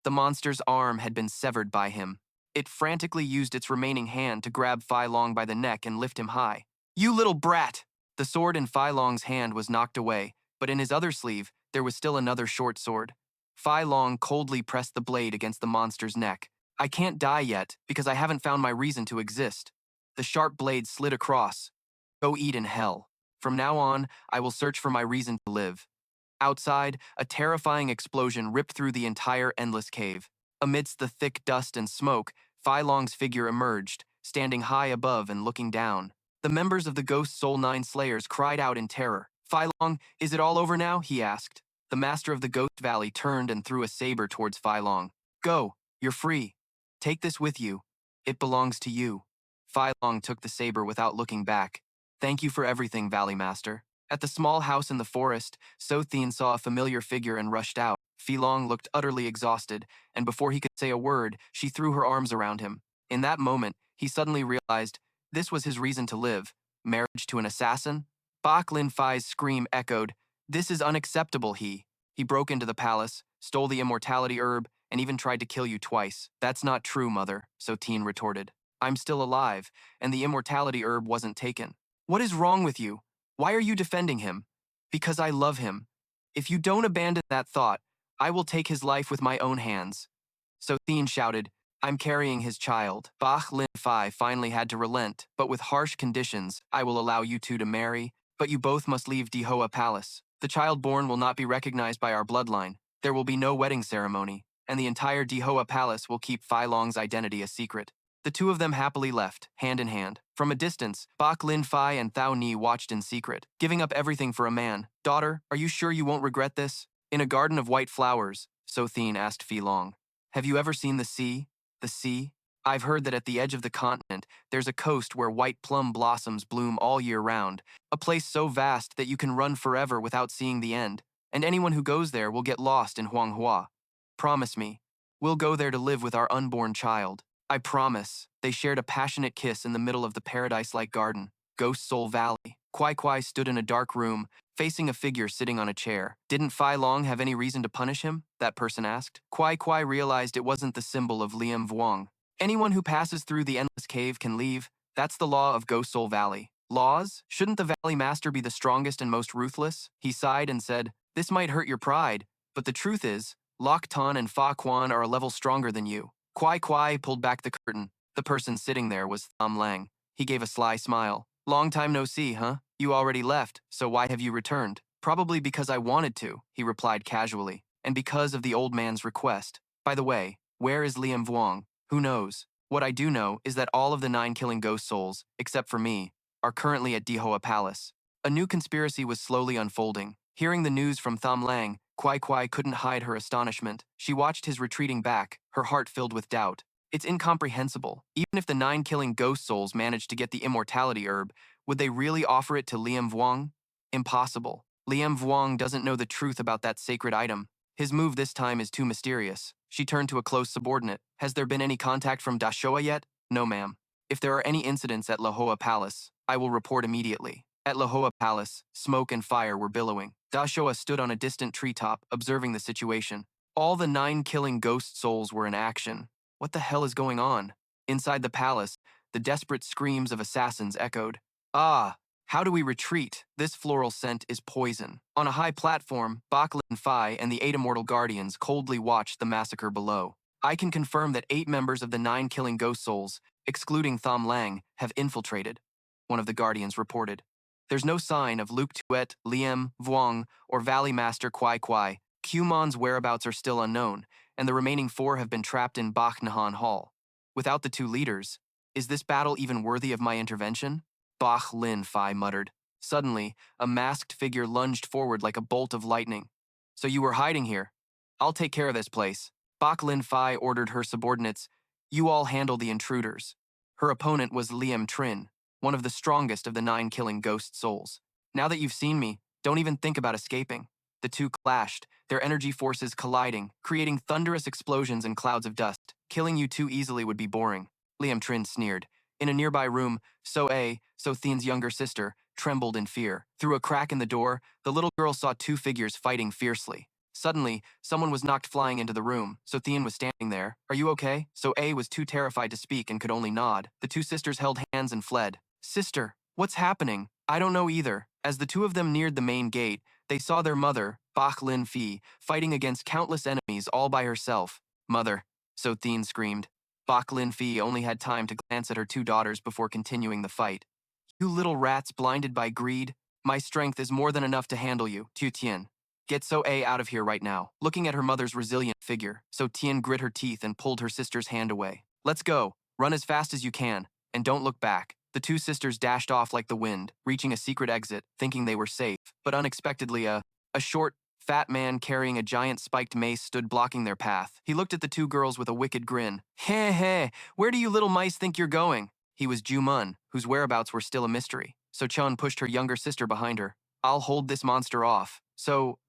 The monster's arm had been severed by him. It frantically used its remaining hand to grab Fei Long by the neck and lift him high. You little brat! The sword in Fei Long's hand was knocked away, but in his other sleeve, there was still another short sword. Fei Long coldly pressed the blade against the monster's neck. I can't die yet, because I haven't found my reason to exist. The sharp blade slid across. Go eat in hell. From now on, I will search for my reason to live. Outside, a terrifying explosion ripped through the entire endless cave. Amidst the thick dust and smoke, Fei Long's figure emerged, standing high above and looking down. The members of the Ghost Soul Nine Slayers cried out in terror. Fei Long, is it all over now? He asked. The master of the Ghost Valley turned and threw a saber towards Fei Long. Go, you're free. Take this with you. It belongs to you. Fei Long took the saber without looking back. Thank you for everything, Valley Master. At the small house in the forest, So Thien saw a familiar figure and rushed out. Fei Long looked utterly exhausted, and before he could say a word, she threw her arms around him. In that moment, he suddenly realized this was his reason to live. Marriage to an assassin? Bach Lin Fei's scream echoed. This is unacceptable, he. He broke into the palace, stole the immortality herb, and even tried to kill you twice. That's not true, mother, So Thien retorted. I'm still alive, and the immortality herb wasn't taken. What is wrong with you? Why are you defending him? Because I love him. If you don't abandon that thought, I will take his life with my own hands. So Thien shouted, I'm carrying his child. Bach Lin Fei finally had to relent, but with harsh conditions. I will allow you two to marry, but you both must leave Dihoa Palace. The child born will not be recognized by our bloodline. There will be no wedding ceremony, and the entire Dihoa Palace will keep Fei Long's identity a secret. The two of them happily left, hand in hand. From a distance, Bach Lin Fei and Thao Ni watched in secret, giving up everything for a man. Daughter, are you sure you won't regret this? In a garden of white flowers, So Thien asked Fei Long. Have you ever seen the sea? The sea? I've heard that at the edge of the continent, there's a coast where white plum blossoms bloom all year round, a place so vast that you can run forever without seeing the end, and anyone who goes there will get lost in Huanghua. Promise me, we'll go there to live with our unborn child. I promise. They shared a passionate kiss in the middle of the paradise-like garden, Ghost Soul Valley. Kwai Kwai stood in a dark room, facing a figure sitting on a chair. Didn't Fei Long have any reason to punish him? That person asked. Kwai Kwai realized it wasn't the symbol of Liam Vuong. Anyone who passes through the endless cave can leave. That's the law of Ghost Soul Valley. Laws? Shouldn't the Valley Master be the strongest and most ruthless? He sighed and said, this might hurt your pride, but the truth is, Lok Tan and Fa Quan are a level stronger than you. Kwai Kwai pulled back the curtain. The person sitting there was Tham Lang. He gave a sly smile. Long time no see, huh? You already left, so why have you returned? Probably because I wanted to, he replied casually. and because of the old man's request. By the way, where is Liam Vuong? Who knows? What I do know is that all of the 9 killing ghost souls, except for me, are currently at Dihoa Palace. A new conspiracy was slowly unfolding. Hearing the news from Tham Lang, Kwai Kwai couldn't hide her astonishment. She watched his retreating back, her heart filled with doubt. It's incomprehensible. Even if the 9 killing ghost souls managed to get the immortality herb, would they really offer it to Liam Vuong? Impossible. Liam Vuong doesn't know the truth about that sacred item. His move this time is too mysterious. She turned to a close subordinate. Has there been any contact from Dashoa yet? No, ma'am. If there are any incidents at Lahoa Palace, I will report immediately. At Lahoa Palace, smoke and fire were billowing. Dashoa stood on a distant treetop, observing the situation. All the 9 killing ghost souls were in action. What the hell is going on? Inside the palace, the desperate screams of assassins echoed. Ah! How do we retreat? This floral scent is poison. On a high platform, Bach Lin Fai and the 8 immortal guardians coldly watched the massacre below. I can confirm that 8 members of the 9 killing ghost souls, excluding Tham Lang, have infiltrated, one of the guardians reported. There's no sign of Luke Tuet, Liam, Vuong, or Valley Master Kwai Kwai. Kumon's whereabouts are still unknown, and the remaining 4 have been trapped in Bach Nahan Hall. Without the 2 leaders, is this battle even worthy of my intervention? Bach Lin Fai muttered. Suddenly, a masked figure lunged forward like a bolt of lightning. So you were hiding here? I'll take care of this place. Bach Lin Fai ordered her subordinates. You all handle the intruders. Her opponent was Liam Trin, one of the strongest of the 9 killing ghost souls. Now that you've seen me, don't even think about escaping. The 2 clashed, their energy forces colliding, creating thunderous explosions and clouds of dust. Killing you too easily would be boring. Liam Trin sneered. In a nearby room, So Thien's younger sister, trembled in fear. Through a crack in the door, the little girl saw 2 figures fighting fiercely. Suddenly, someone was knocked flying into the room. So Thien was standing there. Are you okay? So A was too terrified to speak and could only nod. The 2 sisters held hands and fled. Sister, what's happening? I don't know either. As the 2 of them neared the main gate, they saw their mother, Bach Lin Fi, fighting against countless enemies all by herself. Mother, So Thien screamed. Bach Lin Fi only had time to glance at her 2 daughters before continuing the fight. You little rats blinded by greed. My strength is more than enough to handle you, Tu Tien. Get So A out of here right now. Looking at her mother's resilient figure, So Tien grit her teeth and pulled her sister's hand away. Let's go. Run as fast as you can, and don't look back. The 2 sisters dashed off like the wind, reaching a secret exit, thinking they were safe. But unexpectedly, a short, fat man carrying a giant spiked mace stood blocking their path. He looked at the 2 girls with a wicked grin. Heh heh, where do you little mice think you're going? He was Ju Mun, whose whereabouts were still a mystery. So Chun pushed her younger sister behind her. I'll hold this monster off. So,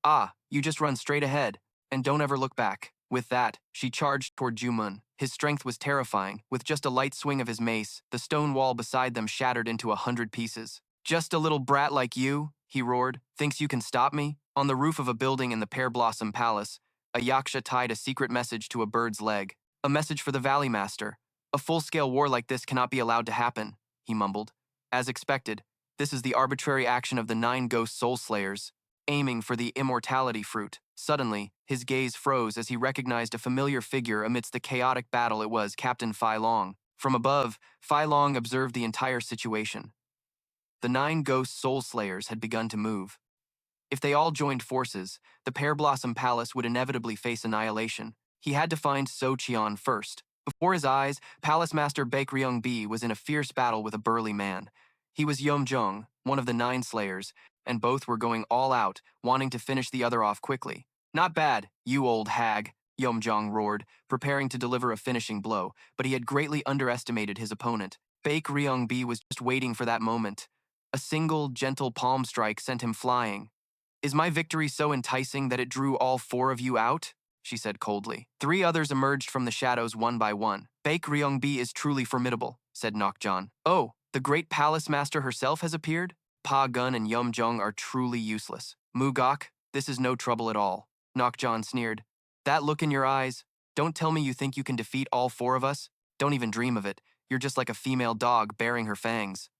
you just run straight ahead, and don't ever look back. With that, she charged toward Ju Mun. His strength was terrifying. With just a light swing of his mace, the stone wall beside them shattered into 100 pieces. Just a little brat like you, he roared, thinks you can stop me? On the roof of a building in the Pear Blossom Palace, a yaksha tied a secret message to a bird's leg. A message for the Valley Master. A full-scale war like this cannot be allowed to happen, he mumbled. As expected, this is the arbitrary action of the 9 ghost soul slayers, aiming for the immortality fruit. Suddenly, his gaze froze as he recognized a familiar figure amidst the chaotic battle. It was Captain Fei Long. From above, Fei Long observed the entire situation. The 9 ghost soul slayers had begun to move. If they all joined forces, the Pear Blossom Palace would inevitably face annihilation. He had to find So Qian first. Before his eyes, Palace Master Baek Ryung Bi was in a fierce battle with a burly man. He was Yom Jung, one of the 9 slayers, and both were going all out, wanting to finish the other off quickly. Not bad, you old hag, Yom Jung roared, preparing to deliver a finishing blow, but he had greatly underestimated his opponent. Baek Ryung Bi was just waiting for that moment. A single, gentle palm strike sent him flying. Is my victory so enticing that it drew all 4 of you out? She said coldly. 3 others emerged from the shadows one by one. Baek Ryung Bi is truly formidable, said Nokjan. Oh, the great palace master herself has appeared? Pa Gun and Yum Jung are truly useless. Mugok, this is no trouble at all. Nokjan sneered. That look in your eyes, don't tell me you think you can defeat all 4 of us? Don't even dream of it. You're just like a female dog baring her fangs.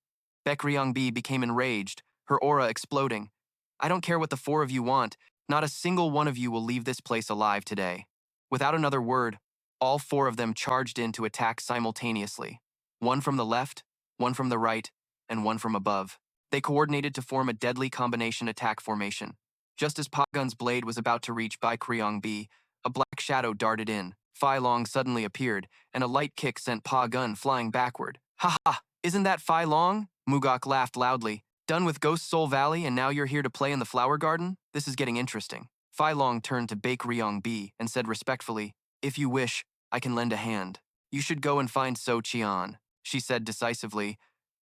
Baek Ryung Bi became enraged, her aura exploding. I don't care what the 4 of you want. Not a single one of you will leave this place alive today. Without another word, all 4 of them charged in to attack simultaneously. One from the left, one from the right, and one from above. They coordinated to form a deadly combination attack formation. Just as Pa Gun's blade was about to reach Bai Kriong Bi, a black shadow darted in. Fei Long suddenly appeared, and a light kick sent Pa Gun flying backward. Ha ha! Isn't that Fei Long? Mugok laughed loudly. Done with Ghost Soul Valley and now you're here to play in the flower garden? This is getting interesting. Fei Long turned to Bai Kriong Bi and said respectfully, "If you wish, I can lend a hand. You should go and find So Qian," she said decisively.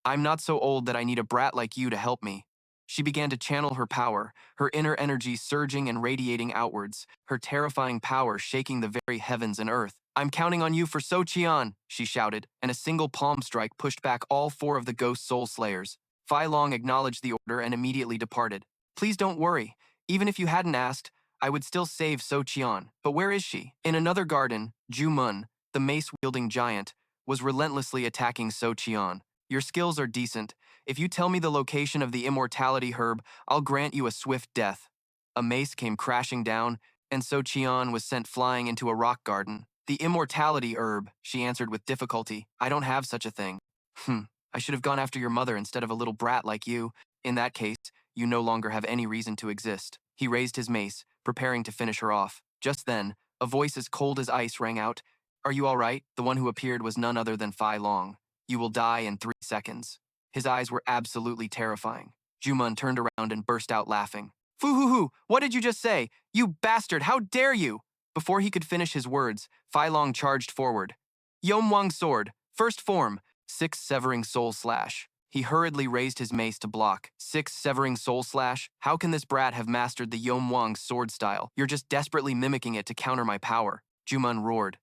"I'm not so old that I need a brat like you to help me." She began to channel her power, her inner energy surging and radiating outwards, her terrifying power shaking the very heavens and earth. "I'm counting on you for So Qian," she shouted, and a single palm strike pushed back all four of the ghost soul slayers. Fei Long acknowledged the order and immediately departed. "Please don't worry. Even if you hadn't asked, I would still save So Qian. But where is she?" In another garden, Ju Mun, the mace-wielding giant, was relentlessly attacking So Qian. "Your skills are decent. If you tell me the location of the immortality herb, I'll grant you a swift death." A mace came crashing down, and So Qian was sent flying into a rock garden. "The immortality herb," she answered with difficulty. "I don't have such a thing." I should have gone after your mother instead of a little brat like you. In that case, you no longer have any reason to exist." He raised his mace, preparing to finish her off. Just then, a voice as cold as ice rang out. "Are you all right?" The one who appeared was none other than Fei Long. "You will die in 3 seconds." His eyes were absolutely terrifying. Jumun turned around and burst out laughing. "Fu-hoo-hoo! What did you just say? You bastard! How dare you!" Before he could finish his words, Fei Long charged forward. Yomwang sword, first form, 6 severing soul slash. He hurriedly raised his mace to block. 6 severing soul slash? How can this brat have mastered the Yomwang sword style? You're just desperately mimicking it to counter my power. Jumun roared.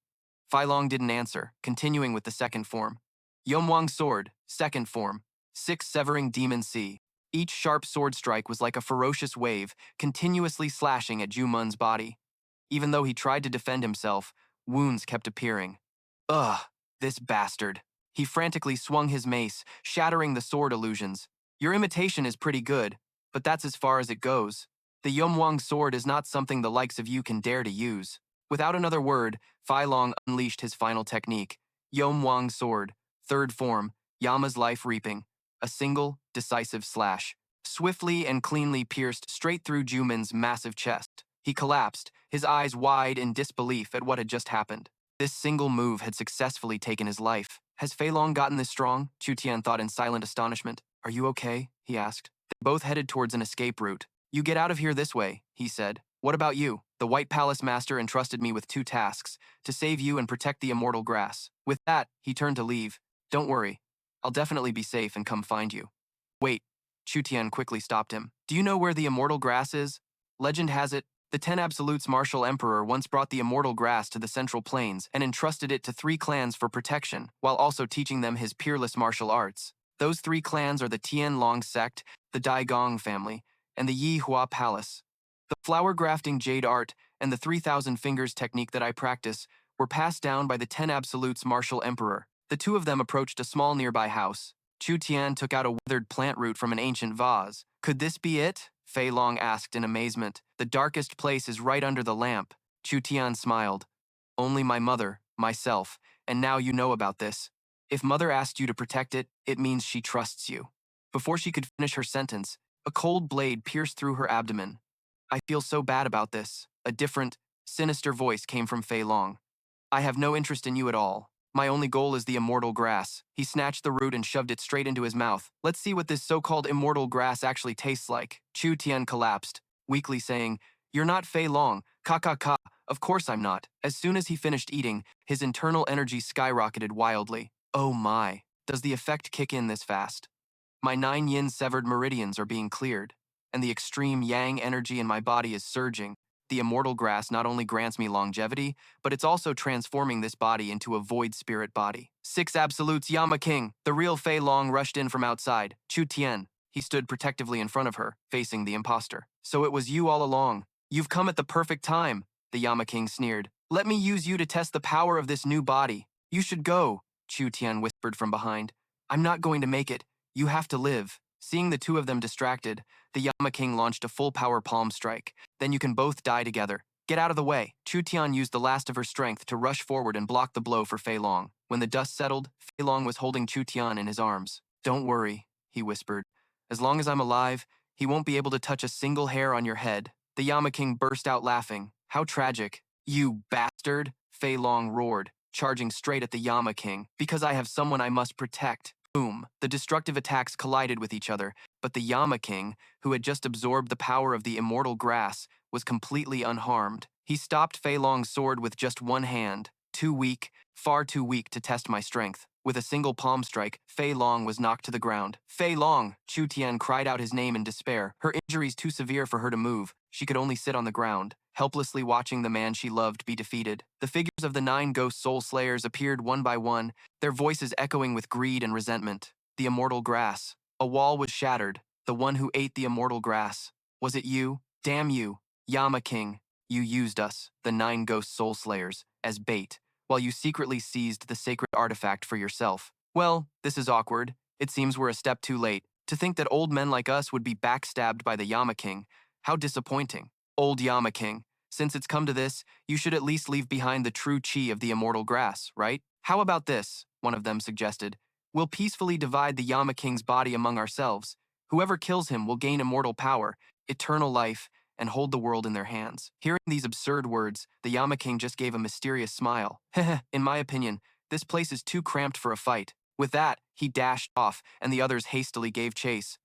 Fei Long didn't answer, continuing with the second form. Yomwang sword, second form, 6 severing demon sea. Each sharp sword strike was like a ferocious wave, continuously slashing at Jumun's body. Even though he tried to defend himself, wounds kept appearing. Ugh, this bastard. He frantically swung his mace, shattering the sword illusions. "Your imitation is pretty good, but that's as far as it goes. The Yomwang sword is not something the likes of you can dare to use." Without another word, Fei Long unleashed his final technique. Yomwang sword, third form, Yama's life reaping. A single, decisive slash. Swiftly and cleanly pierced straight through Jumin's massive chest. He collapsed, his eyes wide in disbelief at what had just happened. This single move had successfully taken his life. "Has Fei Long gotten this strong?" Chu Tian thought in silent astonishment. "Are you okay?" he asked. They both headed towards an escape route. "You get out of here this way," he said. "What about you?" "The White Palace Master entrusted me with 2 tasks, to save you and protect the immortal grass." With that, he turned to leave. "Don't worry. I'll definitely be safe and come find you." "Wait," Chu Tian quickly stopped him. "Do you know where the immortal grass is?" "Legend has it, the 10 Absolutes martial emperor once brought the immortal grass to the Central Plains and entrusted it to 3 clans for protection, while also teaching them his peerless martial arts. Those 3 clans are the Tian Long sect, the Dai Gong family, and the Yi Hua Palace. The flower grafting jade art and the 3,000 fingers technique that I practice were passed down by the 10 Absolutes martial emperor." The two of them approached a small nearby house. Chu Tian took out a withered plant root from an ancient vase. "Could this be it?" Fei Long asked in amazement. "The darkest place is right under the lamp." Chu Tian smiled. "Only my mother, myself, and now you know about this. If mother asked you to protect it, it means she trusts you." Before she could finish her sentence, a cold blade pierced through her abdomen. "I feel so bad about this." A different, sinister voice came from Fei Long. "I have no interest in you at all. My only goal is the immortal grass." He snatched the root and shoved it straight into his mouth. "Let's see what this so-called immortal grass actually tastes like." Chu Tian collapsed, weakly saying, "You're not Fei Long. Ka ka ka. Of course I'm not." As soon as he finished eating, his internal energy skyrocketed wildly. "Oh my. Does the effect kick in this fast? My 9 yin severed meridians are being cleared, and the extreme yang energy in my body is surging. The immortal grass not only grants me longevity, but it's also transforming this body into a void spirit body." 6 absolutes, Yama King! The real Fei Long rushed in from outside. Chu Tian. He stood protectively in front of her, facing the imposter. "So it was you all along. You've come at the perfect time," the Yama King sneered. "Let me use you to test the power of this new body." "You should go," Chu Tian whispered from behind. "I'm not going to make it. You have to live." Seeing the two of them distracted, the Yama King launched a full-power palm strike. "Then you can both die together. Get out of the way." Chu Tian used the last of her strength to rush forward and block the blow for Fei Long. When the dust settled, Fei Long was holding Chu Tian in his arms. "Don't worry," he whispered. "As long as I'm alive, he won't be able to touch a single hair on your head." The Yama King burst out laughing. How tragic. You bastard, Fei Long roared, charging straight at the Yama King. Because I have someone I must protect. Boom. The destructive attacks collided with each other, but the Yama King, who had just absorbed the power of the immortal grass, was completely unharmed. He stopped Fei Long's sword with just one hand. Too weak, far too weak to test my strength. With a single palm strike, Fei Long was knocked to the ground. Fei Long! Chu Tian cried out his name in despair. Her injuries too severe for her to move. She could only sit on the ground, helplessly watching the man she loved be defeated. The figures of the 9 ghost soul slayers appeared one by one, their voices echoing with greed and resentment. The immortal grass. A wall was shattered. The one who ate the immortal grass. Was it you? Damn you, Yama King. You used us, the 9 ghost soul slayers, as bait, while you secretly seized the sacred artifact for yourself. Well, this is awkward. It seems we're a step too late. To think that old men like us would be backstabbed by the Yama King. How disappointing. Old Yama King, since it's come to this, you should at least leave behind the true chi of the immortal grass, right? How about this? One of them suggested. We'll peacefully divide the Yama King's body among ourselves. Whoever kills him will gain immortal power, eternal life, and hold the world in their hands. Hearing these absurd words, the Yama King just gave a mysterious smile. Heh, in my opinion, this place is too cramped for a fight. With that, he dashed off, and the others hastily gave chase.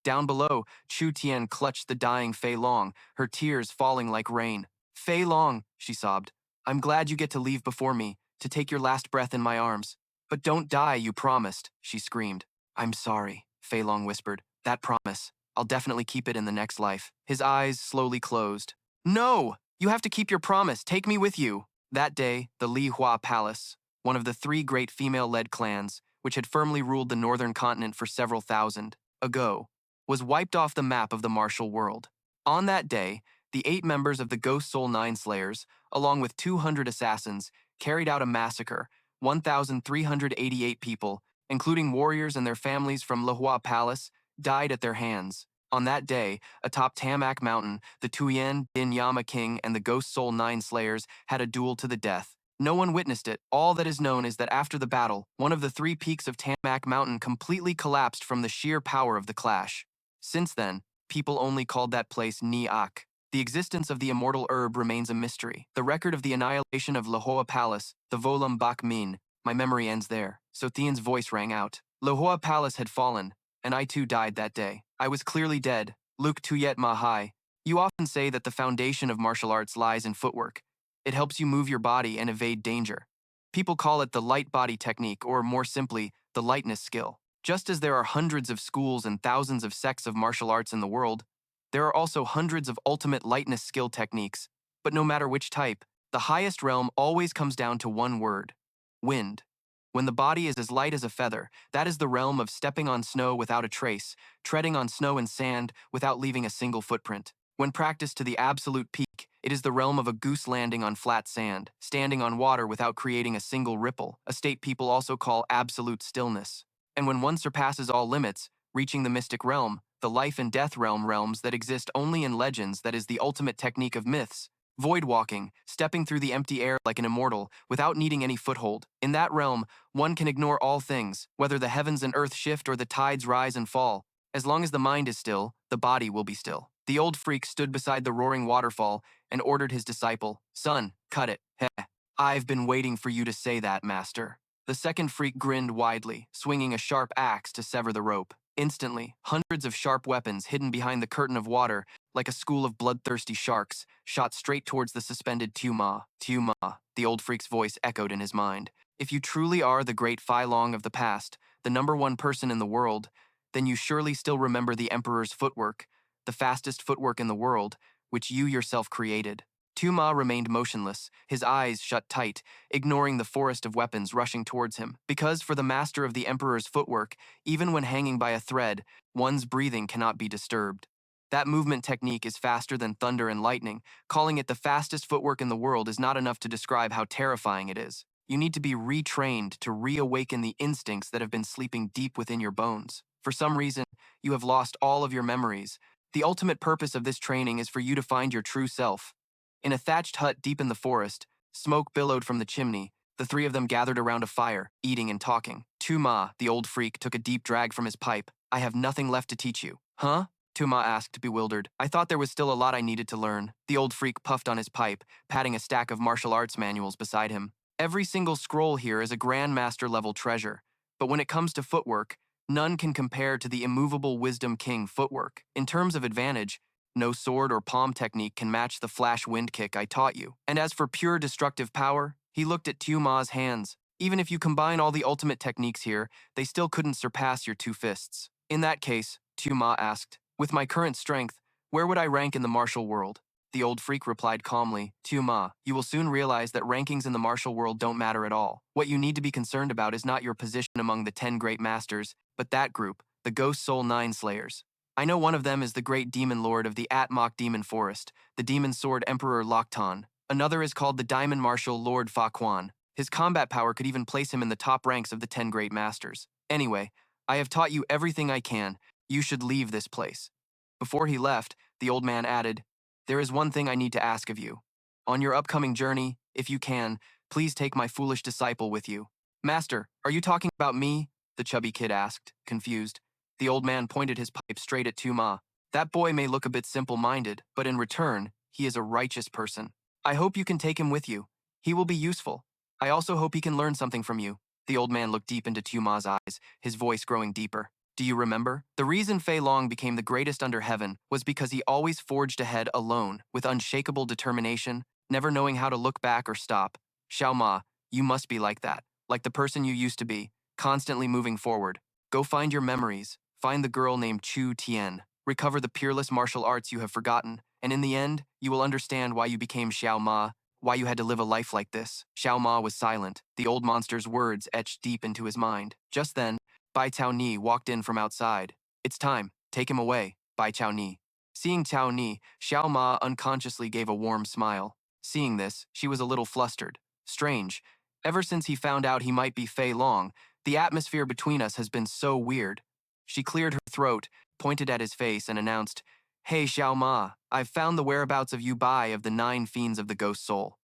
Down below, Chu Tian clutched the dying Fei Long, her tears falling like rain. Fei Long, she sobbed, I'm glad you get to leave before me, to take your last breath in my arms. But don't die, you promised, she screamed. I'm sorry, Fei Long whispered. That promise. I'll definitely keep it in the next life. His eyes slowly closed. No! You have to keep your promise. Take me with you. That day, the Li Hua Palace, one of the 3 great female-led clans, which had firmly ruled the northern continent for several thousand ago, was wiped off the map of the martial world. On that day, the 8 members of the Ghost Soul 9 Slayers, along with 200 assassins, carried out a massacre, 1,388 people, including warriors and their families from Li Hua Palace, died at their hands. On that day, atop Tamak Mountain, the Tuyen Din Yama King and the Ghost Soul 9 Slayers had a duel to the death. No one witnessed it. All that is known is that after the battle, one of the 3 peaks of Tamak Mountain completely collapsed from the sheer power of the clash. Since then, people only called that place Ni-Ak. The existence of the immortal herb remains a mystery. The record of the annihilation of La Hoa Palace, the Volum Bak Min, my memory ends there. So Thean's voice rang out. La Hoa Palace had fallen, and I too died that day. I was clearly dead. Luke Tuyet Mahai. You often say that the foundation of martial arts lies in footwork. It helps you move your body and evade danger. People call it the light body technique, or more simply, the lightness skill. Just as there are hundreds of schools and thousands of sects of martial arts in the world, there are also hundreds of ultimate lightness skill techniques. But no matter which type, the highest realm always comes down to one word: wind. When the body is as light as a feather, that is the realm of stepping on snow without a trace, treading on snow and sand without leaving a single footprint. When practiced to the absolute peak, it is the realm of a goose landing on flat sand, standing on water without creating a single ripple, a state people also call absolute stillness. And when one surpasses all limits, reaching the mystic realm, the life and death realms that exist only in legends, that is the ultimate technique of myths, void walking, stepping through the empty air like an immortal, without needing any foothold. In that realm, one can ignore all things, whether the heavens and earth shift or the tides rise and fall. As long as the mind is still, the body will be still. The old freak stood beside the roaring waterfall and ordered his disciple, Son, cut it. Heh. I've been waiting for you to say that, master. The second freak grinned widely, swinging a sharp axe to sever the rope. Instantly, hundreds of sharp weapons hidden behind the curtain of water, like a school of bloodthirsty sharks, shot straight towards the suspended Xiao Ma. Xiao Ma, the old freak's voice echoed in his mind. If you truly are the great Fei Long of the past, the #1 person in the world, then you surely still remember the Emperor's footwork, the fastest footwork in the world, which you yourself created. Xiao Ma remained motionless, his eyes shut tight, ignoring the forest of weapons rushing towards him. Because for the master of the Emperor's footwork, even when hanging by a thread, one's breathing cannot be disturbed. That movement technique is faster than thunder and lightning. Calling it the fastest footwork in the world is not enough to describe how terrifying it is. You need to be retrained to reawaken the instincts that have been sleeping deep within your bones. For some reason, you have lost all of your memories. The ultimate purpose of this training is for you to find your true self. In a thatched hut deep in the forest, smoke billowed from the chimney. The 3 of them gathered around a fire, eating and talking. Xiao Ma, the old freak, took a deep drag from his pipe. I have nothing left to teach you. Huh? Tuma asked, bewildered. I thought there was still a lot I needed to learn. The old freak puffed on his pipe, patting a stack of martial arts manuals beside him. Every single scroll here is a grandmaster-level treasure, but when it comes to footwork, none can compare to the immovable Wisdom King footwork. In terms of advantage, no sword or palm technique can match the flash wind kick I taught you. And as for pure destructive power, he looked at Tuma's hands. Even if you combine all the ultimate techniques here, they still couldn't surpass your two fists. In that case, Tuma asked, with my current strength, where would I rank in the martial world? The old freak replied calmly, Tuma, you will soon realize that rankings in the martial world don't matter at all. What you need to be concerned about is not your position among the 10 great masters, but that group, the Ghost Soul 9 Slayers. I know one of them is the great demon lord of the Atmok Demon Forest, the Demon Sword Emperor Loktan. Another is called the Diamond Martial Lord Fa Quan. His combat power could even place him in the top ranks of the 10 great masters. Anyway, I have taught you everything I can. You should leave this place. Before he left, the old man added, there is one thing I need to ask of you. On your upcoming journey, if you can, please take my foolish disciple with you. Master, are you talking about me? The chubby kid asked, confused. The old man pointed his pipe straight at Tuma. That boy may look a bit simple-minded, but in return, he is a righteous person. I hope you can take him with you. He will be useful. I also hope he can learn something from you. The old man looked deep into Tuma's eyes, his voice growing deeper. Do you remember? The reason Fei Long became the greatest under heaven was because he always forged ahead alone, with unshakable determination, never knowing how to look back or stop. Xiao Ma, you must be like that, like the person you used to be, constantly moving forward. Go find your memories, find the girl named Chu Tian, recover the peerless martial arts you have forgotten, and in the end, you will understand why you became Xiao Ma, why you had to live a life like this. Xiao Ma was silent, the old monster's words etched deep into his mind. Just then, Bai Chao Ni walked in from outside. It's time, take him away, Bai Chao Ni. Seeing Chao Ni, Xiao Ma unconsciously gave a warm smile. Seeing this, she was a little flustered. Strange. Ever since he found out he might be Fei Long, the atmosphere between us has been so weird. She cleared her throat, pointed at his face, and announced, Hey Xiao Ma, I've found the whereabouts of Yu Bai of the 9 fiends of the Ghost Soul.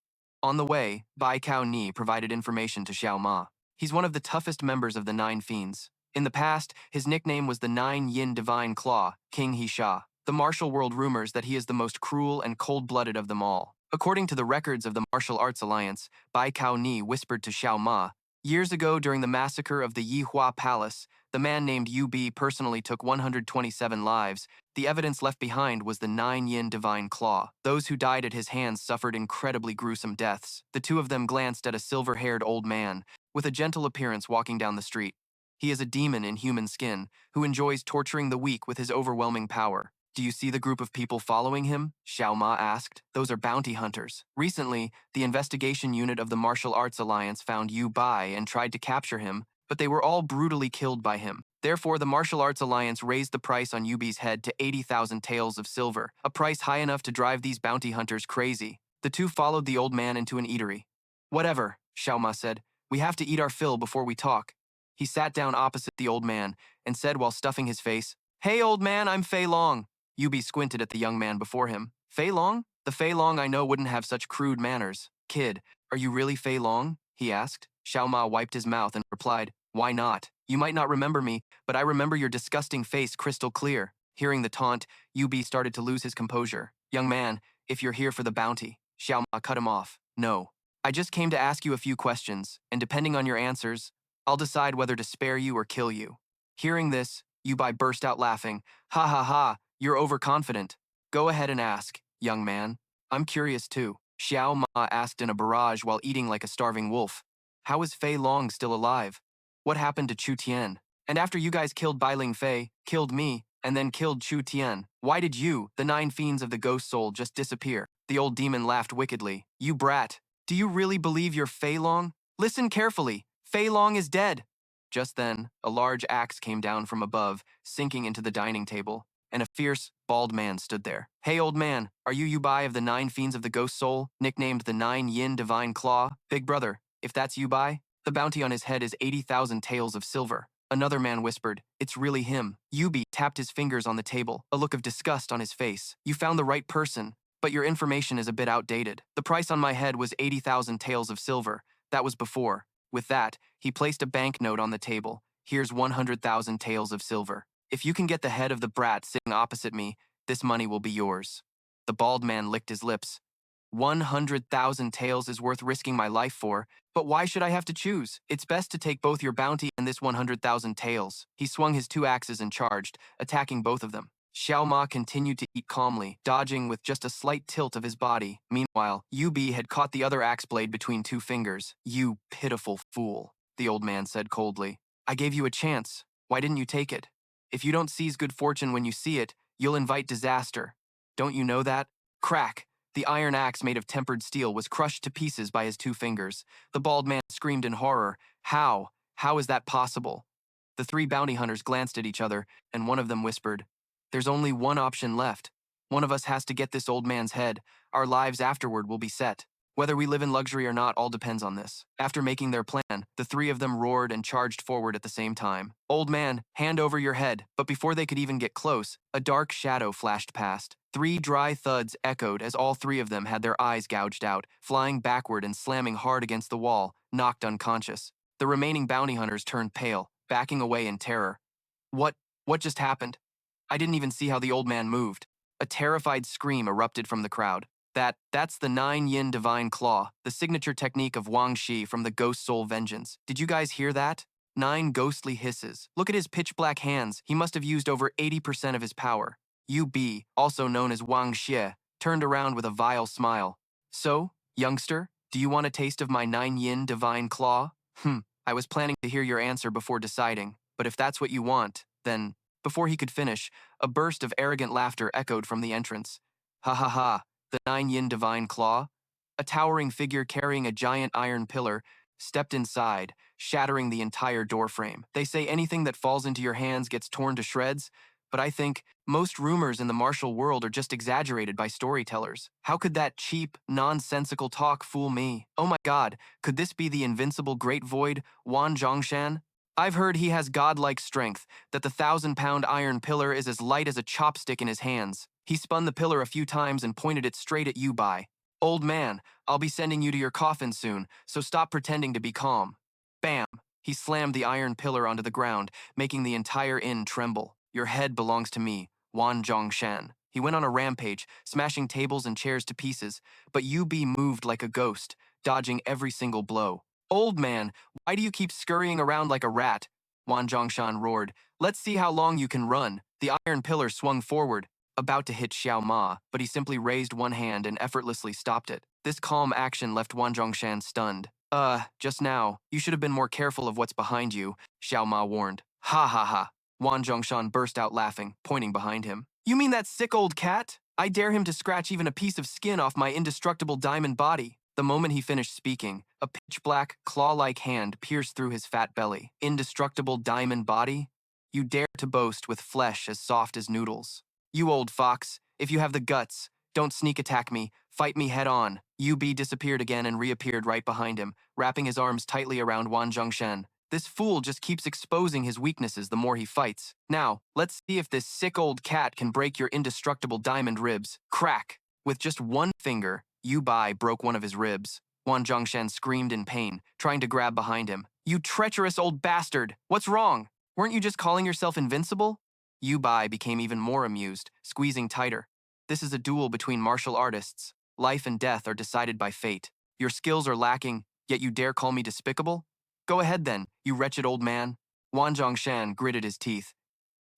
On the way, Bai Cao Ni provided information to Xiao Ma. He's one of the toughest members of the 9 fiends. In the past, his nickname was the 9 Yin Divine Claw, King He Sha. The martial world rumors that he is the most cruel and cold-blooded of them all. According to the records of the Martial Arts Alliance, Bai Cao Ni whispered to Xiao Ma, years ago during the massacre of the Yihua Palace, the man named Yu Bi personally took 127 lives. The evidence left behind was the 9 Yin Divine Claw. Those who died at his hands suffered incredibly gruesome deaths. The two of them glanced at a silver-haired old man, with a gentle appearance walking down the street. He is a demon in human skin, who enjoys torturing the weak with his overwhelming power. Do you see the group of people following him? Xiao Ma asked. Those are bounty hunters. Recently, the investigation unit of the Martial Arts Alliance found Yu Bai and tried to capture him, but they were all brutally killed by him. Therefore, the Martial Arts Alliance raised the price on Yu Bai's head to 80,000 taels of silver, a price high enough to drive these bounty hunters crazy. The two followed the old man into an eatery. Whatever, Xiao Ma said. We have to eat our fill before we talk. He sat down opposite the old man and said while stuffing his face, Hey old man, I'm Fei Long. Yu Bai squinted at the young man before him. Fei Long? The Fei Long I know wouldn't have such crude manners. Kid, are you really Fei Long? He asked. Xiao Ma wiped his mouth and replied, Why not? You might not remember me, but I remember your disgusting face crystal clear. Hearing the taunt, Yu Bai started to lose his composure. Young man, if you're here for the bounty, Xiao Ma cut him off. No. I just came to ask you a few questions, and depending on your answers, I'll decide whether to spare you or kill you. Hearing this, Yu Bai burst out laughing. Ha ha ha, you're overconfident. Go ahead and ask, young man. I'm curious too. Xiao Ma asked in a barrage while eating like a starving wolf. How is Fei Long still alive? What happened to Chu Tian? And after you guys killed Bai Ling Fei, killed me, and then killed Chu Tian, why did you, the 9 fiends of the Ghost Soul, just disappear? The old demon laughed wickedly. You brat. Do you really believe you're Fei Long? Listen carefully. Fei Long is dead. Just then, a large axe came down from above, sinking into the dining table, and a fierce, bald man stood there. Hey old man, are you Yu Bai of the 9 fiends of the Ghost Soul, nicknamed the 9 Yin Divine Claw? Big brother, if that's Yu Bai, the bounty on his head is 80,000 taels of silver. Another man whispered, It's really him. Yu Bai tapped his fingers on the table, a look of disgust on his face. You found the right person, but your information is a bit outdated. The price on my head was 80,000 taels of silver. That was before. With that, he placed a banknote on the table. Here's 100,000 taels of silver. If you can get the head of the brat sitting opposite me, this money will be yours. The bald man licked his lips. 100,000 taels is worth risking my life for, but why should I have to choose? It's best to take both your bounty and this 100,000 taels. He swung his two axes and charged, attacking both of them. Xiao Ma continued to eat calmly, dodging with just a slight tilt of his body. Meanwhile, Yubi had caught the other axe blade between two fingers. You pitiful fool, the old man said coldly. I gave you a chance. Why didn't you take it? If you don't seize good fortune when you see it, you'll invite disaster. Don't you know that? Crack! The iron axe made of tempered steel was crushed to pieces by his two fingers. The bald man screamed in horror. How? How is that possible? The three bounty hunters glanced at each other, and one of them whispered, There's only one option left. One of us has to get this old man's head. Our lives afterward will be set. Whether we live in luxury or not all depends on this. After making their plan, the three of them roared and charged forward at the same time. Old man, hand over your head. But before they could even get close, a dark shadow flashed past. Three dry thuds echoed as all three of them had their eyes gouged out, flying backward and slamming hard against the wall, knocked unconscious. The remaining bounty hunters turned pale, backing away in terror. What just happened? I didn't even see how the old man moved. A terrified scream erupted from the crowd. That's the 9-yin divine claw, the signature technique of Wang Shi from the Ghost Soul Vengeance. Did you guys hear that? 9 ghostly hisses. Look at his pitch-black hands. He must have used over 80% of his power. Yu Bi, also known as Wang Xie, turned around with a vile smile. So, youngster, do you want a taste of my 9-yin divine claw? I was planning to hear your answer before deciding, but if that's what you want, then... Before he could finish, a burst of arrogant laughter echoed from the entrance. Ha ha ha. The 9-yin divine claw? A towering figure carrying a giant iron pillar stepped inside, shattering the entire doorframe. They say anything that falls into your hands gets torn to shreds, but I think most rumors in the martial world are just exaggerated by storytellers. How could that cheap, nonsensical talk fool me? Oh my god, could this be the invincible great void, Wan Zhongshan? I've heard he has godlike strength, that the 1,000-pound iron pillar is as light as a chopstick in his hands. He spun the pillar a few times and pointed it straight at Yubi. Old man, I'll be sending you to your coffin soon, so stop pretending to be calm. Bam! He slammed the iron pillar onto the ground, making the entire inn tremble. Your head belongs to me, Wan Zhongshan. He went on a rampage, smashing tables and chairs to pieces, but Yubi moved like a ghost, dodging every single blow. Old man, why do you keep scurrying around like a rat? Wan Zhongshan roared. Let's see how long you can run. The iron pillar swung forward, about to hit Xiao Ma, but he simply raised one hand and effortlessly stopped it. This calm action left Wan Zhongshan stunned. Just now, you should have been more careful of what's behind you, Xiao Ma warned. Ha ha ha. Wan Zhongshan burst out laughing, pointing behind him. You mean that sick old cat? I dare him to scratch even a piece of skin off my indestructible diamond body. The moment he finished speaking, a pitch-black, claw-like hand pierced through his fat belly. Indestructible diamond body? You dare to boast with flesh as soft as noodles. You old fox, if you have the guts, don't sneak attack me, fight me head on. Yubi disappeared again and reappeared right behind him, wrapping his arms tightly around Wan Zhongshan. This fool just keeps exposing his weaknesses the more he fights. Now, let's see if this sick old cat can break your indestructible diamond ribs. Crack! With just one finger, Yubi broke one of his ribs. Wan Zhongshan screamed in pain, trying to grab behind him. You treacherous old bastard! What's wrong? Weren't you just calling yourself invincible? Yubi became even more amused, squeezing tighter. This is a duel between martial artists. Life and death are decided by fate. Your skills are lacking, yet you dare call me despicable? Go ahead then, you wretched old man. Wan Zhongshan gritted his teeth.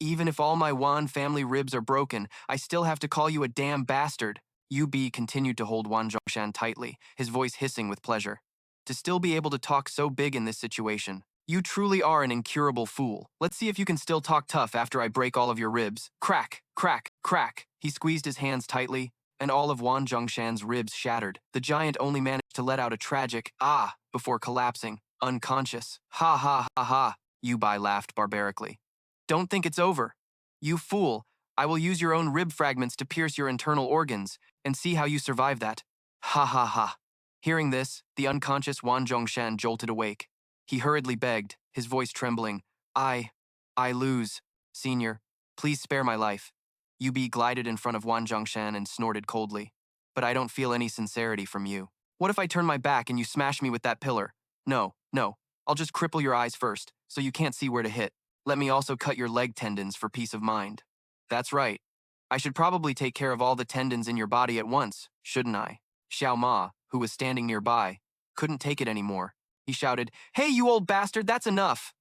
Even if all my Wan family ribs are broken, I still have to call you a damn bastard. Yubi continued to hold Wan Zhongshan tightly, his voice hissing with pleasure. To still be able to talk so big in this situation. You truly are an incurable fool. Let's see if you can still talk tough after I break all of your ribs. Crack, crack, crack. He squeezed his hands tightly, and all of Wan Zhongshan's ribs shattered. The giant only managed to let out a tragic ah before collapsing, unconscious. Ha ha ha ha, Yubi laughed barbarically. Don't think it's over. You fool, I will use your own rib fragments to pierce your internal organs, and see how you survive that. Ha ha ha. Hearing this, the unconscious Wan Zhongshan jolted awake. He hurriedly begged, his voice trembling. I lose. Senior, please spare my life. Yubi glided in front of Wan Zhongshan and snorted coldly. But I don't feel any sincerity from you. What if I turn my back and you smash me with that pillar? No, I'll just cripple your eyes first, so you can't see where to hit. Let me also cut your leg tendons for peace of mind. That's right. I should probably take care of all the tendons in your body at once, shouldn't I? Xiao Ma, who was standing nearby, couldn't take it anymore. He shouted, "Hey, you old bastard, that's enough!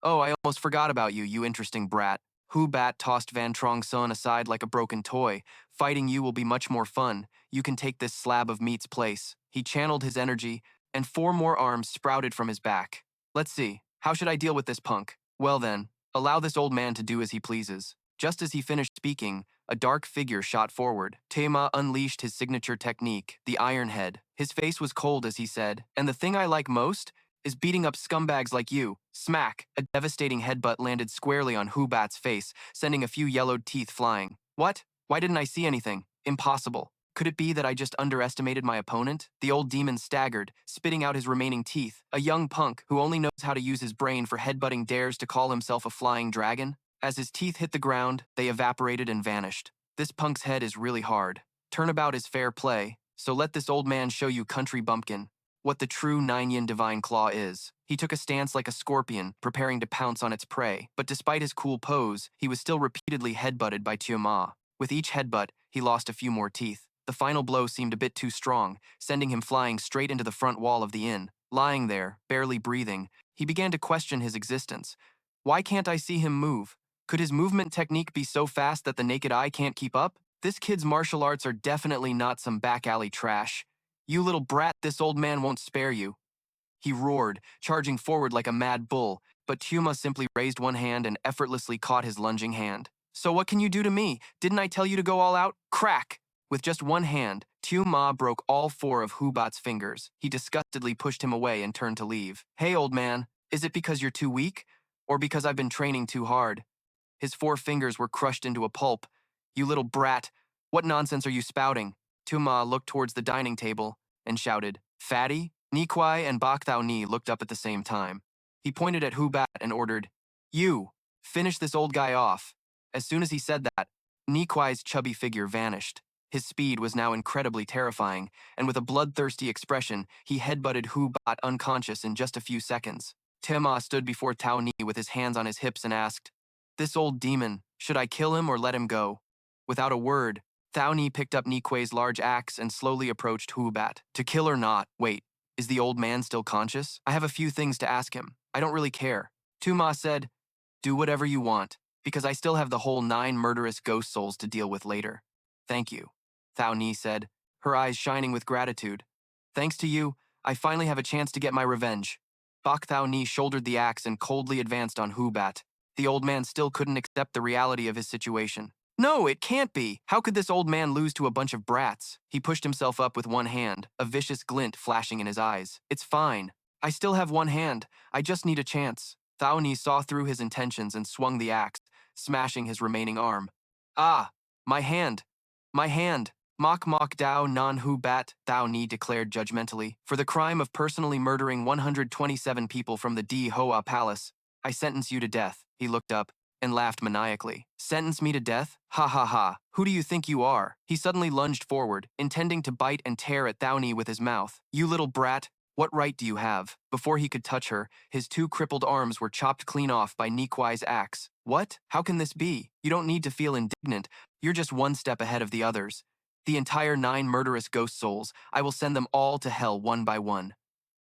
Oh, I almost forgot about you, you interesting brat." Hu Bat tossed Van Trong Sun aside like a broken toy. "Fighting you will be much more fun. You can take this slab of meat's place." He channeled his energy, and 4 more arms sprouted from his back. "Let's see, how should I deal with this punk? Well then, allow this old man to do as he pleases." Just as he finished speaking, a dark figure shot forward. Tema unleashed his signature technique, the Iron Head. His face was cold as he said, "And the thing I like most is beating up scumbags like you." Smack! A devastating headbutt landed squarely on Hu Bat's face, sending a few yellowed teeth flying. What? Why didn't I see anything? Impossible. Could it be that I just underestimated my opponent? The old demon staggered, spitting out his remaining teeth. A young punk who only knows how to use his brain for headbutting dares to call himself a flying dragon? As his teeth hit the ground, they evaporated and vanished. This punk's head is really hard. Turnabout is fair play, so let this old man show you, country bumpkin, what the true Nine Yin Divine Claw is. He took a stance like a scorpion, preparing to pounce on its prey, but despite his cool pose, he was still repeatedly headbutted by Xiao Ma. With each headbutt, he lost a few more teeth. The final blow seemed a bit too strong, sending him flying straight into the front wall of the inn. Lying there, barely breathing, he began to question his existence. Why can't I see him move? Could his movement technique be so fast that the naked eye can't keep up? This kid's martial arts are definitely not some back alley trash. "You little brat, this old man won't spare you." He roared, charging forward like a mad bull, but Tuma simply raised one hand and effortlessly caught his lunging hand. "So what can you do to me? Didn't I tell you to go all out?" Crack! With just one hand, Tuma broke all 4 of Hubat's fingers. He disgustedly pushed him away and turned to leave. "Hey, old man, is it because you're too weak? Or because I've been training too hard?" His 4 fingers were crushed into a pulp. "You little brat, what nonsense are you spouting?" Tuma looked towards the dining table and shouted, "Fatty?" Ni Kwai and Bak Thao Ni looked up at the same time. He pointed at Hu Bat and ordered, "You, finish this old guy off." As soon as he said that, Ni Kwai's chubby figure vanished. His speed was now incredibly terrifying, and with a bloodthirsty expression, he headbutted Hu Bat unconscious in just a few seconds. Tema stood before Tao Ni with his hands on his hips and asked, "This old demon, should I kill him or let him go?" Without a word, Thao Ni picked up Ni Kuei's large axe and slowly approached Hu Bat. To kill or not? Wait, is the old man still conscious? I have a few things to ask him. I don't really care. Tuma said, "Do whatever you want, because I still have the whole 9 murderous ghost souls to deal with later." "Thank you," Thao Ni said, her eyes shining with gratitude. "Thanks to you, I finally have a chance to get my revenge." Bak Thao Ni shouldered the axe and coldly advanced on Hu Bat. The old man still couldn't accept the reality of his situation. "No, it can't be! How could this old man lose to a bunch of brats?" He pushed himself up with one hand, a vicious glint flashing in his eyes. "It's fine. I still have one hand. I just need a chance." Thao Ni saw through his intentions and swung the axe, smashing his remaining arm. "Ah, my hand! My hand! Mok Mok Dao Non Hu Bat," Thao Ni declared judgmentally. "For the crime of personally murdering 127 people from the Di Hoa Palace, I sentence you to death." He looked up and laughed maniacally. "Sentence me to death? Ha ha ha. Who do you think you are?" He suddenly lunged forward, intending to bite and tear at Thao Ni with his mouth. "You little brat, what right do you have?" Before he could touch her, his 2 crippled arms were chopped clean off by Ni Kuei's axe. "What? How can this be? You don't need to feel indignant. You're just one step ahead of the others. The entire 9 murderous ghost souls, I will send them all to hell one by one."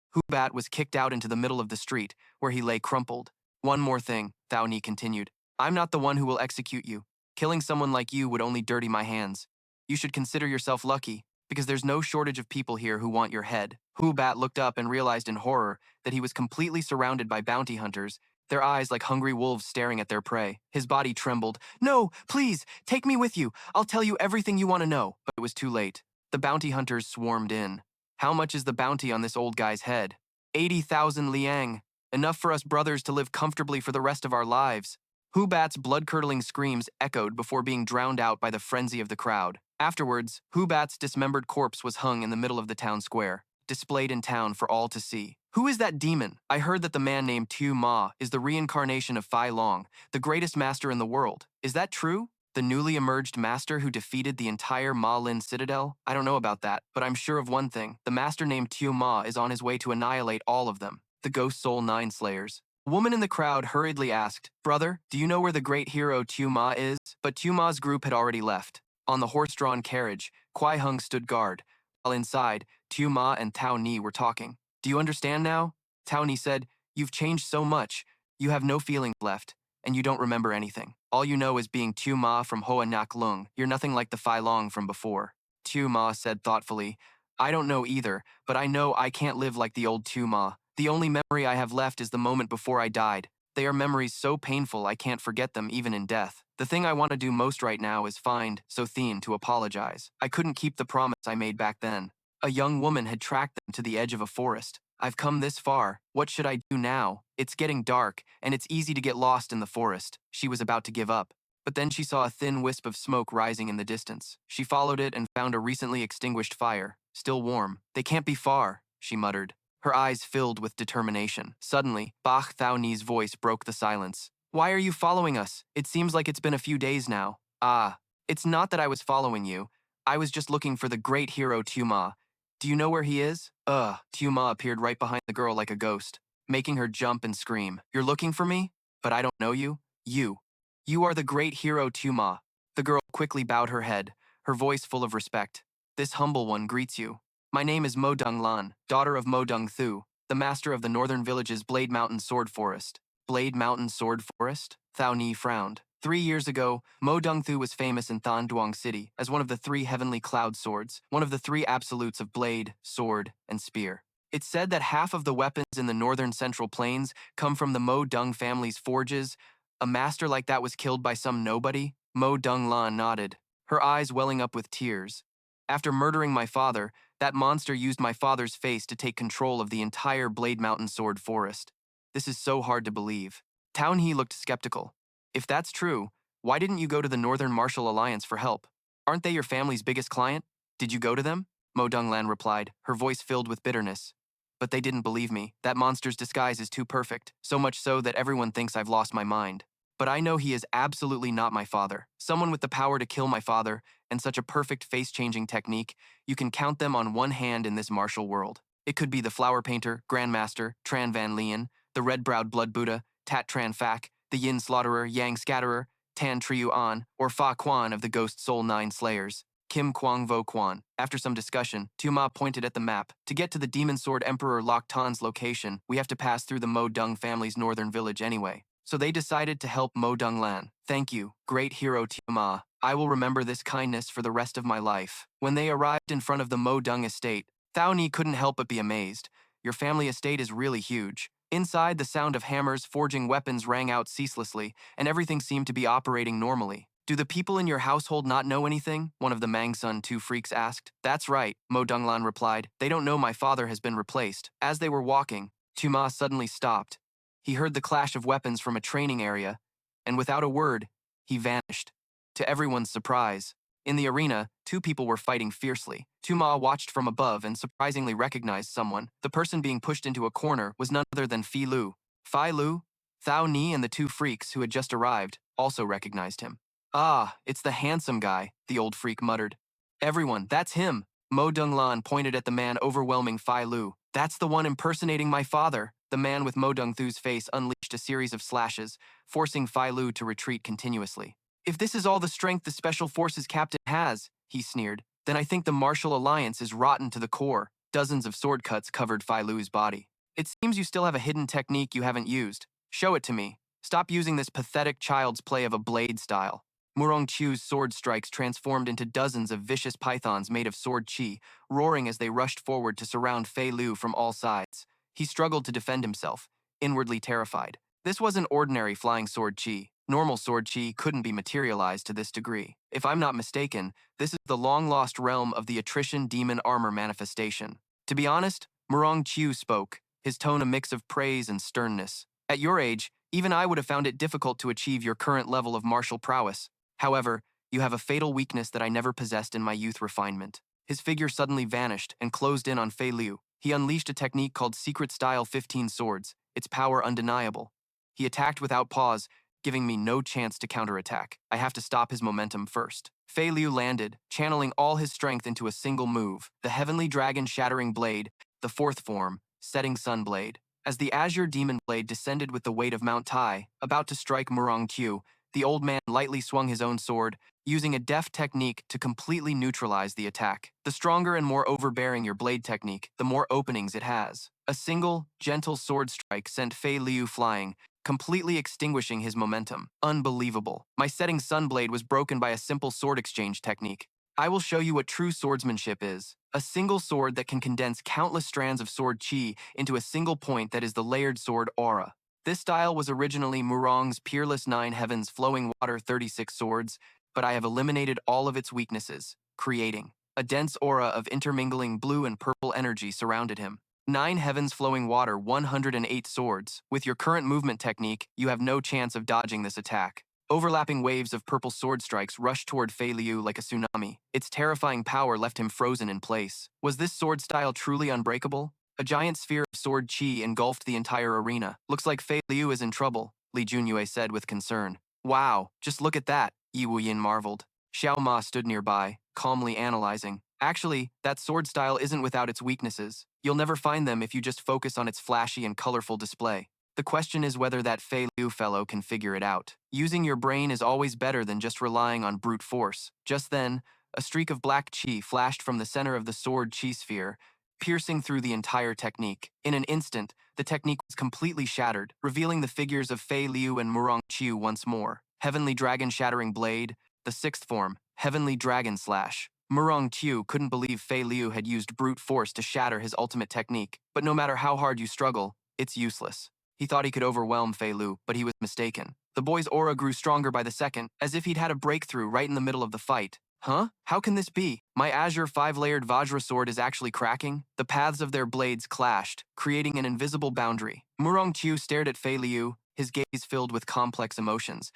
Hu Bat was kicked out into the middle of the street, where he lay crumpled. "One more thing," Thao Ni continued. "I'm not the one who will execute you. Killing someone like you would only dirty my hands. You should consider yourself lucky, because there's no shortage of people here who want your head." Hu Bat looked up and realized in horror that he was completely surrounded by bounty hunters, their eyes like hungry wolves staring at their prey. His body trembled. "No, please, take me with you. I'll tell you everything you want to know." But it was too late. The bounty hunters swarmed in. "How much is the bounty on this old guy's head?" 80,000 liang. Enough for us brothers to live comfortably for the rest of our lives." Hu Bat's blood-curdling screams echoed before being drowned out by the frenzy of the crowd. Afterwards, Hu Bat's dismembered corpse was hung in the middle of the town square, displayed in town for all to see. "Who is that demon? I heard that the man named Xiao Ma is the reincarnation of Fei Long, the greatest master in the world. Is that true? The newly emerged master who defeated the entire Ma Lin citadel? I don't know about that, but I'm sure of one thing. The master named Xiao Ma is on his way to annihilate all of them. The Ghost Soul 9 Slayers. A woman in the crowd hurriedly asked, "Brother, do you know where the great hero Xiao Ma is?" But Xiao Ma's group had already left. On the horse-drawn carriage, Kuai Hung stood guard, while inside, Xiao Ma and Tao Ni were talking. "Do you understand now?" Tao Ni said, "You've changed so much. You have no feelings left, and you don't remember anything. All you know is being Xiao Ma from Hoa Nhac Lung. You're nothing like the Fei Long from before." Xiao Ma said thoughtfully, "I don't know either, but I know I can't live like the old Xiao Ma. The only memory I have left is the moment before I died. They are memories so painful I can't forget them even in death. The thing I want to do most right now is find Sothene to apologize. I couldn't keep the promise I made back then." A young woman had tracked them to the edge of a forest. "I've come this far. What should I do now? It's getting dark, and it's easy to get lost in the forest." She was about to give up. But then she saw a thin wisp of smoke rising in the distance. She followed it and found a recently extinguished fire, still warm. "They can't be far," she muttered. Her eyes filled with determination. Suddenly, Bach Thao Ni's voice broke the silence. "Why are you following us? It seems like it's been a few days now." "Ah, it's not that I was following you. I was just looking for the great hero Xiao Ma. Do you know where he is?" Xiao Ma appeared right behind the girl like a ghost, making her jump and scream. "You're looking for me? But I don't know you? You are the great hero Xiao Ma." The girl quickly bowed her head, her voice full of respect. "This humble one greets you. My name is Mo Dung Lan, daughter of Mo Dung Thu, the master of the northern village's Blade Mountain Sword Forest." Blade Mountain Sword Forest? Thao Ni frowned. 3 years ago, Mo Dung Thu was famous in Than Duong City as one of the three heavenly cloud swords, one of the three absolutes of blade, sword, and spear. It's said that half of the weapons in the northern central plains come from the Mo Dung family's forges. A master like that was killed by some nobody? Mo Dung Lan nodded, her eyes welling up with tears. "After murdering my father, that monster used my father's face to take control of the entire Blade Mountain Sword Forest. This is so hard to believe." Tao Ni looked skeptical. "If that's true, why didn't you go to the Northern Martial Alliance for help? Aren't they your family's biggest client? Did you go to them?" Mo Donglan replied, her voice filled with bitterness. "But they didn't believe me. That monster's disguise is too perfect, so much so that everyone thinks I've lost my mind. But I know he is absolutely not my father. Someone with the power to kill my father, and such a perfect face-changing technique, you can count them on one hand in this martial world. It could be the Flower Painter, Grandmaster, Tran Van Leyen, the Red-Browed Blood Buddha, Tat Tran Phak, the Yin Slaughterer, Yang Scatterer, Tan Triu An, or Fa Quan of the Ghost Soul Nine Slayers. Kim Kwang Vo Quan. After some discussion, Tu Ma pointed at the map. "To get to the Demon Sword Emperor Lok Tan's location, we have to pass through the Mo Dung family's northern village anyway. So they decided to help Mo Dung Lan. Thank you, great hero Tu Ma. I will remember this kindness for the rest of my life." When they arrived in front of the Mo Dung estate, Thao Ni couldn't help but be amazed. "Your family estate is really huge." Inside, the sound of hammers forging weapons rang out ceaselessly, and everything seemed to be operating normally. "Do the people in your household not know anything?" one of the Mang Sun two freaks asked. "That's right," Mo Donglan replied. "They don't know my father has been replaced." As they were walking, Tu Ma suddenly stopped. He heard the clash of weapons from a training area, and without a word, he vanished. To everyone's surprise, in the arena, two people were fighting fiercely. Tu Ma watched from above and surprisingly recognized someone. The person being pushed into a corner was none other than Fi Lu. Fi Lu? Thao Ni and the two freaks who had just arrived also recognized him. "Ah, it's the handsome guy," the old freak muttered. "Everyone, that's him." Mo Donglan pointed at the man overwhelming Fi Lu. "That's the one impersonating my father." The man with Mo Dung Thu's face unleashed a series of slashes, forcing Fi Lu to retreat continuously. "If this is all the strength the Special Forces captain has," he sneered, "then I think the Martial Alliance is rotten to the core." Dozens of sword cuts covered Fi Lu's body. "It seems you still have a hidden technique you haven't used. Show it to me. Stop using this pathetic child's play of a blade style." Murong Chu's sword strikes transformed into dozens of vicious pythons made of sword chi, roaring as they rushed forward to surround Fei Lu from all sides. He struggled to defend himself, inwardly terrified. This wasn't ordinary flying sword chi. Normal sword chi couldn't be materialized to this degree. If I'm not mistaken, this is the long-lost realm of the attrition demon armor manifestation. To be honest, Murong Chu spoke, his tone a mix of praise and sternness. "At your age, even I would have found it difficult to achieve your current level of martial prowess. However, you have a fatal weakness that I never possessed in my youth refinement." His figure suddenly vanished and closed in on Fei Liu. He unleashed a technique called Secret Style 15 Swords, its power undeniable. He attacked without pause, giving me no chance to counterattack. I have to stop his momentum first. Fei Liu landed, channeling all his strength into a single move, the Heavenly Dragon Shattering Blade, the fourth form, Setting Sun Blade. As the azure demon blade descended with the weight of Mount Tai, about to strike Murong Qiu, the old man lightly swung his own sword, using a deft technique to completely neutralize the attack. The stronger and more overbearing your blade technique, the more openings it has. A single, gentle sword strike sent Fei Liu flying, completely extinguishing his momentum. Unbelievable. My setting sun blade was broken by a simple sword exchange technique. I will show you what true swordsmanship is. A single sword that can condense countless strands of sword chi into a single point that is the layered sword aura. This style was originally Murong's Peerless 9 Heavens Flowing Water 36 Swords, but I have eliminated all of its weaknesses, creating a dense aura of intermingling blue and purple energy surrounded him. 9 Heavens Flowing Water 108 Swords. With your current movement technique, you have no chance of dodging this attack. Overlapping waves of purple sword strikes rushed toward Fei Liu like a tsunami. Its terrifying power left him frozen in place. Was this sword style truly unbreakable? A giant sphere of sword chi engulfed the entire arena. Looks like Fei Liu is in trouble, Li Junyue said with concern. Wow, just look at that, Yi Wuyin marveled. Xiao Ma stood nearby, calmly analyzing. Actually, that sword style isn't without its weaknesses. You'll never find them if you just focus on its flashy and colorful display. The question is whether that Fei Liu fellow can figure it out. Using your brain is always better than just relying on brute force. Just then, a streak of black chi flashed from the center of the sword chi sphere, piercing through the entire technique. In an instant, the technique was completely shattered, revealing the figures of Fei Liu and Murong Qiu once more. Heavenly Dragon Shattering Blade, the sixth form, Heavenly Dragon Slash. Murong Qiu couldn't believe Fei Liu had used brute force to shatter his ultimate technique, but no matter how hard you struggle, it's useless. He thought he could overwhelm Fei Liu, but he was mistaken. The boy's aura grew stronger by the second, as if he'd had a breakthrough right in the middle of the fight. Huh? How can this be? My azure 5-layered Vajra sword is actually cracking? The paths of their blades clashed, creating an invisible boundary. Murong Qiu stared at Fei Liu, his gaze filled with complex emotions.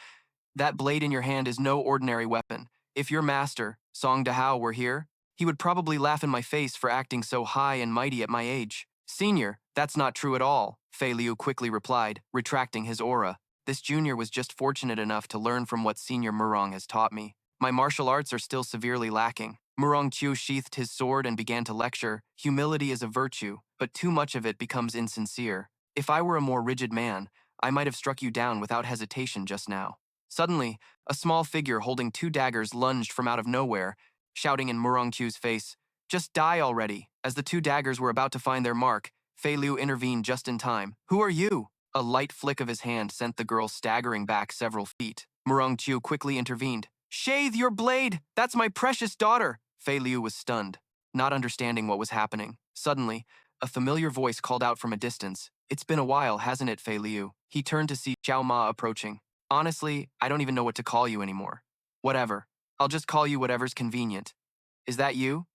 That blade in your hand is no ordinary weapon. If your master, Song Dahao, were here, he would probably laugh in my face for acting so high and mighty at my age. Senior, that's not true at all, Fei Liu quickly replied, retracting his aura. This junior was just fortunate enough to learn from what Senior Murong has taught me. My martial arts are still severely lacking. Murong Qiu sheathed his sword and began to lecture. Humility is a virtue, but too much of it becomes insincere. If I were a more rigid man, I might have struck you down without hesitation just now. Suddenly, a small figure holding 2 daggers lunged from out of nowhere, shouting in Murong Qiu's face, "Just die already!" As the 2 daggers were about to find their mark, Fei Liu intervened just in time. "Who are you?" A light flick of his hand sent the girl staggering back several feet. Murong Qiu quickly intervened. "Sheathe your blade! That's my precious daughter!" Fei Liu was stunned, not understanding what was happening. Suddenly, a familiar voice called out from a distance. "It's been a while, hasn't it, Fei Liu?" He turned to see Xiao Ma approaching. "Honestly, I don't even know what to call you anymore." "Whatever. I'll just call you whatever's convenient." "Is that you?"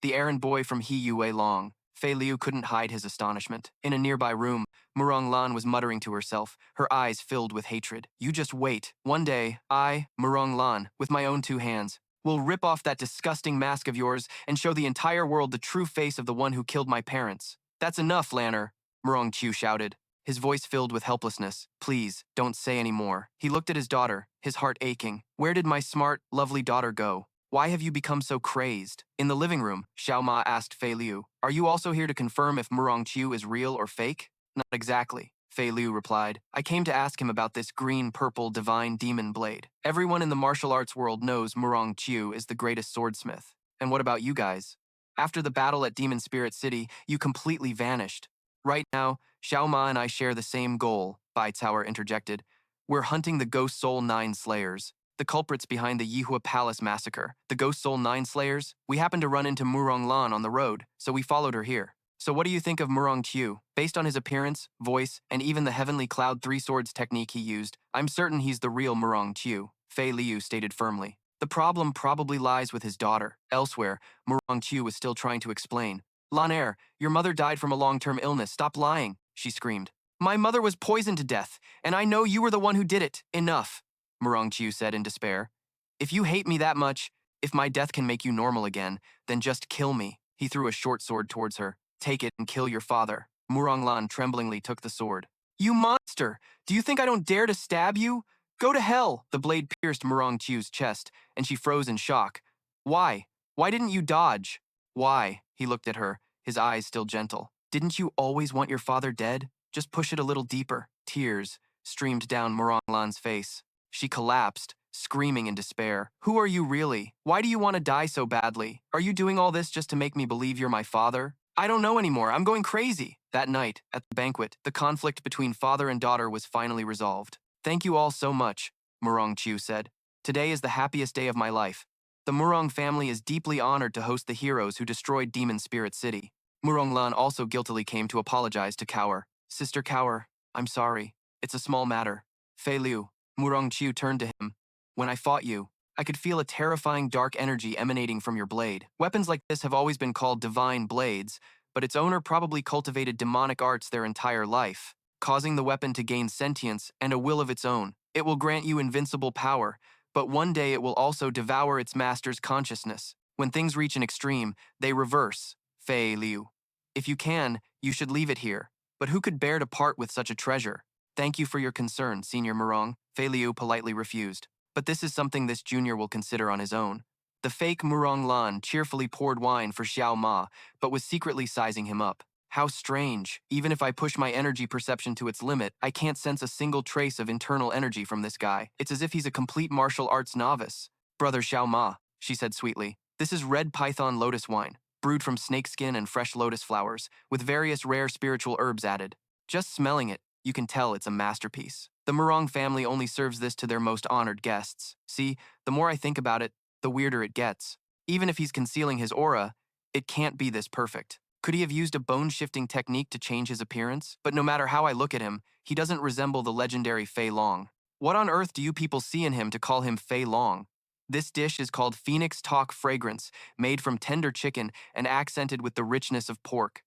The errand boy from He Yue Long. Fei Liu couldn't hide his astonishment. In a nearby room, Murong Lan was muttering to herself, her eyes filled with hatred. "You just wait. One day, I, Murong Lan, with my own 2 hands, will rip off that disgusting mask of yours and show the entire world the true face of the one who killed my parents." "That's enough, Lanner," Murong Qiu shouted, his voice filled with helplessness. "Please, don't say any more." He looked at his daughter, his heart aching. "Where did my smart, lovely daughter go? Why have you become so crazed?" In the living room, Xiao Ma asked Fei Liu, "Are you also here to confirm if Murong Qiu is real or fake?" "Not exactly," Fei Liu replied. "I came to ask him about this green-purple divine demon blade. Everyone in the martial arts world knows Murong Qiu is the greatest swordsmith. And what about you guys? After the battle at Demon Spirit City, you completely vanished. Right now, Xiao Ma and I share the same goal," Bai Tower interjected. "We're hunting the Ghost Soul 9 Slayers. The culprits behind the Yihua Palace massacre, the Ghost Soul 9 Slayers. We happened to run into Murong Lan on the road, so we followed her here. So what do you think of Murong Qiu? Based on his appearance, voice, and even the Heavenly Cloud 3 Swords technique he used, I'm certain he's the real Murong Qiu," Fei Liu stated firmly. "The problem probably lies with his daughter." Elsewhere, Murong Qiu was still trying to explain. "Lan, your mother died from a long-term illness. Stop lying," she screamed. "My mother was poisoned to death, and I know you were the one who did it. Enough," Murong Qiu said in despair. "If you hate me that much, if my death can make you normal again, then just kill me." He threw a short sword towards her. "Take it and kill your father." Murong Lan tremblingly took the sword. "You monster! Do you think I don't dare to stab you? Go to hell!" The blade pierced Murong Qiu's chest, and she froze in shock. "Why? Why didn't you dodge?" "Why?" He looked at her, his eyes still gentle. "Didn't you always want your father dead? Just push it a little deeper. Tears streamed down Murong Lan's face. She collapsed, screaming in despair. Who are you really? Why do you want to die so badly? Are you doing all this just to make me believe you're my father? I don't know anymore. I'm going crazy. That night, at the banquet, the conflict between father and daughter was finally resolved. Thank you all so much, Murong Chu said. Today is the happiest day of my life. The Murong family is deeply honored to host the heroes who destroyed Demon Spirit City. Murong Lan also guiltily came to apologize to Cower. Sister Cower, I'm sorry. It's a small matter. Fei Liu, Murong Chu turned to him. When I fought you, I could feel a terrifying dark energy emanating from your blade. Weapons like this have always been called divine blades, but its owner probably cultivated demonic arts their entire life, causing the weapon to gain sentience and a will of its own. It will grant you invincible power, but one day it will also devour its master's consciousness. When things reach an extreme, they reverse. Fei Liu. If you can, you should leave it here. But who could bear to part with such a treasure? Thank you for your concern, Senior Murong. Fei Liu politely refused. But this is something this junior will consider on his own. The fake Murong Lan cheerfully poured wine for Xiao Ma, but was secretly sizing him up. How strange. Even if I push my energy perception to its limit, I can't sense a single trace of internal energy from this guy. It's as if he's a complete martial arts novice. Brother Xiao Ma, she said sweetly. This is red python lotus wine, brewed from snakeskin and fresh lotus flowers, with various rare spiritual herbs added. Just smelling it, you can tell it's a masterpiece. The Murong family only serves this to their most honored guests. See, the more I think about it, the weirder it gets. Even if he's concealing his aura, it can't be this perfect. Could he have used a bone-shifting technique to change his appearance? But no matter how I look at him, he doesn't resemble the legendary Fei Long. What on earth do you people see in him to call him Fei Long? This dish is called Phoenix Talk Fragrance, made from tender chicken and accented with the richness of pork.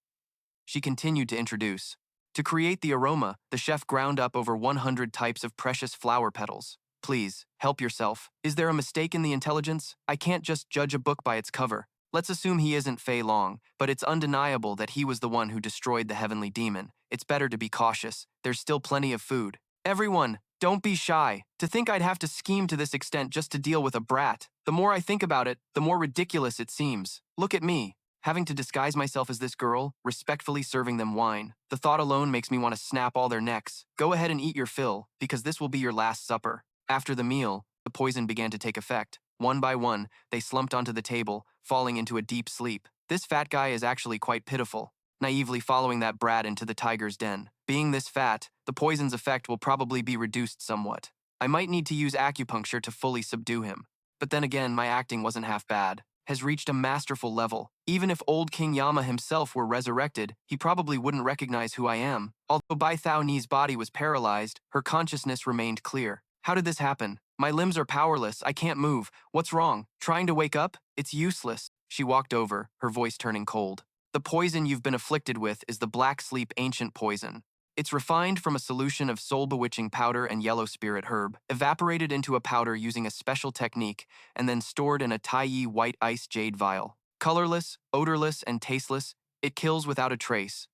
She continued to introduce. To create the aroma, the chef ground up over 100 types of precious flower petals. Please, help yourself. Is there a mistake in the intelligence? I can't just judge a book by its cover. Let's assume he isn't Fei Long, but it's undeniable that he was the one who destroyed the heavenly demon. It's better to be cautious. There's still plenty of food. Everyone, don't be shy. To think I'd have to scheme to this extent just to deal with a brat. The more I think about it, the more ridiculous it seems. Look at me. Having to disguise myself as this girl, respectfully serving them wine. The thought alone makes me want to snap all their necks. Go ahead and eat your fill, because this will be your last supper. After the meal, the poison began to take effect. One by one, they slumped onto the table, falling into a deep sleep. This fat guy is actually quite pitiful, naively following that brat into the tiger's den. Being this fat, the poison's effect will probably be reduced somewhat. I might need to use acupuncture to fully subdue him. But then again, my acting wasn't half bad. Has reached a masterful level. Even if old King Yama himself were resurrected, he probably wouldn't recognize who I am. Although Bai Thao Ni's body was paralyzed, her consciousness remained clear. How did this happen? My limbs are powerless, I can't move. What's wrong? Trying to wake up? It's useless. She walked over, her voice turning cold. The poison you've been afflicted with is the Black Sleep Ancient Poison. It's refined from a solution of soul-bewitching powder and yellow spirit herb, evaporated into a powder using a special technique, and then stored in a Taiyi white ice jade vial. Colorless, odorless, and tasteless, it kills without a trace.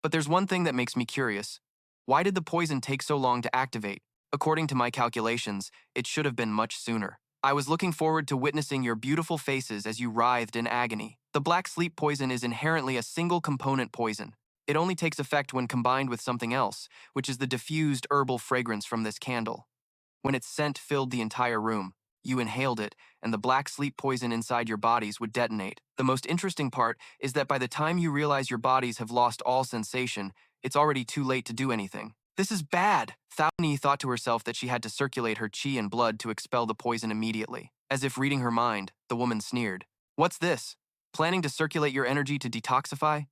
But there's one thing that makes me curious. Why did the poison take so long to activate? According to my calculations, it should have been much sooner. I was looking forward to witnessing your beautiful faces as you writhed in agony. The black sleep poison is inherently a single-component poison. It only takes effect when combined with something else, which is the diffused herbal fragrance from this candle. When its scent filled the entire room, you inhaled it, and the black sleep poison inside your bodies would detonate. The most interesting part is that by the time you realize your bodies have lost all sensation, it's already too late to do anything. This is bad! Thao Ni thought to herself that she had to circulate her qi and blood to expel the poison immediately. As if reading her mind, the woman sneered. What's this? Planning to circulate your energy to detoxify?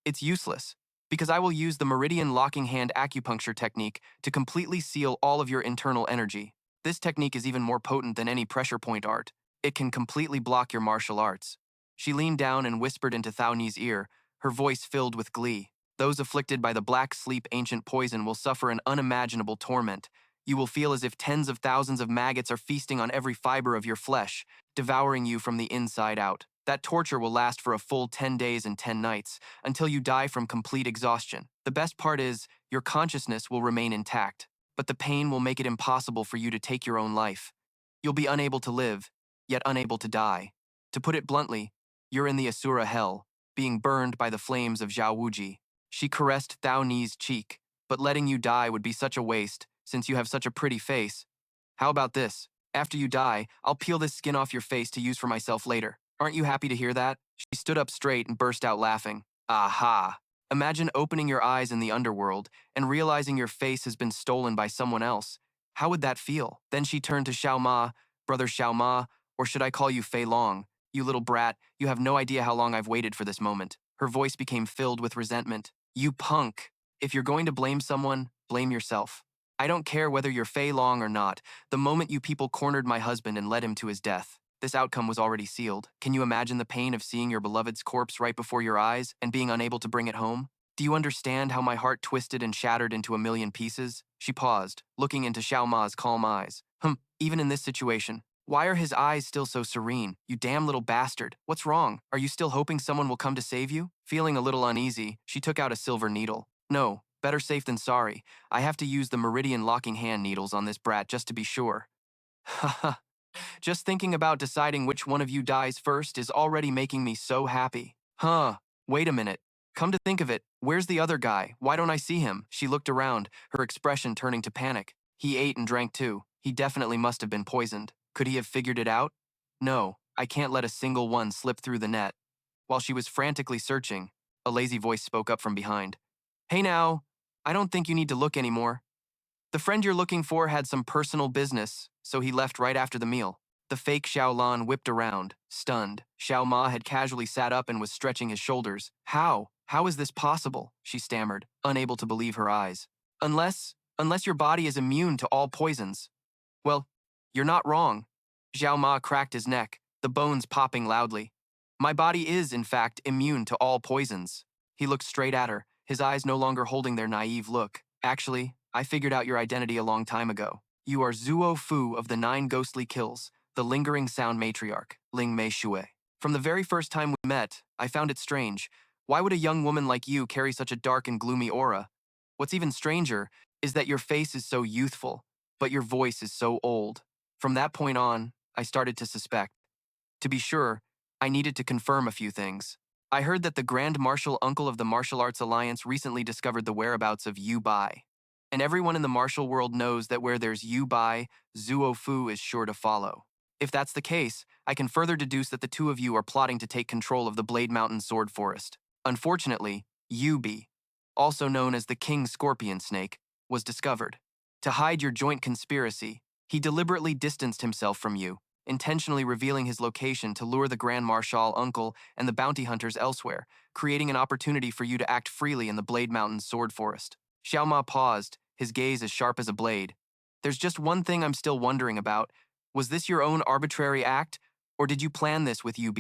It's useless, because I will use the meridian locking hand acupuncture technique to completely seal all of your internal energy. This technique is even more potent than any pressure point art. It can completely block your martial arts. She leaned down and whispered into Thao Ni's ear, her voice filled with glee. Those afflicted by the black sleep ancient poison will suffer an unimaginable torment. You will feel as if tens of thousands of maggots are feasting on every fiber of your flesh, devouring you from the inside out. That torture will last for a full 10 days and 10 nights, until you die from complete exhaustion. The best part is, your consciousness will remain intact, but the pain will make it impossible for you to take your own life. You'll be unable to live, yet unable to die. To put it bluntly, you're in the Asura hell, being burned by the flames of Zhao Wuji. She caressed Thao Ni's cheek, but letting you die would be such a waste, since you have such a pretty face. How about this? After you die, I'll peel this skin off your face to use for myself later. Aren't you happy to hear that? She stood up straight and burst out laughing. Aha! Imagine opening your eyes in the underworld and realizing your face has been stolen by someone else. How would that feel? Then she turned to Xiao Ma, brother Xiao Ma, or should I call you Fei Long? You little brat, you have no idea how long I've waited for this moment. Her voice became filled with resentment. You punk! If you're going to blame someone, blame yourself. I don't care whether you're Fei Long or not. The moment you people cornered my husband and led him to his death, this outcome was already sealed. Can you imagine the pain of seeing your beloved's corpse right before your eyes and being unable to bring it home? Do you understand how my heart twisted and shattered into a million pieces? She paused, looking into Xiao Ma's calm eyes. Even in this situation, why are his eyes still so serene? You damn little bastard. What's wrong? Are you still hoping someone will come to save you? Feeling a little uneasy, she took out a silver needle. No, better safe than sorry. I have to use the meridian locking hand needles on this brat just to be sure. Haha. Just thinking about deciding which one of you dies first is already making me so happy. Wait a minute. Come to think of it, where's the other guy? Why don't I see him? She looked around, her expression turning to panic. He ate and drank too. He definitely must have been poisoned. Could he have figured it out? No, I can't let a single one slip through the net. While she was frantically searching, a lazy voice spoke up from behind. Hey now, I don't think you need to look anymore. The friend you're looking for had some personal business, so he left right after the meal. The fake Xiao Lan whipped around, stunned. Xiao Ma had casually sat up and was stretching his shoulders. How? How is this possible? She stammered, unable to believe her eyes. Unless your body is immune to all poisons. Well, you're not wrong. Xiao Ma cracked his neck, the bones popping loudly. My body is, in fact, immune to all poisons. He looked straight at her, his eyes no longer holding their naive look. Actually, I figured out your identity a long time ago. You are Zuo Fu of the 9 Ghostly Kills, the lingering sound matriarch, Ling Mei Shui. From the very first time we met, I found it strange. Why would a young woman like you carry such a dark and gloomy aura? What's even stranger is that your face is so youthful, but your voice is so old. From that point on, I started to suspect. To be sure, I needed to confirm a few things. I heard that the Grand Marshal Uncle of the Martial Arts Alliance recently discovered the whereabouts of Yu Bai. And everyone in the martial world knows that where there's Yu Bai, Zuo Fu is sure to follow. If that's the case, I can further deduce that the two of you are plotting to take control of the Blade Mountain Sword Forest. Unfortunately, Yubi, also known as the King Scorpion Snake, was discovered. To hide your joint conspiracy, he deliberately distanced himself from you, intentionally revealing his location to lure the Grand Marshal Uncle and the bounty hunters elsewhere, creating an opportunity for you to act freely in the Blade Mountain Sword Forest. Xiao Ma paused, his gaze as sharp as a blade. There's just one thing I'm still wondering about. Was this your own arbitrary act, or did you plan this with UB?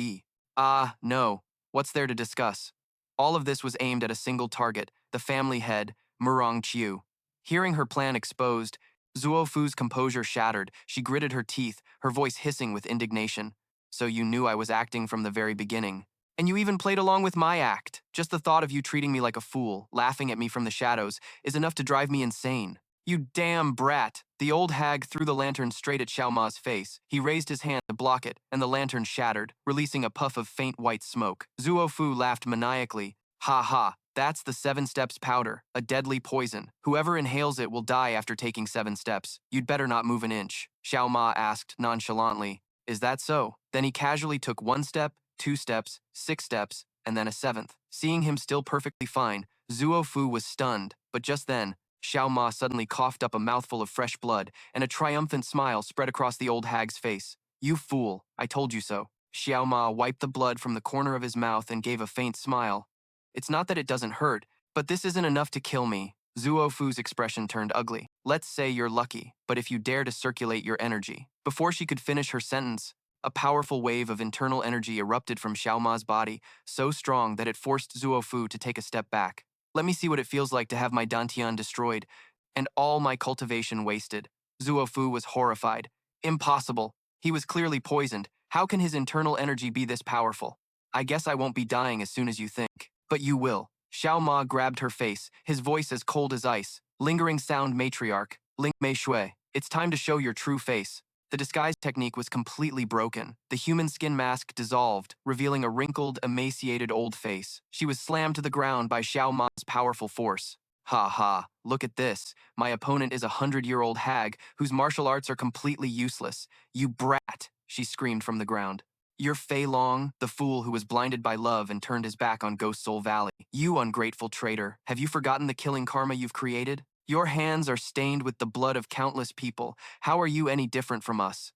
No. What's there to discuss? All of this was aimed at a single target, the family head, Murong Chiu. Hearing her plan exposed, Zuo Fu's composure shattered. She gritted her teeth, her voice hissing with indignation. So you knew I was acting from the very beginning. And you even played along with my act. Just the thought of you treating me like a fool, laughing at me from the shadows, is enough to drive me insane. You damn brat! The old hag threw the lantern straight at Xiao Ma's face. He raised his hand to block it, and the lantern shattered, releasing a puff of faint white smoke. Zuo Fu laughed maniacally. Ha ha, that's the 7 steps powder, a deadly poison. Whoever inhales it will die after taking 7 steps. You'd better not move an inch. Xiao Ma asked nonchalantly. Is that so? Then he casually took 1 step, 2 steps, 6 steps, and then a 7th. Seeing him still perfectly fine, Zuo Fu was stunned, but just then, Xiao Ma suddenly coughed up a mouthful of fresh blood, and a triumphant smile spread across the old hag's face. You fool, I told you so. Xiao Ma wiped the blood from the corner of his mouth and gave a faint smile. It's not that it doesn't hurt, but this isn't enough to kill me. Zuo Fu's expression turned ugly. Let's say you're lucky, but if you dare to circulate your energy. Before she could finish her sentence, a powerful wave of internal energy erupted from Xiao Ma's body, so strong that it forced Zuo Fu to take a step back. Let me see what it feels like to have my dantian destroyed, and all my cultivation wasted. Zuo Fu was horrified. Impossible. He was clearly poisoned. How can his internal energy be this powerful? I guess I won't be dying as soon as you think. But you will. Xiao Ma grabbed her face, his voice as cold as ice. Lingering sound matriarch, Ling Mei Shui. It's time to show your true face. The disguise technique was completely broken. The human skin mask dissolved, revealing a wrinkled, emaciated old face. She was slammed to the ground by Xiao Ma's powerful force. Ha ha, look at this. My opponent is a 100-year-old hag whose martial arts are completely useless. You brat, she screamed from the ground. You're Fei Long, the fool who was blinded by love and turned his back on Ghost Soul Valley. You ungrateful traitor, have you forgotten the killing karma you've created? Your hands are stained with the blood of countless people. How are you any different from us?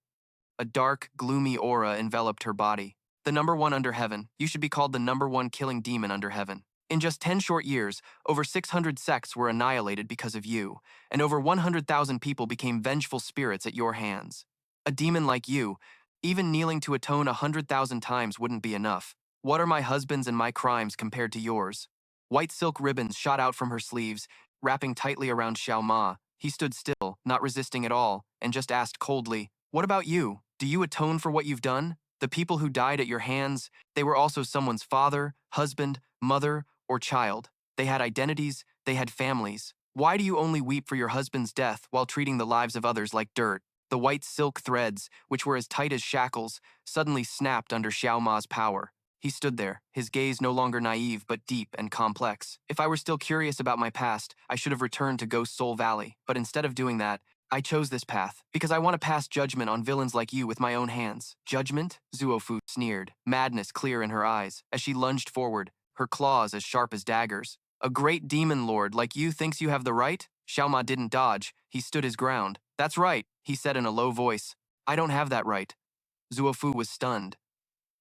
A dark, gloomy aura enveloped her body. The number one under heaven, you should be called the number one killing demon under heaven. In just 10 short years, over 600 sects were annihilated because of you, and over 100,000 people became vengeful spirits at your hands. A demon like you, even kneeling to atone 100,000 times wouldn't be enough. What are my husband's and my crimes compared to yours? White silk ribbons shot out from her sleeves, wrapping tightly around Xiao Ma. He stood still, not resisting at all, and just asked coldly, "What about you? Do you atone for what you've done? The people who died at your hands, they were also someone's father, husband, mother, or child. They had identities, they had families. Why do you only weep for your husband's death while treating the lives of others like dirt?" The white silk threads, which were as tight as shackles, suddenly snapped under Xiao Ma's power. He stood there, his gaze no longer naive but deep and complex. If I were still curious about my past, I should have returned to Ghost Soul Valley, but instead of doing that, I chose this path, because I want to pass judgment on villains like you with my own hands. Judgment? Zuofu sneered, madness clear in her eyes, as she lunged forward, her claws as sharp as daggers. A great demon lord like you thinks you have the right? Xiao Ma didn't dodge, he stood his ground. That's right, he said in a low voice. I don't have that right. Zuofu was stunned.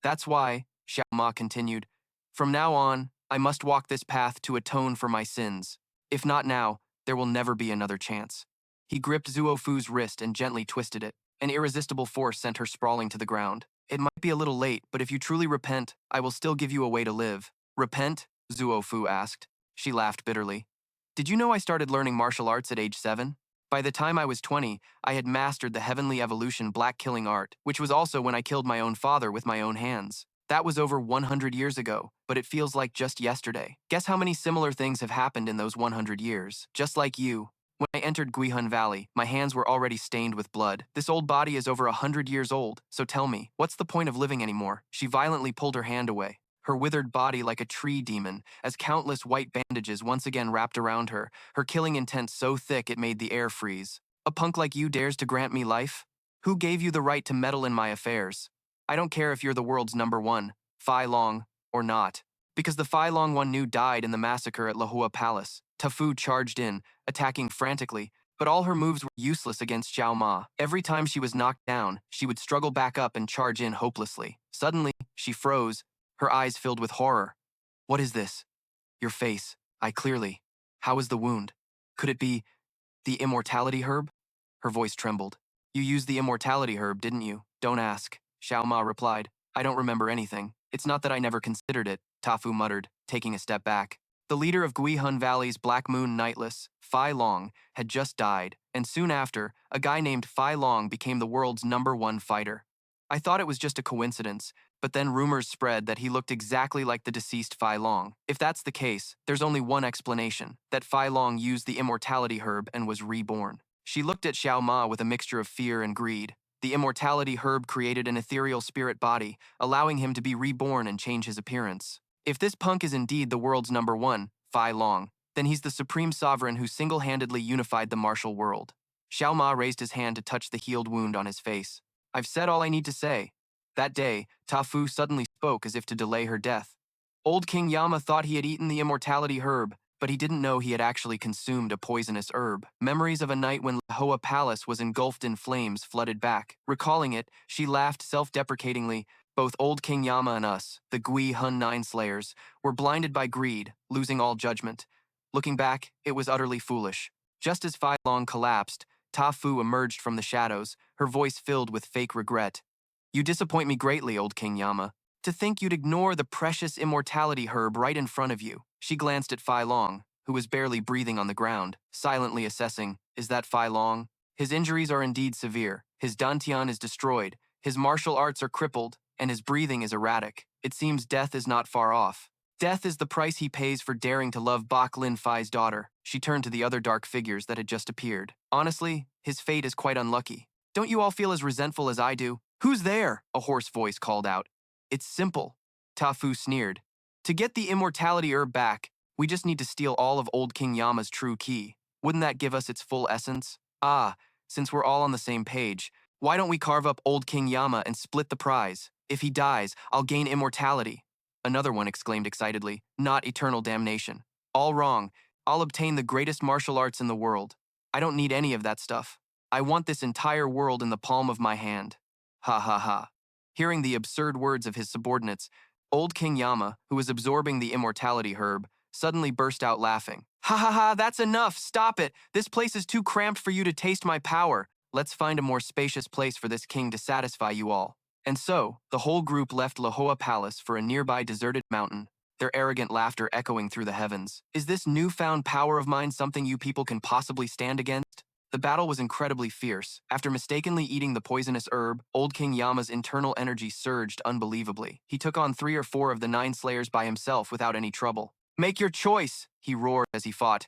That's why, Xiao Ma continued, from now on, I must walk this path to atone for my sins. If not now, there will never be another chance. He gripped Zuofu's wrist and gently twisted it. An irresistible force sent her sprawling to the ground. It might be a little late, but if you truly repent, I will still give you a way to live. Repent? Zuofu asked. She laughed bitterly. Did you know I started learning martial arts at age 7? By the time I was 20, I had mastered the Heavenly Evolution black killing art, which was also when I killed my own father with my own hands. That was over 100 years ago, but it feels like just yesterday. Guess how many similar things have happened in those 100 years? Just like you. When I entered Guihun Valley, my hands were already stained with blood. This old body is over 100 years old, so tell me, what's the point of living anymore? She violently pulled her hand away, her withered body like a tree demon, as countless white bandages once again wrapped around her, her killing intent so thick it made the air freeze. A punk like you dares to grant me life? Who gave you the right to meddle in my affairs? I don't care if you're the world's number one, Fei Long, or not. Because the Fei Long one knew died in the massacre at Lahua Palace. Tafu charged in, attacking frantically, but all her moves were useless against Xiao Ma. Every time she was knocked down, she would struggle back up and charge in hopelessly. Suddenly, she froze, her eyes filled with horror. What is this? Your face. I clearly. How is the wound? Could it be the immortality herb? Her voice trembled. You used the immortality herb, didn't you? Don't ask. Xiao Ma replied. I don't remember anything. It's not that I never considered it, Tafu muttered, taking a step back. The leader of Guihun Valley's Black Moon Nightless, Fei Long, had just died, and soon after, a guy named Fei Long became the world's number one fighter. I thought it was just a coincidence, but then rumors spread that he looked exactly like the deceased Fei Long. If that's the case, there's only one explanation, that Fei Long used the immortality herb and was reborn. She looked at Xiao Ma with a mixture of fear and greed. The immortality herb created an ethereal spirit body, allowing him to be reborn and change his appearance. If this punk is indeed the world's number one, Fei Long, then he's the supreme sovereign who single-handedly unified the martial world. Xiao Ma raised his hand to touch the healed wound on his face. I've said all I need to say. That day, Tafu suddenly spoke as if to delay her death. Old King Yama thought he had eaten the immortality herb, but he didn't know he had actually consumed a poisonous herb. Memories of a night when Hoa Palace was engulfed in flames flooded back. Recalling it, she laughed self-deprecatingly. Both Old King Yama and us, the Gui Hun Nine Slayers, were blinded by greed, losing all judgment. Looking back, it was utterly foolish. Just as Fei Long collapsed, Ta Fu emerged from the shadows, her voice filled with fake regret. You disappoint me greatly, Old King Yama. To think you'd ignore the precious immortality herb right in front of you. She glanced at Fei Long, who was barely breathing on the ground, silently assessing, is that Fei Long? His injuries are indeed severe. His dantian is destroyed, his martial arts are crippled, and his breathing is erratic. It seems death is not far off. Death is the price he pays for daring to love Bak Lin Fai's daughter. She turned to the other dark figures that had just appeared. Honestly, his fate is quite unlucky. Don't you all feel as resentful as I do? Who's there? A hoarse voice called out. It's simple. Ta Fu sneered. To get the immortality herb back, We just need to steal all of old King Yama's true key. Wouldn't that give us its full essence? Ah, since we're all on the same page, why don't we carve up old King Yama and split the prize? If he dies, I'll gain immortality. Another one exclaimed excitedly, not eternal damnation. All wrong. I'll obtain the greatest martial arts in the world. I don't need any of that stuff. I want this entire world in the palm of my hand. Ha ha ha. Hearing the absurd words of his subordinates, old King Yama, who was absorbing the immortality herb, suddenly burst out laughing. Ha ha ha, that's enough, stop it. This place is too cramped for you to taste my power. Let's find a more spacious place for this king to satisfy you all. And so, the whole group left Lahoa Palace for a nearby deserted mountain, their arrogant laughter echoing through the heavens. Is this newfound power of mine something you people can possibly stand against? The battle was incredibly fierce. After mistakenly eating the poisonous herb, old King Yama's internal energy surged unbelievably. He took on 3 or 4 of the 9 slayers by himself without any trouble. Make your choice, he roared as he fought.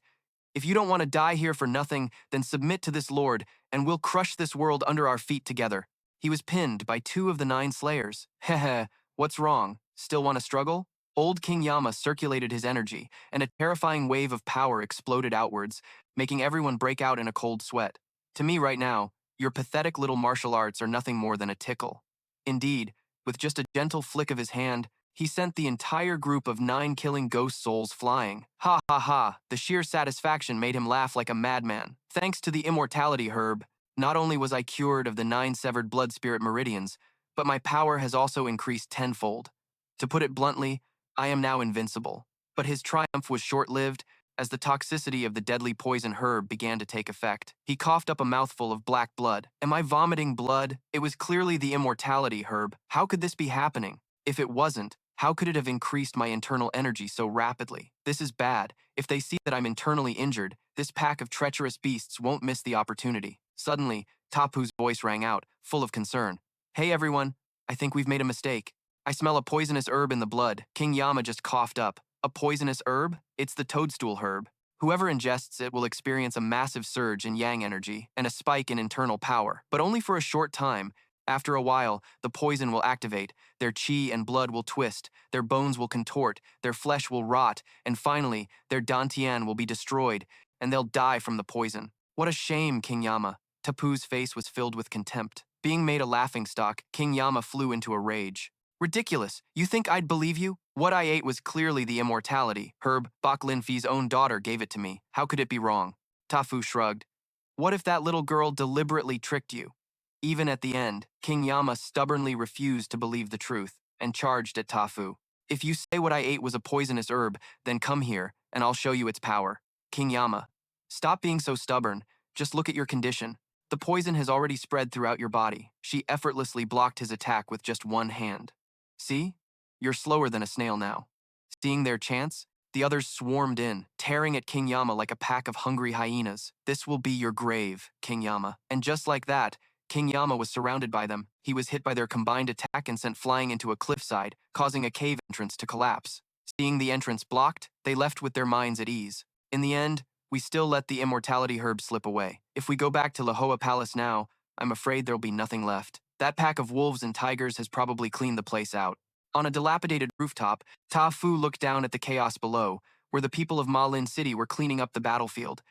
If you don't want to die here for nothing, then submit to this lord, and we'll crush this world under our feet together. He was pinned by 2 of the 9 slayers. Heh, what's wrong? Still want to struggle? Old King Yama circulated his energy, and a terrifying wave of power exploded outwards, making everyone break out in a cold sweat. To me right now, your pathetic little martial arts are nothing more than a tickle. Indeed, with just a gentle flick of his hand, he sent the entire group of 9 killing ghost souls flying. Ha ha ha, the sheer satisfaction made him laugh like a madman. Thanks to the immortality herb, not only was I cured of the 9 severed blood spirit meridians, but my power has also increased tenfold. To put it bluntly, I am now invincible. But his triumph was short-lived, as the toxicity of the deadly poison herb began to take effect. He coughed up a mouthful of black blood. Am I vomiting blood? It was clearly the immortality herb. How could this be happening? If it wasn't, how could it have increased my internal energy so rapidly? This is bad. If they see that I'm internally injured, this pack of treacherous beasts won't miss the opportunity. Suddenly, Tapu's voice rang out, full of concern. Hey everyone, I think we've made a mistake. I smell a poisonous herb in the blood. King Yama just coughed up. A poisonous herb? It's the toadstool herb. Whoever ingests it will experience a massive surge in yang energy and a spike in internal power, but only for a short time. After a while, the poison will activate, their chi and blood will twist, their bones will contort, their flesh will rot, and finally, their dantian will be destroyed, and they'll die from the poison. What a shame, King Yama. Tapu's face was filled with contempt. Being made a laughingstock, King Yama flew into a rage. Ridiculous. You think I'd believe you? What I ate was clearly the immortality. Herb, Bak Linfi's own daughter gave it to me. How could it be wrong? Tafu shrugged. What if that little girl deliberately tricked you? Even at the end, King Yama stubbornly refused to believe the truth and charged at Tafu. If you say what I ate was a poisonous herb, then come here, and I'll show you its power. King Yama, stop being so stubborn. Just look at your condition. The poison has already spread throughout your body. She effortlessly blocked his attack with just one hand. See? You're slower than a snail now. Seeing their chance, the others swarmed in, tearing at King Yama like a pack of hungry hyenas. This will be your grave, King Yama. And just like that, King Yama was surrounded by them. He was hit by their combined attack and sent flying into a cliffside, causing a cave entrance to collapse. Seeing the entrance blocked, they left with their minds at ease. In the end, we still let the immortality herb slip away. If we go back to Lahoa Palace now, I'm afraid there'll be nothing left. That pack of wolves and tigers has probably cleaned the place out. On a dilapidated rooftop, Ta Fu looked down at the chaos below, where the people of Ma Lin City were cleaning up the battlefield.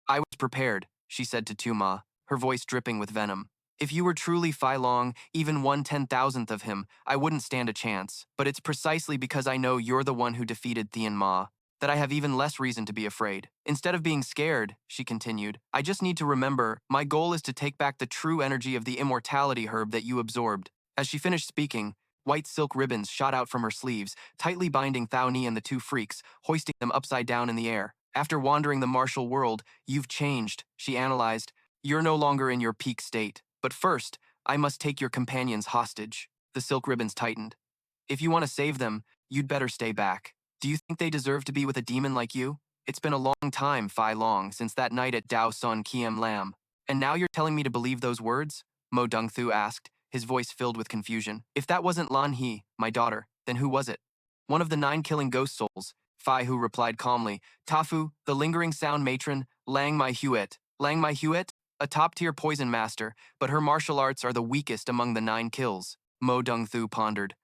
I was prepared, she said to Tu Ma, her voice dripping with venom. If you were truly Fei Long, even 1/10,000th of him, I wouldn't stand a chance. But it's precisely because I know you're the one who defeated Tian Ma that I have even less reason to be afraid. Instead of being scared, she continued, I just need to remember, my goal is to take back the true energy of the immortality herb that you absorbed. As she finished speaking, white silk ribbons shot out from her sleeves, tightly binding Thao Ni and the 2 freaks, hoisting them upside down in the air. After wandering the martial world, you've changed, she analyzed. You're no longer in your peak state. But first, I must take your companions hostage. The silk ribbons tightened. If you want to save them, you'd better stay back. Do you think they deserve to be with a demon like you? It's been a long time, Fei Long, since that night at Dao Sun Kiem Lam. And now you're telling me to believe those words? Mo Dongthu asked, his voice filled with confusion. If that wasn't Lan He, my daughter, then who was it? One of the 9 killing ghost souls, Fei Hu replied calmly. Tafu, the lingering sound matron, Lang Mai Huet. Lang Mai Huet? A top-tier poison master, but her martial arts are the weakest among the 9 kills, Mo Dongthu pondered.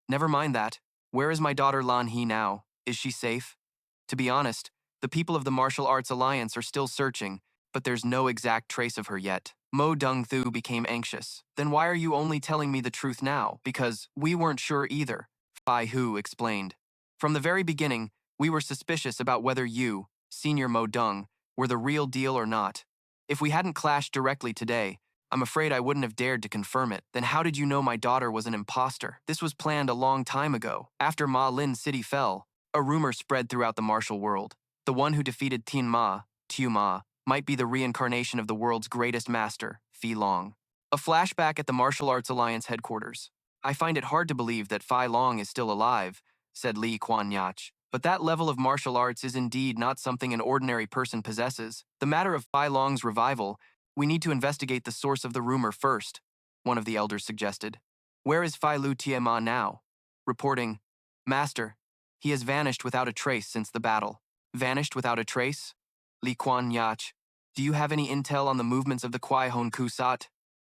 Never mind that. Where is my daughter Lan He now? Is she safe? To be honest, the people of the Martial Arts Alliance are still searching, but there's no exact trace of her yet. Mo Dong-thu became anxious. Then why are you only telling me the truth now? Because we weren't sure either, Fai Hu explained. From the very beginning, we were suspicious about whether you, Senior Mo Dong, were the real deal or not. If we hadn't clashed directly today, I'm afraid I wouldn't have dared to confirm it. Then how did you know my daughter was an imposter? This was planned a long time ago. After Ma Lin City fell, a rumor spread throughout the martial world. The one who defeated Tien Ma, Tiu Ma, might be the reincarnation of the world's greatest master, Fei Long. A flashback at the Martial Arts Alliance headquarters. I find it hard to believe that Fei Long is still alive, said Li Kuan-Yach. But that level of martial arts is indeed not something an ordinary person possesses. The matter of Fei Long's revival, we need to investigate the source of the rumor first, one of the elders suggested. Where is Fei Lu Tie-ma now? Reporting, Master, he has vanished without a trace since the battle. Vanished without a trace? Li Kuan-Yach, do you have any intel on the movements of the Kwai Hon Ku Sat?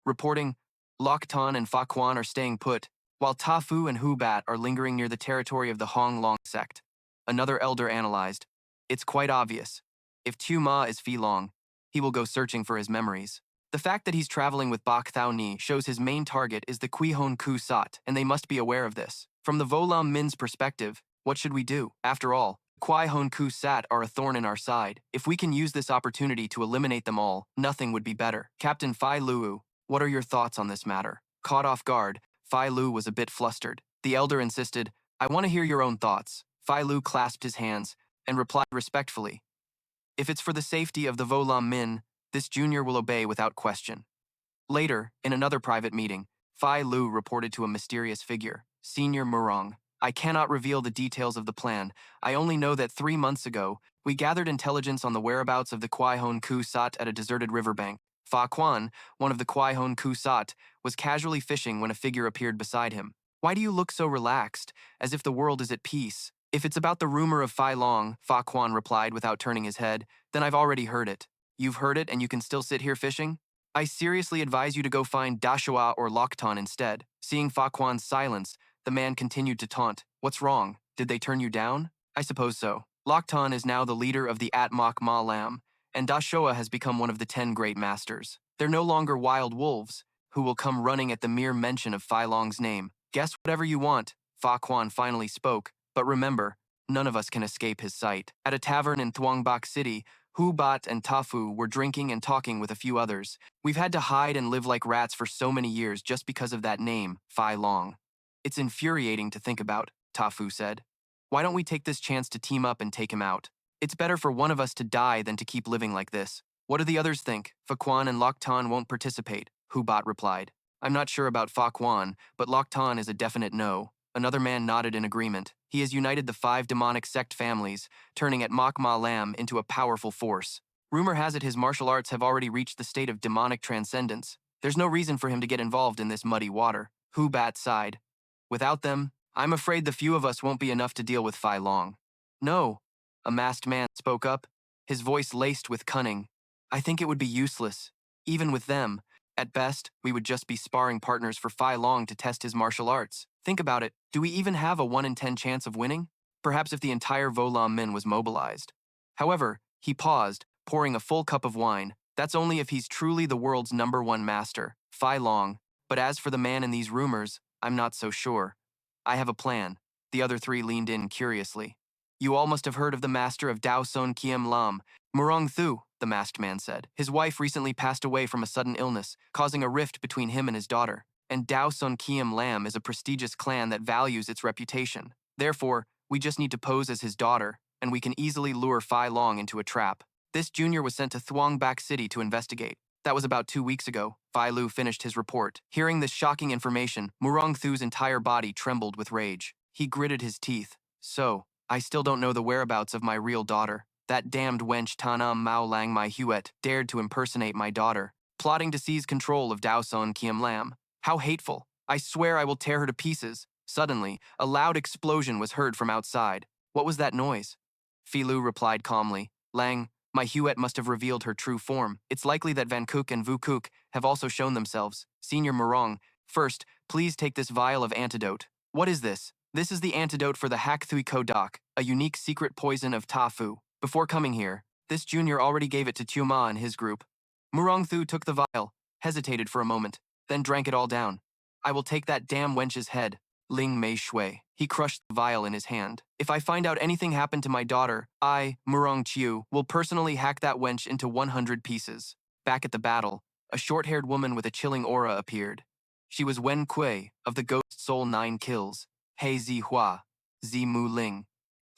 Reporting, Lok Tan and Fa Quan are staying put, while Ta Fu and Hu Bat are lingering near the territory of the Hong Long sect. Another elder analyzed. It's quite obvious. If Tu Ma is Fei Long, he will go searching for his memories. The fact that he's traveling with Bak Thao Ni shows his main target is the Kui Hon Ku Sat, and they must be aware of this. From the Volam Min's perspective, what should we do? After all, Kwai Hon Ku Sat are a thorn in our side. If we can use this opportunity to eliminate them all, nothing would be better. Captain Fai Luo, what are your thoughts on this matter? Caught off guard, Fai Lu was a bit flustered. The elder insisted, I want to hear your own thoughts. Fai Lu clasped his hands and replied respectfully, if it's for the safety of the Volam Min, this junior will obey without question. Later, in another private meeting, Fai Lu reported to a mysterious figure, Senior Murong. I cannot reveal the details of the plan. I only know that 3 months ago, we gathered intelligence on the whereabouts of the Kwai Hon Ku Sat at a deserted riverbank. Fa Quan, one of the Kwai Hon Ku Sat, was casually fishing when a figure appeared beside him. Why do you look so relaxed, as if the world is at peace? If it's about the rumor of Fei Long, Fa Quan replied without turning his head, then I've already heard it. You've heard it and you can still sit here fishing? I seriously advise you to go find Dashua or Loktan instead. Seeing Fa Quan's silence, the man continued to taunt. What's wrong? Did they turn you down? I suppose so. Loktan is now the leader of the Atmok Ma Lam, and Dashoa has become one of the 10 great masters. They're no longer wild wolves, who will come running at the mere mention of Fei Long's name. Guess whatever you want, Fa Quan finally spoke, but remember, none of us can escape his sight. At a tavern in Thuangbak City, Hu Bat and Tafu were drinking and talking with a few others. We've had to hide and live like rats for so many years just because of that name, Fei Long. It's infuriating to think about, Tafu said. Why don't we take this chance to team up and take him out? It's better for one of us to die than to keep living like this. What do the others think? Fa Quan and Lok Tan won't participate, Hu Bat replied. I'm not sure about Fa Quan, but Lok Tan is a definite no. Another man nodded in agreement. He has united the 5 demonic sect families, turning at Mok Ma Lam into a powerful force. Rumor has it his martial arts have already reached the state of demonic transcendence. There's no reason for him to get involved in this muddy water. Hu Bat sighed. Without them, I'm afraid the few of us won't be enough to deal with Fei Long. No, a masked man spoke up, his voice laced with cunning. I think it would be useless. Even with them, at best, we would just be sparring partners for Fei Long to test his martial arts. Think about it, do we even have a 1 in 10 chance of winning? Perhaps if the entire Volam Min was mobilized. However, he paused, pouring a full cup of wine. That's only if he's truly the world's #1 master, Fei Long. But as for the man in these rumors, I'm not so sure. I have a plan. The other 3 leaned in curiously. You all must have heard of the master of Dao Son Kiem Lam, Murong Thu, the masked man said. His wife recently passed away from a sudden illness, causing a rift between him and his daughter. And Dao Son Kiem Lam is a prestigious clan that values its reputation. Therefore, we just need to pose as his daughter, and we can easily lure Fei Long into a trap. This junior was sent to Thuangbak City to investigate. That was about 2 weeks ago. Fei Lu finished his report. Hearing this shocking information, Murong Thu's entire body trembled with rage. He gritted his teeth. So, I still don't know the whereabouts of my real daughter. That damned wench Tanam Mao Lang Mai Huet dared to impersonate my daughter, plotting to seize control of Dao Son Kiem Lam. How hateful. I swear I will tear her to pieces. Suddenly, a loud explosion was heard from outside. What was that noise? Fei Lu replied calmly. Lang, my Huet must have revealed her true form. It's likely that Van Kook and Vu Kook have also shown themselves. Senior Murong, first, please take this vial of antidote. What is this? This is the antidote for the Hac Quy Kodak, a unique secret poison of Tafu. Before coming here, this junior already gave it to Xiao Ma and his group. Murongthu took the vial, hesitated for a moment, then drank it all down. I will take that damn wench's head. Ling Mei Shui. He crushed the vial in his hand. If I find out anything happened to my daughter, I, Murong Chiu, will personally hack that wench into 100 pieces. Back at the battle, a short-haired woman with a chilling aura appeared. She was Wen Kui, of the Ghost Soul 9 Kills. He Zi Hua. Zi Mu Ling.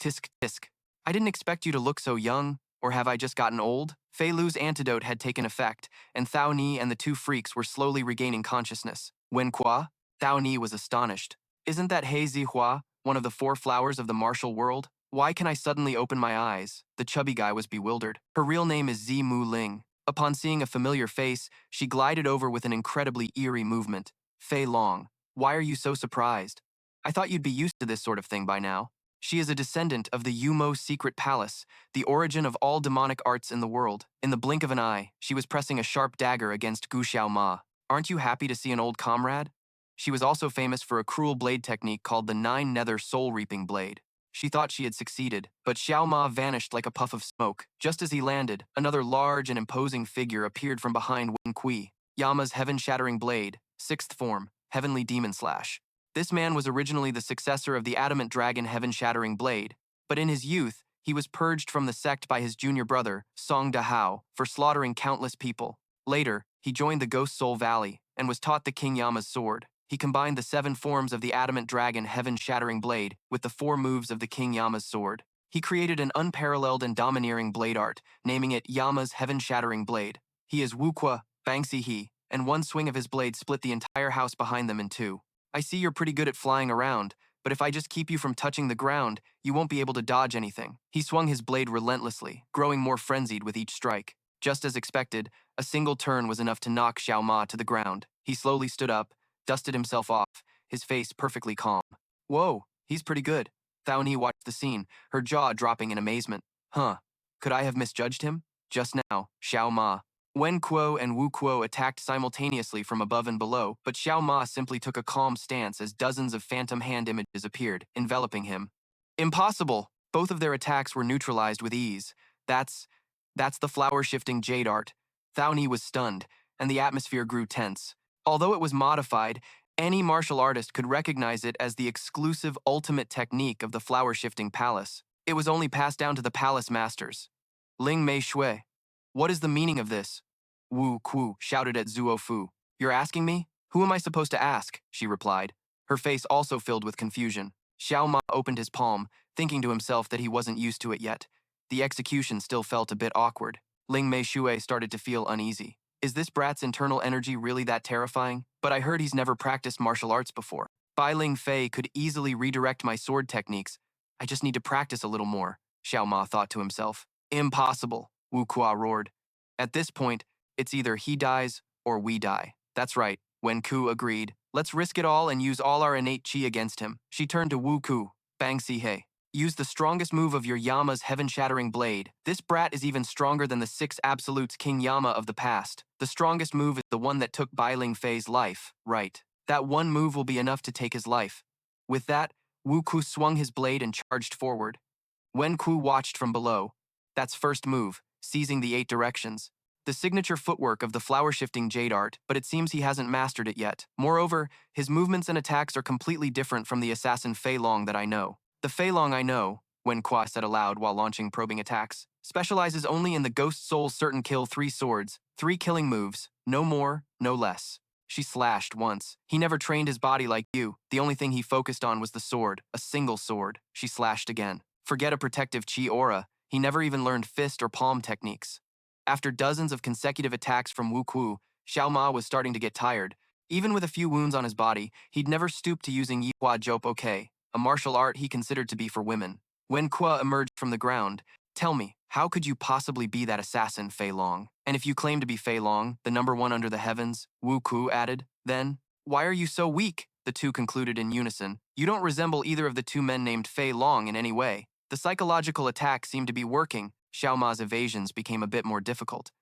Tisk tisk. I didn't expect you to look so young, or have I just gotten old? Fei Lu's antidote had taken effect, and Thao Ni and the two freaks were slowly regaining consciousness. Wen Qua? Thao Ni was astonished. Isn't that He Zi Hua, one of the 4 flowers of the martial world? Why can I suddenly open my eyes? The chubby guy was bewildered. Her real name is Zi Mu Ling. Upon seeing a familiar face, she glided over with an incredibly eerie movement. Fei Long, why are you so surprised? I thought you'd be used to this sort of thing by now. She is a descendant of the Yumo secret palace, the origin of all demonic arts in the world. In the blink of an eye, she was pressing a sharp dagger against Xiao Ma. Aren't you happy to see an old comrade? She was also famous for a cruel blade technique called the 9 Nether Soul-Reaping Blade. She thought she had succeeded, but Xiao Ma vanished like a puff of smoke. Just as he landed, another large and imposing figure appeared from behind Wen Kui. Yama's heaven-shattering blade, 6th form, Heavenly Demon Slash. This man was originally the successor of the Adamant Dragon Heaven-Shattering Blade, but in his youth, he was purged from the sect by his junior brother, Song Dahao, for slaughtering countless people. Later, he joined the Ghost Soul Valley and was taught the King Yama's sword. He combined the 7 forms of the Adamant Dragon Heaven-Shattering Blade with the 4 moves of the King Yama's sword. He created an unparalleled and domineering blade art, naming it Yama's Heaven-Shattering Blade. He is Wuqua, Bangsi He, and one swing of his blade split the entire house behind them in 2. I see you're pretty good at flying around, but if I just keep you from touching the ground, you won't be able to dodge anything. He swung his blade relentlessly, growing more frenzied with each strike. Just as expected, a single turn was enough to knock Xiao Ma to the ground. He slowly stood up, dusted himself off, his face perfectly calm. Whoa, he's pretty good. Thao Ni watched the scene, her jaw dropping in amazement. Huh, could I have misjudged him? Just now, Xiao Ma. Wen Kuo and Wu Kuo attacked simultaneously from above and below, but Xiao Ma simply took a calm stance as dozens of phantom hand images appeared, enveloping him. Impossible! Both of their attacks were neutralized with ease. That's the flower-shifting jade art. Thao Ni was stunned, and the atmosphere grew tense. Although it was modified, any martial artist could recognize it as the exclusive ultimate technique of the flower-shifting palace. It was only passed down to the palace masters. Ling Mei Shui. What is the meaning of this? Wu Ku shouted at Zuo Fu. You're asking me? Who am I supposed to ask? She replied, her face also filled with confusion. Xiao Ma opened his palm, thinking to himself that he wasn't used to it yet. The execution still felt a bit awkward. Ling Mei Shui started to feel uneasy. Is this brat's internal energy really that terrifying? But I heard he's never practiced martial arts before. Bai Ling Fei could easily redirect my sword techniques. I just need to practice a little more, Xiao Ma thought to himself. Impossible, Wu Kua roared. At this point, it's either he dies or we die. That's right, Wen Ku agreed. Let's risk it all and use all our innate chi against him. She turned to Wu Ku, Bang Si He. Use the strongest move of your Yama's heaven-shattering blade. This brat is even stronger than the 6 absolutes King Yama of the past. The strongest move is the one that took Bai Ling Fei's life, right? That one move will be enough to take his life. With that, Wu Ku swung his blade and charged forward. Wen Ku watched from below. That's first move, seizing the 8 directions. The signature footwork of the flower-shifting jade art, but it seems he hasn't mastered it yet. Moreover, his movements and attacks are completely different from the assassin Fei Long that I know. The Fei Long I know, Wen Kwa said aloud while launching probing attacks, specializes only in the Ghost Soul Certain Kill 3 swords, 3 killing moves, no more, no less. She slashed once. He never trained his body like you. The only thing he focused on was the sword, a single sword. She slashed again. Forget a protective chi aura. He never even learned fist or palm techniques. After dozens of consecutive attacks from Wu Ku, Xiao Ma was starting to get tired. Even with a few wounds on his body, he'd never stooped to using Yihua Jope Ok, a martial art he considered to be for women. When Kwa emerged from the ground, tell me, how could you possibly be that assassin, Fei Long? And if you claim to be Fei Long, the number 1 under the heavens, Wu Ku added, then, why are you so weak? The two concluded in unison. You don't resemble either of the 2 men named Fei Long in any way. The psychological attack seemed to be working. Xiao Ma's evasions became a bit more difficult.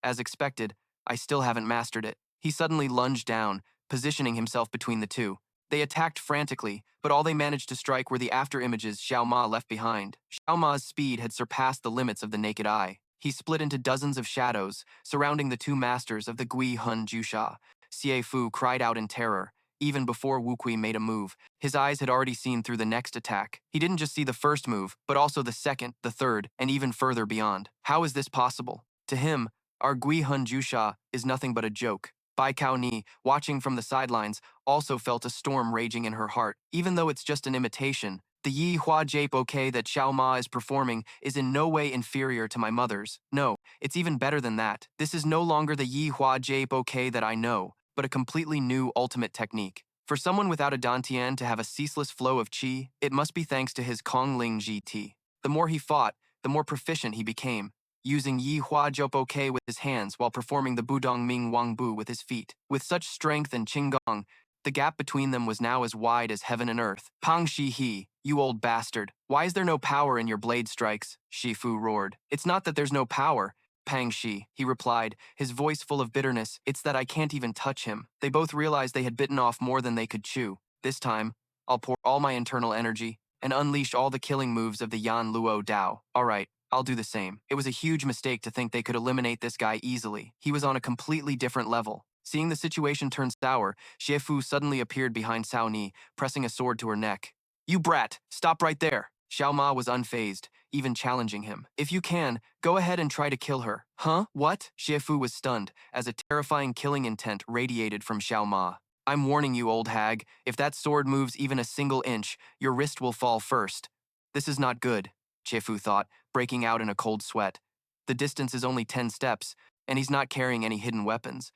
As expected, I still haven't mastered it. He suddenly lunged down, positioning himself between the 2. They attacked frantically, but all they managed to strike were the after-images Xiao Ma left behind. Xiao Ma's speed had surpassed the limits of the naked eye. He split into dozens of shadows, surrounding the two masters of the Gui Hun Jusha. Xie Fu cried out in terror. Even before Wu Kui made a move, his eyes had already seen through the next attack. He didn't just see the first move, but also the second, the third, and even further beyond. How is this possible? To him, our Gui Hun Jusha is nothing but a joke. Bai Kao Ni, watching from the sidelines, also felt a storm raging in her heart. Even though it's just an imitation, the Yi Hua Jie bouquet that Xiao Ma is performing is in no way inferior to my mother's. No, it's even better than that. This is no longer the Yi Hua Jie bouquet that I know, but a completely new ultimate technique. For someone without a dantian to have a ceaseless flow of qi, it must be thanks to his Kong Ling GT. The more he fought, the more proficient he became, using Yi Hua Bouquet with his hands while performing the Budong Ming Wang Bu with his feet. With such strength and qinggong, the gap between them was now as wide as heaven and earth. Pang Shi He, you old bastard. Why is there no power in your blade strikes? Shi Fu roared. It's not that there's no power, Pang Shi, he replied, his voice full of bitterness. It's that I can't even touch him. They both realized they had bitten off more than they could chew. This time, I'll pour all my internal energy and unleash all the killing moves of the Yan Luo Dao. All right, I'll do the same. It was a huge mistake to think they could eliminate this guy easily. He was on a completely different level. Seeing the situation turn sour, Xie Fu suddenly appeared behind Cao Ni, pressing a sword to her neck. You brat, stop right there. Xiao Ma was unfazed, even challenging him. If you can, go ahead and try to kill her. Huh? What? Xie Fu was stunned, as a terrifying killing intent radiated from Xiao Ma. I'm warning you, old hag, if that sword moves even a single inch, your wrist will fall first. This is not good, Xie Fu thought, breaking out in a cold sweat. The distance is only 10 steps, and he's not carrying any hidden weapons.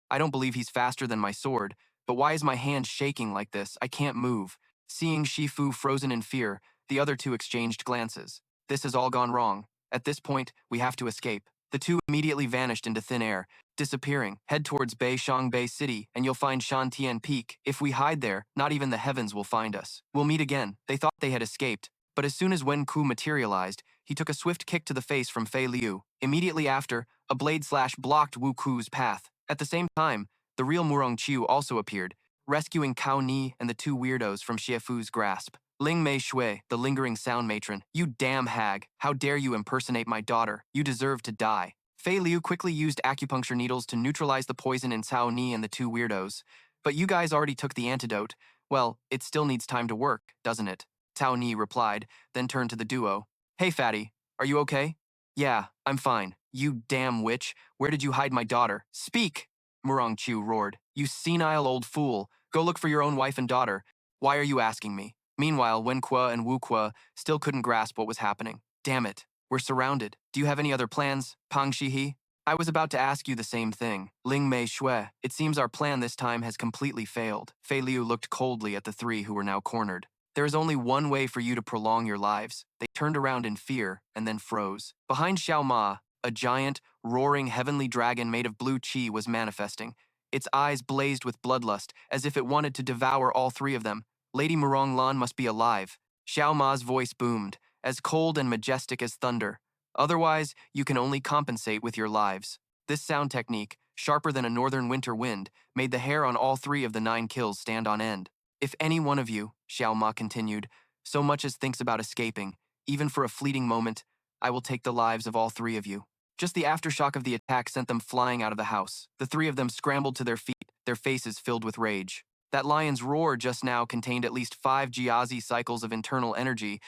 I don't believe he's faster than my sword, but why is my hand shaking like this? I can't move. Seeing Shifu frozen in fear, the other two exchanged glances. This has all gone wrong. At this point, we have to escape. The two immediately vanished into thin air, disappearing. Head towards Beishang Bay City, and you'll find Shantian Peak. If we hide there, not even the heavens will find us. We'll meet again. They thought they had escaped, but as soon as Wen Ku materialized, he took a swift kick to the face from Fei Liu. Immediately after, a blade slash blocked Wu Ku's path. At the same time, the real Murong Qiu also appeared, rescuing Cao Ni and the two weirdos from Xie Fu's grasp. Ling Mei Shui, the lingering sound matron. You damn hag, how dare you impersonate my daughter? You deserve to die. Fei Liu quickly used acupuncture needles to neutralize the poison in Cao Ni and the two weirdos. But you guys already took the antidote. Well, it still needs time to work, doesn't it? Cao Ni replied, then turned to the duo. Hey, fatty, are you okay? Yeah, I'm fine. You damn witch, where did you hide my daughter? Speak! Murong Qiu roared. You senile old fool, go look for your own wife and daughter. Why are you asking me? Meanwhile, Wen Kuo and Wu Kuo still couldn't grasp what was happening. Damn it, we're surrounded. Do you have any other plans, Pang Shihi? I was about to ask you the same thing. Ling Mei Shui, it seems our plan this time has completely failed. Fei Liu looked coldly at the three who were now cornered. There is only one way for you to prolong your lives. They turned around in fear and then froze. Behind Xiao Ma, a giant, roaring heavenly dragon made of blue qi was manifesting. Its eyes blazed with bloodlust, as if it wanted to devour all three of them. Lady Murong Lan must be alive. Xiao Ma's voice boomed, as cold and majestic as thunder. Otherwise, you can only compensate with your lives. This sound technique, sharper than a northern winter wind, made the hair on all three of the 9 kills stand on end. If any one of you, Xiao Ma continued, so much as thinks about escaping, even for a fleeting moment, I will take the lives of all three of you. Just the aftershock of the attack sent them flying out of the house. The three of them scrambled to their feet, their faces filled with rage. That lion's roar just now contained at least 5 Jiazi cycles of internal energy,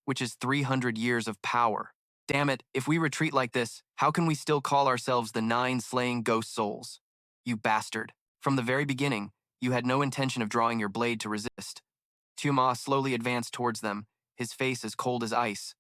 which is 300 years of power. Damn it, if we retreat like this, how can we still call ourselves the 9 slaying ghost souls? You bastard. From the very beginning, you had no intention of drawing your blade to resist. Xiao Ma slowly advanced towards them, his face as cold as ice.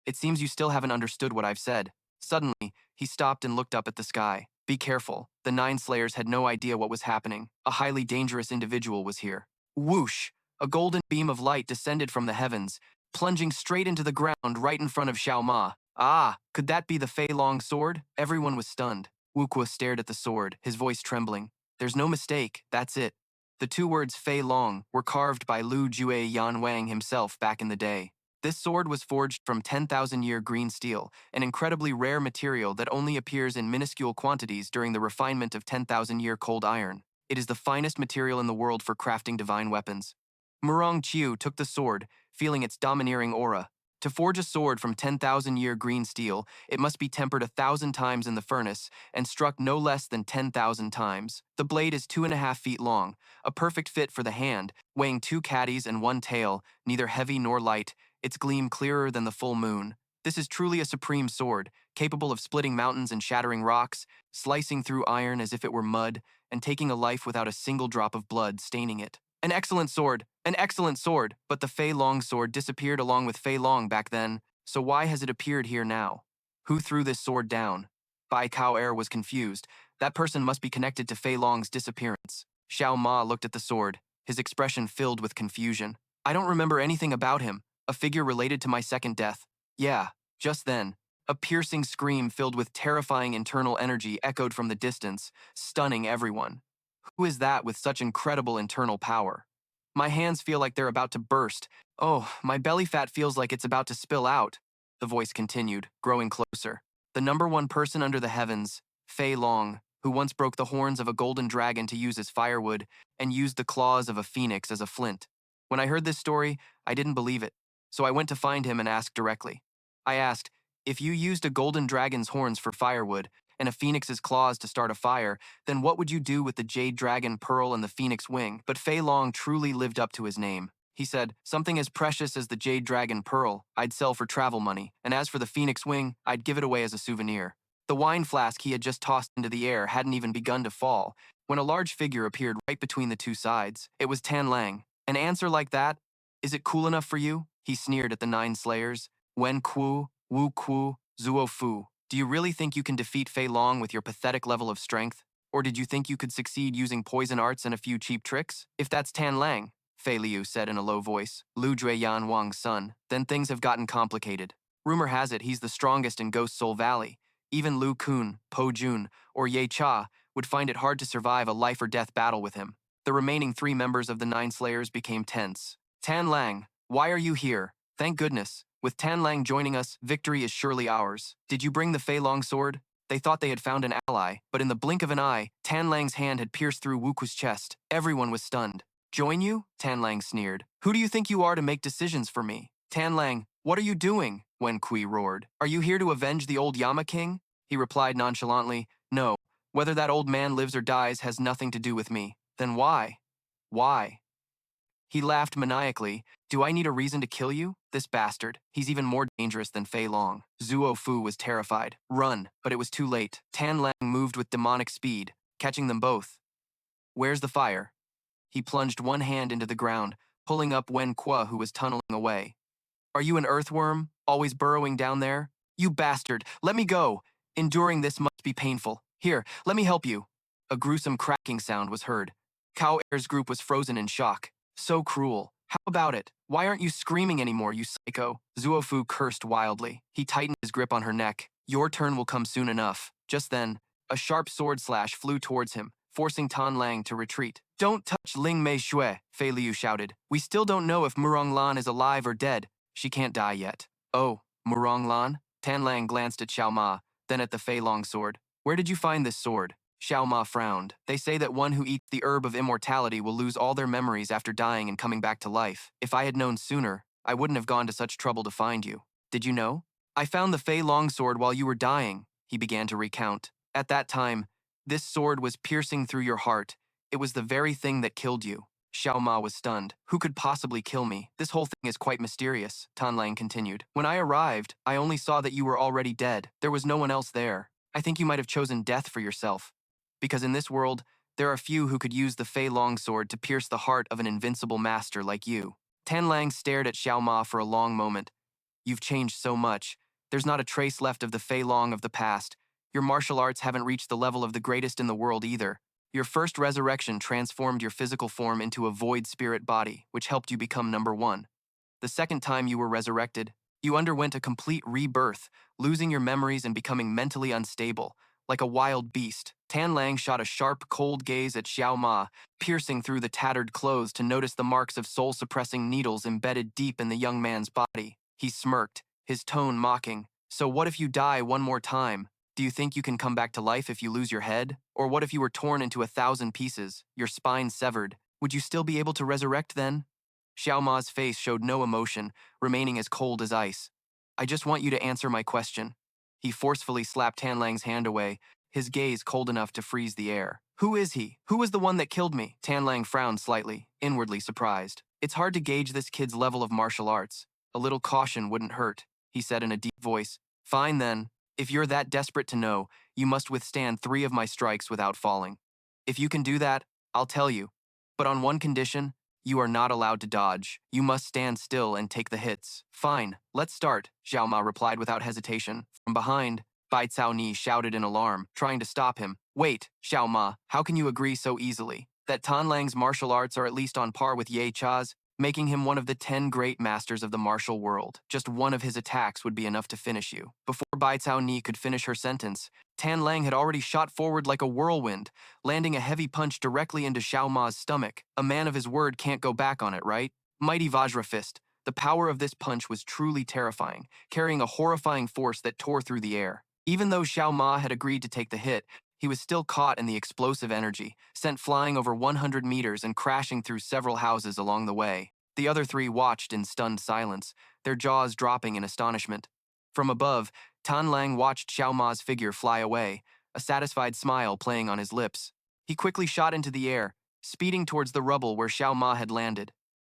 It seems you still haven't understood what I've said. Suddenly, he stopped and looked up at the sky. Be careful. The 9 slayers had no idea what was happening. A highly dangerous individual was here. Whoosh! A golden beam of light descended from the heavens, plunging straight into the ground right in front of Xiao Ma. Ah, could that be the Fei Long sword? Everyone was stunned. Wu Kuo stared at the sword, his voice trembling. There's no mistake, that's it. The 2 words Fei Long were carved by Lu Jue Yan Wang himself back in the day. This sword was forged from 10,000-year green steel, an incredibly rare material that only appears in minuscule quantities during the refinement of 10,000-year cold iron. It is the finest material in the world for crafting divine weapons. Murong Chiu took the sword, feeling its domineering aura. To forge a sword from 10,000-year green steel, it must be tempered 1,000 times in the furnace and struck no less than 10,000 times. The blade is 2.5 feet long, a perfect fit for the hand, weighing 2 caddies and 1 tael, neither heavy nor light, its gleam clearer than the full moon. This is truly a supreme sword, capable of splitting mountains and shattering rocks, slicing through iron as if it were mud, and taking a life without a single drop of blood staining it. An excellent sword! An excellent sword! But the Fei Long sword disappeared along with Fei Long back then, so why has it appeared here now? Who threw this sword down? Bai Kao Er was confused. That person must be connected to Fei Long's disappearance. Xiao Ma looked at the sword, his expression filled with confusion. I don't remember anything about him. A figure related to my second death. Yeah, just then. A piercing scream filled with terrifying internal energy echoed from the distance, stunning everyone. Who is that with such incredible internal power? My hands feel like they're about to burst. Oh, my belly fat feels like it's about to spill out. The voice continued, growing closer. The number one person under the heavens, Fei Long, who once broke the horns of a golden dragon to use as firewood and used the claws of a phoenix as a flint. When I heard this story, I didn't believe it, so I went to find him and asked directly. I asked, if you used a golden dragon's horns for firewood and a phoenix's claws to start a fire, then what would you do with the jade dragon pearl and the phoenix wing? But Fei Long truly lived up to his name. He said, something as precious as the jade dragon pearl, I'd sell for travel money, and as for the phoenix wing, I'd give it away as a souvenir. The wine flask he had just tossed into the air hadn't even begun to fall, when a large figure appeared right between the two sides. It was Tan Lang. An answer like that? Is it cool enough for you? He sneered at the 9 slayers. Wen Ku, Wu Ku, Zuo Fu. Do you really think you can defeat Fei Long with your pathetic level of strength? Or did you think you could succeed using poison arts and a few cheap tricks? If that's Tan Lang, Fei Liu said in a low voice, Lu Jueyan Wang's son, then things have gotten complicated. Rumor has it he's the strongest in Ghost Soul Valley. Even Lu Kun, Po Jun, or Ye Cha would find it hard to survive a life-or-death battle with him. The remaining 3 members of the 9 Slayers became tense. Tan Lang, why are you here? Thank goodness. With Tan Lang joining us, victory is surely ours. Did you bring the Fei Long sword? They thought they had found an ally, but in the blink of an eye, Tan Lang's hand had pierced through Wuku's chest. Everyone was stunned. Join you? Tan Lang sneered. Who do you think you are to make decisions for me? Tan Lang, what are you doing? Wen Kui roared. Are you here to avenge the old Yama king? He replied nonchalantly, no. Whether that old man lives or dies has nothing to do with me. Then why? Why? He laughed maniacally. Do I need a reason to kill you? This bastard. He's even more dangerous than Fei Long. Zuo Fu was terrified. Run, but it was too late. Tan Lang moved with demonic speed, catching them both. Where's the fire? He plunged one hand into the ground, pulling up Wen Kuo, who was tunneling away. Are you an earthworm, always burrowing down there? You bastard, let me go! Enduring this must be painful. Here, let me help you. A gruesome cracking sound was heard. Cao Er's group was frozen in shock. So cruel. How about it? Why aren't you screaming anymore, you psycho? Zuofu cursed wildly. He tightened his grip on her neck. Your turn will come soon enough. Just then, a sharp sword slash flew towards him, forcing Tan Lang to retreat. Don't touch Ling Mei Shui, Fei Liu shouted. We still don't know if Murong Lan is alive or dead. She can't die yet. Oh, Murong Lan? Tan Lang glanced at Xiao Ma, then at the Fei Long sword. Where did you find this sword? Xiao Ma frowned. They say that one who eats the herb of immortality will lose all their memories after dying and coming back to life. If I had known sooner, I wouldn't have gone to such trouble to find you. Did you know? I found the Fei Long sword while you were dying, he began to recount. At that time, this sword was piercing through your heart. It was the very thing that killed you. Xiao Ma was stunned. Who could possibly kill me? This whole thing is quite mysterious, Tan Lang continued. When I arrived, I only saw that you were already dead. There was no one else there. I think you might have chosen death for yourself. Because in this world, there are few who could use the Fei Long sword to pierce the heart of an invincible master like you. Tan Lang stared at Xiao Ma for a long moment. You've changed so much. There's not a trace left of the Fei Long of the past. Your martial arts haven't reached the level of the greatest in the world either. Your first resurrection transformed your physical form into a void spirit body, which helped you become number 1. The second time you were resurrected, you underwent a complete rebirth, losing your memories and becoming mentally unstable, like a wild beast. Tan Lang shot a sharp, cold gaze at Xiao Ma, piercing through the tattered clothes to notice the marks of soul-suppressing needles embedded deep in the young man's body. He smirked, his tone mocking. So what if you die one more time? Do you think you can come back to life if you lose your head? Or what if you were torn into 1,000 pieces, your spine severed? Would you still be able to resurrect then? Xiao Ma's face showed no emotion, remaining as cold as ice. I just want you to answer my question. He forcefully slapped Tan Lang's hand away, his gaze cold enough to freeze the air. Who is he? Who was the one that killed me? Tan Lang frowned slightly, inwardly surprised. It's hard to gauge this kid's level of martial arts. A little caution wouldn't hurt, he said in a deep voice. Fine then. If you're that desperate to know, you must withstand 3 of my strikes without falling. If you can do that, I'll tell you. But on one condition, you are not allowed to dodge. You must stand still and take the hits. Fine, let's start, Xiao Ma replied without hesitation. From behind, Bai Cao Ni shouted in alarm, trying to stop him. Wait, Xiao Ma, how can you agree so easily? That Tan Lang's martial arts are at least on par with Ye Cha's, making him one of the 10 great masters of the martial world. Just one of his attacks would be enough to finish you. Before Bai Cao Ni could finish her sentence, Tan Lang had already shot forward like a whirlwind, landing a heavy punch directly into Xiao Ma's stomach. A man of his word can't go back on it, right? Mighty Vajra Fist. The power of this punch was truly terrifying, carrying a horrifying force that tore through the air. Even though Xiao Ma had agreed to take the hit, he was still caught in the explosive energy, sent flying over 100 meters and crashing through several houses along the way. The other 3 watched in stunned silence, their jaws dropping in astonishment. From above, Tan Lang watched Xiao Ma's figure fly away, a satisfied smile playing on his lips. He quickly shot into the air, speeding towards the rubble where Xiao Ma had landed.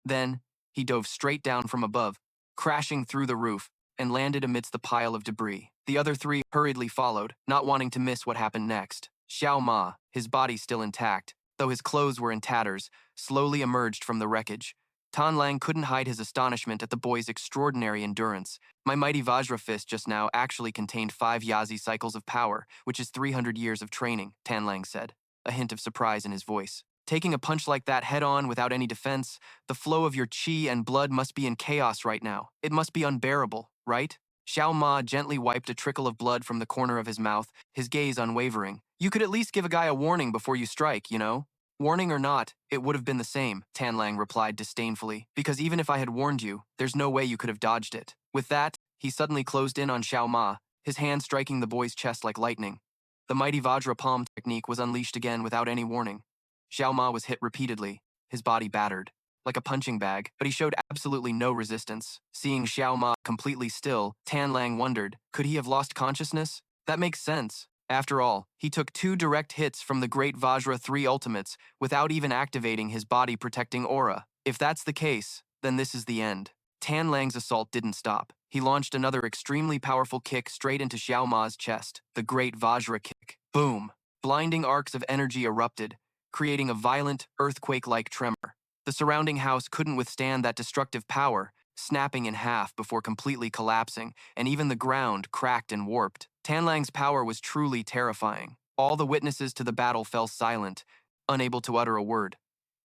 Then, he dove straight down from above, crashing through the roof, and landed amidst the pile of debris. The other 3 hurriedly followed, not wanting to miss what happened next. Xiao Ma, his body still intact, though his clothes were in tatters, slowly emerged from the wreckage. Tan Lang couldn't hide his astonishment at the boy's extraordinary endurance. My mighty Vajra fist just now actually contained 5 Yazi cycles of power, which is 300 years of training, Tan Lang said, a hint of surprise in his voice. Taking a punch like that head-on without any defense, the flow of your qi and blood must be in chaos right now. It must be unbearable, right? Xiao Ma gently wiped a trickle of blood from the corner of his mouth, his gaze unwavering. You could at least give a guy a warning before you strike, you know? Warning or not, it would have been the same, Tan Lang replied disdainfully, because even if I had warned you, there's no way you could have dodged it. With that, he suddenly closed in on Xiao Ma, his hand striking the boy's chest like lightning. The mighty Vajra palm technique was unleashed again without any warning. Xiao Ma was hit repeatedly, his body battered, like a punching bag, but he showed absolutely no resistance. Seeing Xiao Ma completely still, Tan Lang wondered, could he have lost consciousness? That makes sense. After all, he took 2 direct hits from the Great Vajra 3 ultimates without even activating his body-protecting aura. If that's the case, then this is the end. Tan Lang's assault didn't stop. He launched another extremely powerful kick straight into Xiao Ma's chest, the Great Vajra kick. Boom! Blinding arcs of energy erupted, creating a violent, earthquake-like tremor. The surrounding house couldn't withstand that destructive power, snapping in half before completely collapsing, and even the ground cracked and warped. Tan Lang's power was truly terrifying. All the witnesses to the battle fell silent, unable to utter a word.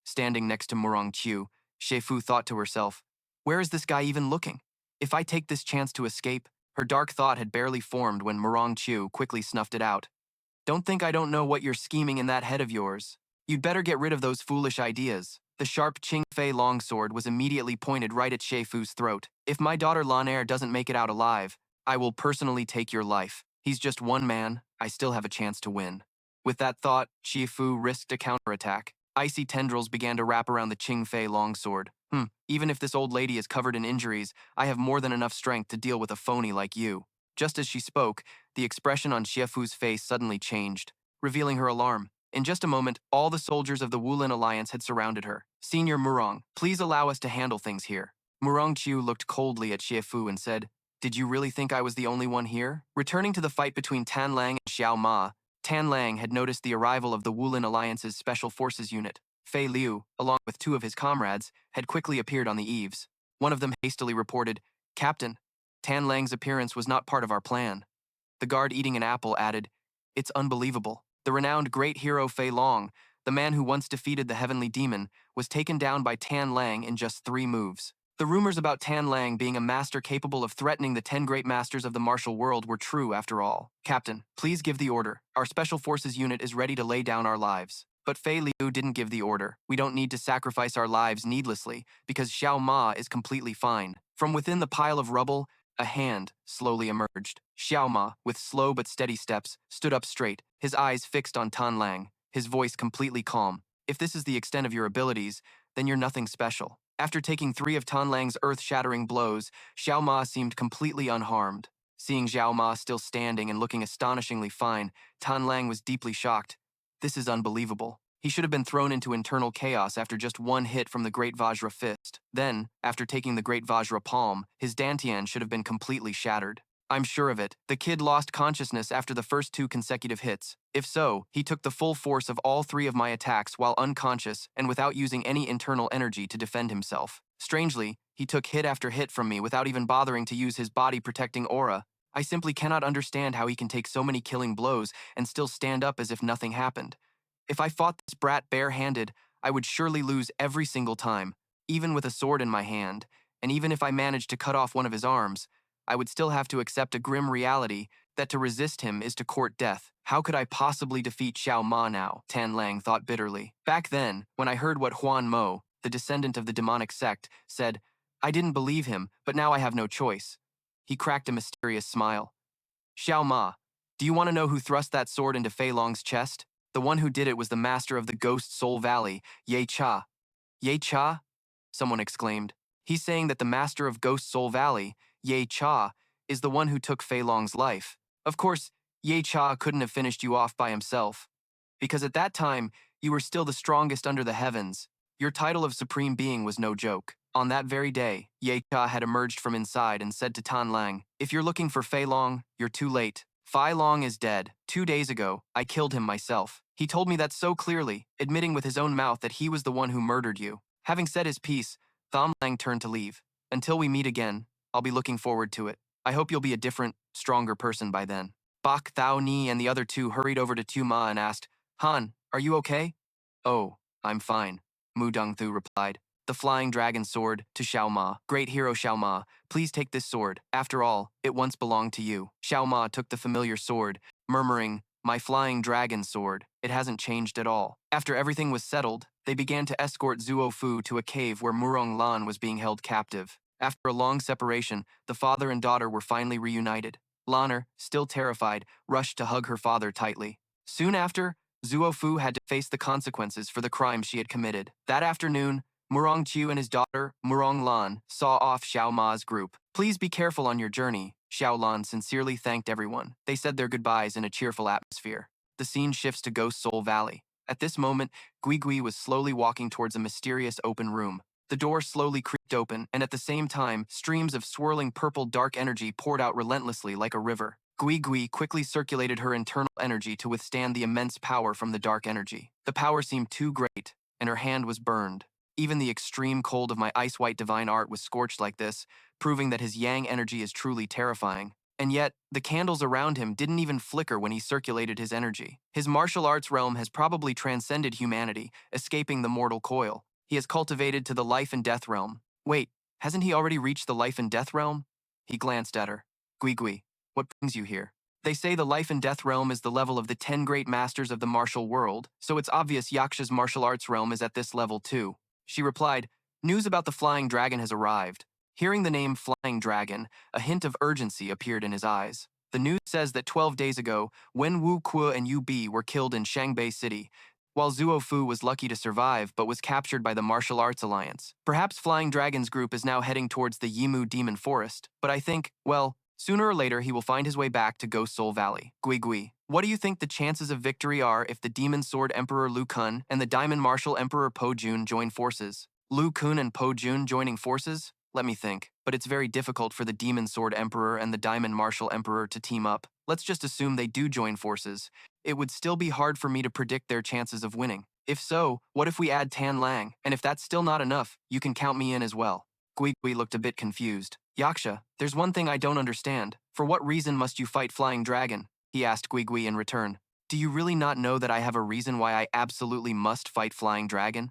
Standing next to Murong Qiu, Shefu thought to herself, where is this guy even looking? If I take this chance to escape, her dark thought had barely formed when Murong Qiu quickly snuffed it out. Don't think I don't know what you're scheming in that head of yours. You'd better get rid of those foolish ideas. The sharp Fei Long sword was immediately pointed right at Shefu's throat. If my daughter Lan doesn't make it out alive, I will personally take your life. He's just one man, I still have a chance to win. With that thought, Shifu risked a counterattack. Icy tendrils began to wrap around the Fei longsword. Even if this old lady is covered in injuries, I have more than enough strength to deal with a phony like you. Just as she spoke, the expression on Shifu's face suddenly changed, revealing her alarm. In just a moment, all the soldiers of the Wulin Alliance had surrounded her. Senior Murong, please allow us to handle things here. Murong Qiu looked coldly at Shifu and said, did you really think I was the only one here? Returning to the fight between Tan Lang and Xiao Ma, Tan Lang had noticed the arrival of the Wulin Alliance's Special Forces unit. Fei Liu, along with 2 of his comrades, had quickly appeared on the eaves. One of them hastily reported, Captain, Tan Lang's appearance was not part of our plan. The guard eating an apple added, it's unbelievable. The renowned great hero Fei Long, the man who once defeated the heavenly demon, was taken down by Tan Lang in just 3 moves. The rumors about Tan Lang being a master capable of threatening the 10 great masters of the martial world were true after all. Captain, please give the order. Our special forces unit is ready to lay down our lives. But Fei Liu didn't give the order. We don't need to sacrifice our lives needlessly, because Xiao Ma is completely fine. From within the pile of rubble, a hand slowly emerged. Xiao Ma, with slow but steady steps, stood up straight, his eyes fixed on Tan Lang, his voice completely calm. If this is the extent of your abilities, then you're nothing special. After taking 3 of Tan Lang's earth-shattering blows, Xiao Ma seemed completely unharmed. Seeing Xiao Ma still standing and looking astonishingly fine, Tan Lang was deeply shocked. This is unbelievable. He should have been thrown into internal chaos after just 1 hit from the Great Vajra Fist. Then, after taking the Great Vajra Palm, his dantian should have been completely shattered. I'm sure of it. The kid lost consciousness after the first 2 consecutive hits. If so, he took the full force of all 3 of my attacks while unconscious and without using any internal energy to defend himself. Strangely, he took hit after hit from me without even bothering to use his body-protecting aura. I simply cannot understand how he can take so many killing blows and still stand up as if nothing happened. If I fought this brat bare-handed, I would surely lose every single time, even with a sword in my hand, and even if I managed to cut off one of his arms, I would still have to accept a grim reality that to resist him is to court death. How could I possibly defeat Xiao Ma now? Tan Lang thought bitterly. Back then, when I heard what Huan Mo, the descendant of the demonic sect, said, I didn't believe him, but now I have no choice. He cracked a mysterious smile. Xiao Ma, do you want to know who thrust that sword into Fei Long's chest? The one who did it was the master of the Ghost Soul Valley, Ye Cha. Ye Cha? Someone exclaimed. He's saying that the master of Ghost Soul Valley, Ye Cha, is the one who took Fei Long's life. Of course, Ye Cha couldn't have finished you off by himself, because at that time, you were still the strongest under the heavens. Your title of Supreme Being was no joke. On that very day, Ye Cha had emerged from inside and said to Tan Lang, if you're looking for Fei Long, you're too late. Fei Long is dead. 2 days ago, I killed him myself. He told me that so clearly, admitting with his own mouth that he was the one who murdered you. Having said his piece, Tan Lang turned to leave. Until we meet again, I'll be looking forward to it. I hope you'll be a different, stronger person by then. Bak Thao Ni and the other 2 hurried over to Tu Ma and asked, Han, are you okay? Oh, I'm fine, Mu Dongthu replied. The flying dragon sword, to Xiao Ma. Great hero Xiao Ma, please take this sword. After all, it once belonged to you. Xiao Ma took the familiar sword, murmuring, my flying dragon sword. It hasn't changed at all. After everything was settled, they began to escort Zuo Fu to a cave where Murong Lan was being held captive. After a long separation, the father and daughter were finally reunited. Lanner, still terrified, rushed to hug her father tightly. Soon after, Zuo Fu had to face the consequences for the crime she had committed. That afternoon, Murong Qiu and his daughter, Murong Lan, saw off Xiao Ma's group. Please be careful on your journey. Xiao Lan sincerely thanked everyone. They said their goodbyes in a cheerful atmosphere. The scene shifts to Ghost Soul Valley. At this moment, Gui Gui was slowly walking towards a mysterious open room. The door slowly creaked open, and at the same time, streams of swirling purple dark energy poured out relentlessly like a river. Gui Gui quickly circulated her internal energy to withstand the immense power from the dark energy. The power seemed too great, and her hand was burned. Even the extreme cold of my ice-white divine art was scorched like this, proving that his yang energy is truly terrifying. And yet, the candles around him didn't even flicker when he circulated his energy. His martial arts realm has probably transcended humanity, escaping the mortal coil. He has cultivated to the life and death realm. Wait, hasn't he already reached the life and death realm? He glanced at her. Gui Gui, what brings you here? They say the life and death realm is the level of the 10 great masters of the martial world, so it's obvious Yaksha's martial arts realm is at this level too. She replied, news about the flying dragon has arrived. Hearing the name Flying Dragon, a hint of urgency appeared in his eyes. The news says that 12 days ago, Wen Wu Kuo and Yu Bi were killed in Shangbei City, while Zuo Fu was lucky to survive but was captured by the Martial Arts Alliance. Perhaps Flying Dragon's group is now heading towards the Yimu Demon Forest, but I think, well, sooner or later he will find his way back to Ghost Soul Valley. Gui Gui, what do you think the chances of victory are if the Demon Sword Emperor Lu Kun and the Diamond Martial Emperor Po Jun join forces? Lu Kun and Po Jun joining forces? Let me think. But it's very difficult for the Demon Sword Emperor and the Diamond Martial Emperor to team up. Let's just assume they do join forces. It would still be hard for me to predict their chances of winning. If so, what if we add Tan Lang? And if that's still not enough, you can count me in as well. Gui Gui looked a bit confused. Yaksha, there's one thing I don't understand. For what reason must you fight Flying Dragon? He asked Gui Gui in return. Do you really not know that I have a reason why I absolutely must fight Flying Dragon?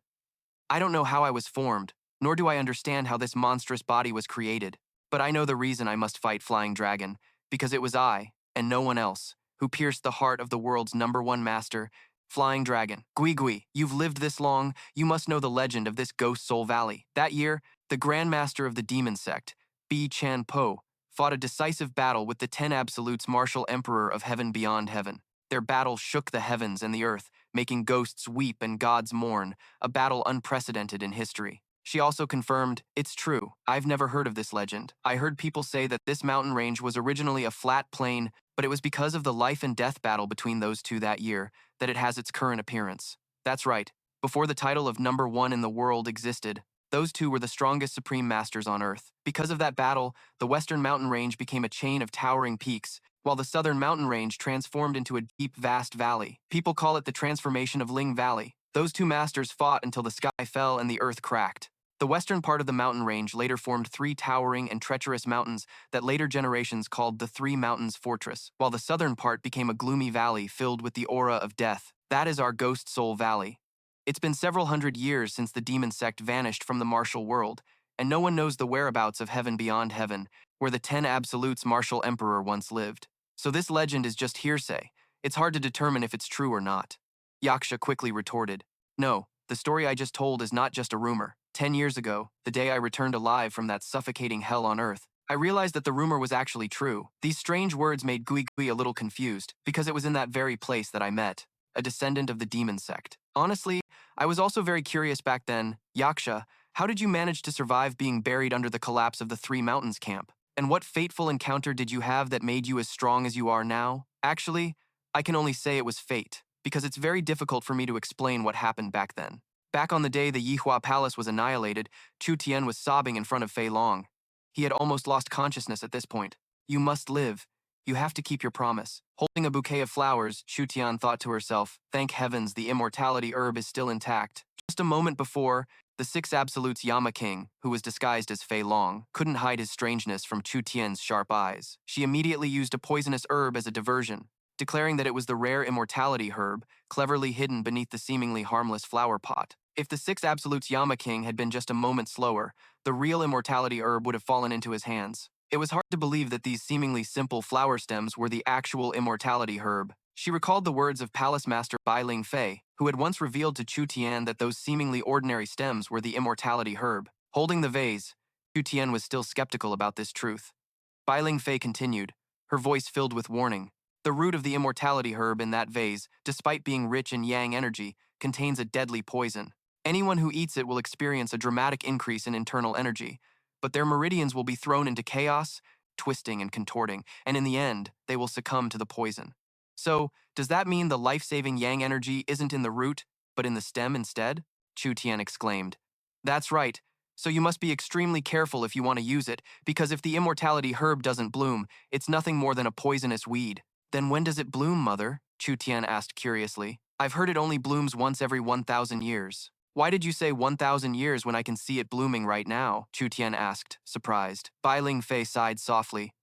I don't know how I was formed, nor do I understand how this monstrous body was created. But I know the reason I must fight Flying Dragon, because it was I, and no one else, who pierced the heart of the world's #1 master, Flying Dragon. Gui Gui, you've lived this long, you must know the legend of this Ghost Soul Valley. That year, the Grand Master of the Demon Sect, Bi Chan Po, fought a decisive battle with the 10 Absolutes martial emperor of heaven beyond heaven. Their battle shook the heavens and the earth, making ghosts weep and gods mourn, a battle unprecedented in history. She also confirmed, "It's true, I've never heard of this legend. I heard people say that this mountain range was originally a flat plain, but it was because of the life and death battle between those two that year that it has its current appearance." That's right, before the title of number one in the world existed, those two were the strongest supreme masters on Earth. Because of that battle, the Western mountain range became a chain of towering peaks, while the Southern mountain range transformed into a deep, vast valley. People call it the transformation of Ling Valley. Those two masters fought until the sky fell and the earth cracked. The western part of the mountain range later formed three towering and treacherous mountains that later generations called the Three Mountains Fortress, while the southern part became a gloomy valley filled with the aura of death. That is our Ghost Soul Valley. It's been several hundred years since the demon sect vanished from the martial world, and no one knows the whereabouts of heaven beyond heaven, where the 10 Absolutes martial emperor once lived. So this legend is just hearsay. It's hard to determine if it's true or not. Yaksha quickly retorted, "No, the story I just told is not just a rumor. 10 years ago, the day I returned alive from that suffocating hell on Earth, I realized that the rumor was actually true." These strange words made Gui Gui a little confused, because it was in that very place that I met a descendant of the demon sect. Honestly, I was also very curious back then. Yaksha, how did you manage to survive being buried under the collapse of the Three Mountains camp? And what fateful encounter did you have that made you as strong as you are now? Actually, I can only say it was fate, because it's very difficult for me to explain what happened back then. Back on the day the Yihua Palace was annihilated, Chu Tian was sobbing in front of Fei Long. He had almost lost consciousness at this point. "You must live. You have to keep your promise." Holding a bouquet of flowers, Chu Tian thought to herself, "Thank heavens the immortality herb is still intact." Just a moment before, the Six Absolutes Xiao Ma King, who was disguised as Fei Long, couldn't hide his strangeness from Chu Tian's sharp eyes. She immediately used a poisonous herb as a diversion, declaring that it was the rare immortality herb, cleverly hidden beneath the seemingly harmless flower pot. If the Six Absolutes Xiao Ma King had been just a moment slower, the real immortality herb would have fallen into his hands. It was hard to believe that these seemingly simple flower stems were the actual immortality herb. She recalled the words of Palace Master Bai Ling Fei, who had once revealed to Chu Tian that those seemingly ordinary stems were the immortality herb. Holding the vase, Chu Tian was still skeptical about this truth. Bai Ling Fei continued, her voice filled with warning. "The root of the immortality herb in that vase, despite being rich in yang energy, contains a deadly poison. Anyone who eats it will experience a dramatic increase in internal energy, but their meridians will be thrown into chaos, twisting and contorting, and in the end, they will succumb to the poison." So, does that mean the life-saving yang energy isn't in the root, but in the stem instead? Chu Tian exclaimed. "That's right. So you must be extremely careful if you want to use it, because if the immortality herb doesn't bloom, it's nothing more than a poisonous weed." "Then when does it bloom, Mother?" Chu Tian asked curiously. "I've heard it only blooms once every 1,000 years. "Why did you say 1,000 years when I can see it blooming right now?" Chu Tian asked, surprised. Bai Ling Fei sighed softly.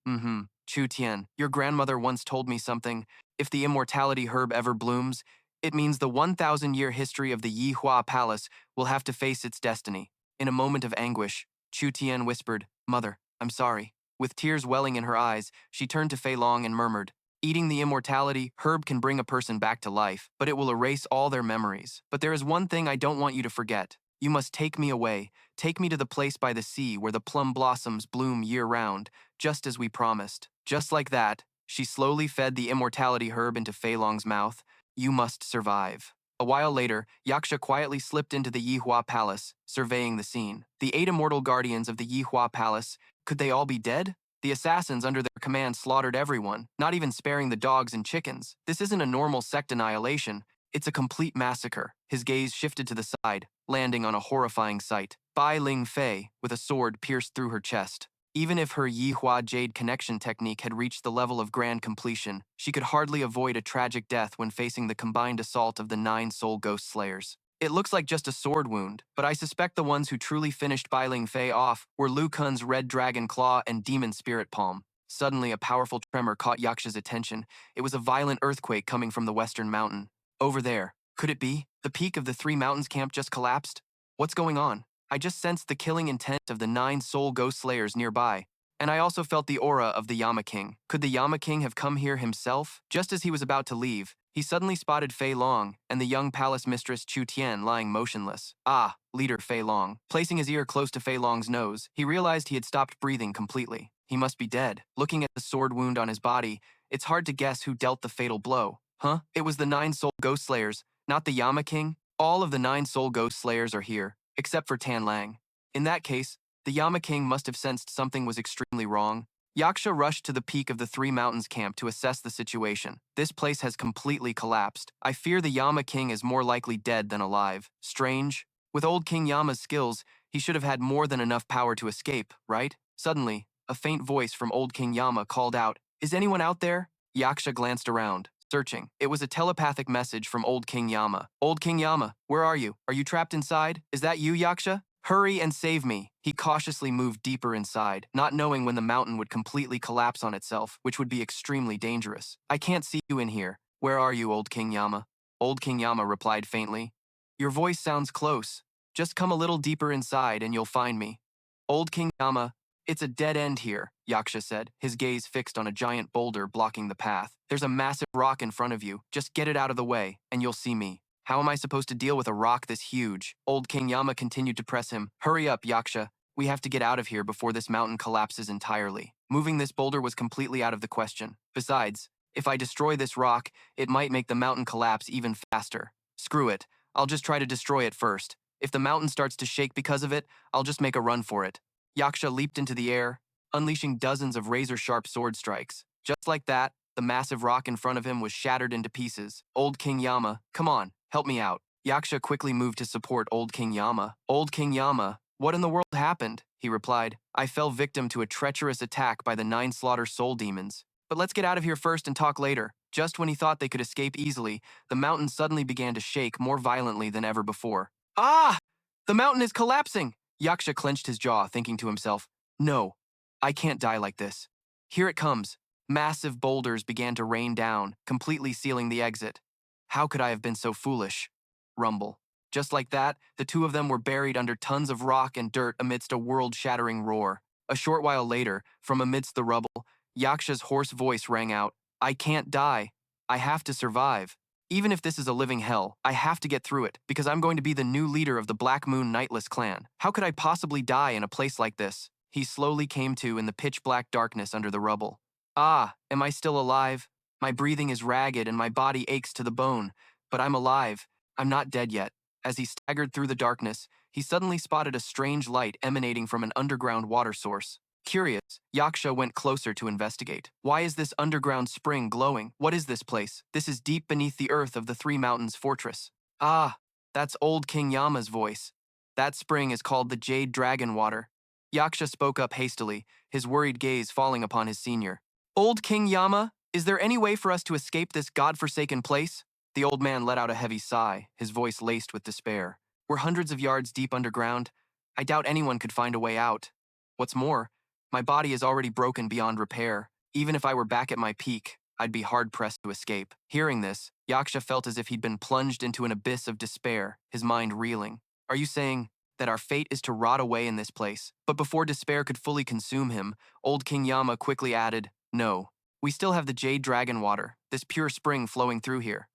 Chu Tian, your grandmother once told me something. If the immortality herb ever blooms, it means the 1,000-year history of the Yihua Palace will have to face its destiny." In a moment of anguish, Chu Tian whispered, "Mother, I'm sorry." With tears welling in her eyes, she turned to Fei Long and murmured, "Eating the immortality herb can bring a person back to life, but it will erase all their memories. But there is one thing I don't want you to forget. You must take me away. Take me to the place by the sea where the plum blossoms bloom year-round, just as we promised." Just like that, she slowly fed the immortality herb into Fei Long's mouth. "You must survive." A while later, Yaksha quietly slipped into the Yihua Palace, surveying the scene. The 8 immortal guardians of the Yihua Palace, could they all be dead? The assassins under their command slaughtered everyone, not even sparing the dogs and chickens. This isn't a normal sect annihilation. It's a complete massacre. His gaze shifted to the side, landing on a horrifying sight. Bai Ling Fei, with a sword pierced through her chest. Even if her Yihua Jade connection technique had reached the level of grand completion, she could hardly avoid a tragic death when facing the combined assault of the 9 soul ghost slayers. It looks like just a sword wound, but I suspect the ones who truly finished Bai Ling Fei off were Lu Kun's Red Dragon Claw and Demon Spirit Palm. Suddenly, a powerful tremor caught Yaksha's attention. It was a violent earthquake coming from the western mountain. Over there. Could it be? The peak of the Three Mountains camp just collapsed? What's going on? I just sensed the killing intent of the 9 soul ghost slayers nearby. And I also felt the aura of the Xiao Ma King. Could the Xiao Ma King have come here himself? Just as he was about to leave, he suddenly spotted Fei Long and the young palace mistress Chu Tian lying motionless. "Ah, leader Fei Long." Placing his ear close to Fei Long's nose, he realized he had stopped breathing completely. He must be dead. Looking at the sword wound on his body, it's hard to guess who dealt the fatal blow. Huh? It was the 9 soul ghost slayers, not the Yama King? All of the 9 soul ghost slayers are here, except for Tan Lang. In that case, the Yama King must have sensed something was extremely wrong. Yaksha rushed to the peak of the Three Mountains camp to assess the situation. This place has completely collapsed. I fear the Yama King is more likely dead than alive. Strange. With old King Yama's skills, he should have had more than enough power to escape, right? Suddenly, a faint voice from old King Yama called out, "Is anyone out there?" Yaksha glanced around, searching. It was a telepathic message from old King Yama. "Old King Yama, where are you? Are you trapped inside? Is that you, Yaksha? Hurry and save me." He cautiously moved deeper inside, not knowing when the mountain would completely collapse on itself, which would be extremely dangerous. "I can't see you in here. Where are you, old King Yama?" Old King Yama replied faintly. "Your voice sounds close. Just come a little deeper inside and you'll find me." Old King Yama, "It's a dead end here," Yaksha said, his gaze fixed on a giant boulder blocking the path. "There's a massive rock in front of you. Just get it out of the way, and you'll see me." "How am I supposed to deal with a rock this huge?" Old King Yama continued to press him. "Hurry up, Yaksha. We have to get out of here before this mountain collapses entirely." Moving this boulder was completely out of the question. Besides, if I destroy this rock, it might make the mountain collapse even faster. Screw it. I'll just try to destroy it first. If the mountain starts to shake because of it, I'll just make a run for it. Yaksha leaped into the air, unleashing dozens of razor-sharp sword strikes. Just like that, the massive rock in front of him was shattered into pieces. Old King Yama, come on, help me out. Yaksha quickly moved to support Old King Yama. "Old King Yama, what in the world happened?" he replied. "I fell victim to a treacherous attack by the 9 slaughter soul demons. But let's get out of here first and talk later." Just when he thought they could escape easily, the mountain suddenly began to shake more violently than ever before. "Ah! The mountain is collapsing!" Yaksha clenched his jaw, thinking to himself, "No, I can't die like this." Here it comes. Massive boulders began to rain down, completely sealing the exit. "How could I have been so foolish?" Rumble. Just like that, the two of them were buried under tons of rock and dirt amidst a world-shattering roar. A short while later, from amidst the rubble, Yaksha's hoarse voice rang out, "I can't die. I have to survive. Even if this is a living hell, I have to get through it, because I'm going to be the new leader of the Black Moon Nightless clan. How could I possibly die in a place like this?" He slowly came to in the pitch-black darkness under the rubble. "Ah, am I still alive? My breathing is ragged and my body aches to the bone, but I'm alive. I'm not dead yet." As he staggered through the darkness, he suddenly spotted a strange light emanating from an underground water source. Curious, Yaksha went closer to investigate. "Why is this underground spring glowing? What is this place? This is deep beneath the earth of the Three Mountains Fortress." "Ah, that's old King Yama's voice. That spring is called the Jade Dragon Water." Yaksha spoke up hastily, his worried gaze falling upon his senior. "Old King Yama, is there any way for us to escape this godforsaken place?" The old man let out a heavy sigh, his voice laced with despair. "We're hundreds of yards deep underground. I doubt anyone could find a way out. What's more, my body is already broken beyond repair. Even if I were back at my peak, I'd be hard-pressed to escape." Hearing this, Yaksha felt as if he'd been plunged into an abyss of despair, his mind reeling. "Are you saying that our fate is to rot away in this place?" But before despair could fully consume him, old King Yama quickly added, "No, we still have the Jade Dragon Water, this pure spring flowing through here.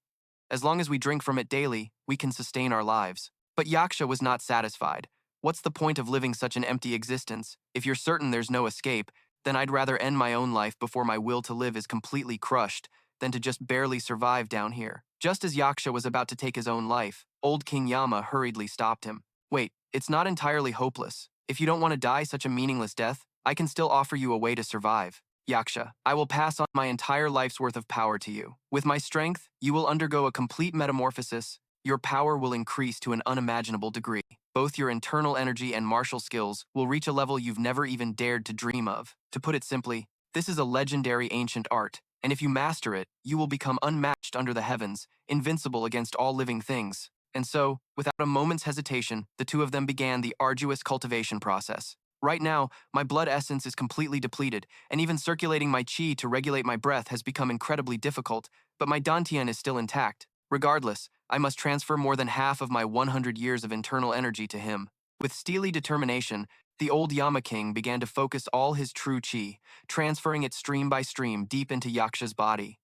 As long as we drink from it daily, we can sustain our lives." But Yaksha was not satisfied. "What's the point of living such an empty existence? If you're certain there's no escape, then I'd rather end my own life before my will to live is completely crushed than to just barely survive down here." Just as Yaksha was about to take his own life, old King Yama hurriedly stopped him. "Wait, it's not entirely hopeless. If you don't want to die such a meaningless death, I can still offer you a way to survive. Yaksha, I will pass on my entire life's worth of power to you. With my strength, you will undergo a complete metamorphosis. Your power will increase to an unimaginable degree. Both your internal energy and martial skills will reach a level you've never even dared to dream of. To put it simply, this is a legendary ancient art, and if you master it, you will become unmatched under the heavens, invincible against all living things." And so, without a moment's hesitation, the two of them began the arduous cultivation process. "Right now, my blood essence is completely depleted, and even circulating my chi to regulate my breath has become incredibly difficult, but my dantian is still intact. Regardless, I must transfer more than half of my 100 years of internal energy to him." With steely determination, the old Yama King began to focus all his true chi, transferring it stream by stream deep into Yaksha's body.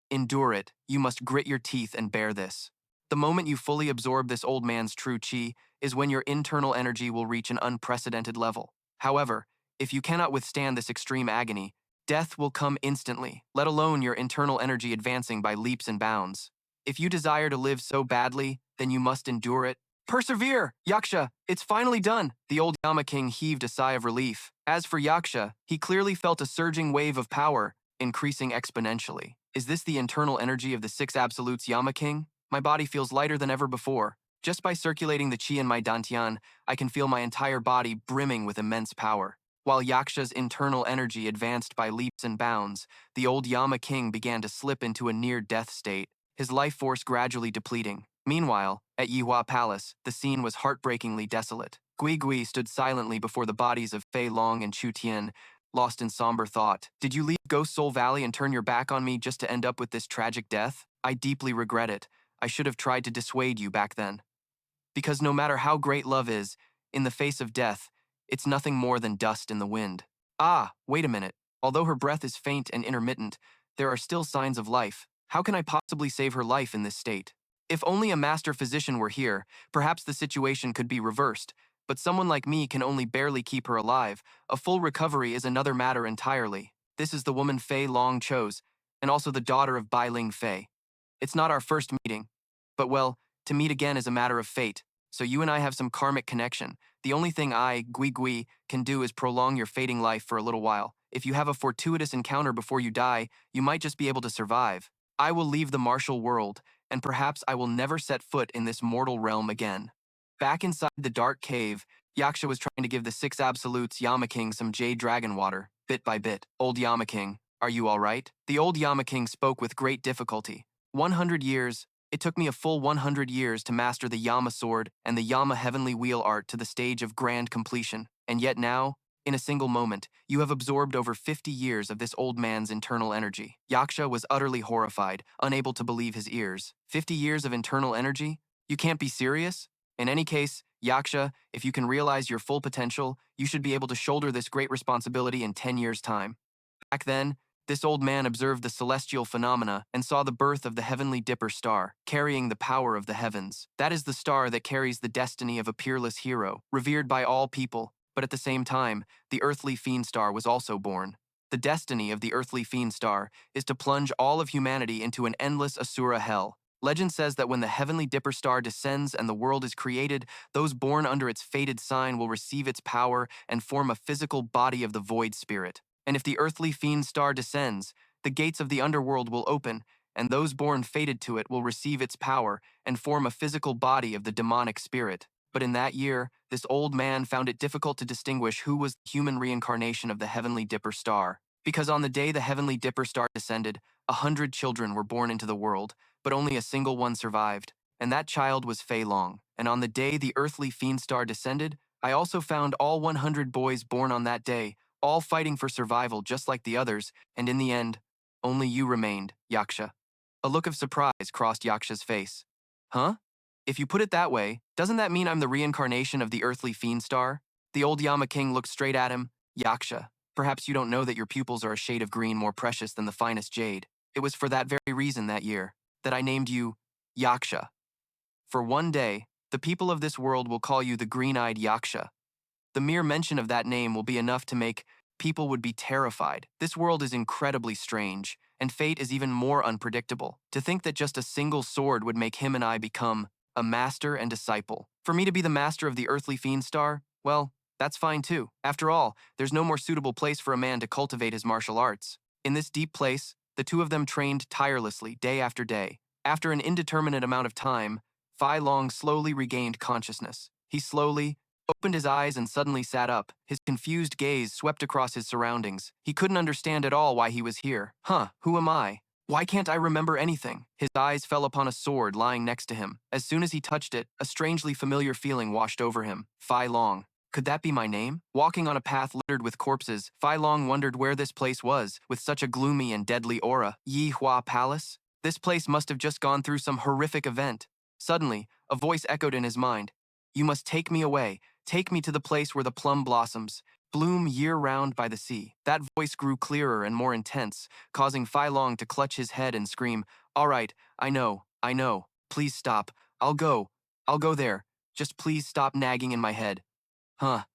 "Endure it. You must grit your teeth and bear this. The moment you fully absorb this old man's true chi is when your internal energy will reach an unprecedented level. However, If you cannot withstand this extreme agony, death will come instantly, let alone your internal energy advancing by leaps and bounds. If you desire to live so badly, then you must endure it. Persevere, Yaksha! It's finally done! The old Yama King heaved a sigh of relief. As for Yaksha, he clearly felt a surging wave of power, increasing exponentially. Is this the internal energy of the six absolutes, Yama King? My body feels lighter than ever before. Just by circulating the chi in my dantian, I can feel my entire body brimming with immense power. While Yaksha's internal energy advanced by leaps and bounds, the old Yama King began to slip into a near-death state, his life force gradually depleting. Meanwhile, at Yihua Palace, the scene was heartbreakingly desolate. Gui Gui stood silently before the bodies of Fei Long and Chu Tian, lost in somber thought. Did you leave Ghost Soul Valley and turn your back on me just to end up with this tragic death? I deeply regret it. I should have tried to dissuade you back then. Because no matter how great love is, in the face of death, it's nothing more than dust in the wind. Ah, wait a minute. Although her breath is faint and intermittent, there are still signs of life. How can I possibly save her life in this state? If only a master physician were here, perhaps the situation could be reversed, but someone like me can only barely keep her alive. A full recovery is another matter entirely. This is the woman Fei Long chose, and also the daughter of Bai Ling Fei. It's not our first meeting, but well, to meet again is a matter of fate, so you and I have some karmic connection. The only thing I, Gui Gui, can do is prolong your fading life for a little while. If you have a fortuitous encounter before you die, you might just be able to survive. I will leave the martial world, and perhaps I will never set foot in this mortal realm again. Back inside the dark cave, Yaksha was trying to give the six absolutes Yama King some jade dragon water, bit by bit. Old Yama King, are you all right? The old Yama King spoke with great difficulty. 100 years. It took me a full 100 years to master the Yama sword and the Yama heavenly wheel art to the stage of grand completion. And yet now, in a single moment, you have absorbed over 50 years of this old man's internal energy. Yaksha was utterly horrified, unable to believe his ears. 50 years of internal energy? You can't be serious? In any case, Yaksha, if you can realize your full potential, you should be able to shoulder this great responsibility in 10 years' time. Back then, this old man observed the celestial phenomena and saw the birth of the heavenly dipper star, carrying the power of the heavens. That is the star that carries the destiny of a peerless hero, revered by all people, but at the same time, the earthly fiend star was also born. The destiny of the earthly fiend star is to plunge all of humanity into an endless asura hell. Legend says that when the heavenly dipper star descends and the world is created, those born under its fated sign will receive its power and form a physical body of the void spirit. And if the earthly fiend star descends, the gates of the underworld will open, and those born fated to it will receive its power and form a physical body of the demonic spirit. But in that year, this old man found it difficult to distinguish who was the human reincarnation of the heavenly dipper star. Because on the day the heavenly dipper star descended, 100 children were born into the world, but only a single one survived, and that child was Fei Long. And on the day the earthly fiend star descended, I also found all 100 boys born on that day, all fighting for survival just like the others, and in the end, only you remained, Yaksha. A look of surprise crossed Yaksha's face. Huh? If you put it that way, doesn't that mean I'm the reincarnation of the earthly fiend star? The old Yama King looked straight at him. Yaksha, perhaps you don't know that your pupils are a shade of green more precious than the finest jade. It was for that very reason that year that I named you Yaksha. For one day, the people of this world will call you the green-eyed Yaksha. The mere mention of that name will be enough to make people would be terrified. This world is incredibly strange, and fate is even more unpredictable. To think that just a single sword would make him and I become a master and disciple. For me to be the master of the earthly fiend star, well, that's fine too. After all, there's no more suitable place for a man to cultivate his martial arts. In this deep place, the two of them trained tirelessly day after day. After an indeterminate amount of time, Fei Long slowly regained consciousness. He slowly opened his eyes and suddenly sat up. His confused gaze swept across his surroundings. He couldn't understand at all why he was here. Who am I? Why can't I remember anything? His eyes fell upon a sword lying next to him. As soon as he touched it, a strangely familiar feeling washed over him. Fei Long. Could that be my name? Walking on a path littered with corpses, Fei Long wondered where this place was, with such a gloomy and deadly aura. Yihua Palace? This place must have just gone through some horrific event. Suddenly, a voice echoed in his mind. You must take me away. Take me to the place where the plum blossoms bloom year-round by the sea. That voice grew clearer and more intense, causing Fei Long to clutch his head and scream, All right, I know. Please stop. I'll go there. Just please stop nagging in my head. The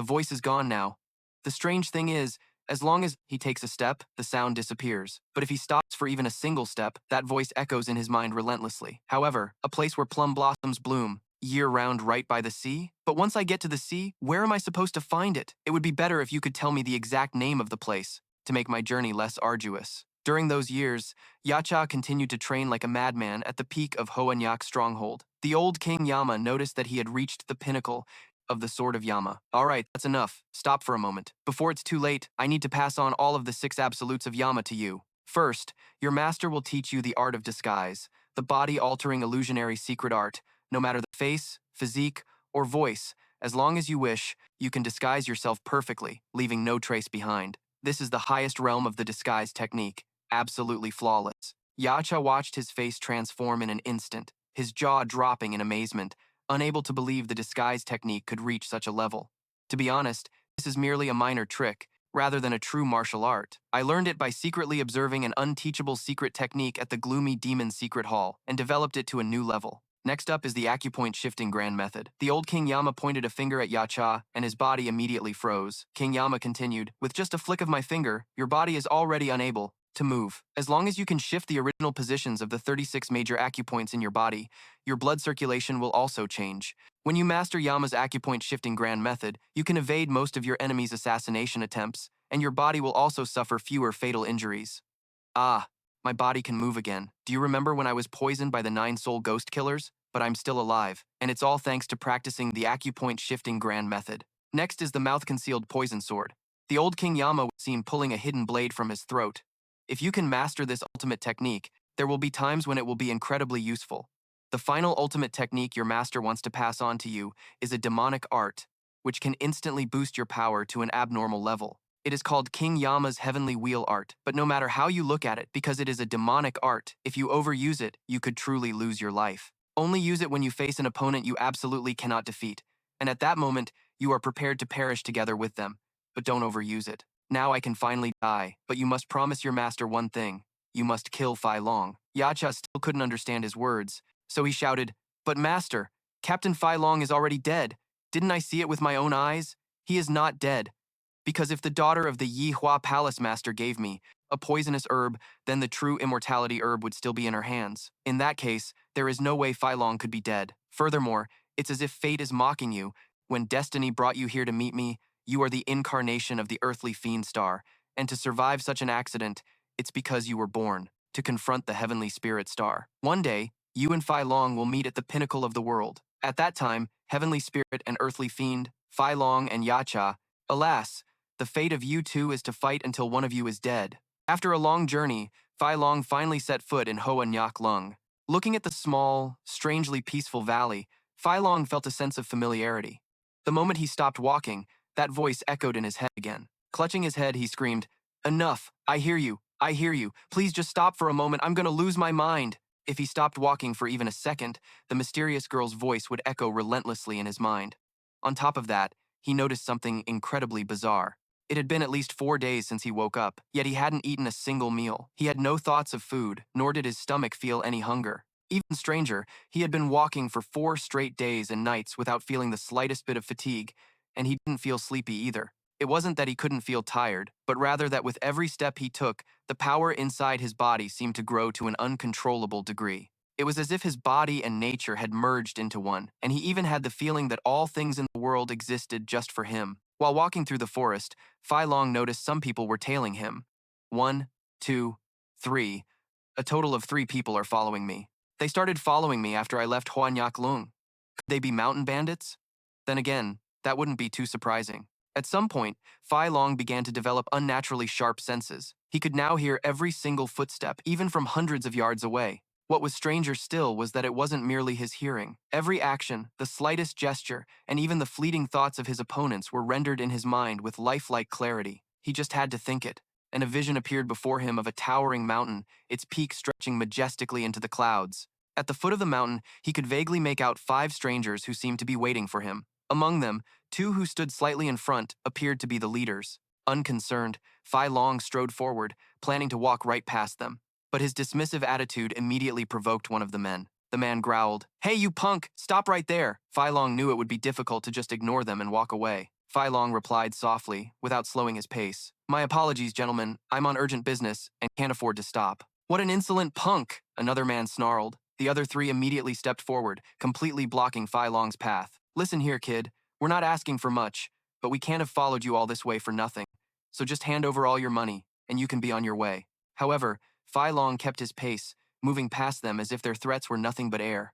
voice is gone now. The strange thing is, as long as he takes a step, the sound disappears. But if he stops for even a single step, that voice echoes in his mind relentlessly. However, a place where plum blossoms bloom, year-round right by the sea? But once I get to the sea, where am I supposed to find it? It would be better if you could tell me the exact name of the place, to make my journey less arduous. During those years, Yacha continued to train like a madman at the peak of Hoa Nhac stronghold. The old King Yama noticed that he had reached the pinnacle of the Sword of Yama. All right, that's enough. Stop for a moment. Before it's too late, I need to pass on all of the 6 absolutes of Yama to you. First, your master will teach you the art of disguise, the body-altering illusionary secret art. No matter the face, physique, or voice, as long as you wish, you can disguise yourself perfectly, leaving no trace behind. This is the highest realm of the disguise technique, absolutely flawless. Yacha watched his face transform in an instant, his jaw dropping in amazement, unable to believe the disguise technique could reach such a level. To be honest, this is merely a minor trick, rather than a true martial art. I learned it by secretly observing an unteachable secret technique at the gloomy demon secret hall, and developed it to a new level. Next up is the acupoint shifting grand method. The old King Yama pointed a finger at Yacha, and his body immediately froze. King Yama continued, with just a flick of my finger, your body is already unable to move. As long as you can shift the original positions of the 36 major acupoints in your body, your blood circulation will also change. When you master Yama's acupoint shifting grand method, you can evade most of your enemy's assassination attempts, and your body will also suffer fewer fatal injuries. Ah, my body can move again. Do you remember when I was poisoned by the 9-soul ghost killers? But I'm still alive, and it's all thanks to practicing the acupoint shifting grand method. Next is the mouth-concealed poison sword. The old King Yama was seen pulling a hidden blade from his throat. If you can master this ultimate technique, there will be times when it will be incredibly useful. The final ultimate technique your master wants to pass on to you is a demonic art, which can instantly boost your power to an abnormal level. It is called King Yama's Heavenly Wheel Art, but no matter how you look at it, because it is a demonic art, if you overuse it, you could truly lose your life. Only use it when you face an opponent you absolutely cannot defeat, and at that moment, you are prepared to perish together with them, but don't overuse it. Now I can finally die, but you must promise your master one thing. You must kill Fei Long. Yacha still couldn't understand his words, so he shouted, "But master, Captain Fei Long is already dead. Didn't I see it with my own eyes? He is not dead. Because if the daughter of the Yi Hua Palace Master gave me a poisonous herb, then the true immortality herb would still be in her hands. In that case, there is no way Fei Long could be dead. Furthermore, it's as if fate is mocking you. When destiny brought you here to meet me, you are the incarnation of the earthly fiend star, and to survive such an accident, it's because you were born to confront the heavenly spirit star. One day, you and Fei Long will meet at the pinnacle of the world. At that time, heavenly spirit and earthly fiend, Fei Long and Yacha, alas, the fate of you two is to fight until one of you is dead." After a long journey, Fei Long finally set foot in Hoa Nhac Lung. Looking at the small, strangely peaceful valley, Fei Long felt a sense of familiarity. The moment he stopped walking, that voice echoed in his head again. Clutching his head, he screamed, "Enough! I hear you! I hear you! Please just stop for a moment, I'm gonna lose my mind!" If he stopped walking for even a second, the mysterious girl's voice would echo relentlessly in his mind. On top of that, he noticed something incredibly bizarre. It had been at least 4 days since he woke up, yet he hadn't eaten a single meal. He had no thoughts of food, nor did his stomach feel any hunger. Even stranger, he had been walking for 4 straight days and nights without feeling the slightest bit of fatigue, and he didn't feel sleepy either. It wasn't that he couldn't feel tired, but rather that with every step he took, the power inside his body seemed to grow to an uncontrollable degree. It was as if his body and nature had merged into one, and he even had the feeling that all things in the world existed just for him. While walking through the forest, Fei Long noticed some people were tailing him. 1, 2, 3. A total of 3 people are following me. They started following me after I left Hoa Nhac Lung. Could they be mountain bandits? Then again, that wouldn't be too surprising. At some point, Fei Long began to develop unnaturally sharp senses. He could now hear every single footstep, even from hundreds of yards away. What was stranger still was that it wasn't merely his hearing. Every action, the slightest gesture, and even the fleeting thoughts of his opponents were rendered in his mind with lifelike clarity. He just had to think it, and a vision appeared before him of a towering mountain, its peak stretching majestically into the clouds. At the foot of the mountain, he could vaguely make out 5 strangers who seemed to be waiting for him. Among them, 2 who stood slightly in front appeared to be the leaders. Unconcerned, Fei Long strode forward, planning to walk right past them. But his dismissive attitude immediately provoked one of the men. The man growled, "Hey, you punk! Stop right there!" Fei Long knew it would be difficult to just ignore them and walk away. Fei Long replied softly, without slowing his pace. My apologies, gentlemen. I'm on urgent business and can't afford to stop. What an insolent punk, another man snarled. The other three immediately stepped forward, completely blocking Fei Long's path. Listen here, kid. We're not asking for much, but we can't have followed you all this way for nothing. So just hand over all your money, and you can be on your way. However, Fei Long kept his pace, moving past them as if their threats were nothing but air.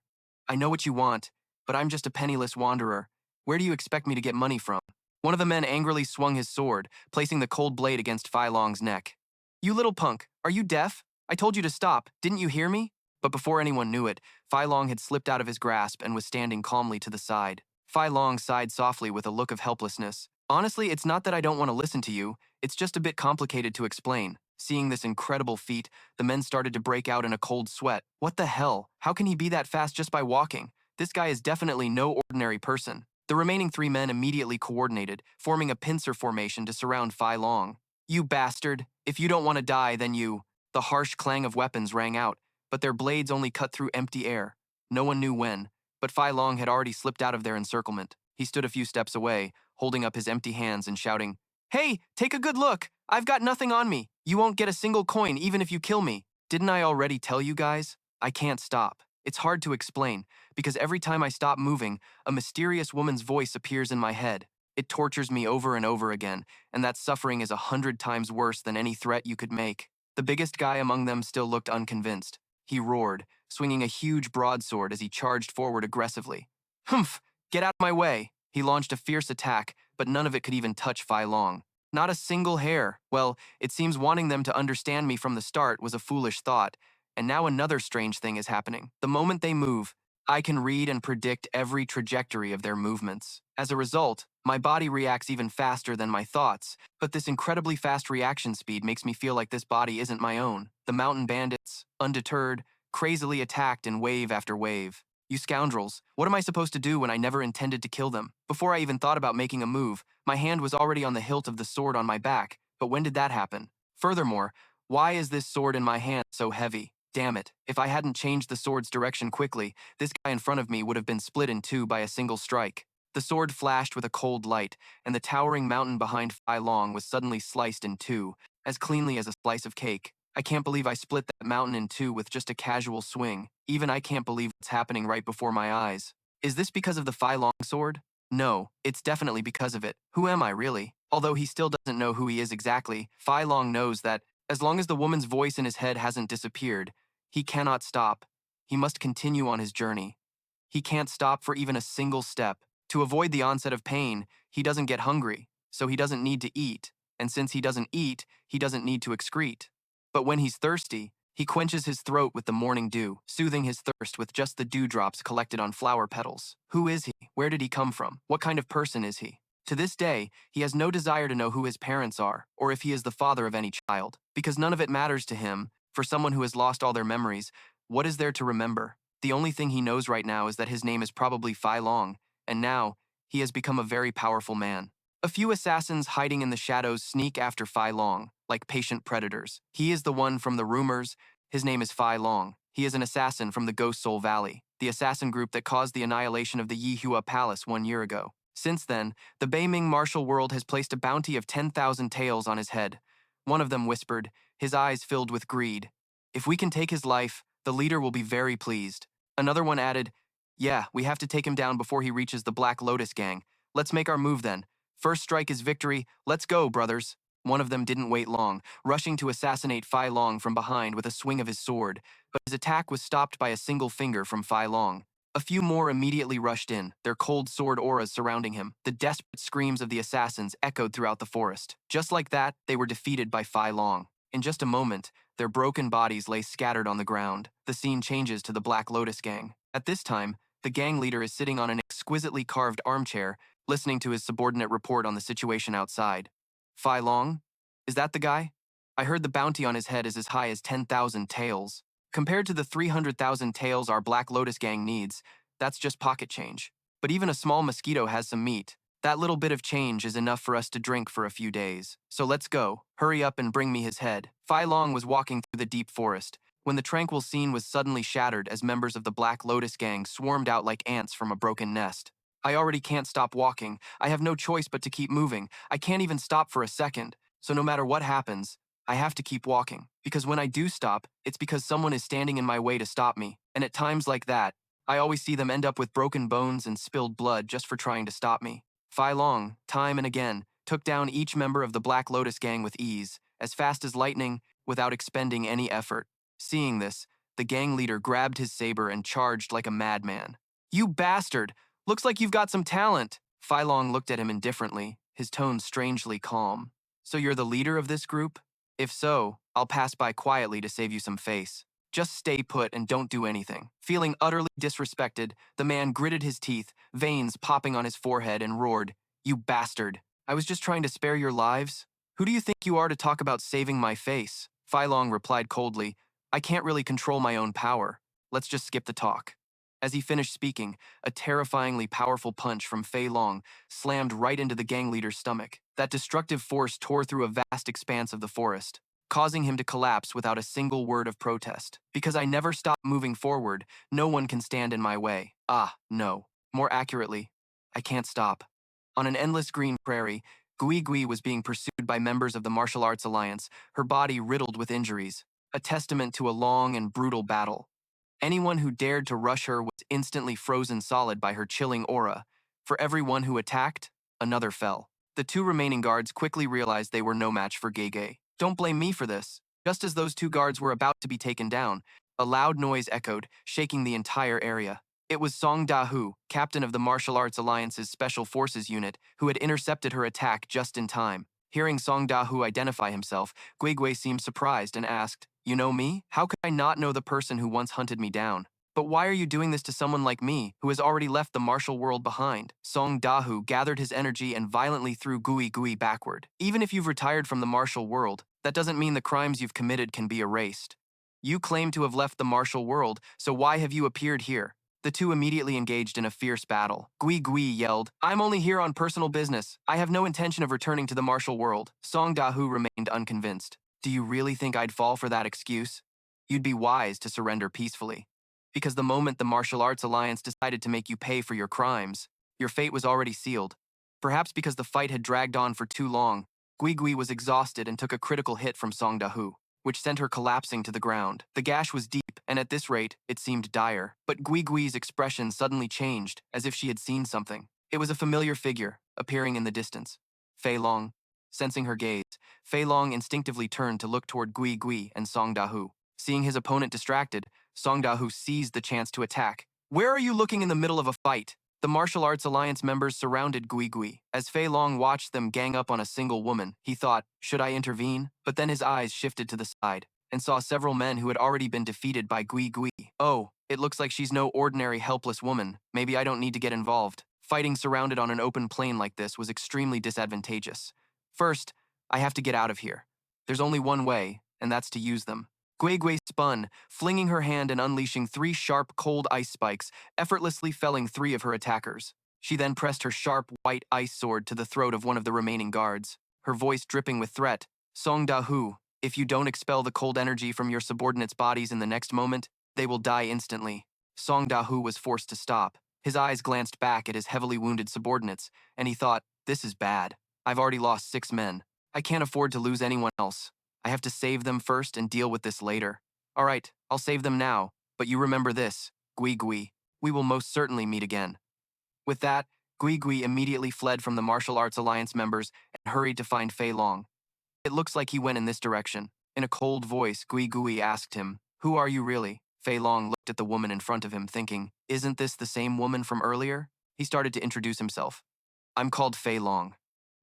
I know what you want, but I'm just a penniless wanderer. Where do you expect me to get money from? One of the men angrily swung his sword, placing the cold blade against Fei Long's neck. You little punk, are you deaf? I told you to stop, didn't you hear me? But before anyone knew it, Fei Long had slipped out of his grasp and was standing calmly to the side. Fei Long sighed softly with a look of helplessness. Honestly, it's not that I don't want to listen to you, it's just a bit complicated to explain. Seeing this incredible feat, the men started to break out in a cold sweat. What the hell? How can he be that fast just by walking? This guy is definitely no ordinary person. The remaining three men immediately coordinated, forming a pincer formation to surround Fei Long. You bastard! If you don't want to die, then you... The harsh clang of weapons rang out, but their blades only cut through empty air. No one knew when, but Fei Long had already slipped out of their encirclement. He stood a few steps away, holding up his empty hands and shouting, Hey, take a good look! I've got nothing on me! You won't get a single coin even if you kill me. Didn't I already tell you guys? I can't stop. It's hard to explain, because every time I stop moving, a mysterious woman's voice appears in my head. It tortures me over and over again, and that suffering is 100 times worse than any threat you could make. The biggest guy among them still looked unconvinced. He roared, swinging a huge broadsword as he charged forward aggressively. Humph! Get out of my way! He launched a fierce attack, but none of it could even touch Fei Long. Not a single hair. Well, it seems wanting them to understand me from the start was a foolish thought, and now another strange thing is happening. The moment they move, I can read and predict every trajectory of their movements. As a result, my body reacts even faster than my thoughts, but this incredibly fast reaction speed makes me feel like this body isn't my own. The mountain bandits, undeterred, crazily attacked in wave after wave. You scoundrels, what am I supposed to do when I never intended to kill them? Before I even thought about making a move, my hand was already on the hilt of the sword on my back, but when did that happen? Furthermore, why is this sword in my hand so heavy? Damn it, if I hadn't changed the sword's direction quickly, this guy in front of me would have been split in two by a single strike. The sword flashed with a cold light, and the towering mountain behind Fei Long was suddenly sliced in two, as cleanly as a slice of cake. I can't believe I split that mountain in two with just a casual swing. Even I can't believe what's happening right before my eyes. Is this because of the Fei Long sword? No, it's definitely because of it. Who am I, really? Although he still doesn't know who he is exactly, Fei Long knows that, as long as the woman's voice in his head hasn't disappeared, he cannot stop. He must continue on his journey. He can't stop for even a single step. To avoid the onset of pain, he doesn't get hungry, so he doesn't need to eat. And since he doesn't eat, he doesn't need to excrete. But when he's thirsty, he quenches his throat with the morning dew, soothing his thirst with just the dewdrops collected on flower petals. Who is he? Where did he come from? What kind of person is he? To this day, he has no desire to know who his parents are, or if he is the father of any child, because none of it matters to him. For someone who has lost all their memories, what is there to remember? The only thing he knows right now is that his name is probably Fei Long, and now, he has become a very powerful man. A few assassins hiding in the shadows sneak after Fei Long, like patient predators. He is the one from the rumors. His name is Fei Long. He is an assassin from the Ghost Soul Valley, the assassin group that caused the annihilation of the Yihua Palace 1 year ago. Since then, the Beiming martial world has placed a bounty of 10,000 taels on his head. One of them whispered, his eyes filled with greed. If we can take his life, the leader will be very pleased. Another one added, yeah, we have to take him down before he reaches the Black Lotus gang. Let's make our move then. First strike is victory. Let's go, brothers. One of them didn't wait long, rushing to assassinate Fei Long from behind with a swing of his sword, but his attack was stopped by a single finger from Fei Long. A few more immediately rushed in, their cold sword auras surrounding him. The desperate screams of the assassins echoed throughout the forest. Just like that, they were defeated by Fei Long. In just a moment, their broken bodies lay scattered on the ground. The scene changes to the Black Lotus gang. At this time, the gang leader is sitting on an exquisitely carved armchair, listening to his subordinate report on the situation outside. Fei Long? Is that the guy? I heard the bounty on his head is as high as 10,000 taels. Compared to the 300,000 taels our Black Lotus gang needs, that's just pocket change. But even a small mosquito has some meat. That little bit of change is enough for us to drink for a few days. So let's go. Hurry up and bring me his head. Fei Long was walking through the deep forest, when the tranquil scene was suddenly shattered as members of the Black Lotus gang swarmed out like ants from a broken nest. I already can't stop walking. I have no choice but to keep moving. I can't even stop for a second. So no matter what happens, I have to keep walking. Because when I do stop, it's because someone is standing in my way to stop me. And at times like that, I always see them end up with broken bones and spilled blood just for trying to stop me. Fei Long, time and again, took down each member of the Black Lotus gang with ease, as fast as lightning, without expending any effort. Seeing this, the gang leader grabbed his saber and charged like a madman. "You bastard! Looks like you've got some talent." Fei Long looked at him indifferently, his tone strangely calm. "So you're the leader of this group? If so, I'll pass by quietly to save you some face. Just stay put and don't do anything." Feeling utterly disrespected, the man gritted his teeth, veins popping on his forehead, and roared, "You bastard! I was just trying to spare your lives? Who do you think you are to talk about saving my face?" Fei Long replied coldly, "I can't really control my own power. Let's just skip the talk." As he finished speaking, a terrifyingly powerful punch from Fei Long slammed right into the gang leader's stomach. That destructive force tore through a vast expanse of the forest, causing him to collapse without a single word of protest. "Because I never stop moving forward, no one can stand in my way. No. More accurately, I can't stop." On an endless green prairie, Gui Gui was being pursued by members of the Martial Arts Alliance, her body riddled with injuries, a testament to a long and brutal battle. Anyone who dared to rush her was instantly frozen solid by her chilling aura. For every one who attacked, another fell. The two remaining guards quickly realized they were no match for Gege. "Don't blame me for this." Just as those two guards were about to be taken down, a loud noise echoed, shaking the entire area. It was Song Da-hu, captain of the Martial Arts Alliance's Special Forces unit, who had intercepted her attack just in time. Hearing Song Da-hu identify himself, Guigui seemed surprised and asked, "You know me? How could I not know the person who once hunted me down? But why are you doing this to someone like me, who has already left the martial world behind?" Song Da-hu gathered his energy and violently threw Gui Gui backward. "Even if you've retired from the martial world, that doesn't mean the crimes you've committed can be erased. You claim to have left the martial world, so why have you appeared here?" The two immediately engaged in a fierce battle. Gui Gui yelled, "I'm only here on personal business. I have no intention of returning to the martial world." Song Da-hu remained unconvinced. "Do you really think I'd fall for that excuse? You'd be wise to surrender peacefully. Because the moment the Martial Arts Alliance decided to make you pay for your crimes, your fate was already sealed." Perhaps because the fight had dragged on for too long, Gui Gui was exhausted and took a critical hit from Song Da-hu, which sent her collapsing to the ground. The gash was deep, and at this rate, it seemed dire. But Gui Gui's expression suddenly changed, as if she had seen something. It was a familiar figure, appearing in the distance. Fei Long. Sensing her gaze, Fei Long instinctively turned to look toward Gui Gui and Song Da-hu. Seeing his opponent distracted, Song Da-hu seized the chance to attack. "Where are you looking in the middle of a fight?" The Martial Arts Alliance members surrounded Gui Gui. As Fei Long watched them gang up on a single woman, he thought, should I intervene? But then his eyes shifted to the side and saw several men who had already been defeated by Gui Gui. "Oh, it looks like she's no ordinary helpless woman. Maybe I don't need to get involved." Fighting surrounded on an open plain like this was extremely disadvantageous. "First, I have to get out of here. There's only one way, and that's to use them." Gui Gui spun, flinging her hand and unleashing 3 sharp, cold ice spikes, effortlessly felling 3 of her attackers. She then pressed her sharp, white ice sword to the throat of one of the remaining guards, her voice dripping with threat. "Song Da-hu, if you don't expel the cold energy from your subordinates' bodies in the next moment, they will die instantly." Song Da-hu was forced to stop. His eyes glanced back at his heavily wounded subordinates, and he thought, this is bad. I've already lost 6 men. I can't afford to lose anyone else. I have to save them first and deal with this later. All right, I'll save them now, but you remember this, Gui Gui. We will most certainly meet again. With that, Gui Gui immediately fled from the Martial Arts Alliance members and hurried to find Fei Long. "It looks like he went in this direction." In a cold voice, Gui Gui asked him, "Who are you really?" Fei Long looked at the woman in front of him, thinking, isn't this the same woman from earlier? He started to introduce himself. "I'm called Fei Long.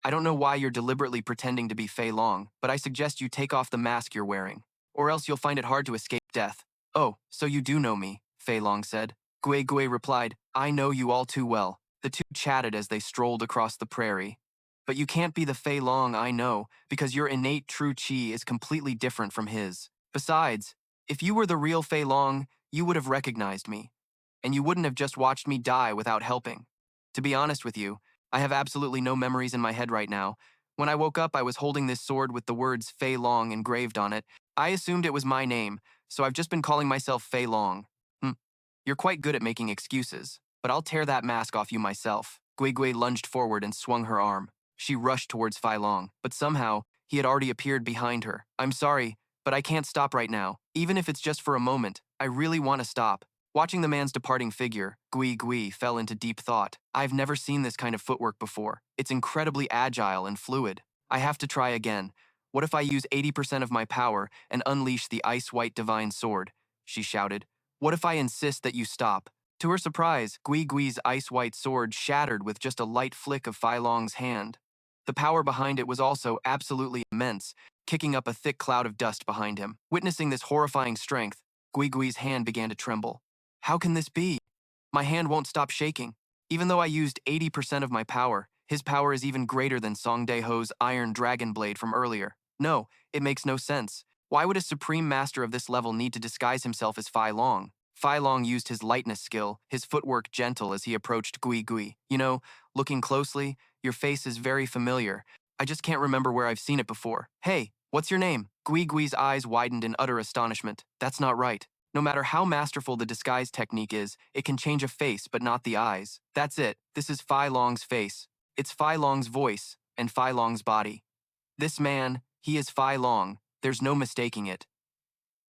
I don't know why you're deliberately pretending to be Fei Long, but I suggest you take off the mask you're wearing, or else you'll find it hard to escape death." "Oh, so you do know me," Fei Long said. Gui Gui replied, "I know you all too well." The two chatted as they strolled across the prairie. "But you can't be the Fei Long I know, because your innate true chi is completely different from his. Besides, if you were the real Fei Long, you would have recognized me, and you wouldn't have just watched me die without helping. To be honest with you, I have absolutely no memories in my head right now. When I woke up, I was holding this sword with the words Fei Long engraved on it. I assumed it was my name, so I've just been calling myself Fei Long." You're quite good at making excuses." but I'll tear that mask off you myself. Gui Gui lunged forward and swung her arm. She rushed towards Fei Long, but somehow, he had already appeared behind her. I'm sorry, but I can't stop right now. Even if it's just for a moment, I really want to stop. Watching the man's departing figure, Gui Gui fell into deep thought. I've never seen this kind of footwork before. It's incredibly agile and fluid. I have to try again. What if I use 80% of my power and unleash the ice-white divine sword? She shouted. What if I insist that you stop? To her surprise, Gui Gui's ice-white sword shattered with just a light flick of Fei Long's hand. The power behind it was also absolutely immense, kicking up a thick cloud of dust behind him. Witnessing this horrifying strength, Gui Gui's hand began to tremble. How can this be? My hand won't stop shaking. Even though I used 80% of my power, his power is even greater than Song Daeho's iron dragon blade from earlier. No, it makes no sense. Why would a supreme master of this level need to disguise himself as Fei Long? Fei Long used his lightness skill, his footwork gentle as he approached Gui Gui. You know, looking closely, your face is very familiar. I just can't remember where I've seen it before. Hey, what's your name? Gui Gui's eyes widened in utter astonishment. That's not right. No matter how masterful the disguise technique is, it can change a face but not the eyes. That's it. This is Fei Long's face. It's Fei Long's voice and Fei Long's body. This man, he is Fei Long. There's no mistaking it.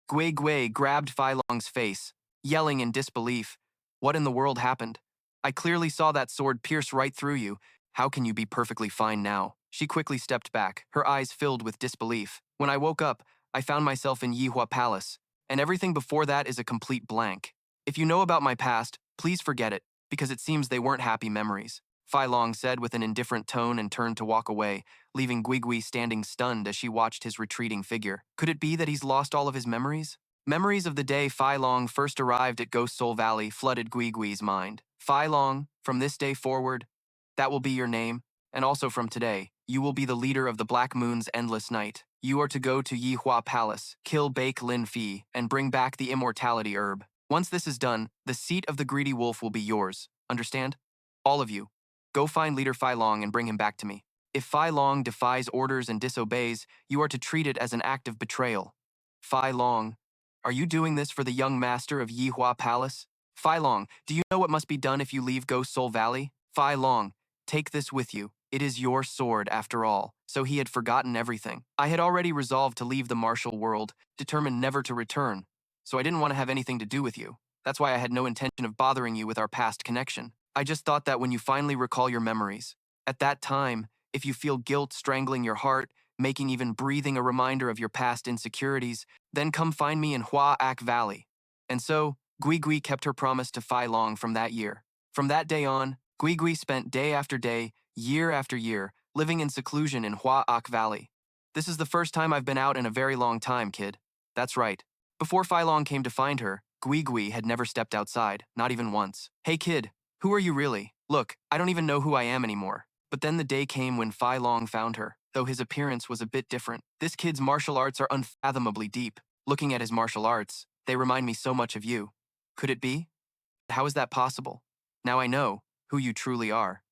Gui Gui grabbed Fei Long's face, yelling in disbelief. What in the world happened? I clearly saw that sword pierce right through you. How can you be perfectly fine now? She quickly stepped back, her eyes filled with disbelief. When I woke up, I found myself in Yihua Palace, and everything before that is a complete blank. If you know about my past, please forget it, because it seems they weren't happy memories. Fei Long said with an indifferent tone and turned to walk away, leaving Gui Gui standing stunned as she watched his retreating figure. Could it be that he's lost all of his memories? Memories of the day Fei Long first arrived at Ghost Soul Valley flooded Gui Gui's mind. Fei Long, from this day forward, that will be your name, and also from today, you will be the leader of the Black Moon's endless night. You are to go to Yihua Palace, kill Bake Lin Fi, and bring back the immortality herb. Once this is done, the seat of the greedy wolf will be yours. Understand? All of you. Go find leader Fei Long and bring him back to me. If Fei Long defies orders and disobeys, you are to treat it as an act of betrayal. Fei Long, are you doing this for the young master of Yihua Palace? Fei Long, do you know what must be done if you leave Ghost Soul Valley? Fei Long, take this with you. It is your sword, after all. So he had forgotten everything. I had already resolved to leave the martial world, determined never to return. So I didn't want to have anything to do with you. That's why I had no intention of bothering you with our past connection. I just thought that when you finally recall your memories, at that time, if you feel guilt strangling your heart, making even breathing a reminder of your past insecurities, then come find me in Hoa Nhac Valley. And so, Gui Gui kept her promise to Fei Long from that year. From that day on, Gui Gui spent day after day, year after year, living in seclusion in Hoa Nhac Valley. This is the first time I've been out in a very long time, kid. That's right. Before Fei Long came to find her, Gui Gui had never stepped outside, not even once. Hey kid, who are you really? Look, I don't even know who I am anymore. But then the day came when Fei Long found her, though his appearance was a bit different. This kid's martial arts are unfathomably deep. Looking at his martial arts, they remind me so much of you. Could it be? How is that possible? Now I know who you truly are.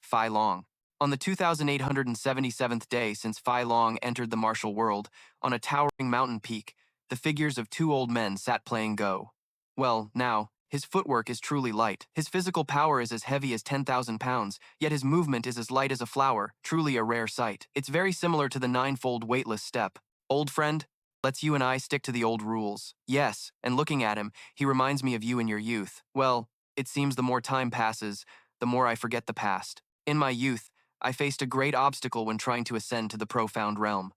Fei Long. On the 2877th day since Fei Long entered the martial world, on a towering mountain peak, the figures of two old men sat playing Go. Well, now, his footwork is truly light. His physical power is as heavy as 10,000 pounds, yet his movement is as light as a flower, truly a rare sight. It's very similar to the ninefold weightless step. Old friend, let's you and I stick to the old rules. Yes, and looking at him, he reminds me of you in your youth. Well, it seems the more time passes, the more I forget the past. In my youth, I faced a great obstacle when trying to ascend to the profound realm.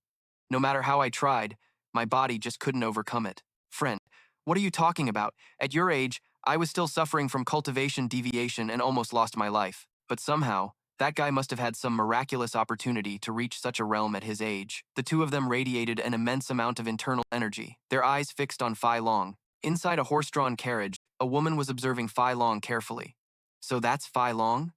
No matter how I tried, my body just couldn't overcome it. Friend, what are you talking about? At your age, I was still suffering from cultivation deviation and almost lost my life. But somehow, that guy must have had some miraculous opportunity to reach such a realm at his age. The two of them radiated an immense amount of internal energy, their eyes fixed on Fei Long. Inside a horse-drawn carriage, a woman was observing Fei Long carefully. So that's Fei Long?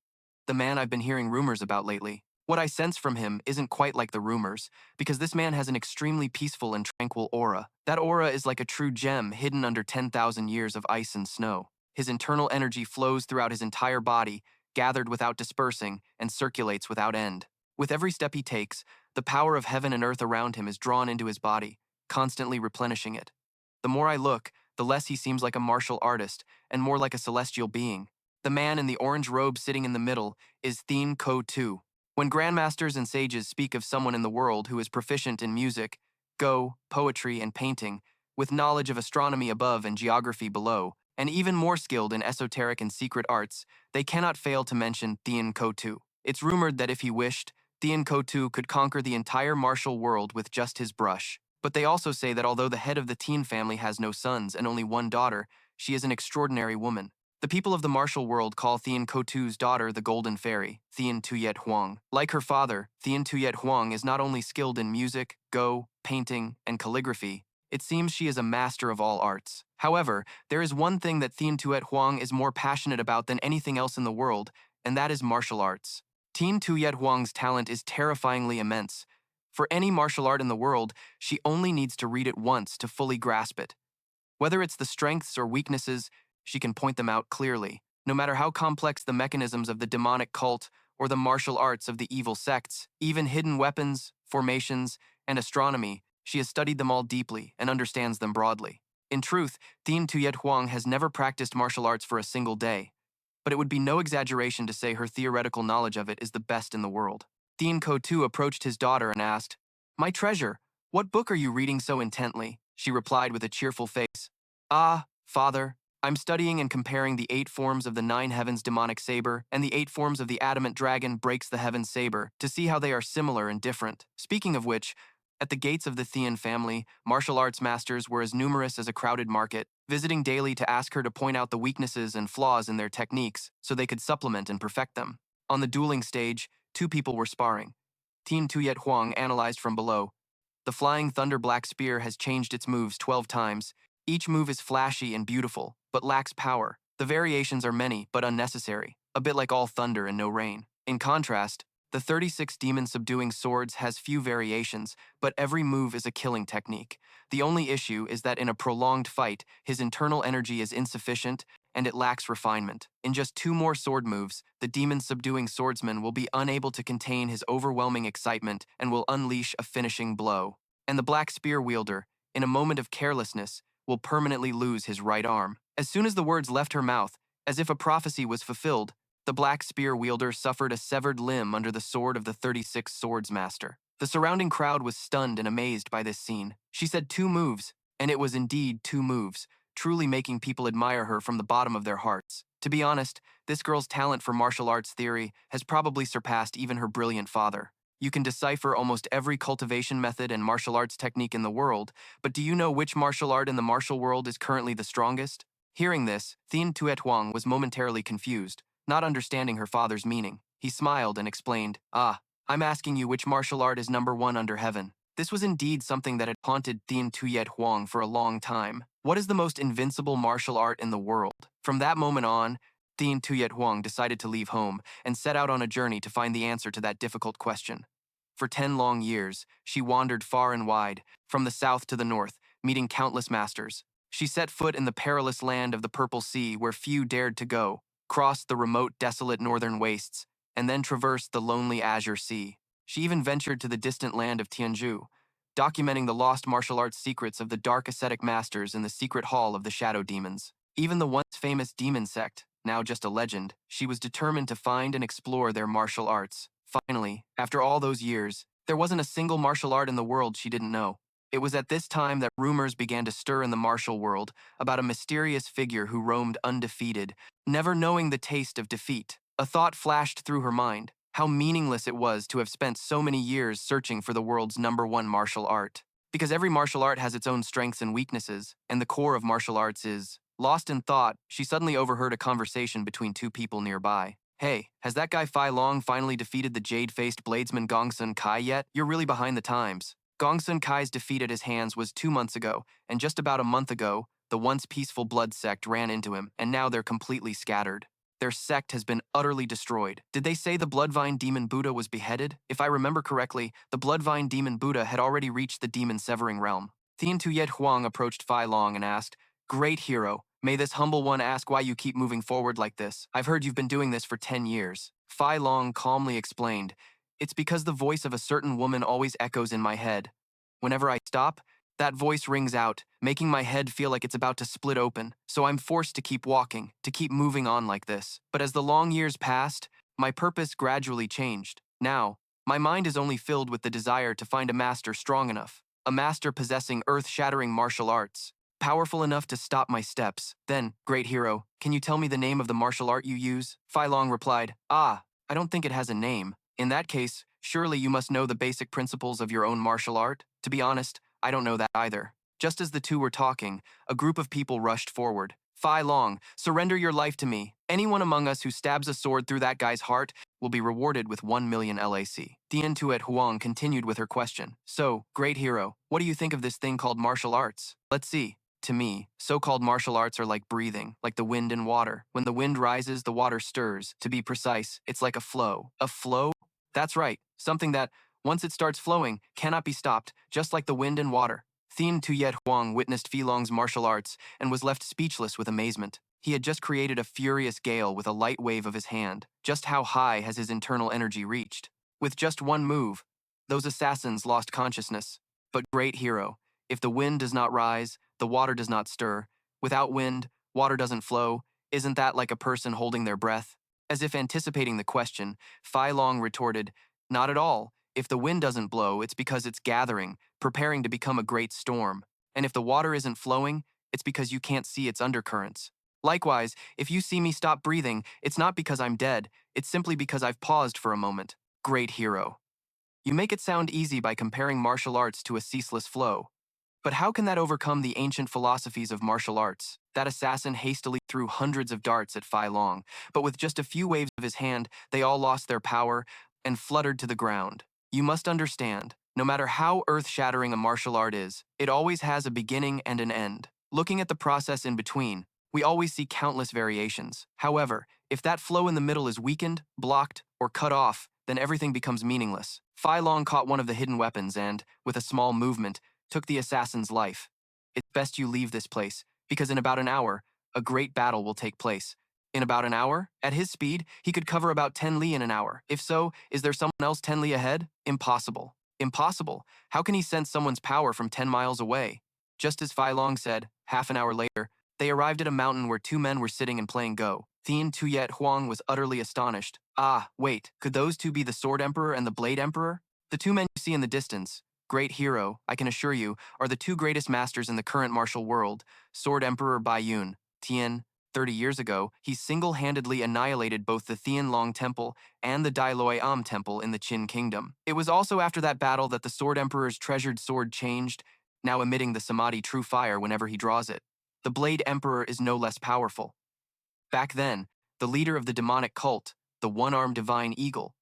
The man I've been hearing rumors about lately. What I sense from him isn't quite like the rumors, because this man has an extremely peaceful and tranquil aura. That aura is like a true gem hidden under 10,000 years of ice and snow. His internal energy flows throughout his entire body, gathered without dispersing, and circulates without end. With every step he takes, the power of heaven and earth around him is drawn into his body, constantly replenishing it. The more I look, the less he seems like a martial artist, and more like a celestial being. The man in the orange robe sitting in the middle is Thien Ko Tu. When grandmasters and sages speak of someone in the world who is proficient in music, go, poetry, and painting, with knowledge of astronomy above and geography below, and even more skilled in esoteric and secret arts, they cannot fail to mention Thien Ko Tu. It's rumored that if he wished, Thien Ko Tu could conquer the entire martial world with just his brush. But they also say that although the head of the Thien family has no sons and only one daughter, she is an extraordinary woman. The people of the martial world call Thien Kotu's daughter the Golden Fairy, Thien Tuyet Huang. Like her father, Thien Tuyet Huang is not only skilled in music, go, painting, and calligraphy, it seems she is a master of all arts. However, there is one thing that Thien Tuyet Huang is more passionate about than anything else in the world, and that is martial arts. Thien Tuyet Huang's talent is terrifyingly immense. For any martial art in the world, she only needs to read it once to fully grasp it. Whether it's the strengths or weaknesses, she can point them out clearly. No matter how complex the mechanisms of the demonic cult or the martial arts of the evil sects, even hidden weapons, formations, and astronomy, she has studied them all deeply and understands them broadly. In truth, Thien Tuyet Huang has never practiced martial arts for a single day, but it would be no exaggeration to say her theoretical knowledge of it is the best in the world. Thien Ko Tu approached his daughter and asked, "My treasure, what book are you reading so intently?" She replied with a cheerful face, "Ah, father, I'm studying and comparing the 8 forms of the 9 heavens demonic saber and the 8 forms of the adamant dragon breaks the heavens saber to see how they are similar and different. Speaking of which, at the gates of the Thien family, martial arts masters were as numerous as a crowded market, visiting daily to ask her to point out the weaknesses and flaws in their techniques so they could supplement and perfect them. On the dueling stage, 2 people were sparring. Thien Tuyet Huang analyzed from below. The flying thunder black spear has changed its moves 12 times. Each move is flashy and beautiful, but lacks power. The variations are many, but unnecessary, a bit like all thunder and no rain. In contrast, the 36 demon subduing swords has few variations, but every move is a killing technique. The only issue is that in a prolonged fight, his internal energy is insufficient and it lacks refinement. In just 2 more sword moves, the demon subduing swordsman will be unable to contain his overwhelming excitement and will unleash a finishing blow. And the black spear wielder, in a moment of carelessness, will permanently lose his right arm. As soon as the words left her mouth, as if a prophecy was fulfilled, the black spear wielder suffered a severed limb under the sword of the 36 swords master. The surrounding crowd was stunned and amazed by this scene. She said 2 moves, and it was indeed 2 moves, truly making people admire her from the bottom of their hearts. To be honest, this girl's talent for martial arts theory has probably surpassed even her brilliant father. You can decipher almost every cultivation method and martial arts technique in the world, but do you know which martial art in the martial world is currently the strongest? Hearing this, Thien Tuyet Huang was momentarily confused, not understanding her father's meaning. He smiled and explained, "Ah, I'm asking you which martial art is number 1 under heaven." This was indeed something that had haunted Thien Tuyet Huang for a long time. What is the most invincible martial art in the world? From that moment on, Thien Tuyet Huang decided to leave home and set out on a journey to find the answer to that difficult question. For 10 long years, she wandered far and wide, from the south to the north, meeting countless masters. She set foot in the perilous land of the Purple Sea where few dared to go, crossed the remote, desolate northern wastes, and then traversed the lonely Azure Sea. She even ventured to the distant land of Tianzhu, documenting the lost martial arts secrets of the dark ascetic masters in the secret hall of the shadow demons. Even the once famous demon sect, now just a legend, she was determined to find and explore their martial arts. Finally, after all those years, there wasn't a single martial art in the world she didn't know. It was at this time that rumors began to stir in the martial world about a mysterious figure who roamed undefeated, never knowing the taste of defeat. A thought flashed through her mind: how meaningless it was to have spent so many years searching for the world's number 1 martial art. Because every martial art has its own strengths and weaknesses, and the core of martial arts is... Lost in thought, she suddenly overheard a conversation between 2 people nearby. "Hey, has that guy Fei Long finally defeated the jade-faced bladesman Gongsun Kai yet? You're really behind the times." Gongsun Kai's defeat at his hands was 2 months ago, and just about a month ago, the once peaceful blood sect ran into him, and now they're completely scattered. Their sect has been utterly destroyed. Did they say the Bloodvine Demon Buddha was beheaded? If I remember correctly, the Bloodvine Demon Buddha had already reached the demon-severing realm. Thien Tuyet Huang approached Fei Long and asked, "Great hero, may this humble one ask why you keep moving forward like this? I've heard you've been doing this for 10 years. Fei Long calmly explained, "It's because the voice of a certain woman always echoes in my head. Whenever I stop, That voice rings out, making my head feel like it's about to split open, so I'm forced to keep walking, to keep moving on like this. But as the long years passed, my purpose gradually changed. Now, my mind is only filled with the desire to find a master strong enough, a master possessing earth-shattering martial arts, powerful enough to stop my steps. Then, great hero, can you tell me the name of the martial art you use? Fei Long replied, I don't think it has a name. In that case, surely you must know the basic principles of your own martial art? To be honest, I don't know that either. Just as the two were talking, a group of people rushed forward. Fei Long, surrender your life to me. Anyone among us who stabs a sword through that guy's heart will be rewarded with 1 million LAC. Dian Tuet Huang continued with her question. So, great hero, what do you think of this thing called martial arts? Let's see. To me, so-called martial arts are like breathing, like the wind and water. When the wind rises, the water stirs. To be precise, it's like a flow. A flow? That's right, something that, once it starts flowing, cannot be stopped, just like the wind and water. Thien Tuyet Huang witnessed Fei Long's martial arts and was left speechless with amazement. He had just created a furious gale with a light wave of his hand. Just how high has his internal energy reached? With just one move, those assassins lost consciousness. But great hero, if the wind does not rise, the water does not stir. Without wind, water doesn't flow. Isn't that like a person holding their breath? As if anticipating the question, Fei Long retorted, not at all. If the wind doesn't blow, it's because it's gathering, preparing to become a great storm. And if the water isn't flowing, it's because you can't see its undercurrents. Likewise, if you see me stop breathing, it's not because I'm dead, it's simply because I've paused for a moment. Great hero. You make it sound easy by comparing martial arts to a ceaseless flow. But how can that overcome the ancient philosophies of martial arts? That assassin hastily threw hundreds of darts at Fei Long, but with just a few waves of his hand, they all lost their power and fluttered to the ground. You must understand, no matter how earth-shattering a martial art is, it always has a beginning and an end. Looking at the process in between, we always see countless variations. However, if that flow in the middle is weakened, blocked, or cut off, then everything becomes meaningless. Fei Long caught one of the hidden weapons and, with a small movement, took the assassin's life. It's best you leave this place, because in about an hour, a great battle will take place. In about an hour? At his speed, he could cover about 10 li in an hour. If so, is there someone else 10 li ahead? Impossible. Impossible. How can he sense someone's power from 10 miles away? Just as Fei Long said, half an hour later, they arrived at a mountain where two men were sitting and playing Go. Thien Tuyet Huang was utterly astonished. Ah, wait, could those two be the Sword Emperor and the Blade Emperor? The two men you see in the distance, great hero, I can assure you, are the two greatest masters in the current martial world. Sword Emperor Bai Yun, Tien. 30 years ago, he single-handedly annihilated both the Thien Long Temple and the Dai Loi Am Temple in the Qin Kingdom. It was also after that battle that the Sword Emperor's treasured sword changed, now emitting the Samadhi true fire whenever he draws it. The Blade Emperor is no less powerful. Back then, the leader of the demonic cult, the one-armed divine eagle,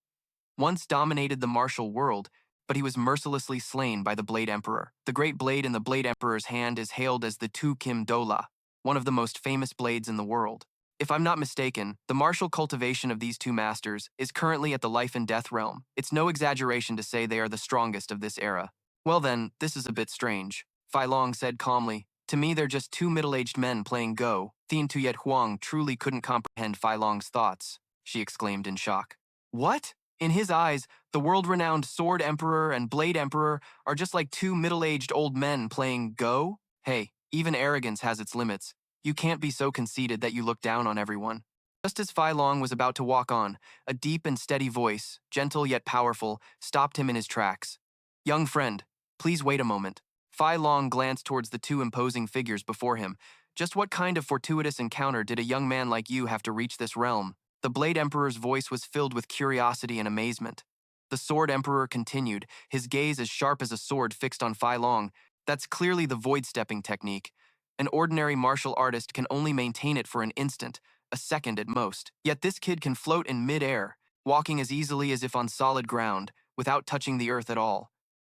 once dominated the martial world, but he was mercilessly slain by the Blade Emperor. The great blade in the Blade Emperor's hand is hailed as the Tu Kim Dola, one of the most famous blades in the world. If I'm not mistaken, the martial cultivation of these two masters is currently at the life and death realm. It's no exaggeration to say they are the strongest of this era. Well then, this is a bit strange. Fei Long said calmly, to me they're just two middle-aged men playing Go. Thien Tuyet Huang truly couldn't comprehend Fei Long's thoughts. She exclaimed in shock. What? In his eyes, the world-renowned Sword Emperor and Blade Emperor are just like two middle-aged old men playing Go? Hey, even arrogance has its limits. You can't be so conceited that you look down on everyone. Just as Fei Long was about to walk on, a deep and steady voice, gentle yet powerful, stopped him in his tracks. Young friend, please wait a moment. Fei Long glanced towards the two imposing figures before him. Just what kind of fortuitous encounter did a young man like you have to reach this realm? The Blade Emperor's voice was filled with curiosity and amazement. The Sword Emperor continued, his gaze as sharp as a sword fixed on Fei Long. That's clearly the void-stepping technique. An ordinary martial artist can only maintain it for an instant, a second at most. Yet this kid can float in mid-air, walking as easily as if on solid ground, without touching the earth at all.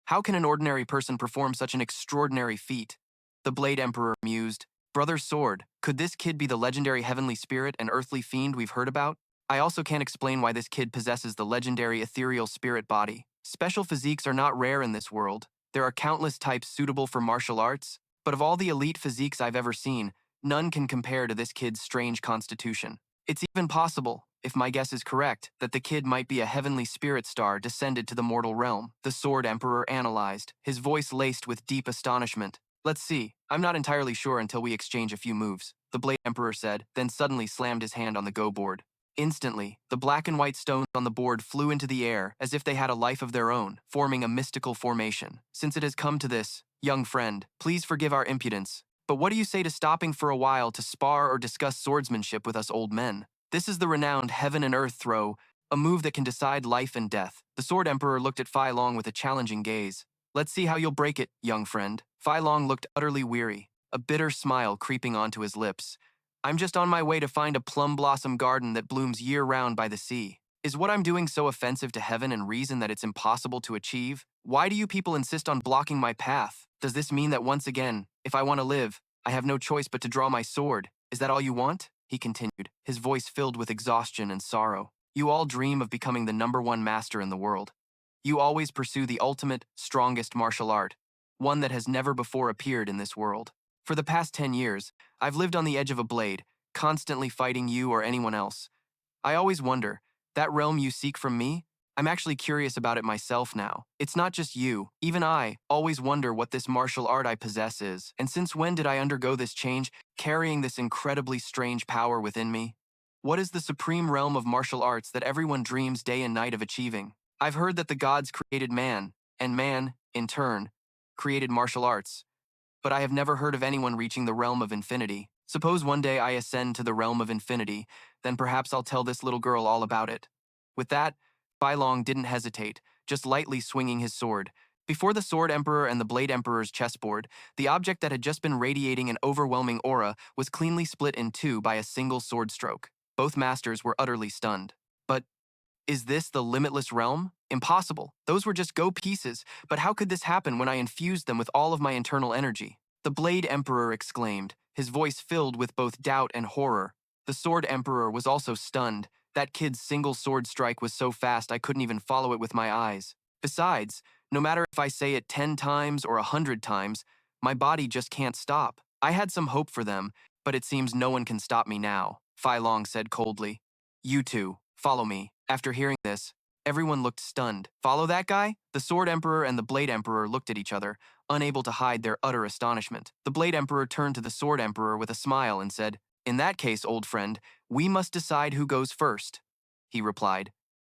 How can an ordinary person perform such an extraordinary feat? The Blade Emperor mused. Brother Sword, could this kid be the legendary heavenly spirit and earthly fiend we've heard about? I also can't explain why this kid possesses the legendary ethereal spirit body. Special physiques are not rare in this world. There are countless types suitable for martial arts, but of all the elite physiques I've ever seen, none can compare to this kid's strange constitution. It's even possible, if my guess is correct, that the kid might be a heavenly spirit star descended to the mortal realm, the Sword Emperor analyzed, his voice laced with deep astonishment. Let's see, I'm not entirely sure until we exchange a few moves, the Blade Emperor said, then suddenly slammed his hand on the go board. Instantly, the black and white stones on the board flew into the air as if they had a life of their own, forming a mystical formation. Since it has come to this, young friend, please forgive our impudence. But what do you say to stopping for a while to spar or discuss swordsmanship with us old men? This is the renowned heaven and earth throw, a move that can decide life and death. The Sword Emperor looked at Fei Long with a challenging gaze. Let's see how you'll break it, young friend. Fei Long looked utterly weary, a bitter smile creeping onto his lips. I'm just on my way to find a plum blossom garden that blooms year-round by the sea. Is what I'm doing so offensive to heaven and reason that it's impossible to achieve? Why do you people insist on blocking my path? Does this mean that once again, if I want to live, I have no choice but to draw my sword? Is that all you want? He continued, his voice filled with exhaustion and sorrow. You all dream of becoming the #1 master in the world. You always pursue the ultimate, strongest martial art, one that has never before appeared in this world. For the past 10 years, I've lived on the edge of a blade, constantly fighting you or anyone else. I always wonder, that realm you seek from me? I'm actually curious about it myself now. It's not just you, even I always wonder what this martial art I possess is, and since when did I undergo this change, carrying this incredibly strange power within me? What is the supreme realm of martial arts that everyone dreams day and night of achieving? I've heard that the gods created man, and man, in turn, created martial arts. But I have never heard of anyone reaching the realm of infinity. Suppose one day I ascend to the realm of infinity, then perhaps I'll tell this little girl all about it. With that, Fei Long didn't hesitate, just lightly swinging his sword. Before the Sword Emperor and the Blade Emperor's chessboard, the object that had just been radiating an overwhelming aura was cleanly split in two by a single sword stroke. Both masters were utterly stunned. But is this the limitless realm? Impossible. Those were just go pieces, but how could this happen when I infused them with all of my internal energy? The Blade Emperor exclaimed, his voice filled with both doubt and horror. The Sword Emperor was also stunned. That kid's single sword strike was so fast I couldn't even follow it with my eyes. Besides, no matter if I say it 10 times or 100 times, my body just can't stop. I had some hope for them, but it seems no one can stop me now, Fei Long said coldly. You two, follow me. After hearing this, everyone looked stunned. Follow that guy? The Sword Emperor and the Blade Emperor looked at each other, unable to hide their utter astonishment. The Blade Emperor turned to the Sword Emperor with a smile and said, In that case, old friend, we must decide who goes first. He replied,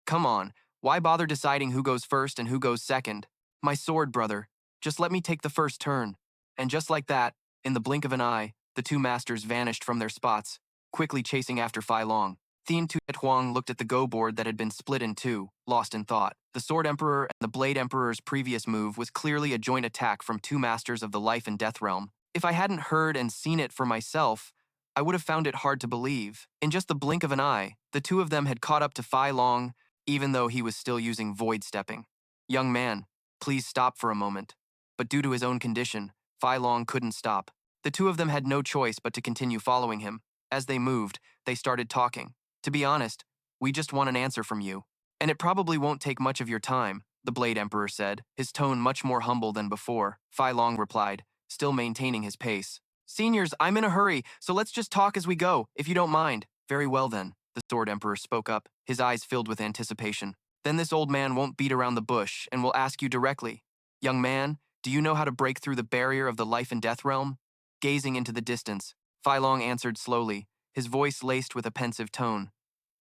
Come on, why bother deciding who goes first and who goes second? My sword, brother, just let me take the first turn. And just like that, in the blink of an eye, the two masters vanished from their spots, quickly chasing after Fei Long. Thien Tuet Huang looked at the go board that had been split in two, lost in thought. The Sword Emperor and the Blade Emperor's previous move was clearly a joint attack from two masters of the life and death realm. If I hadn't heard and seen it for myself, I would have found it hard to believe. In just the blink of an eye, the two of them had caught up to Fei Long, even though he was still using void stepping. Young man, please stop for a moment. But due to his own condition, Fei Long couldn't stop. The two of them had no choice but to continue following him. As they moved, they started talking. To be honest, we just want an answer from you. And it probably won't take much of your time, the Blade Emperor said, his tone much more humble than before. Fei Long replied, still maintaining his pace. Seniors, I'm in a hurry, so let's just talk as we go, if you don't mind. Very well then, the Sword Emperor spoke up, his eyes filled with anticipation. Then this old man won't beat around the bush and will ask you directly, Young man, do you know how to break through the barrier of the life and death realm? Gazing into the distance, Fei Long answered slowly, his voice laced with a pensive tone.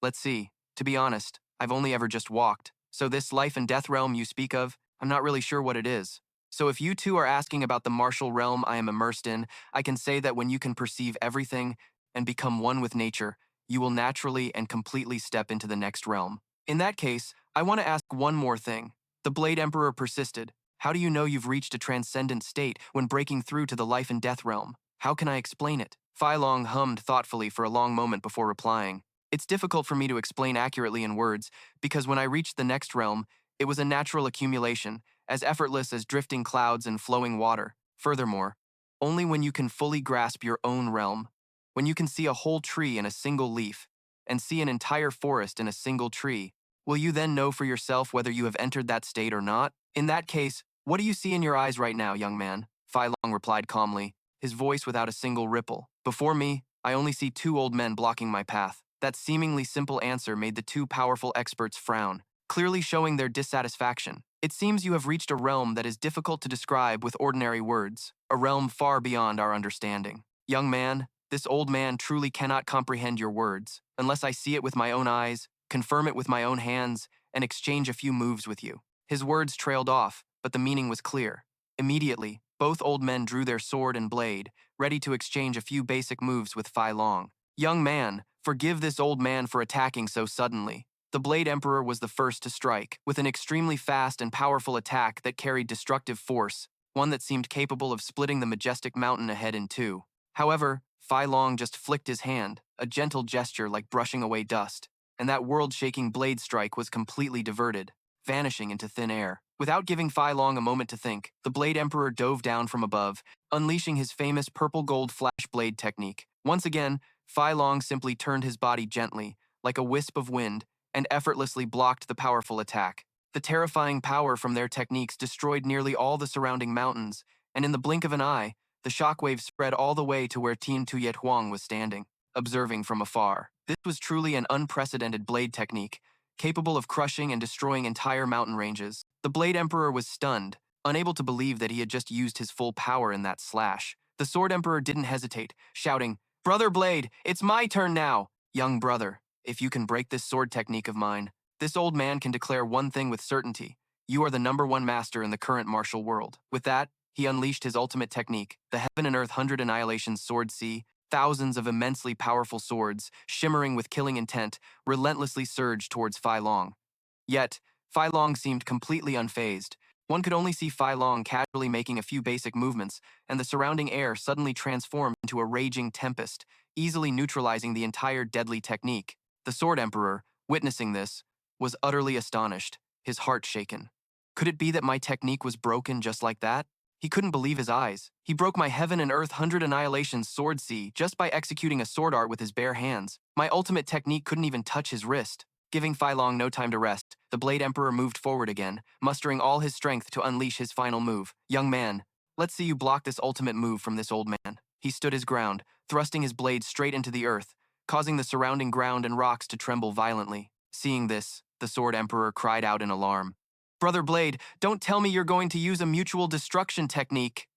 Let's see. To be honest, I've only ever just walked. So this life and death realm you speak of, I'm not really sure what it is. So if you two are asking about the martial realm I am immersed in, I can say that when you can perceive everything and become one with nature, you will naturally and completely step into the next realm. In that case, I want to ask one more thing. The Blade Emperor persisted. How do you know you've reached a transcendent state when breaking through to the life and death realm? How can I explain it? Fei Long hummed thoughtfully for a long moment before replying. It's difficult for me to explain accurately in words, because when I reached the next realm, it was a natural accumulation, as effortless as drifting clouds and flowing water. Furthermore, only when you can fully grasp your own realm, when you can see a whole tree in a single leaf, and see an entire forest in a single tree, will you then know for yourself whether you have entered that state or not? In that case, what do you see in your eyes right now, young man? Fei Long replied calmly, his voice without a single ripple. Before me, I only see two old men blocking my path. That seemingly simple answer made the two powerful experts frown, clearly showing their dissatisfaction. It seems you have reached a realm that is difficult to describe with ordinary words, a realm far beyond our understanding. Young man, this old man truly cannot comprehend your words, unless I see it with my own eyes, confirm it with my own hands, and exchange a few moves with you. His words trailed off, but the meaning was clear. Immediately, both old men drew their sword and blade, ready to exchange a few basic moves with Fei Long. Young man, forgive this old man for attacking so suddenly. The Blade Emperor was the first to strike, with an extremely fast and powerful attack that carried destructive force, one that seemed capable of splitting the majestic mountain ahead in two. However, Fei Long just flicked his hand, a gentle gesture like brushing away dust, and that world-shaking blade strike was completely diverted, vanishing into thin air. Without giving Fei Long a moment to think, the Blade Emperor dove down from above, unleashing his famous purple-gold flash blade technique. Once again, Fei Long simply turned his body gently, like a wisp of wind, and effortlessly blocked the powerful attack. The terrifying power from their techniques destroyed nearly all the surrounding mountains, and in the blink of an eye, the shockwave spread all the way to where Tian Tuyet Huang was standing, observing from afar. This was truly an unprecedented blade technique, capable of crushing and destroying entire mountain ranges. The Blade Emperor was stunned, unable to believe that he had just used his full power in that slash. The Sword Emperor didn't hesitate, shouting, "Brother Blade, it's my turn now!" Young brother, if you can break this sword technique of mine, this old man can declare one thing with certainty. You are the #1 master in the current martial world. With that, he unleashed his ultimate technique, the Heaven and Earth 100 Annihilation Sword C. Thousands of immensely powerful swords, shimmering with killing intent, relentlessly surged towards Fei Long. Yet, Fei Long seemed completely unfazed. One could only see Fei Long casually making a few basic movements, and the surrounding air suddenly transformed into a raging tempest, easily neutralizing the entire deadly technique. The Sword Emperor, witnessing this, was utterly astonished, his heart shaken. Could it be that my technique was broken just like that? He couldn't believe his eyes. He broke my Heaven and Earth 100 Annihilation Sword C just by executing a sword art with his bare hands. My ultimate technique couldn't even touch his wrist. Giving Fei Long no time to rest, the Blade Emperor moved forward again, mustering all his strength to unleash his final move. Young man, let's see you block this ultimate move from this old man. He stood his ground, thrusting his blade straight into the earth, causing the surrounding ground and rocks to tremble violently. Seeing this, the Sword Emperor cried out in alarm. Brother Blade, don't tell me you're going to use a mutual destruction technique.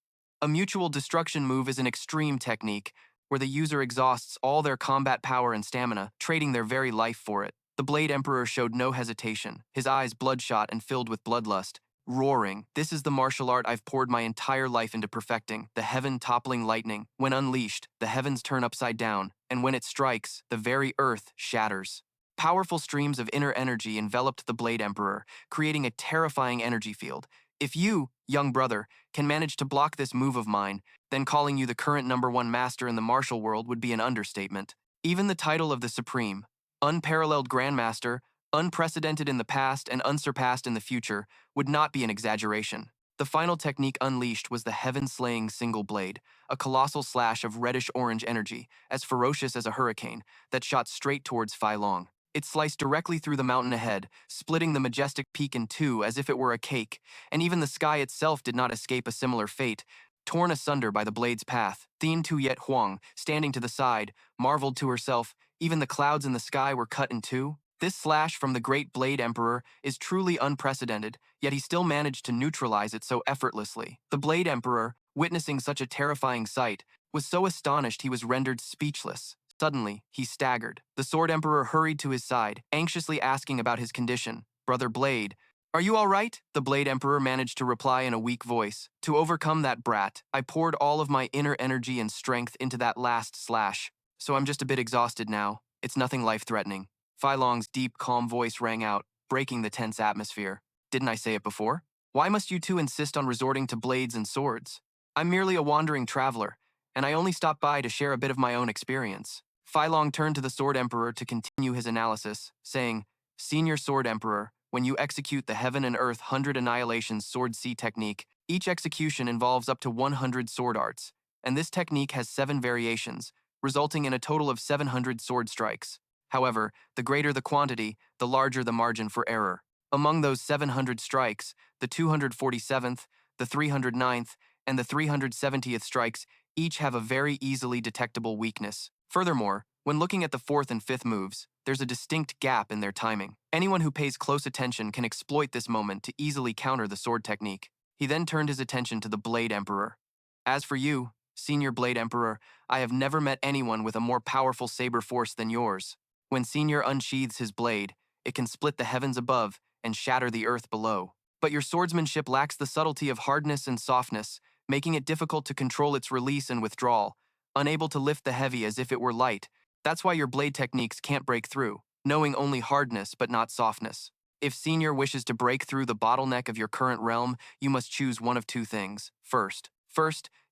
A mutual destruction move is an extreme technique, where the user exhausts all their combat power and stamina, trading their very life for it. The Blade Emperor showed no hesitation, his eyes bloodshot and filled with bloodlust, roaring, "This is the martial art I've poured my entire life into perfecting, the heaven-toppling lightning. When unleashed, the heavens turn upside down, and when it strikes, the very earth shatters." Powerful streams of inner energy enveloped the Blade Emperor, creating a terrifying energy field. If you, young brother, can manage to block this move of mine, then calling you the current #1 master in the martial world would be an understatement. Even the title of the Supreme, Unparalleled Grandmaster, unprecedented in the past and unsurpassed in the future, would not be an exaggeration. The final technique unleashed was the heaven-slaying single blade, a colossal slash of reddish-orange energy, as ferocious as a hurricane, that shot straight towards Fei Long. It sliced directly through the mountain ahead, splitting the majestic peak in two as if it were a cake, and even the sky itself did not escape a similar fate, torn asunder by the blade's path. Tian Tuyet Huang, standing to the side, marveled to herself, even the clouds in the sky were cut in two. This slash from the great Blade Emperor is truly unprecedented, yet he still managed to neutralize it so effortlessly. The Blade Emperor, witnessing such a terrifying sight, was so astonished he was rendered speechless. Suddenly, he staggered. The Sword Emperor hurried to his side, anxiously asking about his condition. "Brother Blade, are you all right?" The Blade Emperor managed to reply in a weak voice. "To overcome that brat, I poured all of my inner energy and strength into that last slash. So I'm just a bit exhausted now. It's nothing life-threatening." Fei Long's deep, calm voice rang out, breaking the tense atmosphere. "Didn't I say it before? Why must you two insist on resorting to blades and swords? I'm merely a wandering traveler, and I only stopped by to share a bit of my own experience." Fei Long turned to the Sword Emperor to continue his analysis, saying, "Senior Sword Emperor, when you execute the Heaven and Earth 100 Annihilation Sword C technique, each execution involves up to 100 sword arts, and this technique has 7 variations, resulting in a total of 700 sword strikes. However, the greater the quantity, the larger the margin for error. Among those 700 strikes, the 247th, the 309th, and the 370th strikes each have a very easily detectable weakness. Furthermore, When looking at the fourth and fifth moves, there's a distinct gap in their timing. Anyone who pays close attention can exploit this moment to easily counter the sword technique. He then turned his attention to the Blade Emperor. As for you, Senior Blade Emperor, I have never met anyone with a more powerful saber force than yours. When Senior unsheathes his blade, it can split the heavens above and shatter the earth below. But your swordsmanship lacks the subtlety of hardness and softness, making it difficult to control its release and withdrawal, unable to lift the heavy as if it were light. That's why your blade techniques can't break through, knowing only hardness but not softness. If Senior wishes to break through the bottleneck of your current realm, you must choose one of two things. First,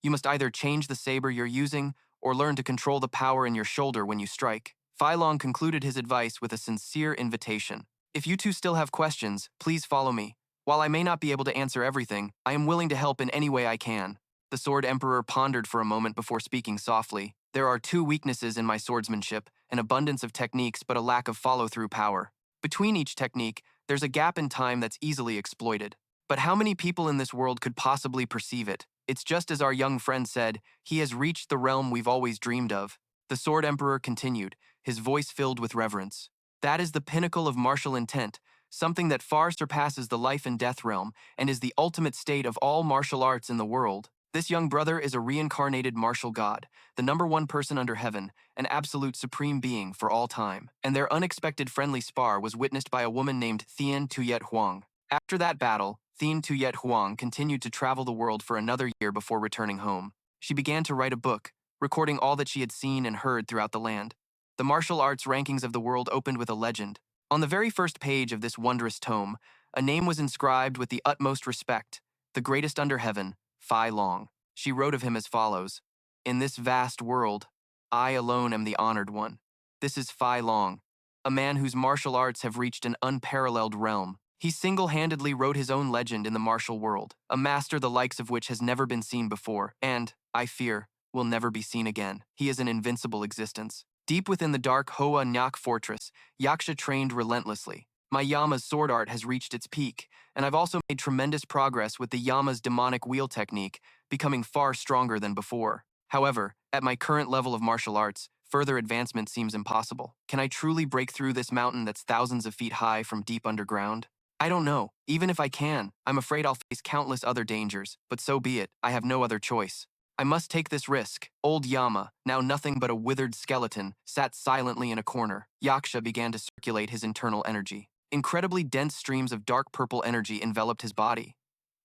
you must either change the saber you're using or learn to control the power in your shoulder when you strike. Fei Long concluded his advice with a sincere invitation. If you two still have questions, please follow me. While I may not be able to answer everything, I am willing to help in any way I can. The Sword Emperor pondered for a moment before speaking softly. There are two weaknesses in my swordsmanship, an abundance of techniques but a lack of follow-through power. Between each technique, there's a gap in time that's easily exploited. But how many people in this world could possibly perceive it? It's just as our young friend said, he has reached the realm we've always dreamed of. The Sword Emperor continued, his voice filled with reverence. That is the pinnacle of martial intent, something that far surpasses the life and death realm and is the ultimate state of all martial arts in the world. This young brother is a reincarnated martial god, the #1 person under heaven, an absolute supreme being for all time. And their unexpected friendly spar was witnessed by a woman named Thien Tuyet Huang. After that battle, Thien Tuyet Huang continued to travel the world for another year before returning home. She began to write a book, recording all that she had seen and heard throughout the land. The martial arts rankings of the world opened with a legend. On the very first page of this wondrous tome, a name was inscribed with the utmost respect, the greatest under heaven, Fei Long. She wrote of him as follows: In this vast world, I alone am the honored one. This is Fei Long, a man whose martial arts have reached an unparalleled realm. He single-handedly wrote his own legend in the martial world, a master the likes of which has never been seen before, and, I fear, will never be seen again. He is an invincible existence. Deep within the dark Hoa Nhac fortress, Yaksha trained relentlessly. My Yama's sword art has reached its peak, and I've also made tremendous progress with the Yama's demonic wheel technique, becoming far stronger than before. However, at my current level of martial arts, further advancement seems impossible. Can I truly break through this mountain that's thousands of feet high from deep underground? I don't know. Even if I can, I'm afraid I'll face countless other dangers, but so be it. I have no other choice. I must take this risk. Old Yama, now nothing but a withered skeleton, sat silently in a corner. Yaksha began to circulate his internal energy. Incredibly dense streams of dark purple energy enveloped his body.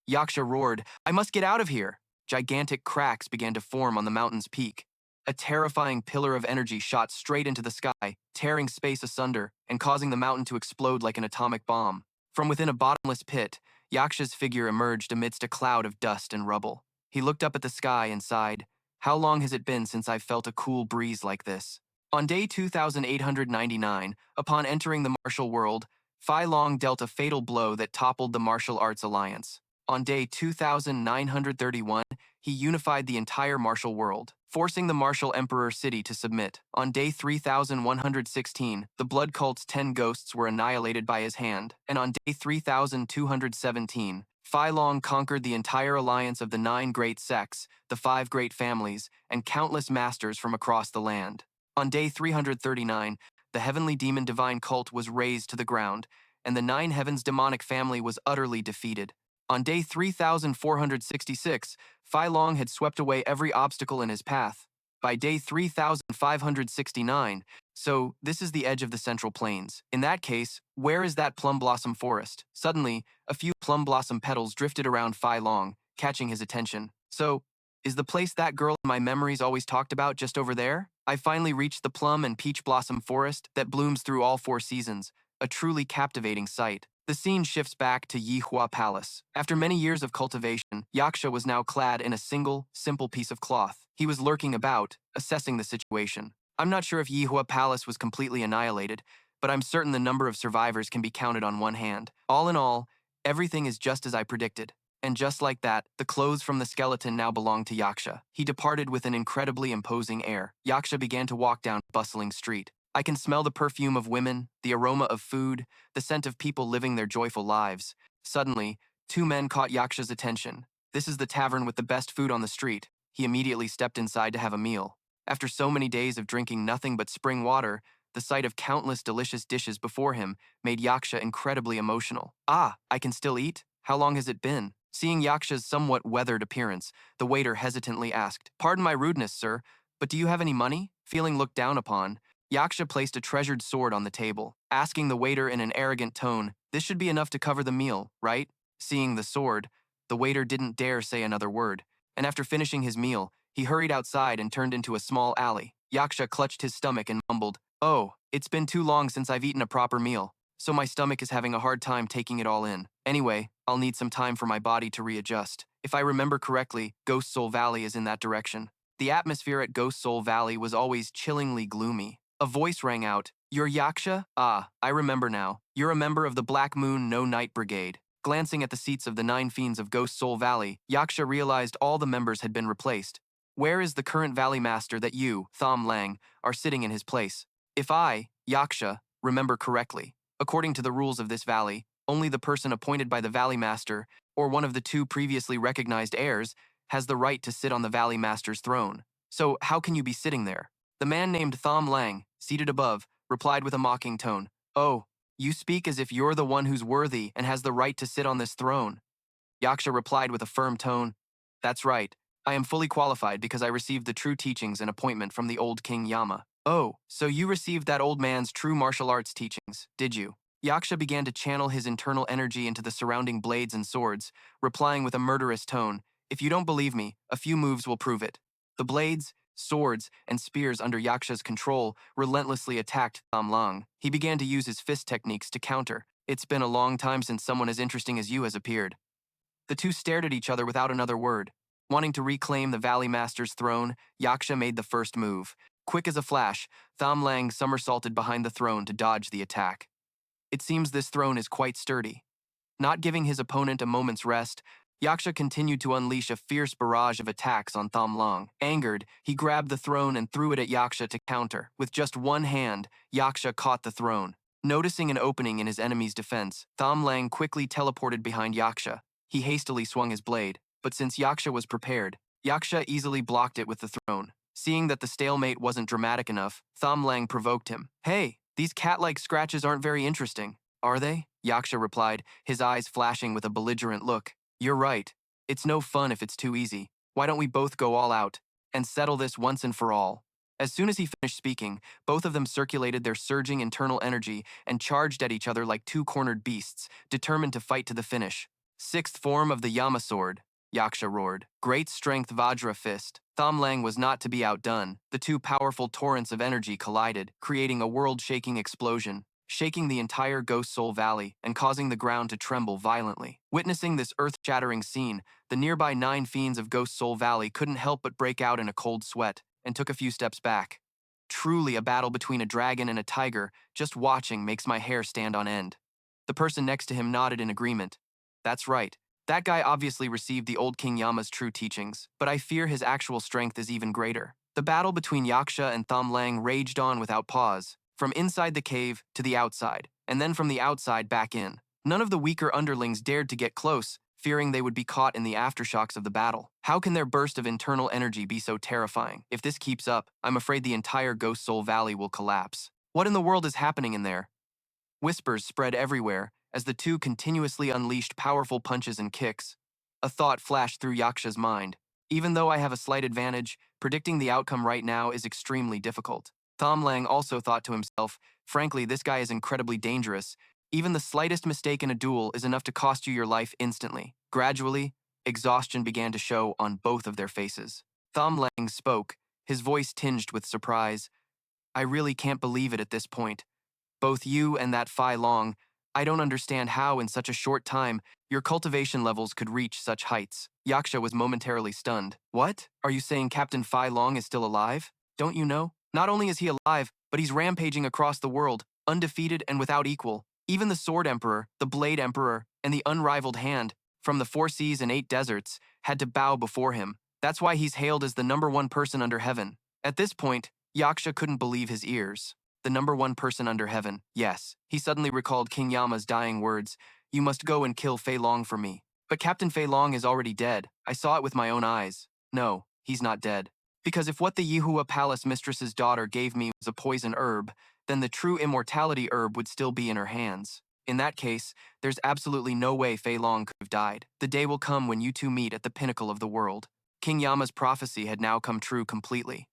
Yaksha roared, I must get out of here! Gigantic cracks began to form on the mountain's peak. A terrifying pillar of energy shot straight into the sky, tearing space asunder and causing the mountain to explode like an atomic bomb. From within a bottomless pit, Yaksha's figure emerged amidst a cloud of dust and rubble. He looked up at the sky and sighed, How long has it been since I've felt a cool breeze like this? On day 2899, upon entering the martial world, Fei Long dealt a fatal blow that toppled the martial arts alliance. On day 2931, he unified the entire martial world, forcing the martial emperor city to submit. On day 3116, the blood cult's 10 ghosts were annihilated by his hand, and on day 3217, Fei Long conquered the entire alliance of the 9 great sects, the 5 great families, and countless masters from across the land. On day 339, the heavenly demon divine cult was razed to the ground, and the 9 heavens demonic family was utterly defeated. On day 3466, Fei Long had swept away every obstacle in his path. By day 3569, so this is the edge of the Central Plains. In that case, where is that plum blossom forest? Suddenly, a few plum blossom petals drifted around Fei Long, catching his attention. So, is the place that girl in my memories always talked about just over there? I finally reached the plum and peach blossom forest that blooms through all 4 seasons, a truly captivating sight. The scene shifts back to Yihua Palace. After many years of cultivation, Yaksha was now clad in a single, simple piece of cloth. He was lurking about, assessing the situation. I'm not sure if Yihua Palace was completely annihilated, but I'm certain the number of survivors can be counted on one hand. All in all, everything is just as I predicted. And just like that, the clothes from the skeleton now belonged to Yaksha. He departed with an incredibly imposing air. Yaksha began to walk down a bustling street. I can smell the perfume of women, the aroma of food, the scent of people living their joyful lives. Suddenly, 2 men caught Yaksha's attention. This is the tavern with the best food on the street. He immediately stepped inside to have a meal. After so many days of drinking nothing but spring water, the sight of countless delicious dishes before him made Yaksha incredibly emotional. Ah, I can still eat? How long has it been? Seeing Yaksha's somewhat weathered appearance, the waiter hesitantly asked, "Pardon my rudeness, sir, but do you have any money?" Feeling looked down upon, Yaksha placed a treasured sword on the table, asking the waiter in an arrogant tone, "This should be enough to cover the meal, right?" Seeing the sword, the waiter didn't dare say another word, and after finishing his meal, he hurried outside and turned into a small alley. Yaksha clutched his stomach and mumbled, "Oh, it's been too long since I've eaten a proper meal, so my stomach is having a hard time taking it all in. Anyway, I'll need some time for my body to readjust. If I remember correctly, Ghost Soul Valley is in that direction." The atmosphere at Ghost Soul Valley was always chillingly gloomy. A voice rang out, "You're Yaksha? Ah, I remember now. You're a member of the Black Moon No Night Brigade." Glancing at the seats of the 9 fiends of Ghost Soul Valley, Yaksha realized all the members had been replaced. Where is the current Valley Master that you, Tham Lang, are sitting in his place? If I, Yaksha, remember correctly, according to the rules of this valley, only the person appointed by the Valley Master, or one of the 2 previously recognized heirs, has the right to sit on the Valley Master's throne. So how can you be sitting there? The man named Tham Lang, seated above, replied with a mocking tone, "Oh, you speak as if you're the one who's worthy and has the right to sit on this throne." Yaksha replied with a firm tone, "That's right. I am fully qualified because I received the true teachings and appointment from the old King Yama." "Oh, so you received that old man's true martial arts teachings, did you?" Yaksha began to channel his internal energy into the surrounding blades and swords, replying with a murderous tone, "If you don't believe me, a few moves will prove it." The blades, swords, and spears under Yaksha's control relentlessly attacked Tham Lang. He began to use his fist techniques to counter. "It's been a long time since someone as interesting as you has appeared." The 2 stared at each other without another word. Wanting to reclaim the Valley Master's throne, Yaksha made the first move. Quick as a flash, Tham Lang somersaulted behind the throne to dodge the attack. It seems this throne is quite sturdy. Not giving his opponent a moment's rest, Yaksha continued to unleash a fierce barrage of attacks on Tham Lang. Angered, he grabbed the throne and threw it at Yaksha to counter. With just one hand, Yaksha caught the throne. Noticing an opening in his enemy's defense, Tham Lang quickly teleported behind Yaksha. He hastily swung his blade, but since Yaksha was prepared, Yaksha easily blocked it with the throne. Seeing that the stalemate wasn't dramatic enough, Tham Lang provoked him. "Hey, these cat-like scratches aren't very interesting, are they?" Yaksha replied, his eyes flashing with a belligerent look. "You're right. It's no fun if it's too easy. Why don't we both go all out and settle this once and for all?" As soon as he finished speaking, both of them circulated their surging internal energy and charged at each other like 2 cornered beasts, determined to fight to the finish. "Sixth form of the Yama sword," Yaksha roared. "Great strength Vajra fist." Tham Lang was not to be outdone. The 2 powerful torrents of energy collided, creating a world-shaking explosion, shaking the entire Ghost Soul Valley and causing the ground to tremble violently. Witnessing this earth-shattering scene, the nearby 9 fiends of Ghost Soul Valley couldn't help but break out in a cold sweat and took a few steps back. Truly a battle between a dragon and a tiger, just watching makes my hair stand on end. The person next to him nodded in agreement. "That's right. That guy obviously received the old King Yama's true teachings, but I fear his actual strength is even greater." The battle between Yaksha and Tham Lang raged on without pause, from inside the cave to the outside, and then from the outside back in. None of the weaker underlings dared to get close, fearing they would be caught in the aftershocks of the battle. How can their burst of internal energy be so terrifying? If this keeps up, I'm afraid the entire Ghost Soul Valley will collapse. What in the world is happening in there? Whispers spread everywhere as the 2 continuously unleashed powerful punches and kicks. A thought flashed through Yaksha's mind. Even though I have a slight advantage, predicting the outcome right now is extremely difficult. Tham Lang also thought to himself, frankly, this guy is incredibly dangerous. Even the slightest mistake in a duel is enough to cost you your life instantly. Gradually, exhaustion began to show on both of their faces. Tham Lang spoke, his voice tinged with surprise. "I really can't believe it at this point. Both you and that Fei Long, I don't understand how in such a short time your cultivation levels could reach such heights." Yaksha was momentarily stunned. "What? Are you saying Captain Fei Long is still alive? Don't you know? Not only is he alive, but he's rampaging across the world, undefeated and without equal. Even the Sword Emperor, the Blade Emperor, and the Unrivaled Hand, from the 4 seas and 8 deserts, had to bow before him. That's why he's hailed as the #1 person under heaven." At this point, Yaksha couldn't believe his ears. The #1 person under heaven, yes. He suddenly recalled King Yama's dying words, "You must go and kill Fei Long for me." "But Captain Fei Long is already dead. I saw it with my own eyes." "No, he's not dead." Because if what the Yihua Palace mistress's daughter gave me was a poison herb, then the true immortality herb would still be in her hands. In that case, there's absolutely no way Fei Long could have died. The day will come when you two meet at the pinnacle of the world. King Yama's prophecy had now come true completely.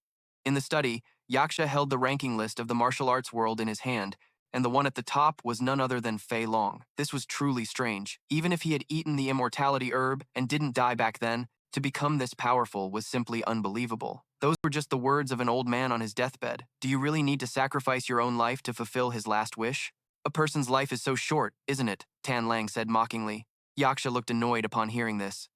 In the study, Yaksha held the ranking list of the martial arts world in his hand, and the one at the top was none other than Fei Long. This was truly strange. Even if he had eaten the immortality herb and didn't die back then, to become this powerful was simply unbelievable. Those were just the words of an old man on his deathbed. Do you really need to sacrifice your own life to fulfill his last wish? A person's life is so short, isn't it? Tan Lang said mockingly. Yaksha looked annoyed upon hearing this.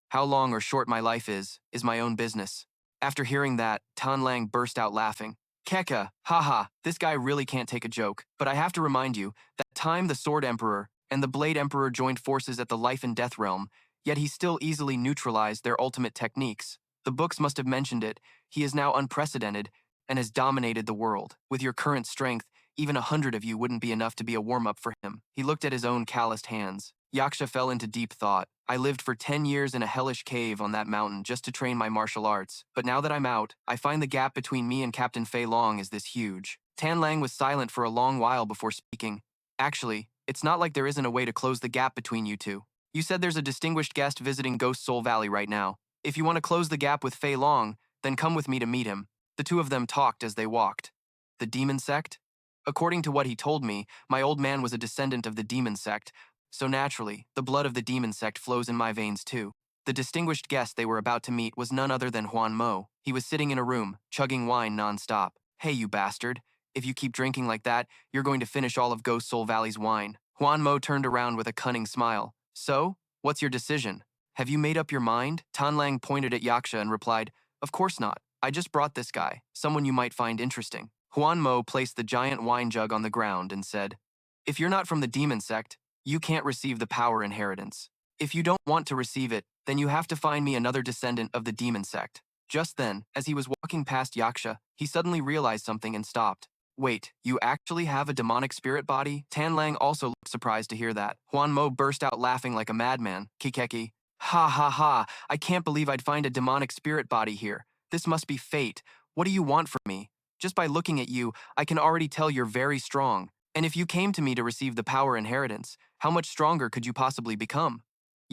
How long or short my life is my own business. After hearing that, Tan Lang burst out laughing. Keka, haha, this guy really can't take a joke. But I have to remind you, that time the Sword Emperor and the Blade Emperor joined forces at the life and death realm, yet he still easily neutralized their ultimate techniques. The books must have mentioned it. He is now unprecedented and has dominated the world. With your current strength, even 100 of you wouldn't be enough to be a warm-up for him. He looked at his own calloused hands. Yaksha fell into deep thought. I lived for 10 years in a hellish cave on that mountain just to train my martial arts. But now that I'm out, I find the gap between me and Captain Fei Long is this huge. Tan Lang was silent for a long while before speaking. Actually, it's not like there isn't a way to close the gap between you two. You said there's a distinguished guest visiting Ghost Soul Valley right now. If you want to close the gap with Fei Long, then come with me to meet him. The two of them talked as they walked. The demon sect? According to what he told me, my old man was a descendant of the demon sect, so naturally, the blood of the demon sect flows in my veins too. The distinguished guest they were about to meet was none other than Huan Mo. He was sitting in a room, chugging wine non-stop. Hey, you bastard. If you keep drinking like that, you're going to finish all of Ghost Soul Valley's wine. Huan Mo turned around with a cunning smile. So, what's your decision? Have you made up your mind? Tan Lang pointed at Yaksha and replied, Of course not. I just brought this guy, someone you might find interesting. Huan Mo placed the giant wine jug on the ground and said, If you're not from the demon sect, you can't receive the power inheritance. If you don't want to receive it, then you have to find me another descendant of the demon sect. Just then, as he was walking past Yaksha, he suddenly realized something and stopped. Wait, you actually have a demonic spirit body? Tan Lang also looked surprised to hear that. Huan Mo burst out laughing like a madman. Kikeki. Ha ha ha, I can't believe I'd find a demonic spirit body here. This must be fate. What do you want from me? Just by looking at you, I can already tell you're very strong. And if you came to me to receive the power inheritance, how much stronger could you possibly become?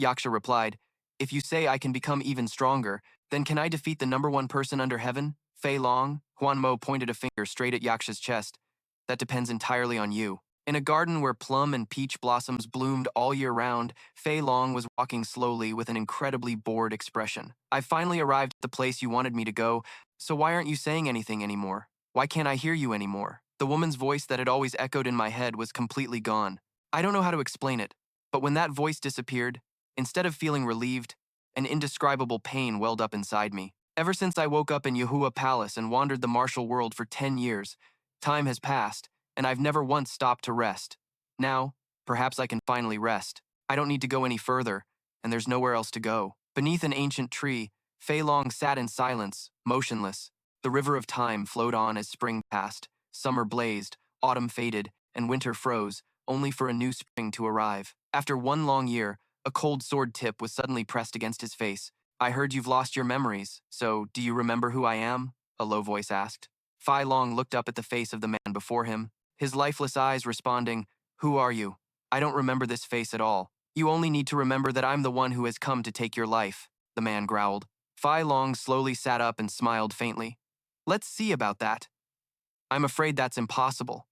Yaksha replied, If you say I can become even stronger, then can I defeat the #1 person under heaven, Fei Long? Huan Mo pointed a finger straight at Yaksha's chest. That depends entirely on you. In a garden where plum and peach blossoms bloomed all year round, Fei Long was walking slowly with an incredibly bored expression. I've finally arrived at the place you wanted me to go, so why aren't you saying anything anymore? Why can't I hear you anymore? The woman's voice that had always echoed in my head was completely gone. I don't know how to explain it, but when that voice disappeared, instead of feeling relieved, an indescribable pain welled up inside me. Ever since I woke up in Yihua Palace and wandered the martial world for 10 years, time has passed, and I've never once stopped to rest. Now, perhaps I can finally rest. I don't need to go any further, and there's nowhere else to go. Beneath an ancient tree, Fei Long sat in silence, motionless. The river of time flowed on as spring passed. Summer blazed, autumn faded, and winter froze, only for a new spring to arrive. After one long year, a cold sword tip was suddenly pressed against his face. I heard you've lost your memories, so do you remember who I am? A low voice asked. Fei Long looked up at the face of the man before him, his lifeless eyes responding, Who are you? I don't remember this face at all. You only need to remember that I'm the one who has come to take your life, the man growled. Fei Long slowly sat up and smiled faintly. Let's see about that. I'm afraid that's impossible.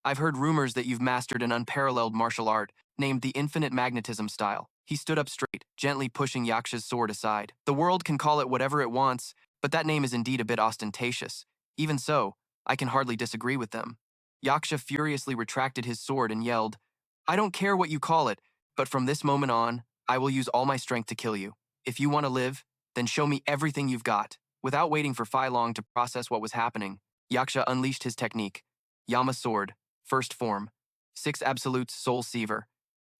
I've heard rumors that you've mastered an unparalleled martial art, named the infinite magnetism style. He stood up straight, gently pushing Yaksha's sword aside. The world can call it whatever it wants, but that name is indeed a bit ostentatious. Even so, I can hardly disagree with them. Yaksha furiously retracted his sword and yelled, I don't care what you call it, but from this moment on, I will use all my strength to kill you. If you want to live, then show me everything you've got. Without waiting for Fei Long to process what was happening, Yaksha unleashed his technique. Yama Sword, First Form, 6 Absolutes Soul Seaver.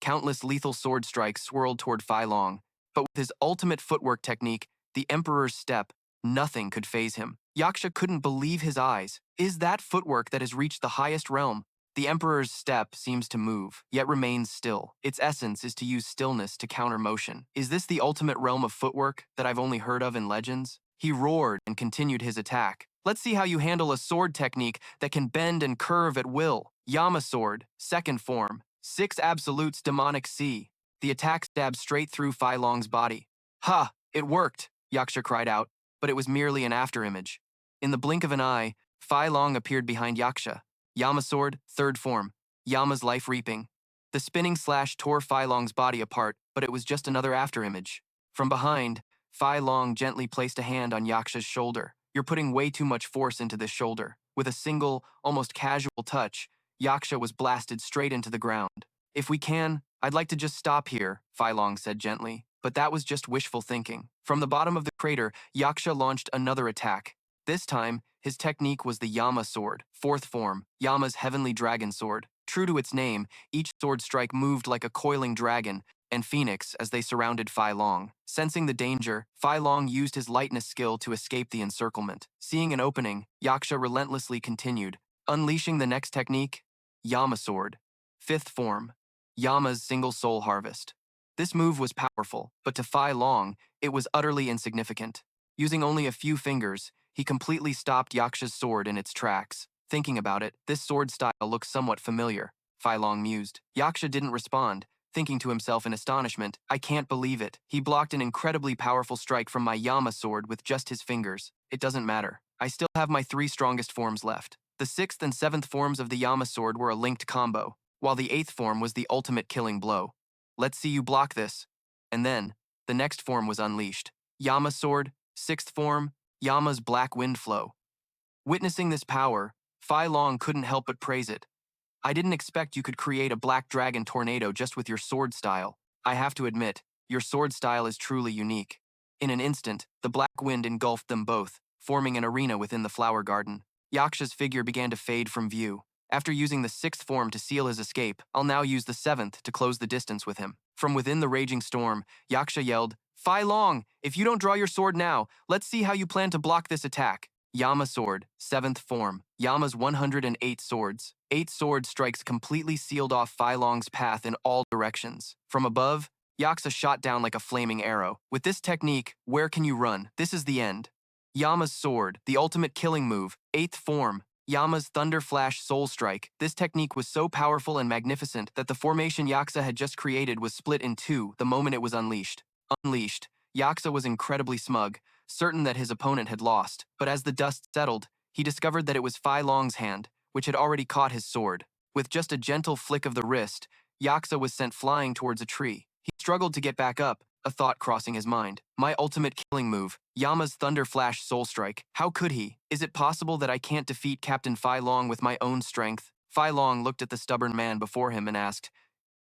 Countless lethal sword strikes swirled toward Fei Long, but with his ultimate footwork technique, the Emperor's Step, nothing could faze him. Yaksha couldn't believe his eyes. Is that footwork that has reached the highest realm? The Emperor's Step seems to move, yet remains still. Its essence is to use stillness to counter motion. Is this the ultimate realm of footwork that I've only heard of in legends? He roared and continued his attack. Let's see how you handle a sword technique that can bend and curve at will. Yama Sword, second form. 6 absolutes demonic C. The attack stabbed straight through Fei Long's body. Ha! It worked, Yaksha cried out, but it was merely an afterimage. In the blink of an eye, Fei Long appeared behind Yaksha. Yama Sword, third form. Yama's life reaping. The spinning slash tore Fei Long's body apart, but it was just another afterimage. From behind, Fei Long gently placed a hand on Yaksha's shoulder. You're putting way too much force into this shoulder. With a single, almost casual touch, Yaksha was blasted straight into the ground. If we can, I'd like to just stop here, Fei Long said gently. But that was just wishful thinking. From the bottom of the crater, Yaksha launched another attack. This time, his technique was the Yama Sword, fourth form, Yama's heavenly dragon sword. True to its name, each sword strike moved like a coiling dragon and phoenix as they surrounded Fei Long. Sensing the danger, Fei Long used his lightness skill to escape the encirclement. Seeing an opening, Yaksha relentlessly continued, unleashing the next technique, Yama Sword, fifth form, Yama's single soul harvest. This move was powerful, but to Fei Long, it was utterly insignificant. Using only a few fingers, he completely stopped Yaksha's sword in its tracks. Thinking about it, this sword style looks somewhat familiar, Fei Long mused. Yaksha didn't respond, thinking to himself in astonishment, I can't believe it. He blocked an incredibly powerful strike from my Yama sword with just his fingers. It doesn't matter. I still have my 3 strongest forms left. The 6th and 7th forms of the Yama sword were a linked combo, while the 8th form was the ultimate killing blow. Let's see you block this. And then, the next form was unleashed. Yama sword, 6th form, Yama's black wind flow. Witnessing this power, Fei Long couldn't help but praise it. I didn't expect you could create a black dragon tornado just with your sword style. I have to admit, your sword style is truly unique. In an instant, the black wind engulfed them both, forming an arena within the flower garden. Yaksha's figure began to fade from view. After using the 6th form to seal his escape, I'll now use the 7th to close the distance with him. From within the raging storm, Yaksha yelled, Fei Long, if you don't draw your sword now, let's see how you plan to block this attack. Yama Sword, 7th form. Yama's 108 swords. 8 sword strikes completely sealed off Fei Long's path in all directions. From above, Yaksha shot down like a flaming arrow. With this technique, where can you run? This is the end. Yama's Sword, the ultimate killing move. 8th form. Yama's Thunder Flash Soul Strike. This technique was so powerful and magnificent that the formation Yaksha had just created was split in 2 the moment it was unleashed. Unleashed, Yaksha was incredibly smug, certain that his opponent had lost, but as the dust settled, he discovered that it was Fei Long's hand, which had already caught his sword. With just a gentle flick of the wrist, Yaksha was sent flying towards a tree. He struggled to get back up, a thought crossing his mind. My ultimate killing move, Yama's Thunder Flash Soul Strike. How could he? Is it possible that I can't defeat Captain Fei Long with my own strength? Fei Long looked at the stubborn man before him and asked,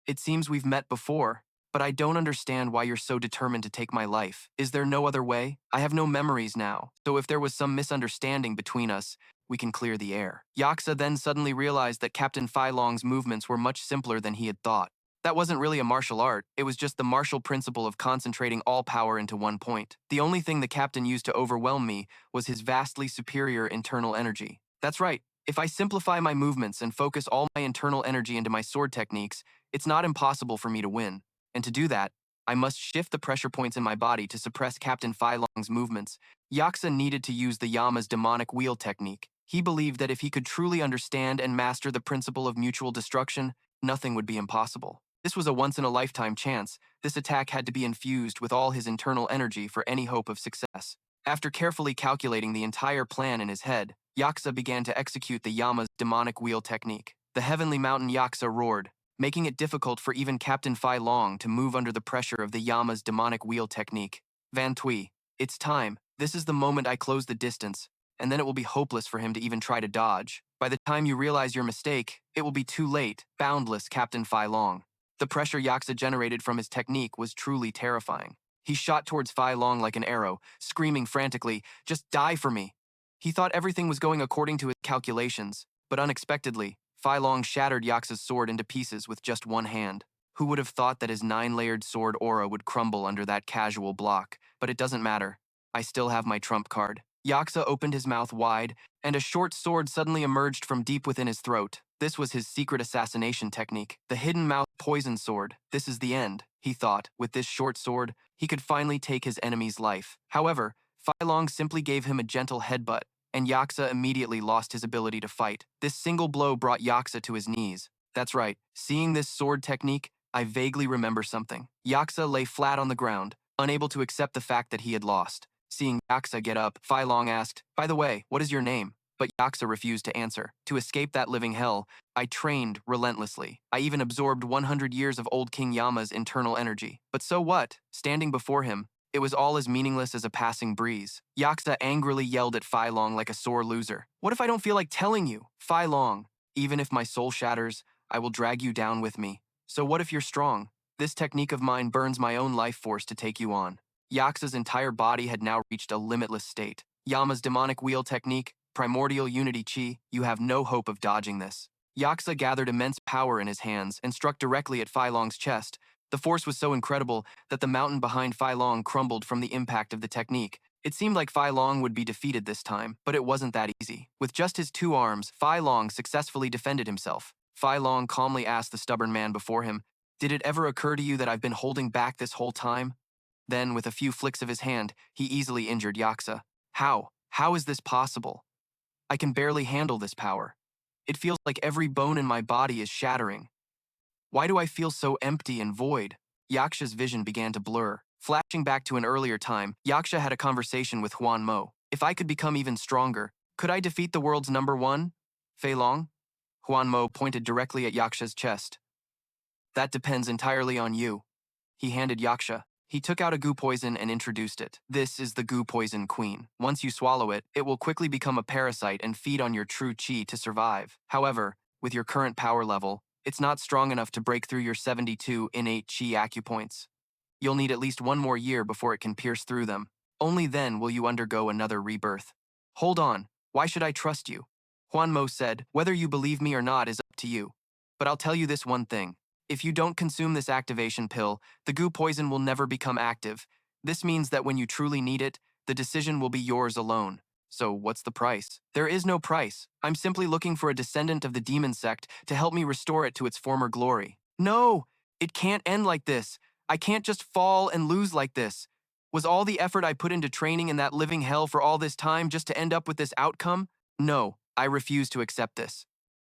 It seems we've met before. But I don't understand why you're so determined to take my life. Is there no other way? I have no memories now, so if there was some misunderstanding between us, we can clear the air. Yaksha then suddenly realized that Captain Fei Long's movements were much simpler than he had thought. That wasn't really a martial art, it was just the martial principle of concentrating all power into one point. The only thing the captain used to overwhelm me was his vastly superior internal energy. That's right, if I simplify my movements and focus all my internal energy into my sword techniques, it's not impossible for me to win. And to do that, I must shift the pressure points in my body to suppress Captain Fei Long's movements. Yaksha needed to use the Yama's demonic wheel technique. He believed that if he could truly understand and master the principle of mutual destruction, nothing would be impossible. This was a once-in-a-lifetime chance. This attack had to be infused with all his internal energy for any hope of success. After carefully calculating the entire plan in his head, Yaksha began to execute the Yama's demonic wheel technique. The heavenly mountain Yaksha roared, making it difficult for even Captain Fei Long to move under the pressure of the Yama's demonic wheel technique. Van Tui, it's time. This is the moment I close the distance, and then it will be hopeless for him to even try to dodge. By the time you realize your mistake, it will be too late. Boundless Captain Fei Long. The pressure Yaksha generated from his technique was truly terrifying. He shot towards Fei Long like an arrow, screaming frantically, just die for me. He thought everything was going according to his calculations, but unexpectedly, Fei Long shattered Yaksha's sword into pieces with just one hand. Who would have thought that his 9-layered sword aura would crumble under that casual block? But it doesn't matter. I still have my trump card. Yaksha opened his mouth wide, and a short sword suddenly emerged from deep within his throat. This was his secret assassination technique, the hidden mouth poison sword. This is the end, he thought. With this short sword, he could finally take his enemy's life. However, Fei Long simply gave him a gentle headbutt, and Yaksa immediately lost his ability to fight. This single blow brought Yaksa to his knees. That's right, seeing this sword technique, I vaguely remember something. Yaksa lay flat on the ground, unable to accept the fact that he had lost. Seeing Yaksa get up, Fei Long asked, "By the way, what is your name?" But Yaksa refused to answer. To escape that living hell, I trained relentlessly. I even absorbed 100 years of old King Yama's internal energy. But so what? Standing before him, it was all as meaningless as a passing breeze. Yaksa angrily yelled at Fei Long like a sore loser. "What if I don't feel like telling you? Fei Long, even if my soul shatters, I will drag you down with me. So what if you're strong? This technique of mine burns my own life force to take you on." Yaksa's entire body had now reached a limitless state. Yama's demonic wheel technique, primordial unity chi, you have no hope of dodging this. Yaksa gathered immense power in his hands and struck directly at Fei Long's chest. The force was so incredible that the mountain behind Fei Long crumbled from the impact of the technique. It seemed like Fei Long would be defeated this time, but it wasn't that easy. With just his 2 arms, Fei Long successfully defended himself. Fei Long calmly asked the stubborn man before him, "Did it ever occur to you that I've been holding back this whole time?" Then, with a few flicks of his hand, he easily injured Yaksa. "How? How is this possible? I can barely handle this power. It feels like every bone in my body is shattering. Why do I feel so empty and void?" Yaksha's vision began to blur. Flashing back to an earlier time, Yaksha had a conversation with Huan Mo. "If I could become even stronger, could I defeat the world's #1? Fei Long?" Huan Mo pointed directly at Yaksha's chest. "That depends entirely on you." He handed Yaksha. He took out a goo poison and introduced it. "This is the goo poison queen. Once you swallow it, it will quickly become a parasite and feed on your true chi to survive. However, with your current power level, it's not strong enough to break through your 72 innate chi acupoints. You'll need at least 1 more year before it can pierce through them. Only then will you undergo another rebirth." "Hold on, why should I trust you?" Huan Mo said, "Whether you believe me or not is up to you. But I'll tell you this one thing. If you don't consume this activation pill, the goo poison will never become active. This means that when you truly need it, the decision will be yours alone. So what's the price?" "There is no price. I'm simply looking for a descendant of the demon sect to help me restore it to its former glory." "No! It can't end like this. I can't just fall and lose like this. Was all the effort I put into training in that living hell for all this time just to end up with this outcome? No, I refuse to accept this."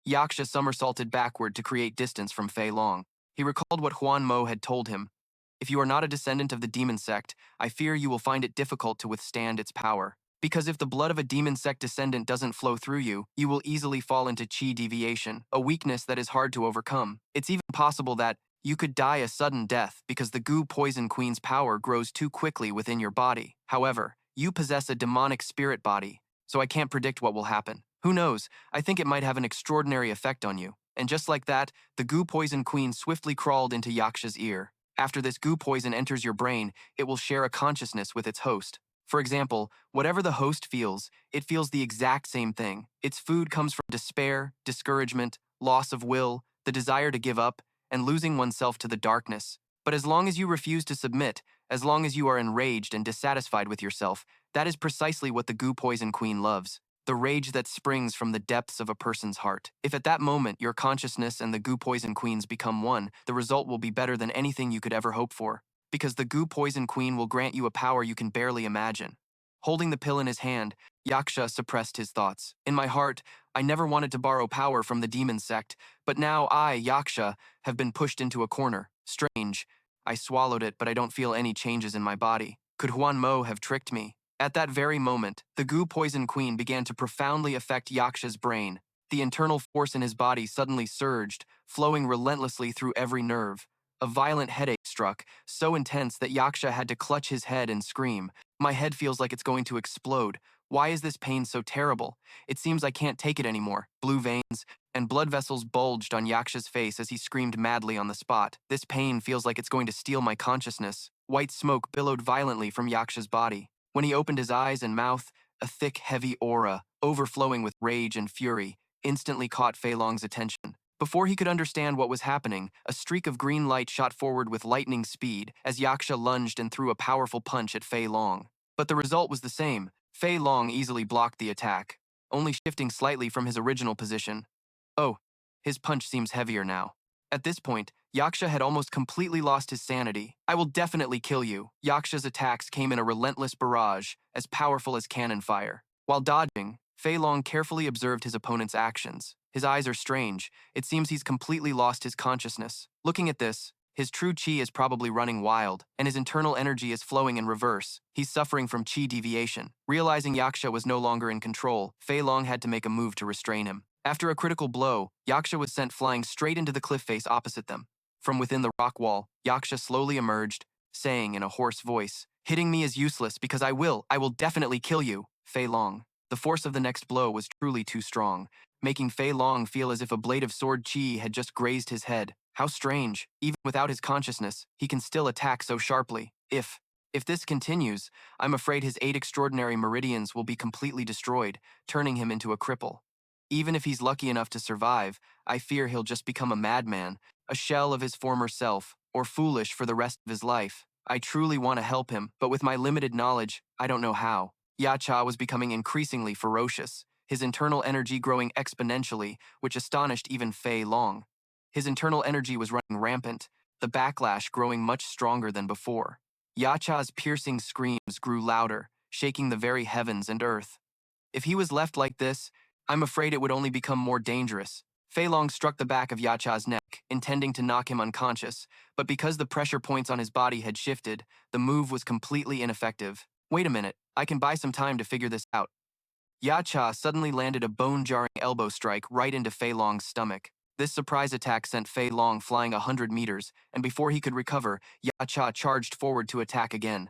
Yaksha somersaulted backward to create distance from Fei Long. He recalled what Huan Mo had told him. "If you are not a descendant of the demon sect, I fear you will find it difficult to withstand its power. Because if the blood of a demon sect descendant doesn't flow through you, you will easily fall into chi deviation, a weakness that is hard to overcome. It's even possible that you could die a sudden death because the goo poison queen's power grows too quickly within your body. However, you possess a demonic spirit body, so I can't predict what will happen. Who knows, I think it might have an extraordinary effect on you." And just like that, the goo poison queen swiftly crawled into Yaksha's ear. After this goo poison enters your brain, it will share a consciousness with its host. For example, whatever the host feels, it feels the exact same thing. Its food comes from despair, discouragement, loss of will, the desire to give up, and losing oneself to the darkness. But as long as you refuse to submit, as long as you are enraged and dissatisfied with yourself, that is precisely what the goo poison queen loves. The rage that springs from the depths of a person's heart. If at that moment your consciousness and the goo poison queen's become one, the result will be better than anything you could ever hope for. Because the goo poison queen will grant you a power you can barely imagine. Holding the pill in his hand, Yaksha suppressed his thoughts. "In my heart, I never wanted to borrow power from the demon sect, but now I, Yaksha, have been pushed into a corner. Strange. I swallowed it, but I don't feel any changes in my body. Could Huan Mo have tricked me?" At that very moment, the goo poison queen began to profoundly affect Yaksha's brain. The internal force in his body suddenly surged, flowing relentlessly through every nerve. A violent headache struck, so intense that Yaksha had to clutch his head and scream. "My head feels like it's going to explode. Why is this pain so terrible? It seems I can't take it anymore." Blue veins and blood vessels bulged on Yaksha's face as he screamed madly on the spot. "This pain feels like it's going to steal my consciousness." White smoke billowed violently from Yaksha's body. When he opened his eyes and mouth, a thick, heavy aura, overflowing with rage and fury, instantly caught Fei Long's attention. Before he could understand what was happening, a streak of green light shot forward with lightning speed as Yaksha lunged and threw a powerful punch at Fei Long. But the result was the same. Fei Long easily blocked the attack, only shifting slightly from his original position. Oh, his punch seems heavier now. At this point, Yaksha had almost completely lost his sanity. I will definitely kill you. Yaksha's attacks came in a relentless barrage, as powerful as cannon fire. While dodging, Fei Long carefully observed his opponent's actions. His eyes are strange. It seems he's completely lost his consciousness. Looking at this, his true chi is probably running wild, and his internal energy is flowing in reverse. He's suffering from chi deviation. Realizing Yaksha was no longer in control, Fei Long had to make a move to restrain him. After a critical blow, Yaksha was sent flying straight into the cliff face opposite them. From within the rock wall, Yaksha slowly emerged, saying in a hoarse voice, "Hitting me is useless because I will definitely kill you, Fei Long." The force of the next blow was truly too strong, making Fei Long feel as if a blade of sword chi had just grazed his head. How strange, even without his consciousness, he can still attack so sharply. If this continues, I'm afraid his 8 extraordinary meridians will be completely destroyed, turning him into a cripple. Even if he's lucky enough to survive, I fear he'll just become a madman, a shell of his former self, or foolish for the rest of his life. I truly want to help him, but with my limited knowledge, I don't know how. Yacha was becoming increasingly ferocious, his internal energy growing exponentially, which astonished even Fei Long. His internal energy was running rampant, the backlash growing much stronger than before. Yacha's piercing screams grew louder, shaking the very heavens and earth. If he was left like this, I'm afraid it would only become more dangerous. Fei Long struck the back of Yacha's neck, intending to knock him unconscious, but because the pressure points on his body had shifted, the move was completely ineffective. Wait a minute, I can buy some time to figure this out. Yacha suddenly landed a bone-jarring elbow strike right into Fei Long's stomach. This surprise attack sent Fei Long flying 100 meters, and before he could recover, Yacha charged forward to attack again.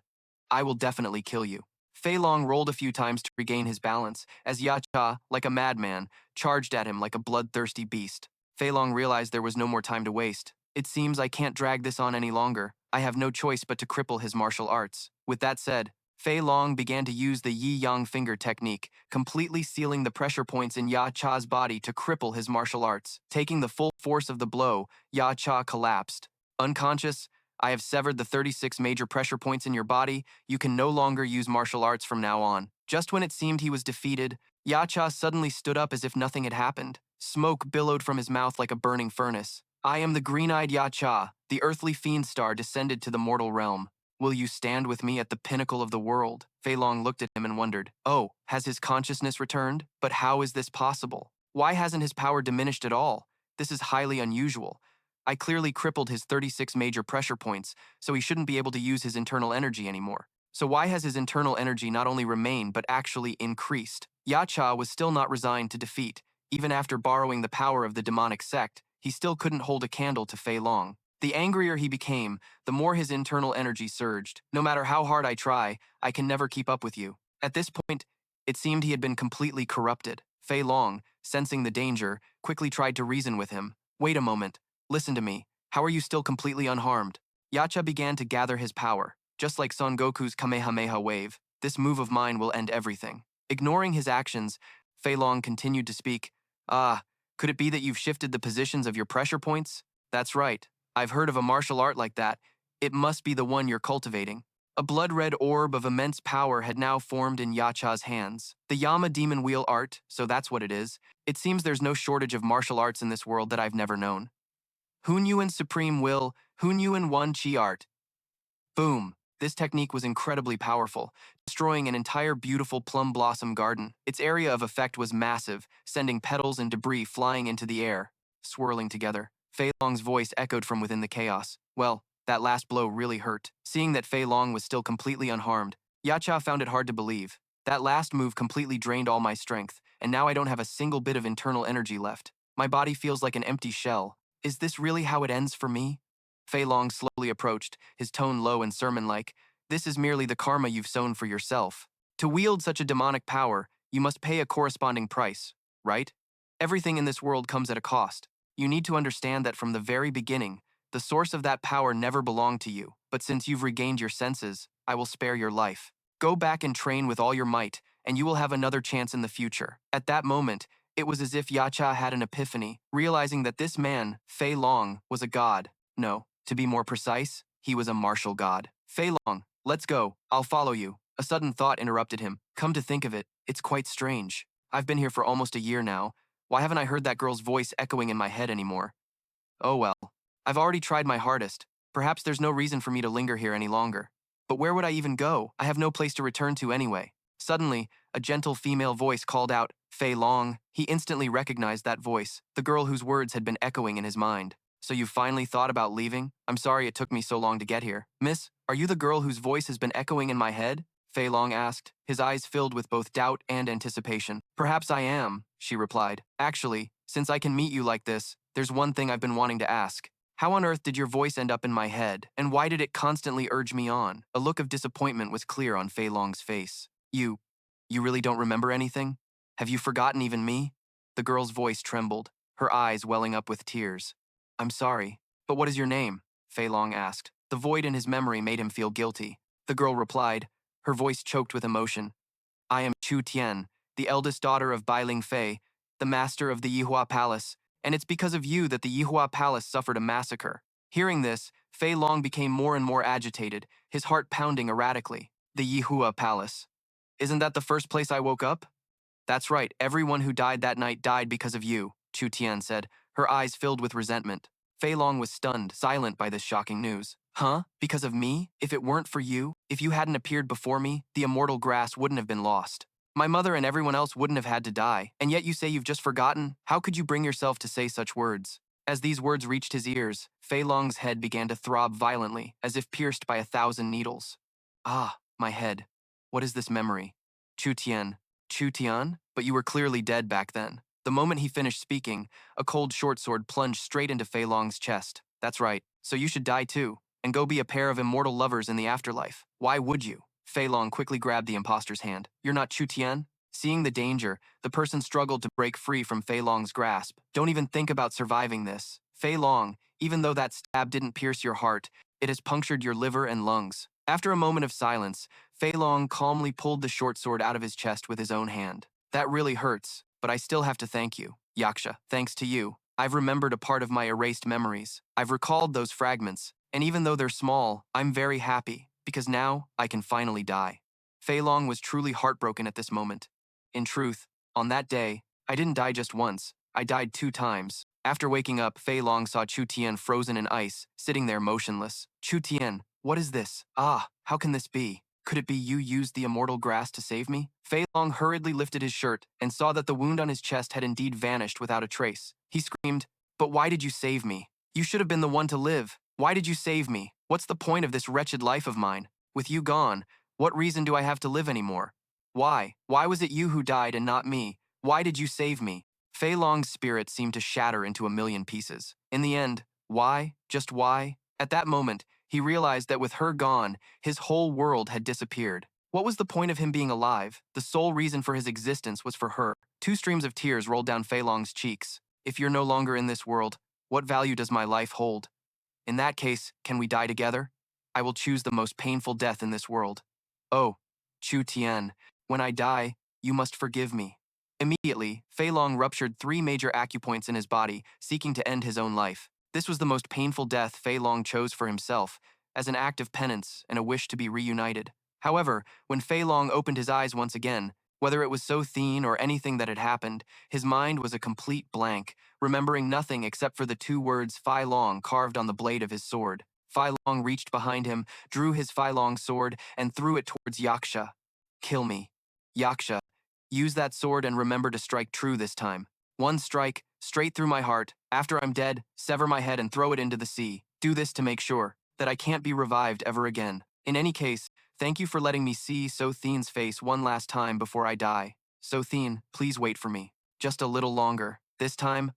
I will definitely kill you. Fei Long rolled a few times to regain his balance, as Yacha, like a madman, charged at him like a bloodthirsty beast. Fei Long realized there was no more time to waste. It seems I can't drag this on any longer. I have no choice but to cripple his martial arts. With that said, Fei Long began to use the Yi-Yang finger technique, completely sealing the pressure points in Ya Cha's body to cripple his martial arts. Taking the full force of the blow, Ya Cha collapsed. Unconscious, I have severed the 36 major pressure points in your body. You can no longer use martial arts from now on. Just when it seemed he was defeated, Ya Cha suddenly stood up as if nothing had happened. Smoke billowed from his mouth like a burning furnace. I am the green-eyed Ya Cha, the earthly fiend star descended to the mortal realm. Will you stand with me at the pinnacle of the world? Fei Long looked at him and wondered, oh, has his consciousness returned? But how is this possible? Why hasn't his power diminished at all? This is highly unusual. I clearly crippled his 36 major pressure points, so he shouldn't be able to use his internal energy anymore. So why has his internal energy not only remained but actually increased? Yacha was still not resigned to defeat. Even after borrowing the power of the demonic sect, he still couldn't hold a candle to Fei Long. The angrier he became, the more his internal energy surged. No matter how hard I try, I can never keep up with you. At this point, it seemed he had been completely corrupted. Fei Long, sensing the danger, quickly tried to reason with him. Wait a moment. Listen to me. How are you still completely unharmed? Yacha began to gather his power. Just like Son Goku's Kamehameha wave, this move of mine will end everything. Ignoring his actions, Fei Long continued to speak. Could it be that you've shifted the positions of your pressure points? That's right. I've heard of a martial art like that. It must be the one you're cultivating. A blood-red orb of immense power had now formed in Yacha's hands. The Yama demon wheel art, so that's what it is. It seems there's no shortage of martial arts in this world that I've never known. Hunyuan Supreme Will, Hunyuan One Chi Art. Boom. This technique was incredibly powerful, destroying an entire beautiful plum blossom garden. Its area of effect was massive, sending petals and debris flying into the air, swirling together. Fei Long's voice echoed from within the chaos. Well, that last blow really hurt. Seeing that Fei Long was still completely unharmed, Yacha found it hard to believe. That last move completely drained all my strength, and now I don't have a single bit of internal energy left. My body feels like an empty shell. Is this really how it ends for me? Fei Long slowly approached, his tone low and sermon-like. This is merely the karma you've sown for yourself. To wield such a demonic power, you must pay a corresponding price, right? Everything in this world comes at a cost. You need to understand that from the very beginning, the source of that power never belonged to you. But since you've regained your senses, I will spare your life. Go back and train with all your might, and you will have another chance in the future. At that moment, it was as if Yacha had an epiphany, realizing that this man, Fei Long, was a god. No, to be more precise, he was a martial god. Fei Long, let's go. I'll follow you. A sudden thought interrupted him. Come to think of it, it's quite strange. I've been here for almost a year now. Why haven't I heard that girl's voice echoing in my head anymore? Oh well. I've already tried my hardest. Perhaps there's no reason for me to linger here any longer. But where would I even go? I have no place to return to anyway. Suddenly, a gentle female voice called out, Fei Long. He instantly recognized that voice, the girl whose words had been echoing in his mind. So you finally thought about leaving? I'm sorry it took me so long to get here. Miss, are you the girl whose voice has been echoing in my head? Fei Long asked, his eyes filled with both doubt and anticipation. Perhaps I am, she replied. Actually, since I can meet you like this, there's one thing I've been wanting to ask. How on earth did your voice end up in my head, and why did it constantly urge me on? A look of disappointment was clear on Fei Long's face. You really don't remember anything? Have you forgotten even me? The girl's voice trembled, her eyes welling up with tears. I'm sorry, but what is your name? Fei Long asked. The void in his memory made him feel guilty. The girl replied, her voice choked with emotion. I am Chu Tian, the eldest daughter of Bai Ling Fei, the master of the Yihua Palace, and it's because of you that the Yihua Palace suffered a massacre. Hearing this, Fei Long became more and more agitated, his heart pounding erratically. The Yihua Palace. Isn't that the first place I woke up? That's right, everyone who died that night died because of you, Chu Tian said, her eyes filled with resentment. Fei Long was stunned, silent by this shocking news. Huh? Because of me? If it weren't for you, if you hadn't appeared before me, the immortal grass wouldn't have been lost. My mother and everyone else wouldn't have had to die, and yet you say you've just forgotten? How could you bring yourself to say such words? As these words reached his ears, Fei Long's head began to throb violently, as if pierced by 1,000 needles. Ah, my head. What is this memory? Chu Tian. Chu Tian? But you were clearly dead back then. The moment he finished speaking, a cold short sword plunged straight into Fei Long's chest. That's right, so you should die too, and go be a pair of immortal lovers in the afterlife. Why would you? Fei Long quickly grabbed the imposter's hand. You're not Chu Tian? Seeing the danger, the person struggled to break free from Fei Long's grasp. Don't even think about surviving this. Fei Long, even though that stab didn't pierce your heart, it has punctured your liver and lungs. After a moment of silence, Fei Long calmly pulled the short sword out of his chest with his own hand. That really hurts, but I still have to thank you, Yaksha. Thanks to you, I've remembered a part of my erased memories. I've recalled those fragments, and even though they're small, I'm very happy, because now I can finally die. Fei Long was truly heartbroken at this moment. In truth, on that day, I didn't die just once, I died 2 times. After waking up, Fei Long saw Chu Tian frozen in ice, sitting there motionless. Chu Tian, what is this? Ah, how can this be? Could it be you used the immortal grass to save me? Fei Long hurriedly lifted his shirt and saw that the wound on his chest had indeed vanished without a trace. He screamed, but why did you save me? You should have been the one to live. Why did you save me? What's the point of this wretched life of mine? With you gone, what reason do I have to live anymore? Why? Why was it you who died and not me? Why did you save me? Fei Long's spirit seemed to shatter into a million pieces. In the end, why? Just why? At that moment, he realized that with her gone, his whole world had disappeared. What was the point of him being alive? The sole reason for his existence was for her. 2 streams of tears rolled down Fei Long's cheeks. If you're no longer in this world, what value does my life hold? In that case, can we die together? I will choose the most painful death in this world. Oh, Chu Tian, when I die, you must forgive me. Immediately, Fei Long ruptured 3 major acupoints in his body, seeking to end his own life. This was the most painful death Fei Long chose for himself, as an act of penance and a wish to be reunited. However, when Fei Long opened his eyes once again, whether it was So Thien or anything that had happened, his mind was a complete blank, remembering nothing except for the 2 words Fei Long carved on the blade of his sword. Fei Long reached behind him, drew his Fei Long sword, and threw it towards Yaksha. Kill me. Yaksha, use that sword and remember to strike true this time. 1 strike, straight through my heart. After I'm dead, sever my head and throw it into the sea. Do this to make sure that I can't be revived ever again. In any case, thank you for letting me see So Thien's face one last time before I die. So Thien, please wait for me. Just a little longer. This time,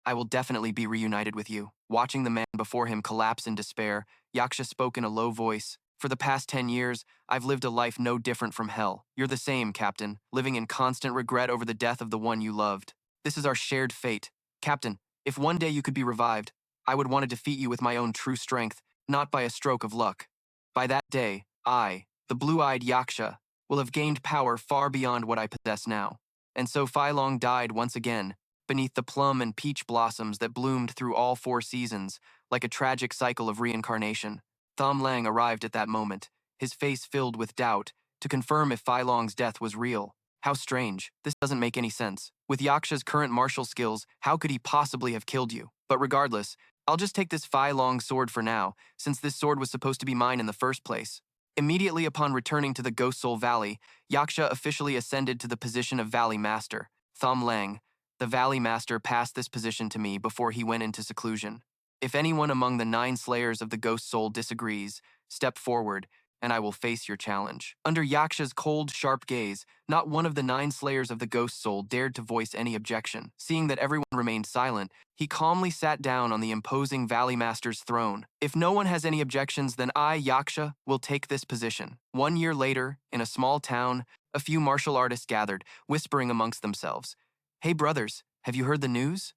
I will definitely be reunited with you. Watching the man before him collapse in despair, Yaksha spoke in a low voice. For the past 10 years, I've lived a life no different from hell. You're the same, Captain, living in constant regret over the death of the one you loved. This is our shared fate. Captain, if one day you could be revived, I would want to defeat you with my own true strength, not by a stroke of luck. By that day, I, the blue-eyed Yaksha, will have gained power far beyond what I possess now. And so Fei Long died once again, beneath the plum and peach blossoms that bloomed through all 4 seasons, like a tragic cycle of reincarnation. Tham Lang arrived at that moment, his face filled with doubt, to confirm if Fei Long's death was real. How strange. This doesn't make any sense. With Yaksha's current martial skills, how could he possibly have killed you? But regardless, I'll I'll just take this Fei Long sword for now, since this sword was supposed to be mine in the first place. Immediately upon returning to the Ghost Soul Valley, Yaksha officially ascended to the position of Valley Master. Thom Lang, the Valley Master, passed this position to me before he went into seclusion. If anyone among the 9 slayers of the Ghost Soul disagrees, step forward, and I will face your challenge. Under Yaksha's cold, sharp gaze, not one of the 9 slayers of the Ghost Soul dared to voice any objection. Seeing that everyone remained silent, he calmly sat down on the imposing Valley Master's throne. If no one has any objections, then I, Yaksha, will take this position. 1 year later, in a small town, a few martial artists gathered, whispering amongst themselves. Hey brothers, have you heard the news?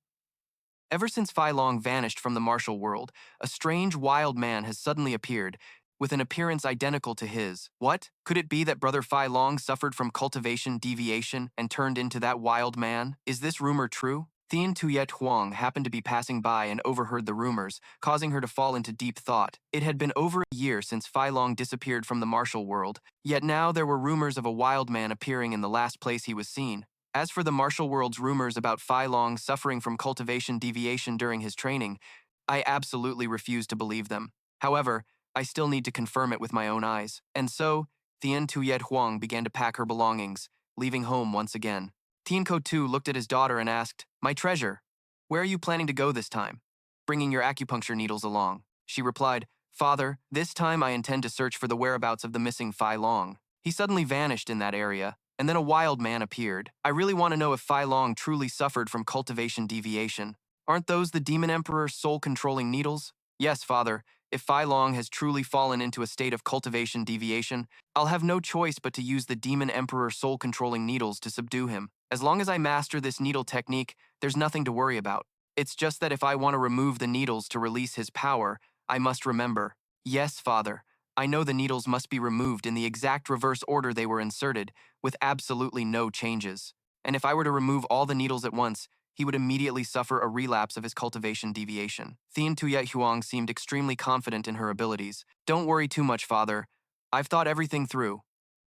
Ever since Fei Long vanished from the martial world, a strange, wild man has suddenly appeared, with an appearance identical to his. What? Could it be that Brother Fei Long suffered from cultivation deviation and turned into that wild man? Is this rumor true? Thien Tuyet Huang happened to be passing by and overheard the rumors, causing her to fall into deep thought. It had been over a year since Fei Long disappeared from the martial world, yet now there were rumors of a wild man appearing in the last place he was seen. As for the martial world's rumors about Fei Long suffering from cultivation deviation during his training, I absolutely refuse to believe them. However, I still need to confirm it with my own eyes. And so, Thien Tuyet Huang began to pack her belongings, leaving home once again. Tien Ko Tu looked at his daughter and asked, "My treasure, where are you planning to go this time?" "Bringing your acupuncture needles along." She replied, "Father, this time I intend to search for the whereabouts of the missing Fei Long. He suddenly vanished in that area, and then a wild man appeared. I really want to know if Fei Long truly suffered from cultivation deviation. Aren't those the Demon Emperor's soul-controlling needles?" "Yes, Father. If Fei Long has truly fallen into a state of cultivation deviation, I'll have no choice but to use the Demon Emperor's soul-controlling needles to subdue him. As long as I master this needle technique, there's nothing to worry about. It's just that if I want to remove the needles to release his power, I must remember. Yes, Father, I know the needles must be removed in the exact reverse order they were inserted, with absolutely no changes. And if I were to remove all the needles at once, he would immediately suffer a relapse of his cultivation deviation." Thien Tuyet Huang seemed extremely confident in her abilities. "Don't worry too much, Father. I've thought everything through.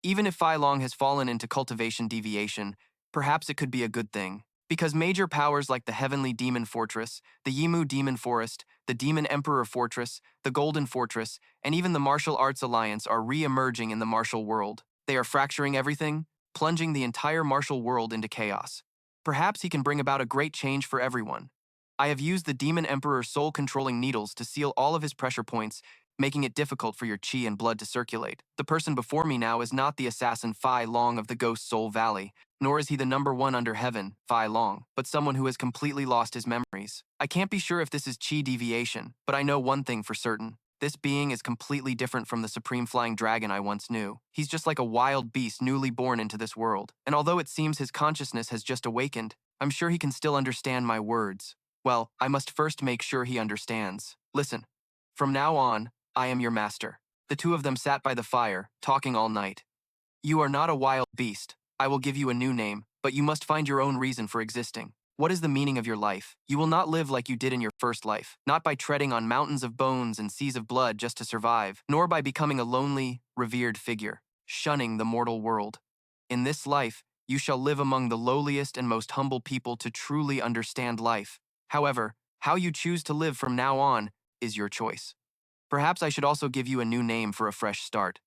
Even if Fei Long has fallen into cultivation deviation, perhaps it could be a good thing. Because major powers like the Heavenly Demon Fortress, the Yimu Demon Forest, the Demon Emperor Fortress, the Golden Fortress, and even the Martial Arts Alliance are re-emerging in the martial world. They are fracturing everything, plunging the entire martial world into chaos. Perhaps he can bring about a great change for everyone. I have used the Demon Emperor's soul-controlling needles to seal all of his pressure points, making it difficult for your chi and blood to circulate. The person before me now is not the assassin Fei Long of the Ghost Soul Valley, nor is he the #1 under heaven, Fei Long, but someone who has completely lost his memories. I can't be sure if this is chi deviation, but I know one thing for certain. This being is completely different from the supreme flying dragon I once knew. He's just like a wild beast newly born into this world, and although it seems his consciousness has just awakened, I'm sure he can still understand my words. Well, I must first make sure he understands. Listen, from now on, I am your master." The two of them sat by the fire, talking all night. "You are not a wild beast. I will give you a new name, but you must find your own reason for existing. What is the meaning of your life? You will not live like you did in your first life, not by treading on mountains of bones and seas of blood just to survive, nor by becoming a lonely, revered figure, shunning the mortal world. In this life, you shall live among the lowliest and most humble people to truly understand life. However, how you choose to live from now on is your choice. Perhaps I should also give you a new name for a fresh start."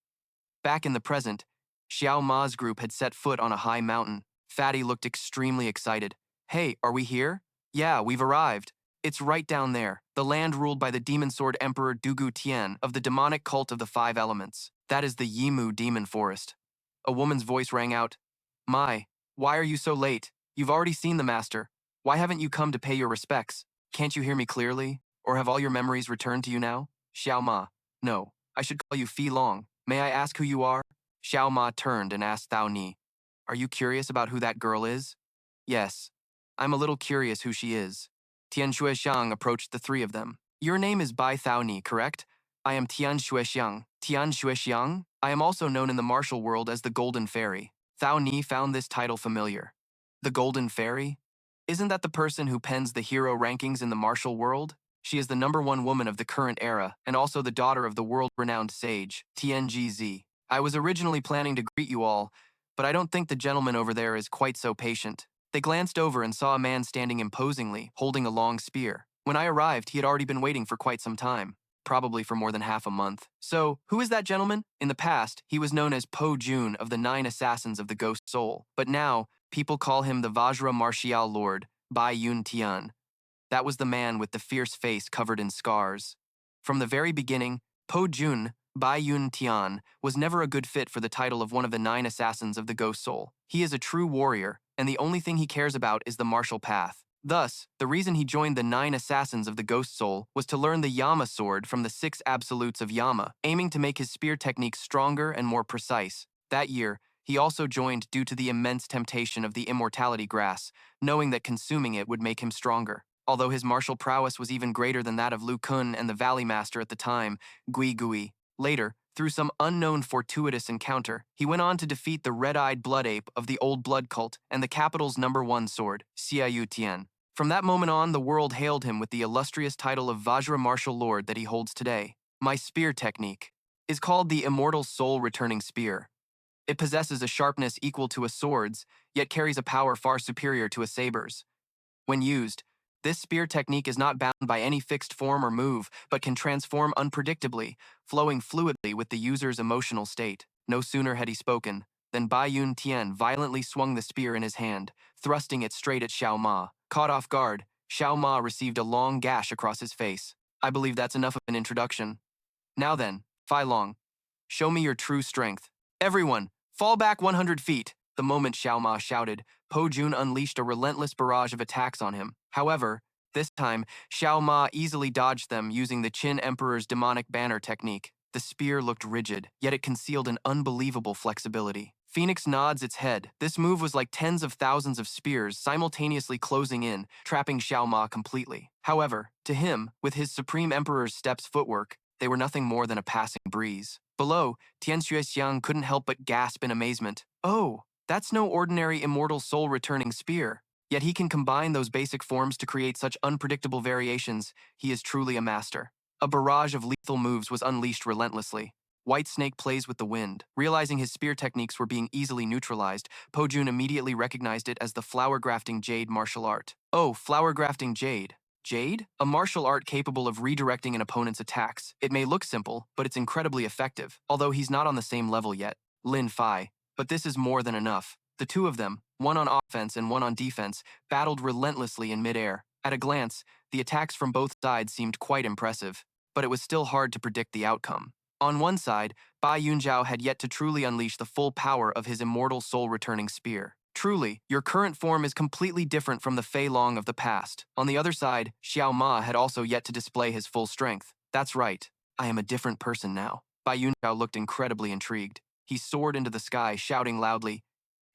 Back in the present, Xiao Ma's group had set foot on a high mountain. Fatty looked extremely excited. "Hey, are we here?" "Yeah, we've arrived. It's right down there, the land ruled by the Demon Sword Emperor Dugu Tian of the demonic cult of the 5 elements. That is the Yimu Demon Forest." A woman's voice rang out. "My, why are you so late? You've already seen the master. Why haven't you come to pay your respects? Can't you hear me clearly? Or have all your memories returned to you now?" "Xiao Ma, no, I should call you Fei Long. May I ask who you are?" Xiao Ma turned and asked Thao Ni, "Are you curious about who that girl is?" "Yes, I'm a little curious who she is." Tian Shuexiang approached the 3 of them. "Your name is Bai Thao Ni, correct? I am Tian Shuexiang." "Tian Shuexiang? I am also known in the martial world as the Golden Fairy." Thao Ni found this title familiar. The Golden Fairy? Isn't that the person who pens the hero rankings in the martial world? She is the #1 woman of the current era, and also the daughter of the world-renowned sage, TNGZ. I was originally planning to greet you all, but I don't think the gentleman over there is quite so patient. They glanced over and saw a man standing imposingly, holding a long spear. When I arrived, he had already been waiting for quite some time, probably for more than half a month. So, who is that gentleman? In the past, he was known as Po Jun of the 9 Assassins of the Ghost Soul, but now, people call him the Vajra Martial Lord, Bai Yun Tian. That was the man with the fierce face covered in scars. From the very beginning, Po Jun, Bai Yun Tian, was never a good fit for the title of one of the 9 Assassins of the Ghost Soul. He is a true warrior, and the only thing he cares about is the martial path. Thus, the reason he joined the 9 Assassins of the Ghost Soul was to learn the Yama sword from the 6 absolutes of Yama, aiming to make his spear techniques stronger and more precise. That year, he also joined due to the immense temptation of the immortality grass, knowing that consuming it would make him stronger. Although his martial prowess was even greater than that of Lu Kun and the Valley Master at the time, Gui Gui. Later, through some unknown fortuitous encounter, he went on to defeat the red-eyed blood ape of the Old Blood cult and the capital's #1 sword, Xiao Tian. From that moment on, the world hailed him with the illustrious title of Vajra Martial Lord that he holds today. My spear technique is called the Immortal Soul Returning Spear. It possesses a sharpness equal to a sword's, yet carries a power far superior to a saber's. When used, this spear technique is not bound by any fixed form or move, but can transform unpredictably, flowing fluidly with the user's emotional state. No sooner had he spoken than Bai Yun Tian violently swung the spear in his hand, thrusting it straight at Xiao Ma. Caught off guard, Xiao Ma received a long gash across his face. I believe that's enough of an introduction. Now then, Fei Long, show me your true strength. Everyone, fall back 100 feet. The moment Xiao Ma shouted, Po Jun unleashed a relentless barrage of attacks on him. However, this time, Xiao Ma easily dodged them using the Qin Emperor's demonic banner technique. The spear looked rigid, yet it concealed an unbelievable flexibility. Phoenix nods its head. This move was like tens of thousands of spears simultaneously closing in, trapping Xiao Ma completely. However, to him, with his Supreme Emperor's steps footwork, they were nothing more than a passing breeze. Below, Tian Xuexiang couldn't help but gasp in amazement. Oh, that's no ordinary immortal soul returning spear. Yet he can combine those basic forms to create such unpredictable variations. He is truly a master. A barrage of lethal moves was unleashed relentlessly. White Snake plays with the wind. Realizing his spear techniques were being easily neutralized, Po Jun immediately recognized it as the flower grafting jade martial art. Oh, flower grafting jade. Jade? A martial art capable of redirecting an opponent's attacks. It may look simple, but it's incredibly effective, although he's not on the same level yet. Lin Fei. But this is more than enough. The two of them, one on offense and one on defense, battled relentlessly in midair. At a glance, the attacks from both sides seemed quite impressive, but it was still hard to predict the outcome. On one side, Bai Yunjiao had yet to truly unleash the full power of his immortal soul-returning spear. Truly, your current form is completely different from the Fei Long of the past. On the other side, Xiao Ma had also yet to display his full strength. That's right, I am a different person now. Bai Yunjiao looked incredibly intrigued. He soared into the sky, shouting loudly,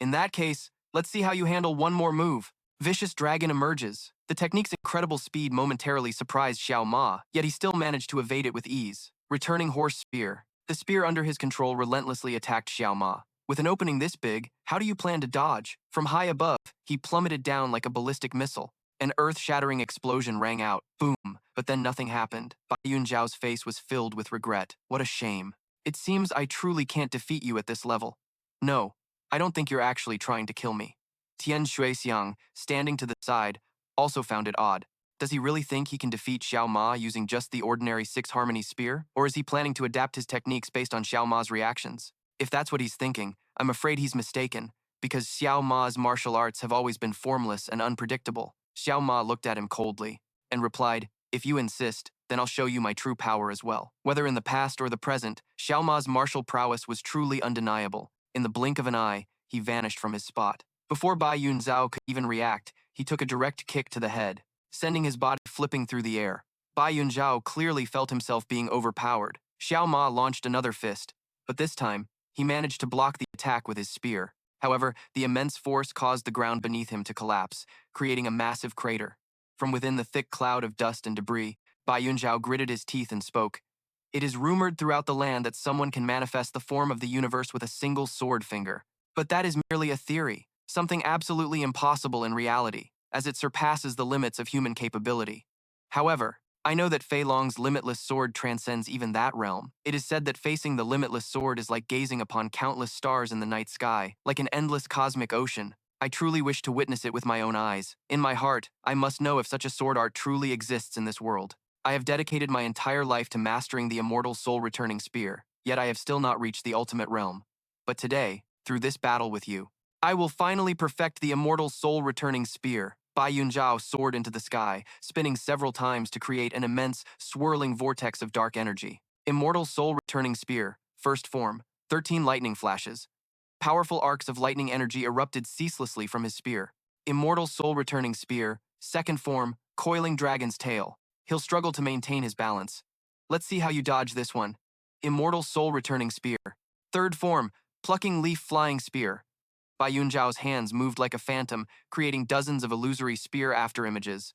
in that case, let's see how you handle one more move. Vicious Dragon emerges. The technique's incredible speed momentarily surprised Xiao Ma, yet he still managed to evade it with ease. Returning Horse Spear. The spear under his control relentlessly attacked Xiao Ma. With an opening this big, how do you plan to dodge? From high above, he plummeted down like a ballistic missile. An earth-shattering explosion rang out. Boom. But then nothing happened. Bai Yunjiao's face was filled with regret. What a shame. It seems I truly can't defeat you at this level. No, I don't think you're actually trying to kill me. Tian Xuexiang, standing to the side, also found it odd. Does he really think he can defeat Xiao Ma using just the ordinary 6-harmony spear? Or is he planning to adapt his techniques based on Xiao Ma's reactions? If that's what he's thinking, I'm afraid he's mistaken, because Xiao Ma's martial arts have always been formless and unpredictable. Xiao Ma looked at him coldly and replied, if you insist, then I'll show you my true power as well. Whether in the past or the present, Xiao Ma's martial prowess was truly undeniable. In the blink of an eye, he vanished from his spot. Before Bai Yunzhao could even react, he took a direct kick to the head, sending his body flipping through the air. Bai Yunzhao clearly felt himself being overpowered. Xiao Ma launched another fist, but this time, he managed to block the attack with his spear. However, the immense force caused the ground beneath him to collapse, creating a massive crater. From within the thick cloud of dust and debris, Bai Yunzhao gritted his teeth and spoke. It is rumored throughout the land that someone can manifest the form of the universe with a single sword finger. But that is merely a theory, something absolutely impossible in reality, as it surpasses the limits of human capability. However, I know that Fei Long's limitless sword transcends even that realm. It is said that facing the limitless sword is like gazing upon countless stars in the night sky, like an endless cosmic ocean. I truly wish to witness it with my own eyes. In my heart, I must know if such a sword art truly exists in this world. I have dedicated my entire life to mastering the immortal soul-returning spear, yet I have still not reached the ultimate realm. But today, through this battle with you, I will finally perfect the immortal soul-returning spear. Bai Yunzhao soared into the sky, spinning several times to create an immense, swirling vortex of dark energy. Immortal soul-returning spear, first form, 13 lightning flashes. Powerful arcs of lightning energy erupted ceaselessly from his spear. Immortal soul-returning spear, second form, coiling dragon's tail. He'll struggle to maintain his balance. Let's see how you dodge this one. Immortal soul-returning spear. Third form, plucking leaf flying spear. Bai Yunzhao's hands moved like a phantom, creating dozens of illusory spear afterimages.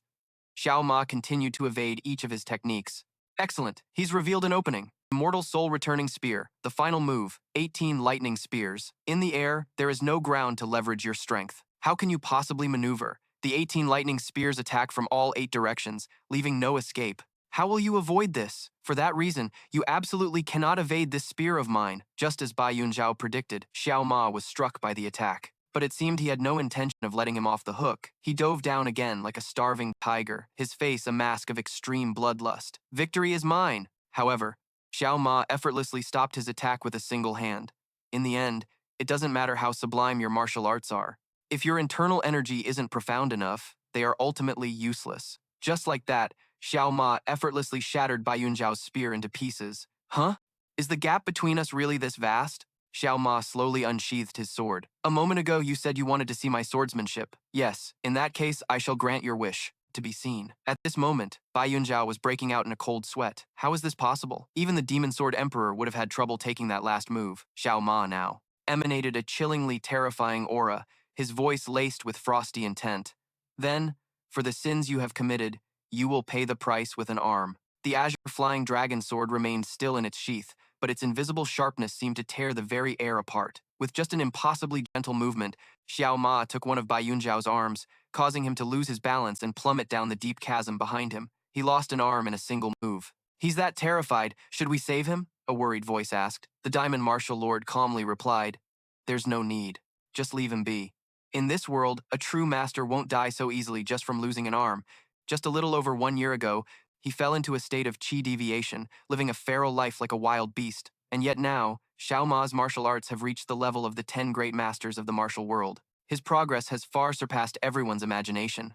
Xiao Ma continued to evade each of his techniques. Excellent, he's revealed an opening. Immortal Soul Returning Spear, the final move, 18 lightning spears. In the air, there is no ground to leverage your strength. How can you possibly maneuver? The 18 lightning spears attack from all 8 directions, leaving no escape. How will you avoid this? For that reason, you absolutely cannot evade this spear of mine. Just as Bai Yunzhao predicted, Xiao Ma was struck by the attack. But it seemed he had no intention of letting him off the hook. He dove down again like a starving tiger, his face a mask of extreme bloodlust. Victory is mine! However, Xiao Ma effortlessly stopped his attack with a single hand. In the end, it doesn't matter how sublime your martial arts are. If your internal energy isn't profound enough, they are ultimately useless. Just like that, Xiao Ma effortlessly shattered Bai Yunzhao's spear into pieces. Huh? Is the gap between us really this vast? Xiao Ma slowly unsheathed his sword. A moment ago you said you wanted to see my swordsmanship. Yes, in that case I shall grant your wish. To be seen. At this moment, Bai Yunzhao was breaking out in a cold sweat. How is this possible? Even the Demon Sword Emperor would have had trouble taking that last move. Xiao Ma now emanated a chillingly terrifying aura, his voice laced with frosty intent. Then, for the sins you have committed, you will pay the price with an arm. The azure flying dragon sword remained still in its sheath, but its invisible sharpness seemed to tear the very air apart. With just an impossibly gentle movement, Xiao Ma took one of Bai Yunzhao's arms, causing him to lose his balance and plummet down the deep chasm behind him. He lost an arm in a single move. He's that terrified. Should we save him? A worried voice asked. The Diamond Martial Lord calmly replied, There's no need. Just leave him be. In this world, a true master won't die so easily just from losing an arm. Just a little over 1 year ago, he fell into a state of chi deviation, living a feral life like a wild beast. And yet now, Xiao Ma's martial arts have reached the level of the 10 great masters of the martial world. His progress has far surpassed everyone's imagination.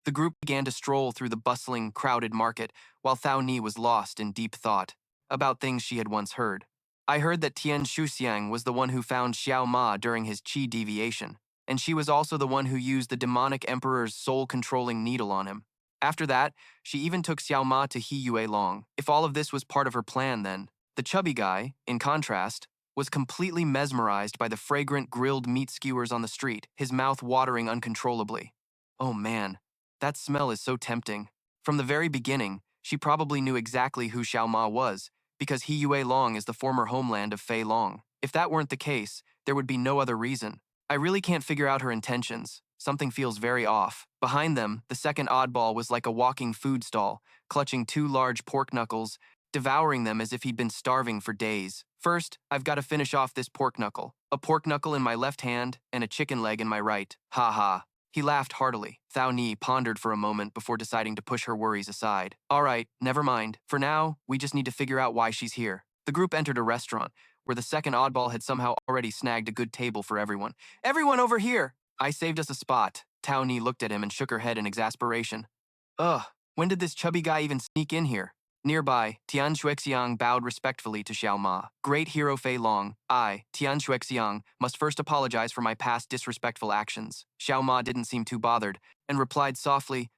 The group began to stroll through the bustling, crowded market, while Thao Ni was lost in deep thought about things she had once heard. I heard that Tian Shuxiang was the one who found Xiao Ma during his chi deviation, and she was also the one who used the demonic emperor's soul-controlling needle on him. After that, she even took Xiao Ma to He Yue Long. If all of this was part of her plan, then the chubby guy, in contrast, was completely mesmerized by the fragrant grilled meat skewers on the street, his mouth watering uncontrollably. Oh man, that smell is so tempting. From the very beginning, she probably knew exactly who Xiao Ma was, because He Yue Long is the former homeland of Fei Long. If that weren't the case, there would be no other reason. I really can't figure out her intentions. Something feels very off. Behind them, the second oddball was like a walking food stall, clutching 2 large pork knuckles, devouring them as if he'd been starving for days. First, I've got to finish off this pork knuckle. A pork knuckle in my left hand and a chicken leg in my right. Ha ha. He laughed heartily. Thao Ni pondered for a moment before deciding to push her worries aside. All right, never mind. For now, we just need to figure out why she's here. The group entered a restaurant, where the second oddball had somehow already snagged a good table for everyone. Everyone over here! I saved us a spot. Tao Ni looked at him and shook her head in exasperation. Ugh, when did this chubby guy even sneak in here? Nearby, Tian Shuixiang bowed respectfully to Xiao Ma. Great hero Fei Long, I, Tian Shuixiang, must first apologize for my past disrespectful actions. Xiao Ma didn't seem too bothered, and replied softly,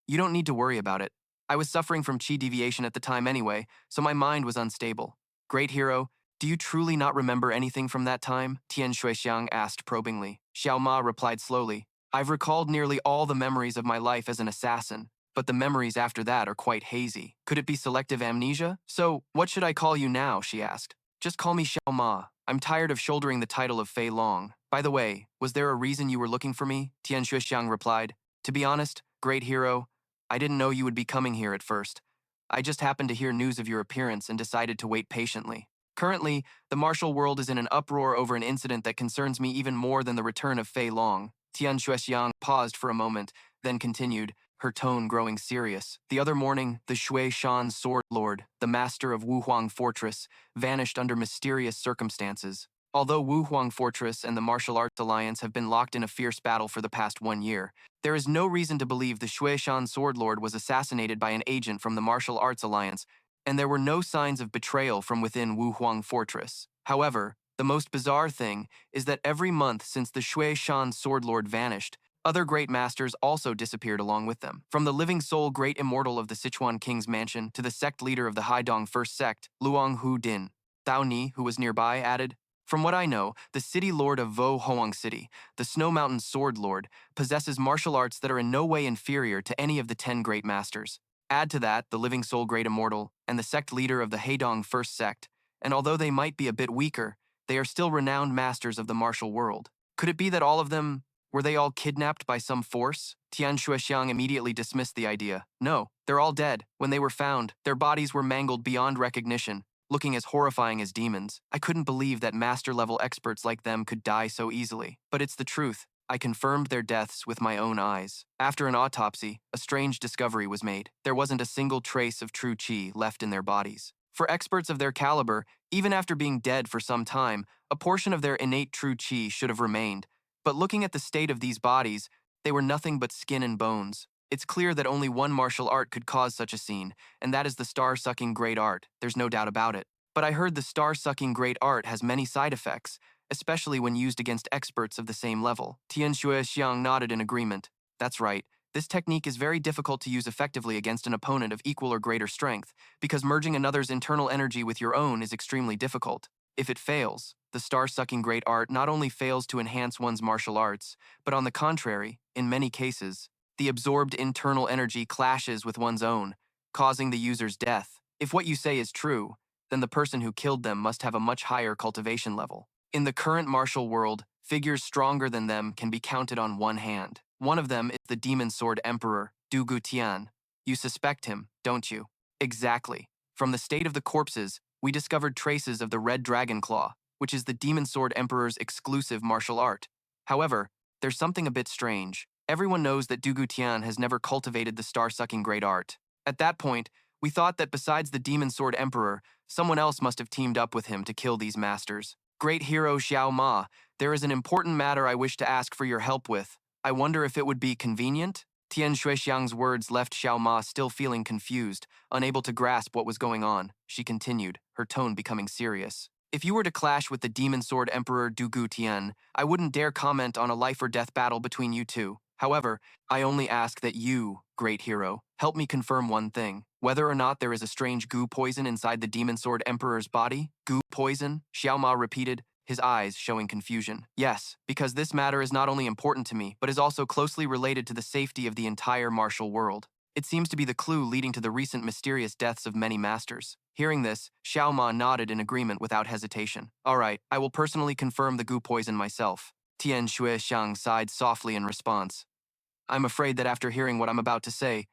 You don't need to worry about it. I was suffering from chi deviation at the time anyway, so my mind was unstable. Great hero, do you truly not remember anything from that time? Tian Shuixiang asked probingly. Xiao Ma replied slowly, I've recalled nearly all the memories of my life as an assassin, but the memories after that are quite hazy. Could it be selective amnesia? So, what should I call you now? She asked. Just call me Xiao Ma. I'm tired of shouldering the title of Fei Long. By the way, was there a reason you were looking for me? Tian Shuixiang replied. To be honest, great hero, I didn't know you would be coming here at first. I just happened to hear news of your appearance and decided to wait patiently. Currently, the martial world is in an uproar over an incident that concerns me even more than the return of Fei Long. Tian Shuexiang paused for a moment, then continued, her tone growing serious. The other morning, the Shui Shan Sword Lord, the master of Wuhuang Fortress, vanished under mysterious circumstances. Although Wuhuang Fortress and the Martial Arts Alliance have been locked in a fierce battle for the past 1 year, there is no reason to believe the Shui Shan Sword Lord was assassinated by an agent from the Martial Arts Alliance, and there were no signs of betrayal from within Wuhuang Fortress. However, the most bizarre thing is that every month since the Shui Shan Sword Lord vanished, other great masters also disappeared along with them. From the living soul great immortal of the Sichuan King's mansion to the sect leader of the Haidong First Sect, Luang Hu Din. Thao Ni, who was nearby, added, from what I know, the city lord of Vo Hoang City, the Snow Mountain Sword Lord, possesses martial arts that are in no way inferior to any of the 10 great masters. Add to that the living soul great immortal and the sect leader of the Haidong First Sect, and although they might be a bit weaker, they are still renowned masters of the martial world. Could it be that all of them, were they all kidnapped by some force? Tian Shuexiang immediately dismissed the idea. No, they're all dead. When they were found, their bodies were mangled beyond recognition, looking as horrifying as demons. I couldn't believe that master-level experts like them could die so easily. But it's the truth. I confirmed their deaths with my own eyes. After an autopsy, a strange discovery was made. There wasn't a single trace of true qi left in their bodies. For experts of their caliber, even after being dead for some time, a portion of their innate true qi should have remained. But looking at the state of these bodies, they were nothing but skin and bones. It's clear that only one martial art could cause such a scene, and that is the star-sucking great art. There's no doubt about it. But I heard the star-sucking great art has many side effects, especially when used against experts of the same level. Tian Shuexiang nodded in agreement. That's right. This technique is very difficult to use effectively against an opponent of equal or greater strength, because merging another's internal energy with your own is extremely difficult. If it fails, the star-sucking great art not only fails to enhance one's martial arts, but on the contrary, in many cases, the absorbed internal energy clashes with one's own, causing the user's death. If what you say is true, then the person who killed them must have a much higher cultivation level. In the current martial world, figures stronger than them can be counted on one hand. One of them is the Demon Sword Emperor, Du Gutian. You suspect him, don't you? Exactly. From the state of the corpses, we discovered traces of the Red Dragon Claw, which is the Demon Sword Emperor's exclusive martial art. However, there's something a bit strange. Everyone knows that Du Gutian has never cultivated the star-sucking great art. At that point, we thought that besides the Demon Sword Emperor, someone else must have teamed up with him to kill these masters. Great hero Xiao Ma, there is an important matter I wish to ask for your help with. I wonder if it would be convenient? Tian Shuexiang's words left Xiao Ma still feeling confused, unable to grasp what was going on. She continued, her tone becoming serious. If you were to clash with the Demon Sword Emperor Du Gutian, I wouldn't dare comment on a life-or-death battle between you two. However, I only ask that you, great hero, help me confirm one thing. Whether or not there is a strange goo poison inside the Demon Sword Emperor's body? Goo poison? Xiao Ma repeated, his eyes showing confusion. Yes, because this matter is not only important to me, but is also closely related to the safety of the entire martial world. It seems to be the clue leading to the recent mysterious deaths of many masters. Hearing this, Xiao Ma nodded in agreement without hesitation. All right, I will personally confirm the goo poison myself. Tian Shuexiang sighed softly in response. I'm afraid that after hearing what I'm about to say,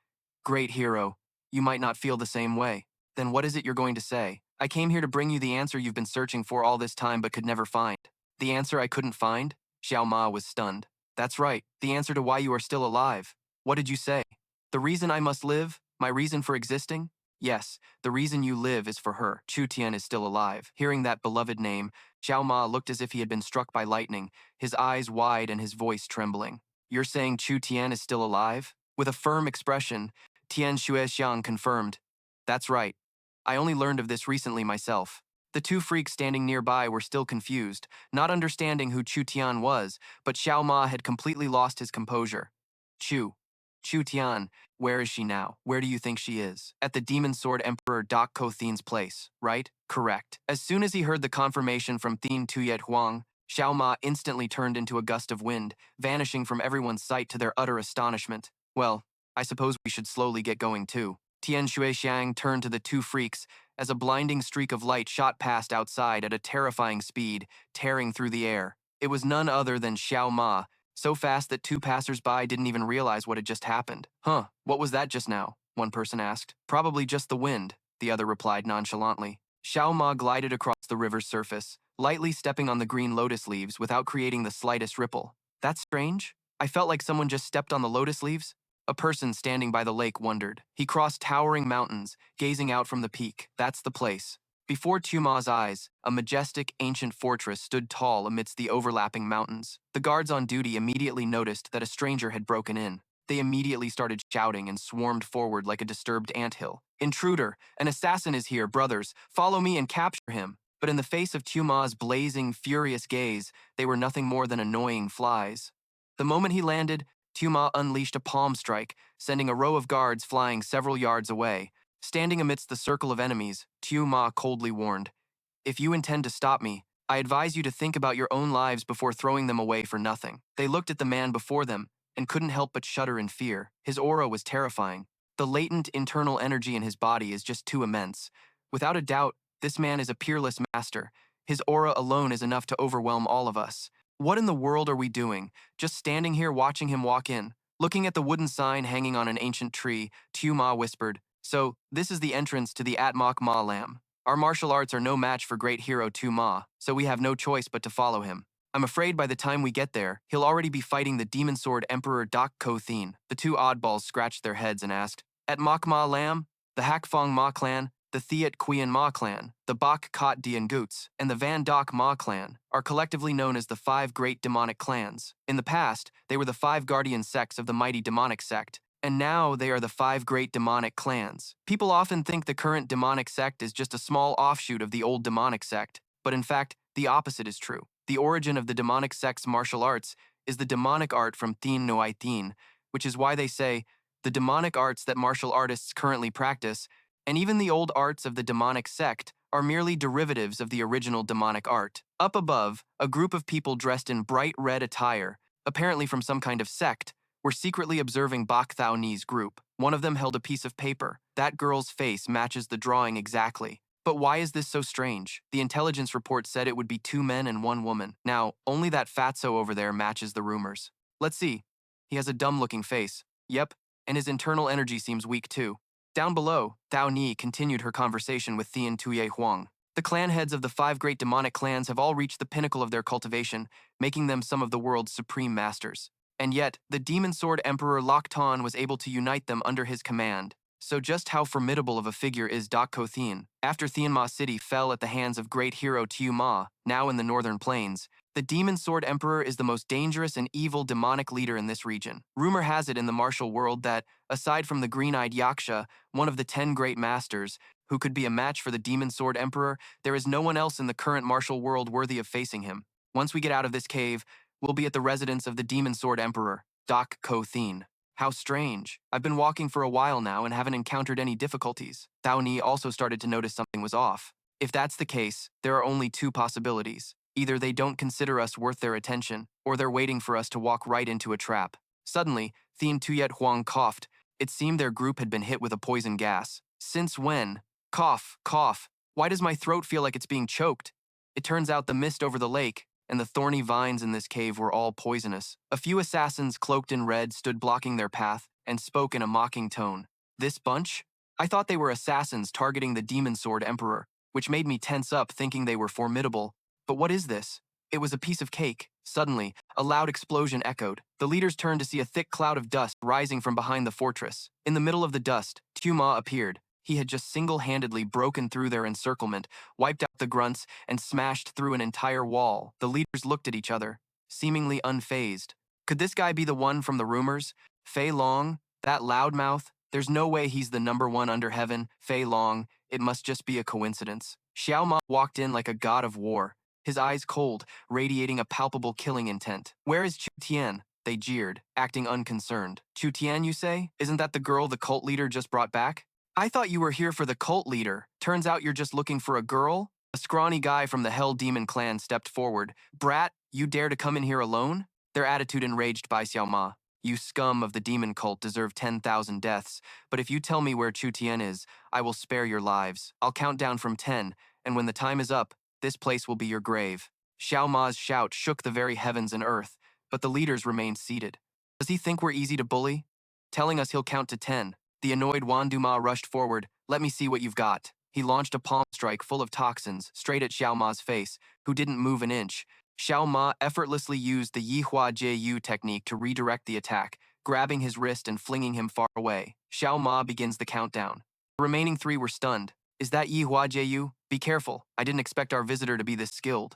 great hero, you might not feel the same way. Then what is it you're going to say? I came here to bring you the answer you've been searching for all this time but could never find. The answer I couldn't find? Xiao Ma was stunned. That's right, the answer to why you are still alive. What did you say? The reason I must live? My reason for existing? Yes, the reason you live is for her. Chu Tian is still alive. Hearing that beloved name, Xiao Ma looked as if he had been struck by lightning, his eyes wide and his voice trembling. You're saying Chu Tian is still alive? With a firm expression, Tian Shuexiang confirmed. That's right. I only learned of this recently myself. The two freaks standing nearby were still confused, not understanding who Chu Tian was, but Xiao Ma had completely lost his composure. Chu Tian, where is she now? Where do you think she is? At the Demon Sword Emperor Dak Ko Thin's place, right? Correct. As soon as he heard the confirmation from Thin Tuyet Huang, Xiao Ma instantly turned into a gust of wind, vanishing from everyone's sight to their utter astonishment. Well, I suppose we should slowly get going too. Tian Shuexiang turned to the two freaks as a blinding streak of light shot past outside at a terrifying speed, tearing through the air. It was none other than Xiao Ma, so fast that two passers-by didn't even realize what had just happened. Huh, what was that just now? One person asked. Probably just the wind, the other replied nonchalantly. Xiao Ma glided across the river's surface, lightly stepping on the green lotus leaves without creating the slightest ripple. That's strange? I felt like someone just stepped on the lotus leaves. A person standing by the lake wondered. He crossed towering mountains, gazing out from the peak. That's the place. Before Tuma's eyes, a majestic, ancient fortress stood tall amidst the overlapping mountains. The guards on duty immediately noticed that a stranger had broken in. They immediately started shouting and swarmed forward like a disturbed anthill. Intruder! An assassin is here, brothers! Follow me and capture him! But in the face of Tuma's blazing, furious gaze, they were nothing more than annoying flies. The moment he landed, Tuma unleashed a palm strike, sending a row of guards flying several yards away. Standing amidst the circle of enemies, Tuma coldly warned, "If you intend to stop me, I advise you to think about your own lives before throwing them away for nothing." They looked at the man before them and couldn't help but shudder in fear. His aura was terrifying. The latent internal energy in his body is just too immense. Without a doubt, this man is a peerless master. His aura alone is enough to overwhelm all of us. What in the world are we doing? Just standing here watching him walk in? Looking at the wooden sign hanging on an ancient tree, Tuma whispered, "So, this is the entrance to the Atmok Ma Lam. Our martial arts are no match for great hero Tuma, so we have no choice but to follow him. I'm afraid by the time we get there, he'll already be fighting the Demon Sword Emperor Dak Kothin." The two oddballs scratched their heads and asked, "Atmok Ma Lam? The Hac Fong Ma clan, the Thiet Quyen Ma clan, the Bak Kot Dien Goots, and the Van Dok Ma clan are collectively known as the five great demonic clans. In the past, they were the five guardian sects of the mighty demonic sect, and now they are the five great demonic clans. People often think the current demonic sect is just a small offshoot of the old demonic sect, but in fact, the opposite is true. The origin of the demonic sect's martial arts is the demonic art from Thin Noi Thin, which is why they say the demonic arts that martial artists currently practice, and even the old arts of the demonic sect, are merely derivatives of the original demonic art. Up above, a group of people dressed in bright red attire, apparently from some kind of sect, were secretly observing Bak Thao Ni's group. One of them held a piece of paper. That girl's face matches the drawing exactly. But why is this so strange? The intelligence report said it would be 2 men and 1 woman. Now, only that fatso over there matches the rumors. Let's see. He has a dumb-looking face. Yep, and his internal energy seems weak too. Down below, Thao Ni continued her conversation with Thien Tuye Huang. The clan heads of the 5 great demonic clans have all reached the pinnacle of their cultivation, making them some of the world's supreme masters. And yet, the Demon Sword Emperor Lok Tan was able to unite them under his command. So just how formidable of a figure is Dak Kothin? After Thien Ma City fell at the hands of great hero Tiu Ma, now in the northern plains, the Demon Sword Emperor is the most dangerous and evil demonic leader in this region. Rumor has it in the martial world that, aside from the green-eyed Yaksha, one of the 10 great masters, who could be a match for the Demon Sword Emperor, there is no one else in the current martial world worthy of facing him. Once we get out of this cave, we'll be at the residence of the Demon Sword Emperor, Dak Kothin. How strange. I've been walking for a while now and haven't encountered any difficulties. Thao Ni also started to notice something was off. If that's the case, there are only 2 possibilities. Either they don't consider us worth their attention, or they're waiting for us to walk right into a trap. Suddenly, Thien Tuyet Huang coughed. It seemed their group had been hit with a poison gas. Since when? Cough, cough. Why does my throat feel like it's being choked? It turns out the mist over the lake and the thorny vines in this cave were all poisonous. A few assassins cloaked in red stood blocking their path and spoke in a mocking tone. This bunch? I thought they were assassins targeting the Demon Sword Emperor, which made me tense up thinking they were formidable. But what is this? It was a piece of cake. Suddenly, a loud explosion echoed. The leaders turned to see a thick cloud of dust rising from behind the fortress. In the middle of the dust, Tuma appeared. He had just single-handedly broken through their encirclement, wiped out the grunts, and smashed through an entire wall. The leaders looked at each other, seemingly unfazed. Could this guy be the one from the rumors? Fei Long? That loudmouth? There's no way he's the #1 under heaven, Fei Long. It must just be a coincidence. Xiao Ma walked in like a god of war, his eyes cold, radiating a palpable killing intent. Where is Chu Tian? They jeered, acting unconcerned. Chu Tian, you say? Isn't that the girl the cult leader just brought back? I thought you were here for the cult leader. Turns out you're just looking for a girl? A scrawny guy from the Hell Demon clan stepped forward. Brat, you dare to come in here alone? Their attitude enraged Bai Xiao Ma. You scum of the demon cult deserve 10,000 deaths, but if you tell me where Chu Tian is, I will spare your lives. I'll count down from 10, and when the time is up, this place will be your grave. Xiao Ma's shout shook the very heavens and earth, but the leaders remained seated. Does he think we're easy to bully? Telling us he'll count to 10. The annoyed Wan Duma rushed forward. Let me see what you've got. He launched a palm strike full of toxins straight at Xiao Ma's face, who didn't move an inch. Xiao Ma effortlessly used the Yihua Jiu technique to redirect the attack, grabbing his wrist and flinging him far away. Xiao Ma begins the countdown. The remaining three were stunned. Is that Yihua Jiu? Be careful, I didn't expect our visitor to be this skilled.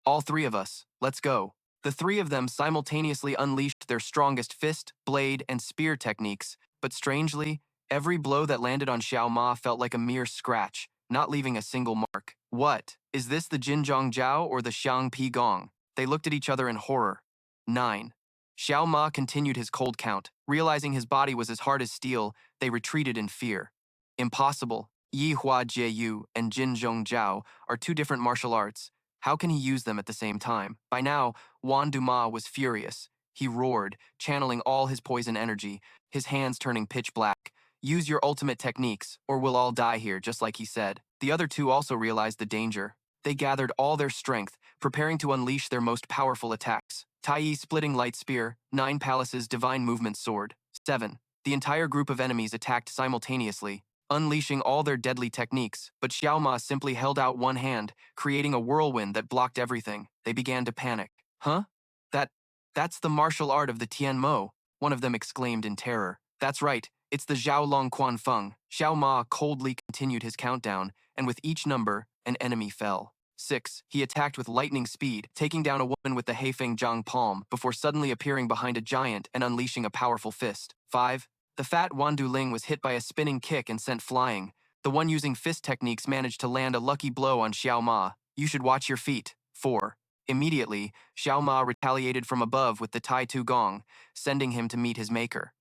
All three of us, let's go. The three of them simultaneously unleashed their strongest fist, blade, and spear techniques, but strangely, every blow that landed on Xiao Ma felt like a mere scratch, not leaving a single mark. What? Is this the Jinzhong Jiao or the Xiang Pi Gong? They looked at each other in horror. 9. Xiao Ma continued his cold count. Realizing his body was as hard as steel, they retreated in fear. Impossible. Yi Hua Jieyu and Jinzhong Jiao are two different martial arts. How can he use them at the same time? By now, Wan Duma was furious. He roared, channeling all his poison energy, his hands turning pitch black. Use your ultimate techniques, or we'll all die here, just like he said. The other two also realized the danger. They gathered all their strength, preparing to unleash their most powerful attacks. Tai Yi Splitting Light Spear, 9 Palaces Divine Movement Sword. 7. The entire group of enemies attacked simultaneously, unleashing all their deadly techniques, but Xiao Ma simply held out one hand, creating a whirlwind that blocked everything. They began to panic. Huh? That's the martial art of the Tian Mo, one of them exclaimed in terror. That's right, it's the Zhao Long Quan Feng. Xiao Ma coldly continued his countdown, and with each number, an enemy fell. 6. He attacked with lightning speed, taking down a woman with the Heifeng Zhang palm before suddenly appearing behind a giant and unleashing a powerful fist. 5. The fat Wan Duling was hit by a spinning kick and sent flying. The one using fist techniques managed to land a lucky blow on Xiao Ma. You should watch your feet. 4. Immediately, Xiao Ma retaliated from above with the Tai Tu Gong, sending him to meet his maker.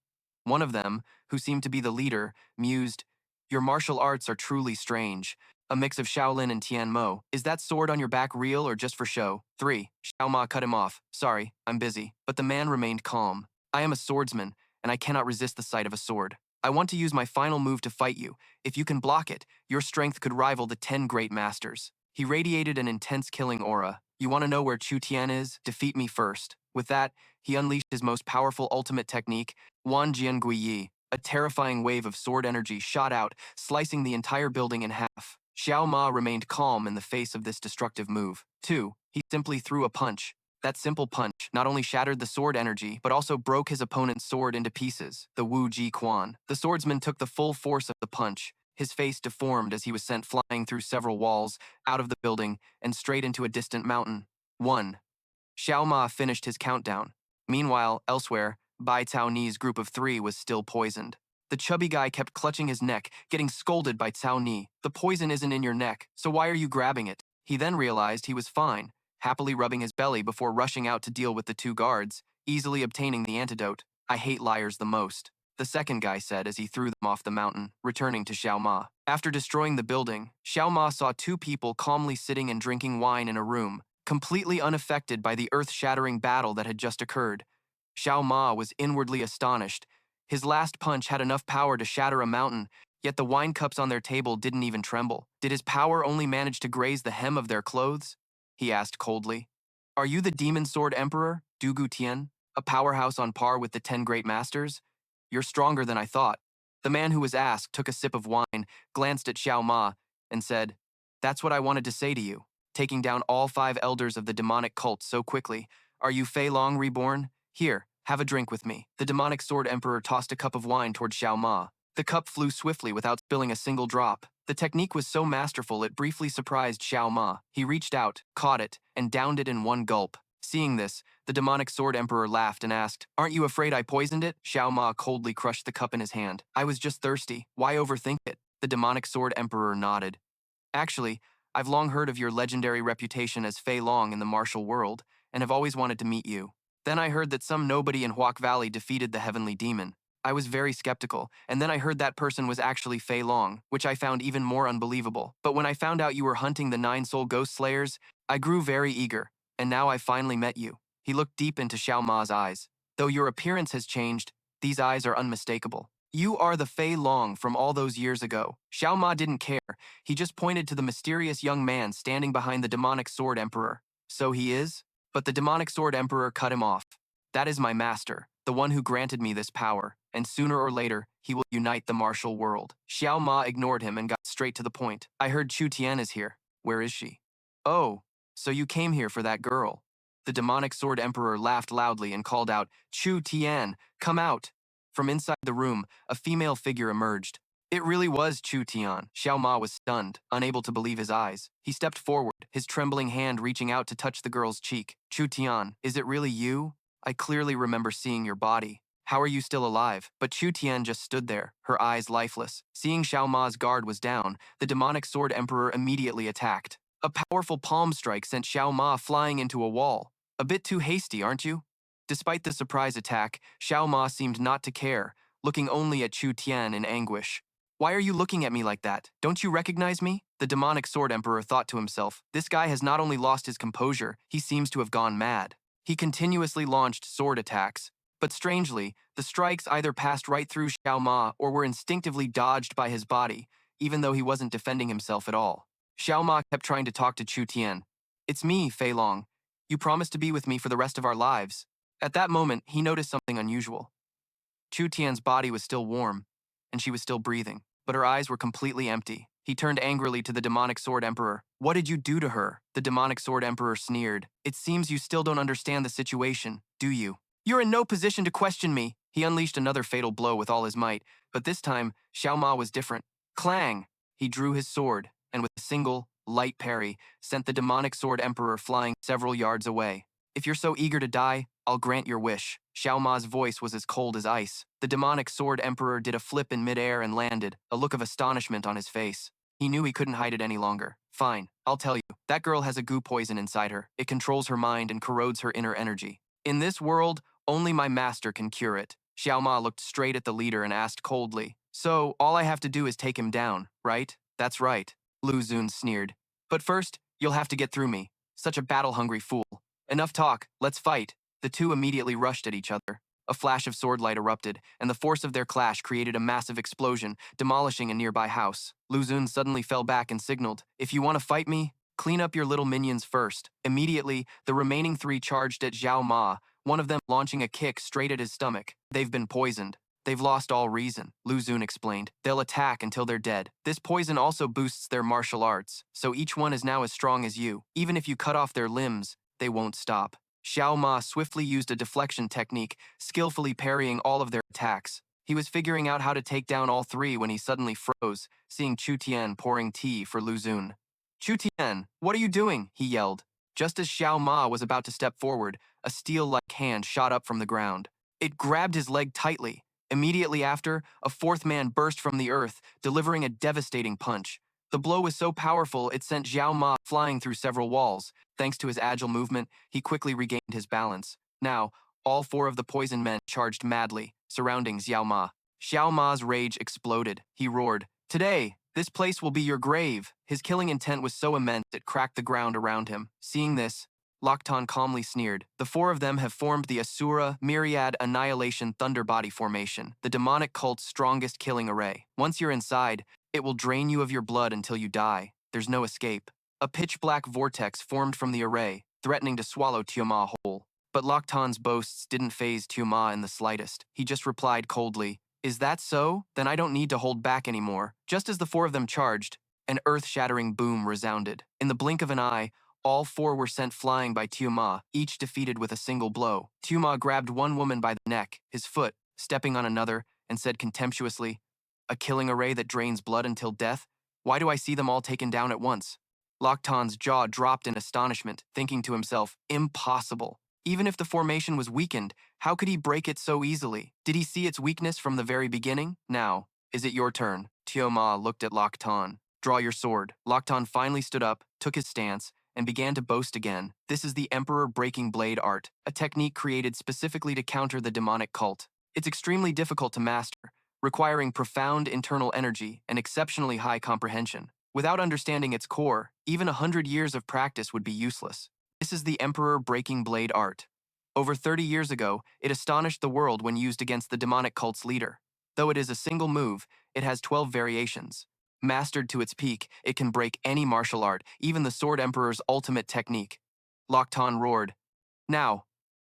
One of them, who seemed to be the leader, mused, "Your martial arts are truly strange. A mix of Shaolin and Tian Mo. Is that sword on your back real or just for show?" 3. Xiao Ma cut him off. "Sorry, I'm busy." But the man remained calm. "I am a swordsman, and I cannot resist the sight of a sword. I want to use my final move to fight you. If you can block it, your strength could rival the 10 great masters." He radiated an intense killing aura. "You want to know where Chu Tian is? Defeat me first." With that, he unleashed his most powerful ultimate technique, Wan Jian Gui Yi. A terrifying wave of sword energy shot out, slicing the entire building in half. Xiao Ma remained calm in the face of this destructive move. 2. He simply threw a punch. That simple punch not only shattered the sword energy, but also broke his opponent's sword into pieces, the Wu Ji Quan. The swordsman took the full force of the punch. His face deformed as he was sent flying through several walls, out of the building, and straight into a distant mountain. 1. Xiao Ma finished his countdown. Meanwhile, elsewhere, Bai Cao Ni's group of 3 was still poisoned. The chubby guy kept clutching his neck, getting scolded by Cao Ni. "The poison isn't in your neck, so why are you grabbing it?" He then realized he was fine, happily rubbing his belly before rushing out to deal with the 2 guards, easily obtaining the antidote. "I hate liars the most," the second guy said as he threw them off the mountain, returning to Xiao Ma. After destroying the building, Xiao Ma saw 2 people calmly sitting and drinking wine in a room, completely unaffected by the earth-shattering battle that had just occurred. Xiao Ma was inwardly astonished. His last punch had enough power to shatter a mountain, yet the wine cups on their table didn't even tremble. Did his power only manage to graze the hem of their clothes? He asked coldly. "Are you the Demon Sword Emperor, Dugu Tian, a powerhouse on par with the 10 great masters? You're stronger than I thought." The man who was asked took a sip of wine, glanced at Xiao Ma, and said, "That's what I wanted to say to you." Taking down all 5 elders of the demonic cult so quickly. "Are you Fei Long reborn? Here, have a drink with me." The demonic sword emperor tossed a cup of wine toward Xiao Ma. The cup flew swiftly without spilling a single drop. The technique was so masterful it briefly surprised Xiao Ma. He reached out, caught it, and downed it in one gulp. Seeing this, the demonic sword emperor laughed and asked, "Aren't you afraid I poisoned it?" Xiao Ma coldly crushed the cup in his hand. "I was just thirsty. Why overthink it?" The demonic sword emperor nodded. "Actually, I've long heard of your legendary reputation as Fei Long in the martial world, and have always wanted to meet you. Then I heard that some nobody in Huac Valley defeated the heavenly demon. I was very skeptical, and then I heard that person was actually Fei Long, which I found even more unbelievable. But when I found out you were hunting the 9-soul ghost slayers, I grew very eager, and now I finally met you." He looked deep into Xiao Ma's eyes. "Though your appearance has changed, these eyes are unmistakable. You are the Fei Long from all those years ago." Xiao Ma didn't care. He just pointed to the mysterious young man standing behind the demonic sword emperor. "So he is?" But the demonic sword emperor cut him off. "That is my master, the one who granted me this power, and sooner or later, he will unite the martial world." Xiao Ma ignored him and got straight to the point. "I heard Chu Tian is here. Where is she?" "Oh, so you came here for that girl." The demonic sword emperor laughed loudly and called out, Chu Tian, come out. From inside the room, a female figure emerged. It really was Chu Tian. Xiao Ma was stunned, unable to believe his eyes. He stepped forward, his trembling hand reaching out to touch the girl's cheek. Chu Tian, is it really you? I clearly remember seeing your body. How are you still alive? But Chu Tian just stood there, her eyes lifeless. Seeing Xiao Ma's guard was down, the demonic sword emperor immediately attacked. A powerful palm strike sent Xiao Ma flying into a wall. A bit too hasty, aren't you? Despite the surprise attack, Xiao Ma seemed not to care, looking only at Chu Tian in anguish. Why are you looking at me like that? Don't you recognize me? The demonic sword emperor thought to himself. This guy has not only lost his composure, he seems to have gone mad. He continuously launched sword attacks. But strangely, the strikes either passed right through Xiao Ma or were instinctively dodged by his body, even though he wasn't defending himself at all. Xiao Ma kept trying to talk to Chu Tian. It's me, Fei Long. You promised to be with me for the rest of our lives. At that moment, he noticed something unusual. Chu Tian's body was still warm, and she was still breathing, but her eyes were completely empty. He turned angrily to the demonic sword emperor. What did you do to her? The demonic sword emperor sneered. It seems you still don't understand the situation, do you? You're in no position to question me. He unleashed another fatal blow with all his might, but this time, Xiao Ma was different. Clang! He drew his sword, and with a single, light parry, sent the demonic sword emperor flying several yards away. If you're so eager to die, I'll grant your wish. Xiao Ma's voice was as cold as ice. The demonic sword emperor did a flip in midair and landed, a look of astonishment on his face. He knew he couldn't hide it any longer. Fine, I'll tell you. That girl has a goo poison inside her. It controls her mind and corrodes her inner energy. In this world, only my master can cure it. Xiao Ma looked straight at the leader and asked coldly, So, all I have to do is take him down, right? That's right. Lu Xun sneered. But first, you'll have to get through me. Such a battle-hungry fool. Enough talk, let's fight. The two immediately rushed at each other. A flash of sword light erupted, and the force of their clash created a massive explosion, demolishing a nearby house. Lu Xun suddenly fell back and signaled, If you want to fight me, clean up your little minions first. Immediately, the remaining three charged at Xiao Ma, one of them launching a kick straight at his stomach. They've been poisoned. They've lost all reason, Lu Xun explained. They'll attack until they're dead. This poison also boosts their martial arts, so each one is now as strong as you. Even if you cut off their limbs, they won't stop. Xiao Ma swiftly used a deflection technique, skillfully parrying all of their attacks. He was figuring out how to take down all three when he suddenly froze, seeing Chu Tian pouring tea for Lu Xun. Chu Tian, what are you doing? He yelled. Just as Xiao Ma was about to step forward, a steel-like hand shot up from the ground. It grabbed his leg tightly. Immediately after, a fourth man burst from the earth, delivering a devastating punch. The blow was so powerful it sent Xiao Ma flying through several walls. Thanks to his agile movement, he quickly regained his balance. Now, all four of the poison men charged madly, surrounding Xiao Ma. Xiao Ma's rage exploded. He roared, Today, this place will be your grave. His killing intent was so immense it cracked the ground around him. Seeing this, Locton calmly sneered. The four of them have formed the Asura Myriad Annihilation Thunder Body Formation, the demonic cult's strongest killing array. Once you're inside, it will drain you of your blood until you die. There's no escape. A pitch-black vortex formed from the array, threatening to swallow Xiao Ma whole. But Locton's boasts didn't faze Xiao Ma in the slightest. He just replied coldly, Is that so? Then I don't need to hold back anymore. Just as the four of them charged, an earth-shattering boom resounded. In the blink of an eye, all four were sent flying by Xiao Ma, each defeated with a single blow. Xiao Ma grabbed one woman by the neck, his foot, stepping on another, and said contemptuously, A killing array that drains blood until death? Why do I see them all taken down at once? Locton's jaw dropped in astonishment, thinking to himself, Impossible. Even if the formation was weakened, how could he break it so easily? Did he see its weakness from the very beginning? Now, is it your turn? Xiao Ma looked at Locton. Draw your sword. Locton finally stood up, took his stance, and began to boast again. This is the Emperor Breaking Blade art, a technique created specifically to counter the demonic cult. It's extremely difficult to master, requiring profound internal energy and exceptionally high comprehension. Without understanding its core, even 100 years of practice would be useless. This is the Emperor Breaking Blade art. Over 30 years ago, it astonished the world when used against the demonic cult's leader. Though it is a single move, it has 12 variations. Mastered to its peak, it can break any martial art, even the Sword Emperor's ultimate technique. Locton roared. Now,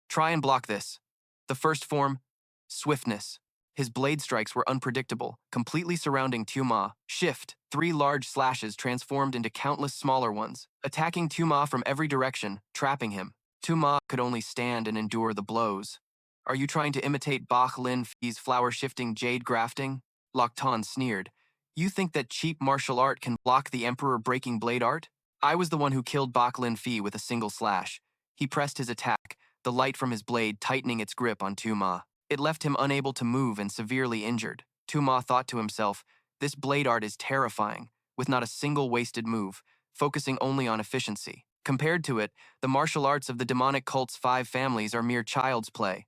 try and block this. The first form, swiftness. His blade strikes were unpredictable, completely surrounding Xiao Ma. Shift, 3 large slashes transformed into countless smaller ones, attacking Xiao Ma from every direction, trapping him. Tu Ma could only stand and endure the blows. Are you trying to imitate Bach Lin Fi's flower-shifting jade grafting? Loc Tan sneered. You think that cheap martial art can block the emperor-breaking blade art? I was the one who killed Bach Lin Fi with a single slash. He pressed his attack, the light from his blade tightening its grip on Tu Ma. It left him unable to move and severely injured. Tu Ma thought to himself, this blade art is terrifying, with not a single wasted move, focusing only on efficiency. Compared to it, the martial arts of the demonic cult's 5 families are mere child's play.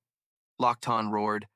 Loc Tan roared.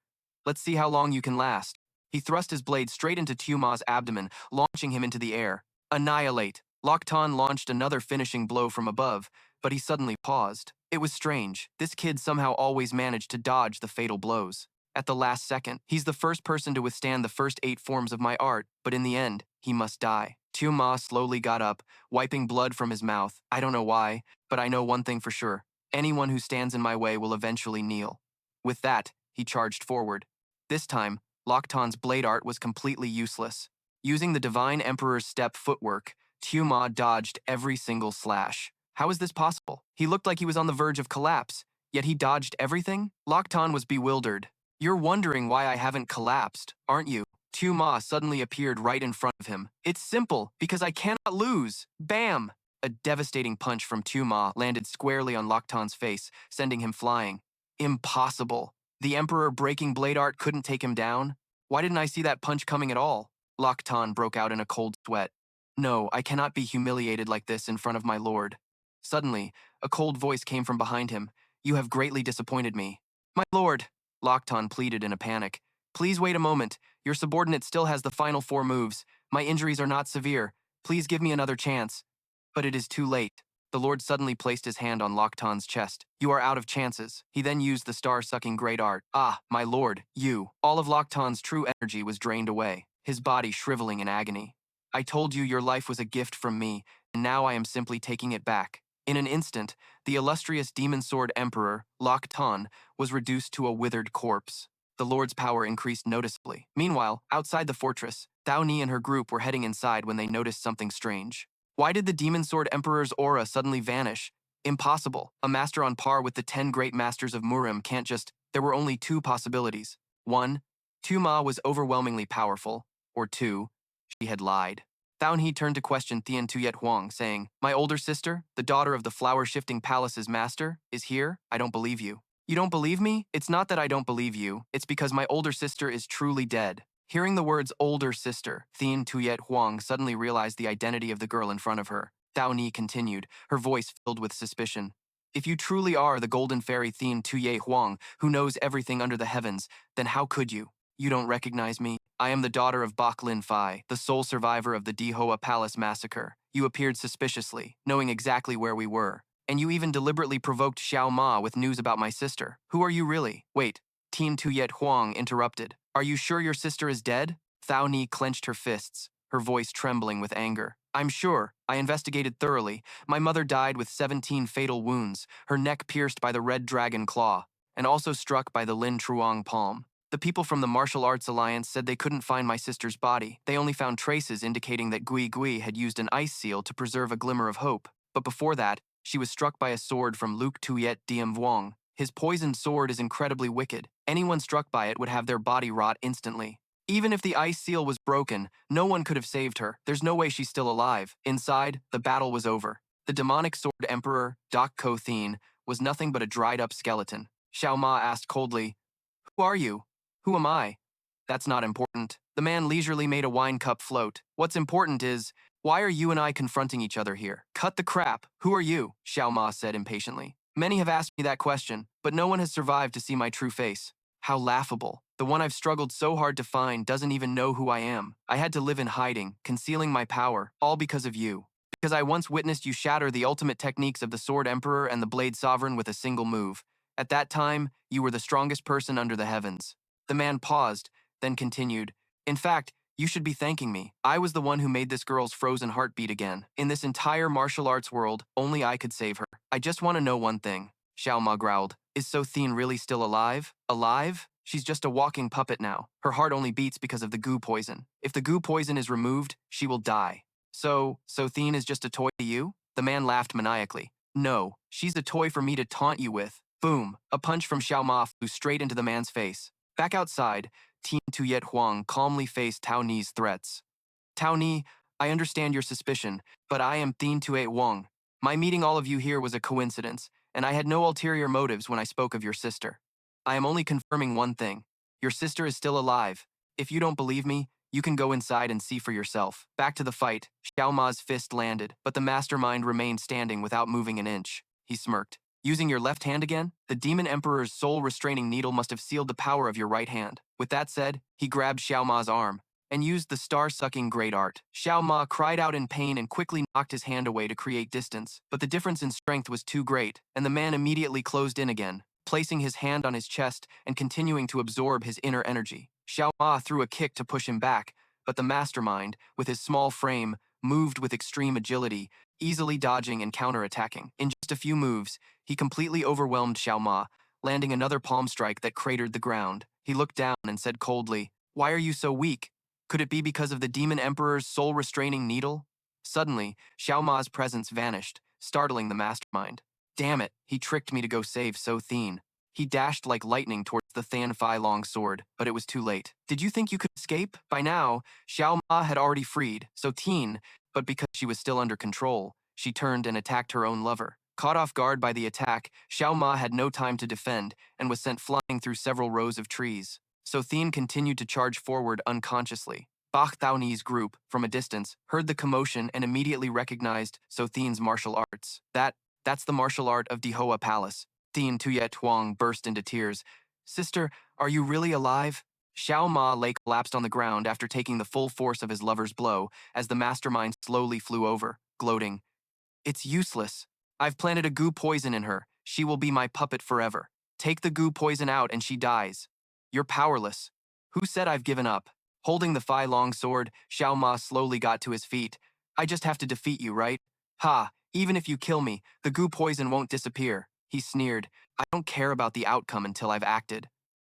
Let's see how long you can last. He thrust his blade straight into Tu Ma's abdomen, launching him into the air. Annihilate. Loc Tan launched another finishing blow from above, but he suddenly paused. It was strange. This kid somehow always managed to dodge the fatal blows. At the last second, he's the first person to withstand the first 8 forms of my art, but in the end, he must die. Tu Ma slowly got up, wiping blood from his mouth. I don't know why, but I know one thing for sure. Anyone who stands in my way will eventually kneel. With that, he charged forward. This time, Loc Tan's blade art was completely useless. Using the Divine Emperor's step footwork, Tu Ma dodged every single slash. How is this possible? He looked like he was on the verge of collapse, yet he dodged everything? Loc Tan was bewildered. You're wondering why I haven't collapsed, aren't you? Tu Ma suddenly appeared right in front of him. It's simple, because I cannot lose. Bam! A devastating punch from Tu Ma landed squarely on Loc Tan's face, sending him flying. Impossible. The Emperor breaking blade art couldn't take him down? Why didn't I see that punch coming at all? Loc Tan broke out in a cold sweat. No, I cannot be humiliated like this in front of my lord. Suddenly, a cold voice came from behind him. You have greatly disappointed me. My lord, Loc Tan pleaded in a panic. Please wait a moment. Your subordinate still has the final 4 moves. My injuries are not severe. Please give me another chance. But it is too late. The Lord suddenly placed his hand on Loc Tan's chest. You are out of chances. He then used the star-sucking great art. Ah, my lord, you. All of Loc Tan's true energy was drained away, his body shriveling in agony. I told you your life was a gift from me, and now I am simply taking it back. In an instant, the illustrious Demon Sword Emperor, Loc Tan, was reduced to a withered corpse. The Lord's power increased noticeably. Meanwhile, outside the fortress, Thao Ni and her group were heading inside when they noticed something strange. Why did the Demon Sword Emperor's aura suddenly vanish? Impossible. A master on par with the 10 great masters of Murim can't just... There were only 2 possibilities. 1, Tu Ma was overwhelmingly powerful. Or 2, she had lied. Thao Ni turned to question Thien Tuyet Huang, saying, My older sister, the daughter of the flower-shifting palace's master, is here? I don't believe you. You don't believe me? It's not that I don't believe you. It's because my older sister is truly dead. Hearing the words older sister, Thien Tuyet Huang suddenly realized the identity of the girl in front of her. Thao Ni continued, her voice filled with suspicion. If you truly are the golden fairy Thien Tuyet Huang, who knows everything under the heavens, then how could you? You don't recognize me? I am the daughter of Bach Lin Fi, the sole survivor of the Dihoa Palace massacre. You appeared suspiciously, knowing exactly where we were. And you even deliberately provoked Xiao Ma with news about my sister. Who are you really? Wait, Thien Tuyet Huang interrupted. Are you sure your sister is dead? Thao Ni clenched her fists, her voice trembling with anger. I'm sure. I investigated thoroughly. My mother died with 17 fatal wounds, her neck pierced by the red dragon claw, and also struck by the Lin Truong palm. The people from the Martial Arts Alliance said they couldn't find my sister's body. They only found traces indicating that Gui Gui had used an ice seal to preserve a glimmer of hope. But before that, she was struck by a sword from Luc Tuyet Diem Vuong. His poisoned sword is incredibly wicked. Anyone struck by it would have their body rot instantly. Even if the ice seal was broken, no one could have saved her. There's no way she's still alive. Inside, the battle was over. The demonic sword emperor, Dak Ko Thien, was nothing but a dried-up skeleton. Xiao Ma asked coldly, Who are you? Who am I? That's not important. The man leisurely made a wine cup float. What's important is, why are you and I confronting each other here? Cut the crap. Who are you? Xiao Ma said impatiently. Many have asked me that question, but no one has survived to see my true face. How laughable. The one I've struggled so hard to find doesn't even know who I am. I had to live in hiding, concealing my power, all because of you. Because I once witnessed you shatter the ultimate techniques of the Sword Emperor and the Blade Sovereign with a single move. At that time, you were the strongest person under the heavens. The man paused, then continued, In fact, you should be thanking me. I was the one who made this girl's frozen heart beat again. In this entire martial arts world, only I could save her. I just want to know one thing. Xiao Ma growled. Is So Thien really still alive? Alive? She's just a walking puppet now. Her heart only beats because of the goo poison. If the goo poison is removed, she will die. So Thien is just a toy to you? The man laughed maniacally. No, she's a toy for me to taunt you with. Boom, a punch from Xiao Ma flew straight into the man's face. Back outside, Tian Tuyet Huang calmly faced Tao Ni's threats. Tao Ni, I understand your suspicion, but I am Tian Tuyet Huang. My meeting all of you here was a coincidence, and I had no ulterior motives when I spoke of your sister. I am only confirming one thing. Your sister is still alive. If you don't believe me, you can go inside and see for yourself. Back to the fight, Xiao Ma's fist landed, but the mastermind remained standing without moving an inch. He smirked. Using your left hand again? The Demon Emperor's soul-restraining needle must have sealed the power of your right hand. With that said, he grabbed Xiao Ma's arm and used the star-sucking great art. Xiao Ma cried out in pain and quickly knocked his hand away to create distance, but the difference in strength was too great, and the man immediately closed in again, placing his hand on his chest and continuing to absorb his inner energy. Xiao Ma threw a kick to push him back, but the mastermind, with his small frame, moved with extreme agility, easily dodging and counterattacking. In just a few moves, he completely overwhelmed Xiao Ma, landing another palm strike that cratered the ground. He looked down and said coldly, "Why are you so weak? Could it be because of the Demon Emperor's soul-restraining needle?" Suddenly, Xiao Ma's presence vanished, startling the mastermind. Damn it, he tricked me to go save So Thien. He dashed like lightning towards the Fei Long sword, but it was too late. Did you think you could escape? By now, Xiao Ma had already freed So Thien, but because she was still under control, she turned and attacked her own lover. Caught off guard by the attack, Xiao Ma had no time to defend and was sent flying through several rows of trees. So Thien continued to charge forward unconsciously. Bach Ni's group, from a distance, heard the commotion and immediately recognized So Thien's martial arts. That's the martial art of Dihoa Palace. Tian Tuyet Huang burst into tears. "Sister, are you really alive?" Xiao Ma lay collapsed on the ground after taking the full force of his lover's blow as the mastermind slowly flew over, gloating. "It's useless. I've planted a goo poison in her. She will be my puppet forever. Take the goo poison out and she dies. You're powerless. Who said I've given up?" Holding the Fei Long sword, Xiao Ma slowly got to his feet. "I just have to defeat you, right? Ha, even if you kill me, the goo poison won't disappear." He sneered. "I don't care about the outcome until I've acted."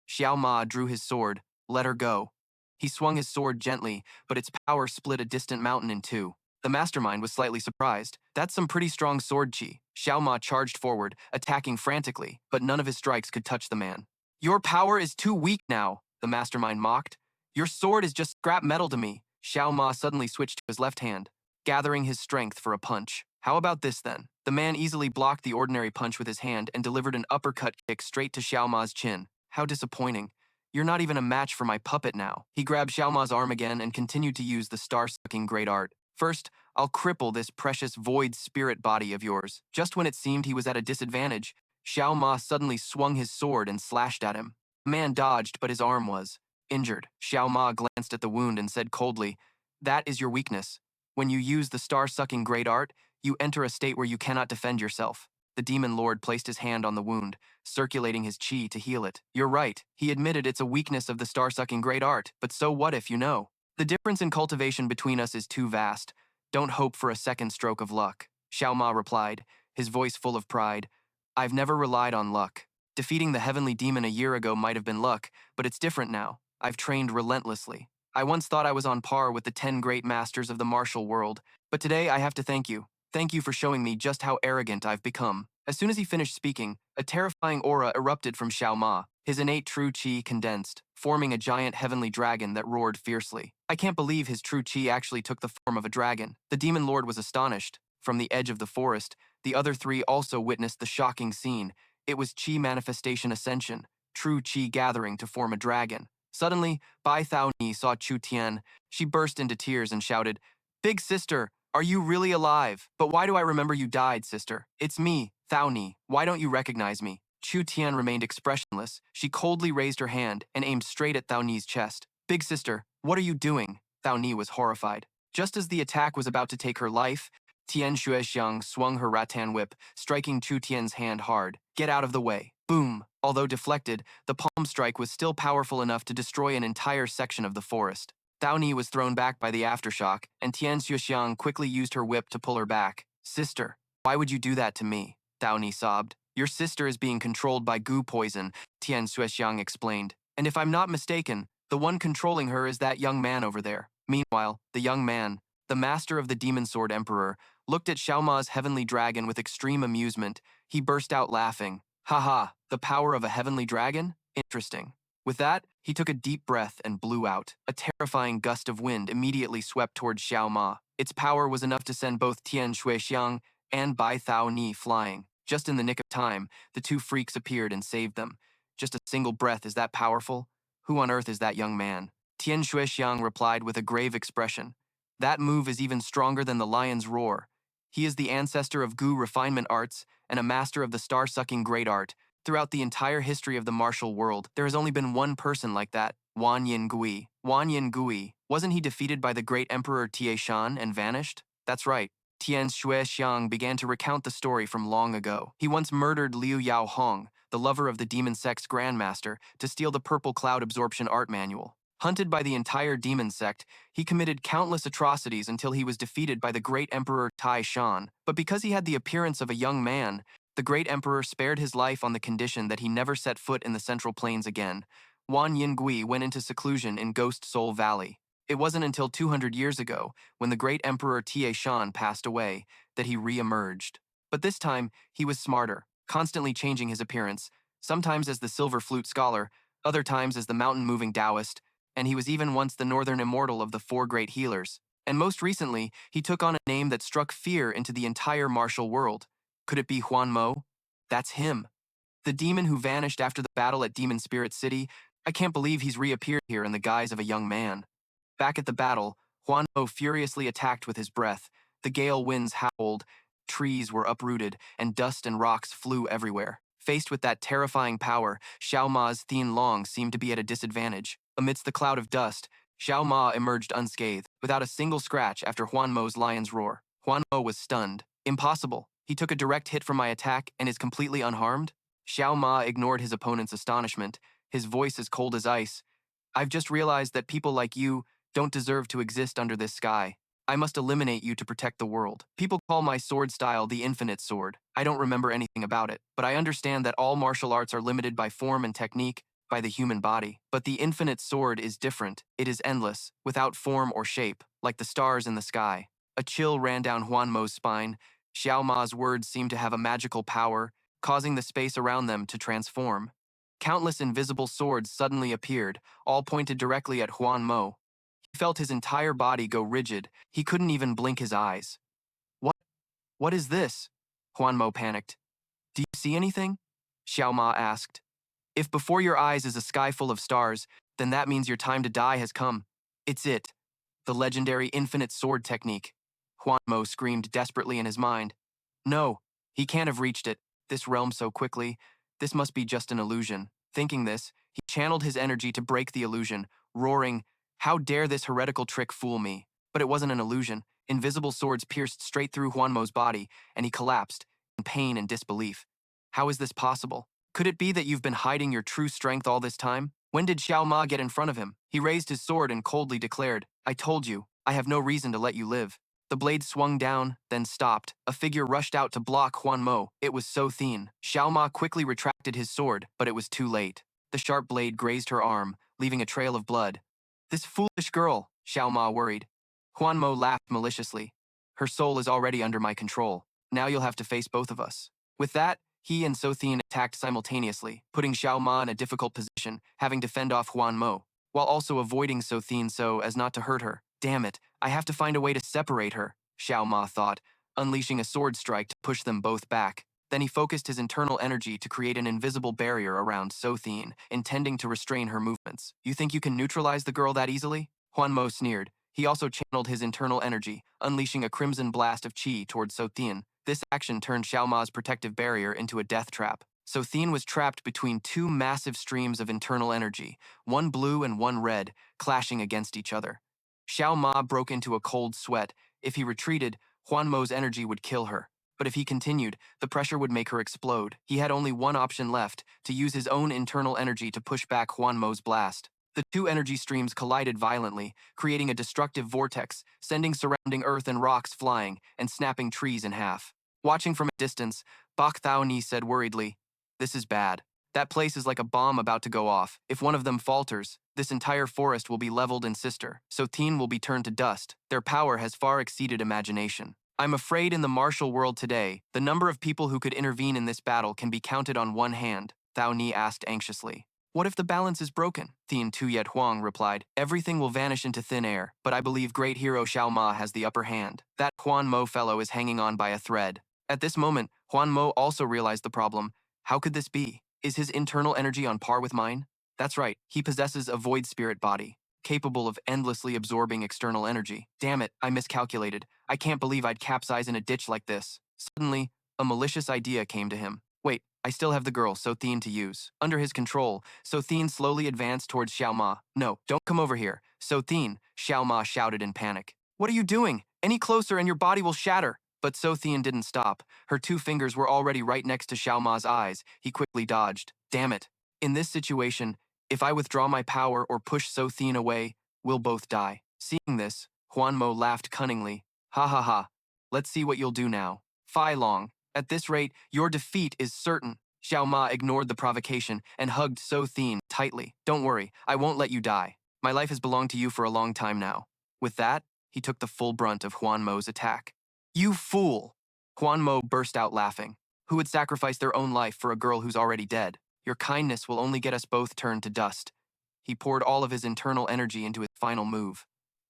Xiao Ma drew his sword. "Let her go." He swung his sword gently, but its power split a distant mountain in two. The mastermind was slightly surprised. "That's some pretty strong sword chi." Xiao Ma charged forward, attacking frantically, but none of his strikes could touch the man. "Your power is too weak now," the mastermind mocked. "Your sword is just scrap metal to me." Xiao Ma suddenly switched to his left hand, gathering his strength for a punch. "How about this then?" The man easily blocked the ordinary punch with his hand and delivered an uppercut kick straight to Xiao Ma's chin. "How disappointing. You're not even a match for my puppet now." He grabbed Xiao Ma's arm again and continued to use the star-sucking great art. "First, I'll cripple this precious void spirit body of yours." Just when it seemed he was at a disadvantage, Xiao Ma suddenly swung his sword and slashed at him. The man dodged, but his arm was injured. Xiao Ma glanced at the wound and said coldly, "That is your weakness. When you use the star-sucking great art, you enter a state where you cannot defend yourself." The demon lord placed his hand on the wound, circulating his chi to heal it. "You're right," he admitted, "it's a weakness of the star-sucking great art, but so what if you know? The difference in cultivation between us is too vast. Don't hope for a second stroke of luck." Xiao Ma replied, his voice full of pride. "I've never relied on luck. Defeating the heavenly demon a year ago might have been luck, but it's different now. I've trained relentlessly. I once thought I was on par with the 10 great masters of the martial world, but today I have to thank you. Thank you for showing me just how arrogant I've become." As soon as he finished speaking, a terrifying aura erupted from Xiao Ma. His innate true chi condensed, forming a giant heavenly dragon that roared fiercely. I can't believe his true chi actually took the form of a dragon. The demon lord was astonished. From the edge of the forest, the other three also witnessed the shocking scene. It was chi manifestation ascension, true chi gathering to form a dragon. Suddenly, Bai Thao Ni saw Chu Tian. She burst into tears and shouted, "Big sister, are you really alive? But why do I remember you died, sister? It's me, Thao Ni. Why don't you recognize me?" Chu Tian remained expressionless. She coldly raised her hand and aimed straight at Thao Ni's chest. "Big sister, what are you doing?" Thao Ni was horrified. Just as the attack was about to take her life, Tian Xuexiang swung her rattan whip, striking Chu Tian's hand hard. "Get out of the way." Boom! Although deflected, the palm strike was still powerful enough to destroy an entire section of the forest. Thao Ni was thrown back by the aftershock, and Tian Xuexiang quickly used her whip to pull her back. "Sister, why would you do that to me?" Thao Ni sobbed. "Your sister is being controlled by goo poison," Tian Xuexiang explained. "And if I'm not mistaken, the one controlling her is that young man over there." Meanwhile, the young man, the master of the Demon Sword Emperor, looked at Xiao Ma's heavenly dragon with extreme amusement. He burst out laughing. Haha, the power of a heavenly dragon? Interesting. With that, he took a deep breath and blew out. A terrifying gust of wind immediately swept towards Xiao Ma. Its power was enough to send both Tian Shuixiang and Bai Thao Ni flying. Just in the nick of time, the two freaks appeared and saved them. Just a single breath is that powerful? Who on earth is that young man? Tian Shuixiang replied with a grave expression. That move is even stronger than the lion's roar. He is the ancestor of Gu refinement arts and a master of the star-sucking great art. Throughout the entire history of the martial world, there has only been one person like that, Wan Yin Gui. Wan Yin Gui, wasn't he defeated by the great emperor Tie Shan and vanished? That's right. Tian Shuixiang began to recount the story from long ago. He once murdered Liu Yao Hong, the lover of the demon sect's grandmaster, to steal the purple cloud absorption art manual. Hunted by the entire demon sect, he committed countless atrocities until he was defeated by the great emperor Tai Shan. But because he had the appearance of a young man, the great emperor spared his life on the condition that he never set foot in the Central Plains again. Wan Yingui went into seclusion in Ghost Soul Valley. It wasn't until 200 years ago, when the great emperor Tie Shan passed away, that he re-emerged. But this time, he was smarter, constantly changing his appearance, sometimes as the Silver Flute Scholar, other times as the mountain-moving Taoist, and he was even once the northern immortal of the four great healers. And most recently, he took on a name that struck fear into the entire martial world. Could it be Huan Mo? That's him. The demon who vanished after the battle at Demon Spirit City. I can't believe he's reappeared here in the guise of a young man. Back at the battle, Huan Mo furiously attacked with his breath. The gale winds howled, trees were uprooted, and dust and rocks flew everywhere. Faced with that terrifying power, Xiao Ma's Fei Long seemed to be at a disadvantage. Amidst the cloud of dust, Xiao Ma emerged unscathed, without a single scratch after Huan Mo's lion's roar. Huan Mo was stunned. Impossible. He took a direct hit from my attack and is completely unharmed? Xiao Ma ignored his opponent's astonishment, his voice as cold as ice. I've just realized that people like you don't deserve to exist under this sky. I must eliminate you to protect the world. People call my sword style the infinite sword. I don't remember anything about it, but I understand that all martial arts are limited by form and technique, by the human body. But the infinite sword is different. It is endless, without form or shape, like the stars in the sky. A chill ran down Huan Mo's spine. Xiao Ma's words seemed to have a magical power, causing the space around them to transform. Countless invisible swords suddenly appeared, all pointed directly at Huan Mo. He felt his entire body go rigid. He couldn't even blink his eyes. What is this? Huan Mo panicked. Do you see anything? Xiao Ma asked. If before your eyes is a sky full of stars, then that means your time to die has come. It's it. The legendary infinite sword technique. Huan Mo screamed desperately in his mind. No, he can't have reached it, this realm so quickly. This must be just an illusion. Thinking this, he channeled his energy to break the illusion, roaring, how dare this heretical trick fool me? But it wasn't an illusion. Invisible swords pierced straight through Huan Mo's body, and he collapsed, in pain and disbelief. How is this possible? Could it be that you've been hiding your true strength all this time? When did Xiao Ma get in front of him? He raised his sword and coldly declared, I told you, I have no reason to let you live. The blade swung down, then stopped. A figure rushed out to block Huan Mo. It was so thin. Xiao Ma quickly retracted his sword, but it was too late. The sharp blade grazed her arm, leaving a trail of blood. This foolish girl, Xiao Ma worried. Huan Mo laughed maliciously. Her soul is already under my control. Now you'll have to face both of us. With that, he and So Thin attacked simultaneously, putting Xiao Ma in a difficult position, having to fend off Huan Mo, while also avoiding So Thin so as not to hurt her. Damn it, I have to find a way to separate her, Xiao Ma thought, unleashing a sword strike to push them both back. Then he focused his internal energy to create an invisible barrier around So Thin, intending to restrain her movements. You think you can neutralize the girl that easily? Huan Mo sneered. He also channeled his internal energy, unleashing a crimson blast of qi towards So Thin. This action turned Xiao Ma's protective barrier into a death trap. So Thin was trapped between two massive streams of internal energy, one blue and one red, clashing against each other. Xiao Ma broke into a cold sweat. If he retreated, Huan Mo's energy would kill her. But if he continued, the pressure would make her explode. He had only one option left, to use his own internal energy to push back Huan Mo's blast. The two energy streams collided violently, creating a destructive vortex, sending surrounding earth and rocks flying, and snapping trees in half. Watching from a distance, Bach Thao Ni said worriedly, This is bad. That place is like a bomb about to go off. If one of them falters, this entire forest will be leveled in sister. So Thin will be turned to dust. Their power has far exceeded imagination. I'm afraid in the martial world today, the number of people who could intervene in this battle can be counted on one hand, Thao Ni asked anxiously. What if the balance is broken? Thien Tuyet Huang replied. Everything will vanish into thin air, but I believe great hero Xiao Ma has the upper hand. That Huan Mo fellow is hanging on by a thread. At this moment, Huan Mo also realized the problem. How could this be? Is his internal energy on par with mine? That's right, he possesses a void spirit body, capable of endlessly absorbing external energy. Damn it, I miscalculated. I can't believe I'd capsize in a ditch like this. Suddenly, a malicious idea came to him. Wait, I still have the girl, So Thien, to use. Under his control, So Thien slowly advanced towards Xiao Ma. No, don't come over here. So Thien, Xiao Ma shouted in panic. What are you doing? Any closer and your body will shatter. But So Thien didn't stop. Her 2 fingers were already right next to Xiao Ma's eyes. He quickly dodged. Damn it. In this situation, if I withdraw my power or push So Thien away, we'll both die. Seeing this, Huan Mo laughed cunningly. Ha ha ha. Let's see what you'll do now. Fei Long. At this rate, your defeat is certain. Xiao Ma ignored the provocation and hugged So Thien tightly. Don't worry, I won't let you die. My life has belonged to you for a long time now. With that, he took the full brunt of Huan Mo's attack. You fool! Huan Mo burst out laughing. Who would sacrifice their own life for a girl who's already dead? Your kindness will only get us both turned to dust. He poured all of his internal energy into his final move.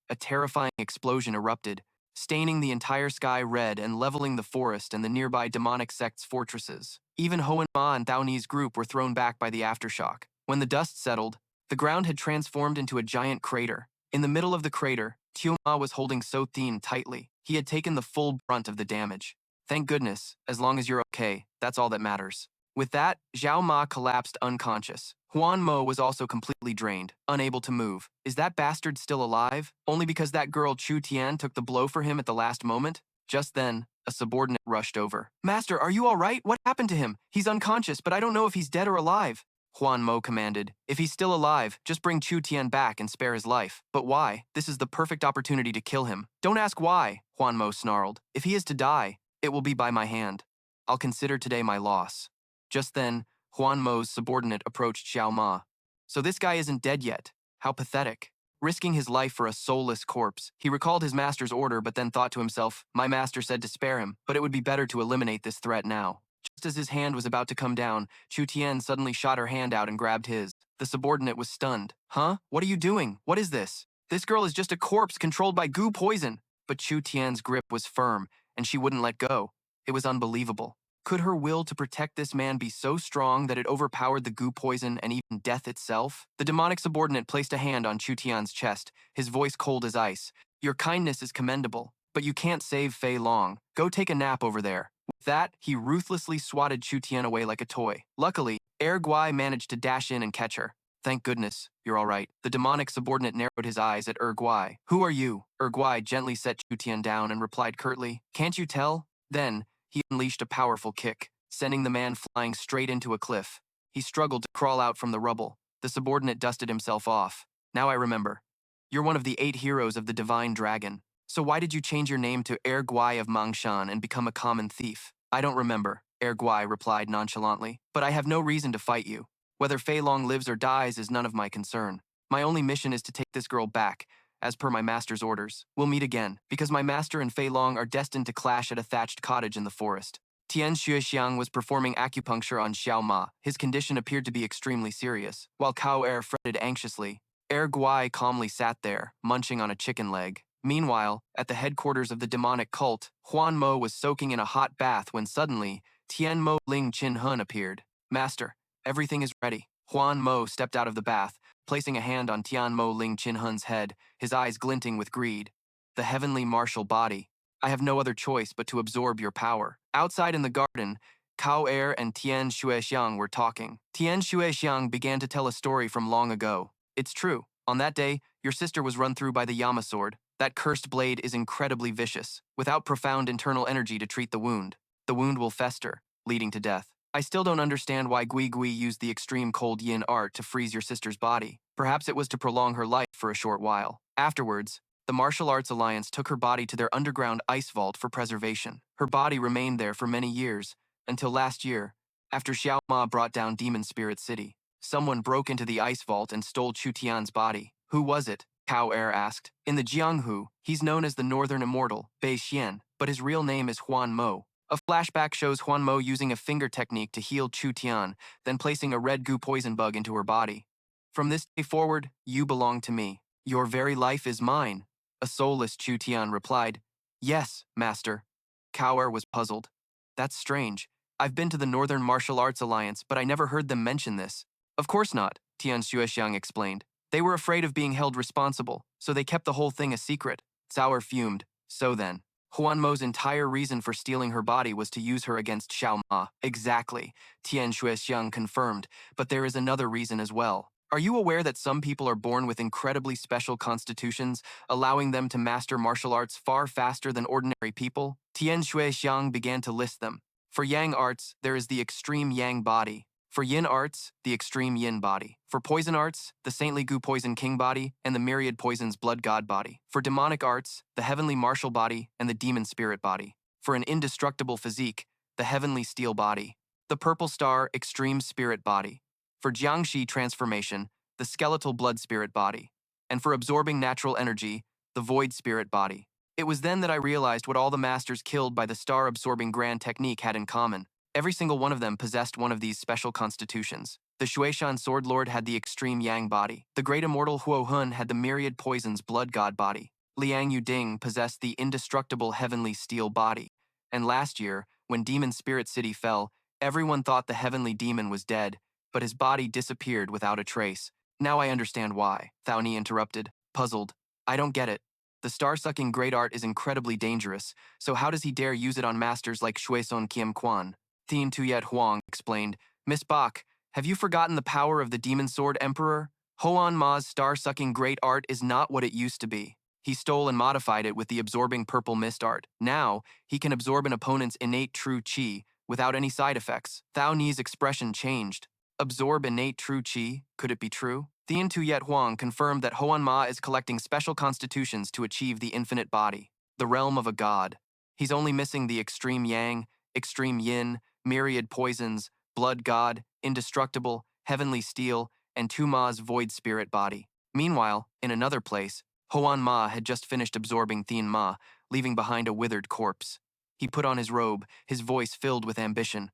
A terrifying explosion erupted, staining the entire sky red and leveling the forest and the nearby demonic sect's fortresses. Even Hoan Ma and Thao Ni's group were thrown back by the aftershock. When the dust settled, the ground had transformed into a giant crater. In the middle of the crater, Xiao Ma was holding So Thien tightly. He had taken the full brunt of the damage. Thank goodness, as long as you're okay, that's all that matters. With that, Xiao Ma collapsed unconscious. Huan Mo was also completely drained, unable to move. Is that bastard still alive? Only because that girl Chu Tian took the blow for him at the last moment? Just then, a subordinate rushed over. Master, are you all right? What happened to him? He's unconscious, but I don't know if he's dead or alive. Huan Mo commanded. If he's still alive, just bring Chu Tian back and spare his life. But why? This is the perfect opportunity to kill him. Don't ask why, Huan Mo snarled. If he is to die, it will be by my hand. I'll consider today my loss. Just then, Huan Mo's subordinate approached Xiao Ma. So this guy isn't dead yet. How pathetic. Risking his life for a soulless corpse. He recalled his master's order but then thought to himself, my master said to spare him, but it would be better to eliminate this threat now. Just as his hand was about to come down, Chu Tian suddenly shot her hand out and grabbed his. The subordinate was stunned. Huh? What are you doing? What is this? This girl is just a corpse controlled by goo poison. But Chu Tian's grip was firm, and she wouldn't let go. It was unbelievable. Could her will to protect this man be so strong that it overpowered the goo poison and even death itself? The demonic subordinate placed a hand on Chu Tian's chest, his voice cold as ice. Your kindness is commendable, but you can't save Fei Long. Go take a nap over there. With that, he ruthlessly swatted Chu Tian away like a toy. Luckily, Guai managed to dash in and catch her. Thank goodness, you're all right. The demonic subordinate narrowed his eyes at Guai. Who are you? Guai gently set Chu Tian down and replied curtly, Can't you tell? Then, he unleashed a powerful kick, sending the man flying straight into a cliff. He struggled to crawl out from the rubble. The subordinate dusted himself off. Now I remember. You're one of the 8 heroes of the Divine Dragon. So why did you change your name to Guai of Mangshan and become a common thief? I don't remember, Guai replied nonchalantly. But I have no reason to fight you. Whether Fei Long lives or dies is none of my concern. My only mission is to take this girl back, as per my master's orders. We'll meet again, because my master and Fei Long are destined to clash at a thatched cottage in the forest. Tian Xuexiang was performing acupuncture on Xiao Ma. His condition appeared to be extremely serious. While Cao Er fretted anxiously, Guai calmly sat there, munching on a chicken leg. Meanwhile, at the headquarters of the demonic cult, Huan Mo was soaking in a hot bath when suddenly, Tian Mo Ling Chin Hun appeared. Master, everything is ready. Huan Mo stepped out of the bath, placing a hand on Tian Mo Ling Chin Hun's head, his eyes glinting with greed. The heavenly martial body. I have no other choice but to absorb your power. Outside in the garden, Cao Er and Tian Xuexiang were talking. Tian Xuexiang began to tell a story from long ago. It's true. On that day, your sister was run through by the Yama sword. That cursed blade is incredibly vicious. Without profound internal energy to treat the wound will fester, leading to death. I still don't understand why Gui Gui used the extreme cold yin art to freeze your sister's body. Perhaps it was to prolong her life for a short while. Afterwards, the Martial Arts Alliance took her body to their underground ice vault for preservation. Her body remained there for many years, until last year, after Xiao Ma brought down Demon Spirit City. Someone broke into the ice vault and stole Chu Tian's body. Who was it? Cao Er asked. In the Jianghu, he's known as the Northern Immortal, Bei Xian. but his real name is Huan Mo. A flashback shows Huan Mo using a finger technique to heal Chu Tian, then placing a red goo poison bug into her body. From this day forward, you belong to me. Your very life is mine. A soulless Chu Tian replied. Yes, master. Kaur was puzzled. That's strange. I've been to the Northern Martial Arts Alliance, but I never heard them mention this. Of course not, Tian Xuexiang explained. They were afraid of being held responsible, so they kept the whole thing a secret. Cao fumed. So then, Huan Mo's entire reason for stealing her body was to use her against Xiao Ma. Exactly, Tian Xuexiang confirmed, but there is another reason as well. Are you aware that some people are born with incredibly special constitutions, allowing them to master martial arts far faster than ordinary people? Tian Xuexiang began to list them. For Yang arts, there is the extreme Yang body. For Yin arts, the extreme Yin body. For poison arts, the saintly Gu Poison King body and the myriad poisons Blood God body. For demonic arts, the heavenly martial body and the demon spirit body. For an indestructible physique, the heavenly steel body. The purple star extreme spirit body. For Jiangxi transformation, the skeletal blood spirit body. And for absorbing natural energy, the void spirit body. It was then that I realized what all the masters killed by the star-absorbing grand technique had in common. Every single one of them possessed one of these special constitutions. The Shueishan Sword Lord had the extreme Yang body. The great immortal Huo Hun had the myriad poisons Blood God body. Liang Yuding possessed the indestructible heavenly steel body. And last year, when Demon Spirit City fell, everyone thought the heavenly demon was dead, but his body disappeared without a trace. Now I understand why, Thao Ni interrupted, puzzled. I don't get it. The star-sucking great art is incredibly dangerous, so how does he dare use it on masters like Shueson Kiem Quan? Thien Tuyet Huang explained, Miss Bach, have you forgotten the power of the Demon Sword Emperor? Hoan Ma's star-sucking great art is not what it used to be. He stole and modified it with the absorbing purple mist art. Now, he can absorb an opponent's innate true chi without any side effects. Thao Ni's expression changed. Absorb innate true chi? Could it be true? Thien Tuyet Huang confirmed that Hoan Ma is collecting special constitutions to achieve the infinite body, the realm of a god. He's only missing the extreme Yang, extreme Yin, myriad poisons, blood god, indestructible, heavenly steel, and Tu Ma's void spirit body. Meanwhile, in another place, Hoan Ma had just finished absorbing Thien Ma, leaving behind a withered corpse. He put on his robe, his voice filled with ambition.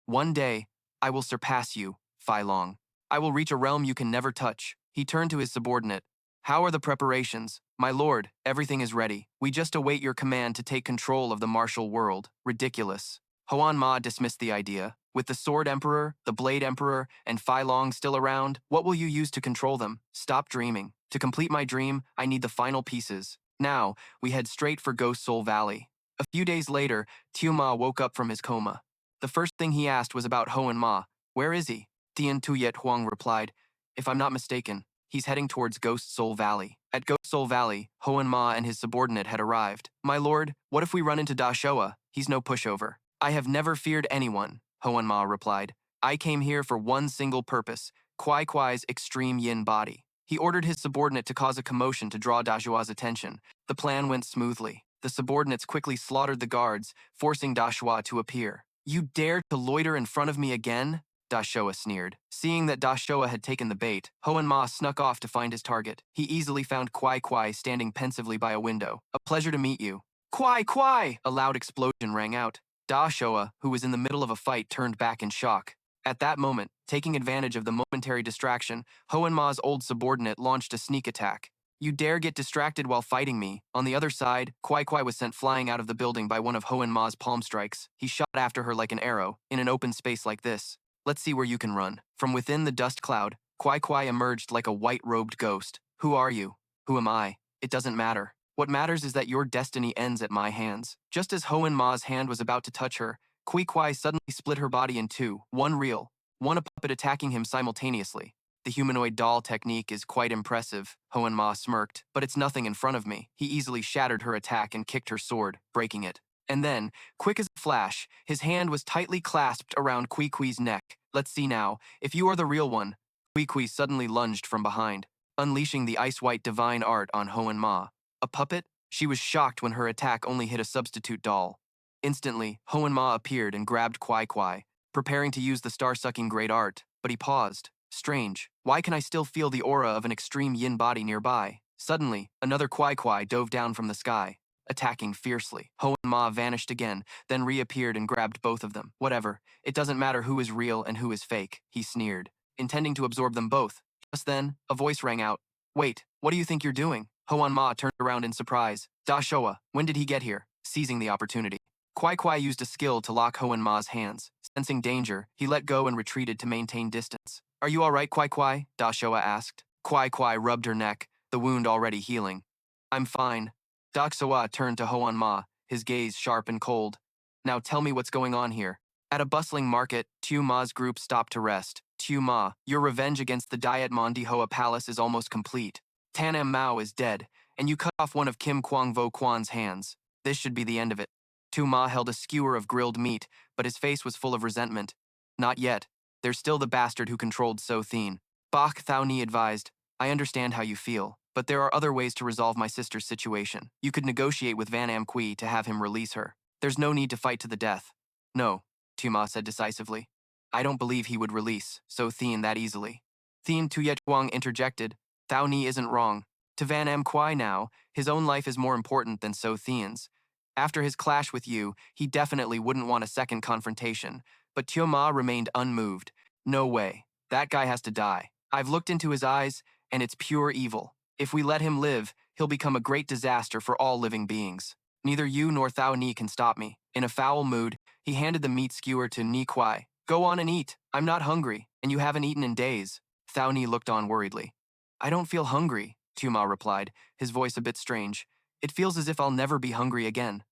One day, I will surpass you, Fei Long. I will reach a realm you can never touch. He turned to his subordinate. How are the preparations? My lord, everything is ready. We just await your command to take control of the martial world. Ridiculous. Hoan Ma dismissed the idea. With the Sword Emperor, the Blade Emperor, and Fei Long still around, what will you use to control them? Stop dreaming. To complete my dream, I need the final pieces. Now, we head straight for Ghost Soul Valley. A few days later, Tu Ma woke up from his coma. The first thing he asked was about Hoan Ma. Where is he? Thien Tuyet Huang replied, If I'm not mistaken, he's heading towards Ghost Soul Valley. At Ghost Soul Valley, Hoan Ma and his subordinate had arrived. My lord, what if we run into Da Shoa? He's no pushover. I have never feared anyone, Hoan Ma replied. I came here for one single purpose, Kwai Kwai's extreme yin body. He ordered his subordinate to cause a commotion to draw Da Shua's attention. The plan went smoothly. The subordinates quickly slaughtered the guards, forcing Da Shua to appear. You dare to loiter in front of me again? Da Shoa sneered. Seeing that Da Shoa had taken the bait, Hoan Ma snuck off to find his target. He easily found Kwai Kwai standing pensively by a window. A pleasure to meet you. Kwai Kwai! A loud explosion rang out. Da Shoa, who was in the middle of a fight, turned back in shock. At that moment, taking advantage of the momentary distraction, Hoan Ma's old subordinate launched a sneak attack. You dare get distracted while fighting me. On the other side, Kwai Kwai was sent flying out of the building by one of Hoan Ma's palm strikes. He shot after her like an arrow, in an open space like this. Let's see where you can run. From within the dust cloud, Kwai Kwai emerged like a white-robed ghost. Who are you? Who am I? It doesn't matter. What matters is that your destiny ends at my hands. Just as Hoan Ma's hand was about to touch her, Kwai Kwai suddenly split her body in two, one real, one a puppet attacking him simultaneously. The humanoid doll technique is quite impressive, Hoan Ma smirked, but it's nothing in front of me. He easily shattered her attack and kicked her sword, breaking it. And then, quick as a flash, his hand was tightly clasped around Kwai Kwai's neck. Let's see now, if you are the real one. Kwai Kwai suddenly lunged from behind, unleashing the ice-white divine art on Hoan Ma. A puppet? She was shocked when her attack only hit a substitute doll. Instantly, Hoan Ma appeared and grabbed Kwai Kwai, preparing to use the star-sucking great art, but he paused. Strange. Why can I still feel the aura of an extreme yin body nearby? Suddenly, another Kwai Kwai dove down from the sky. attacking fiercely. Ho and Ma vanished again, then reappeared and grabbed both of them. Whatever, it doesn't matter who is real and who is fake, he sneered, intending to absorb them both. Just then, a voice rang out. Wait, what do you think you're doing? Hoan Ma turned around in surprise. Da Shoa, when did he get here? Seizing the opportunity. Kwai Kwai used a skill to lock Hoan Ma's hands. Sensing danger, he let go and retreated to maintain distance. Are you all right, Kwai Kwai? Da Shoa asked. Kwai Kwai rubbed her neck, the wound already healing. I'm fine. Da Shoa turned to Hoan Ma, his gaze sharp and cold. Now tell me what's going on here. At a bustling market, Tu Ma's group stopped to rest. Tu Ma, your revenge against the Diet Mondi Hoa Palace is almost complete. Tan Am Mao is dead, and you cut off one of Kim Kwang Vo Kwan's hands. This should be the end of it. Tu Ma held a skewer of grilled meat, but his face was full of resentment. Not yet. There's still the bastard who controlled So Thien. Bach Thao Ni advised, I understand how you feel, but there are other ways to resolve my sister's situation. You could negotiate with Van Am Quy to have him release her. There's no need to fight to the death. No, Tu Ma said decisively. I don't believe he would release So Thien that easily. Thien Tuyet Huang interjected, Thao Ni isn't wrong. To Van Am Quy now, his own life is more important than So Thien's. After his clash with you, he definitely wouldn't want a second confrontation, but Tu Ma remained unmoved. No way. That guy has to die. I've looked into his eyes, and it's pure evil. If we let him live, he'll become a great disaster for all living beings. Neither you nor Thao Ni can stop me. In a foul mood, he handed the meat skewer to Ni Kwai. Go on and eat. I'm not hungry, and you haven't eaten in days. Thao Ni looked on worriedly. I don't feel hungry, Tu Ma replied, his voice a bit strange. It feels as if I'll never be hungry again.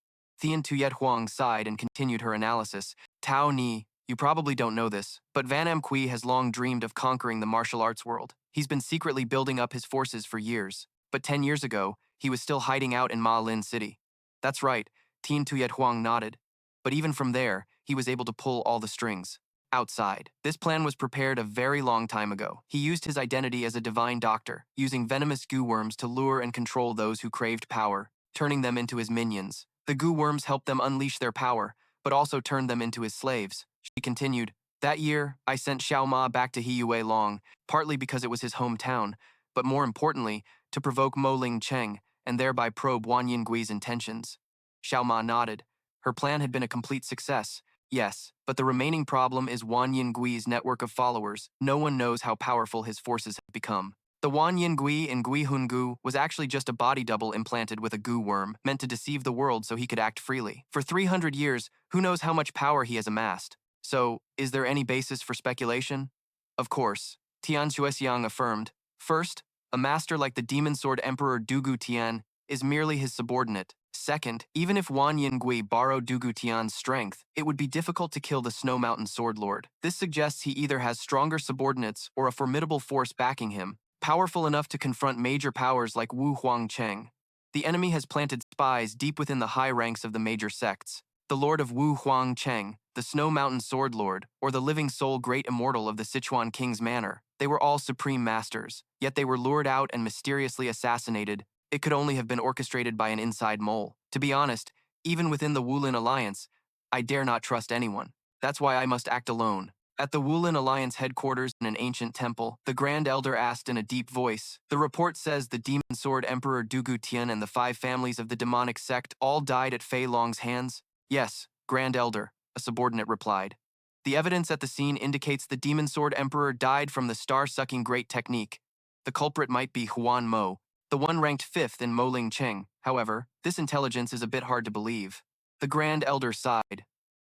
Thien Tuyet Huang sighed and continued her analysis. Tao Ni, you probably don't know this, but Van Am Quy has long dreamed of conquering the martial arts world. He's been secretly building up his forces for years, but 10 years ago, he was still hiding out in Ma Lin City. That's right, Thien Tuyet Huang nodded. But even from there, he was able to pull all the strings. Outside. This plan was prepared a very long time ago. He used his identity as a divine doctor, using venomous goo worms to lure and control those who craved power, turning them into his minions. The goo worms helped them unleash their power, but also turned them into his slaves. She continued, that year, I sent Xiao Ma back to Hiyue Long, partly because it was his hometown, but more importantly, to provoke Mo Ling Cheng and thereby probe Wan Yingui's intentions. Xiao Ma nodded. Her plan had been a complete success. Yes, but the remaining problem is Wan Yingui's network of followers. No one knows how powerful his forces have become. The Wan Yingui in Gui Hun Gu was actually just a body double implanted with a goo worm, meant to deceive the world so he could act freely. For 300 years, who knows how much power he has amassed? So, is there any basis for speculation? Of course, Tian Xuexiang affirmed. First, a master like the Demon Sword Emperor Dugu Tian is merely his subordinate. Second, even if Wan Yingui borrowed Dugu Tian's strength, it would be difficult to kill the Snow Mountain Sword Lord. This suggests he either has stronger subordinates or a formidable force backing him, powerful enough to confront major powers like Wu Huangcheng. The enemy has planted spies deep within the high ranks of the major sects. The Lord of Wu Huangcheng, the Snow Mountain Sword Lord, or the living soul great immortal of the Sichuan King's Manor, they were all supreme masters, yet they were lured out and mysteriously assassinated. It could only have been orchestrated by an inside mole. To be honest, even within the Wulin Alliance, I dare not trust anyone. That's why I must act alone. At the Wulin Alliance headquarters in an ancient temple, the Grand Elder asked in a deep voice, the report says the Demon Sword Emperor Dugu Tian and the 5 families of the demonic sect all died at Fei Long's hands? Yes, Grand Elder, a subordinate replied. The evidence at the scene indicates the Demon Sword Emperor died from the star-sucking great technique. The culprit might be Huan Mo, the one ranked 5th in Mo Ling Cheng. However, this intelligence is a bit hard to believe. The Grand Elder sighed.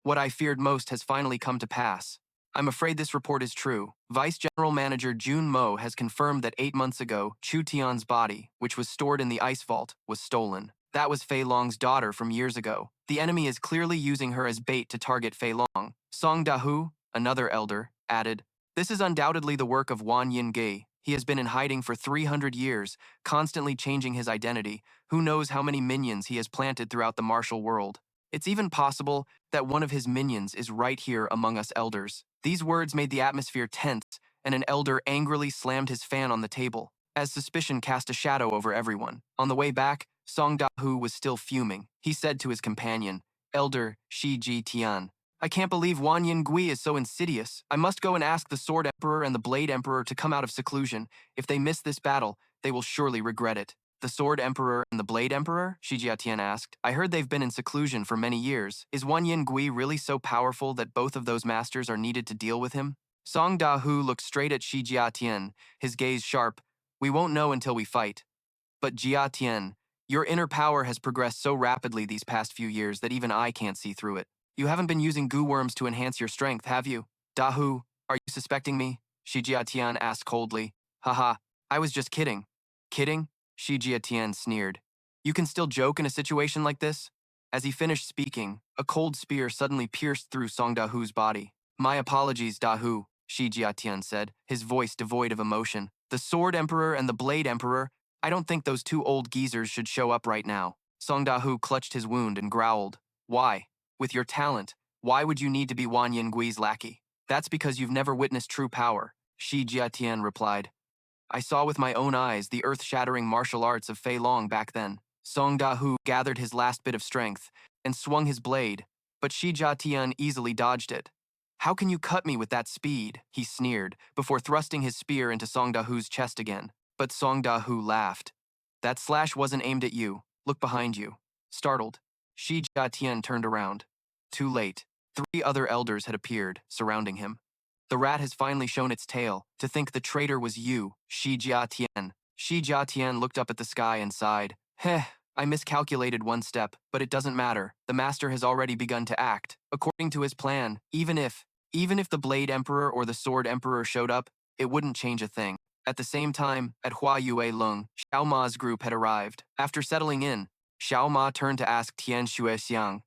What I feared most has finally come to pass. I'm afraid this report is true. Vice General Manager Jun Mo has confirmed that 8 months ago, Chu Tian's body, which was stored in the ice vault, was stolen. That was Fei Long's daughter from years ago. The enemy is clearly using her as bait to target Fei Long. Song Dahu, another elder, added, this is undoubtedly the work of Wan Yingui. He has been in hiding for 300 years, constantly changing his identity. Who knows how many minions he has planted throughout the martial world. It's even possible that one of his minions is right here among us elders. These words made the atmosphere tense, and an elder angrily slammed his fan on the table, as suspicion cast a shadow over everyone. On the way back, Song Dahu was still fuming. He said to his companion, Elder Shi Ji Tian, I can't believe Wan Yingui is so insidious. I must go and ask the Sword Emperor and the Blade Emperor to come out of seclusion. If they miss this battle, they will surely regret it. The Sword Emperor and the Blade Emperor? Shi Jiatian asked. I heard they've been in seclusion for many years. Is Wanyingui really so powerful that both of those masters are needed to deal with him? Song Da-hu looked straight at Shi Jiatian, his gaze sharp. We won't know until we fight. But Jiatian, your inner power has progressed so rapidly these past few years that even I can't see through it. You haven't been using goo worms to enhance your strength, have you? Da-hu, are you suspecting me? Shi Jiatian asked coldly. Haha, I was just kidding. Kidding? Shi Jiatian sneered. You can still joke in a situation like this? As he finished speaking, a cold spear suddenly pierced through Song Da-hu's body. My apologies, Da-hu, Shi Jiatian said, his voice devoid of emotion. The Sword Emperor and the Blade Emperor, I don't think those two old geezers should show up right now. Song Da-hu clutched his wound and growled. Why? With your talent, why would you need to be Wan Yingui's lackey? That's because you've never witnessed true power, Shi Jiatian replied. I saw with my own eyes the earth-shattering martial arts of Fei Long back then. Song Da-hu gathered his last bit of strength and swung his blade, but Shi Jiatian easily dodged it. How can you cut me with that speed? He sneered, before thrusting his spear into Song Da-hu's chest again. But Song Da-hu laughed. That slash wasn't aimed at you. Look behind you. Startled, Shi Jiatian turned around. Too late. 3 other elders had appeared, surrounding him. The rat has finally shown its tail. To think the traitor was you, Shi Jiatian. Shi Jiatian looked up at the sky and sighed. Heh, I miscalculated one step, but it doesn't matter. The master has already begun to act. According to his plan, even if the Blade Emperor or the Sword Emperor showed up, it wouldn't change a thing. At the same time, at Hoa Nhac, Xiao Ma's group had arrived. After settling in, Xiao Ma turned to ask Tian Xuexiang.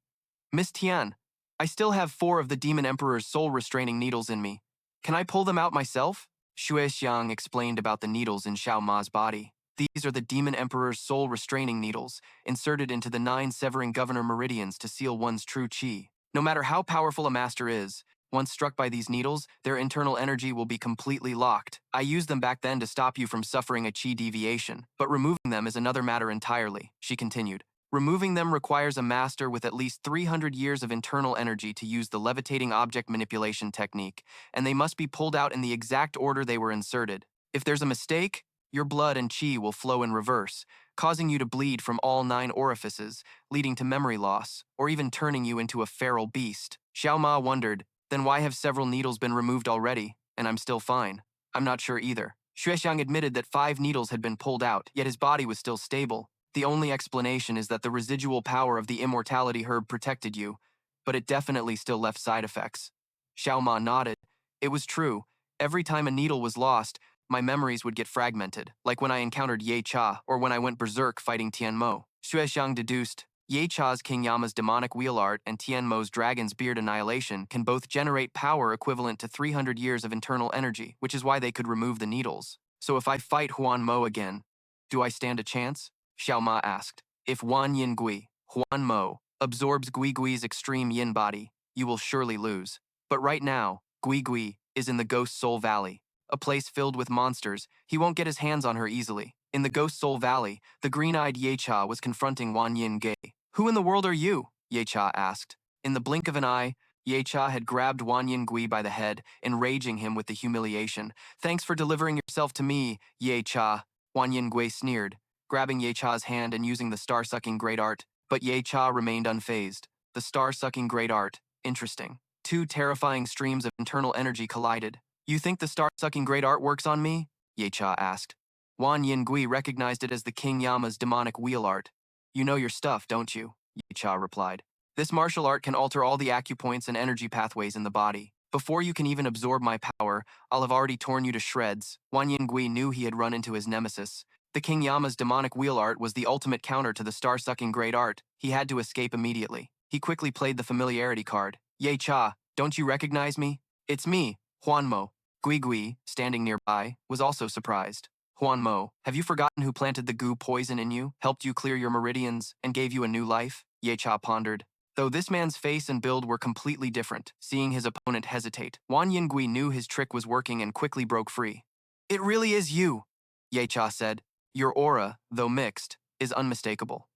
Miss Tian, I still have 4 of the Demon Emperor's soul-restraining needles in me. Can I pull them out myself? Xuexiang explained about the needles in Xiao Ma's body. These are the Demon Emperor's soul-restraining needles, inserted into the 9 severing governor meridians to seal one's true qi. No matter how powerful a master is, once struck by these needles, their internal energy will be completely locked. I used them back then to stop you from suffering a qi deviation, but removing them is another matter entirely, she continued. Removing them requires a master with at least 300 years of internal energy to use the levitating object manipulation technique, and they must be pulled out in the exact order they were inserted. If there's a mistake, your blood and qi will flow in reverse, causing you to bleed from all 9 orifices, leading to memory loss, or even turning you into a feral beast. Xiao Ma wondered, then why have several needles been removed already, and I'm still fine? I'm not sure either. Xuexiang admitted that 5 needles had been pulled out, yet his body was still stable. The only explanation is that the residual power of the immortality herb protected you, but it definitely still left side effects. Xiao Ma nodded. It was true. Every time a needle was lost, my memories would get fragmented, like when I encountered Ye Cha or when I went berserk fighting Tian Mo. Xuexiang deduced, Ye Cha's King Yama's demonic wheel art and Tian Mo's dragon's beard annihilation can both generate power equivalent to 300 years of internal energy, which is why they could remove the needles. So if I fight Huan Mo again, do I stand a chance? Xiao Ma asked. If Wan Yin Gui, Huan Mo, absorbs Gui Gui's extreme yin body, you will surely lose. But right now, Gui Gui is in the Ghost Soul Valley, a place filled with monsters. He won't get his hands on her easily. In the Ghost Soul Valley, the green-eyed Ye Cha was confronting Wan Yin Gei. Who in the world are you? Ye Cha asked. In the blink of an eye, Ye Cha had grabbed Wan Yin Gui by the head, enraging him with the humiliation. Thanks for delivering yourself to me, Ye Cha, Wan Yin Gui sneered, grabbing Ye Cha's hand and using the star-sucking great art. But Ye Cha remained unfazed. The star-sucking great art. Interesting. 2 terrifying streams of internal energy collided. You think the star-sucking great art works on me? Ye Cha asked. Wan Yin Gui recognized it as the King Yama's demonic wheel art. You know your stuff, don't you? Ye Cha replied. This martial art can alter all the acupoints and energy pathways in the body. Before you can even absorb my power, I'll have already torn you to shreds. Wan Yin Gui knew he had run into his nemesis. The King Yama's demonic wheel art was the ultimate counter to the star-sucking great art. He had to escape immediately. He quickly played the familiarity card. Ye Cha, don't you recognize me? It's me, Huan Mo. Gui Gui, standing nearby, was also surprised. Huan Mo, have you forgotten who planted the goo poison in you, helped you clear your meridians, and gave you a new life? Ye Cha pondered. Though this man's face and build were completely different, seeing his opponent hesitate, Wan Yin Gui knew his trick was working and quickly broke free. It really is you, Ye Cha said. Your aura, though mixed, is unmistakable.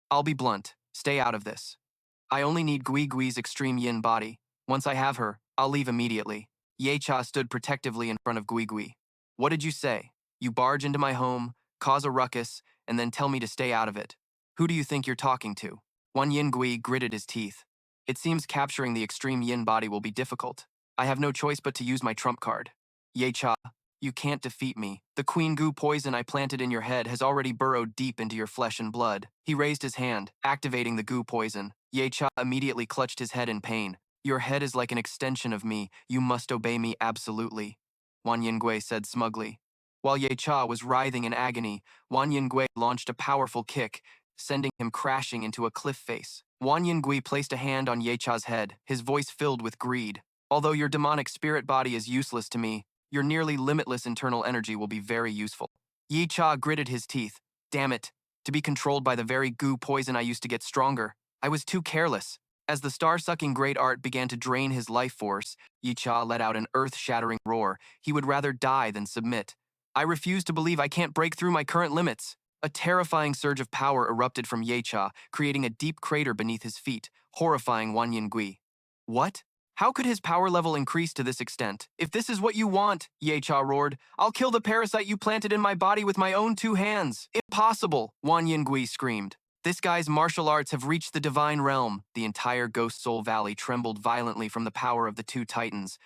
I'll be blunt. Stay out of this. I only need Gui Gui's extreme yin body. Once I have her, I'll leave immediately. Ye Cha stood protectively in front of Gui Gui. What did you say? You barge into my home, cause a ruckus, and then tell me to stay out of it. Who do you think you're talking to? Wan Yingui gritted his teeth. It seems capturing the extreme yin body will be difficult. I have no choice but to use my trump card. Yecha, you can't defeat me. The queen goo poison I planted in your head has already burrowed deep into your flesh and blood. He raised his hand, activating the goo poison. Yecha immediately clutched his head in pain. Your head is like an extension of me. You must obey me absolutely, Wan Yingui said smugly. While Yecha was writhing in agony, Wan Yingui launched a powerful kick, sending him crashing into a cliff face. Wan Yingui placed a hand on Yecha's head, his voice filled with greed. Although your demonic spirit body is useless to me, your nearly limitless internal energy will be very useful. Yecha gritted his teeth. Damn it. To be controlled by the very goo poison I used to get stronger. I was too careless. As the star-sucking great art began to drain his life force, Yecha let out an earth-shattering roar. He would rather die than submit. I refuse to believe I can't break through my current limits. A terrifying surge of power erupted from Yecha, creating a deep crater beneath his feet, horrifying Wan Yingui. What? How could his power level increase to this extent? If this is what you want, Yecha roared, I'll kill the parasite you planted in my body with my own 2 hands. Impossible, Wan Yingui screamed. This guy's martial arts have reached the divine realm. The entire Ghost Soul Valley trembled violently from the power of the 2 titans.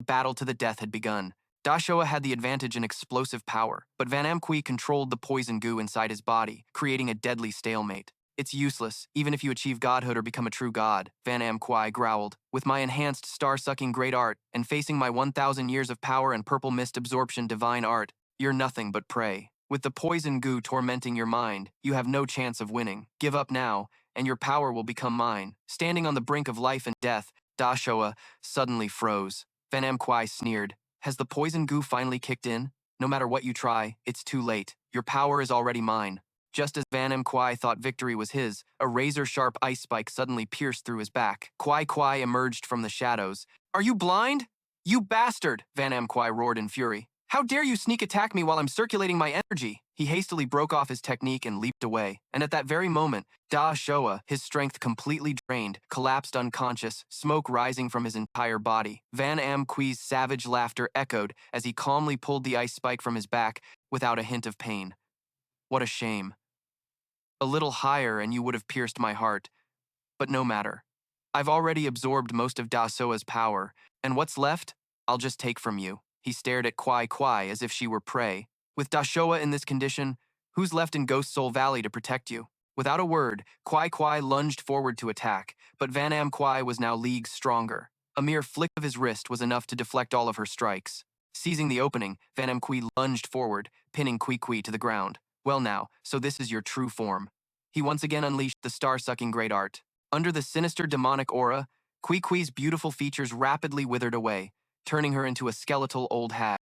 A battle to the death had begun. Da Shoa had the advantage in explosive power, but Van Am Quy controlled the poison goo inside his body, creating a deadly stalemate. It's useless, even if you achieve godhood or become a true god, Van Am Quy growled. With my enhanced star-sucking great art, and facing my 1,000 years of power and purple mist absorption divine art, you're nothing but prey. With the poison goo tormenting your mind, you have no chance of winning. Give up now, and your power will become mine. Standing on the brink of life and death, Da Shoa suddenly froze. Van Am Quy sneered. Has the poison goo finally kicked in? No matter what you try, it's too late. Your power is already mine. Just as Van Am Quy thought victory was his, a razor-sharp ice spike suddenly pierced through his back. Quy emerged from the shadows. Are you blind? You bastard! Van Am Quy roared in fury. How dare you sneak attack me while I'm circulating my energy? He hastily broke off his technique and leaped away. And at that very moment, Da Shoa, his strength completely drained, collapsed unconscious, smoke rising from his entire body. Van Am Quy savage laughter echoed as he calmly pulled the ice spike from his back without a hint of pain. What a shame. A little higher and you would have pierced my heart. But no matter. I've already absorbed most of Da Shoa's power, and what's left, I'll just take from you. He stared at Quy as if she were prey. With Da Shoa in this condition, who's left in Ghost Soul Valley to protect you? Without a word, Quy lunged forward to attack, but Van Am Quy was now leagues stronger. A mere flick of his wrist was enough to deflect all of her strikes. Seizing the opening, Van Am Quy lunged forward, pinning Quy to the ground. Well now, so this is your true form. He once again unleashed the star-sucking great art. Under the sinister demonic aura, Quy beautiful features rapidly withered away, turning her into a skeletal old hag.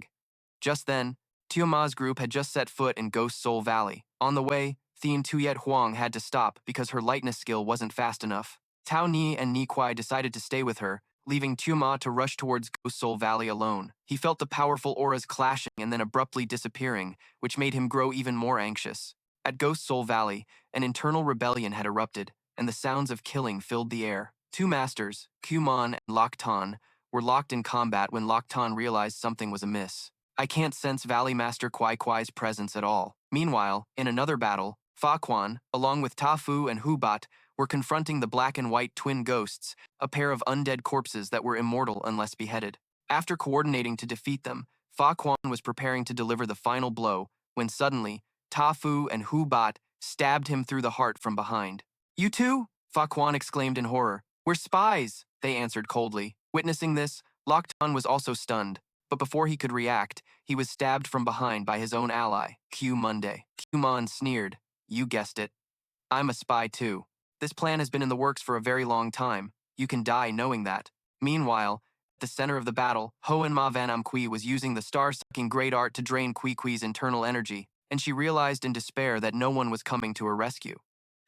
Just then, Xiao Ma's group had just set foot in Ghost Soul Valley. On the way, Thien Tuyet Huang had to stop because her lightness skill wasn't fast enough. Tao Ni and Ni Kuai decided to stay with her, leaving Xiao Ma to rush towards Ghost Soul Valley alone. He felt the powerful auras clashing and then abruptly disappearing, which made him grow even more anxious. At Ghost Soul Valley, an internal rebellion had erupted, and the sounds of killing filled the air. 2 masters, Kumon and Lok Tan, were locked in combat when Lok Tan realized something was amiss. I can't sense Valley Master Quy presence at all. Meanwhile, in another battle, Fa Quan, along with Ta Fu and Hu Bat, were confronting the black and white twin ghosts, a pair of undead corpses that were immortal unless beheaded. After coordinating to defeat them, Fa Quan was preparing to deliver the final blow, when suddenly, Ta Fu and Hu Bat stabbed him through the heart from behind. You too? Fa Quan exclaimed in horror. We're spies, they answered coldly. Witnessing this, Lok Tan was also stunned, but before he could react, he was stabbed from behind by his own ally, Q Monday. Q Mon sneered. You guessed it. I'm a spy too. This plan has been in the works for a very long time. You can die knowing that. Meanwhile, at the center of the battle, Hoan Ma Van Am Quy was using the star-sucking great art to drain Quy internal energy, and she realized in despair that no one was coming to her rescue.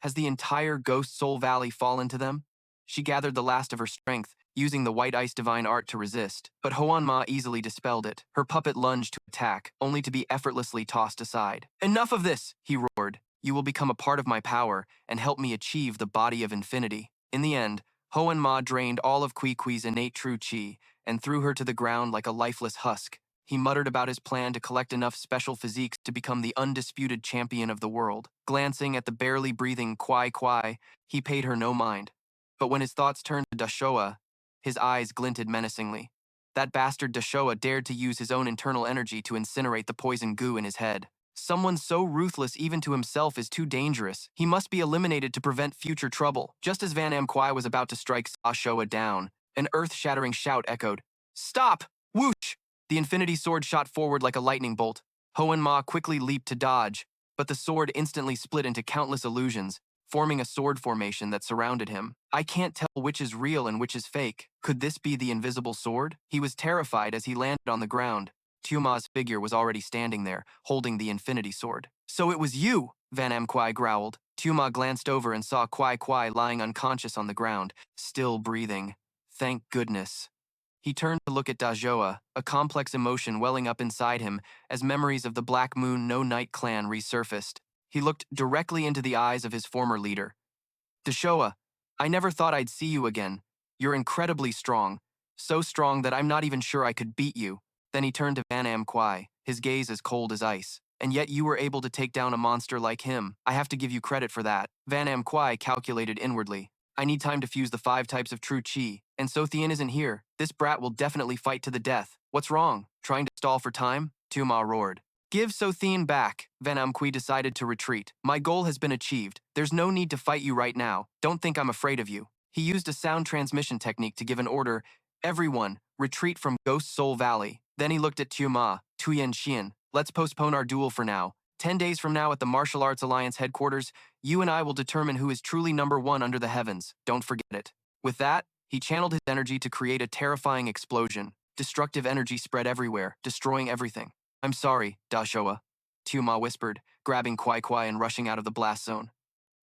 Has the entire Ghost Soul Valley fallen to them? She gathered the last of her strength, using the white ice divine art to resist, but Hoan Ma easily dispelled it. Her puppet lunged to attack, only to be effortlessly tossed aside. Enough of this, he roared. You will become a part of my power and help me achieve the body of infinity. In the end, Hoan Ma drained all of Quy innate true chi and threw her to the ground like a lifeless husk. He muttered about his plan to collect enough special physiques to become the undisputed champion of the world. Glancing at the barely breathing Kwai Kwai, he paid her no mind. But when his thoughts turned to Dashoa, his eyes glinted menacingly. That bastard Dashoa dared to use his own internal energy to incinerate the poison goo in his head. Someone so ruthless even to himself is too dangerous. He must be eliminated to prevent future trouble. Just as Van Am Kwai was about to strike Dashoa down, an earth-shattering shout echoed. Stop! Whoosh! The infinity sword shot forward like a lightning bolt. Hoen Ma quickly leaped to dodge, but the sword instantly split into countless illusions, forming a sword formation that surrounded him. I can't tell which is real and which is fake. Could this be the invisible sword? He was terrified as he landed on the ground. Tuma's figure was already standing there, holding the infinity sword. So it was you, Van Am Kwai growled. Tuma glanced over and saw Kwai Kwai lying unconscious on the ground, still breathing. Thank goodness. He turned to look at Dajoa, a complex emotion welling up inside him as memories of the Black Moon No Night clan resurfaced. He looked directly into the eyes of his former leader. Dashoa, I never thought I'd see you again. You're incredibly strong. So strong that I'm not even sure I could beat you. Then he turned to Van Am Kwai, his gaze as cold as ice. And yet you were able to take down a monster like him. I have to give you credit for that. Van Am Kwai calculated inwardly. I need time to fuse the 5 types of true chi, and so Thien isn't here. This brat will definitely fight to the death. What's wrong? Trying to stall for time? Tuma roared. Give So Thien back. Van Am Kwai decided to retreat. My goal has been achieved. There's no need to fight you right now. Don't think I'm afraid of you. He used a sound transmission technique to give an order. Everyone, retreat from Ghost Soul Valley. Then he looked at Tuma, Tuyen Xian. Let's postpone our duel for now. 10 days from now at the Martial Arts Alliance headquarters, you and I will determine who is truly #1 under the heavens. Don't forget it. With that, he channeled his energy to create a terrifying explosion. Destructive energy spread everywhere, destroying everything. I'm sorry, Dashoa, Tuma whispered, grabbing Kwai Kwai and rushing out of the blast zone.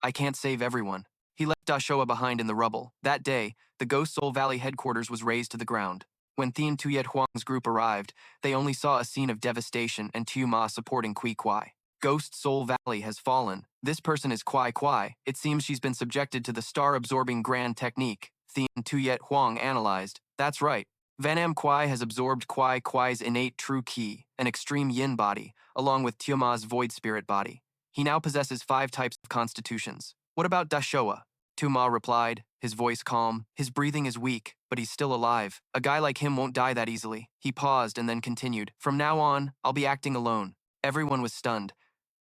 I can't save everyone. He left Dashoa behind in the rubble. That day, the Ghost Soul Valley headquarters was razed to the ground. When Thien Tuyet Huang's group arrived, they only saw a scene of devastation and Tuma supporting Kui Kwai. Ghost Soul Valley has fallen. This person is Kwai Kwai. It seems she's been subjected to the star-absorbing grand technique, Thien Tuyet Huang analyzed. That's right. Van Am Kwai has absorbed Kwai Kwai's innate true ki, an extreme yin body, along with Tuma's void spirit body. He now possesses 5 types of constitutions. What about Dashoa? Tuma replied, his voice calm. His breathing is weak, but he's still alive. A guy like him won't die that easily. He paused and then continued. From now on, I'll be acting alone. Everyone was stunned.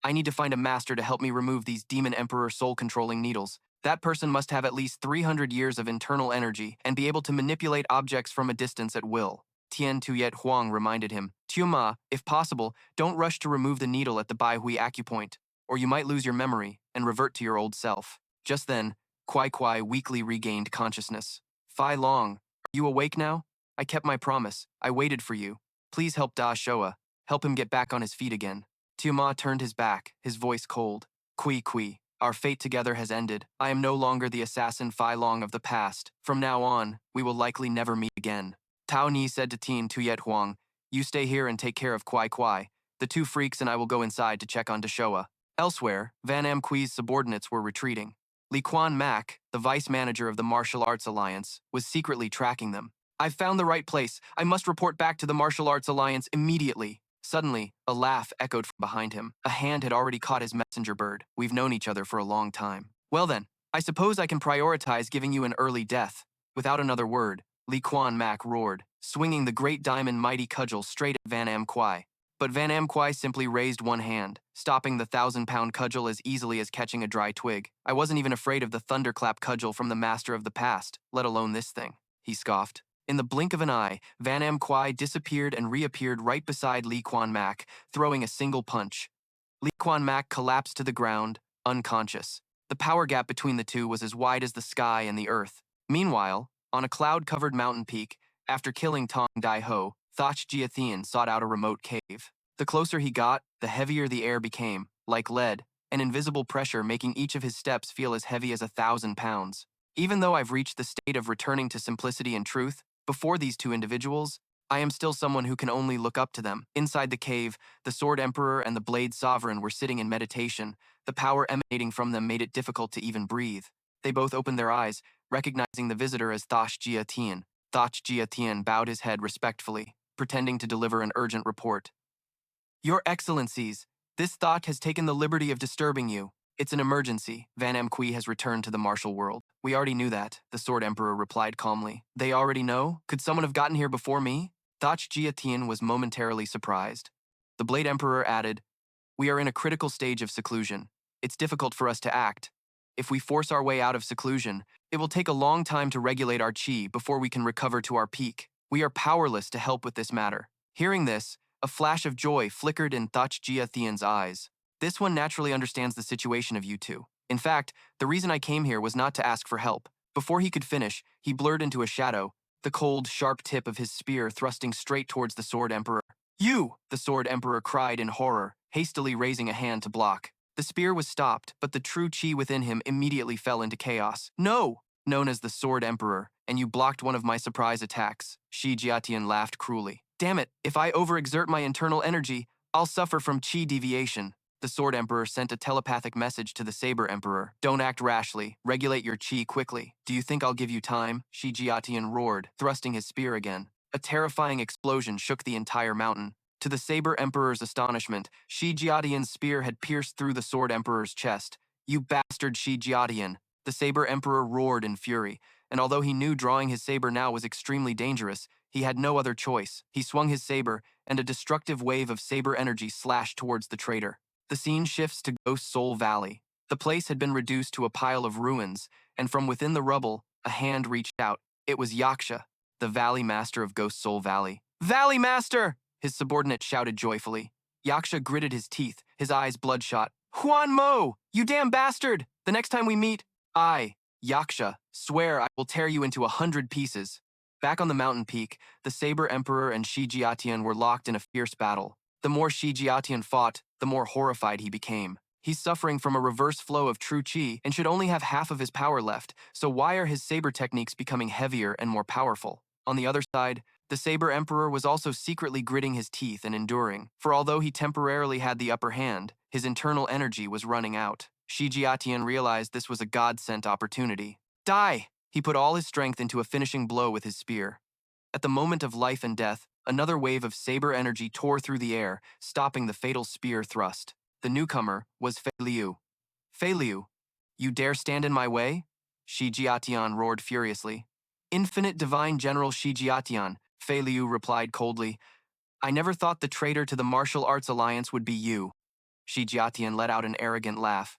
I need to find a master to help me remove these Demon Emperor soul-controlling needles. That person must have at least 300 years of internal energy and be able to manipulate objects from a distance at will. Tien Tuyet Huang reminded him. Tuma, if possible, don't rush to remove the needle at the Bai Hui acupoint, or you might lose your memory and revert to your old self. Just then, Kwai Kwai weakly regained consciousness. Fei Long, are you awake now? I kept my promise. I waited for you. Please help Da Shoa. Help him get back on his feet again. Tiuma turned his back, his voice cold. Kui, our fate together has ended. I am no longer the assassin Fei Long of the past. From now on, we will likely never meet again. Tao Ni said to Tien Tuyet Huang, you stay here and take care of Kwai Kwai. The 2 freaks and I will go inside to check on Dashoa. Elsewhere, Van Am Kwai's subordinates were retreating. Li Quan Mac, the vice manager of the Martial Arts Alliance, was secretly tracking them. I've found the right place. I must report back to the Martial Arts Alliance immediately. Suddenly, a laugh echoed from behind him. A hand had already caught his messenger bird. We've known each other for a long time. Well then, I suppose I can prioritize giving you an early death. Without another word, Li Quan Mac roared, swinging the great diamond mighty cudgel straight at Van Am Kwai. But Van Am Kwai simply raised one hand, stopping the 1,000-pound cudgel as easily as catching a dry twig. I wasn't even afraid of the thunderclap cudgel from the master of the past, let alone this thing, he scoffed. In the blink of an eye, Van Am Kwai disappeared and reappeared right beside Li Quan Mac, throwing a single punch. Li Quan Mac collapsed to the ground, unconscious. The power gap between the two was as wide as the sky and the earth. Meanwhile, on a cloud-covered mountain peak, after killing Tong Dai Ho, Thach Jiathian sought out a remote cave. The closer he got, the heavier the air became, like lead, an invisible pressure making each of his steps feel as heavy as 1,000 pounds. Even though I've reached the state of returning to simplicity and truth, before these 2 individuals, I am still someone who can only look up to them. Inside the cave, the Sword Emperor and the Blade Sovereign were sitting in meditation. The power emanating from them made it difficult to even breathe. They both opened their eyes, recognizing the visitor as Thach Jiathian. Thach Jiathian bowed his head respectfully. pretending to deliver an urgent report. Your Excellencies, this thought has taken the liberty of disturbing you. It's an emergency. Hac Quy has returned to the martial world. We already knew that, the Sword Emperor replied calmly. They already know? Could someone have gotten here before me? Thach Jiatian was momentarily surprised. The Blade Emperor added, We are in a critical stage of seclusion. It's difficult for us to act. If we force our way out of seclusion, it will take a long time to regulate our qi before we can recover to our peak. We are powerless to help with this matter. Hearing this, a flash of joy flickered in Thach Jiathian's eyes. This one naturally understands the situation of you two. In fact, the reason I came here was not to ask for help. Before he could finish, he blurred into a shadow, the cold, sharp tip of his spear thrusting straight towards the Sword Emperor. You! The Sword Emperor cried in horror, hastily raising a hand to block. The spear was stopped, but the true chi within him immediately fell into chaos. No! Known as the Sword Emperor, and you blocked one of my surprise attacks. Shi Jiatian laughed cruelly. Damn it, if I overexert my internal energy, I'll suffer from chi deviation. The Sword Emperor sent a telepathic message to the Saber Emperor. Don't act rashly. Regulate your chi quickly. Do you think I'll give you time? Shi Jiatian roared, thrusting his spear again. A terrifying explosion shook the entire mountain. To the Saber Emperor's astonishment, Shi Jiatian's spear had pierced through the Sword Emperor's chest. You bastard Shi Jiatian! The Saber Emperor roared in fury, and although he knew drawing his saber now was extremely dangerous, he had no other choice. He swung his saber, and a destructive wave of saber energy slashed towards the traitor. The scene shifts to Ghost Soul Valley. The place had been reduced to a pile of ruins, and from within the rubble, a hand reached out. It was Yaksha, the Valley Master of Ghost Soul Valley. Valley Master! His subordinate shouted joyfully. Yaksha gritted his teeth, his eyes bloodshot. Huan Mo! You damn bastard! The next time we meet, Yaksha, swear I will tear you into 100 pieces. Back on the mountain peak, the Saber Emperor and Shi Jiatian were locked in a fierce battle. The more Shi Jiatian fought, the more horrified he became. He's suffering from a reverse flow of true chi and should only have half of his power left, so why are his saber techniques becoming heavier and more powerful? On the other side, the Saber Emperor was also secretly gritting his teeth and enduring, for although he temporarily had the upper hand, his internal energy was running out. Shi Jiatian realized this was a God-sent opportunity. Die! He put all his strength into a finishing blow with his spear. At the moment of life and death, another wave of saber energy tore through the air, stopping the fatal spear thrust. The newcomer was Fei Liu. Fei Liu, you dare stand in my way? Shi Jiatian roared furiously. Infinite Divine General Shi Jiatian, Fei Liu replied coldly. I never thought the traitor to the Martial Arts Alliance would be you. Shi Jiatian let out an arrogant laugh.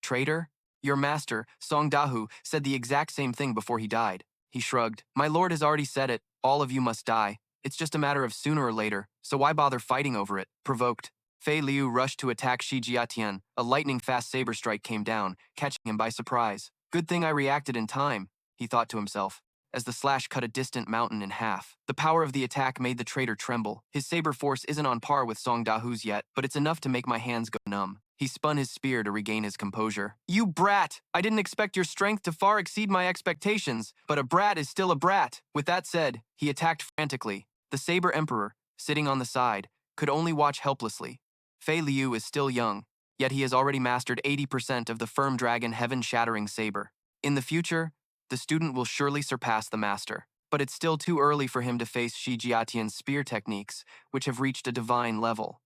Traitor? Your master, Song Dahu, said the exact same thing before he died. He shrugged. My lord has already said it. All of you must die. It's just a matter of sooner or later, so why bother fighting over it? Provoked, Fei Liu rushed to attack Shi Jiatian. A lightning-fast saber strike came down, catching him by surprise. Good thing I reacted in time, he thought to himself, as the slash cut a distant mountain in half. The power of the attack made the traitor tremble. His saber force isn't on par with Song Dahu's yet, but it's enough to make my hands go numb. He spun his spear to regain his composure. You brat! I didn't expect your strength to far exceed my expectations, but a brat is still a brat. With that said, he attacked frantically. The Saber Emperor, sitting on the side, could only watch helplessly. Fei Liu is still young, yet he has already mastered 80% of the Firm Dragon Heaven-Shattering Saber. In the future, the student will surely surpass the master. But it's still too early for him to face Shi Jiatian's spear techniques, which have reached a divine level.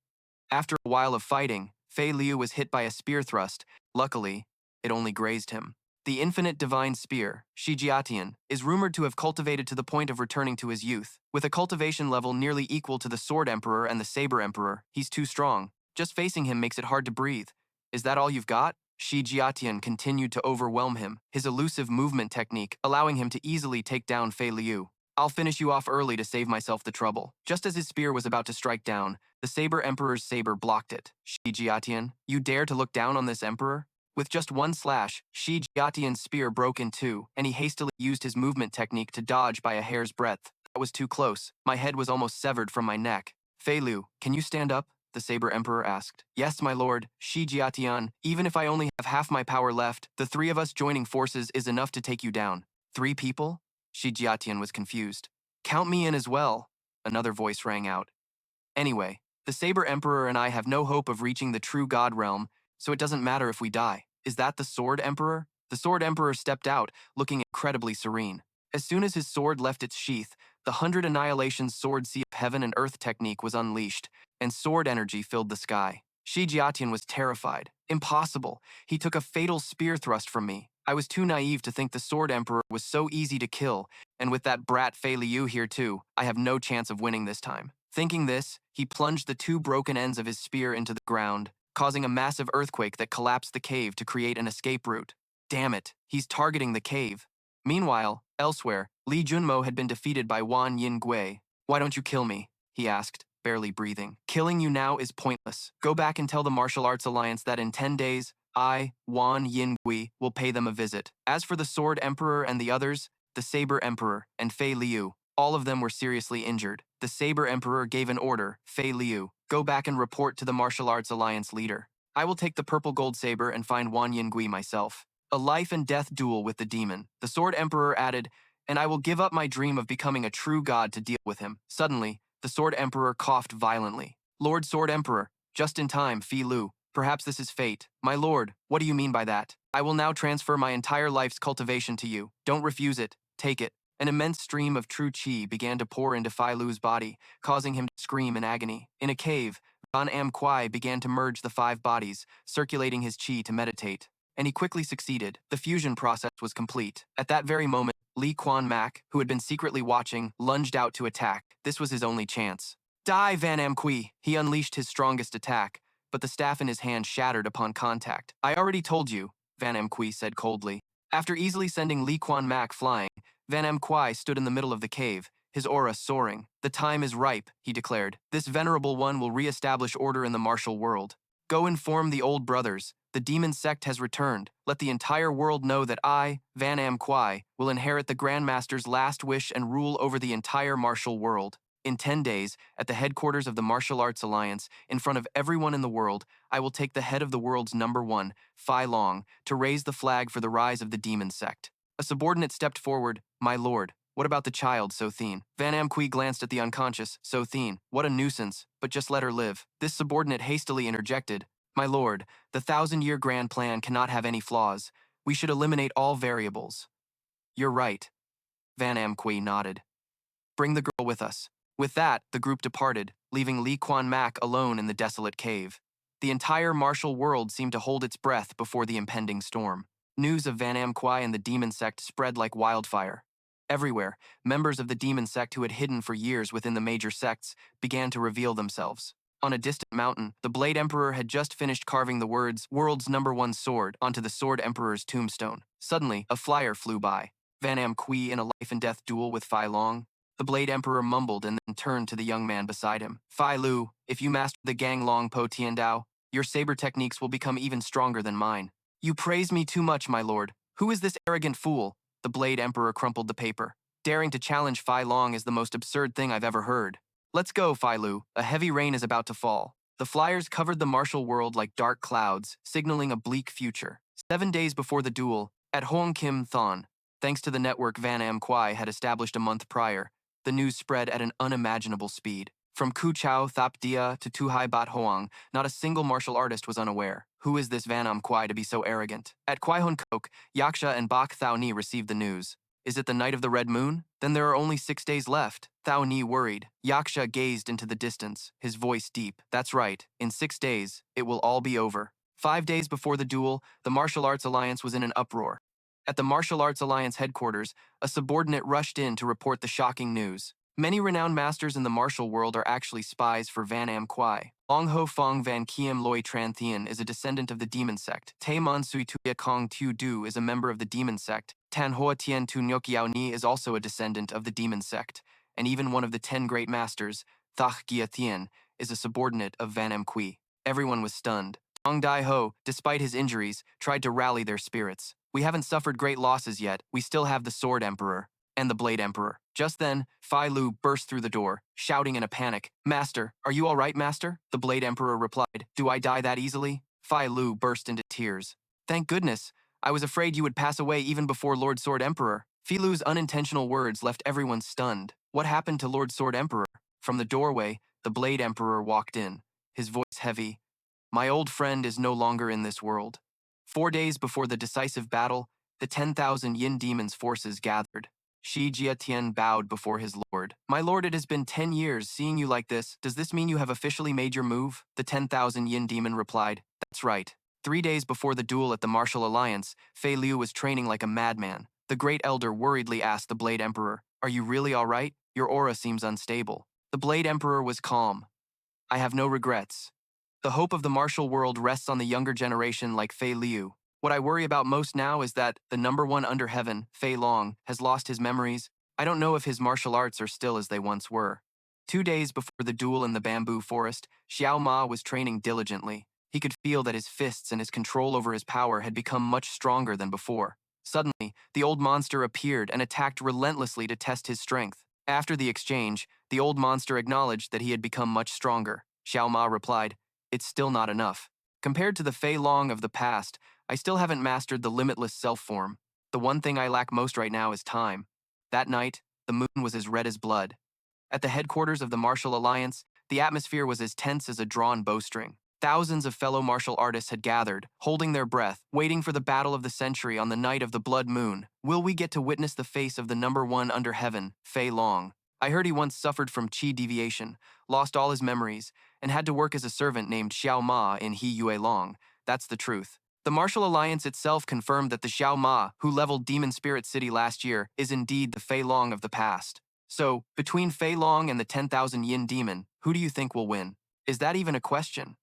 After a while of fighting, Fei Liu was hit by a spear thrust. Luckily, it only grazed him. The infinite divine spear, Shi Jiatian, is rumored to have cultivated to the point of returning to his youth. With a cultivation level nearly equal to the Sword Emperor and the Saber Emperor, he's too strong. Just facing him makes it hard to breathe. Is that all you've got? Shi Jiatian continued to overwhelm him, his elusive movement technique allowing him to easily take down Fei Liu. I'll finish you off early to save myself the trouble. Just as his spear was about to strike down, the Saber Emperor's saber blocked it. Shi Jiatian, you dare to look down on this emperor? With just one slash, Shi Jiatian's spear broke in two, and he hastily used his movement technique to dodge by a hair's breadth. That was too close. My head was almost severed from my neck. Fei Liu, can you stand up? The Saber Emperor asked. Yes, my lord, Shi Jiatian. Even if I only have half my power left, the three of us joining forces is enough to take you down. 3 people? Shi Jiatian was confused. Count me in as well, another voice rang out. Anyway, the Saber Emperor and I have no hope of reaching the true God realm, so it doesn't matter if we die. Is that the Sword Emperor? The Sword Emperor stepped out, looking incredibly serene. As soon as his sword left its sheath, The 100 Annihilation's sword sea of heaven and earth technique was unleashed, and sword energy filled the sky. Shi Jiatian was terrified. Impossible. He took a fatal spear thrust from me. I was too naive to think the Sword Emperor was so easy to kill, and with that brat Fei Liu here too, I have no chance of winning this time. Thinking this, he plunged the two broken ends of his spear into the ground, causing a massive earthquake that collapsed the cave to create an escape route. Damn it, he's targeting the cave. Meanwhile, elsewhere, Li Junmo had been defeated by Wan Yin Gui. Why don't you kill me? He asked, barely breathing. Killing you now is pointless. Go back and tell the Martial Arts Alliance that in 10 days, I, Wan Yin Gui, will pay them a visit. As for the Sword Emperor and the others, the Saber Emperor and Fei Liu, all of them were seriously injured. The Saber Emperor gave an order, Fei Liu, go back and report to the Martial Arts Alliance leader. I will take the purple gold saber and find Wan Yin Gui myself. A life and death duel with the demon. The Sword Emperor added, and I will give up my dream of becoming a true god to deal with him. Suddenly, the Sword Emperor coughed violently. Lord Sword Emperor, just in time, Fi Lu. Perhaps this is fate. My lord, what do you mean by that? I will now transfer my entire life's cultivation to you. Don't refuse it. Take it. An immense stream of true qi began to pour into Fei Lu's body, causing him to scream in agony. In a cave, Van Kwai began to merge the 5 bodies, circulating his qi to meditate. And he quickly succeeded. The fusion process was complete. At that very moment, Li Quan Mac, who had been secretly watching, lunged out to attack. This was his only chance. Die, Van Kui! He unleashed his strongest attack, but the staff in his hand shattered upon contact. I already told you, Van Kui said coldly. After easily sending Li Quan Mac flying, Van Kwai stood in the middle of the cave, his aura soaring. The time is ripe, he declared. This venerable one will re-establish order in the martial world. Go inform the old brothers. The demon sect has returned. Let the entire world know that I, Van Kwai, will inherit the Grandmaster's last wish and rule over the entire martial world. In 10 days, at the headquarters of the Martial Arts Alliance, in front of everyone in the world, I will take the head of the world's #1, Fei Long, to raise the flag for the rise of the demon sect. A subordinate stepped forward. My lord, what about the child, Sothene? Van Kui glanced at the unconscious, Sothene. What a nuisance, but just let her live. This subordinate hastily interjected. My lord, the 1,000-year grand plan cannot have any flaws. We should eliminate all variables. You're right. Van Kui nodded. Bring the girl with us. With that, the group departed, leaving Li Quan Mac alone in the desolate cave. The entire martial world seemed to hold its breath before the impending storm. News of Van Kwai and the demon sect spread like wildfire. Everywhere, members of the demon sect who had hidden for years within the major sects began to reveal themselves. On a distant mountain, the Blade Emperor had just finished carving the words, World's #1 sword, onto the Sword Emperor's tombstone. Suddenly, a flyer flew by. Van Kui in a life and death duel with Fei Long. The Blade Emperor mumbled and then turned to the young man beside him. Fei Lu, if you master the Gang Long Po Tiandao, your saber techniques will become even stronger than mine. You praise me too much, my lord. Who is this arrogant fool? The Blade Emperor crumpled the paper. Daring to challenge Fei Long is the most absurd thing I've ever heard. Let's go, Fei Lu. A heavy rain is about to fall. The flyers covered the martial world like dark clouds, signaling a bleak future. 7 days before the duel, at Hong Kim Thon, thanks to the network Van Kwai had established a month prior, the news spread at an unimaginable speed. From Kuchao Thap Dia to Tuhai Bat Hoang, not a single martial artist was unaware. Who is this Van Kwai to be so arrogant? At Kwai Hun Kok, Yaksha and Bak Thao Ni received the news. Is it the night of the red moon? Then there are only 6 days left. Thao Ni worried. Yaksha gazed into the distance, his voice deep. That's right. In 6 days, it will all be over. 5 days before the duel, the Martial Arts Alliance was in an uproar. At the Martial Arts Alliance headquarters, a subordinate rushed in to report the shocking news. Many renowned masters in the martial world are actually spies for Van Kwai. Long Ho Fong Van Kiem Loi Tran Thien is a descendant of the demon sect. Te Man Sui Tuya Kong Tu Du is a member of the demon sect. Tan Hoa Tien Tu Nyokiao Ni is also a descendant of the demon sect. And even one of the 10 great masters, Thach Gia Thien, is a subordinate of Van Kui. Everyone was stunned. Tong Dai Ho, despite his injuries, tried to rally their spirits. We haven't suffered great losses yet. We still have the Sword Emperor and the Blade Emperor. Just then, Fei Lu burst through the door, shouting in a panic, Master, are you all right, Master? The Blade Emperor replied, Do I die that easily? Fei Lu burst into tears. Thank goodness. I was afraid you would pass away even before Lord Sword Emperor. Fei Lu's unintentional words left everyone stunned. What happened to Lord Sword Emperor? From the doorway, the Blade Emperor walked in, his voice heavy. My old friend is no longer in this world. 4 days before the decisive battle, the 10,000 Yin Demon's forces gathered. Shi Jiatian bowed before his lord. My lord, it has been 10 years seeing you like this. Does this mean you have officially made your move? The 10,000 yin demon replied. That's right. 3 days before the duel at the Martial Alliance, Fei Liu was training like a madman. The Great Elder worriedly asked the Blade Emperor, Are you really all right? Your aura seems unstable. The Blade Emperor was calm. I have no regrets. The hope of the martial world rests on the younger generation like Fei Liu. What I worry about most now is that the number one under heaven, Fei Long, has lost his memories. I don't know if his martial arts are still as they once were. 2 days before the duel in the bamboo forest, Xiao Ma was training diligently. He could feel that his fists and his control over his power had become much stronger than before. Suddenly, the old monster appeared and attacked relentlessly to test his strength. After the exchange, the old monster acknowledged that he had become much stronger. Xiao Ma replied, It's still not enough. Compared to the Fei Long of the past, I still haven't mastered the limitless self-form. The one thing I lack most right now is time. That night, the moon was as red as blood. At the headquarters of the Martial Alliance, the atmosphere was as tense as a drawn bowstring. Thousands of fellow martial artists had gathered, holding their breath, waiting for the battle of the century on the night of the blood moon. Will we get to witness the face of the number one under heaven, Fei Long? I heard he once suffered from qi deviation, lost all his memories, and had to work as a servant named Xiao Ma in He Yue Long. That's the truth. The Martial Alliance itself confirmed that the Xiao Ma, who leveled Demon Spirit City last year, is indeed the Fei Long of the past. So, between Fei Long and the 10,000 Yin Demon, who do you think will win? Is that even a question?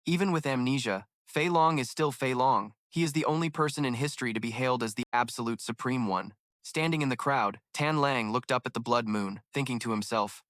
Even with amnesia, Fei Long is still Fei Long. He is the only person in history to be hailed as the absolute supreme one. Standing in the crowd, Tan Lang looked up at the blood moon, thinking to himself,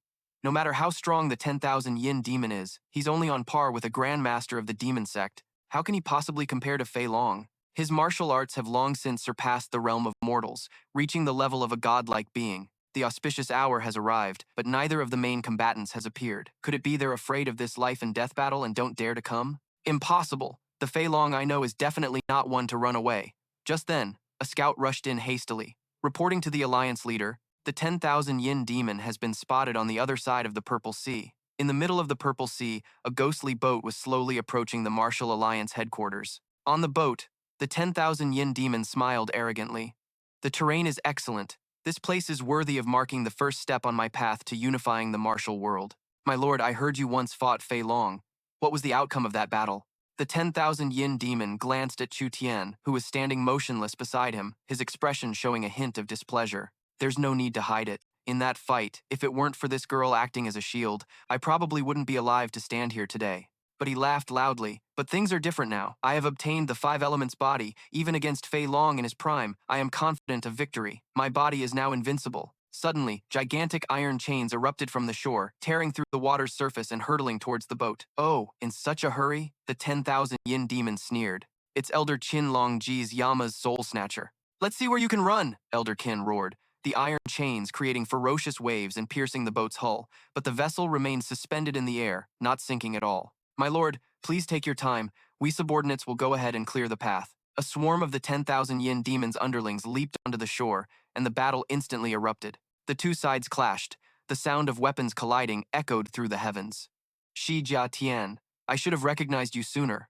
no matter how strong the 10,000 Yin Demon is, he's only on par with a grandmaster of the demon sect. How can he possibly compare to Fei Long? His martial arts have long since surpassed the realm of mortals, reaching the level of a godlike being. The auspicious hour has arrived, but neither of the main combatants has appeared. Could it be they're afraid of this life and death battle and don't dare to come? Impossible! The Fei Long I know is definitely not one to run away. Just then, a scout rushed in hastily. Reporting to the Alliance leader, the 10,000 Yin Demon has been spotted on the other side of the Purple Sea. In the middle of the Purple Sea, a ghostly boat was slowly approaching the Martial Alliance headquarters. On the boat, the 10,000 Yin Demon smiled arrogantly. The terrain is excellent. This place is worthy of marking the first step on my path to unifying the martial world. My lord, I heard you once fought Fei Long. What was the outcome of that battle? The 10,000 Yin Demon glanced at Chu Tian, who was standing motionless beside him, his expression showing a hint of displeasure. There's no need to hide it. In that fight, if it weren't for this girl acting as a shield, I probably wouldn't be alive to stand here today. But he laughed loudly. But things are different now. I have obtained the 5 elements body. Even against Fei Long in his prime, I am confident of victory. My body is now invincible. Suddenly, gigantic iron chains erupted from the shore, tearing through the water's surface and hurtling towards the boat. Oh, in such a hurry? The 10,000 Yin Demon sneered. It's Elder Qin Long Ji's Yama's soul snatcher. Let's see where you can run, Elder Qin roared. The iron chains creating ferocious waves and piercing the boat's hull, but the vessel remained suspended in the air, not sinking at all. My lord, please take your time. We subordinates will go ahead and clear the path. A swarm of the 10,000 Yin Demon's underlings leaped onto the shore, and the battle instantly erupted. The two sides clashed. The sound of weapons colliding echoed through the heavens. Shi Jia Tian, I should have recognized you sooner.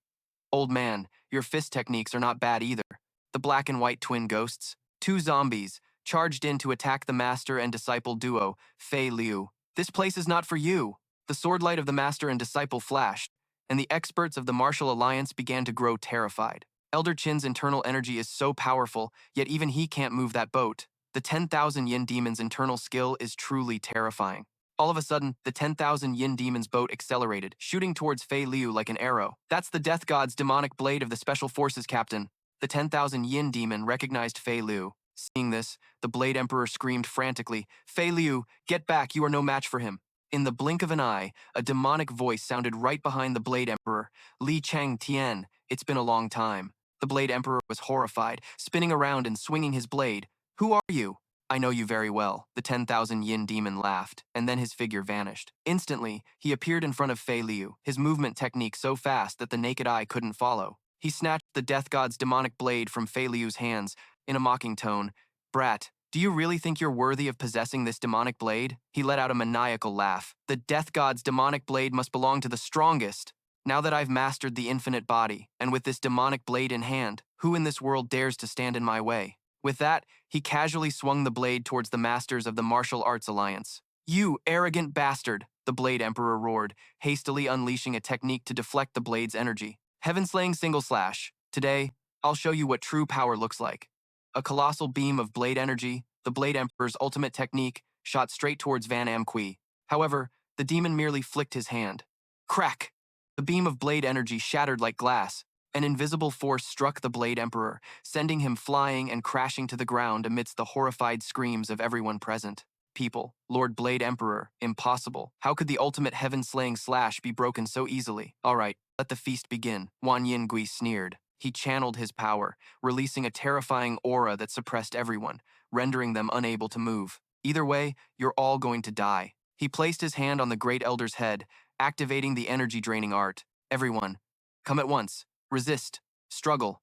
Old man, your fist techniques are not bad either. The black and white twin ghosts, 2 zombies, charged in to attack the master and disciple duo, Fei Liu. This place is not for you. The swordlight of the master and disciple flashed, and the experts of the Martial Alliance began to grow terrified. Elder Qin's internal energy is so powerful, yet even he can't move that boat. The 10,000 Yin Demon's internal skill is truly terrifying. All of a sudden, the 10,000 Yin Demon's boat accelerated, shooting towards Fei Liu like an arrow. That's the Death God's demonic blade of the Special Forces captain. The 10,000 Yin Demon recognized Fei Liu. Seeing this, the Blade Emperor screamed frantically, Fei Liu, get back, you are no match for him. In the blink of an eye, a demonic voice sounded right behind the Blade Emperor. Li Chang Tian, it's been a long time. The Blade Emperor was horrified, spinning around and swinging his blade. Who are you? I know you very well. The 10,000 Yin Demon laughed, and then his figure vanished. Instantly, he appeared in front of Fei Liu, his movement technique so fast that the naked eye couldn't follow. He snatched the Death God's demonic blade from Fei Liu's hands. In a mocking tone, Brat, do you really think you're worthy of possessing this demonic blade? He let out a maniacal laugh. The Death God's demonic blade must belong to the strongest. Now that I've mastered the infinite body, and with this demonic blade in hand, who in this world dares to stand in my way? With that, he casually swung the blade towards the masters of the Martial Arts Alliance. "You arrogant bastard," the Blade Emperor roared, hastily unleashing a technique to deflect the blade's energy. Heaven-slaying single slash. Today, I'll show you what true power looks like. A colossal beam of blade energy, the Blade Emperor's ultimate technique, shot straight towards Hac Quy. However, the demon merely flicked his hand. Crack! The beam of blade energy shattered like glass. An invisible force struck the Blade Emperor, sending him flying and crashing to the ground amidst the horrified screams of everyone present. People, Lord Blade Emperor, impossible. How could the ultimate heaven-slaying slash be broken so easily? All right, let the feast begin. Wanyingui sneered. He channeled his power, releasing a terrifying aura that suppressed everyone, rendering them unable to move. Either way, you're all going to die. He placed his hand on the Great Elder's head, activating the energy-draining art. Everyone, come at once. Resist. Struggle.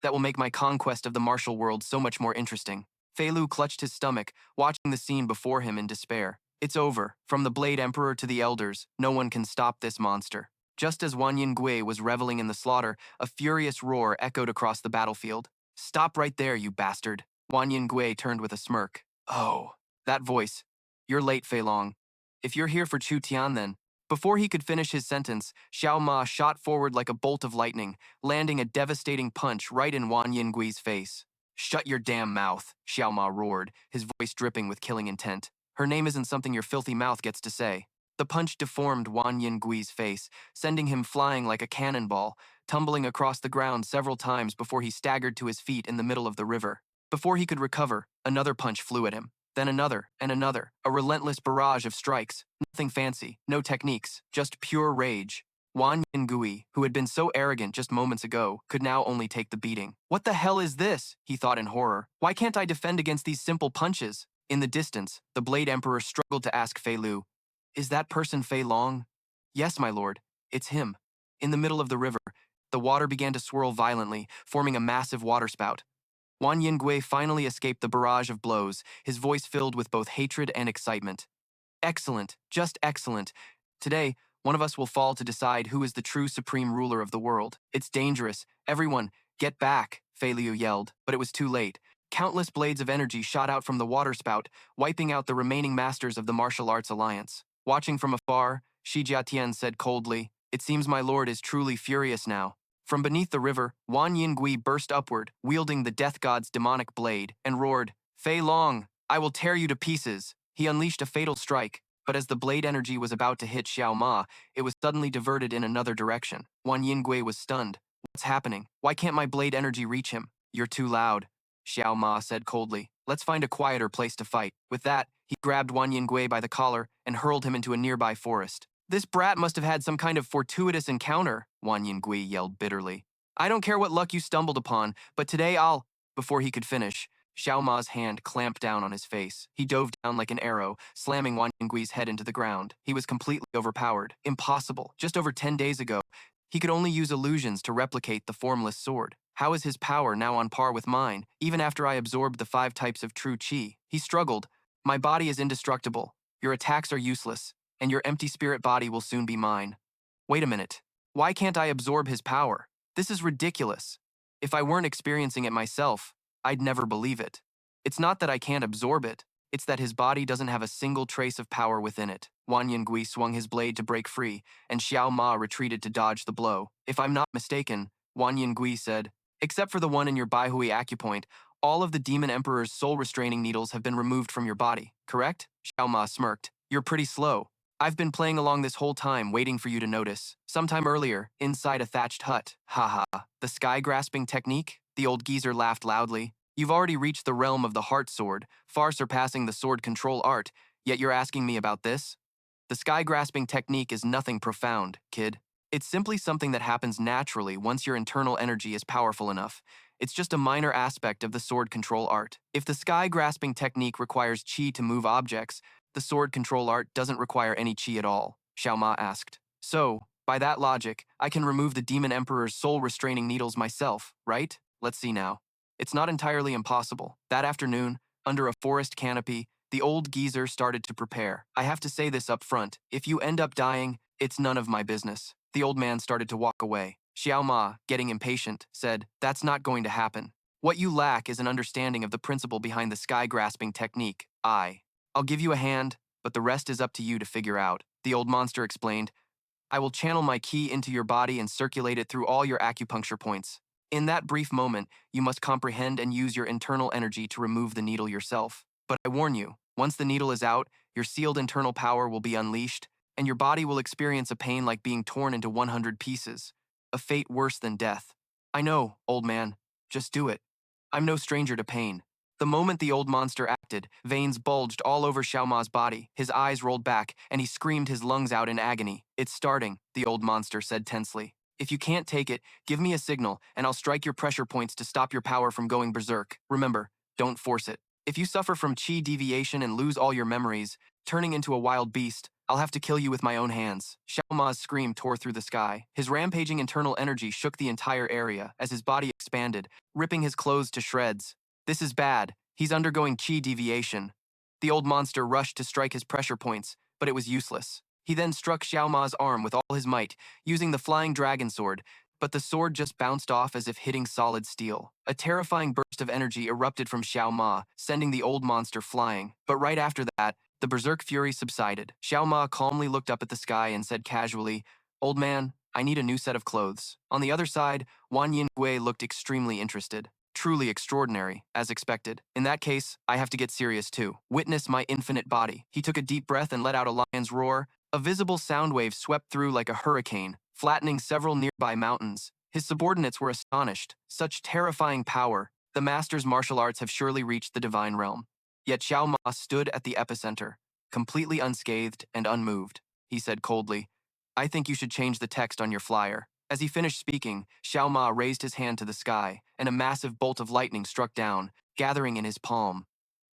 That will make my conquest of the martial world so much more interesting. Fei Lu clutched his stomach, watching the scene before him in despair. It's over. From the Blade Emperor to the Elders, no one can stop this monster. Just as Wanyingui was reveling in the slaughter, a furious roar echoed across the battlefield. Stop right there, you bastard. Wanyingui turned with a smirk. Oh, that voice. You're late, Fei Long. If you're here for Chu Tian then. Before he could finish his sentence, Xiao Ma shot forward like a bolt of lightning, landing a devastating punch right in Wanyingui's face. Shut your damn mouth, Xiao Ma roared, his voice dripping with killing intent. Her name isn't something your filthy mouth gets to say. The punch deformed Wanyingui's face, sending him flying like a cannonball, tumbling across the ground several times before he staggered to his feet in the middle of the river. Before he could recover, another punch flew at him. Then another, and another, a relentless barrage of strikes. Nothing fancy, no techniques, just pure rage. Wan Yingui, who had been so arrogant just moments ago, could now only take the beating. What the hell is this? He thought in horror. Why can't I defend against these simple punches? In the distance, the Blade Emperor struggled to ask Fei Lu, "Is that person Fei Long?" "Yes, my lord. It's him." In the middle of the river, the water began to swirl violently, forming a massive waterspout. Wan Yingui finally escaped the barrage of blows, his voice filled with both hatred and excitement. Excellent, just excellent. Today, one of us will fall to decide who is the true supreme ruler of the world. It's dangerous. Everyone, get back, Fei Liu yelled, but it was too late. Countless blades of energy shot out from the waterspout, wiping out the remaining masters of the Martial Arts Alliance. Watching from afar, Shi Jiatian said coldly, "It seems my lord is truly furious now." From beneath the river, Wan Yingui burst upward, wielding the death god's demonic blade, and roared, "Fei Long, I will tear you to pieces." He unleashed a fatal strike, but as the blade energy was about to hit Xiao Ma, it was suddenly diverted in another direction. Wan Yingui was stunned. What's happening? Why can't my blade energy reach him? You're too loud, Xiao Ma said coldly. Let's find a quieter place to fight. With that, he grabbed Wan Yingui by the collar and hurled him into a nearby forest. This brat must have had some kind of fortuitous encounter, Wan Yingui yelled bitterly. I don't care what luck you stumbled upon, but today I'll... Before he could finish, Xiao Ma's hand clamped down on his face. He dove down like an arrow, slamming Wan Yingui's head into the ground. He was completely overpowered. Impossible. Just over 10 days ago, he could only use illusions to replicate the formless sword. How is his power now on par with mine, even after I absorbed the 5 types of true qi? He struggled. My body is indestructible. Your attacks are useless, and your empty spirit body will soon be mine. Wait a minute. Why can't I absorb his power? This is ridiculous. If I weren't experiencing it myself, I'd never believe it. It's not that I can't absorb it, it's that his body doesn't have a single trace of power within it. Wan Yingui swung his blade to break free, and Xiao Ma retreated to dodge the blow. If I'm not mistaken, Wan Yingui said, except for the one in your Baihui acupoint, all of the Demon Emperor's soul restraining needles have been removed from your body, correct? Xiao Ma smirked. You're pretty slow. I've been playing along this whole time, waiting for you to notice. Sometime earlier, inside a thatched hut. Haha. The sky-grasping technique? The old geezer laughed loudly. You've already reached the realm of the heart sword, far surpassing the sword control art, yet you're asking me about this? The sky-grasping technique is nothing profound, kid. It's simply something that happens naturally once your internal energy is powerful enough. It's just a minor aspect of the sword control art. If the sky-grasping technique requires qi to move objects, the sword control art doesn't require any qi at all, Xiao Ma asked. So, by that logic, I can remove the Demon Emperor's soul-restraining needles myself, right? Let's see now. It's not entirely impossible. That afternoon, under a forest canopy, the old geezer started to prepare. I have to say this up front. If you end up dying, it's none of my business. The old man started to walk away. Xiao Ma, getting impatient, said, That's not going to happen. What you lack is an understanding of the principle behind the sky-grasping technique. I'll give you a hand, but the rest is up to you to figure out, the old monster explained. I will channel my ki into your body and circulate it through all your acupuncture points. In that brief moment, you must comprehend and use your internal energy to remove the needle yourself. But I warn you, once the needle is out, your sealed internal power will be unleashed, and your body will experience a pain like being torn into 100 pieces. A fate worse than death. I know, old man. Just do it. I'm no stranger to pain. The moment the old monster acted, veins bulged all over Xiao Ma's body, his eyes rolled back, and he screamed his lungs out in agony. It's starting, the old monster said tensely. If you can't take it, give me a signal, and I'll strike your pressure points to stop your power from going berserk. Remember, don't force it. If you suffer from chi deviation and lose all your memories, turning into a wild beast, I'll have to kill you with my own hands. Xiao Ma's scream tore through the sky. His rampaging internal energy shook the entire area as his body expanded, ripping his clothes to shreds. This is bad. He's undergoing chi deviation. The old monster rushed to strike his pressure points, but it was useless. He then struck Xiao Ma's arm with all his might, using the flying dragon sword, but the sword just bounced off as if hitting solid steel. A terrifying burst of energy erupted from Xiao Ma, sending the old monster flying. But right after that, the berserk fury subsided. Xiao Ma calmly looked up at the sky and said casually, "Old man, I need a new set of clothes." On the other side, Wan Yingui looked extremely interested. Truly extraordinary, as expected. In that case, I have to get serious too. Witness my infinite body. He took a deep breath and let out a lion's roar. A visible sound wave swept through like a hurricane, flattening several nearby mountains. His subordinates were astonished. Such terrifying power. The master's martial arts have surely reached the divine realm. Yet Xiao Ma stood at the epicenter, completely unscathed and unmoved. He said coldly, "I think you should change the text on your flyer." As he finished speaking, Xiao Ma raised his hand to the sky, and a massive bolt of lightning struck down, gathering in his palm.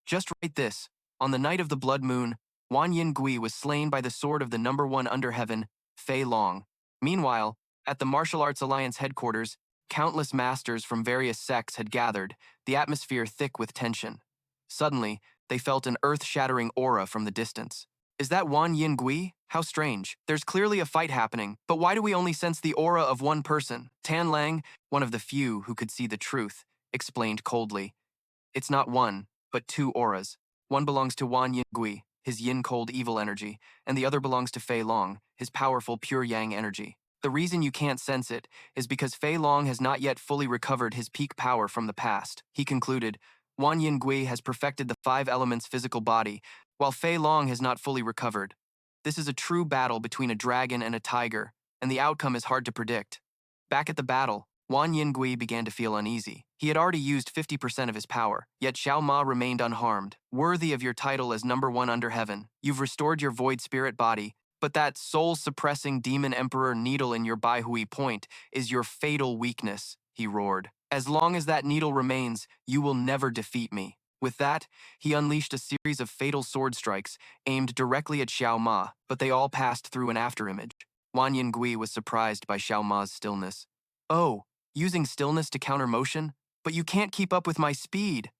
Just write this. On the night of the blood moon, Wan Yingui was slain by the sword of the number one under heaven, Fei Long. Meanwhile, at the Martial Arts Alliance headquarters, countless masters from various sects had gathered, the atmosphere thick with tension. Suddenly, they felt an earth-shattering aura from the distance. Is that Wan Yingui? How strange. There's clearly a fight happening, but why do we only sense the aura of one person? Tan Lang, one of the few who could see the truth, explained coldly. It's not one, but two auras. One belongs to Wan Yingui, his yin-cold evil energy, and the other belongs to Fei Long, his powerful pure yang energy. The reason you can't sense it is because Fei Long has not yet fully recovered his peak power from the past. He concluded, Wan Yingui has perfected the five elements physical body, while Fei Long has not fully recovered. This is a true battle between a dragon and a tiger, and the outcome is hard to predict. Back at the battle, Wan Yingui began to feel uneasy. He had already used 50% of his power, yet Xiao Ma remained unharmed. Worthy of your title as number one under heaven, you've restored your void spirit body, but that soul-suppressing demon emperor needle in your Baihui point is your fatal weakness, he roared. As long as that needle remains, you will never defeat me. With that, he unleashed a series of fatal sword strikes aimed directly at Xiao Ma, but they all passed through an afterimage. Wan Yingui was surprised by Xiao Ma's stillness. Oh, using stillness to counter motion? But you can't keep up with my speed.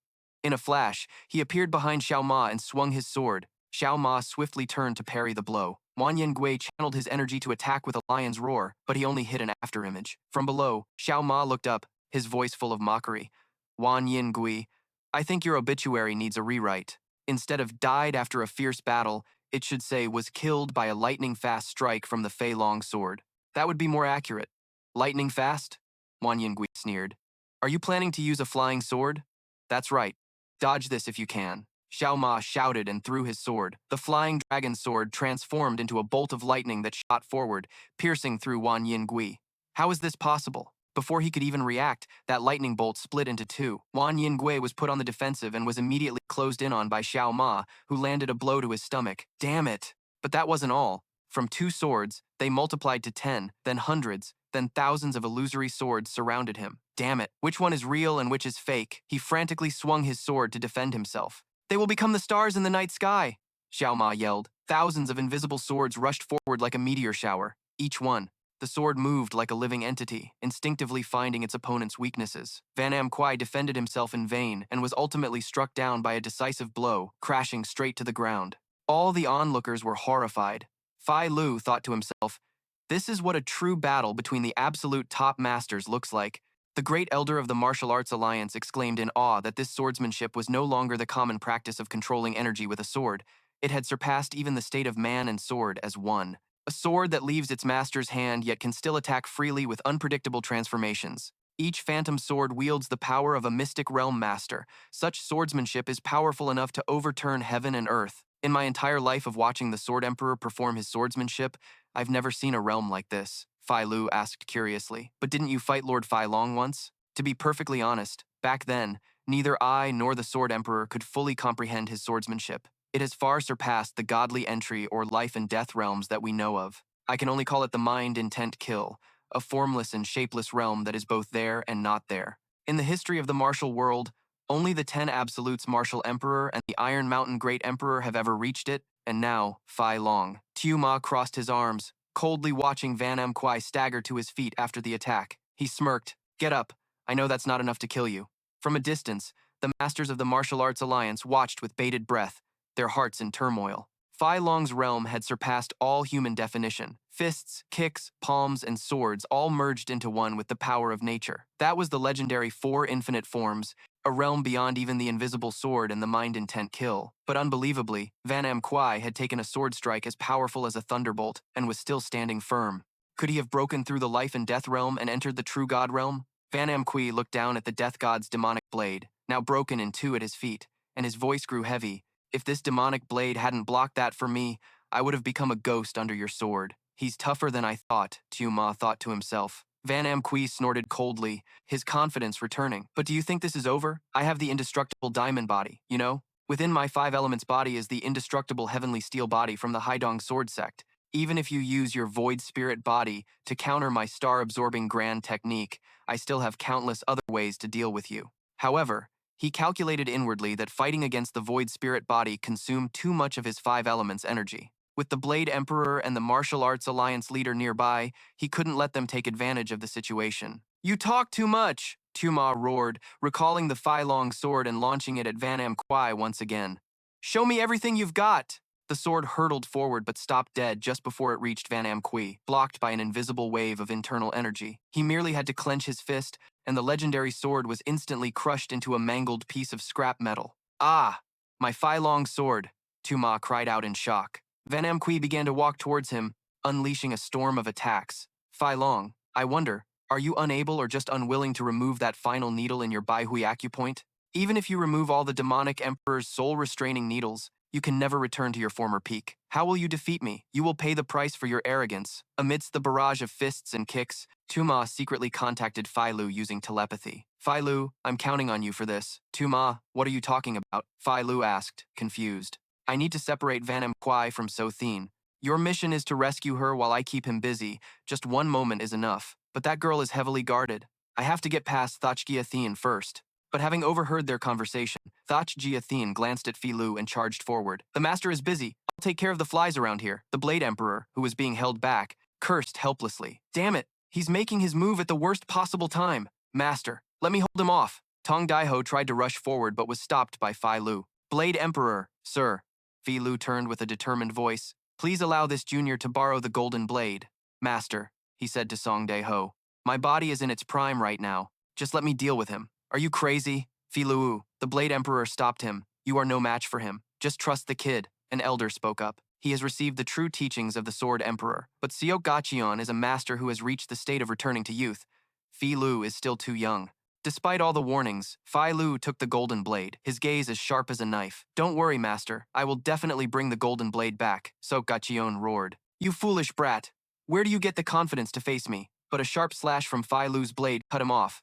In a flash, he appeared behind Xiao Ma and swung his sword. Xiao Ma swiftly turned to parry the blow. Wan Yingui channeled his energy to attack with a lion's roar, but he only hit an afterimage. From below, Xiao Ma looked up, his voice full of mockery. Wan Yingui, I think your obituary needs a rewrite. Instead of died after a fierce battle, it should say was killed by a lightning-fast strike from the Fei Long sword. That would be more accurate. Lightning fast? Wan Yingui sneered. Are you planning to use a flying sword? That's right. Dodge this if you can. Xiao Ma shouted and threw his sword. The flying dragon sword transformed into a bolt of lightning that shot forward, piercing through Wan Yingui. How is this possible? Before he could even react, that lightning bolt split into two. Wan Yingui was put on the defensive and was immediately closed in on by Xiao Ma, who landed a blow to his stomach. Damn it! But that wasn't all. From two swords, they multiplied to 10, then hundreds, then thousands of illusory swords surrounded him. Damn it, which one is real and which is fake? He frantically swung his sword to defend himself. They will become the stars in the night sky, Xiao Ma yelled. Thousands of invisible swords rushed forward like a meteor shower. Each one. The sword moved like a living entity, instinctively finding its opponent's weaknesses. Van Am Kwai defended himself in vain and was ultimately struck down by a decisive blow, crashing straight to the ground. All the onlookers were horrified. Fai Lu thought to himself, this is what a true battle between the absolute top masters looks like. The great elder of the Martial Arts Alliance exclaimed in awe that this swordsmanship was no longer the common practice of controlling energy with a sword. It had surpassed even the state of man and sword as one. A sword that leaves its master's hand yet can still attack freely with unpredictable transformations. Each phantom sword wields the power of a mystic realm master. Such swordsmanship is powerful enough to overturn heaven and earth. In my entire life of watching the Sword Emperor perform his swordsmanship, I've never seen a realm like this, Fei Lu asked curiously. But didn't you fight Lord Fei Long once? To be perfectly honest, back then, neither I nor the Sword Emperor could fully comprehend his swordsmanship. It has far surpassed the godly entry or life and death realms that we know of. I can only call it the mind intent kill, a formless and shapeless realm that is both there and not there. In the history of the martial world, only the 10 Absolutes Martial Emperor and the Iron Mountain Great Emperor have ever reached it, and now, Fei Long. Xiao Ma crossed his arms, coldly watching Van Kwai stagger to his feet after the attack. He smirked. Get up. I know that's not enough to kill you. From a distance, the masters of the Martial Arts Alliance watched with bated breath, their hearts in turmoil. Fei Long's realm had surpassed all human definition. Fists, kicks, palms, and swords all merged into one with the power of nature. That was the legendary Four Infinite Forms, a realm beyond even the invisible sword and the mind intent kill. But unbelievably, Van Kwai had taken a sword strike as powerful as a thunderbolt and was still standing firm. Could he have broken through the life and death realm and entered the true god realm? Van Kwai looked down at the death god's demonic blade, now broken in two at his feet, and his voice grew heavy. If this demonic blade hadn't blocked that for me, I would have become a ghost under your sword. He's tougher than I thought, Xiao Ma thought to himself. Van Kwai snorted coldly, his confidence returning. But do you think this is over? I have the indestructible diamond body, you know? Within my 5 elements body is the indestructible heavenly steel body from the Haidong sword sect. Even if you use your void spirit body to counter my star-absorbing grand technique, I still have countless other ways to deal with you. However, he calculated inwardly that fighting against the void spirit body consumed too much of his 5 elements energy. With the Blade Emperor and the Martial Arts Alliance leader nearby, he couldn't let them take advantage of the situation. You talk too much, Xiao Ma roared, recalling the Fei Long sword and launching it at Van Kwai once again. Show me everything you've got! The sword hurtled forward but stopped dead just before it reached Van Kwai, blocked by an invisible wave of internal energy. He merely had to clench his fist, and the legendary sword was instantly crushed into a mangled piece of scrap metal. Ah! My Fei Long sword, Xiao Ma cried out in shock. Van Kwai began to walk towards him, unleashing a storm of attacks. Fei Long, I wonder, are you unable or just unwilling to remove that final needle in your Baihui acupoint? Even if you remove all the demonic emperor's soul-restraining needles, you can never return to your former peak. How will you defeat me? You will pay the price for your arrogance. Amidst the barrage of fists and kicks, Xiao Ma secretly contacted Fei Lu using telepathy. Fei Lu, I'm counting on you for this. Xiao Ma, what are you talking about? Fei Lu asked, confused. I need to separate Van Kwai from So Thien. Your mission is to rescue her while I keep him busy. Just one moment is enough. But that girl is heavily guarded. I have to get past Thach Gia Thien first. But having overheard their conversation, Thach Gia Thien glanced at Fei Lu and charged forward. The master is busy. I'll take care of the flies around here. The Blade Emperor, who was being held back, cursed helplessly. Damn it, he's making his move at the worst possible time. Master, let me hold him off. Tong Daiho tried to rush forward but was stopped by Fei Lu. Blade Emperor, sir. Fei Lu turned with a determined voice. Please allow this junior to borrow the golden blade. Master, he said to Song Daiho. My body is in its prime right now. Just let me deal with him. Are you crazy? Fei Lu, the Blade Emperor stopped him. You are no match for him. Just trust the kid. An elder spoke up. He has received the true teachings of the Sword Emperor. But Xiao Gachion is a master who has reached the state of returning to youth. Fei Lu is still too young. Despite all the warnings, Fei Lu took the golden blade, his gaze as sharp as a knife. Don't worry, master. I will definitely bring the golden blade back, Xiao Gachion roared. You foolish brat. Where do you get the confidence to face me? But a sharp slash from Fei Lu's blade cut him off.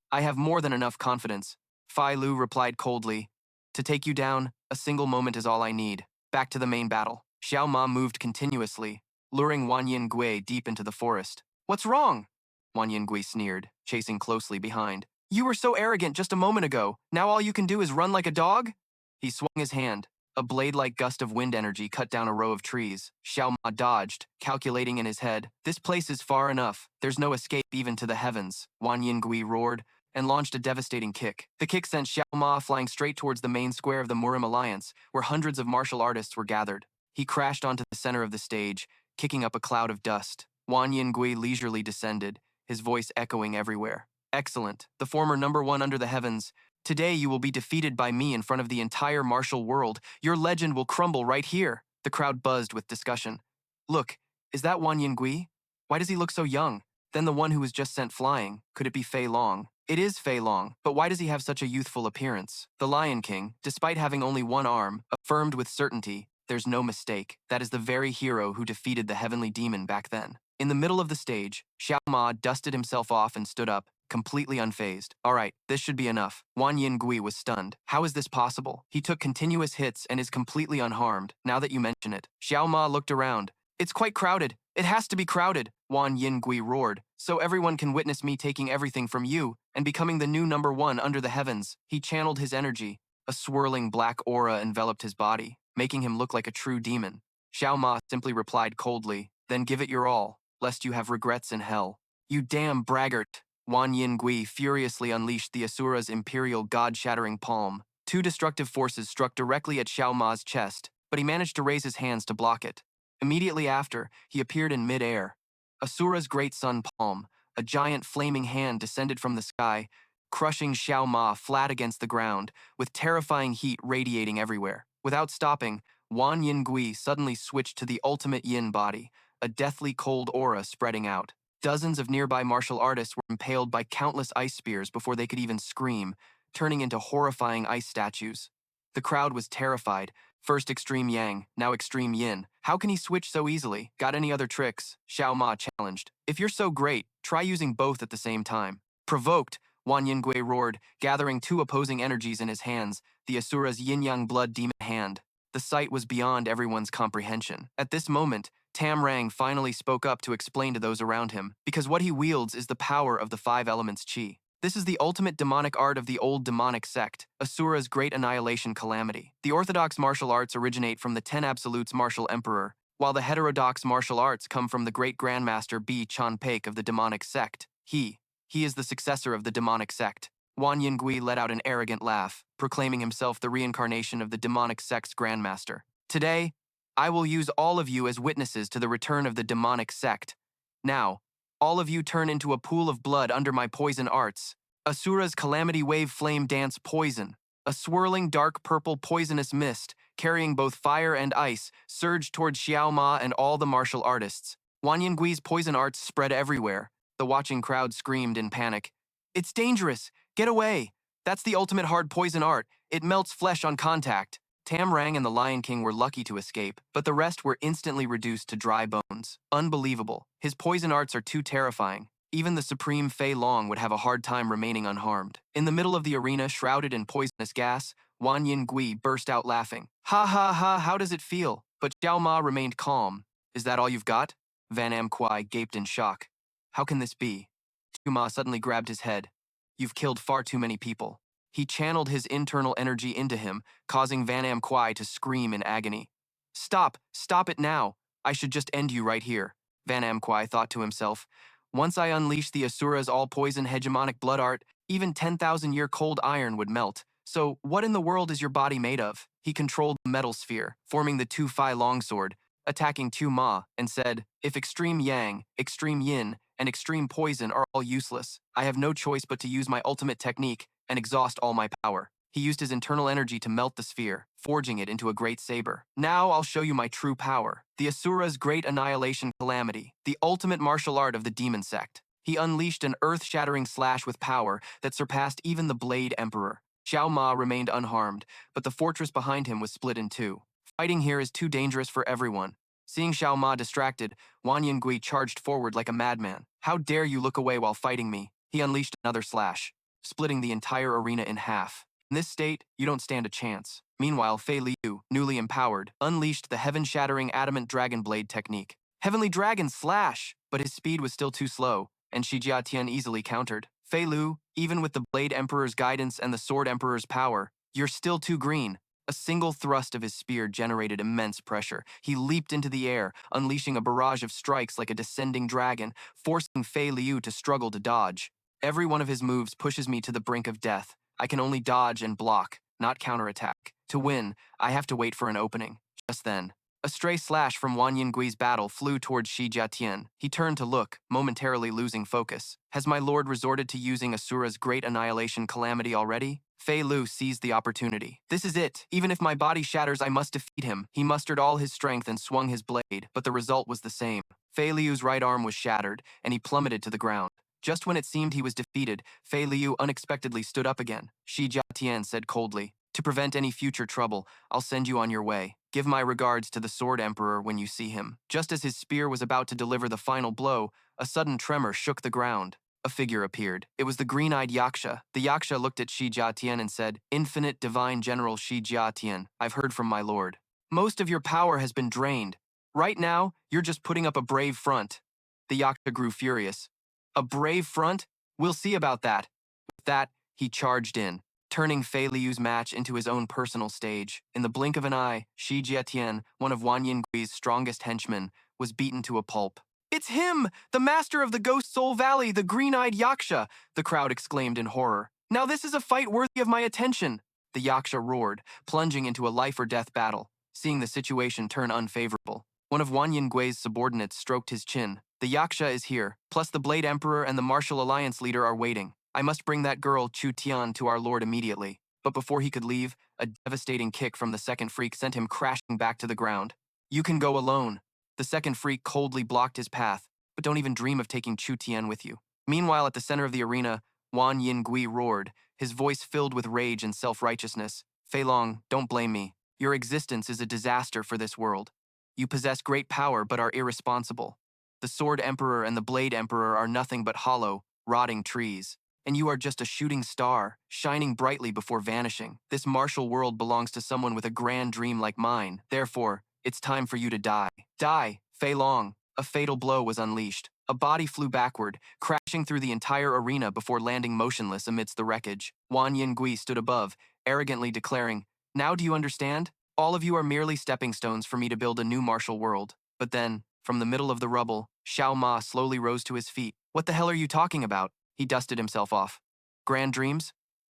I have more than enough confidence, Fei Lu replied coldly. To take you down, a single moment is all I need. Back to the main battle. Xiao Ma moved continuously, luring Wan Yingui deep into the forest. What's wrong? Wan Yingui sneered, chasing closely behind. You were so arrogant just a moment ago. Now all you can do is run like a dog? He swung his hand. A blade-like gust of wind energy cut down a row of trees. Xiao Ma dodged, calculating in his head. This place is far enough. There's no escape even to the heavens. Wan Yingui roared and launched a devastating kick. The kick sent Xiao Ma flying straight towards the main square of the Murim Alliance, where hundreds of martial artists were gathered. He crashed onto the center of the stage, kicking up a cloud of dust. Wan Yingui leisurely descended, his voice echoing everywhere. Excellent. The former #1 under the heavens. Today you will be defeated by me in front of the entire martial world. Your legend will crumble right here. The crowd buzzed with discussion. Look, is that Wan Yingui? Why does he look so young? Then the one who was just sent flying. Could it be Fei Long? It is Fei Long, but why does he have such a youthful appearance? The Lion King, despite having only one arm, affirmed with certainty, there's no mistake. That is the very hero who defeated the heavenly demon back then. In the middle of the stage, Xiao Ma dusted himself off and stood up, completely unfazed. All right, this should be enough. Wan Yingui was stunned. How is this possible? He took continuous hits and is completely unharmed, now that you mention it. Xiao Ma looked around. It's quite crowded. It has to be crowded, Wan Yingui roared, so everyone can witness me taking everything from you and becoming the new #1 under the heavens. He channeled his energy. A swirling black aura enveloped his body, making him look like a true demon. Xiao Ma simply replied coldly, then give it your all, lest you have regrets in hell. You damn braggart! Wan Yingui furiously unleashed the Asura's imperial god-shattering palm. Two destructive forces struck directly at Xiao Ma's chest, but he managed to raise his hands to block it. Immediately after, he appeared in mid-air. Asura's great sun palm, a giant flaming hand descended from the sky, crushing Xiao Ma flat against the ground, with terrifying heat radiating everywhere. Without stopping, Wan Yingui suddenly switched to the ultimate yin body, a deathly cold aura spreading out. Dozens of nearby martial artists were impaled by countless ice spears before they could even scream, turning into horrifying ice statues. The crowd was terrified. First extreme yang, now extreme yin. How can he switch so easily? Got any other tricks? Xiao Ma challenged. If you're so great, try using both at the same time. Provoked, Wan Yingui roared, gathering two opposing energies in his hands, the Asura's yin-yang blood demon hand. The sight was beyond everyone's comprehension. At this moment, Tam Rang finally spoke up to explain to those around him, because what he wields is the power of the 5 elements qi. This is the ultimate demonic art of the old demonic sect, Asura's great annihilation calamity. The orthodox martial arts originate from the 10 Absolutes martial emperor, while the heterodox martial arts come from the great grandmaster Bi Chanpeik of the demonic sect. He is the successor of the demonic sect. Wan Yingui let out an arrogant laugh, proclaiming himself the reincarnation of the demonic sect's grandmaster. Today, I will use all of you as witnesses to the return of the demonic sect. Now, all of you turn into a pool of blood under my poison arts. Asura's calamity wave flame dance poison. A swirling dark purple poisonous mist, carrying both fire and ice, surged towards Xiao Ma and all the martial artists. Wan Yingui's poison arts spread everywhere. The watching crowd screamed in panic. It's dangerous! Get away! That's the ultimate hard poison art. It melts flesh on contact. Tam Rang and the Lion King were lucky to escape, but the rest were instantly reduced to dry bones. Unbelievable. His poison arts are too terrifying. Even the supreme Fei Long would have a hard time remaining unharmed. In the middle of the arena, shrouded in poisonous gas, Wan Yingui burst out laughing. Ha ha ha, how does it feel? But Xiao Ma remained calm. Is that all you've got? Van Am Kwai gaped in shock. How can this be? Xiao Ma suddenly grabbed his head. You've killed far too many people. He channeled his internal energy into him, causing Van Am Kwai to scream in agony. Stop! Stop it now! I should just end you right here, Van Am Kwai thought to himself. Once I unleash the Asura's all-poison hegemonic blood art, even 10,000-year cold iron would melt. So, what in the world is your body made of? He controlled the metal sphere, forming the two Fei longsword, attacking Xiao Ma, and said, if extreme yang, extreme yin, and extreme poison are all useless, I have no choice but to use my ultimate technique and exhaust all my power. He used his internal energy to melt the sphere, forging it into a great saber. Now I'll show you my true power, the Asura's great annihilation calamity, the ultimate martial art of the demon sect. He unleashed an earth-shattering slash with power that surpassed even the Blade Emperor. Xiao Ma remained unharmed, but the fortress behind him was split in two. Fighting here is too dangerous for everyone. Seeing Xiao Ma distracted, Wan Yingui charged forward like a madman. How dare you look away while fighting me? He unleashed another slash, splitting the entire arena in half. In this state, you don't stand a chance. Meanwhile, Fei Liu, newly empowered, unleashed the heaven-shattering adamant dragon blade technique. Heavenly Dragon Slash! But his speed was still too slow, and Shi Jiatian easily countered. Fei Liu, even with the Blade Emperor's guidance and the Sword Emperor's power, you're still too green. A single thrust of his spear generated immense pressure. He leaped into the air, unleashing a barrage of strikes like a descending dragon, forcing Fei Liu to struggle to dodge. Every one of his moves pushes me to the brink of death. I can only dodge and block, not counterattack. To win, I have to wait for an opening. Just then, A stray slash from Wan Yingui's battle flew towards Shi Jiatian. He turned to look, momentarily losing focus. Has my lord resorted to using Asura's great annihilation calamity already? Fei Lu seized the opportunity. This is it. Even if my body shatters, I must defeat him. He mustered all his strength and swung his blade, but the result was the same. Fei Liu's right arm was shattered, and he plummeted to the ground. Just when it seemed he was defeated, Fei Liu unexpectedly stood up again. Shi Jiatian said coldly, "To prevent any future trouble, I'll send you on your way. Give my regards to the Sword Emperor when you see him." Just as his spear was about to deliver the final blow, a sudden tremor shook the ground. A figure appeared. It was the green-eyed Yaksha. The Yaksha looked at Shi Jiatian and said, "Infinite Divine General Shi Jiatian, I've heard from my lord. Most of your power has been drained. Right now, you're just putting up a brave front." The Yaksha grew furious. "A brave front? We'll see about that." With that, he charged in, turning Fei Liu's match into his own personal stage. In the blink of an eye, Shi Jiatian, one of Wan Yingui's strongest henchmen, was beaten to a pulp. "It's him! The master of the Ghost Soul Valley, the green-eyed Yaksha!" the crowd exclaimed in horror. "Now this is a fight worthy of my attention!" The Yaksha roared, plunging into a life-or-death battle. Seeing the situation turn unfavorable, one of Wan Yingui's subordinates stroked his chin. "The Yaksha is here, plus the Blade Emperor and the Martial Alliance leader are waiting. I must bring that girl Chu Tian to our lord immediately." But before he could leave, a devastating kick from the second freak sent him crashing back to the ground. "You can go alone." The second freak coldly blocked his path, "But don't even dream of taking Chu Tian with you." Meanwhile, at the center of the arena, Wan Yingui roared, his voice filled with rage and self-righteousness. "Fei Long, don't blame me. Your existence is a disaster for this world. You possess great power but are irresponsible. The Sword Emperor and the Blade Emperor are nothing but hollow, rotting trees. And you are just a shooting star, shining brightly before vanishing. This martial world belongs to someone with a grand dream like mine. Therefore, it's time for you to die. Die, Fei Long." A fatal blow was unleashed. A body flew backward, crashing through the entire arena before landing motionless amidst the wreckage. Wan Yingui stood above, arrogantly declaring, "Now do you understand? All of you are merely stepping stones for me to build a new martial world." But then, from the middle of the rubble, Xiao Ma slowly rose to his feet. "What the hell are you talking about?" He dusted himself off. "Grand dreams?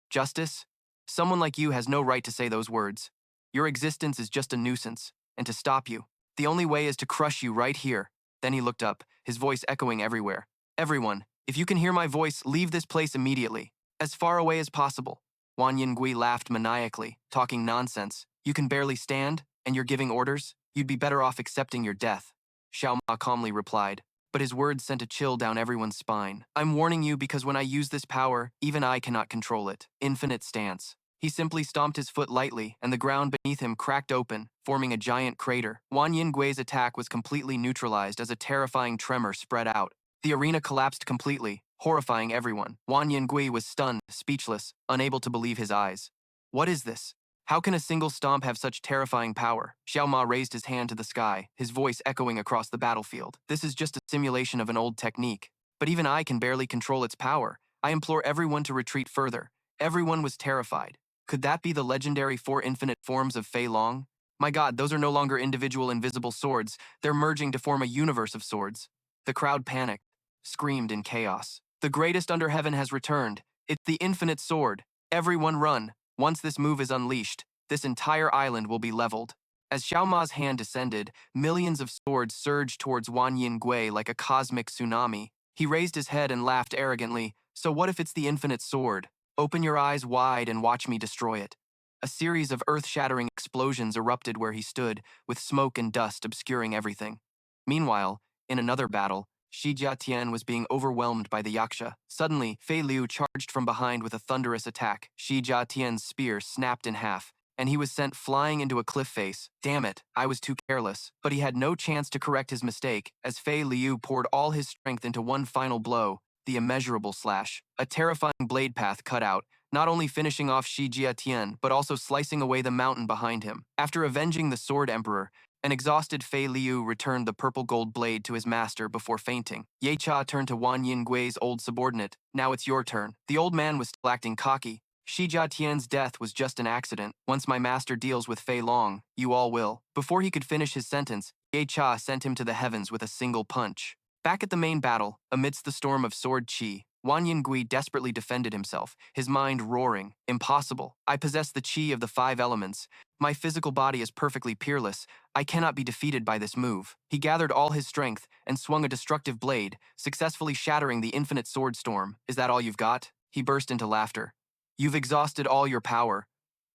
Justice? Someone like you has no right to say those words. Your existence is just a nuisance, and to stop you, the only way is to crush you right here." Then he looked up, his voice echoing everywhere. "Everyone, if you can hear my voice, leave this place immediately. As far away as possible." Wan Yingui laughed maniacally, talking nonsense. "You can barely stand, and you're giving orders? You'd be better off accepting your death." Xiao Ma calmly replied, but his words sent a chill down everyone's spine. "I'm warning you because when I use this power, even I cannot control it." Infinite stance. He simply stomped his foot lightly, and the ground beneath him cracked open, forming a giant crater. Wan Yingui's attack was completely neutralized as a terrifying tremor spread out. The arena collapsed completely, horrifying everyone. Wan Yingui was stunned, speechless, unable to believe his eyes. "What is this? How can a single stomp have such terrifying power?" Xiao Ma raised his hand to the sky, his voice echoing across the battlefield. "This is just a simulation of an old technique, but even I can barely control its power. I implore everyone to retreat further." Everyone was terrified. Could that be the legendary 4 infinite forms of Fei Long? My god, those are no longer individual invisible swords. They're merging to form a universe of swords. The crowd panicked, screamed in chaos. "The greatest under heaven has returned. It's the infinite sword. Everyone run. Once this move is unleashed, this entire island will be leveled." As Xiao Ma's hand descended, millions of swords surged towards Wan Yingui like a cosmic tsunami. He raised his head and laughed arrogantly. "So what if it's the infinite sword? Open your eyes wide and watch me destroy it." A series of earth-shattering explosions erupted where he stood, with smoke and dust obscuring everything. Meanwhile, in another battle, Shi Jiatian was being overwhelmed by the Yaksha. Suddenly, Fei Liu charged from behind with a thunderous attack. Shi Jiatian's spear snapped in half, and he was sent flying into a cliff face. Damn it, I was too careless. But he had no chance to correct his mistake, as Fei Liu poured all his strength into one final blow, the immeasurable slash. A terrifying blade path cut out, not only finishing off Shi Jiatian, but also slicing away the mountain behind him. After avenging the Sword Emperor, an exhausted Fei Liu returned the purple gold blade to his master before fainting. Ye Cha turned to Wan Yingui's old subordinate. "Now it's your turn." The old man was still acting cocky. "Shi Jiatian's death was just an accident. Once my master deals with Fei Long, you all will." Before he could finish his sentence, Ye Cha sent him to the heavens with a single punch. Back at the main battle, amidst the storm of sword chi, Wan Yingui desperately defended himself, his mind roaring. Impossible. I possess the chi of the 5 elements. My physical body is perfectly peerless. I cannot be defeated by this move. He gathered all his strength and swung a destructive blade, successfully shattering the infinite sword storm. Is that all you've got? He burst into laughter. You've exhausted all your power.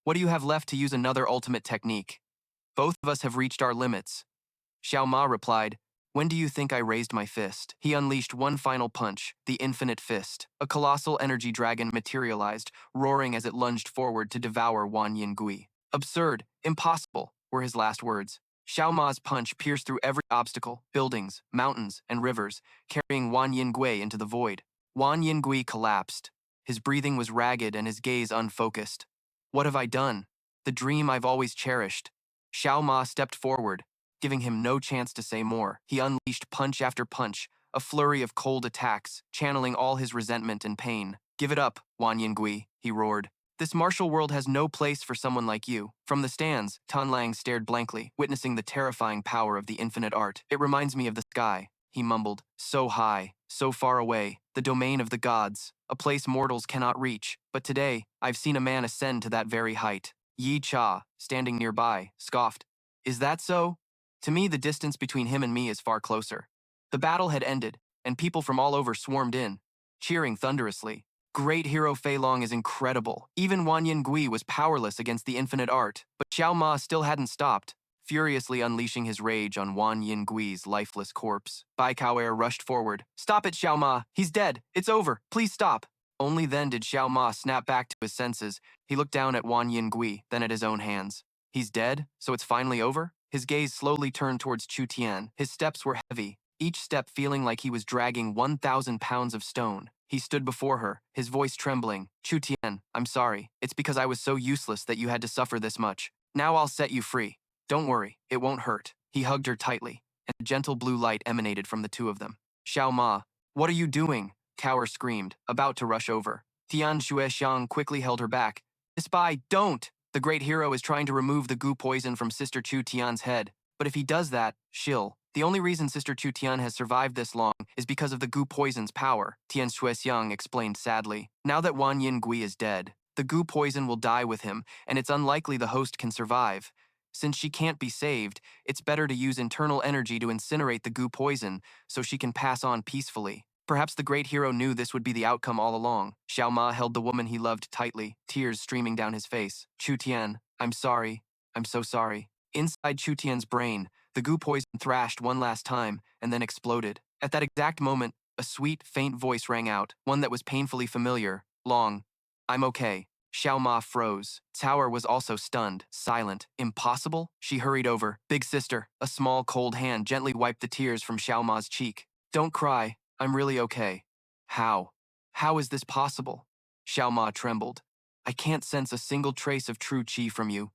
What do you have left to use another ultimate technique? Both of us have reached our limits. Xiao Ma replied, when do you think I raised my fist? He unleashed one final punch, the infinite fist. A colossal energy dragon materialized, roaring as it lunged forward to devour Wan Yingui. Absurd, impossible, were his last words. Xiao Ma's punch pierced through every obstacle, buildings, mountains, and rivers, carrying Wan Yingui into the void. Wan Yingui collapsed. His breathing was ragged and his gaze unfocused. What have I done? The dream I've always cherished. Xiao Ma stepped forward, giving him no chance to say more. He unleashed punch after punch, a flurry of cold attacks, channeling all his resentment and pain. Give it up, Wan Yingui, he roared. This martial world has no place for someone like you. From the stands, Tan Lang stared blankly, witnessing the terrifying power of the infinite art. It reminds me of the sky, he mumbled. So high, so far away, the domain of the gods, a place mortals cannot reach. But today, I've seen a man ascend to that very height. Yi Cha, standing nearby, scoffed. Is that so? To me, the distance between him and me is far closer. The battle had ended, and people from all over swarmed in, cheering thunderously. Great hero Fei Long is incredible. Even Wan Yingui was powerless against the infinite art, but Xiao Ma still hadn't stopped, furiously unleashing his rage on Wan Yingui's lifeless corpse. Bai Kaoer rushed forward. Stop it, Xiao Ma! He's dead! It's over! Please stop! Only then did Xiao Ma snap back to his senses. He looked down at Wan Yingui, then at his own hands. He's dead? So it's finally over? His gaze slowly turned towards Chu Tian. His steps were heavy, each step feeling like he was dragging 1,000 pounds of stone. He stood before her, his voice trembling. Chu Tian, I'm sorry. It's because I was so useless that you had to suffer this much. Now I'll set you free. Don't worry, it won't hurt. He hugged her tightly, and a gentle blue light emanated from the two of them. Xiao Ma, what are you doing? Cower screamed, about to rush over. Tian Xuexiang quickly held her back. Spy, don't! The great hero is trying to remove the goo poison from Sister Chu Tian's head. But if he does that, she'll. The only reason Sister Chu Tian has survived this long is because of the goo poison's power, Tian Xuexiang explained sadly. Now that Wan Yingui is dead, the goo poison will die with him, and it's unlikely the host can survive. Since she can't be saved, it's better to use internal energy to incinerate the goo poison so she can pass on peacefully. Perhaps the great hero knew this would be the outcome all along. Xiao Ma held the woman he loved tightly, tears streaming down his face. Chu Tian, I'm sorry. I'm so sorry. Inside Chu Tian's brain, the goo poison thrashed one last time and then exploded. At that exact moment, a sweet, faint voice rang out, one that was painfully familiar. Long. I'm okay. Xiao Ma froze. Tower was also stunned, silent. Impossible? She hurried over. Big sister. A small, cold hand gently wiped the tears from Xiao Ma's cheek. Don't cry. I'm really okay. How? How is this possible? Xiao Ma trembled. I can't sense a single trace of true chi from you.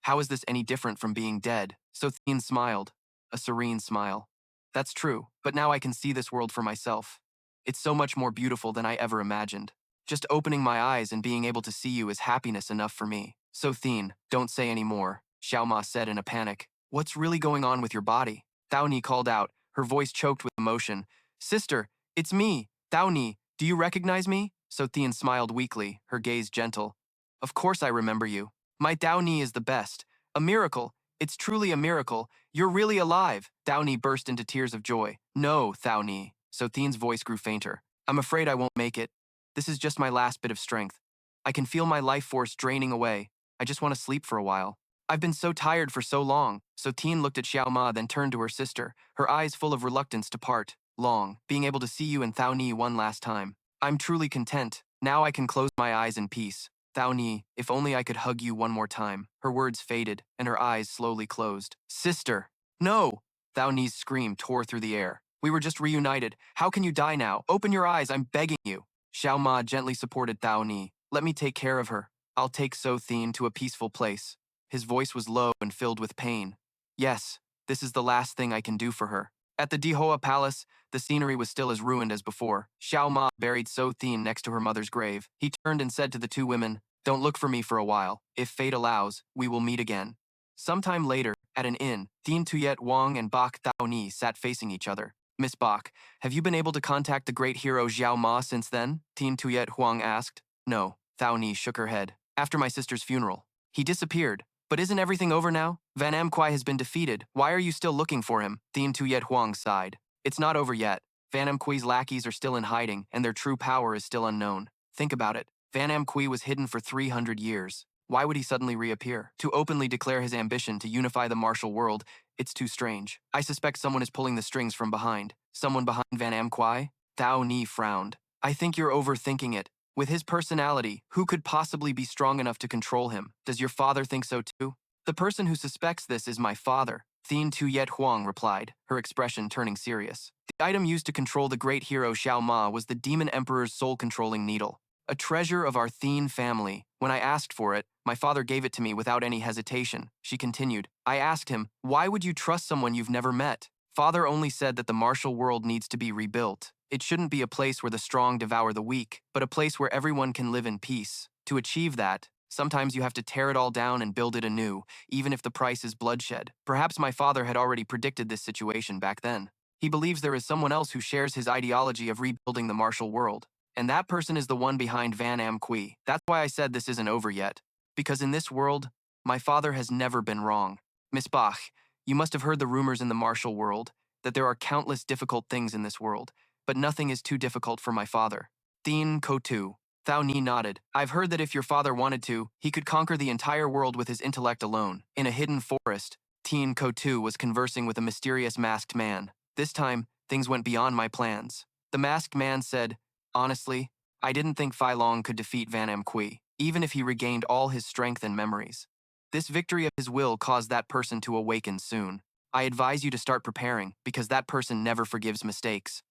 How is this any different from being dead? So Thien smiled, a serene smile. That's true, but now I can see this world for myself. It's so much more beautiful than I ever imagined. Just opening my eyes and being able to see you is happiness enough for me. So Thien, don't say any more, Xiao Ma said in a panic. What's really going on with your body? Thao Ni called out, her voice choked with emotion. Sister, it's me, Thao Ni. Do you recognize me? So Thien smiled weakly, her gaze gentle. Of course I remember you. My Thao Ni is the best. A miracle. It's truly a miracle. You're really alive. Thao Ni burst into tears of joy. No, Thao Ni. So Thien's voice grew fainter. I'm afraid I won't make it. This is just my last bit of strength. I can feel my life force draining away. I just want to sleep for a while. I've been so tired for so long. So Thien looked at Xiao Ma, then turned to her sister, her eyes full of reluctance to part. Long, being able to see you and Thao Ni one last time. I'm truly content. Now I can close my eyes in peace. Thao Ni, if only I could hug you one more time. Her words faded, and her eyes slowly closed. Sister! No! Thao Ni's scream tore through the air. We were just reunited. How can you die now? Open your eyes, I'm begging you. Xiao Ma gently supported Thao Ni. Let me take care of her. I'll take So Thien to a peaceful place. His voice was low and filled with pain. Yes, this is the last thing I can do for her. At the Dihoa Palace, the scenery was still as ruined as before. Xiao Ma buried So Thien next to her mother's grave. He turned and said to the two women, don't look for me for a while. If fate allows, we will meet again. Sometime later, at an inn, Thien Tuyet Wang and Bach Thao Ni sat facing each other. Miss Bach, have you been able to contact the great hero Xiao Ma since then? Tien Tuyet Huang asked. No, Thao Ni shook her head. After my sister's funeral. He disappeared. But isn't everything over now? Van Am Kwai has been defeated. Why are you still looking for him? Tien Tuyet Huang sighed. It's not over yet. Van Am Kui's lackeys are still in hiding, and their true power is still unknown. Think about it. Van Am Kui was hidden for 300 years. Why would he suddenly reappear? To openly declare his ambition to unify the martial world, it's too strange. I suspect someone is pulling the strings from behind. Someone behind Van Am Kwai? Thao Ni frowned. I think you're overthinking it. With his personality, who could possibly be strong enough to control him? Does your father think so too? The person who suspects this is my father, Tien Tuyet Huang replied, her expression turning serious. The item used to control the great hero Xiao Ma was the Demon Emperor's soul-controlling needle. A treasure of our Thien family. When I asked for it, my father gave it to me without any hesitation. She continued. I asked him, why would you trust someone you've never met? Father only said that the martial world needs to be rebuilt. It shouldn't be a place where the strong devour the weak, but a place where everyone can live in peace. To achieve that, sometimes you have to tear it all down and build it anew, even if the price is bloodshed. Perhaps my father had already predicted this situation back then. He believes there is someone else who shares his ideology of rebuilding the martial world. And that person is the one behind Van Am Kui. That's why I said this isn't over yet. Because in this world, my father has never been wrong. Miss Bach, you must have heard the rumors in the martial world, that there are countless difficult things in this world, but nothing is too difficult for my father. Thien Kotu. Thao Ni nodded. I've heard that if your father wanted to, he could conquer the entire world with his intellect alone. In a hidden forest, Thien Kotu was conversing with a mysterious masked man. This time, things went beyond my plans. The masked man said, honestly, I didn't think Fei Long could defeat Van Am Kui, even if he regained all his strength and memories. This victory of his will caused that person to awaken soon. I advise you to start preparing, because that person never forgives mistakes.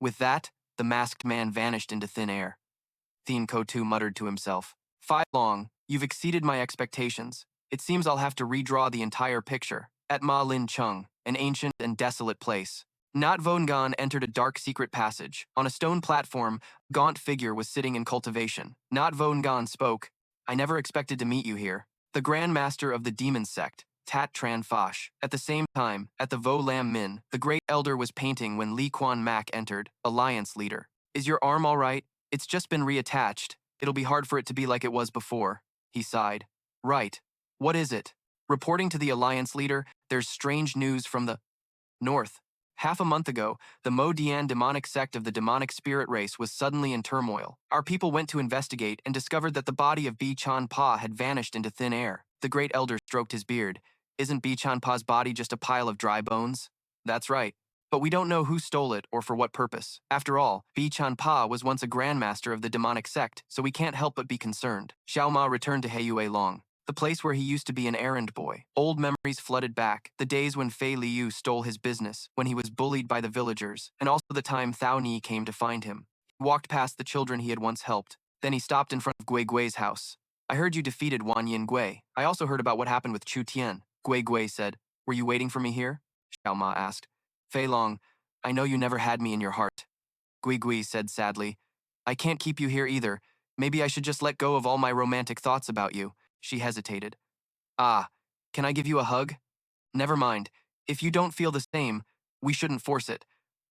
With that, the masked man vanished into thin air. Thien Kotu muttered to himself. Fei Long, you've exceeded my expectations. It seems I'll have to redraw the entire picture. At Ma Linh Cong, an ancient and desolate place, Nat Vongan entered a dark secret passage. On a stone platform, a gaunt figure was sitting in cultivation. Nat Vongan spoke. I never expected to meet you here. The Grand Master of the Demon Sect, Tat Tran Fosh. At the same time, at the Vo Lam Min, the Great Elder was painting when Li Quan Mak entered, Alliance Leader. Is your arm all right? It's just been reattached. It'll be hard for it to be like it was before. He sighed. Right. What is it? Reporting to the Alliance Leader, there's strange news from the north. Half a month ago, the Mo Dian demonic sect of the demonic spirit race was suddenly in turmoil. Our people went to investigate and discovered that the body of Bi Chan Pa had vanished into thin air. The Great Elder stroked his beard. Isn't Bi Chan Pa's body just a pile of dry bones? That's right. But we don't know who stole it or for what purpose. After all, Bi Chan Pa was once a grandmaster of the demonic sect, so we can't help but be concerned. Xiao Ma returned to Heiyue Long, the place where he used to be an errand boy. Old memories flooded back, the days when Fei Liu stole his business, when he was bullied by the villagers, and also the time Thao Ni came to find him. He walked past the children he had once helped. Then he stopped in front of Gui Gui's house. I heard you defeated Wan Yin Gui. I also heard about what happened with Chu Tian. Gui Gui said. Were you waiting for me here? Xiao Ma asked. Fei Long, I know you never had me in your heart. Gui Gui said sadly. I can't keep you here either. Maybe I should just let go of all my romantic thoughts about you. She hesitated. Ah, can I give you a hug? Never mind. If you don't feel the same, we shouldn't force it.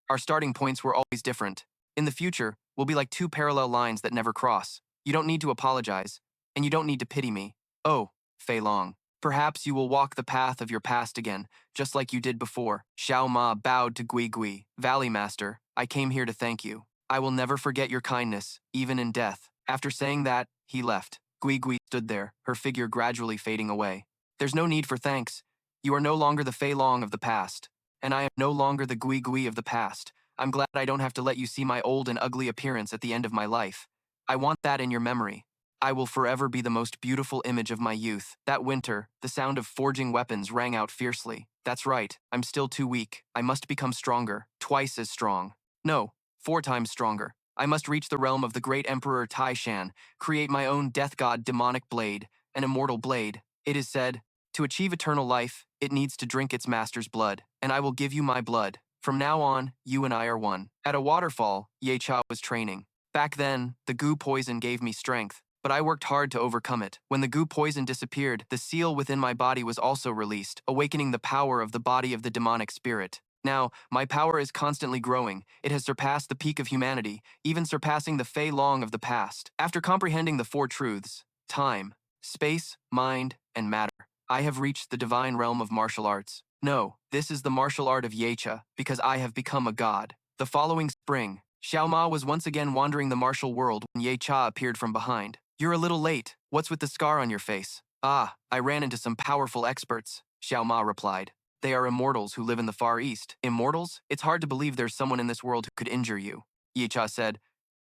Our starting points were always different. In the future, we'll be like two parallel lines that never cross. You don't need to apologize, and you don't need to pity me. Oh, Fei Long. Perhaps you will walk the path of your past again, just like you did before. Xiao Ma bowed to Gui Gui. Valley Master, I came here to thank you. I will never forget your kindness, even in death. After saying that, he left. Gui Gui stood there, her figure gradually fading away. There's no need for thanks. You are no longer the Fei Long of the past, and I am no longer the Gui Gui of the past. I'm glad I don't have to let you see my old and ugly appearance at the end of my life. I want that in your memory. I will forever be the most beautiful image of my youth. That winter, the sound of forging weapons rang out fiercely. That's right, I'm still too weak. I must become stronger, twice as strong. No, 4 times stronger. I must reach the realm of the great Emperor Tai Shan, create my own death god demonic blade, an immortal blade. It is said, to achieve eternal life, it needs to drink its master's blood, and I will give you my blood. From now on, you and I are one. At a waterfall, Ye Cha was training. Back then, the goo poison gave me strength, but I worked hard to overcome it. When the goo poison disappeared, the seal within my body was also released, awakening the power of the body of the demonic spirit. Now, my power is constantly growing. It has surpassed the peak of humanity, even surpassing the Fei Long of the past. After comprehending the four truths, time, space, mind, and matter, I have reached the divine realm of martial arts. No, this is the martial art of Yecha, because I have become a god. The following spring, Xiao Ma was once again wandering the martial world when Yecha appeared from behind. You're a little late. What's with the scar on your face? Ah, I ran into some powerful experts, Xiao Ma replied. They are immortals who live in the Far East. Immortals? It's hard to believe there's someone in this world who could injure you. Yecha said.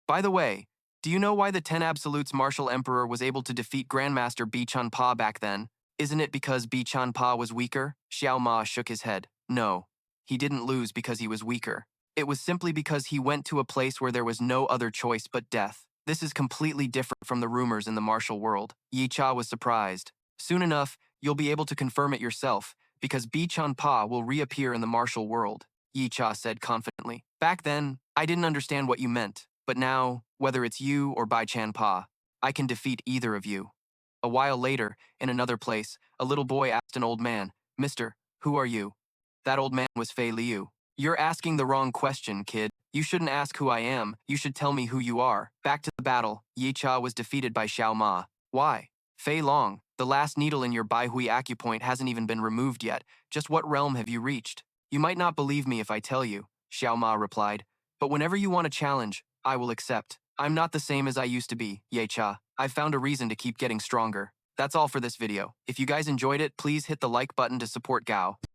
By the way, do you know why the Ten Absolutes Martial Emperor was able to defeat Grandmaster Bi Chun Pa back then? Isn't it because Bi Chun Pa was weaker? Xiao Ma shook his head. No, he didn't lose because he was weaker. It was simply because he went to a place where there was no other choice but death. This is completely different from the rumors in the martial world. Yi Cha was surprised. Soon enough, you'll be able to confirm it yourself, because Bi Chun Pa will reappear in the martial world, Yi Cha said confidently. Back then, I didn't understand what you meant, but now, whether it's you or Bai Chan Pa, I can defeat either of you. A while later, in another place, a little boy asked an old man, Mister, who are you? That old man was Fei Liu. You're asking the wrong question, kid. You shouldn't ask who I am, you should tell me who you are. Back to the battle, Yi Cha was defeated by Xiao Ma. Why? Fei Long, the last needle in your Bai Hui acupoint hasn't even been removed yet. Just what realm have you reached? You might not believe me if I tell you, Xiao Ma replied. But whenever you want a challenge, I will accept. I'm not the same as I used to be, Ye Cha. I've found a reason to keep getting stronger. That's all for this video. If you guys enjoyed it, please hit the like button to support Gao.